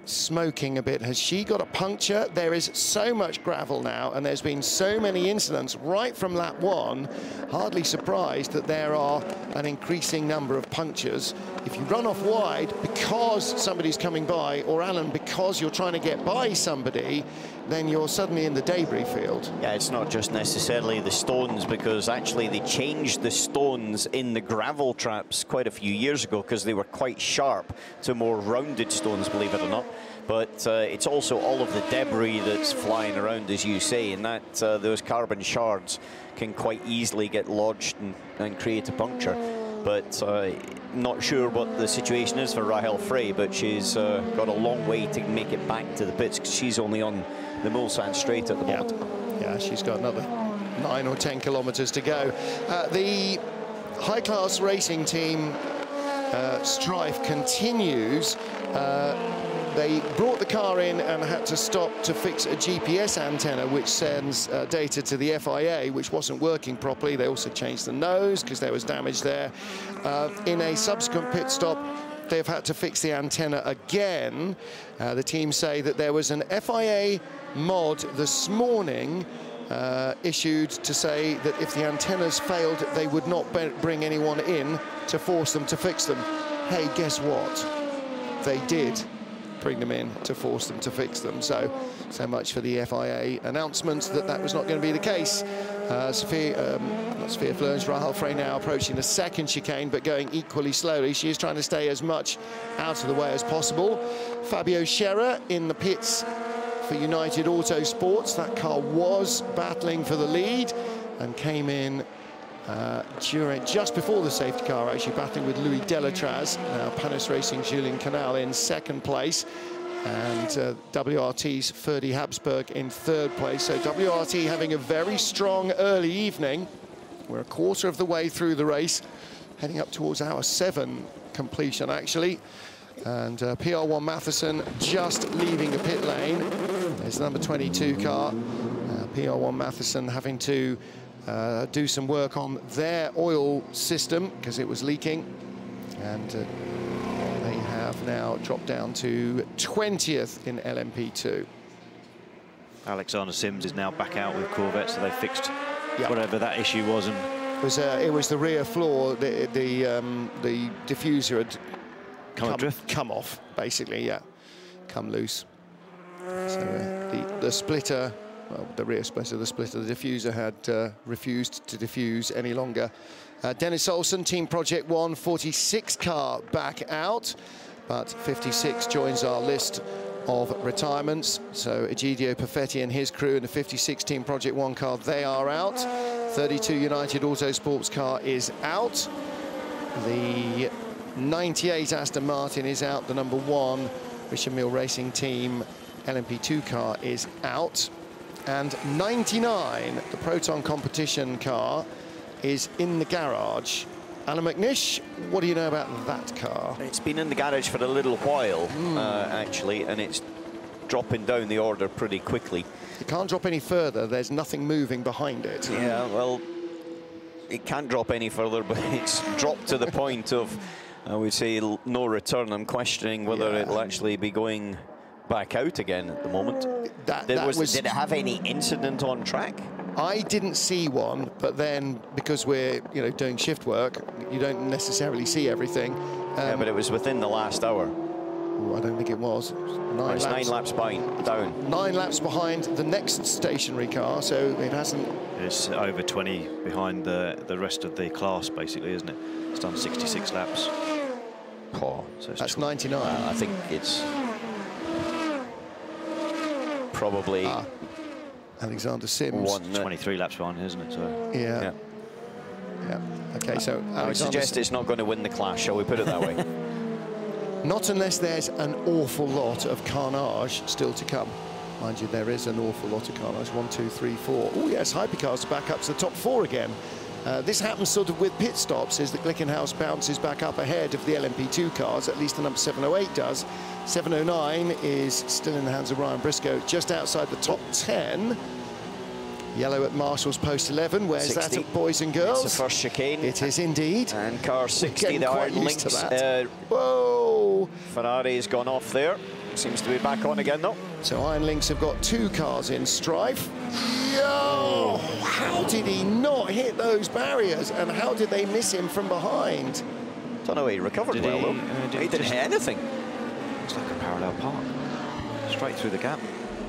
smoking a bit. Has she got a puncture? There is so much gravel now, and there's been so many incidents right from lap 1. Hardly surprised that there are an increasing number of punctures. If you run off wide because somebody's coming by, or Alan, because you're trying to get by somebody, then you're suddenly in the debris field. Yeah, it's not just necessarily the stones, because actually they changed the stones in the gravel traps quite a few years ago because they were quite sharp to more rounded stones, believe it or not. But it's also all of the debris that's flying around, as you say, and that those carbon shards can quite easily get lodged and create a puncture. But not sure what the situation is for Rahel Frey, but she's got a long way to make it back to the pits, because she's only on the Mulsanne straight at the moment. Yeah, she's got another 9 or 10 kilometers to go. The high-class racing team strife continues. They brought the car in and had to stop to fix a GPS antenna which sends data to the FIA, which wasn't working properly. They also changed the nose because there was damage there. In a subsequent pit stop, they've had to fix the antenna again. The team say that there was an FIA mod this morning issued to say that if the antennas failed, they would not bring anyone in to force them to fix them. Hey, guess what? They did bring them in to force them to fix them. So much for the FIA announcement that was not going to be the case. Not Sophia Flörsch, Rahel Frey now approaching the second chicane, but going equally slowly. She is trying to stay as much out of the way as possible. Fabio Scherer in the pits for United Autosports. That car was battling for the lead and came in just before the safety car, actually battling with Louis Delatraz. Now Panis Racing Julien Canal in second place, and WRT's Ferdy Habsburg in third place. So WRT having a very strong early evening. We're a quarter of the way through the race, heading up towards hour 7 completion actually. And PR1 Matheson just leaving the pit lane. There's the number 22 car. PR1 Matheson having to do some work on their oil system because it was leaking, and they have now dropped down to 20th in LMP2. Alexander Sims is now back out with Corvette, so they fixed whatever that issue was. And it was the rear floor, the diffuser had come off, basically, come loose. So the splitter, well, the rear splitter, the diffuser had refused to diffuse any longer. Dennis Olsen, Team Project One, 46 car back out, but 56 joins our list of retirements. So Egidio Perfetti and his crew in the 56 Team Project One car, they are out. 32 United Autosports car is out. The 98 Aston Martin is out. The number 1 Richard Mille Racing Team LMP2 car is out. And 99, the Proton competition car, is in the garage. Alan McNish, what do you know about that car? It's been in the garage for a little while, actually, and it's dropping down the order pretty quickly. It can't drop any further. There's nothing moving behind it. Yeah, well, it can't drop any further, but it's dropped to the point of, I would say, no return. I'm questioning whether it'll actually be going back out again at the moment. Did it have any incident on track? I didn't see one, but then because we're doing shift work, you don't necessarily see everything. Yeah, but it was within the last hour. I don't think it was. It's 9 laps down. 9 laps behind the next stationary car, so it hasn't. It's over 20 behind the rest of the class, basically, isn't it? It's done 66 laps. Oh, so that's 99. I think it's probably Alexander Sims. 23 laps behind, isn't it? So yeah. Okay, so I would suggest it's not going to win the class. Shall we put it that way? Not unless there's an awful lot of carnage still to come. Mind you, there is an awful lot of carnage. 1, 2, 3, 4. Oh yes, hypercars are back up to the top 4 again. This happens sort of with pit stops, as the Glickenhaus bounces back up ahead of the LMP2 cars. At least the number 708 does. 709 is still in the hands of Ryan Briscoe, just outside the top 10. Yellow at Marshall's post 11. Where's 60. that, boys and girls? It's the first chicane. It is indeed. And car 60, the Iron Links. Whoa! Ferrari's gone off there. Seems to be back on again, though. So Iron Links have got 2 cars in strife. Yo! How did he not hit those barriers? And how did they miss him from behind? Don't know, he recovered well, though. He didn't hit anything. It's like a parallel park. Straight through the gap.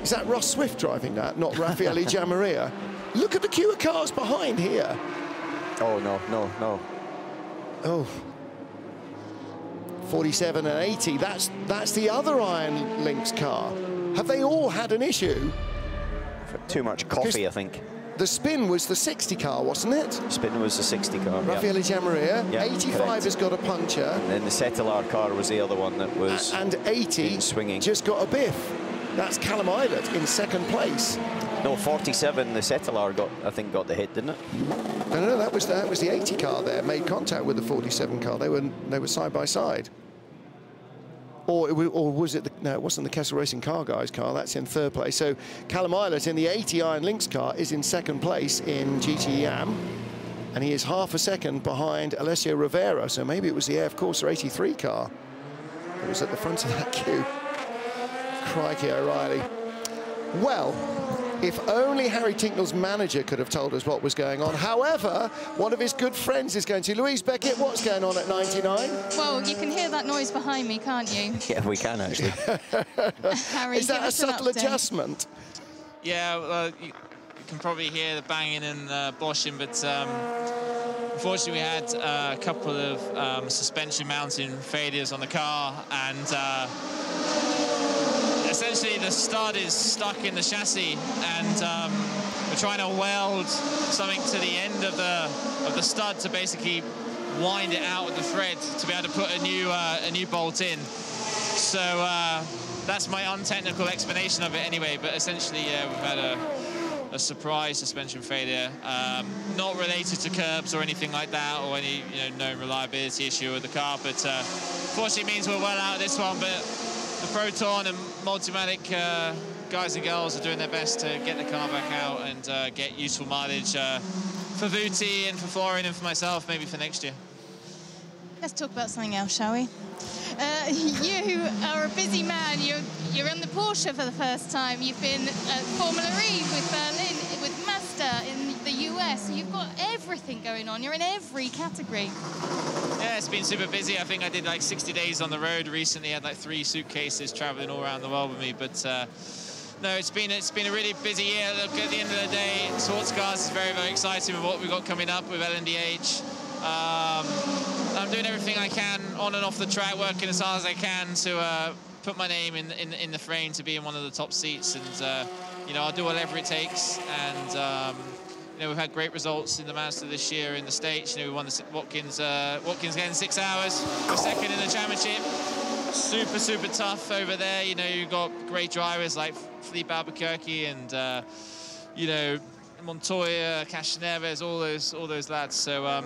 Is that Ross Swift driving that, not Raffaele Giammaria? Look at the queue of cars behind here. Oh, no. Oh. 47 and 80, that's the other Iron Links car. Have they all had an issue? Too much coffee, I think. The Spin was the 60 car, wasn't it? Spin was the 60 car, Raffaele Giammaria. Yeah, 85 correct. has got a puncture. And then the Settelar car was the other one that was and 80 swinging. Just got a biff. That's Callum Eilert in 2nd place. No, 47, the Settelar got the hit, didn't it? No, that was the 80 car there, made contact with the 47 car. They were side by side. Or was it no, it wasn't the Kessel Racing car guy's car, that's in 3rd place. So Callum Eilert in the 80 Iron Links car is in 2nd place in GT Am, and he is half a second behind Alessio Rivera, so maybe it was the AF Corsa 83 car that was at the front of that queue. Crikey O'Reilly. Well, if only Harry Tincknell's manager could have told us what was going on. However, one of his good friends is going to. Louise Beckett, what's going on at 99? Well, you can hear that noise behind me, can't you? Yeah, we can, actually. Harry, is that a subtle adjustment? Yeah, well, you can probably hear the banging and boshing, but unfortunately we had a couple of suspension mounting failures on the car, and essentially the stud is stuck in the chassis, and we're trying to weld something to the end of the stud to basically wind it out with the thread to be able to put a new bolt in. So that's my untechnical explanation of it anyway, but essentially we've had a surprise suspension failure, not related to curbs or anything like that, or any known reliability issue with the car, but fortunately means we're well out of this one. But the Proton and Multimatic guys and girls are doing their best to get the car back out and get useful mileage for Vuti and for Florian and for myself, maybe for next year. Let's talk about something else, shall we? You are a busy man. You're on the Porsche for the first time. You've been at Formula E with Berlin, with Mazda in the US. You've got everything going on. You're in every category. Yeah, it's been super busy. I think I did like 60 days on the road recently. I had like 3 suitcases traveling all around the world with me. But no, it's been a really busy year. Look, at the end of the day, sports cars is very, very exciting with what we've got coming up with LNDH. I'm doing everything I can on and off the track, working as hard as I can to put my name in the frame to be in one of the top seats, and I'll do whatever it takes. And we've had great results in the Mazda this year in the States. We won the Watkins again 6 hours, the second in the championship. Super tough over there. You've got great drivers like Philippe Albuquerque and Montoya, Casneves, all those lads. So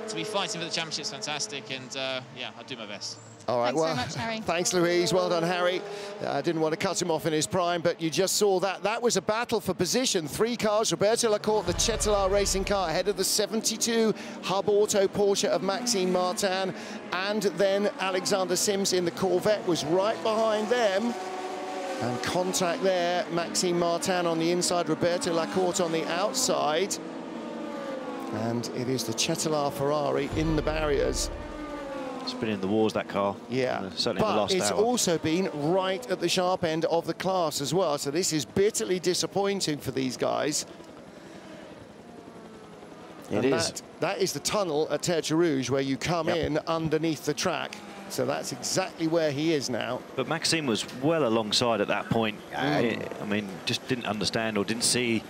to be fighting for the championship is fantastic, and yeah, I'll do my best. All right, Thanks well, very much, Harry. Thanks, Louise. Well done, Harry. I didn't want to cut him off in his prime, but you just saw that. That was a battle for position. 3 cars. Roberto Lacourt, the Chetelaar racing car, ahead of the 72 Hub Auto Porsche of Maxime Martin. And then Alexander Sims in the Corvette was right behind them. And contact there. Maxime Martin on the inside, Roberto Lacourt on the outside. And it is the Chetelaar Ferrari in the barriers. It's been in the wars, that car. Yeah, certainly in the last but it's hour. also been right at the sharp end of the class as well. So this is bitterly disappointing for these guys. It is. That is the tunnel at Tertre Rouge where you come in underneath the track. So that's exactly where he is now. But Maxime was well alongside at that point. I mean, just didn't understand or didn't see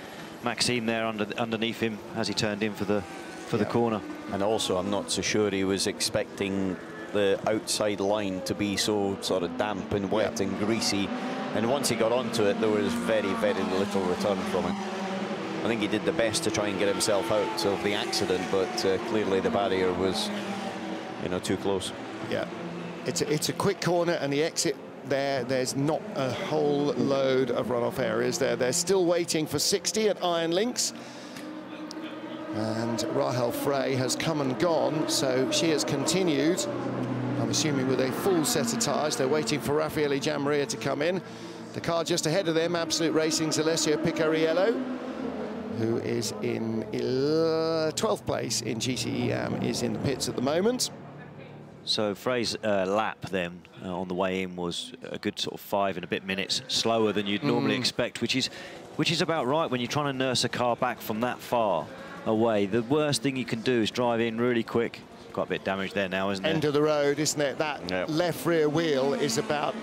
Maxime there underneath him as he turned in for the corner. And also, I'm not so sure he was expecting the outside line to be so sort of damp and wet and greasy. And once he got onto it, there was very, very little return from it. I think he did the best to try and get himself out of the accident, but clearly the barrier was, you know, too close. Yeah, it's a quick corner, and the exit there's not a whole load of runoff areas there. They're still waiting for 60 at Iron Links. And Rahel Frey has come and gone, so she has continued, I'm assuming with a full set of tyres. They're waiting for Raffaele Gianmaria to come in. The car just ahead of them, Absolute Racing's Alessio Picariello, who is in 12th place in GTE is in the pits at the moment. So Frey's lap then on the way in was a good sort of 5 and a bit minutes slower than you'd normally expect, which is about right when you're trying to nurse a car back from that far away. The worst thing you can do is drive in really quick. Got a bit damaged there now, isn't it? End of the road, isn't it? That left rear wheel is about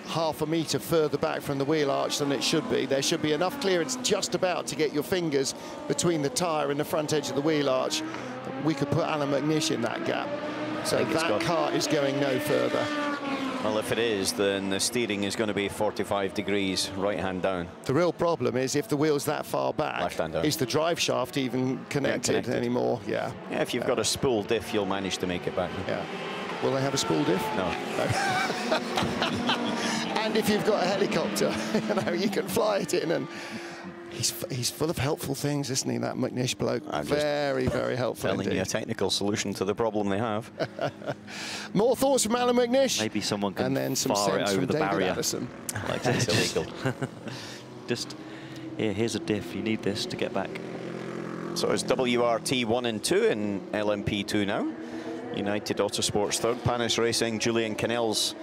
half a metre further back from the wheel arch than it should be. There should be enough clearance just about to get your fingers between the tyre and the front edge of the wheel arch. We could put Alan McNish in that gap. So that car is going no further. Well, if it is, then the steering is going to be 45 degrees right hand down. The real problem is if the wheel's that far back, left hand down. Is the drive shaft even connected anymore? Yeah. Yeah, if you've got a spool diff, you'll manage to make it back. Yeah. Will they have a spool diff? No. And if you've got a helicopter, you know, you can fly it in, and he's full of helpful things, isn't he, that McNish bloke? Very, very helpful telling indeed. you a technical solution to the problem they have. More thoughts from Alan McNish. Maybe someone can and then some fire it sense over from the David barrier. Addison. Like that's illegal. Just, here's a diff. You need this to get back. So it's WRT 1 and 2 in LMP2 now. United Autosports third. Panis Racing, Julian Cannell's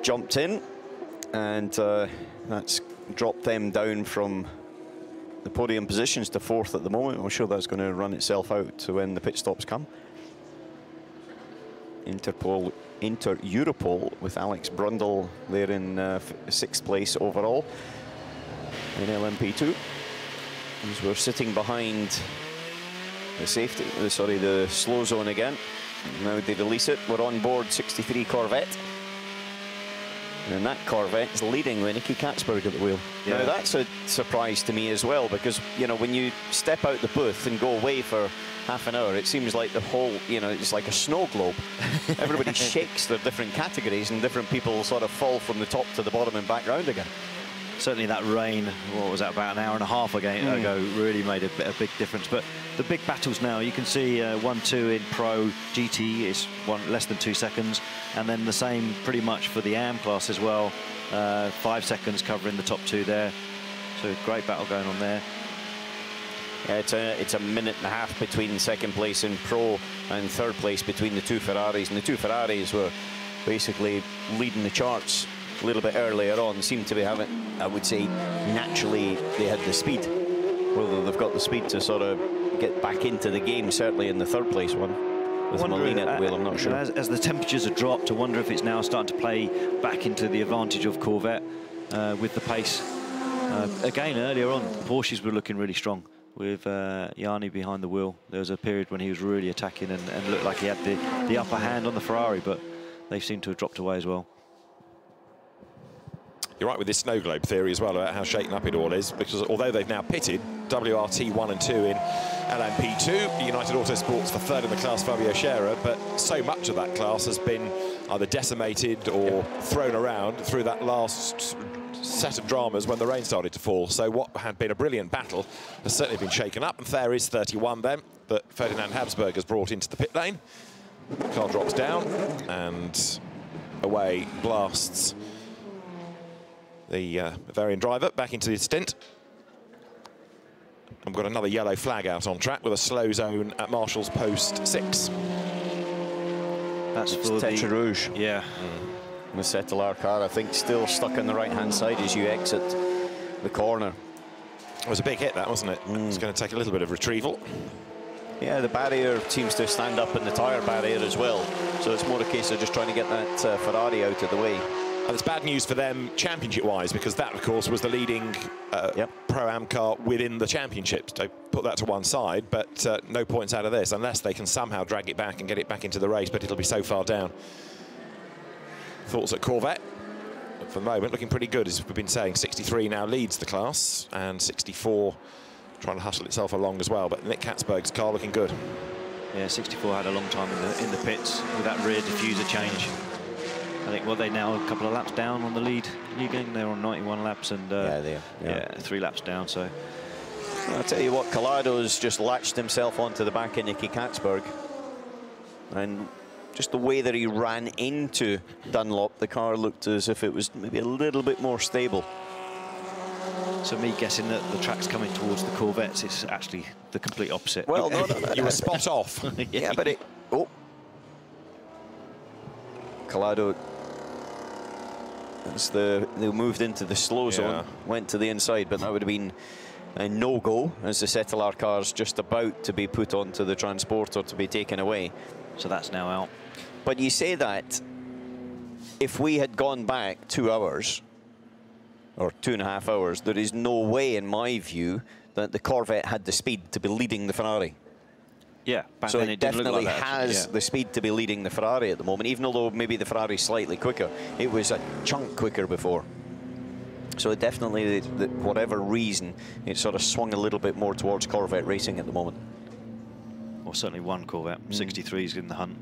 jumped in, and that's dropped them down from the podium positions to 4th at the moment. I'm sure that's going to run itself out to when the pit stops come. Inter-Europol with Alex Brundle there in 6th place overall in LMP2. As we're sitting behind the slow zone again. Now they release it. We're on board 63 Corvette. And that Corvette is leading with Nicky Katzberg at the wheel. Yeah. Now that's a surprise to me as well, because, you know, when you step out the booth and go away for half an hour, it seems like the whole, you know, it's like a snow globe. Everybody shakes their different categories, and different people sort of fall from the top to the bottom and back round again. Certainly that rain, what was that, about an hour and a half ago, really made a big difference. But the big battles now, you can see 1-2 in Pro, GT is less than 2 seconds, and then the same pretty much for the AM class as well. 5 seconds covering the top 2 there. So great battle going on there. Yeah, it's a minute and a half between 2nd place in Pro and 3rd place between the 2 Ferraris. And the 2 Ferraris were basically leading the charts a little bit earlier on. Seemed to be having, I would say, naturally they had the speed. Whether they've got the speed to sort of get back into the game, certainly in the 3rd place one. With Molina at the wheel, I'm not sure. As the temperatures have dropped, I wonder if it's now starting to play back into the advantage of Corvette with the pace. Again, earlier on, the Porsches were looking really strong with Yanni behind the wheel. There was a period when he was really attacking and looked like he had the upper hand on the Ferrari, but they seem to have dropped away as well. You're right with this snow globe theory as well about how shaken up it all is, because although they've now pitted WRT 1 and 2 in LMP2, United Autosports for third in the class, Fabio Scherer, but so much of that class has been either decimated or thrown around through that last set of dramas when the rain started to fall. So what had been a brilliant battle has certainly been shaken up, and there is 31 then that Ferdinand Habsburg has brought into the pit lane. The car drops down and away blasts the Bavarian driver back into the stint. I've got another yellow flag out on track with a slow zone at Marshall's post 6. That's for Tetra Rouge. Yeah. The Settelar car, I think, still stuck on the right-hand side as you exit the corner. It was a big hit, that, wasn't it? It's going to take a little bit of retrieval. Yeah, the barrier seems to stand up in the tyre barrier as well. So it's more a case of just trying to get that Ferrari out of the way. And it's bad news for them championship-wise, because that, of course, was the leading Pro-Am car within the championship. So put that to one side, but no points out of this, unless they can somehow drag it back and get it back into the race, but it'll be so far down. Thoughts at Corvette? For the moment, looking pretty good, as we've been saying. 63 now leads the class, and 64 trying to hustle itself along as well, but Nick Katzberg's car looking good. Yeah, 64 had a long time in the pits with that rear diffuser change. I think, well, they now a couple of laps down on the lead gang. They're on 91 laps and yeah, 3 laps down. So I'll tell you what, Colado's just latched himself onto the back of Nicky Katzberg, and just the way that he ran into Dunlop, the car looked as if it was maybe a little bit more stable. So me guessing that the track's coming towards the Corvettes, it's actually the complete opposite. Well, no. You were spot off. Yeah, but Colado, as they moved into the slow zone, went to the inside, but that would have been a no-go, as the Settelar car's just about to be put onto the transporter to be taken away. So that's now out. But you say that, if we had gone back 2 hours, or 2.5 hours, there is no way, in my view, that the Corvette had the speed to be leading the Ferrari. Yeah, back so then it didn't look definitely like that, has the speed to be leading the Ferrari at the moment, even although maybe the Ferrari's slightly quicker. It was a chunk quicker before. So it definitely, whatever reason, it sort of swung a little bit more towards Corvette racing at the moment. Well, certainly one Corvette. 63 is in the hunt.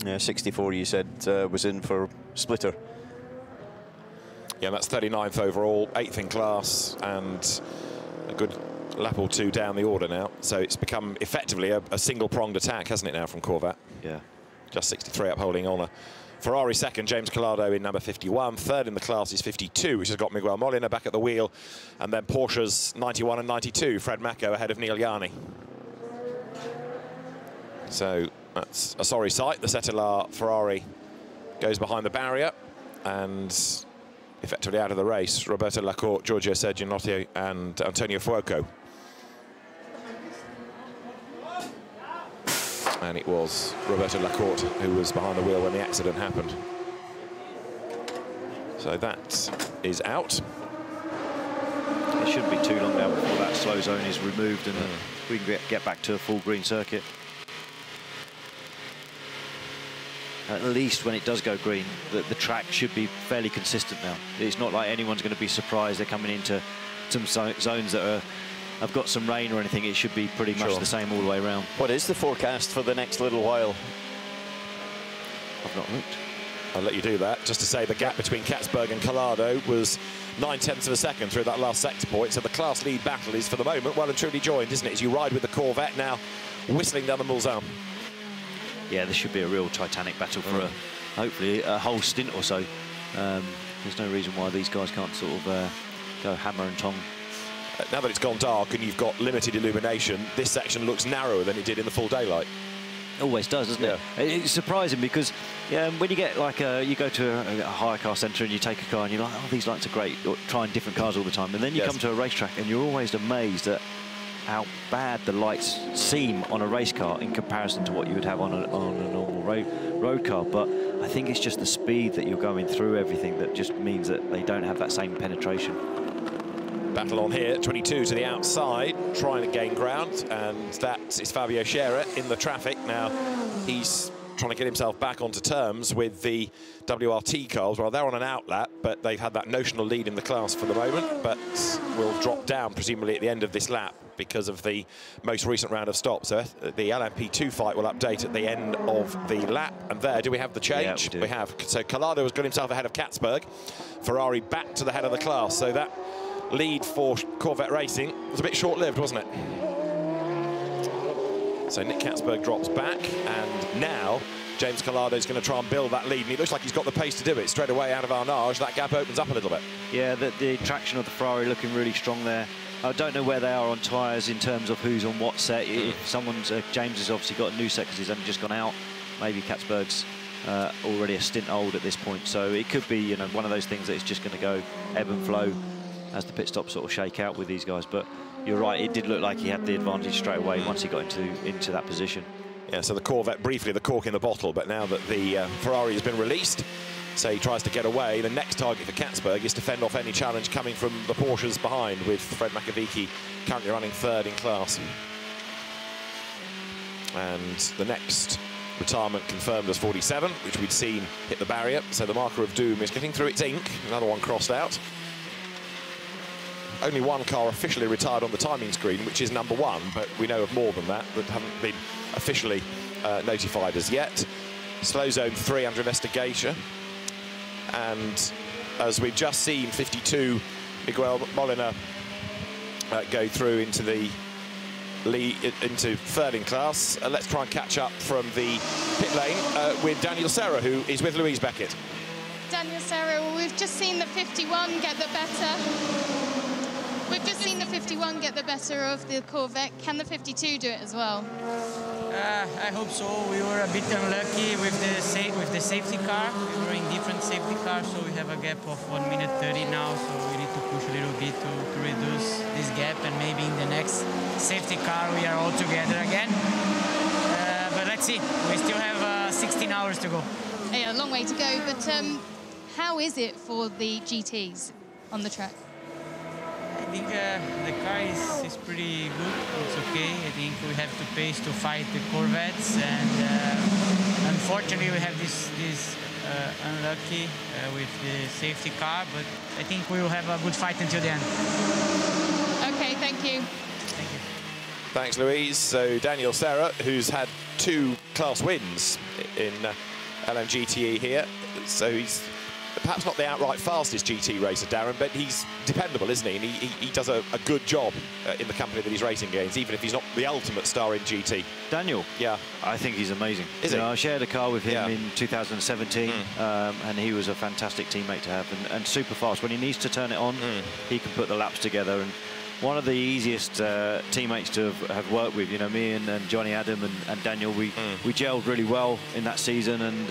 Yeah, 64 you said was in for Splitter. Yeah, that's 39th overall, 8th in class, and a good lap or two down the order now. So it's become effectively a single-pronged attack, hasn't it, now, from Corvette? Yeah. Just 63 upholding on a Ferrari second, James Collado in number 51. Third in the class is 52, which has got Miguel Molina back at the wheel. And then Porsche's 91 and 92, Fred Macco ahead of Neil Yarni. So that's a sorry sight. The Settelar Ferrari goes behind the barrier and effectively out of the race. Roberto Lacorte, Giorgio Serginotti and Antonio Fuoco. And it was Roberto Lacorte who was behind the wheel when the accident happened. So that is out. It shouldn't be too long now before that slow zone is removed and we can get back to a full green circuit. At least when it does go green, the track should be fairly consistent now. It's not like anyone's going to be surprised they're coming into some zones that have got some rain or anything. It should be pretty much the same all the way around. What is the forecast for the next little while? I've not looked. I'll let you do that. Just to say the gap between Katzberg and Collado was 9/10 of a second through that last sector point. So the class lead battle is, for the moment, well and truly joined, isn't it? As you ride with the Corvette now whistling down the Mulsanne. Yeah, this should be a real titanic battle for hopefully a whole stint or so. There's no reason why these guys can't sort of go hammer and tong. Now that it's gone dark and you've got limited illumination, this section looks narrower than it did in the full daylight. Always does, doesn't it? It's surprising because when you get like you go to a hire car centre and you take a car and you're like, oh, these lights are great, or trying different cars all the time, and then you come to a racetrack and you're always amazed at how bad the lights seem on a race car in comparison to what you would have on a normal road car. But I think it's just the speed that you're going through everything that just means that they don't have that same penetration. Battle on here, 22 to the outside, trying to gain ground, and that is Fabio Scherer in the traffic. Now, he's trying to get himself back onto terms with the WRT cars. Well, they're on an outlap, but they've had that notional lead in the class for the moment, but will drop down presumably at the end of this lap because of the most recent round of stops. So the LMP2 fight will update at the end of the lap. And there, do we have the change? Yeah, we have. So Collado has got himself ahead of Katzberg. Ferrari back to the head of the class. So that lead for Corvette Racing was a bit short-lived, wasn't it? So Nick Katzberg drops back, and now James Collado is going to try and build that lead, and he looks like he's got the pace to do it. Straight away out of Arnage, that gap opens up a little bit. Yeah, the traction of the Ferrari looking really strong there. I don't know where they are on tyres in terms of who's on what set. If someone's, James has obviously got a new set because he's only just gone out. Maybe Katzberg's already a stint old at this point. So it could be, you know, one of those things that it's just going to go ebb and flow as the pit stops sort of shake out with these guys. But you're right, it did look like he had the advantage straight away once he got into that position. Yeah, so the Corvette, briefly the cork in the bottle, but now that the Ferrari has been released, so he tries to get away. The next target for Katzberg is to fend off any challenge coming from the Porsches behind, with Fred Makovici currently running third in class. And the next retirement confirmed as 47, which we'd seen hit the barrier. So the marker of doom is getting through its ink. Another one crossed out. Only one car officially retired on the timing screen, which is number 1, but we know of more than that haven't been officially notified as yet. Slow zone 3 under investigation. And as we've just seen, 52 Miguel Molina go through into the lead, into third in class. Let's try and catch up from the pit lane with Daniel Serra, who is with Louise Beckett. Daniel Serra, well, we've just seen the 51 get the better. We've just seen the 51 get the better of the Corvette. Can the 52 do it as well? I hope so. We were a bit unlucky with the safety car. We were in different safety cars, so we have a gap of 1 minute 30 now. So we need to push a little bit to reduce this gap, and maybe in the next safety car we are all together again. But let's see. We still have 16 hours to go. Yeah, a long way to go. But how is it for the GTs on the track? I think the car is pretty good. It's okay. I think we have to pace to fight the Corvettes, and unfortunately we have this unlucky with the safety car, but I think we will have a good fight until the end. Okay, thank you. Thank you. Thanks, Louise. So Daniel Serra, who's had 2 class wins in LMGTE here, so he's perhaps not the outright fastest GT racer, Darren, but he's dependable, isn't he? And he does a good job in the company that he's racing against, even if he's not the ultimate star in GT. Daniel? Yeah. I think he's amazing. Is he? I shared a car with him in 2017, and he was a fantastic teammate to have, and super fast. When he needs to turn it on, he can put the laps together. And one of the easiest teammates to have worked with. You know, me and Johnny Adam and Daniel, we gelled really well in that season, and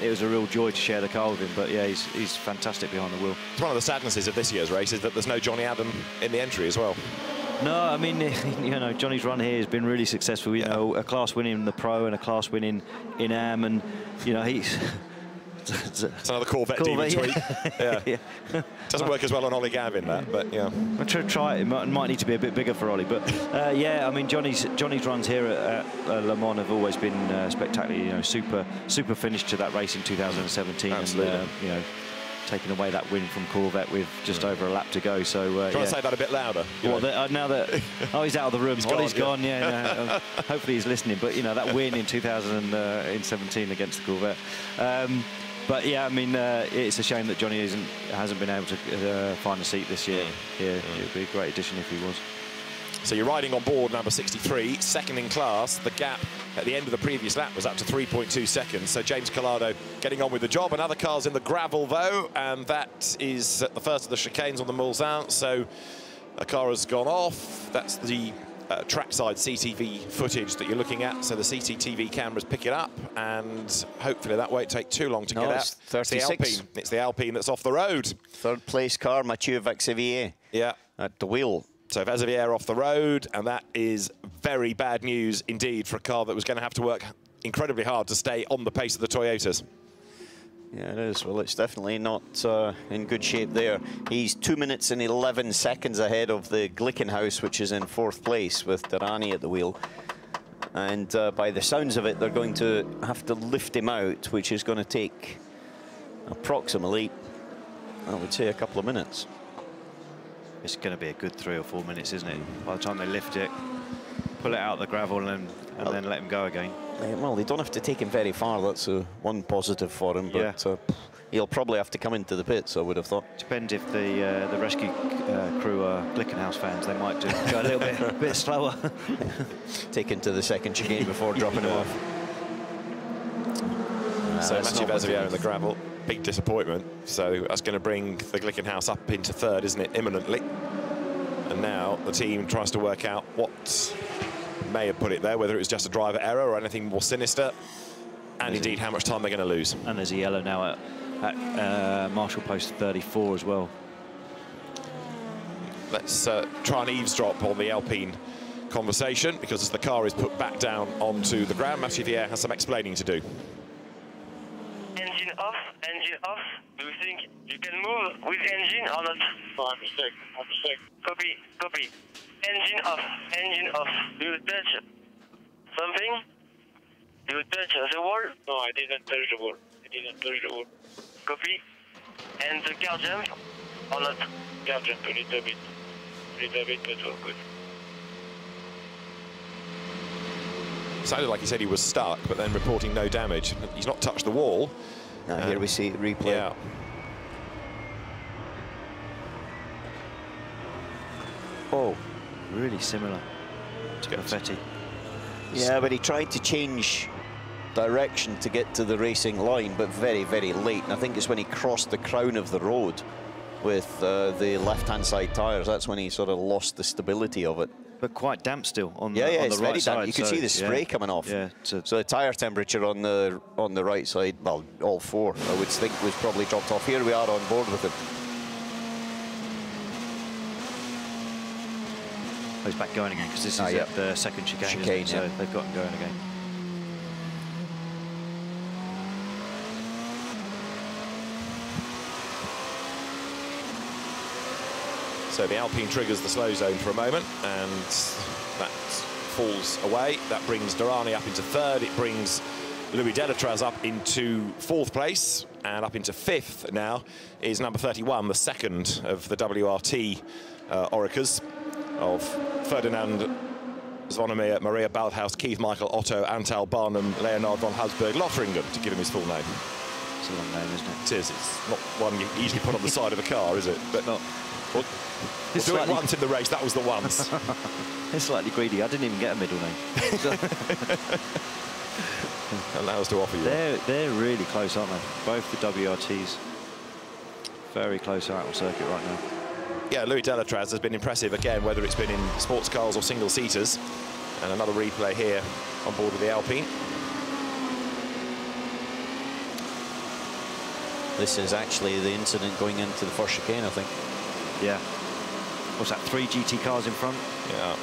it was a real joy to share the car with him. But yeah, he's fantastic behind the wheel. It's one of the sadnesses of this year's race is that there's no Johnny Adam in the entry as well. No, I mean, you know, Johnny's run here has been really successful. You know, a class win in the Pro and a class win in AM, and you know, he's. It's another Corvette demon tweak. Yeah. Doesn't work as well on Ollie Gavin, that, but yeah. I'll try it. It might need to be a bit bigger for Ollie, but yeah, I mean, Johnny's runs here at Le Mans have always been spectacular. You know, super finish to that race in 2017. Absolutely. And, you know, taking away that win from Corvette with just over a lap to go. So try to say that a bit louder. Well, now that he's out of the room, Ollie's gone. Yeah, hopefully he's listening. But you know, that win in 2017 against the Corvette. But yeah, I mean, it's a shame that Johnny hasn't been able to find a seat this year. It would be a great addition if he was. So you're riding on board number 63, second in class. The gap at the end of the previous lap was up to 3.2 seconds. So James Collado getting on with the job. Another car's in the gravel, though, and that is the first of the chicanes on the Mulsanne. So a car has gone off. That's the trackside CCTV footage that you're looking at, so the CCTV cameras pick it up, and hopefully that won't take too long to get out. 36. It's the Alpine that's off the road. Third place car, Mathieu Vaxivier. Yeah. At the wheel. So Vaxivier off the road, and that is very bad news indeed for a car that was going to have to work incredibly hard to stay on the pace of the Toyotas. Yeah, it is. Well, it's definitely not in good shape there. He's 2 minutes and 11 seconds ahead of the Glickenhaus, which is in 4th place with Durrani at the wheel. And by the sounds of it, they're going to have to lift him out, which is going to take approximately, I would say, a couple of minutes. It's going to be a good 3 or 4 minutes, isn't it? By the time they lift it, pull it out of the gravel and then let him go again. Well, they don't have to take him very far. That's one positive for him. But he'll probably have to come into the pits, I would have thought. Depends if the rescue crew are Glickenhaus fans. They might do go a little bit slower. Take him to the second chicane before dropping him off. So Mathieu Vazevière in the gravel, big disappointment. So that's going to bring the Glickenhaus up into third, isn't it, imminently? And now the team tries to work out what may have put it there, whether it was just a driver error or anything more sinister, and indeed how much time they're going to lose. And there's a yellow now at Marshall Post 34 as well. Let's try and eavesdrop on the Alpine conversation, because as the car is put back down onto the ground, Mathieu Vazevière has some explaining to do. Engine off, engine off. Do you think you can move with engine or not? No, I'm mistake. Copy. Engine off, engine off. Do you touch something? Do you touch the wall? No, I didn't touch the wall. Copy. And the car jump or not? Car jump a little bit, but all good. Sounded like he said he was stuck, but then reporting no damage. He's not touched the wall. Here we see it replay. Yeah. Oh, really similar to Perfetti. Yeah, but he tried to change direction to get to the racing line, but very, very late. And I think it's when he crossed the crown of the road with the left-hand side tyres, that's when he sort of lost the stability of it. But quite damp still on the, on it's the right very side. damp. You can see the spray coming off. Yeah, so the tyre temperature on the right side, well, all four, I would think, was probably dropped off. Here we are on board with him. Oh, he's back going again, because this is at the second chicane, so they've got him going again. So the Alpine triggers the slow zone for a moment, and that falls away. That brings Durrani up into third. It brings Louis Delatraz up into fourth place, and up into fifth now is number 31, the second of the WRT Orekas of Ferdinand Zvonimir, Maria Baldhaus, Keith Michael, Otto, Antal Barnum, Leonard von Habsburg, Lothringen, to give him his full name. It's a long name, isn't it? It is. It's not one you easily put on the side of a car, is it? But not. We'll do it once in the race. That was the once. It's slightly greedy. I didn't even get a middle name. Allows to offer you. They're really close, aren't they? Both the WRTs. Very close out on circuit right now. Yeah, Louis Delatraz has been impressive again, whether it's been in sports cars or single-seaters. And another replay here on board with the Alpine. This is actually the incident going into the first chicane, I think. Yeah. What's that, 3 GT cars in front? Yeah.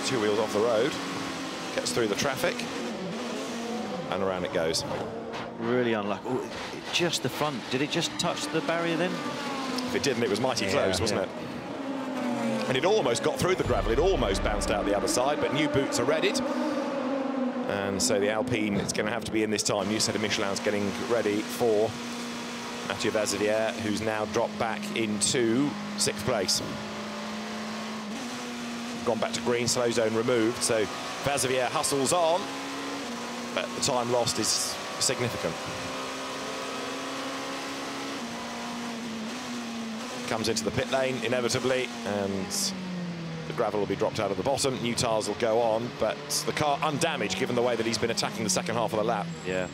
2 wheels off the road. Gets through the traffic. And around it goes. Really unlucky. Oh, just the front. Did it just touch the barrier then? If it didn't, it was mighty close, wasn't it? And it almost got through the gravel. It almost bounced out the other side, but new boots are readied. And so the Alpine, it's going to have to be in this time. New set of Michelin's getting ready for Mathieu Vazevière, who's now dropped back into 6th place. Gone back to green, slow zone removed. So Vazevière hustles on, but the time lost is significant. Comes into the pit lane inevitably, and the gravel will be dropped out of the bottom. New tyres will go on, but the car undamaged given the way that he's been attacking the second half of the lap. Yeah,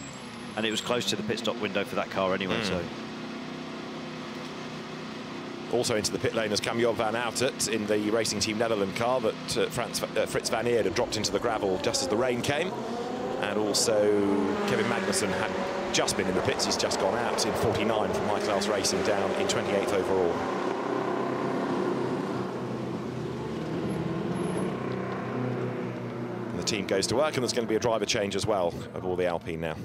and it was close to the pit stop window for that car anyway, so. Also into the pit lane has come Job van Outert in the Racing Team Netherlands car that Frits van Eerd had dropped into the gravel just as the rain came. And also Kevin Magnussen had just been in the pits. He's just gone out in 49 from High Class Racing, down in 28th overall. And the team goes to work, and there's going to be a driver change as well of all the Alpine now.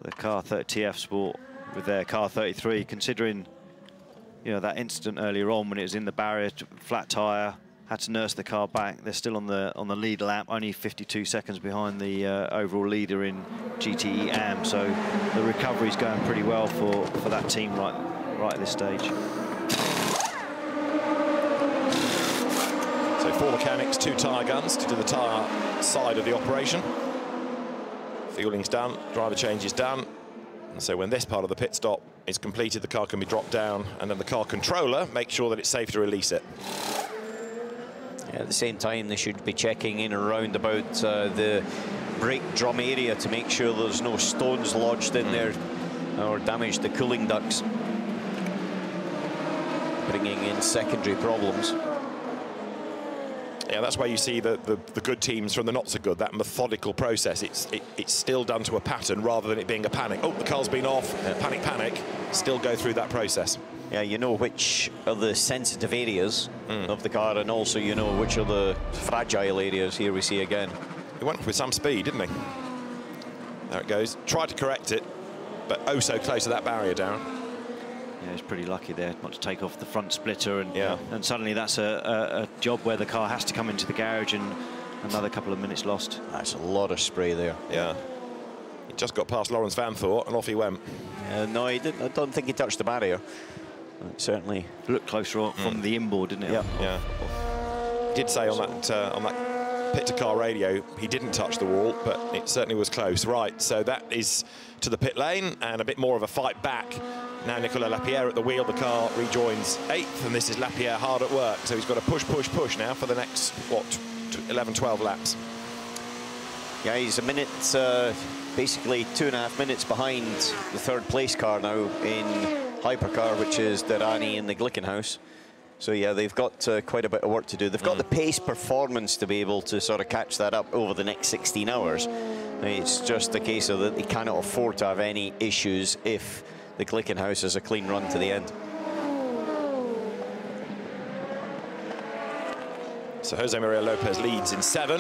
The car 30 TF Sport with their car 33, considering you know, that incident earlier on when it was in the barrier, flat tyre, had to nurse the car back. They're still on the lead lap, only 52 seconds behind the overall leader in GTE AM. So the recovery's going pretty well for that team right at this stage. So 4 mechanics, 2 tyre guns to do the tyre side of the operation. Fueling's done, driver change is done. And so when this part of the pit stop is completed, the car can be dropped down, and then the car controller makes sure that it's safe to release it. Yeah, at the same time, they should be checking in and around about the brake drum area to make sure there's no stones lodged in there or damage the cooling ducts, bringing in secondary problems. Yeah, that's where you see the good teams from the not so good, that methodical process. It's still done to a pattern rather than it being a panic. Oh, the car's been off, panic, still go through that process. Yeah, you know which are the sensitive areas of the car, and also you know which are the fragile areas. Here we see again. He went with some speed, didn't he? There it goes. Tried to correct it, but oh so close to that barrier, Darren. Yeah, he's pretty lucky there not to take off the front splitter, and suddenly that's a job where the car has to come into the garage, and another couple of minutes lost. That's a lot of spray there. Yeah. He just got past Lawrence Van Thort and off he went. No, he didn't. I don't think he touched the barrier. It certainly looked closer from the inboard, didn't it? Yeah. He did say on that pit to car radio he didn't touch the wall, but it certainly was close. Right, so that is to the pit lane, and a bit more of a fight back. Now Nicolas Lapierre at the wheel, the car rejoins 8th, and this is Lapierre hard at work. So he's got to push now for the next, what, 11, 12 laps. Yeah, he's a minute, basically 2.5 minutes behind the 3rd place car now in hypercar, which is Derani in the Glickenhaus. So yeah, they've got quite a bit of work to do. They've got the pace performance to be able to sort of catch that up over the next 16 hours. It's just a case of that they cannot afford to have any issues if the Glickenhaus has a clean run to the end. So Jose Maria Lopez leads in 7,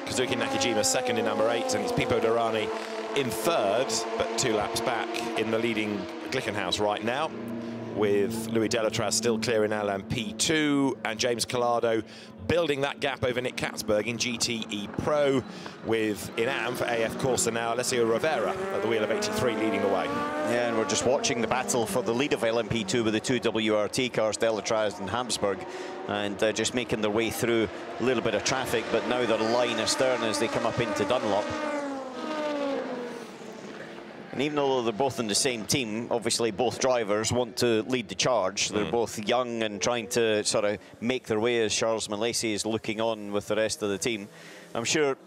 Kazuki Nakajima 2nd in number 8, and it's Pipo Derani in 3rd, but 2 laps back in the leading Glickenhaus right now, with Louis Delatraz still clear in LMP2, and James Collado building that gap over Nick Katzberg in GTE Pro, with in AM for AF Corsa now Alessio Rivera at the wheel of 83 leading the way. Yeah, and we're just watching the battle for the lead of LMP2 with the 2 WRT cars, Delatraz and Habsburg, and just making their way through a little bit of traffic, but now they're line astern as they come up into Dunlop. And even though they're both in the same team, obviously both drivers want to lead the charge. They're both young and trying to sort of make their way as Charles Malesi is looking on with the rest of the team. I'm sure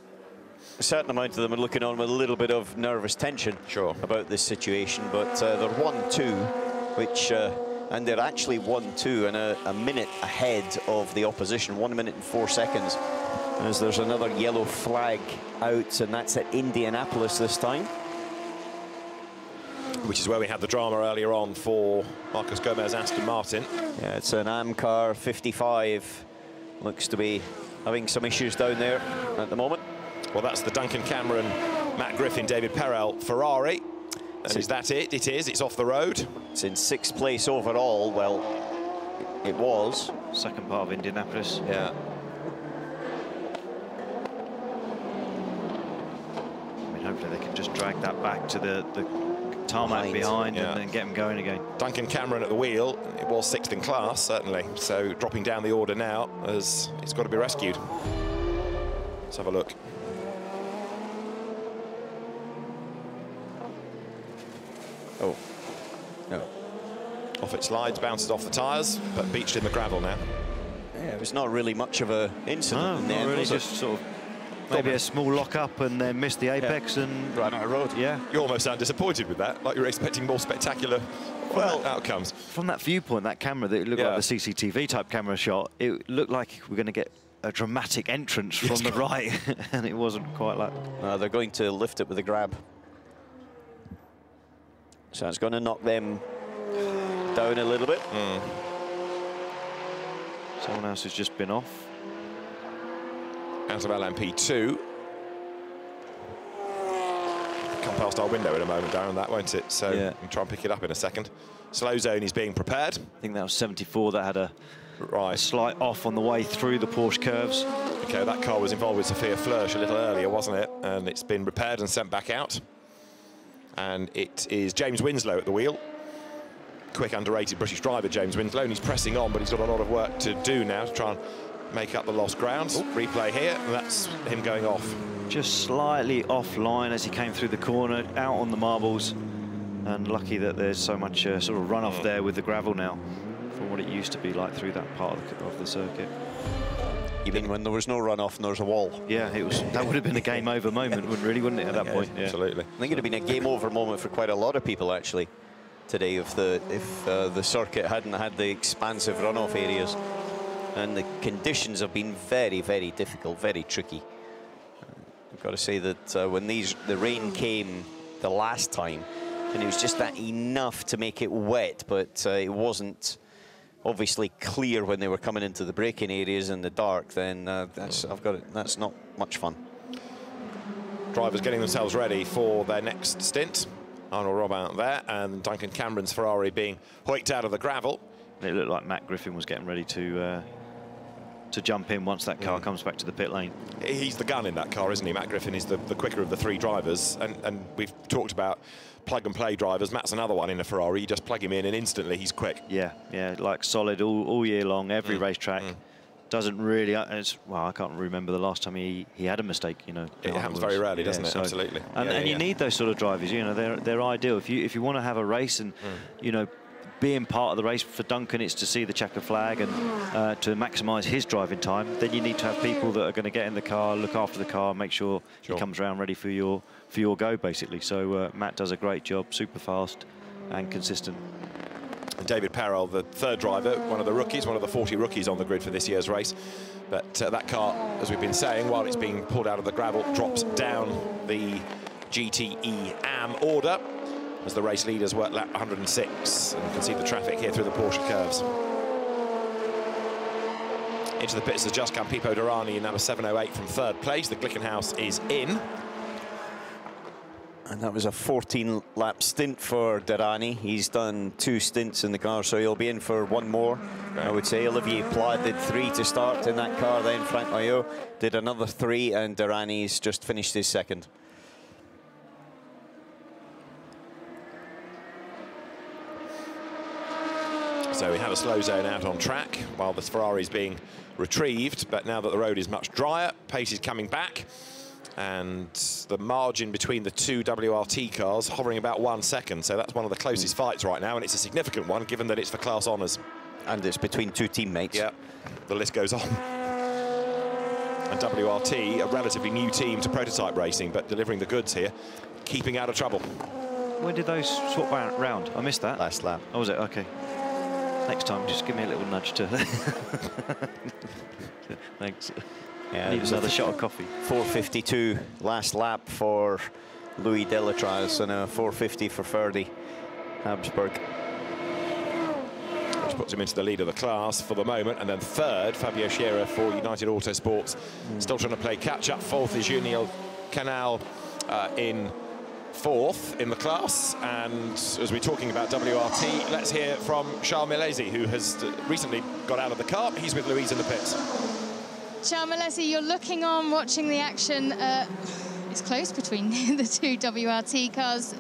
a certain amount of them are looking on with a little bit of nervous tension about this situation, but they're 1-2, which, and they're actually 1-2 and a minute ahead of the opposition, 1 minute and 4 seconds, as there's another yellow flag out, and that's at Indianapolis this time. Which is where we had the drama earlier on for Marcos Gomez Aston Martin. Yeah, it's an Amcar 55. Looks to be having some issues down there at the moment. Well, that's the Duncan Cameron, Matt Griffin, David Perel Ferrari. And is that it? It is. It's off the road. It's in 6th place overall. Well, it was. Second part of Indianapolis. Yeah. I mean, hopefully they can just drag that back to the tarmac behind and then get them going again. Duncan Cameron at the wheel. It was 6th in class, certainly. So dropping down the order now as it's got to be rescued. Let's have a look. Oh. No. Off it slides, bounces off the tyres, but beached in the gravel now. Yeah, it was not really much of an incident in the end, really, was just sort of maybe a small lock-up and then missed the apex and ran out of road. Yeah. You almost sound disappointed with that, like you're expecting more spectacular outcomes. From that viewpoint, that camera, that it looked like the CCTV type camera shot, it looked like we're going to get a dramatic entrance from the right, and it wasn't quite like. They're going to lift it with a grab. So it's going to knock them down a little bit. Someone else has just been off. Out of LMP2. past our window in a moment, Darren, that, won't it? So yeah. we can try and pick it up in a second. Slow zone is being prepared. I think that was 74 that had a slight off on the way through the Porsche curves. Okay, that car was involved with Sophia Flörsch a little earlier, wasn't it? And it's been repaired and sent back out. And it is James Winslow at the wheel. Quick, underrated British driver, James Winslow, and he's pressing on, but he's got a lot of work to do now to try and make up the lost ground. Replay here, and that's him going off. Just slightly offline as he came through the corner, out on the marbles, and lucky that there's so much sort of runoff there with the gravel now from what it used to be like through that part of the circuit. You mean when there was no runoff and there was a wall? Yeah, it was. That would have been a game over moment, wouldn't it, at that point? Yeah. Absolutely. I think it would have been a game over moment for quite a lot of people actually today if the circuit hadn't had the expansive runoff areas, and the conditions have been very, very difficult, very tricky. I've got to say that when the rain came the last time, and it was just that enough to make it wet, but it wasn't obviously clear when they were coming into the braking areas in the dark, then that's not much fun. Drivers getting themselves ready for their next stint. Arnold Robin there, and Duncan Cameron's Ferrari being hoiked out of the gravel. It looked like Matt Griffin was getting ready to jump in once that car comes back to the pit lane. He's the gun in that car, isn't he? Matt Griffin is the quicker of the three drivers, and we've talked about plug-and-play drivers. Matt's another one in a Ferrari. You just plug him in and instantly he's quick. Yeah, like solid all year long, every racetrack. Doesn't really, well, I can't remember the last time he had a mistake, you know. It happens very rarely, doesn't it? So, absolutely. And you need those sort of drivers, you know, they're ideal. If you want to have a race and, you know, being part of the race for Duncan, it's to see the checker flag and to maximise his driving time, then you need to have people that are going to get in the car, look after the car, make sure he comes around ready for your go, basically. So Matt does a great job, super fast and consistent. And David Parrell, the third driver, one of the rookies, one of the 40 rookies on the grid for this year's race. But that car, as we've been saying, while it's being pulled out of the gravel, drops down the GTE AM order as the race leaders work lap 106. And you can see the traffic here through the Porsche curves. Into the pits has just come Pipo Derani in number 708 from third place. The Glickenhaus is in. And that was a 14-lap stint for Derani. He's done 2 stints in the car, so he'll be in for one more, I would say. Olivier Pla did 3 to start in that car, then Frank Maillot did another 3, and Derani's just finished his second. So we have a slow zone out on track while the Ferrari's being retrieved, but now that the road is much drier, pace is coming back. And the margin between the two WRT cars hovering about 1 second. So that's one of the closest fights right now, and it's a significant one given that it's for class honours. And it's between 2 teammates. Yeah, the list goes on. And WRT, a relatively new team to prototype racing, but delivering the goods here, keeping out of trouble. When did those swap round? I missed that. Last lap. Oh, was it? Okay. Next time, just give me a little nudge to... Thanks. Yeah, I need another shot of coffee. 4:52 last lap for Louis Delatraz and a 4:50 for Ferdi Habsburg. Which puts him into the lead of the class for the moment. And then third, Fabio Scherer for United Autosports. Still trying to play catch-up. Fourth is Junior Canal in fourth in the class. And as we're talking about WRT, let's hear from Charles Milesi, who has recently got out of the car. He's with Louise in the pits. Charles Milesi, you're looking on, watching the action. It's close between the two WRT cars.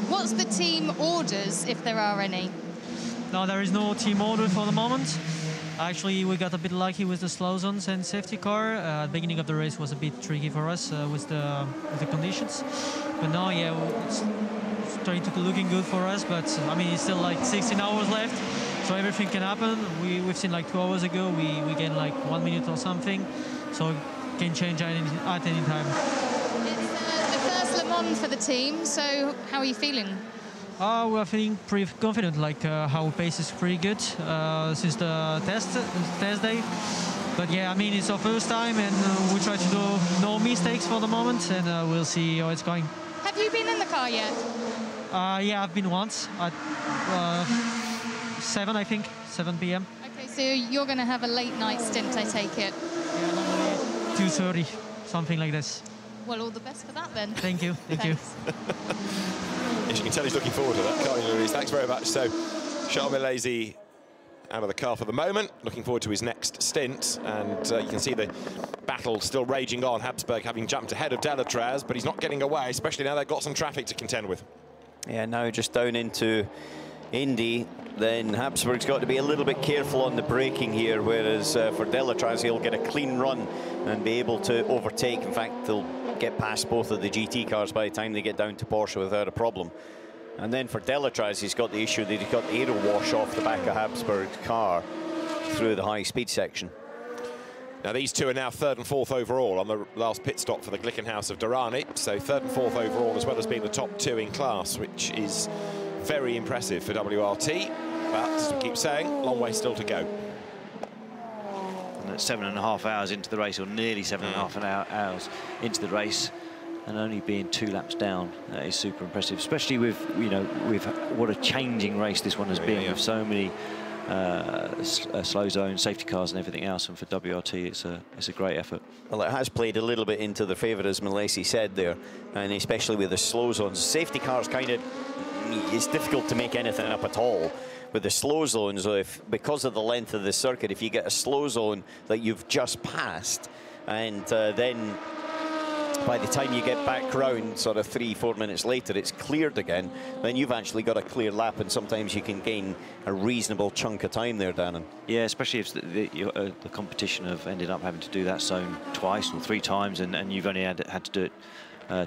What's the team orders, if there are any? No, there is no team order for the moment. Actually, we got a bit lucky with the slow zones and safety car. The beginning of the race was a bit tricky for us with the conditions. But now, yeah, it's starting to looking good for us. But I mean, it's still like 16 hours left. So everything can happen. We've seen like 2 hours ago, we gained like 1 minute or something. So it can change at any time. It's the first Le Mans for the team, so how are you feeling? We're feeling pretty confident, like our pace is pretty good since the test day. But yeah, I mean, it's our first time and we try to do no mistakes for the moment and we'll see how it's going. Have you been in the car yet? Yeah, I've been once at 7, I think, 7 p.m. Okay, so you're going to have a late night stint, I take it. Yeah, normally 2:30, something like this. Well, all the best for that then. Thank you. Thank you. Yes, you can tell he's looking forward to that, can't you, Louise? Thanks very much. So, Charles Milesi out of the car for the moment, looking forward to his next stint, and you can see the battle still raging on. Habsburg having jumped ahead of Delatraz, but he's not getting away, especially now they've got some traffic to contend with. Yeah, now just down into Indy, then Habsburg's got to be a little bit careful on the braking here, whereas for Delatraz he'll get a clean run and be able to overtake. In fact, they'll get past both of the GT cars by the time they get down to Porsche without a problem. And then for Delatraz, he's got the issue that he's got the aero wash off the back of Habsburg's car through the high-speed section. Now, these two are now 3rd and 4th overall on the last pit stop for the Glickenhaus of Durrani. So 3rd and 4th overall, as well as being the top 2 in class, which is very impressive for WRT. But, as we keep saying, long way still to go. And that's 7.5 hours into the race, or nearly 7.5 hours into the race, and only being 2 laps down. That is super impressive, especially with, you know, with what a changing race this one has been, with so many slow zone safety cars and everything else. And for WRT, it's a great effort. Well, it has played a little bit into the favour, as Milesi said there, and especially with the slow zones. Safety cars kind of, it's difficult to make anything up at all. With the slow zones, because of the length of the circuit, if you get a slow zone that you've just passed, and then by the time you get back round, sort of 3-4 minutes later, it's cleared again, then you've actually got a clear lap, and sometimes you can gain a reasonable chunk of time there, Dannon. Yeah, especially if the competition have ended up having to do that zone twice or 3 times, and you've only had to do it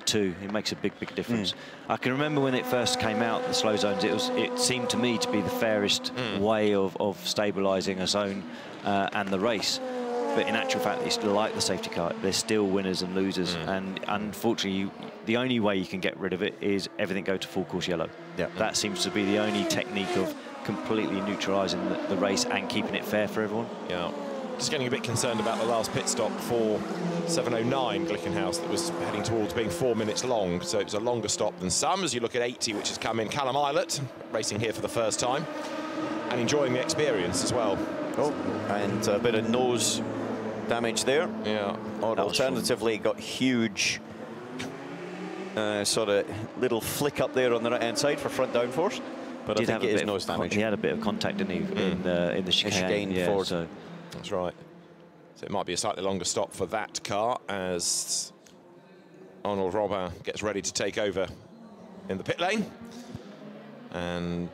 2. It makes a big difference. I can remember when it first came out, the slow zones, it seemed to me to be the fairest way of stabilising a zone and the race. But in actual fact, it's like the safety car. There's still winners and losers, and unfortunately, the only way you can get rid of it is everything go to full course yellow. Yeah. That seems to be the only technique of completely neutralising the race and keeping it fair for everyone. Yeah. Just getting a bit concerned about the last pit stop for 709 Glickenhaus that was heading towards being 4 minutes long, so it was a longer stop than some. As you look at 80, which has come in, Callum Eilert racing here for the first time and enjoying the experience as well. Oh, and a bit of nose damage there. Yeah. Or alternatively, got huge sort of little flick up there on the right-hand side for front downforce. But I think it is nose damage. He had a bit of contact, didn't he, in the chicane? Yeah, forward. So. That's right. So it might be a slightly longer stop for that car as Arnold Robin gets ready to take over in the pit lane. And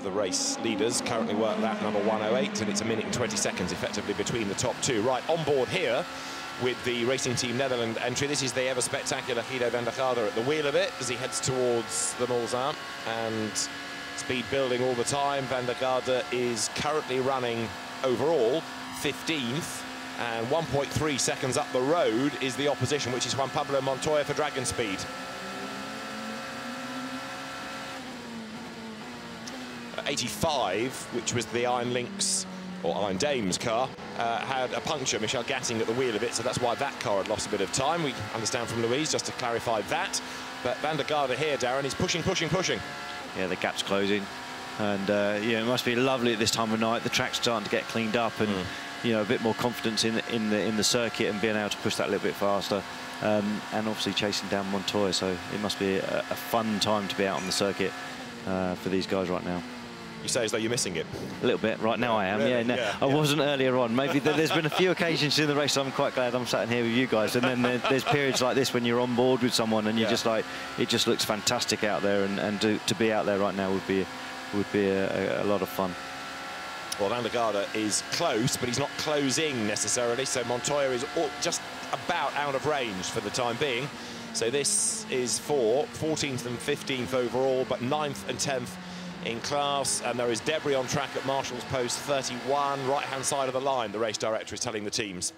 the race leaders currently work lap number 108, and it's 1 minute and 20 seconds effectively between the top 2. Right, on board here with the Racing Team Netherlands entry. This is the ever spectacular Guido van der Garde at the wheel of it as he heads towards the Mulsanne, and speed building all the time. Van der Garde is currently running overall 15th, and 1.3 seconds up the road is the opposition, which is Juan Pablo Montoya for Dragon Speed. 85, which was the Iron Lynx, or Iron Dames car, had a puncture, Michel Gatting at the wheel of it, so that's why that car had lost a bit of time. We understand from Louise, just to clarify that. But Van der Garde here, Darren, is pushing. Yeah, the gap's closing. And, yeah, it must be lovely at this time of night. The track's starting to get cleaned up, and, you know, a bit more confidence in the circuit and being able to push that a little bit faster. And obviously chasing down Montoya, so it must be a fun time to be out on the circuit for these guys right now. You say as though you're missing it. A little bit. Right now I am, really? I wasn't earlier on. Maybe there's been a few occasions in the race I'm quite glad I'm sat in here with you guys. And then there's periods like this when you're on board with someone and you're just like, it just looks fantastic out there. And to be out there right now would be a lot of fun. Well, Van der Garde is close, but he's not closing necessarily. So Montoya is just about out of range for the time being. So this is for 14th and 15th overall, but 9th and 10th in class, and there is debris on track at Marshall's post 31, right-hand side of the line, the race director is telling the teams.